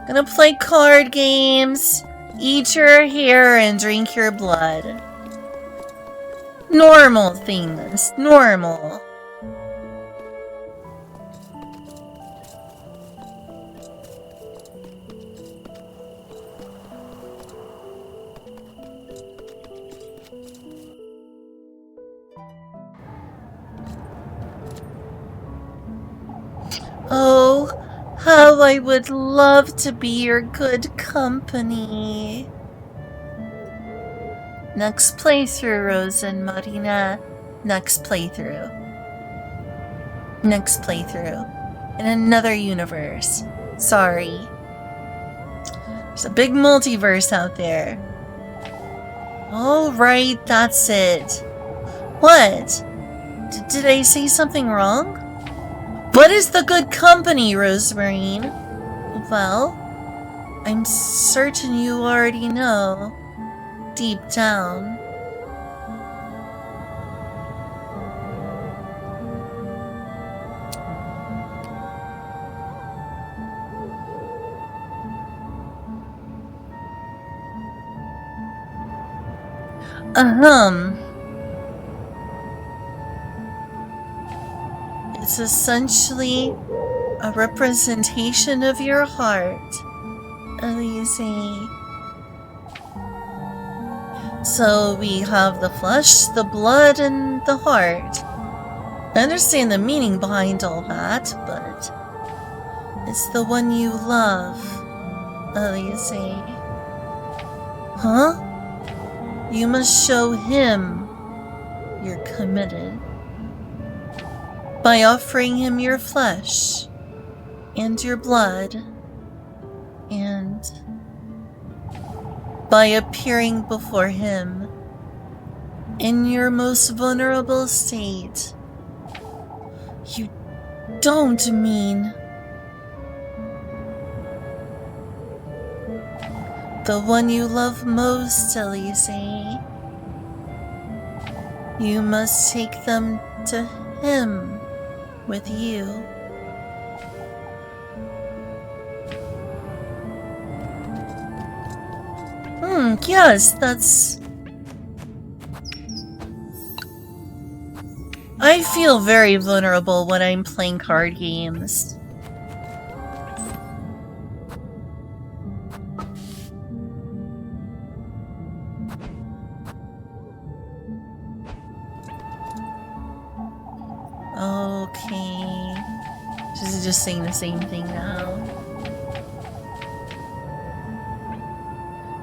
Gonna play card games, eat your hair, and drink your blood. Normal things. Normal. Oh, how Oh, I would love to be your good company. Next playthrough, Rose and Marina. Next playthrough. Next playthrough. In another universe. Sorry. There's a big multiverse out there. Alright, that's it. What? Did I say something wrong? What is the good company, Rosemarine? Well, I'm certain you already know. Deep down. It's essentially a representation of your heart, Elise. So we have the flesh, the blood, and the heart. I understand the meaning behind all that, but it's the one you love, Elise. Huh? You must show him you're committed by offering him your flesh and your blood, and by appearing before him in your most vulnerable state. You don't mean the one you love most, Elise. You must take them to him with you. Yes, that's... I feel very vulnerable when I'm playing card games. Okay. This is just saying the same thing now.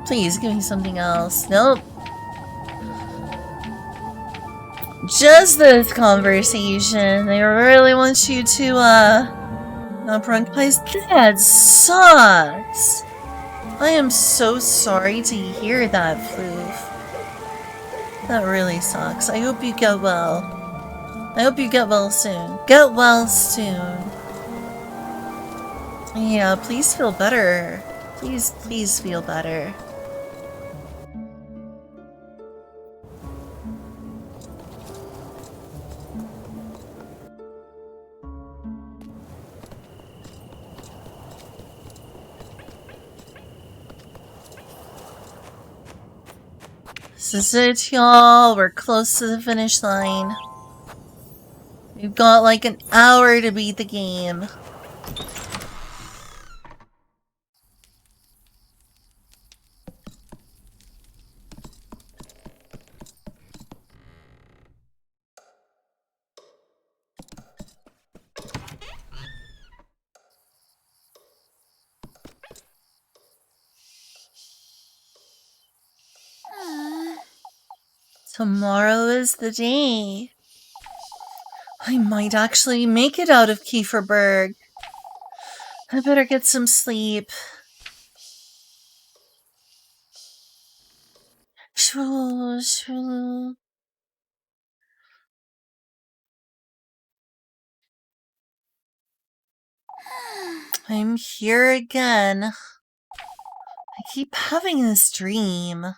Please, give me something else. Nope. Just this conversation. They really want you to, not bronchitis. That sucks. I am so sorry to hear that, Floof. That really sucks. I hope you get well. I hope you get well soon. Get well soon. Yeah, please feel better. Please feel better. This is it, y'all. We're close to the finish line. We've got like an hour to beat the game. Tomorrow is the day. I might actually make it out of Kieferberg. I better get some sleep. Shoo. I'm here again. I keep having this dream.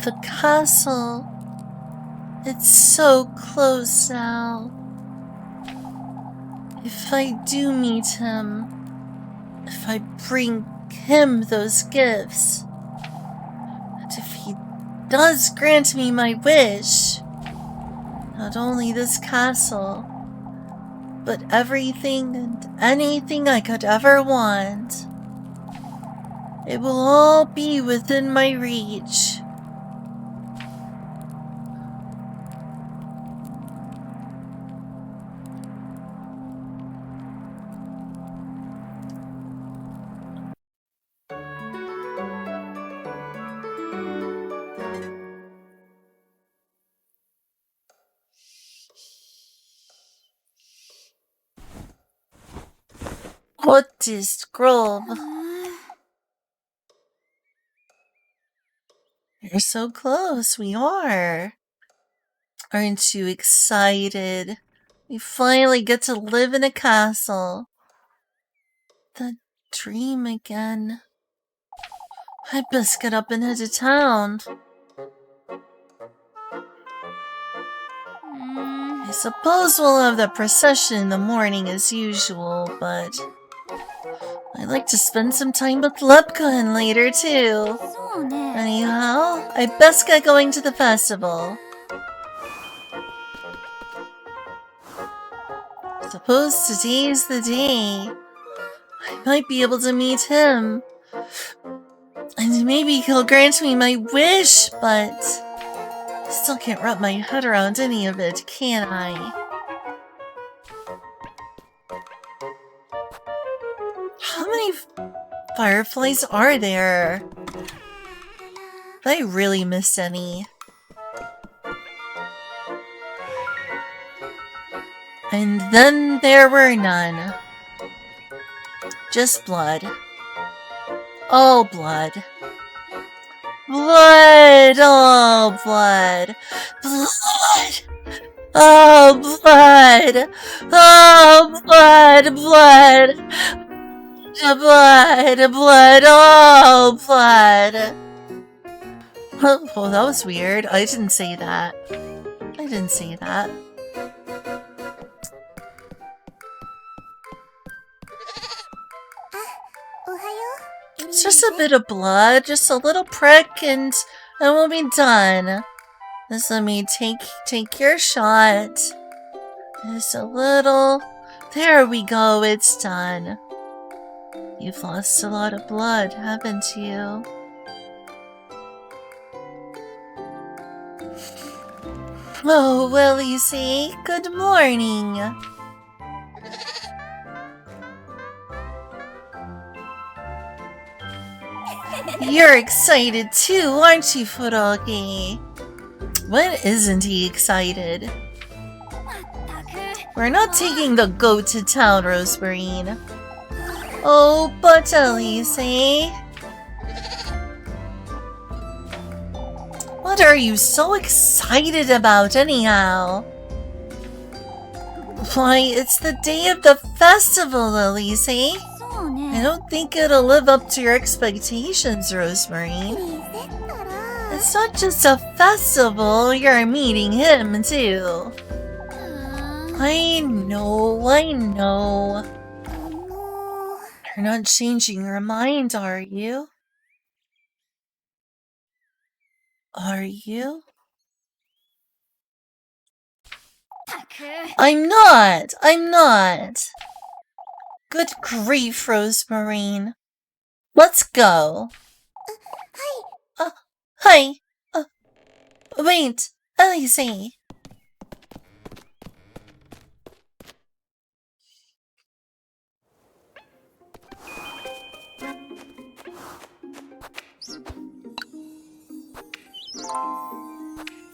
The castle. It's so close now. If I do meet him, if I bring him those gifts, and if he does grant me my wish, not only this castle, but everything and anything I could ever want, it will all be within my reach. What is Grove? You're so close, we are. Aren't you excited? We finally get to live in a castle. The dream again. I best get up and head to town. I suppose we'll have the procession in the morning as usual, but I'd like to spend some time with Lepkin later too. Anyhow, I best get going to the festival. Suppose today's the day. I might be able to meet him. And maybe he'll grant me my wish, but I still can't wrap my head around any of it, can I? How many fireflies are there? I really missed any. And then there were none. Just blood. All blood. Blood! Oh, blood! Blood! Oh, blood! Oh, blood! Blood! Blood! Blood! Oh, blood! Oh, that was weird. I didn't say that. I didn't say that. It's just a bit of blood, just a little prick, and we'll be done. Just let me take your shot. Just a little. There we go, it's done. You've lost a lot of blood, haven't you? Oh, well, Elise, good morning. You're excited too, aren't you, Furoki? When isn't he excited? We're not taking the goat to town, Rosemarine. Oh, but Elise. What are you so excited about, anyhow? Why, it's the day of the festival, Elise. I don't think it'll live up to your expectations, Rosemarine. It's not just a festival, you're meeting him, too. I know. You're not changing your mind, are you? Are you? I'm not. Good grief, Rosemarine. Let's go. Hi. Wait, Elise.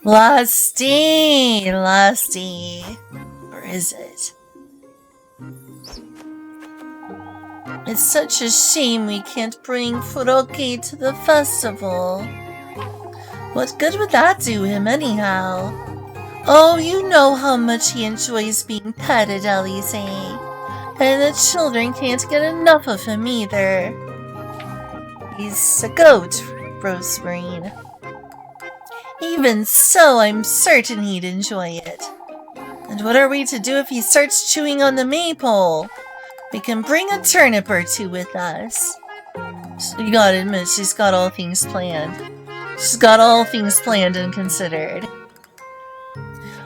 Lusty. Or is it? It's such a shame we can't bring Furoki to the festival. What good would that do him, anyhow? Oh, you know how much he enjoys being petted, Elise. And the children can't get enough of him either. He's a goat, Rosemarine. Even so, I'm certain he'd enjoy it. And what are we to do if he starts chewing on the maypole? We can bring a turnip or two with us. So you gotta admit, she's got all things planned. She's got all things planned and considered.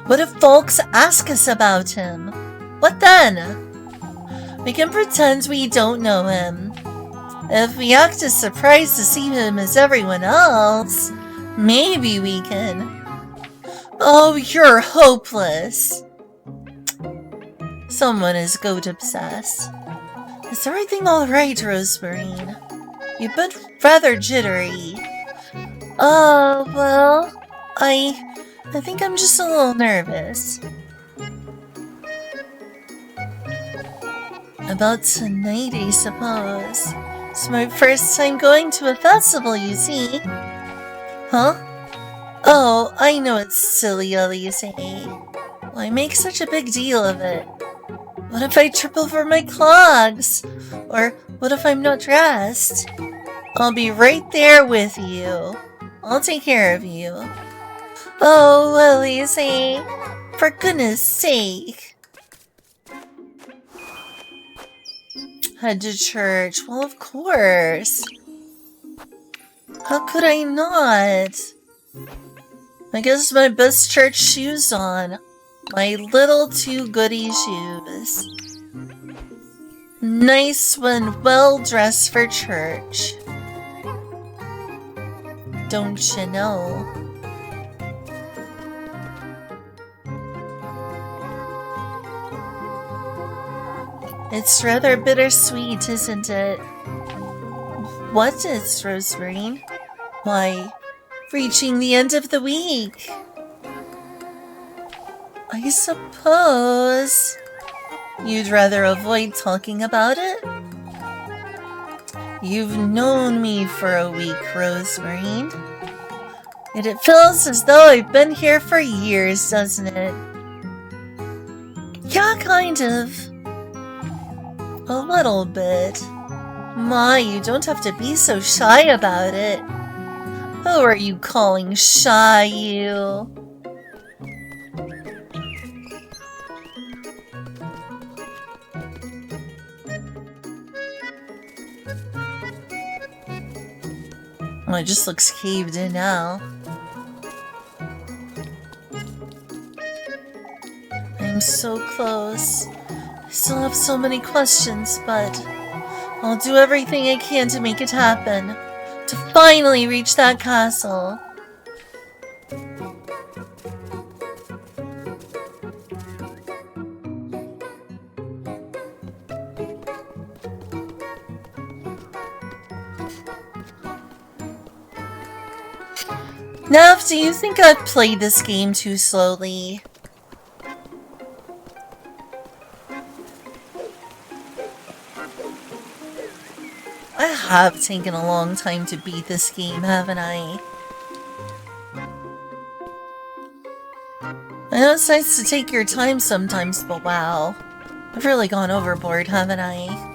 What if folks ask us about him? What then? We can pretend we don't know him. If we act as surprised to see him as everyone else, maybe we can. Oh, you're hopeless. Someone is goat obsessed. Is everything alright, Rosemarine? You've been rather jittery. Well, I think I'm just a little nervous. About tonight, I suppose. It's my first time going to a festival, you see. Huh? Oh, I know it's silly, Elise. Why make such a big deal of it? What if I trip over my clogs? Or what if I'm not dressed? I'll be right there with you. I'll take care of you. Oh, Elise, for goodness sake. Head to church. Well, of course. How could I not? I guess my best church shoes on. My little two goody shoes. Nice when well dressed for church. Don't you know? It's rather bittersweet, isn't it? What is, Rosemarine? Why, reaching the end of the week. I suppose you'd rather avoid talking about it? You've known me for a week, Rosemarine. And it feels as though I've been here for years, doesn't it? Yeah, kind of. A little bit. My, you don't have to be so shy about it. Who are you calling shy, you? Oh, it just looks caved in now. I'm so close. I still have so many questions, but I'll do everything I can to make it happen. To finally reach that castle. Nav, do you think I've played this game too slowly? I have taken a long time to beat this game, haven't I? I know it's nice to take your time sometimes, but wow. I've really gone overboard, haven't I?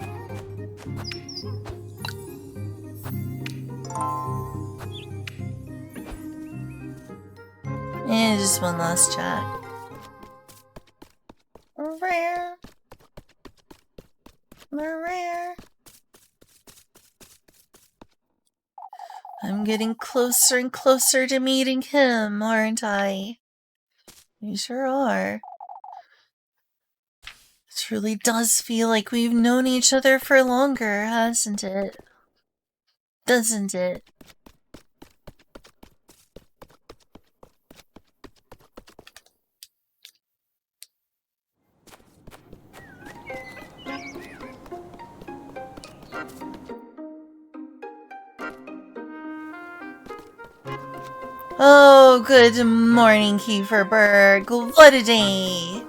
And just one last chat. Rare. Rare. I'm getting closer and closer to meeting him, aren't I? You sure are. It truly does feel like we've known each other for longer, hasn't it? Doesn't it? Oh, good morning, Kieferberg. What a day!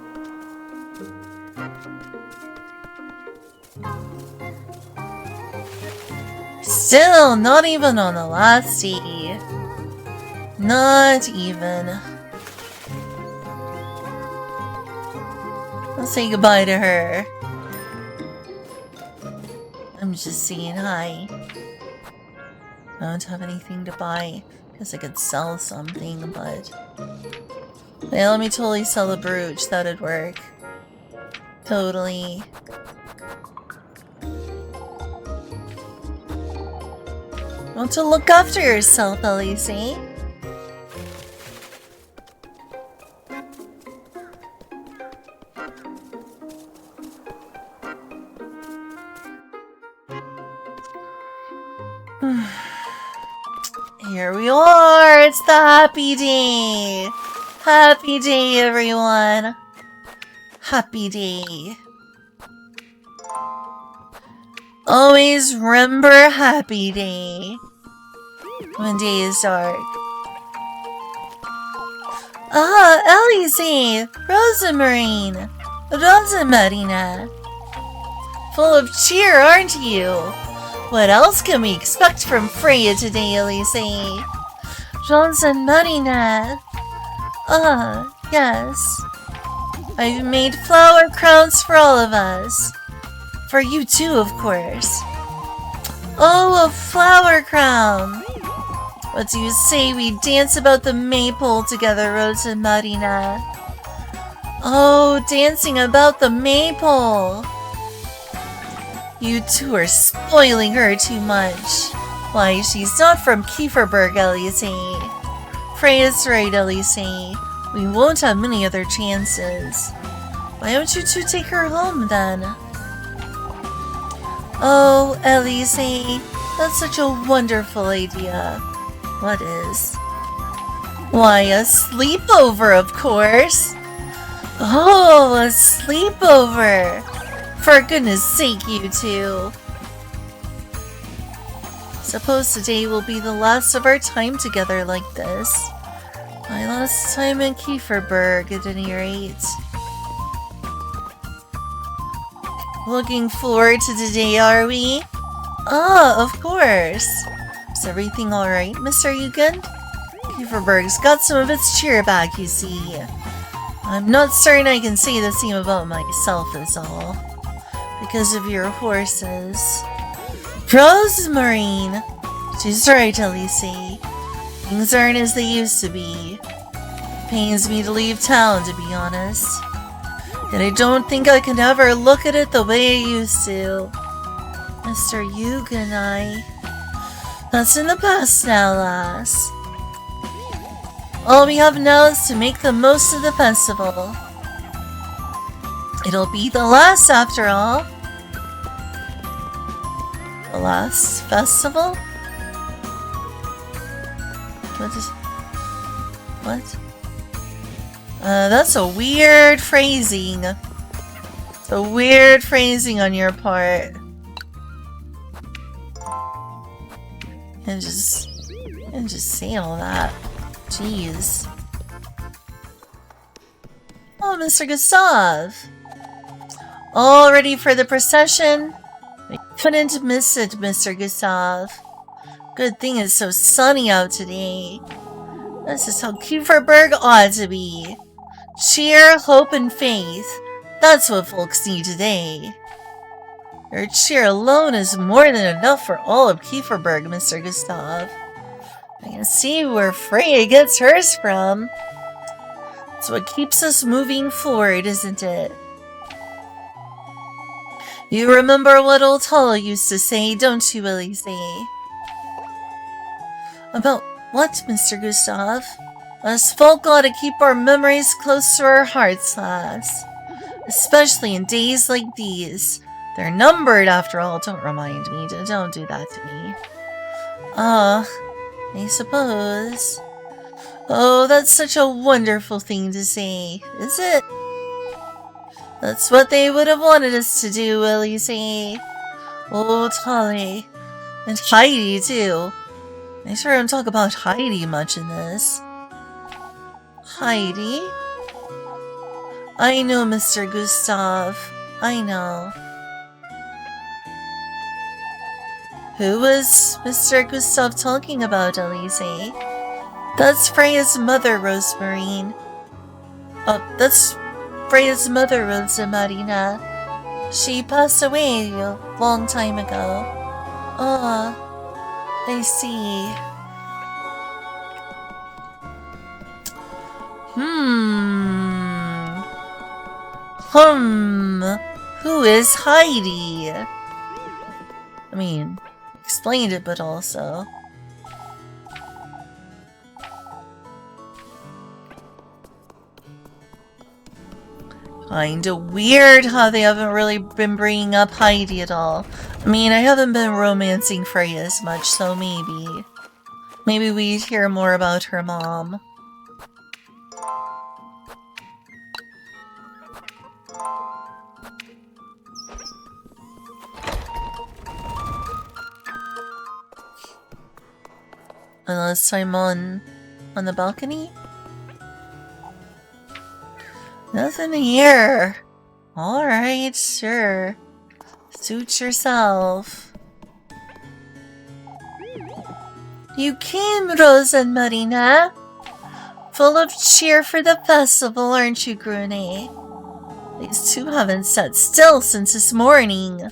Still, not even on the last day. Not even. I'll say goodbye to her. I'm just saying hi. I don't have anything to buy. Guess I could sell something, but Yeah, let me totally sell a brooch. That'd work. Totally. Want to look after yourself, Elise. Here we are! It's the happy day! Happy day, everyone! Happy day. Always remember happy day. When day is dark. Ah, Elise! Rosamarine! Rosamarina! Full of cheer, aren't you? What else can we expect from Freya today, Elise? Rosamarina! Ah, yes. I've made flower crowns for all of us. For you too, of course. Oh, a flower crown! What do you say we dance about the maypole together, Rosa Marina? Oh, dancing about the maypole! You two are spoiling her too much. Why, she's not from Kieferberg, Elise. Freya's right, Elise. We won't have many other chances. Why don't you two take her home, then? Oh, Elise, that's such a wonderful idea. What is? Why, a sleepover, of course. Oh, a sleepover. For goodness sake, you two. Suppose today will be the last of our time together like this. My last time in Kieferberg, at any rate. Looking forward to today, are we? Ah, of course. Is everything alright, Mr. Eugen? Kieferberg's got some of its cheer back, you see. I'm not certain I can say the same about myself, is all. Because of your horses. Rosemarine! She's right, Elise. Things aren't as they used to be. Pains me to leave town, to be honest. And I don't think I can ever look at it the way I used to. Mr. Eugen, that's in the past now, lass. All we have now is to make the most of the festival. It'll be the last after all. The last festival? What? That's a weird phrasing. It's a weird phrasing on your part. And just say all that. Jeez. Oh, Mr. Gustav. All ready for the procession? I couldn't miss it, Mr. Gustav. Good thing it's so sunny out today. This is how Kieferberg ought to be. Cheer, hope, and faith. That's what folks need today. Your cheer alone is more than enough for all of Kieferberg, Mr. Gustav. I can see where Freya gets hers from. It's what keeps us moving forward, isn't it? You remember what old Hollow used to say, don't you, Elise? About what, Mr. Gustav? Us folk ought to keep our memories close to our hearts, lass. Especially in days like these. They're numbered, after all. Don't remind me. Don't do that to me. I suppose. Oh, that's such a wonderful thing to say, is it? That's what they would have wanted us to do, Elise. Oh, Tolly. And Heidi, too. I sure don't talk about Heidi much in this. Heidi? I know, Mr. Gustav. I know. Who was Mr. Gustav talking about, Elise? That's Freya's mother, Rosemarine. Oh, that's Freya's mother, Rosa Marina. She passed away a long time ago. Ah, I see. Who is Heidi? I mean, explained it, but also. Kinda weird how they haven't really been bringing up Heidi at all. I mean, I haven't been romancing Freya as much, so maybe. Maybe we'd hear more about her mom. Unless I'm on the balcony? Nothing here. Alright, sure. Suit yourself. You came, Rose and Marina. Full of cheer for the festival, aren't you, Grune? These two haven't sat still since this morning.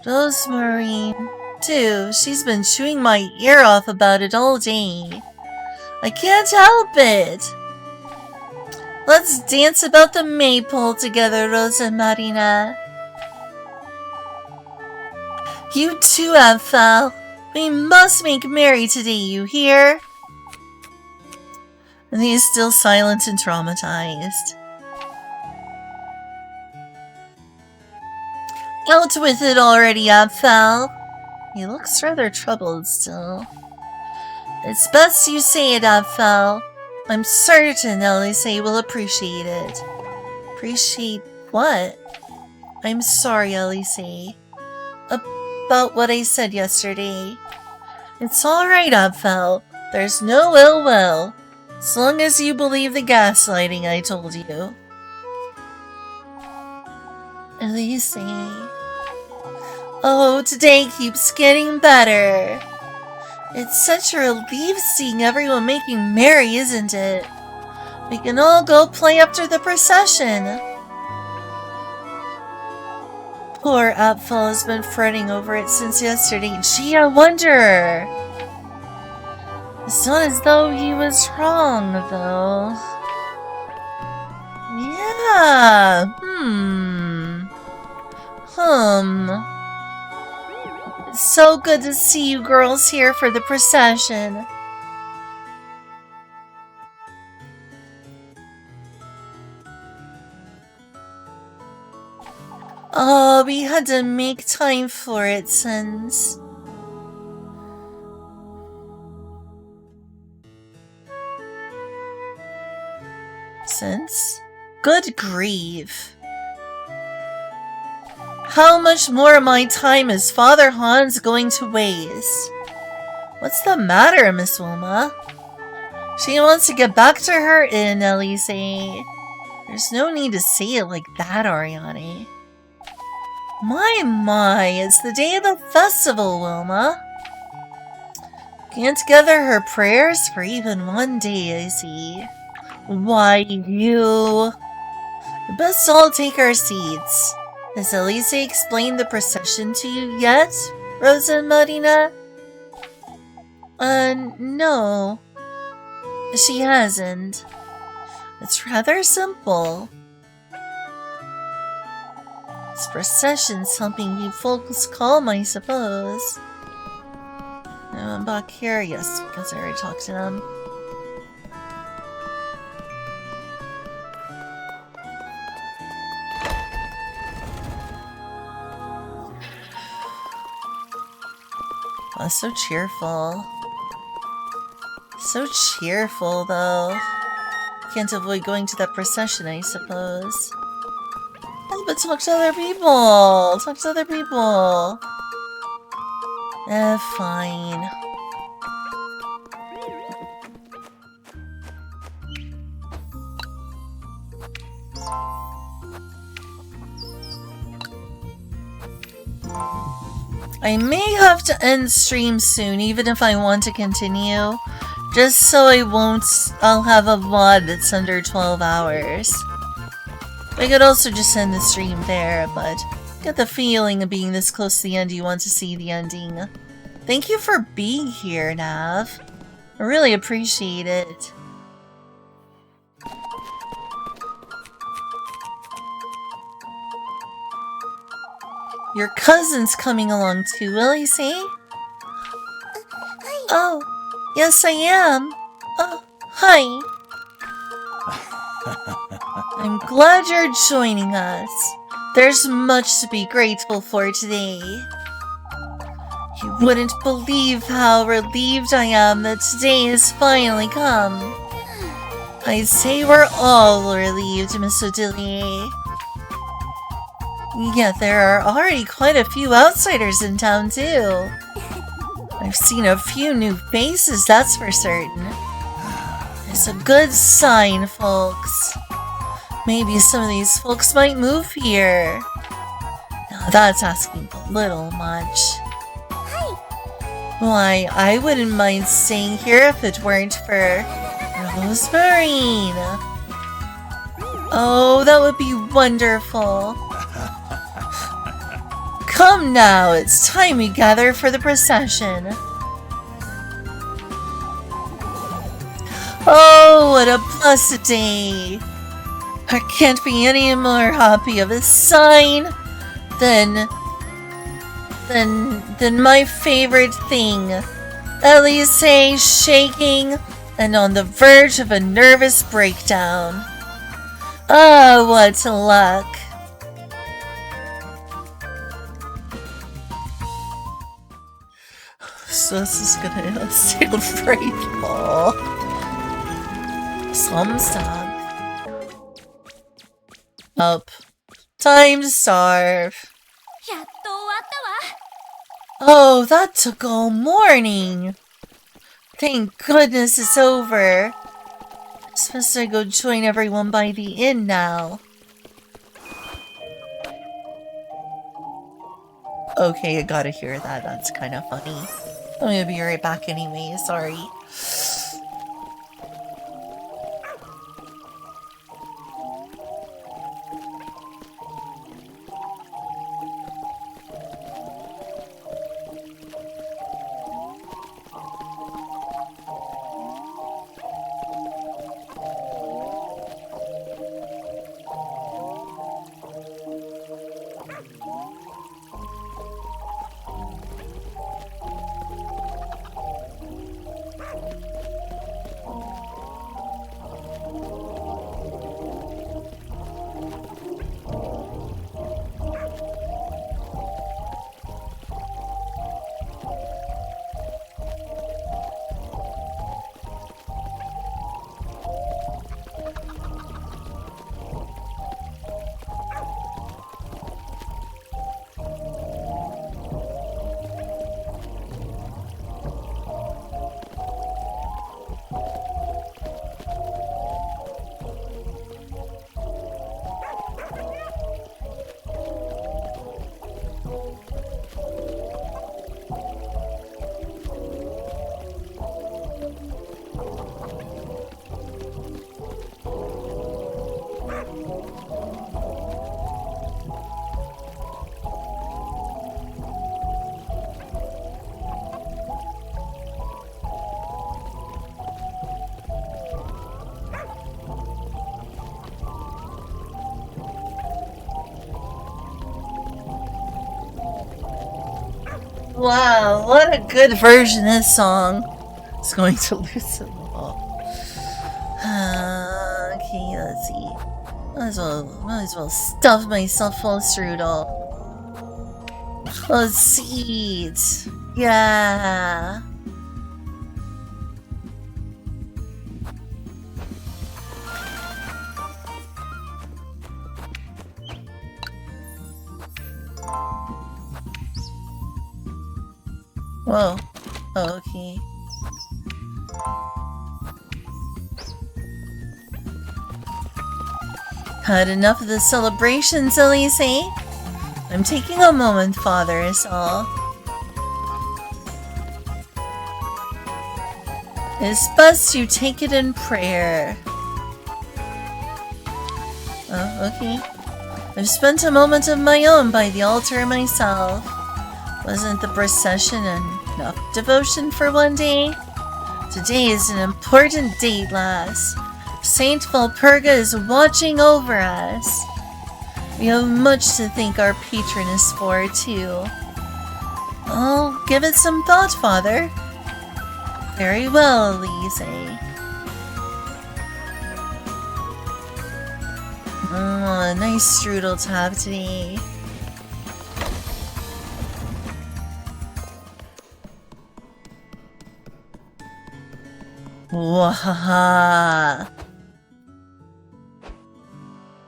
Rosemary, too. She's been chewing my ear off about it all day. I can't help it. Let's dance about the maypole together, Rose and Marina. You too, Aphel. We must make merry today, you hear? And he is still silent and traumatized. Out with it already, Aphel. He looks rather troubled still. It's best you say it, Aphel. I'm certain Elise will appreciate it. Appreciate what? I'm sorry, Elise. About what I said yesterday. It's alright, Aphel. There's no ill will. As long as you believe the gaslighting I told you. Elise. Oh, today keeps getting better. It's such a relief seeing everyone making merry, isn't it? We can all go play after the procession. Poor Apfel has been fretting over it since yesterday. Gee, I wonder. It's not as though he was wrong, though. Yeah. It's so good to see you girls here for the procession. Oh, we had to make time for it since... Good grief. How much more of my time is Father Hans going to waste? What's the matter, Miss Wilma? She wants to get back to her inn, Elise. There's no need to say it like that, Ariane. My, it's the day of the festival, Wilma. Can't gather her prayers for even one day, I see. Why, you... Best all take our seats. Has Elise explained the procession to you yet, Rosa and Marina? No. She hasn't. It's rather simple. This procession's something you folks calm, I suppose. Now I'm back here, yes, because I already talked to them. Oh, so cheerful. So cheerful, though. Can't avoid going to that procession, I suppose. Oh, but talk to other people! Talk to other people! Fine. I may have to end stream soon, even if I want to continue. Just so I'll have a VOD that's under 12 hours. I could also just end the stream there, but get the feeling of being this close to the end, you want to see the ending. Thank you for being here, Nav. I really appreciate it. Your cousin's coming along too, Elise? Oh, yes I am. Oh, hi. I'm glad you're joining us. There's much to be grateful for today. You wouldn't believe how relieved I am that today has finally come. I'd say we're all relieved, Miss Odilia. Yet there are already quite a few outsiders in town, too. I've seen a few new faces, that's for certain. It's a good sign, folks. Maybe some of these folks might move here. Now that's asking a little much. Why, I wouldn't mind staying here if it weren't for Rosemarine. Oh, that would be wonderful. Come now, it's time we gather for the procession. Oh, what a blessed day. I can't be any more happy of a sign than my favorite thing. Elise shaking and on the verge of a nervous breakdown. Ah, what luck. So this is gonna sound frightful. Some stop. Up. Time to starve. やっと終わったわ。 Oh, that took all morning. Thank goodness it's over. I'm supposed to go join everyone by the inn now. Okay, I gotta hear that. That's kind of funny. I'm gonna be right back anyway, sorry. Wow, what a good version of this song. It's going to loosen them up. Okay, let's see. Might as well stuff myself full of strudel. Oh, seeds. Yeah. Whoa. Oh, okay. Had enough of the celebrations, Elise? I'm taking a moment, Father, is all. It's best you take it in prayer. Oh, okay. I've spent a moment of my own by the altar myself. Wasn't the procession enough devotion for one day? Today is an important date, lass. Saint Valpurga is watching over us. We have much to thank our patroness for, too. I'll give it some thought, Father. Very well, Elise. Oh, nice strudel to have today. Wahaha.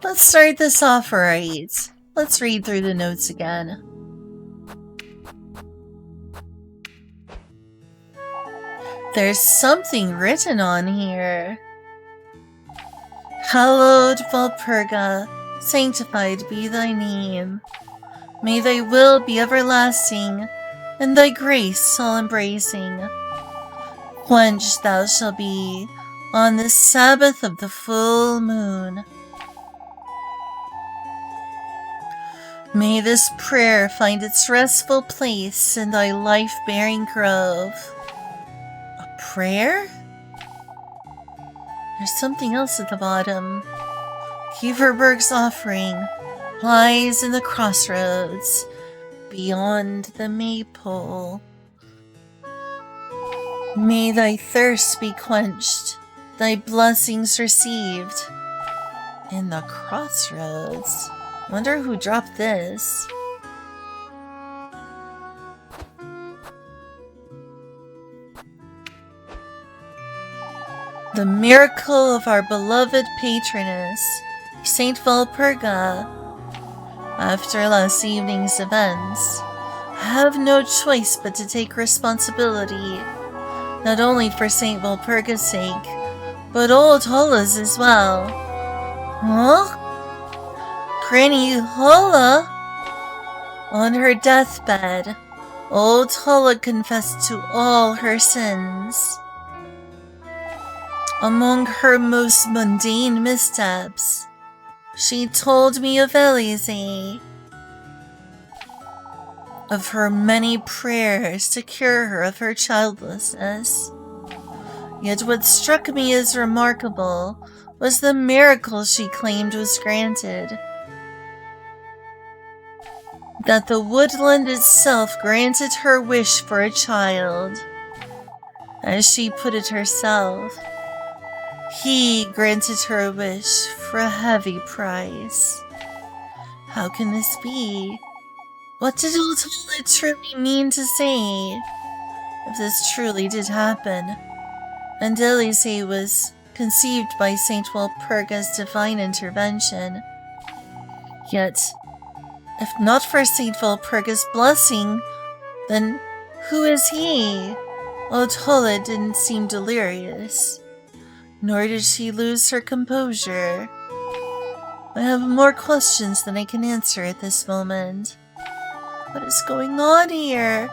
Let's start this off right. Let's read through the notes again. There's something written on here. Hallowed Valpurga, sanctified be thy name. May thy will be everlasting, and thy grace all embracing. Quenched thou shalt be on the Sabbath of the full moon. May this prayer find its restful place in thy life-bearing grove. A prayer? There's something else at the bottom. Kieferberg's offering lies in the crossroads beyond the maypole. May thy thirst be quenched, thy blessings received. In the crossroads. Wonder who dropped this. The miracle of our beloved patroness, Saint Valpurga. After last evening's events, I have no choice but to take responsibility, not only for Saint Valpurga's sake, but old Hola's as well. Huh? Granny Hola? On her deathbed, old Hola confessed to all her sins. Among her most mundane missteps, she told me of Elise, of her many prayers to cure her of her childlessness. Yet what struck me as remarkable was the miracle she claimed was granted. That the woodland itself granted her wish for a child. As she put it herself, he granted her a wish for a heavy price. How can this be? What did old Hola truly mean to say? If this truly did happen, and Elise was conceived by Saint Walpurga's divine intervention, yet, if not for Saint Walpurga's blessing, then who is he? Old Hola didn't seem delirious, nor did she lose her composure. I have more questions than I can answer at this moment. What is going on here?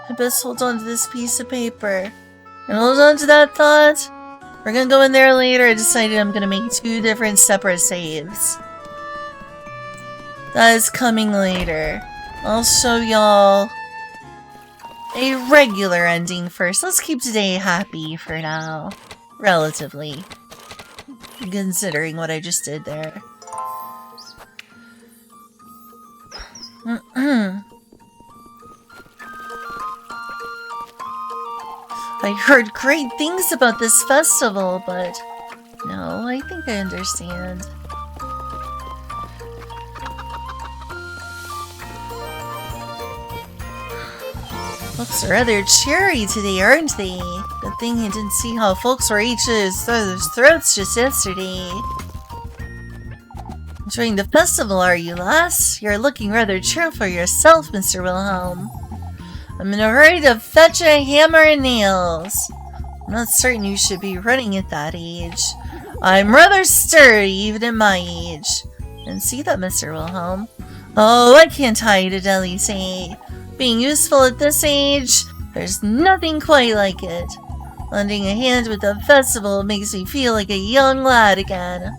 I best hold on to this piece of paper. And hold on to that thought. We're gonna go in there later. I decided I'm gonna make 2 different separate saves. That is coming later. I'll show y'all a regular ending first. Let's keep today happy for now. Relatively. Considering what I just did there. I heard great things about this festival, but no, I think I understand. Folks are rather cheery today, aren't they? Good thing you didn't see how folks were each other's throats just yesterday. Enjoying the festival, are you, lass? You're looking rather cheerful yourself, Mr. Wilhelm. I'm in a hurry to fetch a hammer and nails. I'm not certain you should be running at that age. I'm rather sturdy, even at my age. And see that, Mr. Wilhelm? Oh, I can't hide it, Elise. Being useful at this age, there's nothing quite like it. Lending a hand with the festival makes me feel like a young lad again.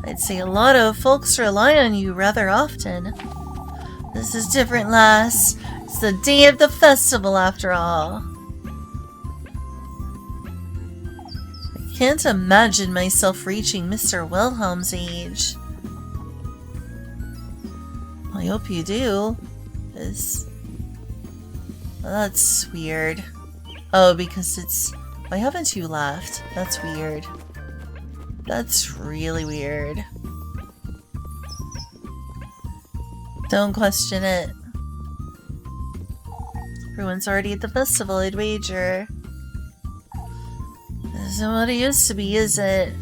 I'd say a lot of folks rely on you rather often. This is different, lass. It's the day of the festival, after all. I can't imagine myself reaching Mr. Wilhelm's age. I hope you do. 'Cause... well, that's weird. Oh, because it's... why haven't you left? That's weird. That's really weird. Don't question it. Everyone's already at the festival, I'd wager. Isn't what it used to be, is it?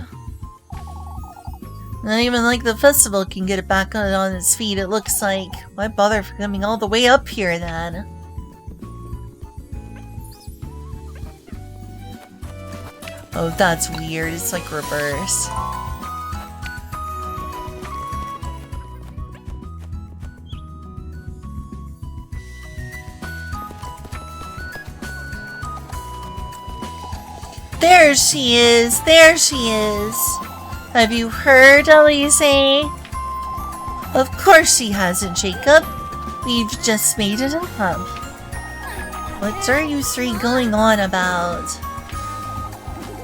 Not even like the festival can get it back on its feet, it looks like. Why bother coming all the way up here then? Oh, that's weird. It's like reverse. There she is! There she is! Have you heard, Elise? Of course she hasn't, Jacob. We've just made it up. What are you three going on about?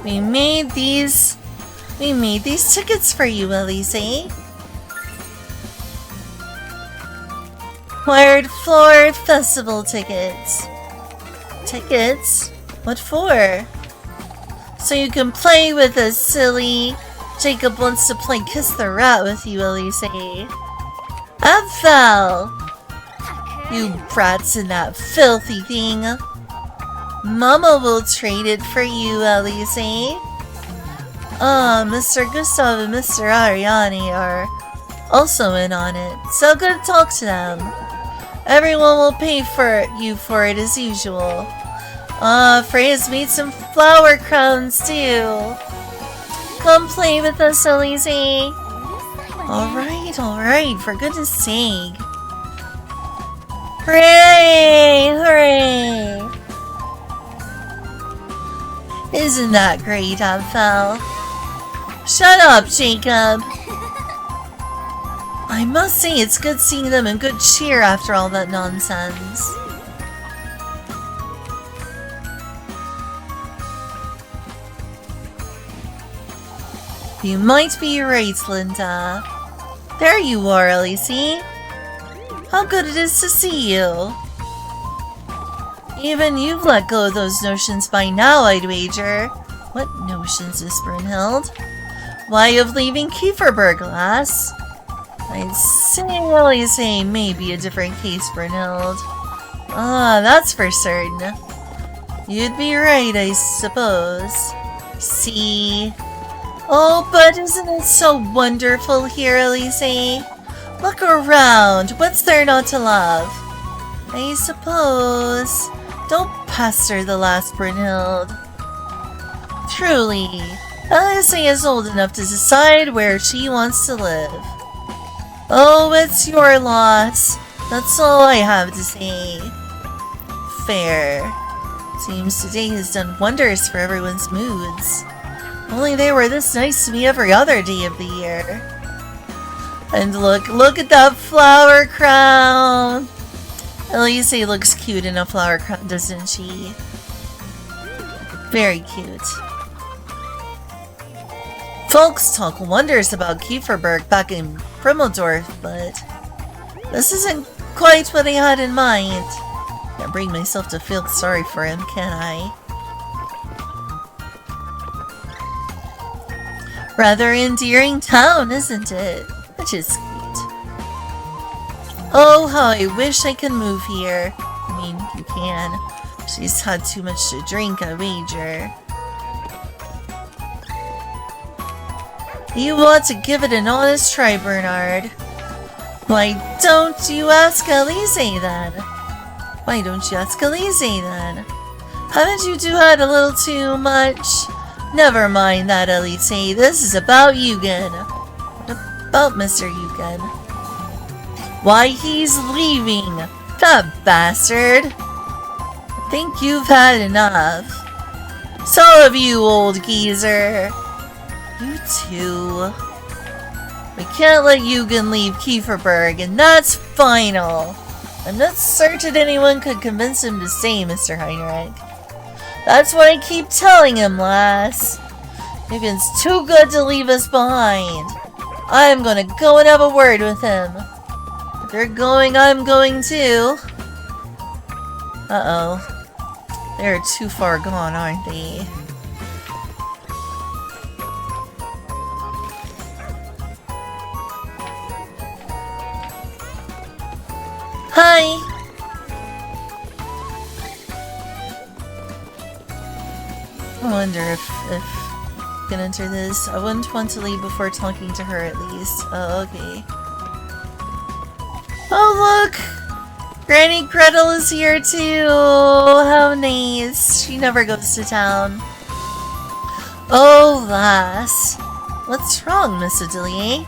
We made these tickets for you, Elise. Wired floor festival tickets. Tickets? What for? So you can play with us, silly. Jacob wants to play Kiss the Rat with you, Elise. Abfel! You brats in that filthy thing. Mama will trade it for you, Elise. Mr. Gustav and Mr. Ariane are also in on it, so go talk to them. Everyone will pay for you for it as usual. Freya's made some flower crowns too. Come play with us, Elise. Alright, for goodness sake. Hooray! Hooray! Isn't that great, Abfel? Shut up, Jacob! I must say it's good seeing them in good cheer after all that nonsense. You might be right, Linda. There you are, Elise. How good it is to see you. Even you've let go of those notions by now, I'd wager. What notions, Miss Brunhild? Why, of leaving Kieferberg, lass. I'd say Elise may be a different case, Brunhild. That's for certain. You'd be right, I suppose. See? Oh, but isn't it so wonderful here, Elise? Look around. What's there not to love? I suppose. Don't pester the last Brunhild. Truly, Elise is old enough to decide where she wants to live. Oh, it's your loss. That's all I have to say. Fair. Seems today has done wonders for everyone's moods. Only they were this nice to me every other day of the year. And look at that flower crown! Elise looks cute in a flower crown, doesn't she? Very cute. Folks talk wonders about Kieferberg back in Primmeldorf, but this isn't quite what I had in mind. Can't bring myself to feel sorry for him, can I? Rather endearing town, isn't it? Which is cute. Oh, how I wish I could move here. I mean, you can. She's had too much to drink, I wager. You want to give it an honest try, Bernard. Why don't you ask Elise then? Why don't you ask Elise then? Haven't you two had a little too much? Never mind that, Elise. This is about Eugen. What about Mr. Eugen? Why, he's leaving. That bastard. I think you've had enough. So have you, old geezer. You too. We can't let Eugen leave Kieferberg, and that's final. I'm not certain anyone could convince him to stay, Mr. Heinrich. That's what I keep telling him, lass. Eugen's too good to leave us behind. I'm gonna go and have a word with him. They're going, I'm going too. Uh-oh. They're too far gone, aren't they? Hi! I wonder if I can enter this. I wouldn't want to leave before talking to her at least. Oh, okay. Oh, look! Granny Gretel is here too! How nice. She never goes to town. Oh, lass. What's wrong, Miss Adelie?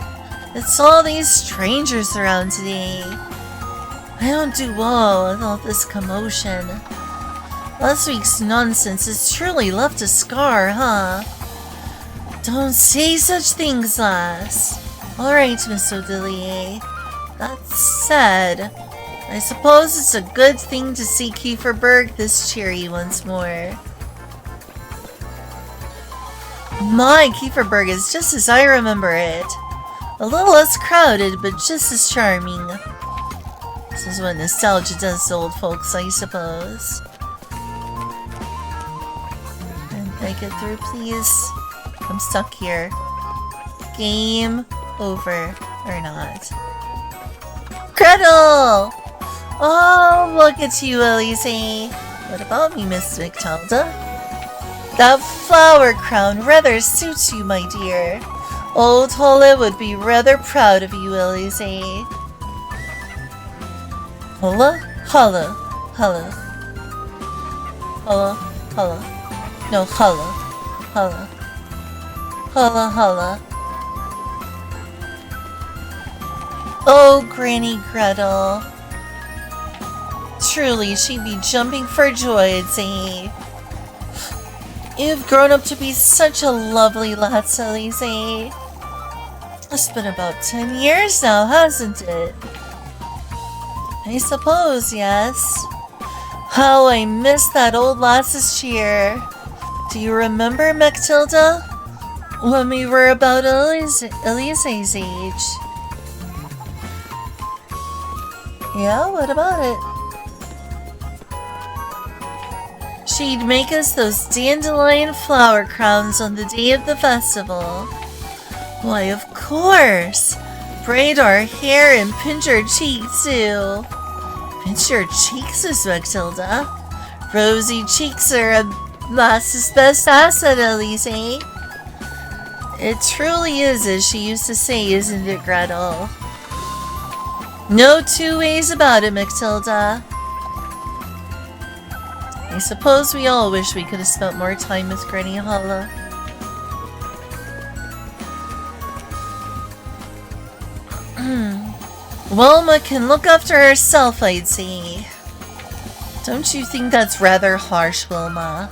It's all these strangers around today. I don't do well with all this commotion. Last week's nonsense has truly left a scar, huh? Don't say such things, lass. Alright, Miss Odelie. That said, I suppose it's a good thing to see Kieferberg this cheery once more. My, Kieferberg is just as I remember it. A little less crowded, but just as charming. This is what nostalgia does to old folks, I suppose. Can I get through, please? I'm stuck here. Game over. Or not. Gretel! Oh, look at you, Elise. What about me, Miss Matilda? That flower crown rather suits you, my dear. Old Holle would be rather proud of you, Elise. Holla? Holla. Holla. Holla. Holla. No, holla. Holla. Holla, holla. Oh, Granny Gretel. Truly, she'd be jumping for joy, I'd say. You've grown up to be such a lovely lass, Elise. It's been about 10 years now, hasn't it? I suppose, yes. How I miss that old lass's cheer. Do you remember, Matilda? When we were about Elise's age. Yeah, what about it? She'd make us those dandelion flower crowns on the day of the festival. Why, of course! Braid our hair and pinch our cheeks, too. Pinch your cheeks, Miss Matilda. Rosy cheeks are a lass's best asset, Elise. It truly is, as she used to say, isn't it, Gretel? No two ways about it, Matilda. I suppose we all wish we could have spent more time with Granny Holla. Wilma can look after herself, I'd say. Don't you think that's rather harsh, Wilma?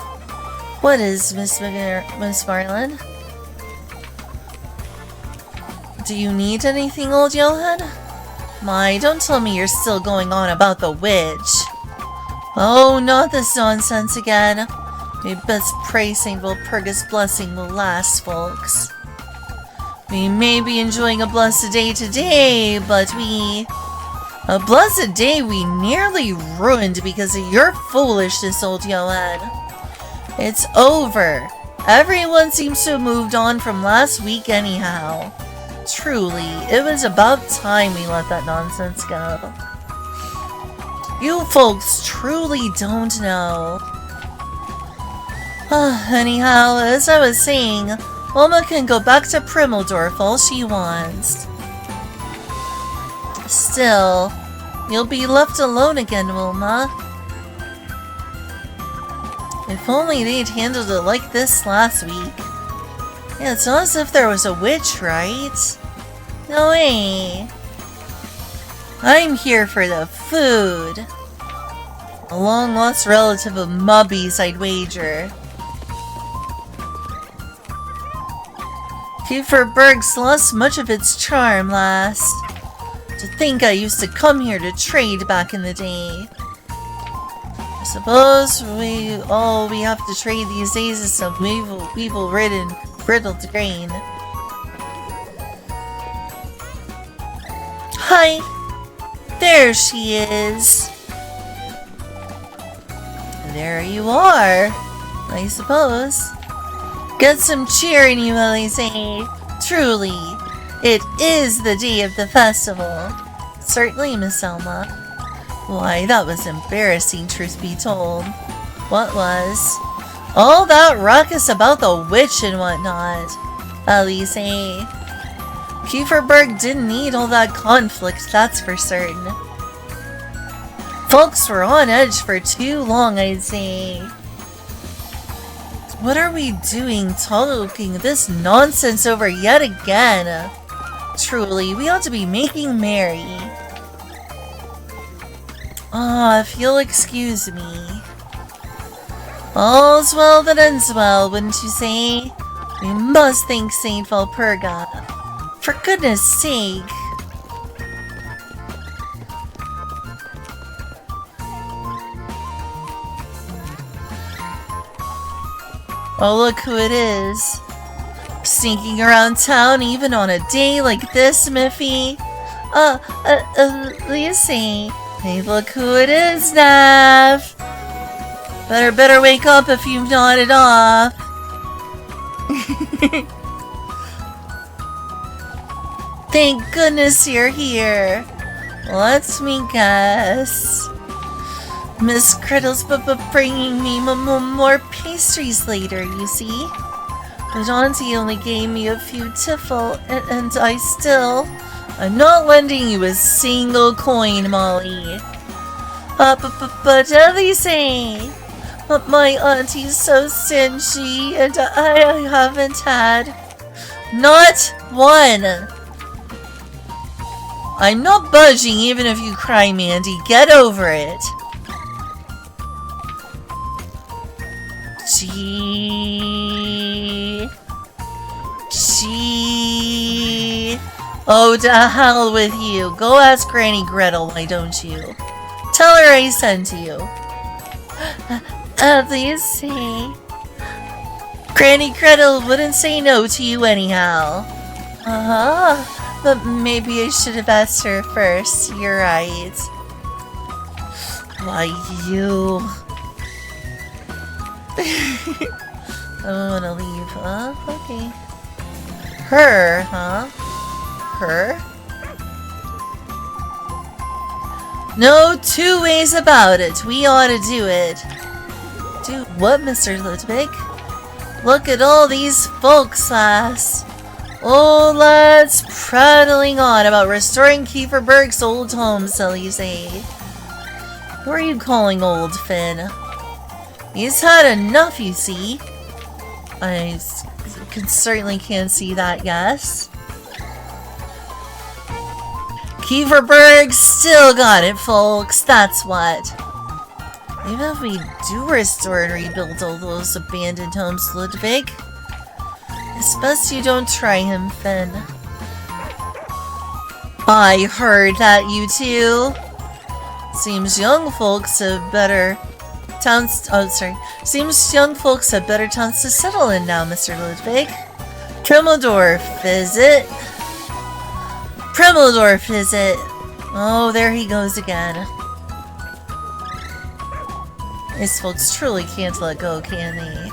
What is, Miss Marlin? Do you need anything, old Johan? My, don't tell me you're still going on about the witch. Oh, not this nonsense again. May best pray St. Walpurgis' blessing will last, folks. We may be enjoying a blessed day today, but a blessed day we nearly ruined because of your foolishness, old Johan. It's over. Everyone seems to have moved on from last week anyhow. Truly, it was about time we let that nonsense go. You folks truly don't know. Anyhow, as I was saying, Wilma can go back to Primmeldorf all she wants. Still, you'll be left alone again, Wilma. If only they'd handled it like this last week. Yeah, it's not as if there was a witch, right? No way. I'm here for the food. A long-lost relative of Mubby's, I'd wager. Kieferberg's lost much of its charm, lass. To think I used to come here to trade back in the day. I suppose all we have to trade these days is some weevil-ridden brittled grain. Hi! There she is. There you are, I suppose. Get some cheer in you, Elise. Truly, it is the day of the festival. Certainly, Miss Selma. Why, that was embarrassing, truth be told. What was? All that ruckus about the witch and whatnot. Elise. Kieferberg didn't need all that conflict, that's for certain. Folks were on edge for too long, I'd say. What are we doing talking this nonsense over yet again? Truly, we ought to be making merry. Ah, if you'll excuse me. All's well that ends well, wouldn't you say? We must thank Saint Valpurga. For goodness sake. Oh, look who it is. Sneaking around town even on a day like this, Miffy. Elise. Hey, look who it is, Nav. Better wake up if you've nodded off. Thank goodness you're here. Let me guess. Miss Criddle's bringing me more pastries later, you see. But Auntie only gave me a few tiffle, and I'm not lending you a single coin, Molly. But Elise, my auntie's so stingy, and I haven't had not one. I'm not budging even if you cry, Mandy. Get over it. Gee. Oh, to hell with you. Go ask Granny Gretel, why don't you? Tell her I sent you. Elise. Granny Gretel wouldn't say no to you anyhow. But maybe I should have asked her first. You're right. Why, you... I don't want to leave. Okay. Her, huh? Her? No two ways about it. We ought to do it. Do what, Mr. Ludwig? Look at all these folks, lass. Old lads prattling on about restoring Kieferberg's old home, Elise. Who are you calling old, Finn? He's had enough, you see. I certainly can't see that, yes. Kieferberg still got it, folks. That's what. Even if we do restore and rebuild all those abandoned homes, Ludwig, it's best you don't try him, Finn. I heard that, you two. Seems young folks have better towns. Oh, sorry. Seems young folks have better towns to settle in now, Mr. Ludwig. Tremmeldorf, is it? Tremmeldorf, is it? Oh, there he goes again. These folks truly can't let go, can they?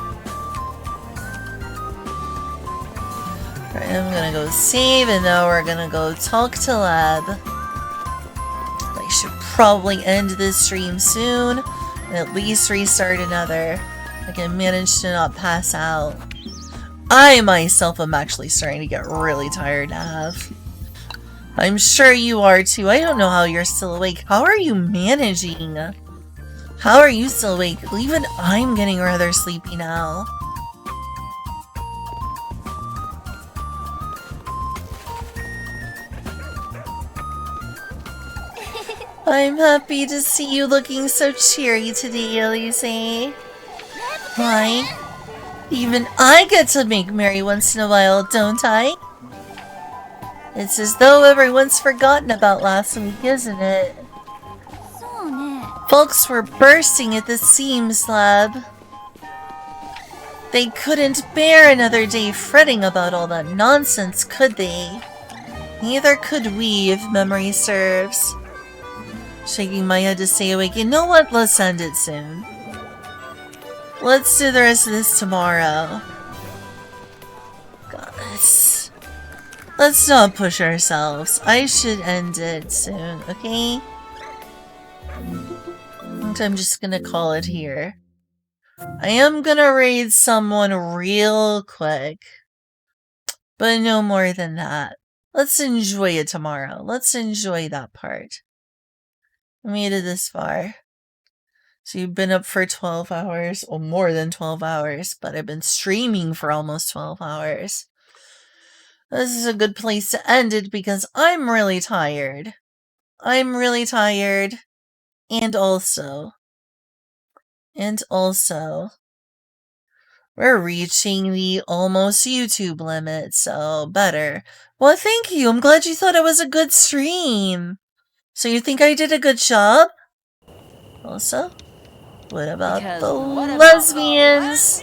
Right, I'm gonna go save, and now we're gonna go talk to Lab. I should probably end this stream soon, and at least restart another. I can manage to not pass out. I myself am actually starting to get really tired, Nav. I'm sure you are too. I don't know how you're still awake. How are you managing? How are you still awake? Even I'm getting rather sleepy now. I'm happy to see you looking so cheery today, Elise. Why? Even I get to make merry once in a while, don't I? It's as though everyone's forgotten about last week, isn't it? Folks were bursting at the seams, Lab. They couldn't bear another day fretting about all that nonsense, could they? Neither could we, if memory serves. Shaking my head to stay awake. You know what? Let's end it soon. Let's do the rest of this tomorrow. God, let's not push ourselves. I should end it soon, okay? I'm just gonna call it here. I am gonna raid someone real quick. But no more than that. Let's enjoy it tomorrow. Let's enjoy that part. We made it this far. So you've been up for 12 hours, or more than 12 hours, but I've been streaming for almost 12 hours. This is a good place to end it because I'm really tired. I'm really tired. And also, we're reaching the almost YouTube limit, so better. Well, thank you. I'm glad you thought it was a good stream. So you think I did a good job? Also, what about the lesbians?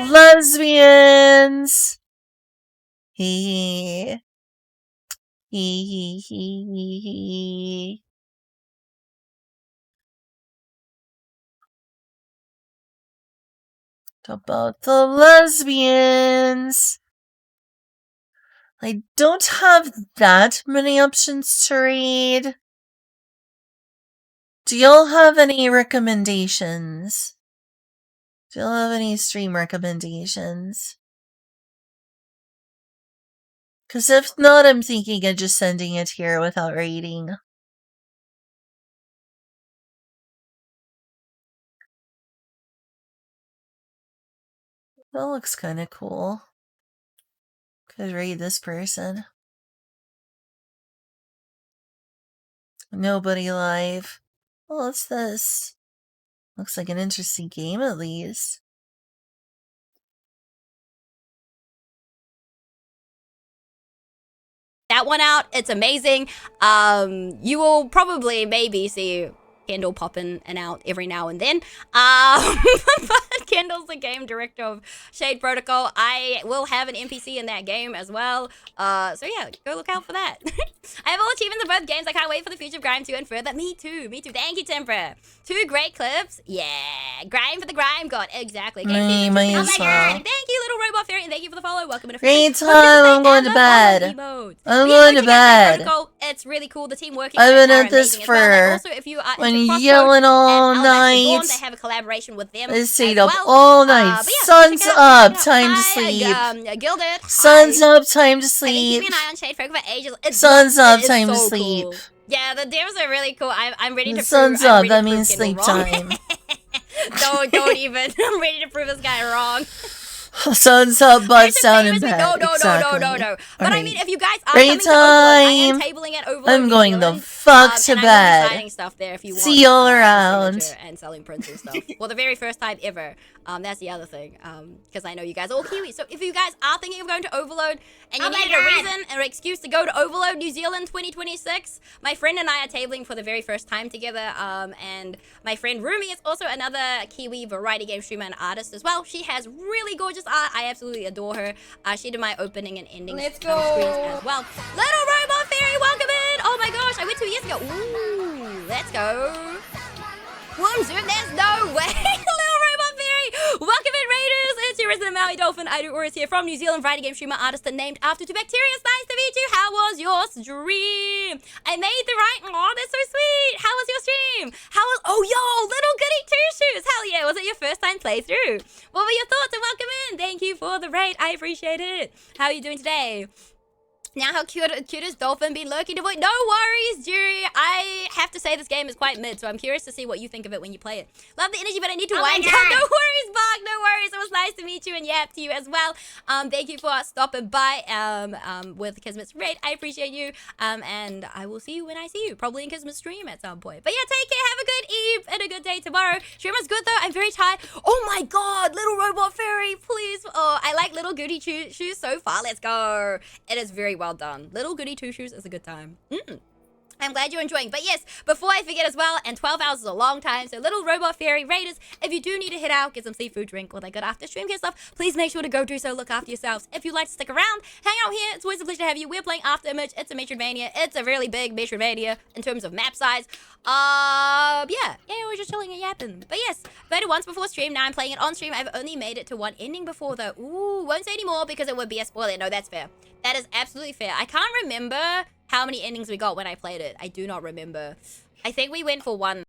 Lesbians! Hee hee hee. About the lesbians. I don't have that many options to read. Do y'all have any recommendations? Do y'all have any stream recommendations? Because if not, I'm thinking of just sending it here without reading. That looks kind of cool. Could read this person. Nobody live. Well, what's this? Looks like an interesting game at least. That one out. It's amazing. You will probably maybe see Kendall pop in and out every now and then. But Kendall's the game director of Shade Protocol. I will have an NPC in that game as well. So yeah, go look out for that. I have all achievements in both games. I can't wait for the future of Grime 2 and further. Me too. Thank you, Temper. 2 great clips. Yeah. Grime for the Grime God. Exactly. Me as well. Thank you, Little Robot Fairy, and thank you for the follow. Welcome to Great time. I'm going to bed. I'm going to bed. It's really cool. The team working. I've been at this for also, if you are when yelling all night. They have a collaboration with them. They stayed up all night. Sun's up. Time to sleep. Gilded. Sun's up. Time to sleep. Keep an eye on Shade Frog for ages. Sun's up. Time to sleep. Cool. Yeah, the demos are really cool. I'm ready to. Sun's up. That means sleep time. don't even. I'm ready to prove this guy wrong. Sun's up, butts down in bed. No. But I mean, if you guys are coming to Overload, I am tabling at Overload. I'm going the fuck to bed. Stuff there if you want. See y'all around. And selling prints and stuff. Well, the very first time ever. That's the other thing. Because I know you guys are all Kiwis. So if you guys are thinking of going to Overload and you needed a reason or excuse to go to Overload New Zealand 2026, my friend and I are tabling for the very first time together. And my friend Rumi is also another Kiwi variety game streamer and artist as well. She has really gorgeous art. I absolutely adore her. She did my opening and ending screens as well. Little Robot Fairy, welcome in! Oh my gosh, I went 2 years ago. Ooh, let's go. One zoom, there's no way. Little Robot Fairy, welcome in, Raiders. It's your resident Maui Dolphin. I do Oris here from New Zealand, variety game streamer, artist, and named after 2 bacteria. It's nice to meet you. How was your stream? I made the right. Oh, that's so sweet. How was your stream? Oh, yo, little goody 2 shoes. Hell yeah. Was it your first time playthrough? What were your thoughts? And welcome in. Thank you for the raid. I appreciate it. How are you doing today? Now how cute has Dolphin been lurking to avoid? No worries, Jury. I have to say this game is quite mid, so I'm curious to see what you think of it when you play it. Love the energy, but I need to wind down. No worries, Bark. No worries. It was nice to meet you and yap to you as well. Thank you for stopping by with Kismet's raid. I appreciate you. And I will see you when I see you. Probably in Kismet's stream at some point. But yeah, take care. Have a good eve and a good day tomorrow. Stream was good though. I'm very tired. Oh my god, Little Robot Fairy, please. Oh, I like Little Goody Shoes so far. Let's go. It is very well done. Little Goody 2 Shoes is a good time. I'm glad you're enjoying. But yes, before I forget as well, and 12 hours is a long time, so little robot fairy raiders, if you do need to head out, get some seafood, drink, all that good after stream care stuff, please make sure to go do so. Look after yourselves. If you'd like to stick around, hang out here. It's always a pleasure to have you. We're playing After Image. It's a Metroidvania. It's a really big Metroidvania in terms of map size. Yeah, we're just chilling and yapping. But yes, played it once before stream. Now I'm playing it on stream. I've only made it to one ending before though. Ooh, won't say anymore because it would be a spoiler. No, that's fair. That is absolutely fair. I can't remember how many endings we got when I played it. I do not remember. I think we went for one.